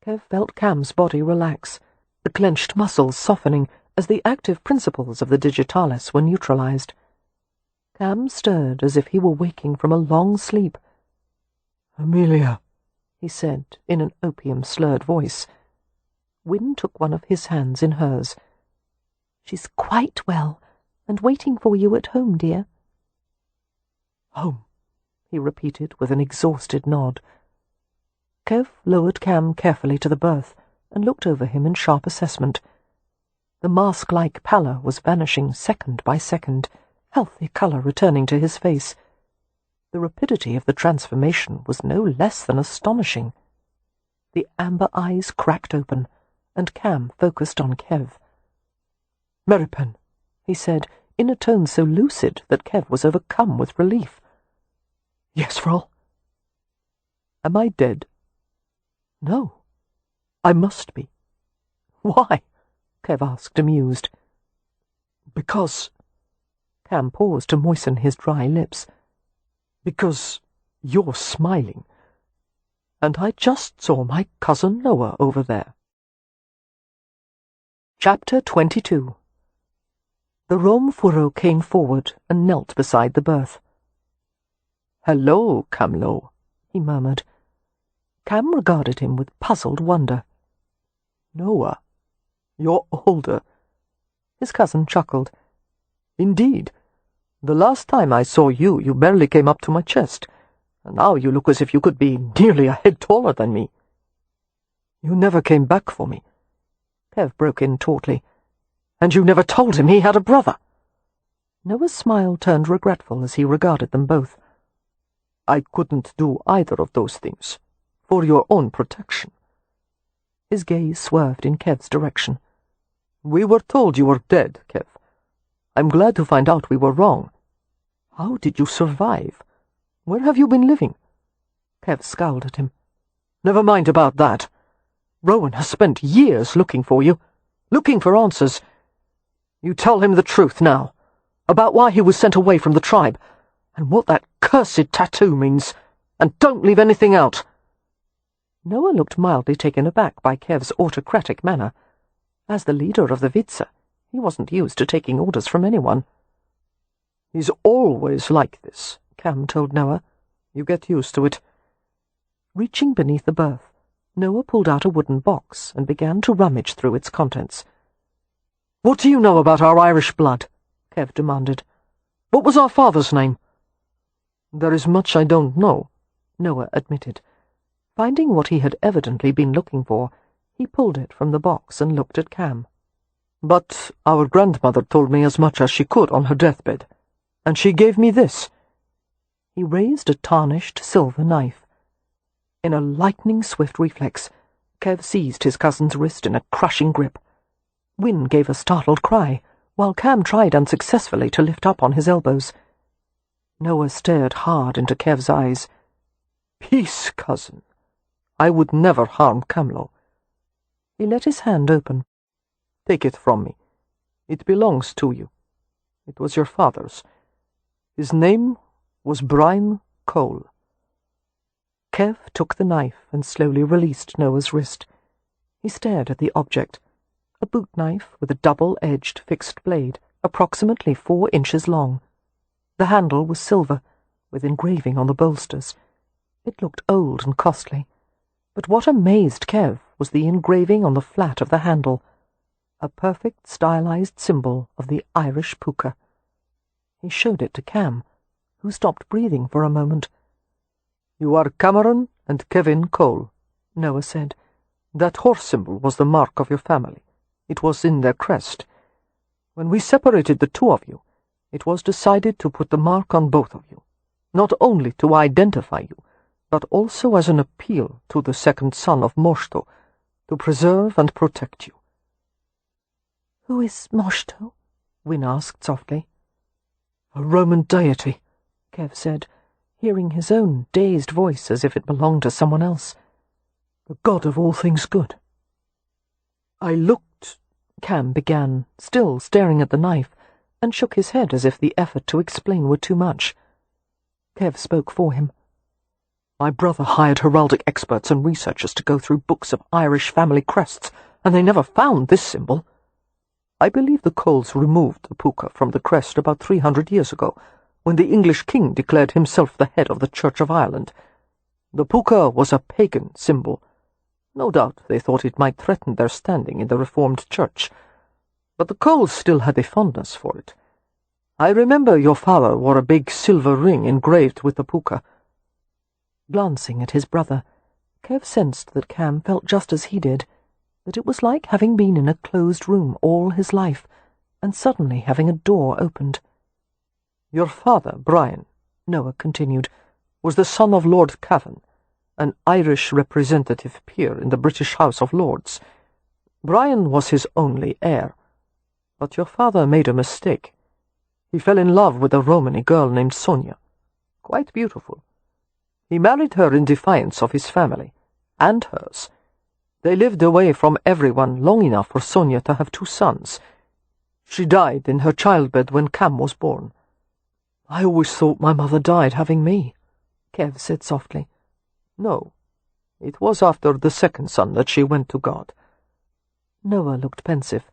Kev felt Cam's body relax, the clenched muscles softening as the active principles of the digitalis were neutralized. Cam stirred as if he were waking from a long sleep. "Amelia," he said in an opium-slurred voice. Win took one of his hands in hers. "She's quite well, and waiting for you at home, dear." "Home," he repeated with an exhausted nod. Kev lowered Cam carefully to the berth and looked over him in sharp assessment. The mask-like pallor was vanishing second by second, healthy colour returning to his face. The rapidity of the transformation was no less than astonishing. The amber eyes cracked open, and Cam focused on Kev. "Merripen," he said, in a tone so lucid that Kev was overcome with relief. "Yes, Frol?" "Am I dead?" "No. I must be." "Why?" Kev asked, amused. "Because—" Cam paused to moisten his dry lips. "Because you're smiling. And I just saw my cousin Noah over there." Chapter 22. The Rom Furrow came forward and knelt beside the berth. "Hello, Camlo," he murmured. Cam regarded him with puzzled wonder. "Noah, you're older." His cousin chuckled. "Indeed. The last time I saw you, you barely came up to my chest, and now you look as if you could be nearly a head taller than me." "You never came back for me," Kev broke in tautly. "And you never told him he had a brother." Noah's smile turned regretful as he regarded them both. "I couldn't do either of those things, for your own protection." His gaze swerved in Kev's direction. "We were told you were dead, Kev. I'm glad to find out we were wrong. How did you survive? Where have you been living?" Kev scowled at him. "Never mind about that. Rowan has spent years looking for you, looking for answers. You tell him the truth now, about why he was sent away from the tribe, and what that cursed tattoo means, and don't leave anything out." Noah looked mildly taken aback by Kev's autocratic manner. As the leader of the Vitsa, he wasn't used to taking orders from anyone. "He's always like this," Cam told Noah. "You get used to it." Reaching beneath the berth, Noah pulled out a wooden box and began to rummage through its contents. "What do you know about our Irish blood?" Kev demanded. "What was our father's name?" "There is much I don't know," Noah admitted. Finding what he had evidently been looking for, he pulled it from the box and looked at Cam. "But our grandmother told me as much as she could on her deathbed, and she gave me this." He raised a tarnished silver knife. In a lightning-swift reflex, Kev seized his cousin's wrist in a crushing grip. Win gave a startled cry, while Cam tried unsuccessfully to lift up on his elbows. Noah stared hard into Kev's eyes. "Peace, cousin. I would never harm Camlo." He let his hand open. "Take it from me. It belongs to you. It was your father's. His name was Brian Cole." Kev took the knife and slowly released Noah's wrist. He stared at the object, a boot knife with a double-edged fixed blade, approximately 4 inches long. The handle was silver, with engraving on the bolsters. It looked old and costly, but what amazed Kev was the engraving on the flat of the handle, a perfect stylized symbol of the Irish puka. He showed it to Cam, who stopped breathing for a moment. "You are Cameron and Kevin Cole," Noah said. "That horse symbol was the mark of your family. It was in their crest. When we separated the two of you, it was decided to put the mark on both of you, not only to identify you, but also as an appeal to the second son of Moshto, to preserve and protect you." "Who is Moshto?" Win asked softly. "A Roman deity," Kev said, hearing his own dazed voice as if it belonged to someone else. "The god of all things good." "I looked," Cam began, still staring at the knife, and shook his head as if the effort to explain were too much. Kev spoke for him. "My brother hired heraldic experts and researchers to go through books of Irish family crests, and they never found this symbol. I believe the Coles removed the puka from the crest about 300 years ago, when the English king declared himself the head of the Church of Ireland. The puka was a pagan symbol. No doubt they thought it might threaten their standing in the Reformed Church, but the Coles still had a fondness for it. I remember your father wore a big silver ring engraved with the puka, Glancing at his brother, Kev sensed that Cam felt just as he did, that it was like having been in a closed room all his life, and suddenly having a door opened. "Your father, Brian," Noah continued, "was the son of Lord Cavan, an Irish representative peer in the British House of Lords. Brian was his only heir. But your father made a mistake. He fell in love with a Romany girl named Sonia. Quite beautiful. He married her in defiance of his family, and hers. They lived away from everyone long enough for Sonia to have 2 sons. She died in her childbed when Cam was born." "I always thought my mother died having me," Kev said softly. "No, it was after the 2nd son that she went to God." Noah looked pensive.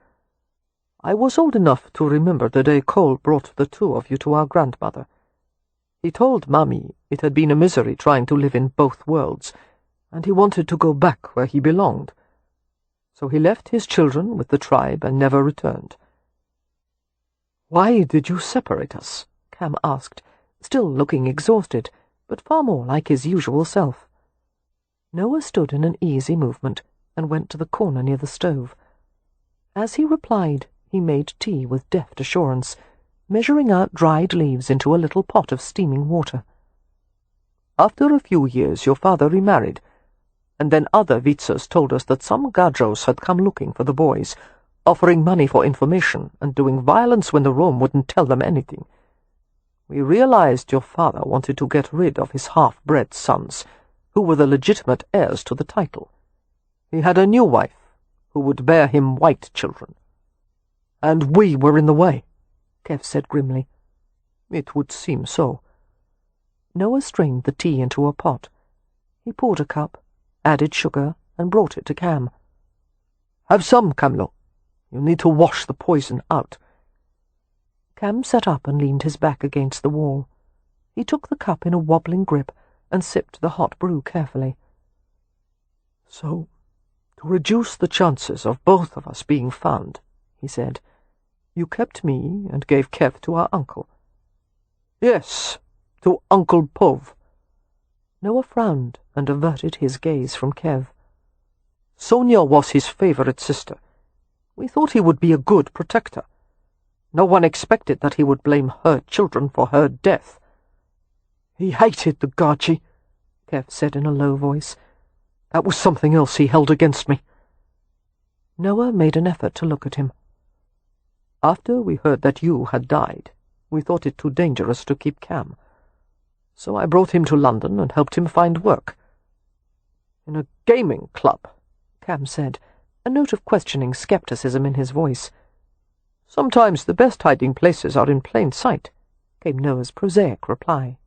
"I was old enough to remember the day Cole brought the 2 of you to our grandmother. He told Mummy it had been a misery trying to live in both worlds, and he wanted to go back where he belonged. So he left his children with the tribe and never returned." "Why did you separate us?" Cam asked, still looking exhausted, but far more like his usual self. Noah stood in an easy movement and went to the corner near the stove. As he replied, he made tea with deft assurance, measuring out dried leaves into a little pot of steaming water. "After a few years your father remarried, and then other Vitsas told us that some Gadros had come looking for the boys, offering money for information and doing violence when the Rome wouldn't tell them anything. We realized your father wanted to get rid of his half-bred sons, who were the legitimate heirs to the title. He had a new wife, who would bear him white children." "And we were in the way," Kev said grimly. "It would seem so." Noah strained the tea into a pot. He poured a cup, added sugar, and brought it to Cam. "Have some, Camlo. You need to wash the poison out." Cam sat up and leaned his back against the wall. He took the cup in a wobbling grip and sipped the hot brew carefully. "So, to reduce the chances of both of us being found," he said, "you kept me and gave Kev to our uncle." "Yes, to Uncle Pov." Noah frowned and averted his gaze from Kev. "Sonia was his favorite sister. We thought he would be a good protector. No one expected that he would blame her children for her death." "He hated the Gachi," Kev said in a low voice. "That was something else he held against me." Noah made an effort to look at him. "After we heard that you had died, we thought it too dangerous to keep Cam. So I brought him to London and helped him find work." "In a gaming club," Cam said, a note of questioning skepticism in his voice. "Sometimes the best hiding places are in plain sight," came Noah's prosaic reply.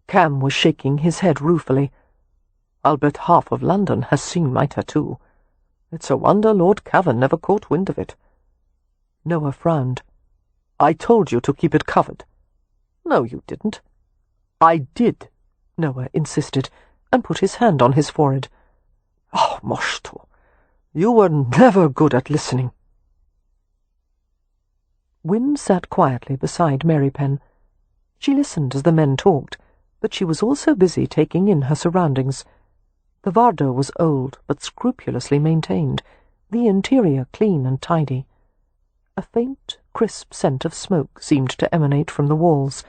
Cam was shaking his head ruefully. "I'll bet half of London has seen my tattoo. It's a wonder Lord Cavan never caught wind of it." Noah frowned. "I told you to keep it covered." "No, you didn't." "I did," Noah insisted, and put his hand on his forehead. "Oh, Moshto, you were never good at listening." Win sat quietly beside Merripen. She listened as the men talked, but she was also busy taking in her surroundings. The Vardo was old, but scrupulously maintained, the interior clean and tidy. A faint, crisp scent of smoke seemed to emanate from the walls,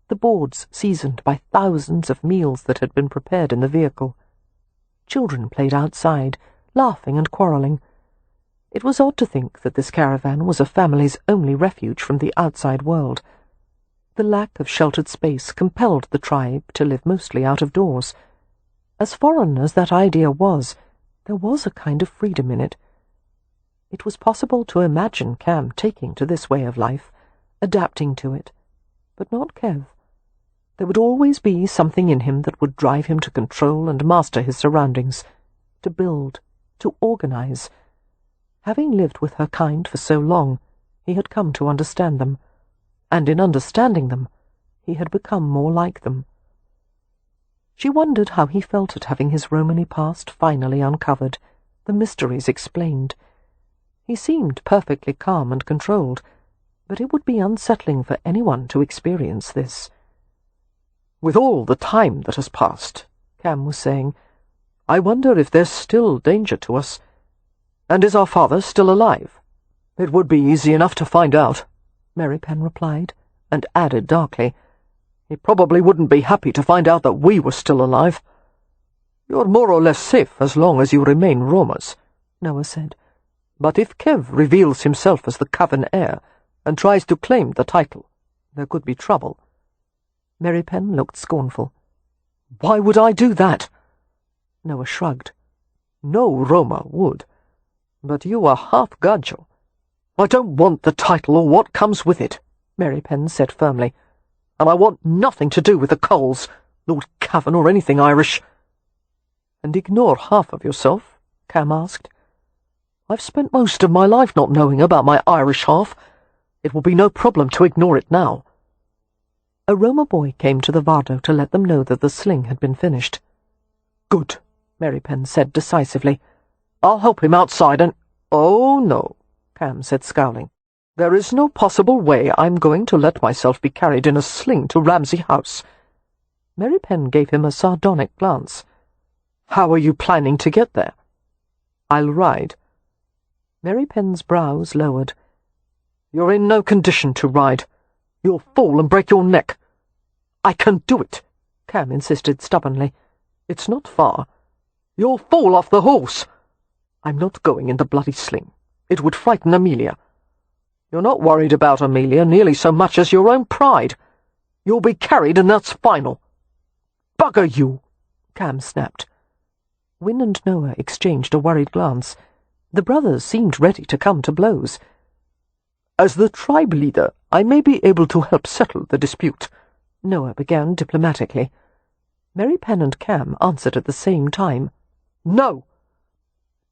the boards seasoned by thousands of meals that had been prepared in the vehicle. Children played outside, laughing and quarrelling. It was odd to think that this caravan was a family's only refuge from the outside world. The lack of sheltered space compelled the tribe to live mostly out of doors. As foreign as that idea was, there was a kind of freedom in it. It was possible to imagine Cam taking to this way of life, adapting to it, but not Kev. There would always be something in him that would drive him to control and master his surroundings, to build, to organize. Having lived with her kind for so long, he had come to understand them, and in understanding them, he had become more like them. She wondered how he felt at having his Romany past finally uncovered, the mysteries explained. He seemed perfectly calm and controlled, but it would be unsettling for anyone to experience this. "With all the time that has passed, Cam was saying. "I wonder if there's still danger to us. And is our father still alive?" "It would be easy enough to find out," Merripen replied, and added darkly, "He probably wouldn't be happy to find out that we were still alive." "You're more or less safe as long as you remain roamers," Noah said. "But if Kev reveals himself as the Coven heir and tries to claim the title, there could be trouble." Merripen looked scornful. "Why would I do that?" Noah shrugged. "No roamer would. But you are half Gadjo." "I don't want the title or what comes with it," Merripen said firmly. "And I want nothing to do with the Coles, Lord Cavan or anything Irish." "And ignore half of yourself?" Cam asked. "I've spent most of my life not knowing about my Irish half. It will be no problem to ignore it now." A Roma boy came to the Vardo to let them know that the sling had been finished. "Good," Merripen said decisively. "I'll help him outside and—" "Oh, no," Cam said, scowling. "There is no possible way I'm going to let myself be carried in a sling to Ramsay House." Merripen gave him a sardonic glance. "How are you planning to get there?" "I'll ride." Merripen's brows lowered. "You're in no condition to ride. You'll fall and break your neck." "I can do it," Cam insisted stubbornly. "It's not far." "You'll fall off the horse." "I'm not going in the bloody sling. It would frighten Amelia." "You're not worried about Amelia nearly so much as your own pride. You'll be carried, and that's final." "Bugger you!" Cam snapped. Win and Noah exchanged a worried glance. The brothers seemed ready to come to blows. "As the tribe leader, I may be able to help settle the dispute," Noah began diplomatically. Merripen and Cam answered at the same time. "No!"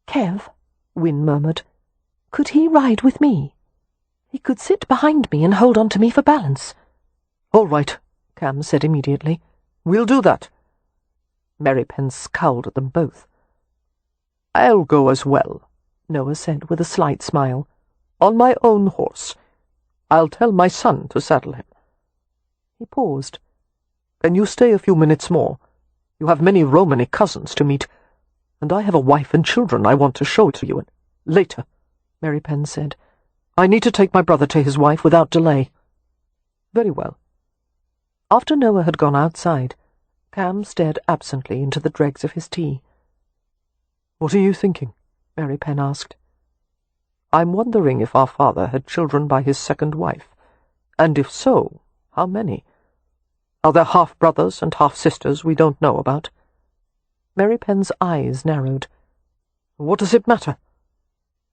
"Kev," Win murmured, "could he ride with me? He could sit behind me and hold on to me for balance." "All right," Cam said immediately. "We'll do that." Merripen scowled at them both. "I'll go as well," Noah said with a slight smile. "On my own horse. I'll tell my son to saddle him." He paused. "Can you stay a few minutes more? You have many Romany cousins to meet, and I have a wife and children I want to show to you. Later," Merripen said. "I need to take my brother to his wife without delay." "Very well." After Noah had gone outside, Cam stared absently into the dregs of his tea. "What are you thinking?" Merripen asked. "I'm wondering if our father had children by his second wife, and if so, how many? Are there half-brothers and half-sisters we don't know about?" Merripen's eyes narrowed. "What does it matter?"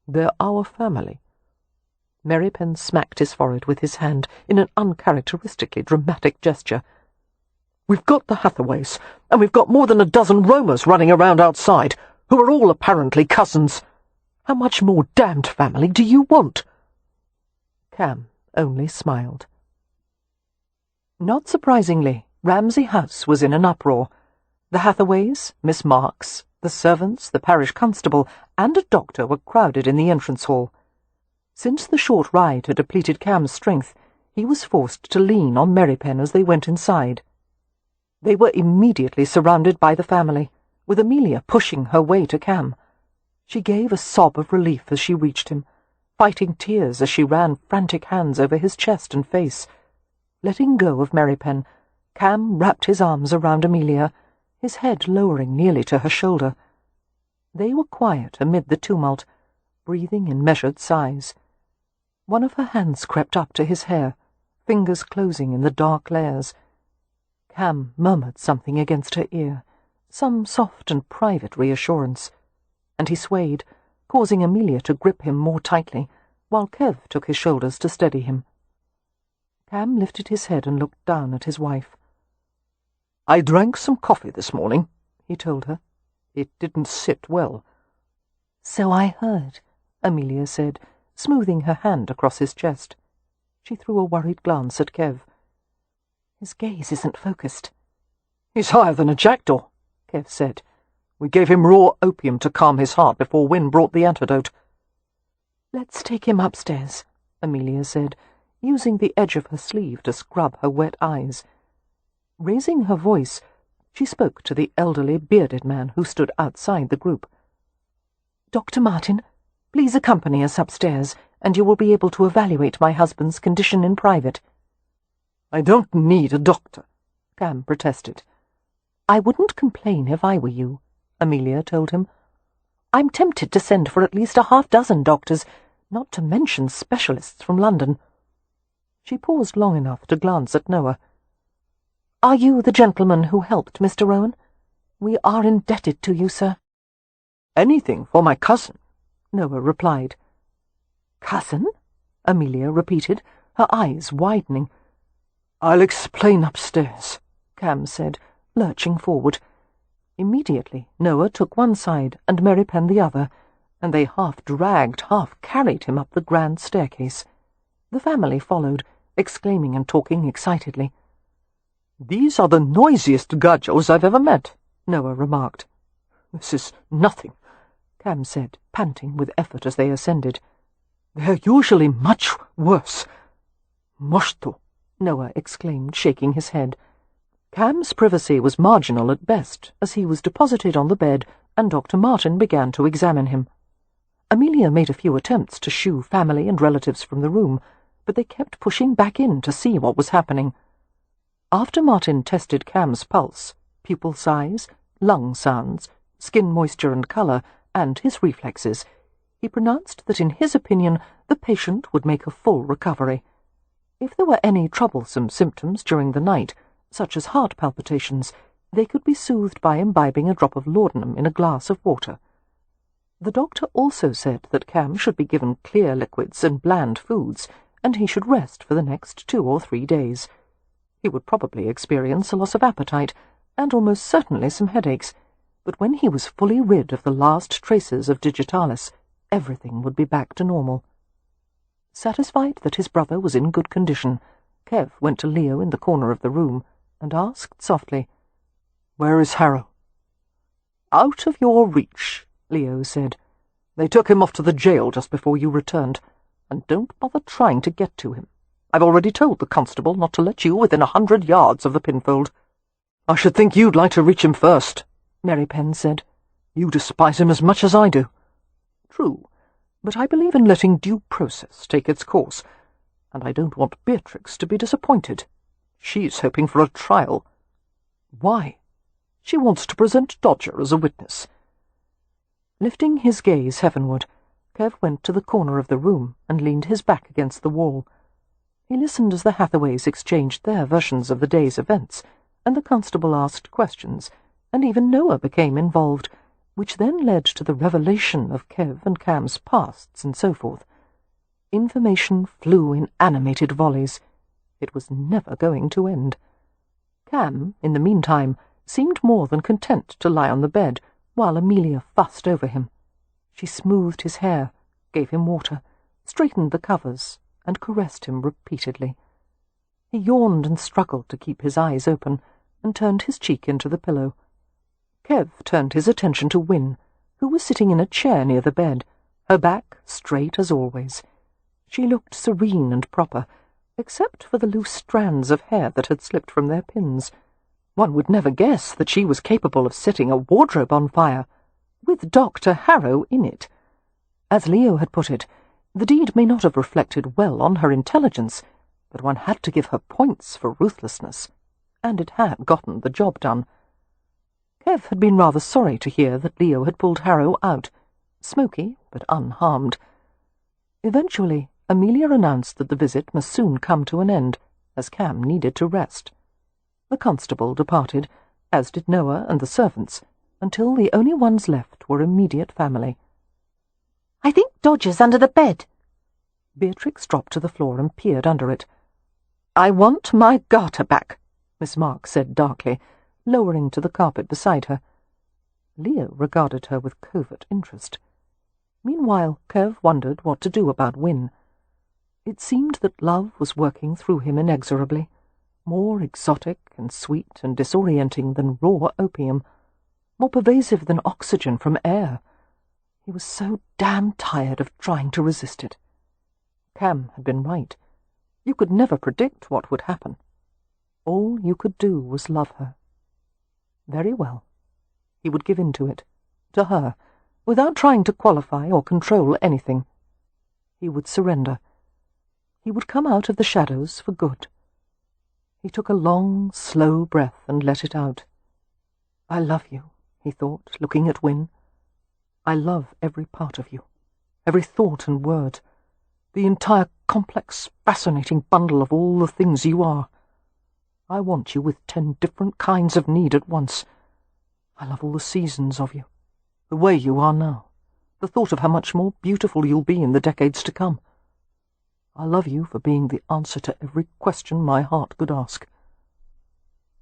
"They're our family." Merripen smacked his forehead with his hand in an uncharacteristically dramatic gesture. "We've got the Hathaways, and we've got more than a dozen roamers running around outside, who are all apparently cousins. How much more damned family do you want?" Cam only smiled. Not surprisingly, Ramsay House was in an uproar. The Hathaways, Miss Marks, the servants, the parish constable, and a doctor were crowded in the entrance hall. Since the short ride had depleted Cam's strength, he was forced to lean on Merripen as they went inside. They were immediately surrounded by the family, with Amelia pushing her way to Cam. She gave a sob of relief as she reached him, fighting tears as she ran frantic hands over his chest and face. Letting go of Merripen, Cam wrapped his arms around Amelia, his head lowering nearly to her shoulder. They were quiet amid the tumult, breathing in measured sighs. One of her hands crept up to his hair, fingers closing in the dark layers. Cam murmured something against her ear, some soft and private reassurance, and he swayed, causing Amelia to grip him more tightly, while Kev took his shoulders to steady him. Cam lifted his head and looked down at his wife. "I drank some coffee this morning," he told her. "It didn't sit well." "So I heard," Amelia said, smoothing her hand across his chest. She threw a worried glance at Kev. "His gaze isn't focused." "He's higher than a jackdaw," Kev said. "We gave him raw opium to calm his heart before Win brought the antidote." "Let's take him upstairs," Amelia said, using the edge of her sleeve to scrub her wet eyes. Raising her voice, She spoke to the elderly, bearded man who stood outside the group. "Dr. Martin, please accompany us upstairs, and you will be able to evaluate my husband's condition in private." "I don't need a doctor," Cam protested. "I wouldn't complain if I were you," Amelia told him. "I'm tempted to send for at least 6 doctors, not to mention specialists from London." She paused long enough to glance at Noah. "Are you the gentleman who helped Mr. Rowan? We are indebted to you, sir." "Anything for my cousin," Noah replied. "Cousin?" Amelia repeated, her eyes widening. "I'll explain upstairs," Cam said, lurching forward. Immediately Noah took one side and Merripen the other, and they half-dragged, half-carried him up the grand staircase. The family followed, exclaiming and talking excitedly. "These are the noisiest gajos I've ever met," Noah remarked. "This is nothing," Cam said, panting with effort as they ascended. "They're usually much worse." "Moshto," Noah exclaimed, shaking his head. Cam's privacy was marginal at best, as he was deposited on the bed and Dr. Martin began to examine him. Amelia made a few attempts to shoo family and relatives from the room, but they kept pushing back in to see what was happening. After Martin tested Cam's pulse, pupil size, lung sounds, skin moisture and colour, and his reflexes, he pronounced that in his opinion the patient would make a full recovery. If there were any troublesome symptoms during the night, such as heart palpitations, they could be soothed by imbibing a drop of laudanum in a glass of water. The doctor also said that Cam should be given clear liquids and bland foods, and he should rest for the next 2 or 3 days. He would probably experience a loss of appetite, and almost certainly some headaches, but when he was fully rid of the last traces of digitalis, everything would be back to normal. Satisfied that his brother was in good condition, Kev went to Leo in the corner of the room and asked softly, "Where is Harrow?" "Out of your reach," Leo said. "They took him off to the jail just before you returned, and don't bother trying to get to him. I've already told the constable not to let you within 100 yards of the pinfold." "I should think you'd like to reach him first," Merripen said. "You despise him as much as I do." "True, but I believe in letting due process take its course, and I don't want Beatrix to be disappointed. She's hoping for a trial." "Why?" "She wants to present Dodger as a witness." Lifting his gaze heavenward, Kev went to the corner of the room and leaned his back against the wall. He listened as the Hathaways exchanged their versions of the day's events, and the constable asked questions, and even Noah became involved, which then led to the revelation of Kev and Cam's pasts and so forth. Information flew in animated volleys. It was never going to end. Cam, in the meantime, seemed more than content to lie on the bed, while Amelia fussed over him. She smoothed his hair, gave him water, straightened the covers, and caressed him repeatedly. He yawned and struggled to keep his eyes open, and turned his cheek into the pillow. Kev turned his attention to Win, who was sitting in a chair near the bed, her back straight as always. She looked serene and proper, except for the loose strands of hair that had slipped from their pins. One would never guess that she was capable of setting a wardrobe on fire, with Dr. Harrow in it. As Leo had put it, the deed may not have reflected well on her intelligence, but one had to give her points for ruthlessness, and it had gotten the job done. Kev had been rather sorry to hear that Leo had pulled Harrow out, smoky but unharmed. Eventually, Amelia announced that the visit must soon come to an end, as Cam needed to rest. The constable departed, as did Noah and the servants, until the only ones left were immediate family. "I think Dodger's under the bed." Beatrix dropped to the floor and peered under it. "I want my garter back," Miss Mark said darkly, lowering to the carpet beside her. Leo regarded her with covert interest. Meanwhile, Kev wondered what to do about Win. It seemed that love was working through him inexorably, more exotic and sweet and disorienting than raw opium, more pervasive than oxygen from air. He was so damn tired of trying to resist it. Cam had been right. You could never predict what would happen. All you could do was love her. Very well. He would give in to it, to her, without trying to qualify or control anything. He would surrender. He would come out of the shadows for good. He took a long, slow breath and let it out. I love you, he thought, looking at Win. I love every part of you, every thought and word, the entire complex, fascinating bundle of all the things you are. I want you with 10 different kinds of need at once. I love all the seasons of you, the way you are now, the thought of how much more beautiful you'll be in the decades to come. I love you for being the answer to every question my heart could ask.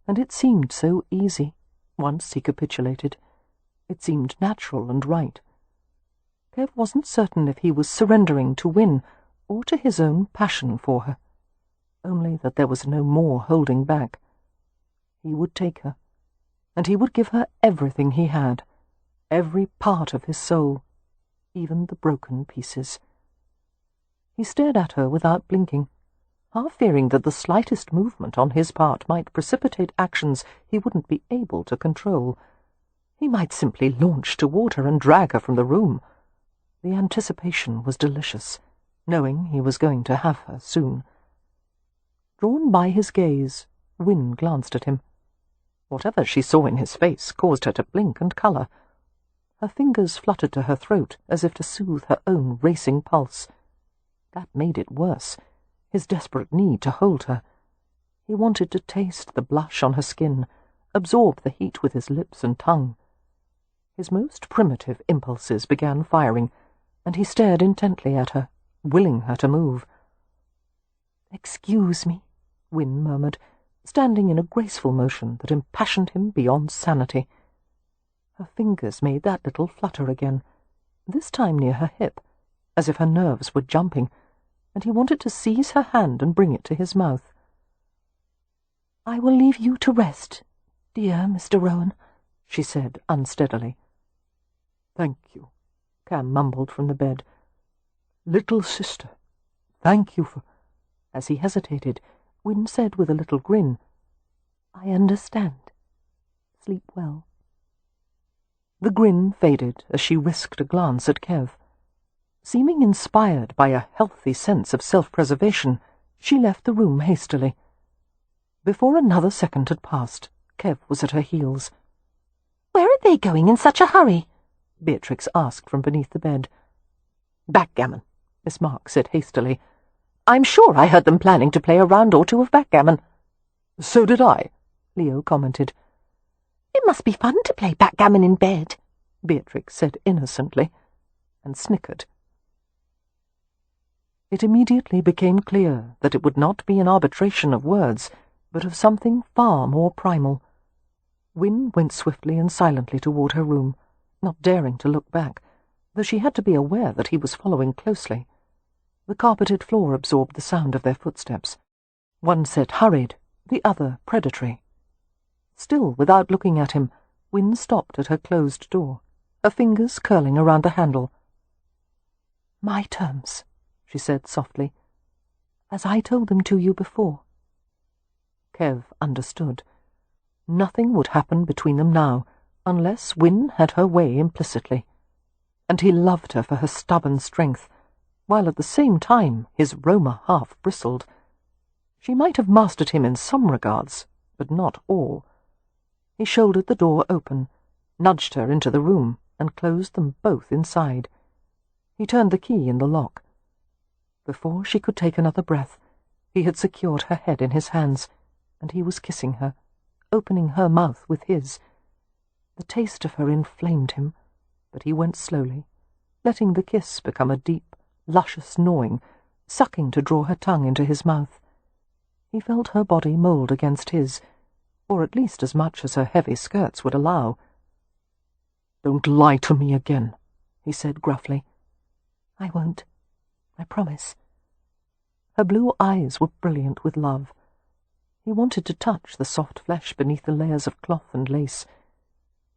And it seemed so easy, once he capitulated. It seemed natural and right. Kev wasn't certain if he was surrendering to Win or to his own passion for her, only that there was no more holding back. He would take her, and he would give her everything he had, every part of his soul, even the broken pieces. He stared at her without blinking, half fearing that the slightest movement on his part might precipitate actions he wouldn't be able to control. He might simply launch toward her and drag her from the room. The anticipation was delicious, knowing he was going to have her soon. Drawn by his gaze, Win glanced at him. Whatever she saw in his face caused her to blink and colour. Her fingers fluttered to her throat as if to soothe her own racing pulse. That made it worse, his desperate need to hold her. He wanted to taste the blush on her skin, absorb the heat with his lips and tongue. His most primitive impulses began firing, and he stared intently at her, willing her to move. "Excuse me," Win murmured, standing in a graceful motion that impassioned him beyond sanity. Her fingers made that little flutter again, this time near her hip, as if her nerves were jumping, and he wanted to seize her hand and bring it to his mouth. "I will leave you to rest, dear Mr. Rowan," she said unsteadily. "Thank you," Cam mumbled from the bed. "Little sister, thank you for—" As he hesitated, Win said with a little grin, "I understand. Sleep well." The grin faded as she risked a glance at Kev. Seeming inspired by a healthy sense of self-preservation, she left the room hastily. Before another second had passed, Kev was at her heels. "Where are they going in such a hurry?" Beatrix asked from beneath the bed. "Backgammon," Miss Mark said hastily. "I'm sure I heard them planning to play a round or two of backgammon." "So did I," Leo commented. "It must be fun to play backgammon in bed," Beatrix said innocently, and snickered. It immediately became clear that it would not be an arbitration of words, but of something far more primal. Win went swiftly and silently toward her room, not daring to look back, though she had to be aware that he was following closely. The carpeted floor absorbed the sound of their footsteps. One set hurried, the other predatory. Still, without looking at him, Win stopped at her closed door, her fingers curling around the handle. "My terms," she said softly, "as I told them to you before." Kev understood. Nothing would happen between them now, unless Win had her way implicitly. And he loved her for her stubborn strength, while at the same time his Roma half bristled. She might have mastered him in some regards, but not all. He shouldered the door open, nudged her into the room, and closed them both inside. He turned the key in the lock. Before she could take another breath, he had secured her head in his hands, and he was kissing her, opening her mouth with his. The taste of her inflamed him, but he went slowly, letting the kiss become a deep, luscious gnawing, sucking to draw her tongue into his mouth. He felt her body mould against his, or at least as much as her heavy skirts would allow. "Don't lie to me again," he said gruffly. "I won't. I promise." Her blue eyes were brilliant with love. He wanted to touch the soft flesh beneath the layers of cloth and lace.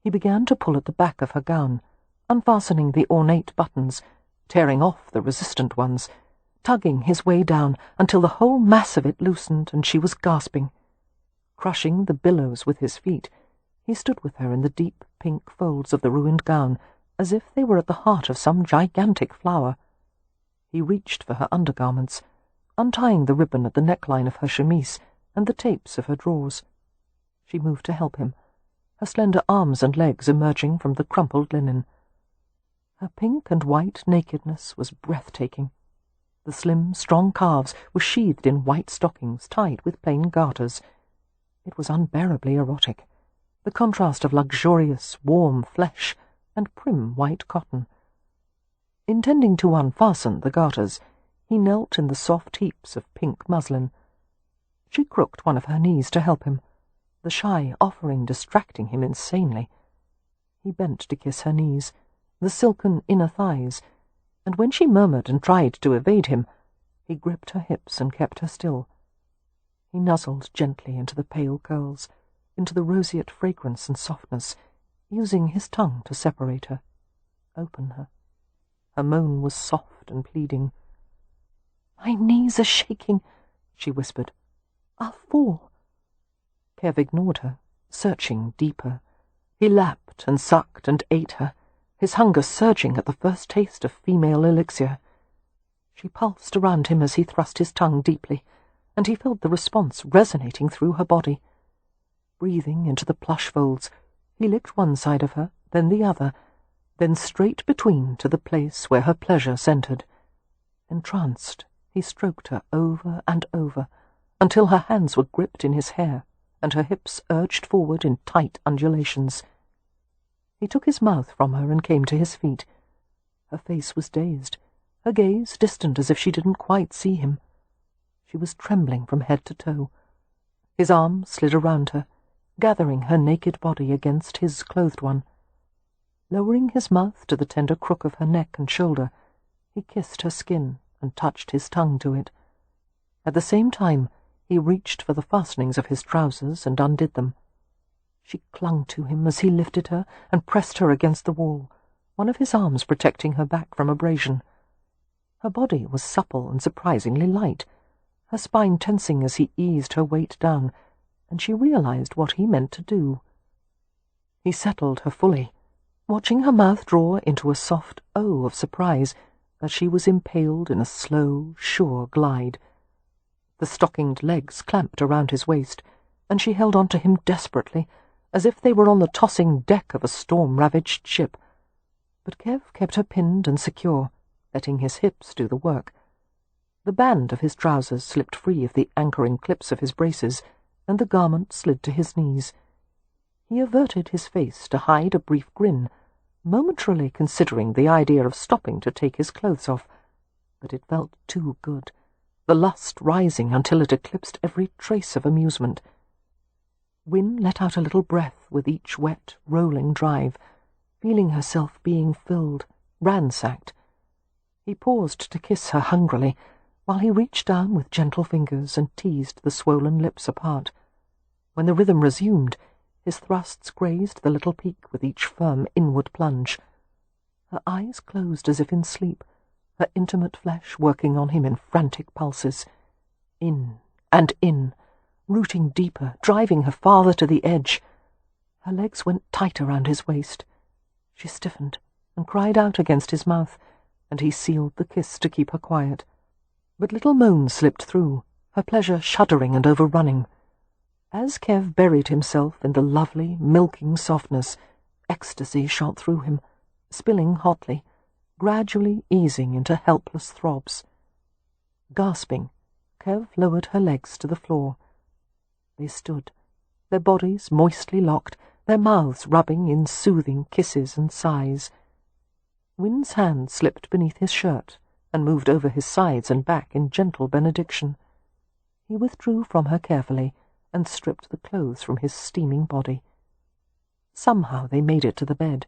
He began to pull at the back of her gown, unfastening the ornate buttons, tearing off the resistant ones, tugging his way down until the whole mass of it loosened and she was gasping. Crushing the billows with his feet, He stood with her in the deep pink folds of the ruined gown, as if they were at the heart of some gigantic flower. He reached for her undergarments, untying the ribbon at the neckline of her chemise and the tapes of her drawers. She moved to help him, her slender arms and legs emerging from the crumpled linen. Her pink and white nakedness was breathtaking. The slim, strong calves were sheathed in white stockings tied with plain garters. It was unbearably erotic, the contrast of luxurious, warm flesh and prim white cotton. Intending to unfasten the garters, he knelt in the soft heaps of pink muslin. She crooked one of her knees to help him, the shy offering distracting him insanely. He bent to kiss her knees, the silken inner thighs, and when she murmured and tried to evade him, he gripped her hips and kept her still. He nuzzled gently into the pale curls, into the roseate fragrance and softness, using his tongue to separate her, open her. Her moan was soft and pleading. "My knees are shaking," she whispered. "I'll fall." Kev ignored her, searching deeper. He lapped and sucked and ate her, his hunger surging at the first taste of female elixir. She pulsed around him as he thrust his tongue deeply, and he felt the response resonating through her body. Breathing into the plush folds, he licked one side of her, then the other, then straight between to the place where her pleasure centered. Entranced, he stroked her over and over, until her hands were gripped in his hair, and her hips urged forward in tight undulations. He took his mouth from her and came to his feet. Her face was dazed, her gaze distant as if she didn't quite see him. She was trembling from head to toe. His arm slid around her, gathering her naked body against his clothed one. Lowering his mouth to the tender crook of her neck and shoulder, he kissed her skin and touched his tongue to it. At the same time, he reached for the fastenings of his trousers and undid them. She clung to him as he lifted her and pressed her against the wall, one of his arms protecting her back from abrasion. Her body was supple and surprisingly light, her spine tensing as he eased her weight down, and she realized what he meant to do. He settled her fully, watching her mouth draw into a soft O of surprise as she was impaled in a slow, sure glide. The stockinged legs clamped around his waist, and she held on to him desperately, as if they were on the tossing deck of a storm-ravaged ship. But Kev kept her pinned and secure, letting his hips do the work. The band of his trousers slipped free of the anchoring clips of his braces, and the garment slid to his knees. He averted his face to hide a brief grin, momentarily considering the idea of stopping to take his clothes off, but it felt too good, the lust rising until it eclipsed every trace of amusement. Win let out a little breath with each wet, rolling drive, feeling herself being filled, ransacked. He paused to kiss her hungrily, while he reached down with gentle fingers and teased the swollen lips apart. When the rhythm resumed, his thrusts grazed the little peak with each firm inward plunge. Her eyes closed as if in sleep, her intimate flesh working on him in frantic pulses. In and in, rooting deeper, driving her farther to the edge. Her legs went tight around his waist. She stiffened and cried out against his mouth, and he sealed the kiss to keep her quiet. But little moans slipped through, her pleasure shuddering and overrunning. As Kev buried himself in the lovely, milking softness, ecstasy shot through him, spilling hotly, gradually easing into helpless throbs. Gasping, Kev lowered her legs to the floor. They stood, their bodies moistly locked, their mouths rubbing in soothing kisses and sighs. Win's hand slipped beneath his shirt and moved over his sides and back in gentle benediction. He withdrew from her carefully and stripped the clothes from his steaming body. Somehow they made it to the bed.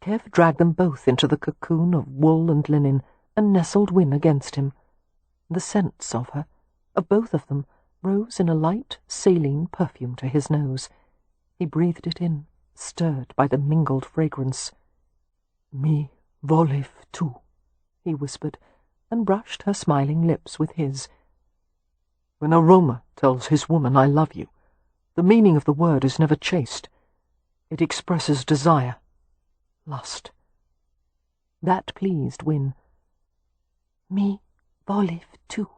Kev dragged them both into the cocoon of wool and linen and nestled Win against him. The scents of her, of both of them, rose in a light, saline perfume to his nose. He breathed it in, stirred by the mingled fragrance. "Mi volev tu," he whispered, and brushed her smiling lips with his. When a Roma tells his woman, "I love you," the meaning of the word is never chaste. It expresses desire, lust. That pleased Win. Me boliv too,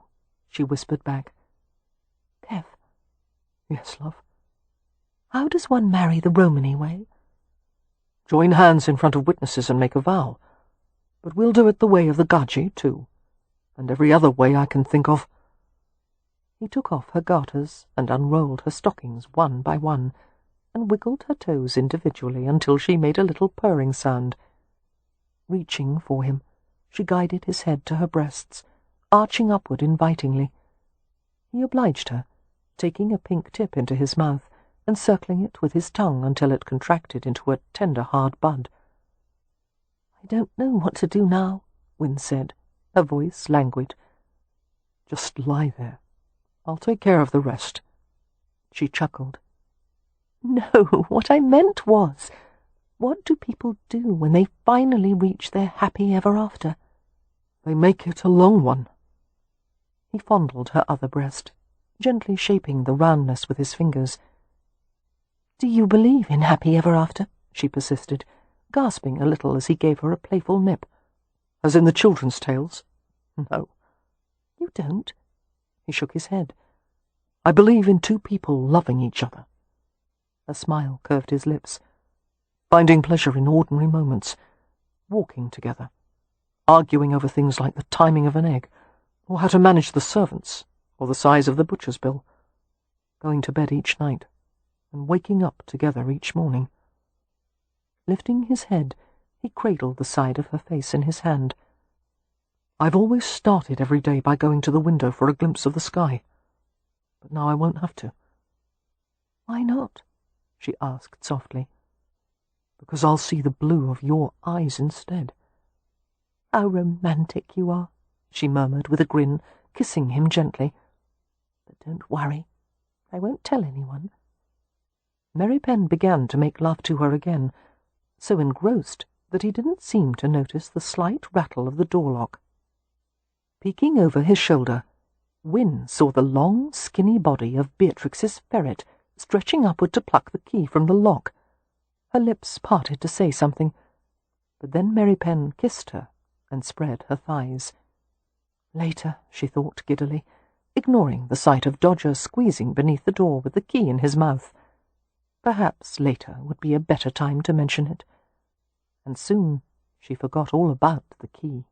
she whispered back. Kev. Yes, love. How does one marry the Romany way? Join hands in front of witnesses and make a vow. But we'll do it the way of the Gaji, too, and every other way I can think of. He took off her garters and unrolled her stockings one by one, and wiggled her toes individually until she made a little purring sound. Reaching for him, she guided his head to her breasts, arching upward invitingly. He obliged her, taking a pink tip into his mouth and circling it with his tongue until it contracted into a tender hard bud. I don't know what to do now, Win said, her voice languid. Just lie there. I'll take care of the rest. She chuckled. No, what I meant was, what do people do when they finally reach their happy ever after? They make it a long one. He fondled her other breast, gently shaping the roundness with his fingers. Do you believe in happy ever after? She persisted, gasping a little as he gave her a playful nip. As in the children's tales? No. You don't? He shook his head. I believe in two people loving each other. A smile curved his lips. Finding pleasure in ordinary moments, walking together, arguing over things like the timing of an egg, or how to manage the servants, or the size of the butcher's bill, going to bed each night, and waking up together each morning. Lifting his head, he cradled the side of her face in his hand. I've always started every day by going to the window for a glimpse of the sky, but now I won't have to. Why not? She asked softly. Because I'll see the blue of your eyes instead. How romantic you are, she murmured with a grin, kissing him gently. But don't worry, I won't tell anyone. Merripen began to make love to her again, so engrossed that he didn't seem to notice the slight rattle of the door lock. Peeking over his shoulder, Win saw the long, skinny body of Beatrix's ferret stretching upward to pluck the key from the lock. Her lips parted to say something, but then Merripen kissed her and spread her thighs. Later, she thought giddily, ignoring the sight of Dodger squeezing beneath the door with the key in his mouth. Perhaps later would be a better time to mention it. And soon she forgot all about the key.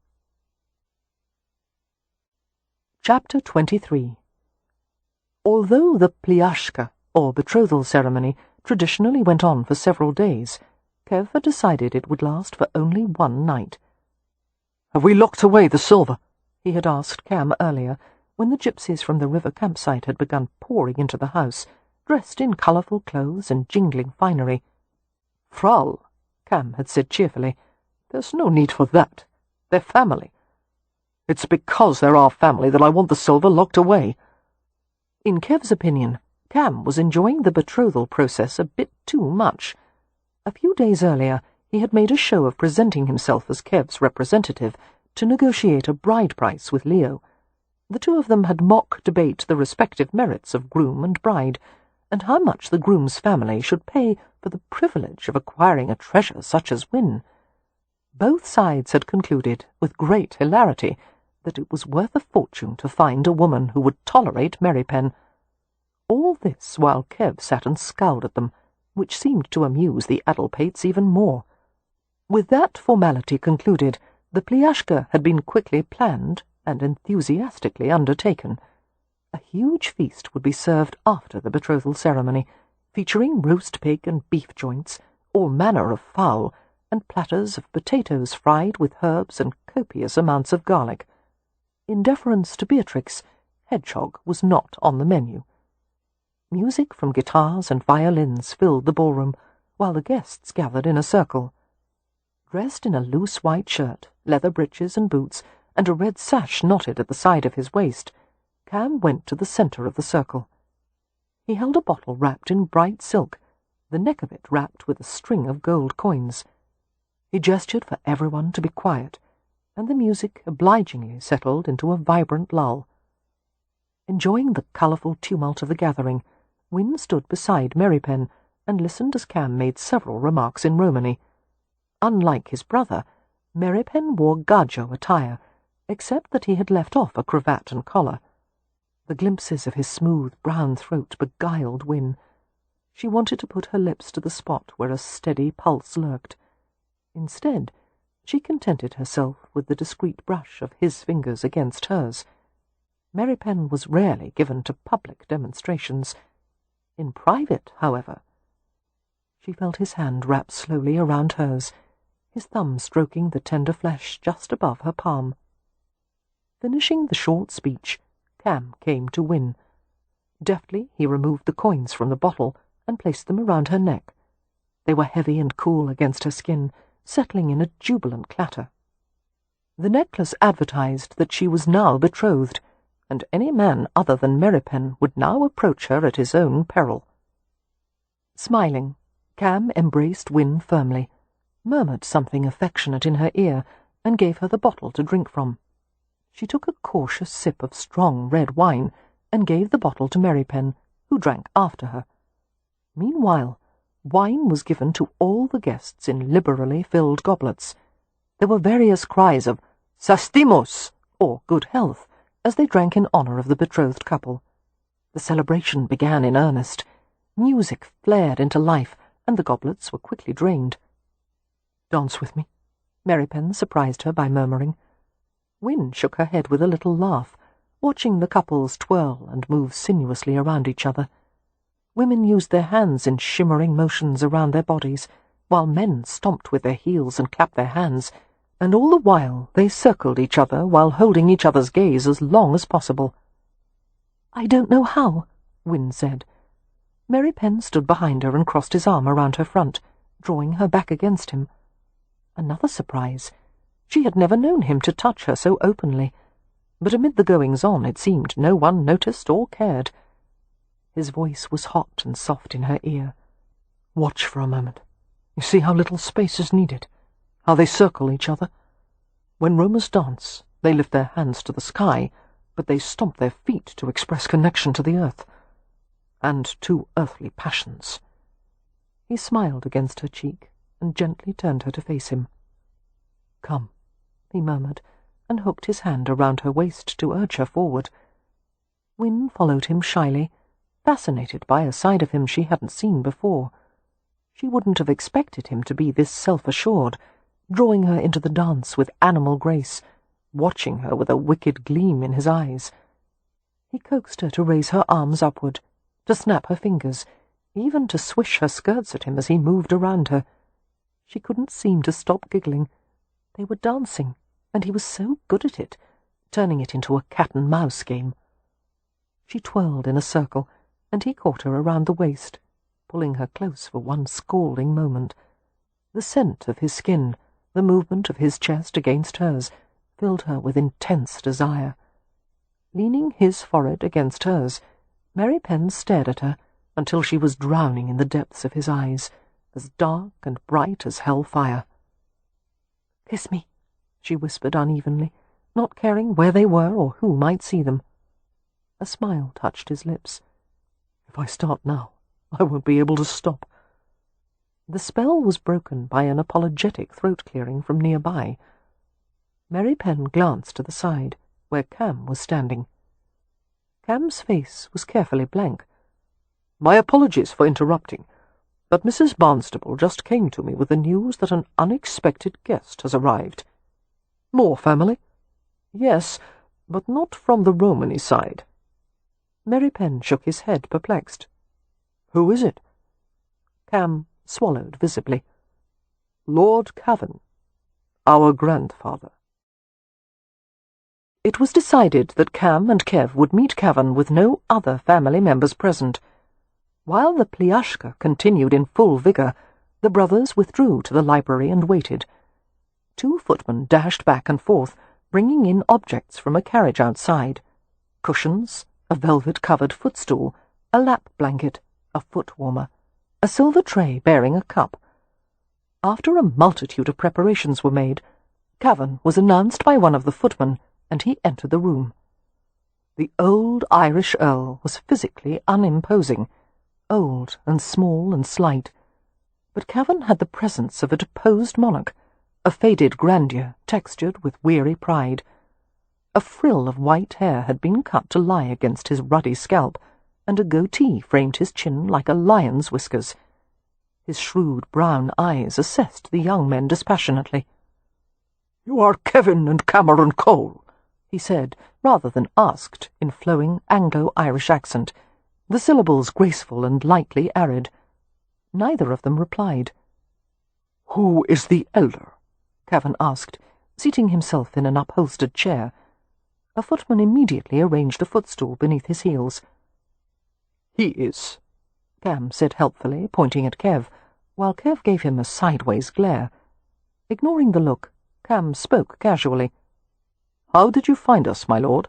Chapter 23. Although the pliashka, or betrothal ceremony, traditionally went on for several days, Kev had decided it would last for only one night. "Have we locked away the silver?" he had asked Cam earlier, when the gypsies from the river campsite had begun pouring into the house, dressed in colourful clothes and jingling finery. "Frau," Cam had said cheerfully, "there's no need for that. They're family. It's because they're our family that I want the silver locked away." In Kev's opinion, Cam was enjoying the betrothal process a bit too much. A few days earlier, he had made a show of presenting himself as Kev's representative to negotiate a bride price with Leo. The two of them had mock debate the respective merits of groom and bride, and how much the groom's family should pay for the privilege of acquiring a treasure such as Win. Both sides had concluded, with great hilarity, that it was worth a fortune to find a woman who would tolerate Merripen. All this while Kev sat and scowled at them, which seemed to amuse the Addlepates even more. With that formality concluded, the pliashka had been quickly planned and enthusiastically undertaken. A huge feast would be served after the betrothal ceremony, featuring roast pig and beef joints, all manner of fowl, and platters of potatoes fried with herbs and copious amounts of garlic. In deference to Beatrix, hedgehog was not on the menu. Music from guitars and violins filled the ballroom, while the guests gathered in a circle. Dressed in a loose white shirt, leather breeches and boots, and a red sash knotted at the side of his waist, Cam went to the centre of the circle. He held a bottle wrapped in bright silk, the neck of it wrapped with a string of gold coins. He gestured for everyone to be quiet, and the music obligingly settled into a vibrant lull. Enjoying the colourful tumult of the gathering, Win stood beside Merripen, and listened as Cam made several remarks in Romany. Unlike his brother, Merripen wore gajo attire, except that he had left off a cravat and collar. The glimpses of his smooth brown throat beguiled Win. She wanted to put her lips to the spot where a steady pulse lurked. Instead, she contented herself with the discreet brush of his fingers against hers. Merripen was rarely given to public demonstrations. In private, however, she felt his hand wrap slowly around hers, his thumb stroking the tender flesh just above her palm. Finishing the short speech, Cam came to Win. Deftly he removed the coins from the bottle and placed them around her neck. They were heavy and cool against her skin, settling in a jubilant clatter. The necklace advertised that she was now betrothed, and any man other than Merripen would now approach her at his own peril. Smiling, Cam embraced Win firmly, murmured something affectionate in her ear, and gave her the bottle to drink from. She took a cautious sip of strong red wine, and gave the bottle to Merripen, who drank after her. Meanwhile, wine was given to all the guests in liberally filled goblets. There were various cries of "Sastimos!" or "Good health," as they drank in honor of the betrothed couple. The celebration began in earnest. Music flared into life, and the goblets were quickly drained. "Dance with me," Merripen surprised her by murmuring. Win shook her head with a little laugh, watching the couples twirl and move sinuously around each other. Women used their hands in shimmering motions around their bodies, while men stomped with their heels and clapped their hands, and all the while they circled each other while holding each other's gaze as long as possible. "I don't know how," Win said. Merripen stood behind her and crossed his arm around her front, drawing her back against him. Another surprise. She had never known him to touch her so openly, but amid the goings-on it seemed no one noticed or cared. His voice was hot and soft in her ear. "Watch for a moment. You see how little space is needed, how they circle each other? When Romans dance, they lift their hands to the sky, but they stomp their feet to express connection to the earth, and to earthly passions." He smiled against her cheek and gently turned her to face him. "Come," he murmured, and hooked his hand around her waist to urge her forward. Win followed him shyly, fascinated by a side of him she hadn't seen before. She wouldn't have expected him to be this self-assured, drawing her into the dance with animal grace, watching her with a wicked gleam in his eyes. He coaxed her to raise her arms upward, to snap her fingers, even to swish her skirts at him as he moved around her. She couldn't seem to stop giggling. They were dancing, and he was so good at it, turning it into a cat-and-mouse game. She twirled in a circle, and he caught her around the waist, pulling her close for one scalding moment. The scent of his skin, the movement of his chest against hers, filled her with intense desire. Leaning his forehead against hers, Merripen stared at her until she was drowning in the depths of his eyes, as dark and bright as hell-fire. "Kiss me," she whispered unevenly, not caring where they were or who might see them. A smile touched his lips. "If I start now, I won't be able to stop." The spell was broken by an apologetic throat-clearing from nearby. Merripen glanced to the side, where Cam was standing. Cam's face was carefully blank. "My apologies for interrupting, but Mrs. Barnstable just came to me with the news that an unexpected guest has arrived." "More family?" "Yes, but not from the Romany side." Merripen shook his head, perplexed. "Who is it?" Cam swallowed visibly. "Lord Cavan, our grandfather." It was decided that Cam and Kev would meet Cavan with no other family members present. While the pliashka continued in full vigour, the brothers withdrew to the library and waited. 2 footmen dashed back and forth, bringing in objects from a carriage outside: cushions, a velvet-covered footstool, a lap blanket, a foot-warmer, a silver tray bearing a cup. After a multitude of preparations were made, Cavan was announced by one of the footmen, and he entered the room. The old Irish Earl was physically unimposing. old and small and slight, but Cavan had the presence of a deposed monarch, a faded grandeur textured with weary pride. A frill of white hair had been cut to lie against his ruddy scalp, and a goatee framed his chin like a lion's whiskers. His shrewd brown eyes assessed the young men dispassionately. "You are Kevin and Cameron Cole," he said, rather than asked, in flowing Anglo-Irish accent, the syllables graceful and lightly arid. Neither of them replied. "Who is the elder?" Cavan asked, seating himself in an upholstered chair. A footman immediately arranged a footstool beneath his heels. "He is," Cam said helpfully, pointing at Kev, while Kev gave him a sideways glare. Ignoring the look, Cam spoke casually. "How did you find us, my lord?"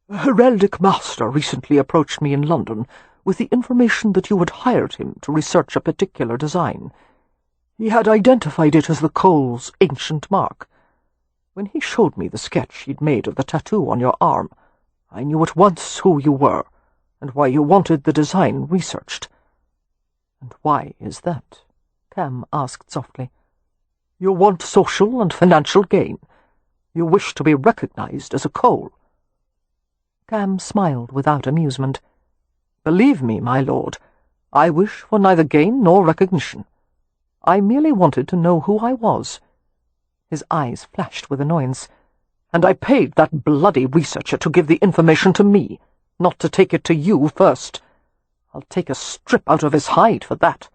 "A heraldic master recently approached me in London with the information that you had hired him to research a particular design. He had identified it as the Cole's ancient mark. When he showed me the sketch he'd made of the tattoo on your arm, I knew at once who you were, and why you wanted the design researched." "And why is that?" Cam asked softly. "You want social and financial gain. You wish to be recognized as a Cole." Cam smiled without amusement. "Believe me, my lord, I wish for neither gain nor recognition. I merely wanted to know who I was." His eyes flashed with annoyance. "And I paid that bloody researcher to give the information to me, not to take it to you first. I'll take a strip out of his hide for that."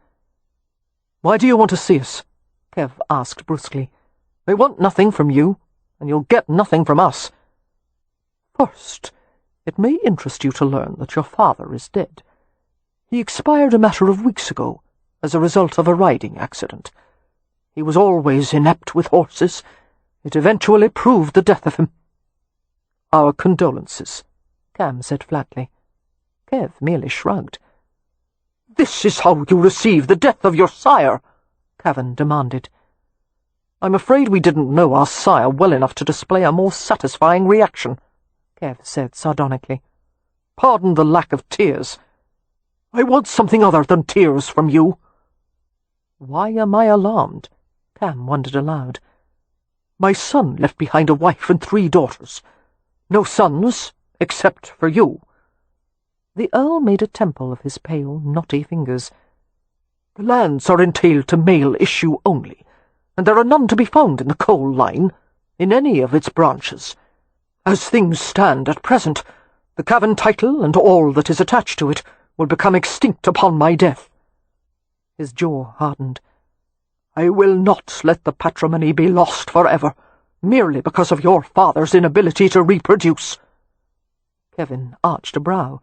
"Why do you want to see us?" Kev asked brusquely. "We want nothing from you, and you'll get nothing from us. First, it may interest you to learn that your father is dead. He expired a matter of weeks ago as a result of a riding accident. He was always inept with horses. It eventually proved the death of him." "Our condolences," Cam said flatly. Kev merely shrugged. "This is how you receive the death of your sire?" Cavan demanded. "I'm afraid we didn't know our sire well enough to display a more satisfying reaction," Kev said sardonically. "Pardon the lack of tears. I want something other than tears from you." "Why am I alarmed?" Cam wondered aloud. "My son left behind a wife and 3 daughters. No sons, except for you." The Earl made a temple of his pale, knotty fingers. "The lands are entailed to male issue only, and there are none to be found in the Cole line, in any of its branches. As things stand at present, the Cavan title and all that is attached to it will become extinct upon my death." His jaw hardened. "I will not let the patrimony be lost forever, merely because of your father's inability to reproduce." Kevin arched a brow.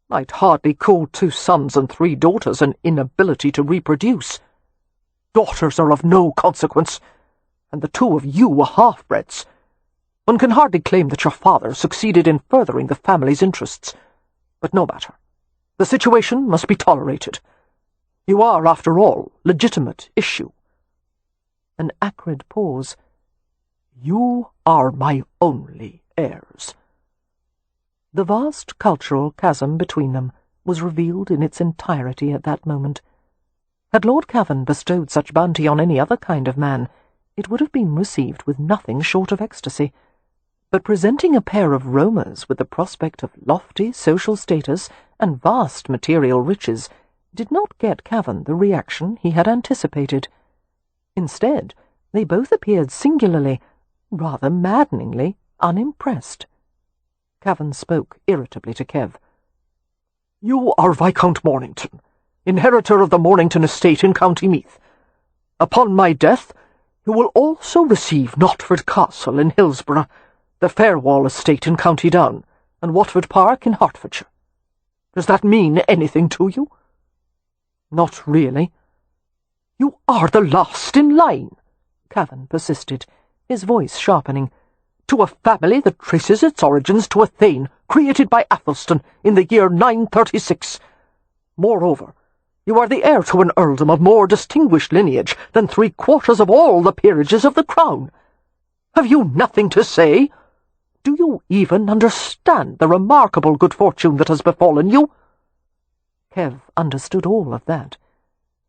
"I'd hardly call 2 sons and 3 daughters an inability to reproduce. Daughters are of no consequence, and the 2 of you are half-breds. One can hardly claim that your father succeeded in furthering the family's interests. But no matter. The situation must be tolerated. You are, after all, legitimate issue." An acrid pause. "You are my only heirs." The vast cultural chasm between them was revealed in its entirety at that moment. Had Lord Cavan bestowed such bounty on any other kind of man, it would have been received with nothing short of ecstasy. But presenting a pair of roamers with the prospect of lofty social status and vast material riches did not get Cavan the reaction he had anticipated. Instead, they both appeared singularly, rather maddeningly, unimpressed. Cavan spoke irritably to Kev. "You are Viscount Mornington, inheritor of the Mornington estate in County Meath. Upon my death, you will also receive Knotford Castle in Hillsborough, the Fairwall estate in County Down, and Watford Park in Hertfordshire. Does that mean anything to you?" "Not really." "You are the last in line," Cavan persisted, his voice sharpening, "to a family that traces its origins to a thane created by Athelstan in the year 936. Moreover, you are the heir to an earldom of more distinguished lineage than 3/4 of all the peerages of the crown. Have you nothing to say? Do you even understand the remarkable good fortune that has befallen you?" Kev understood all of that.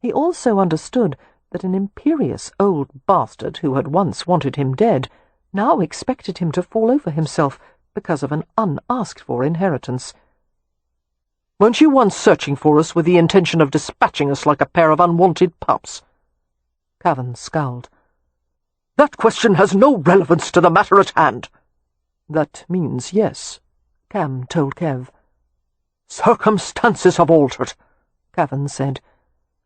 He also understood that an imperious old bastard who had once wanted him dead now expected him to fall over himself because of an unasked-for inheritance. "Weren't you once searching for us with the intention of dispatching us like a pair of unwanted pups?" Cavan scowled. "That question has no relevance to the matter at hand." "That means yes," Cam told Kev. "Circumstances have altered," Cavan said.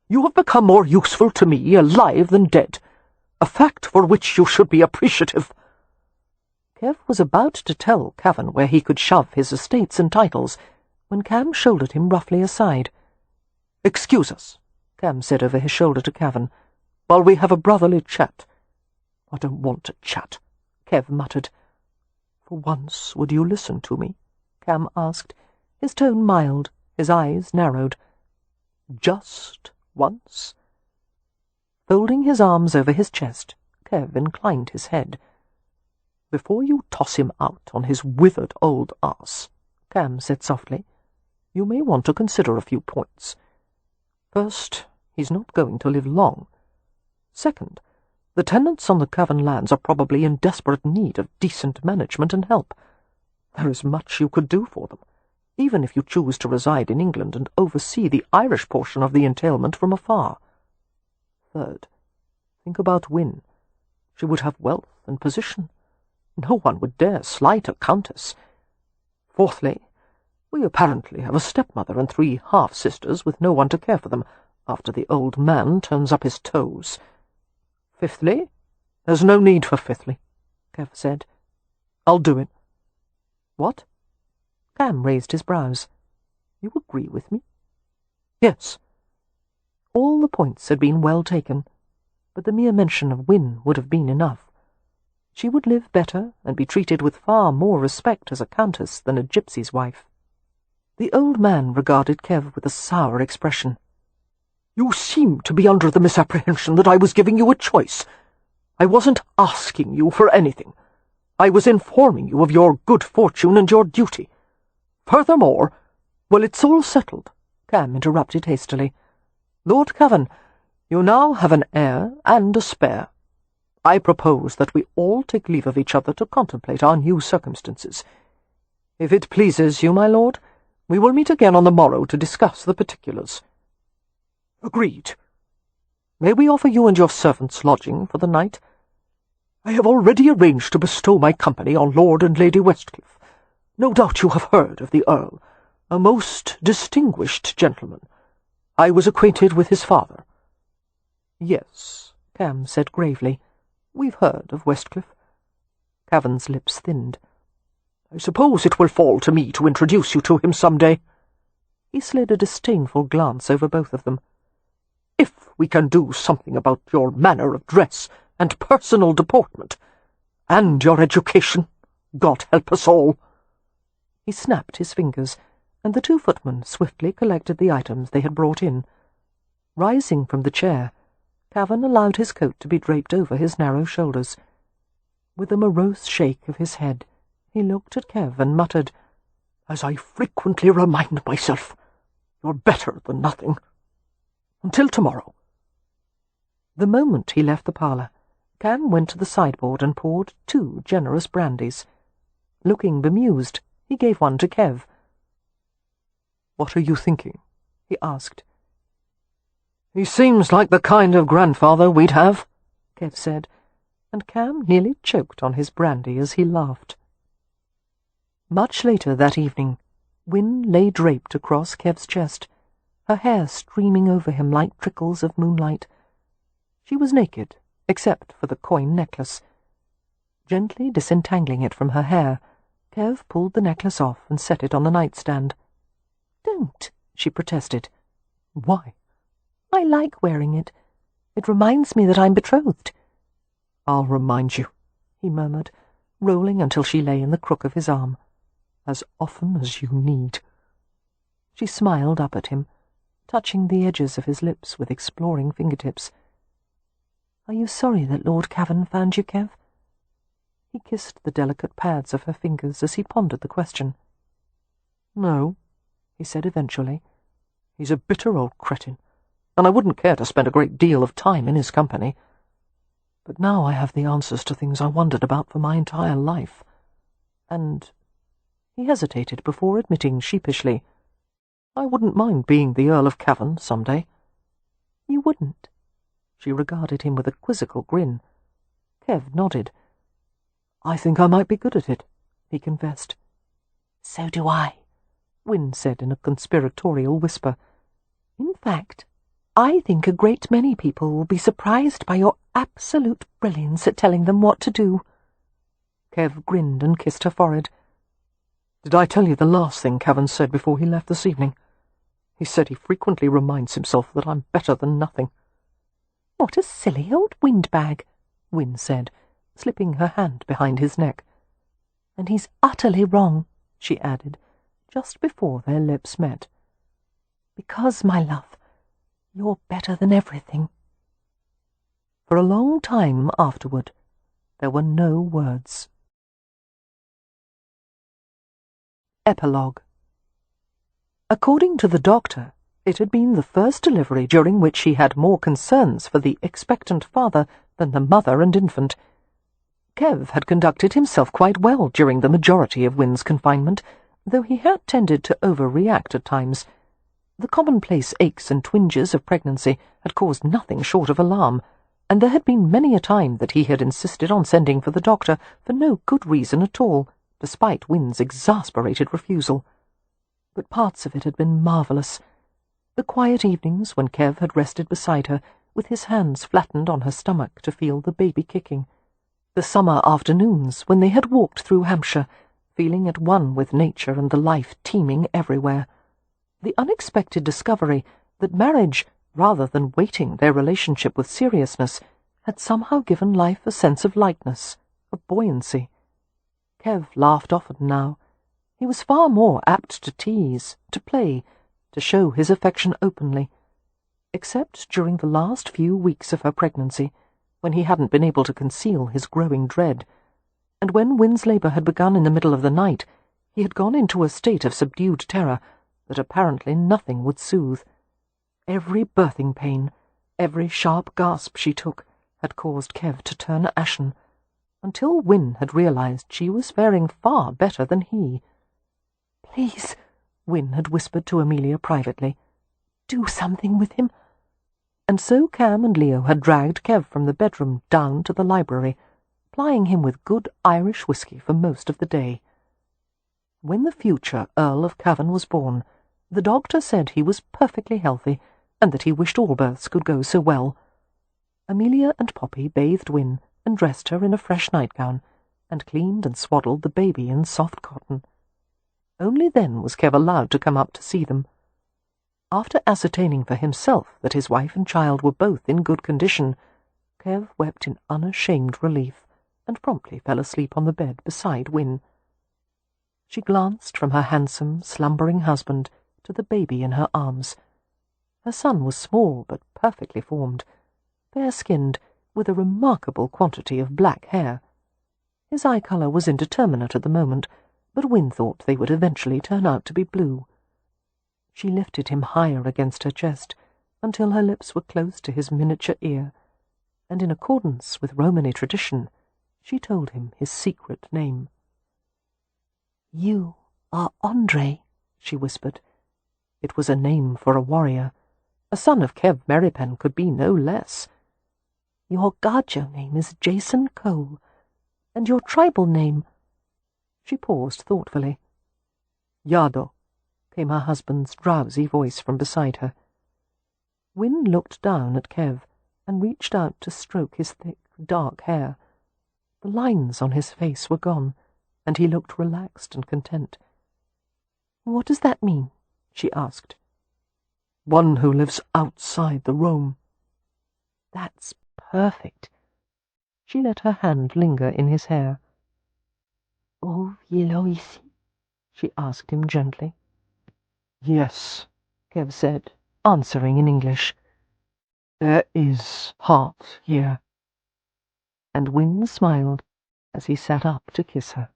"You have become more useful to me alive than dead, a fact for which you should be appreciative." Kev was about to tell Cavan where he could shove his estates and titles when Cam shouldered him roughly aside. "Excuse us," Cam said over his shoulder to Cavan, "while we have a brotherly chat." "I don't want to chat," Kev muttered. "For once, would you listen to me?" Cam asked, his tone mild, his eyes narrowed. "Just once?" Folding his arms over his chest, Kev inclined his head. "Before you toss him out on his withered old arse," Cam said softly, "you may want to consider a few points. First, he's not going to live long. Second, the tenants on the Cavan lands are probably in desperate need of decent management and help. There is much you could do for them, even if you choose to reside in England and oversee the Irish portion of the entailment from afar. Third, think about Win. She would have wealth and position. No one would dare slight a countess. Fourthly, we apparently have a stepmother and 3 half-sisters with no one to care for them after the old man turns up his toes. Fifthly, there's no need for fifthly," Kev said. "I'll do it." "What?" Cam raised his brows. "You agree with me?" "Yes." All the points had been well taken, but the mere mention of Win would have been enough. She would live better and be treated with far more respect as a countess than a gypsy's wife. The old man regarded Kev with a sour expression. "You seem to be under the misapprehension that I was giving you a choice. I wasn't asking you for anything. I was informing you of your good fortune and your duty. Furthermore—" "Well, it's all settled," Cam interrupted hastily. "Lord Cavan, you now have an heir and a spare. I propose that we all take leave of each other to contemplate our new circumstances. If it pleases you, my lord, we will meet again on the morrow to discuss the particulars." "Agreed." "May we offer you and your servants lodging for the night?" "I have already arranged to bestow my company on Lord and Lady Westcliff. No doubt you have heard of the Earl, a most distinguished gentleman. I was acquainted with his father." "Yes," Cam said gravely. "We've heard of Westcliff." Cavan's lips thinned. "I suppose it will fall to me to introduce you to him some day." He slid a disdainful glance over both of them. "If we can do something about your manner of dress and personal deportment, and your education, God help us all." He snapped his fingers, and the 2 footmen swiftly collected the items they had brought in. Rising from the chair, Cavan allowed his coat to be draped over his narrow shoulders. With a morose shake of his head, he looked at Kev and muttered, "As I frequently remind myself, you're better than nothing. Until tomorrow." The moment he left the parlour, Cam went to the sideboard and poured 2 generous brandies. Looking bemused, he gave one to Kev. "What are you thinking?" he asked. "He seems like the kind of grandfather we'd have," Kev said, and Cam nearly choked on his brandy as he laughed. Much later that evening, Win lay draped across Kev's chest, her hair streaming over him like trickles of moonlight. She was naked, except for the coin necklace. Gently disentangling it from her hair, Kev pulled the necklace off and set it on the nightstand. "Don't," she protested. "Why?" "I like wearing it. It reminds me that I'm betrothed." "I'll remind you," he murmured, rolling until she lay in the crook of his arm. "As often as you need." She smiled up at him, touching the edges of his lips with exploring fingertips. "Are you sorry that Lord Cavan found you, Kev?" He kissed the delicate pads of her fingers as he pondered the question. "No," he said eventually. He's a bitter old cretin, and I wouldn't care to spend a great deal of time in his company. But now I have the answers to things I wondered about for my entire life, and—" he hesitated before admitting sheepishly, "I wouldn't mind being the Earl of Cavan some day." "You wouldn't?" She regarded him with a quizzical grin. Kev nodded. "I think I might be good at it," he confessed. "So do I," Win said in a conspiratorial whisper. "In fact, I think a great many people will be surprised by your absolute brilliance at telling them what to do." Kev grinned and kissed her forehead. "Did I tell you the last thing Cavan said before he left this evening? He said he frequently reminds himself that I'm better than nothing." "What a silly old windbag," Win said, slipping her hand behind his neck. "And he's utterly wrong," she added, just before their lips met. "Because, my love, you're better than everything." For a long time afterward, there were no words. Epilogue. According to the doctor, it had been the first delivery during which he had more concerns for the expectant father than the mother and infant. Kev had conducted himself quite well during the majority of Win's confinement, though he had tended to overreact at times. The commonplace aches and twinges of pregnancy had caused nothing short of alarm, and there had been many a time that he had insisted on sending for the doctor for no good reason at all, despite Win's exasperated refusal. But parts of it had been marvellous. The quiet evenings when Kev had rested beside her, with his hands flattened on her stomach to feel the baby kicking. The summer afternoons when they had walked through Hampshire, feeling at one with nature and the life teeming everywhere. The unexpected discovery that marriage, rather than weighting their relationship with seriousness, had somehow given life a sense of lightness, of buoyancy. Kev laughed often now. He was far more apt to tease, to play, to show his affection openly, except during the last few weeks of her pregnancy, when he hadn't been able to conceal his growing dread, and when Win's labour had begun in the middle of the night, he had gone into a state of subdued terror that apparently nothing would soothe. Every birthing pain, every sharp gasp she took, had caused Kev to turn ashen, until Win had realized she was faring far better than he. "Please," Win had whispered to Amelia privately, "do something with him." And so Cam and Leo had dragged Kev from the bedroom down to the library, plying him with good Irish whiskey for most of the day. When the future Earl of Cavan was born, the doctor said he was perfectly healthy, and that he wished all births could go so well. Amelia and Poppy bathed Win and dressed her in a fresh nightgown, and cleaned and swaddled the baby in soft cotton. Only then was Kev allowed to come up to see them. After ascertaining for himself that his wife and child were both in good condition, Kev wept in unashamed relief, and promptly fell asleep on the bed beside Win. She glanced from her handsome, slumbering husband to the baby in her arms. Her son was small but perfectly formed, fair-skinned, with a remarkable quantity of black hair. His eye colour was indeterminate at the moment, but Win thought they would eventually turn out to be blue. She lifted him higher against her chest, until her lips were close to his miniature ear, and in accordance with Romany tradition, she told him his secret name. "You are Andre," she whispered. It was a name for a warrior. A son of Kev Merripen could be no less. "Your Gajo name is Jason Cole, and your tribal name—" She paused thoughtfully. "Yado," came her husband's drowsy voice from beside her. Win looked down at Kev and reached out to stroke his thick, dark hair. The lines on his face were gone, and he looked relaxed and content. "What does that mean?" she asked. "One who lives outside the Rome." "That's perfect." She let her hand linger in his hair. "Oh, yellow ici?" she asked him gently. "Yes," Kev said, answering in English. "There is heart here." And Win smiled as he sat up to kiss her.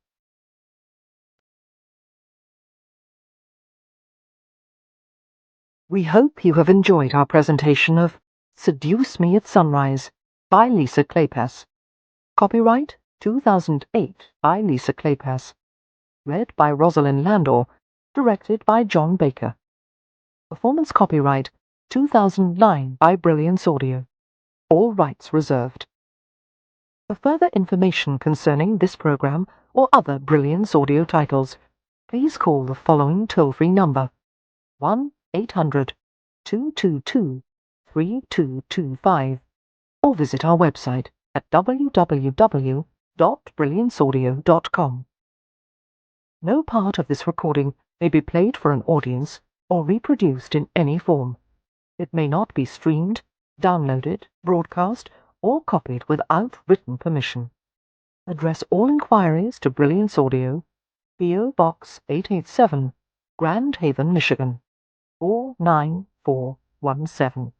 We hope you have enjoyed our presentation of Seduce Me at Sunrise by Lisa Kleypas. Copyright 2008 by Lisa Kleypas. Read by Rosalind Landor. Directed by John Baker. Performance copyright 2009 by Brilliance Audio. All rights reserved. For further information concerning this program or other Brilliance Audio titles, please call the following toll-free number: 1-800-222-3225, or visit our website at www.brillianceaudio.com. No part of this recording may be played for an audience or reproduced in any form. It may not be streamed, downloaded, broadcast, or copied without written permission. Address all inquiries to Brilliance Audio, P.O. Box 887, Grand Haven, Michigan 49417.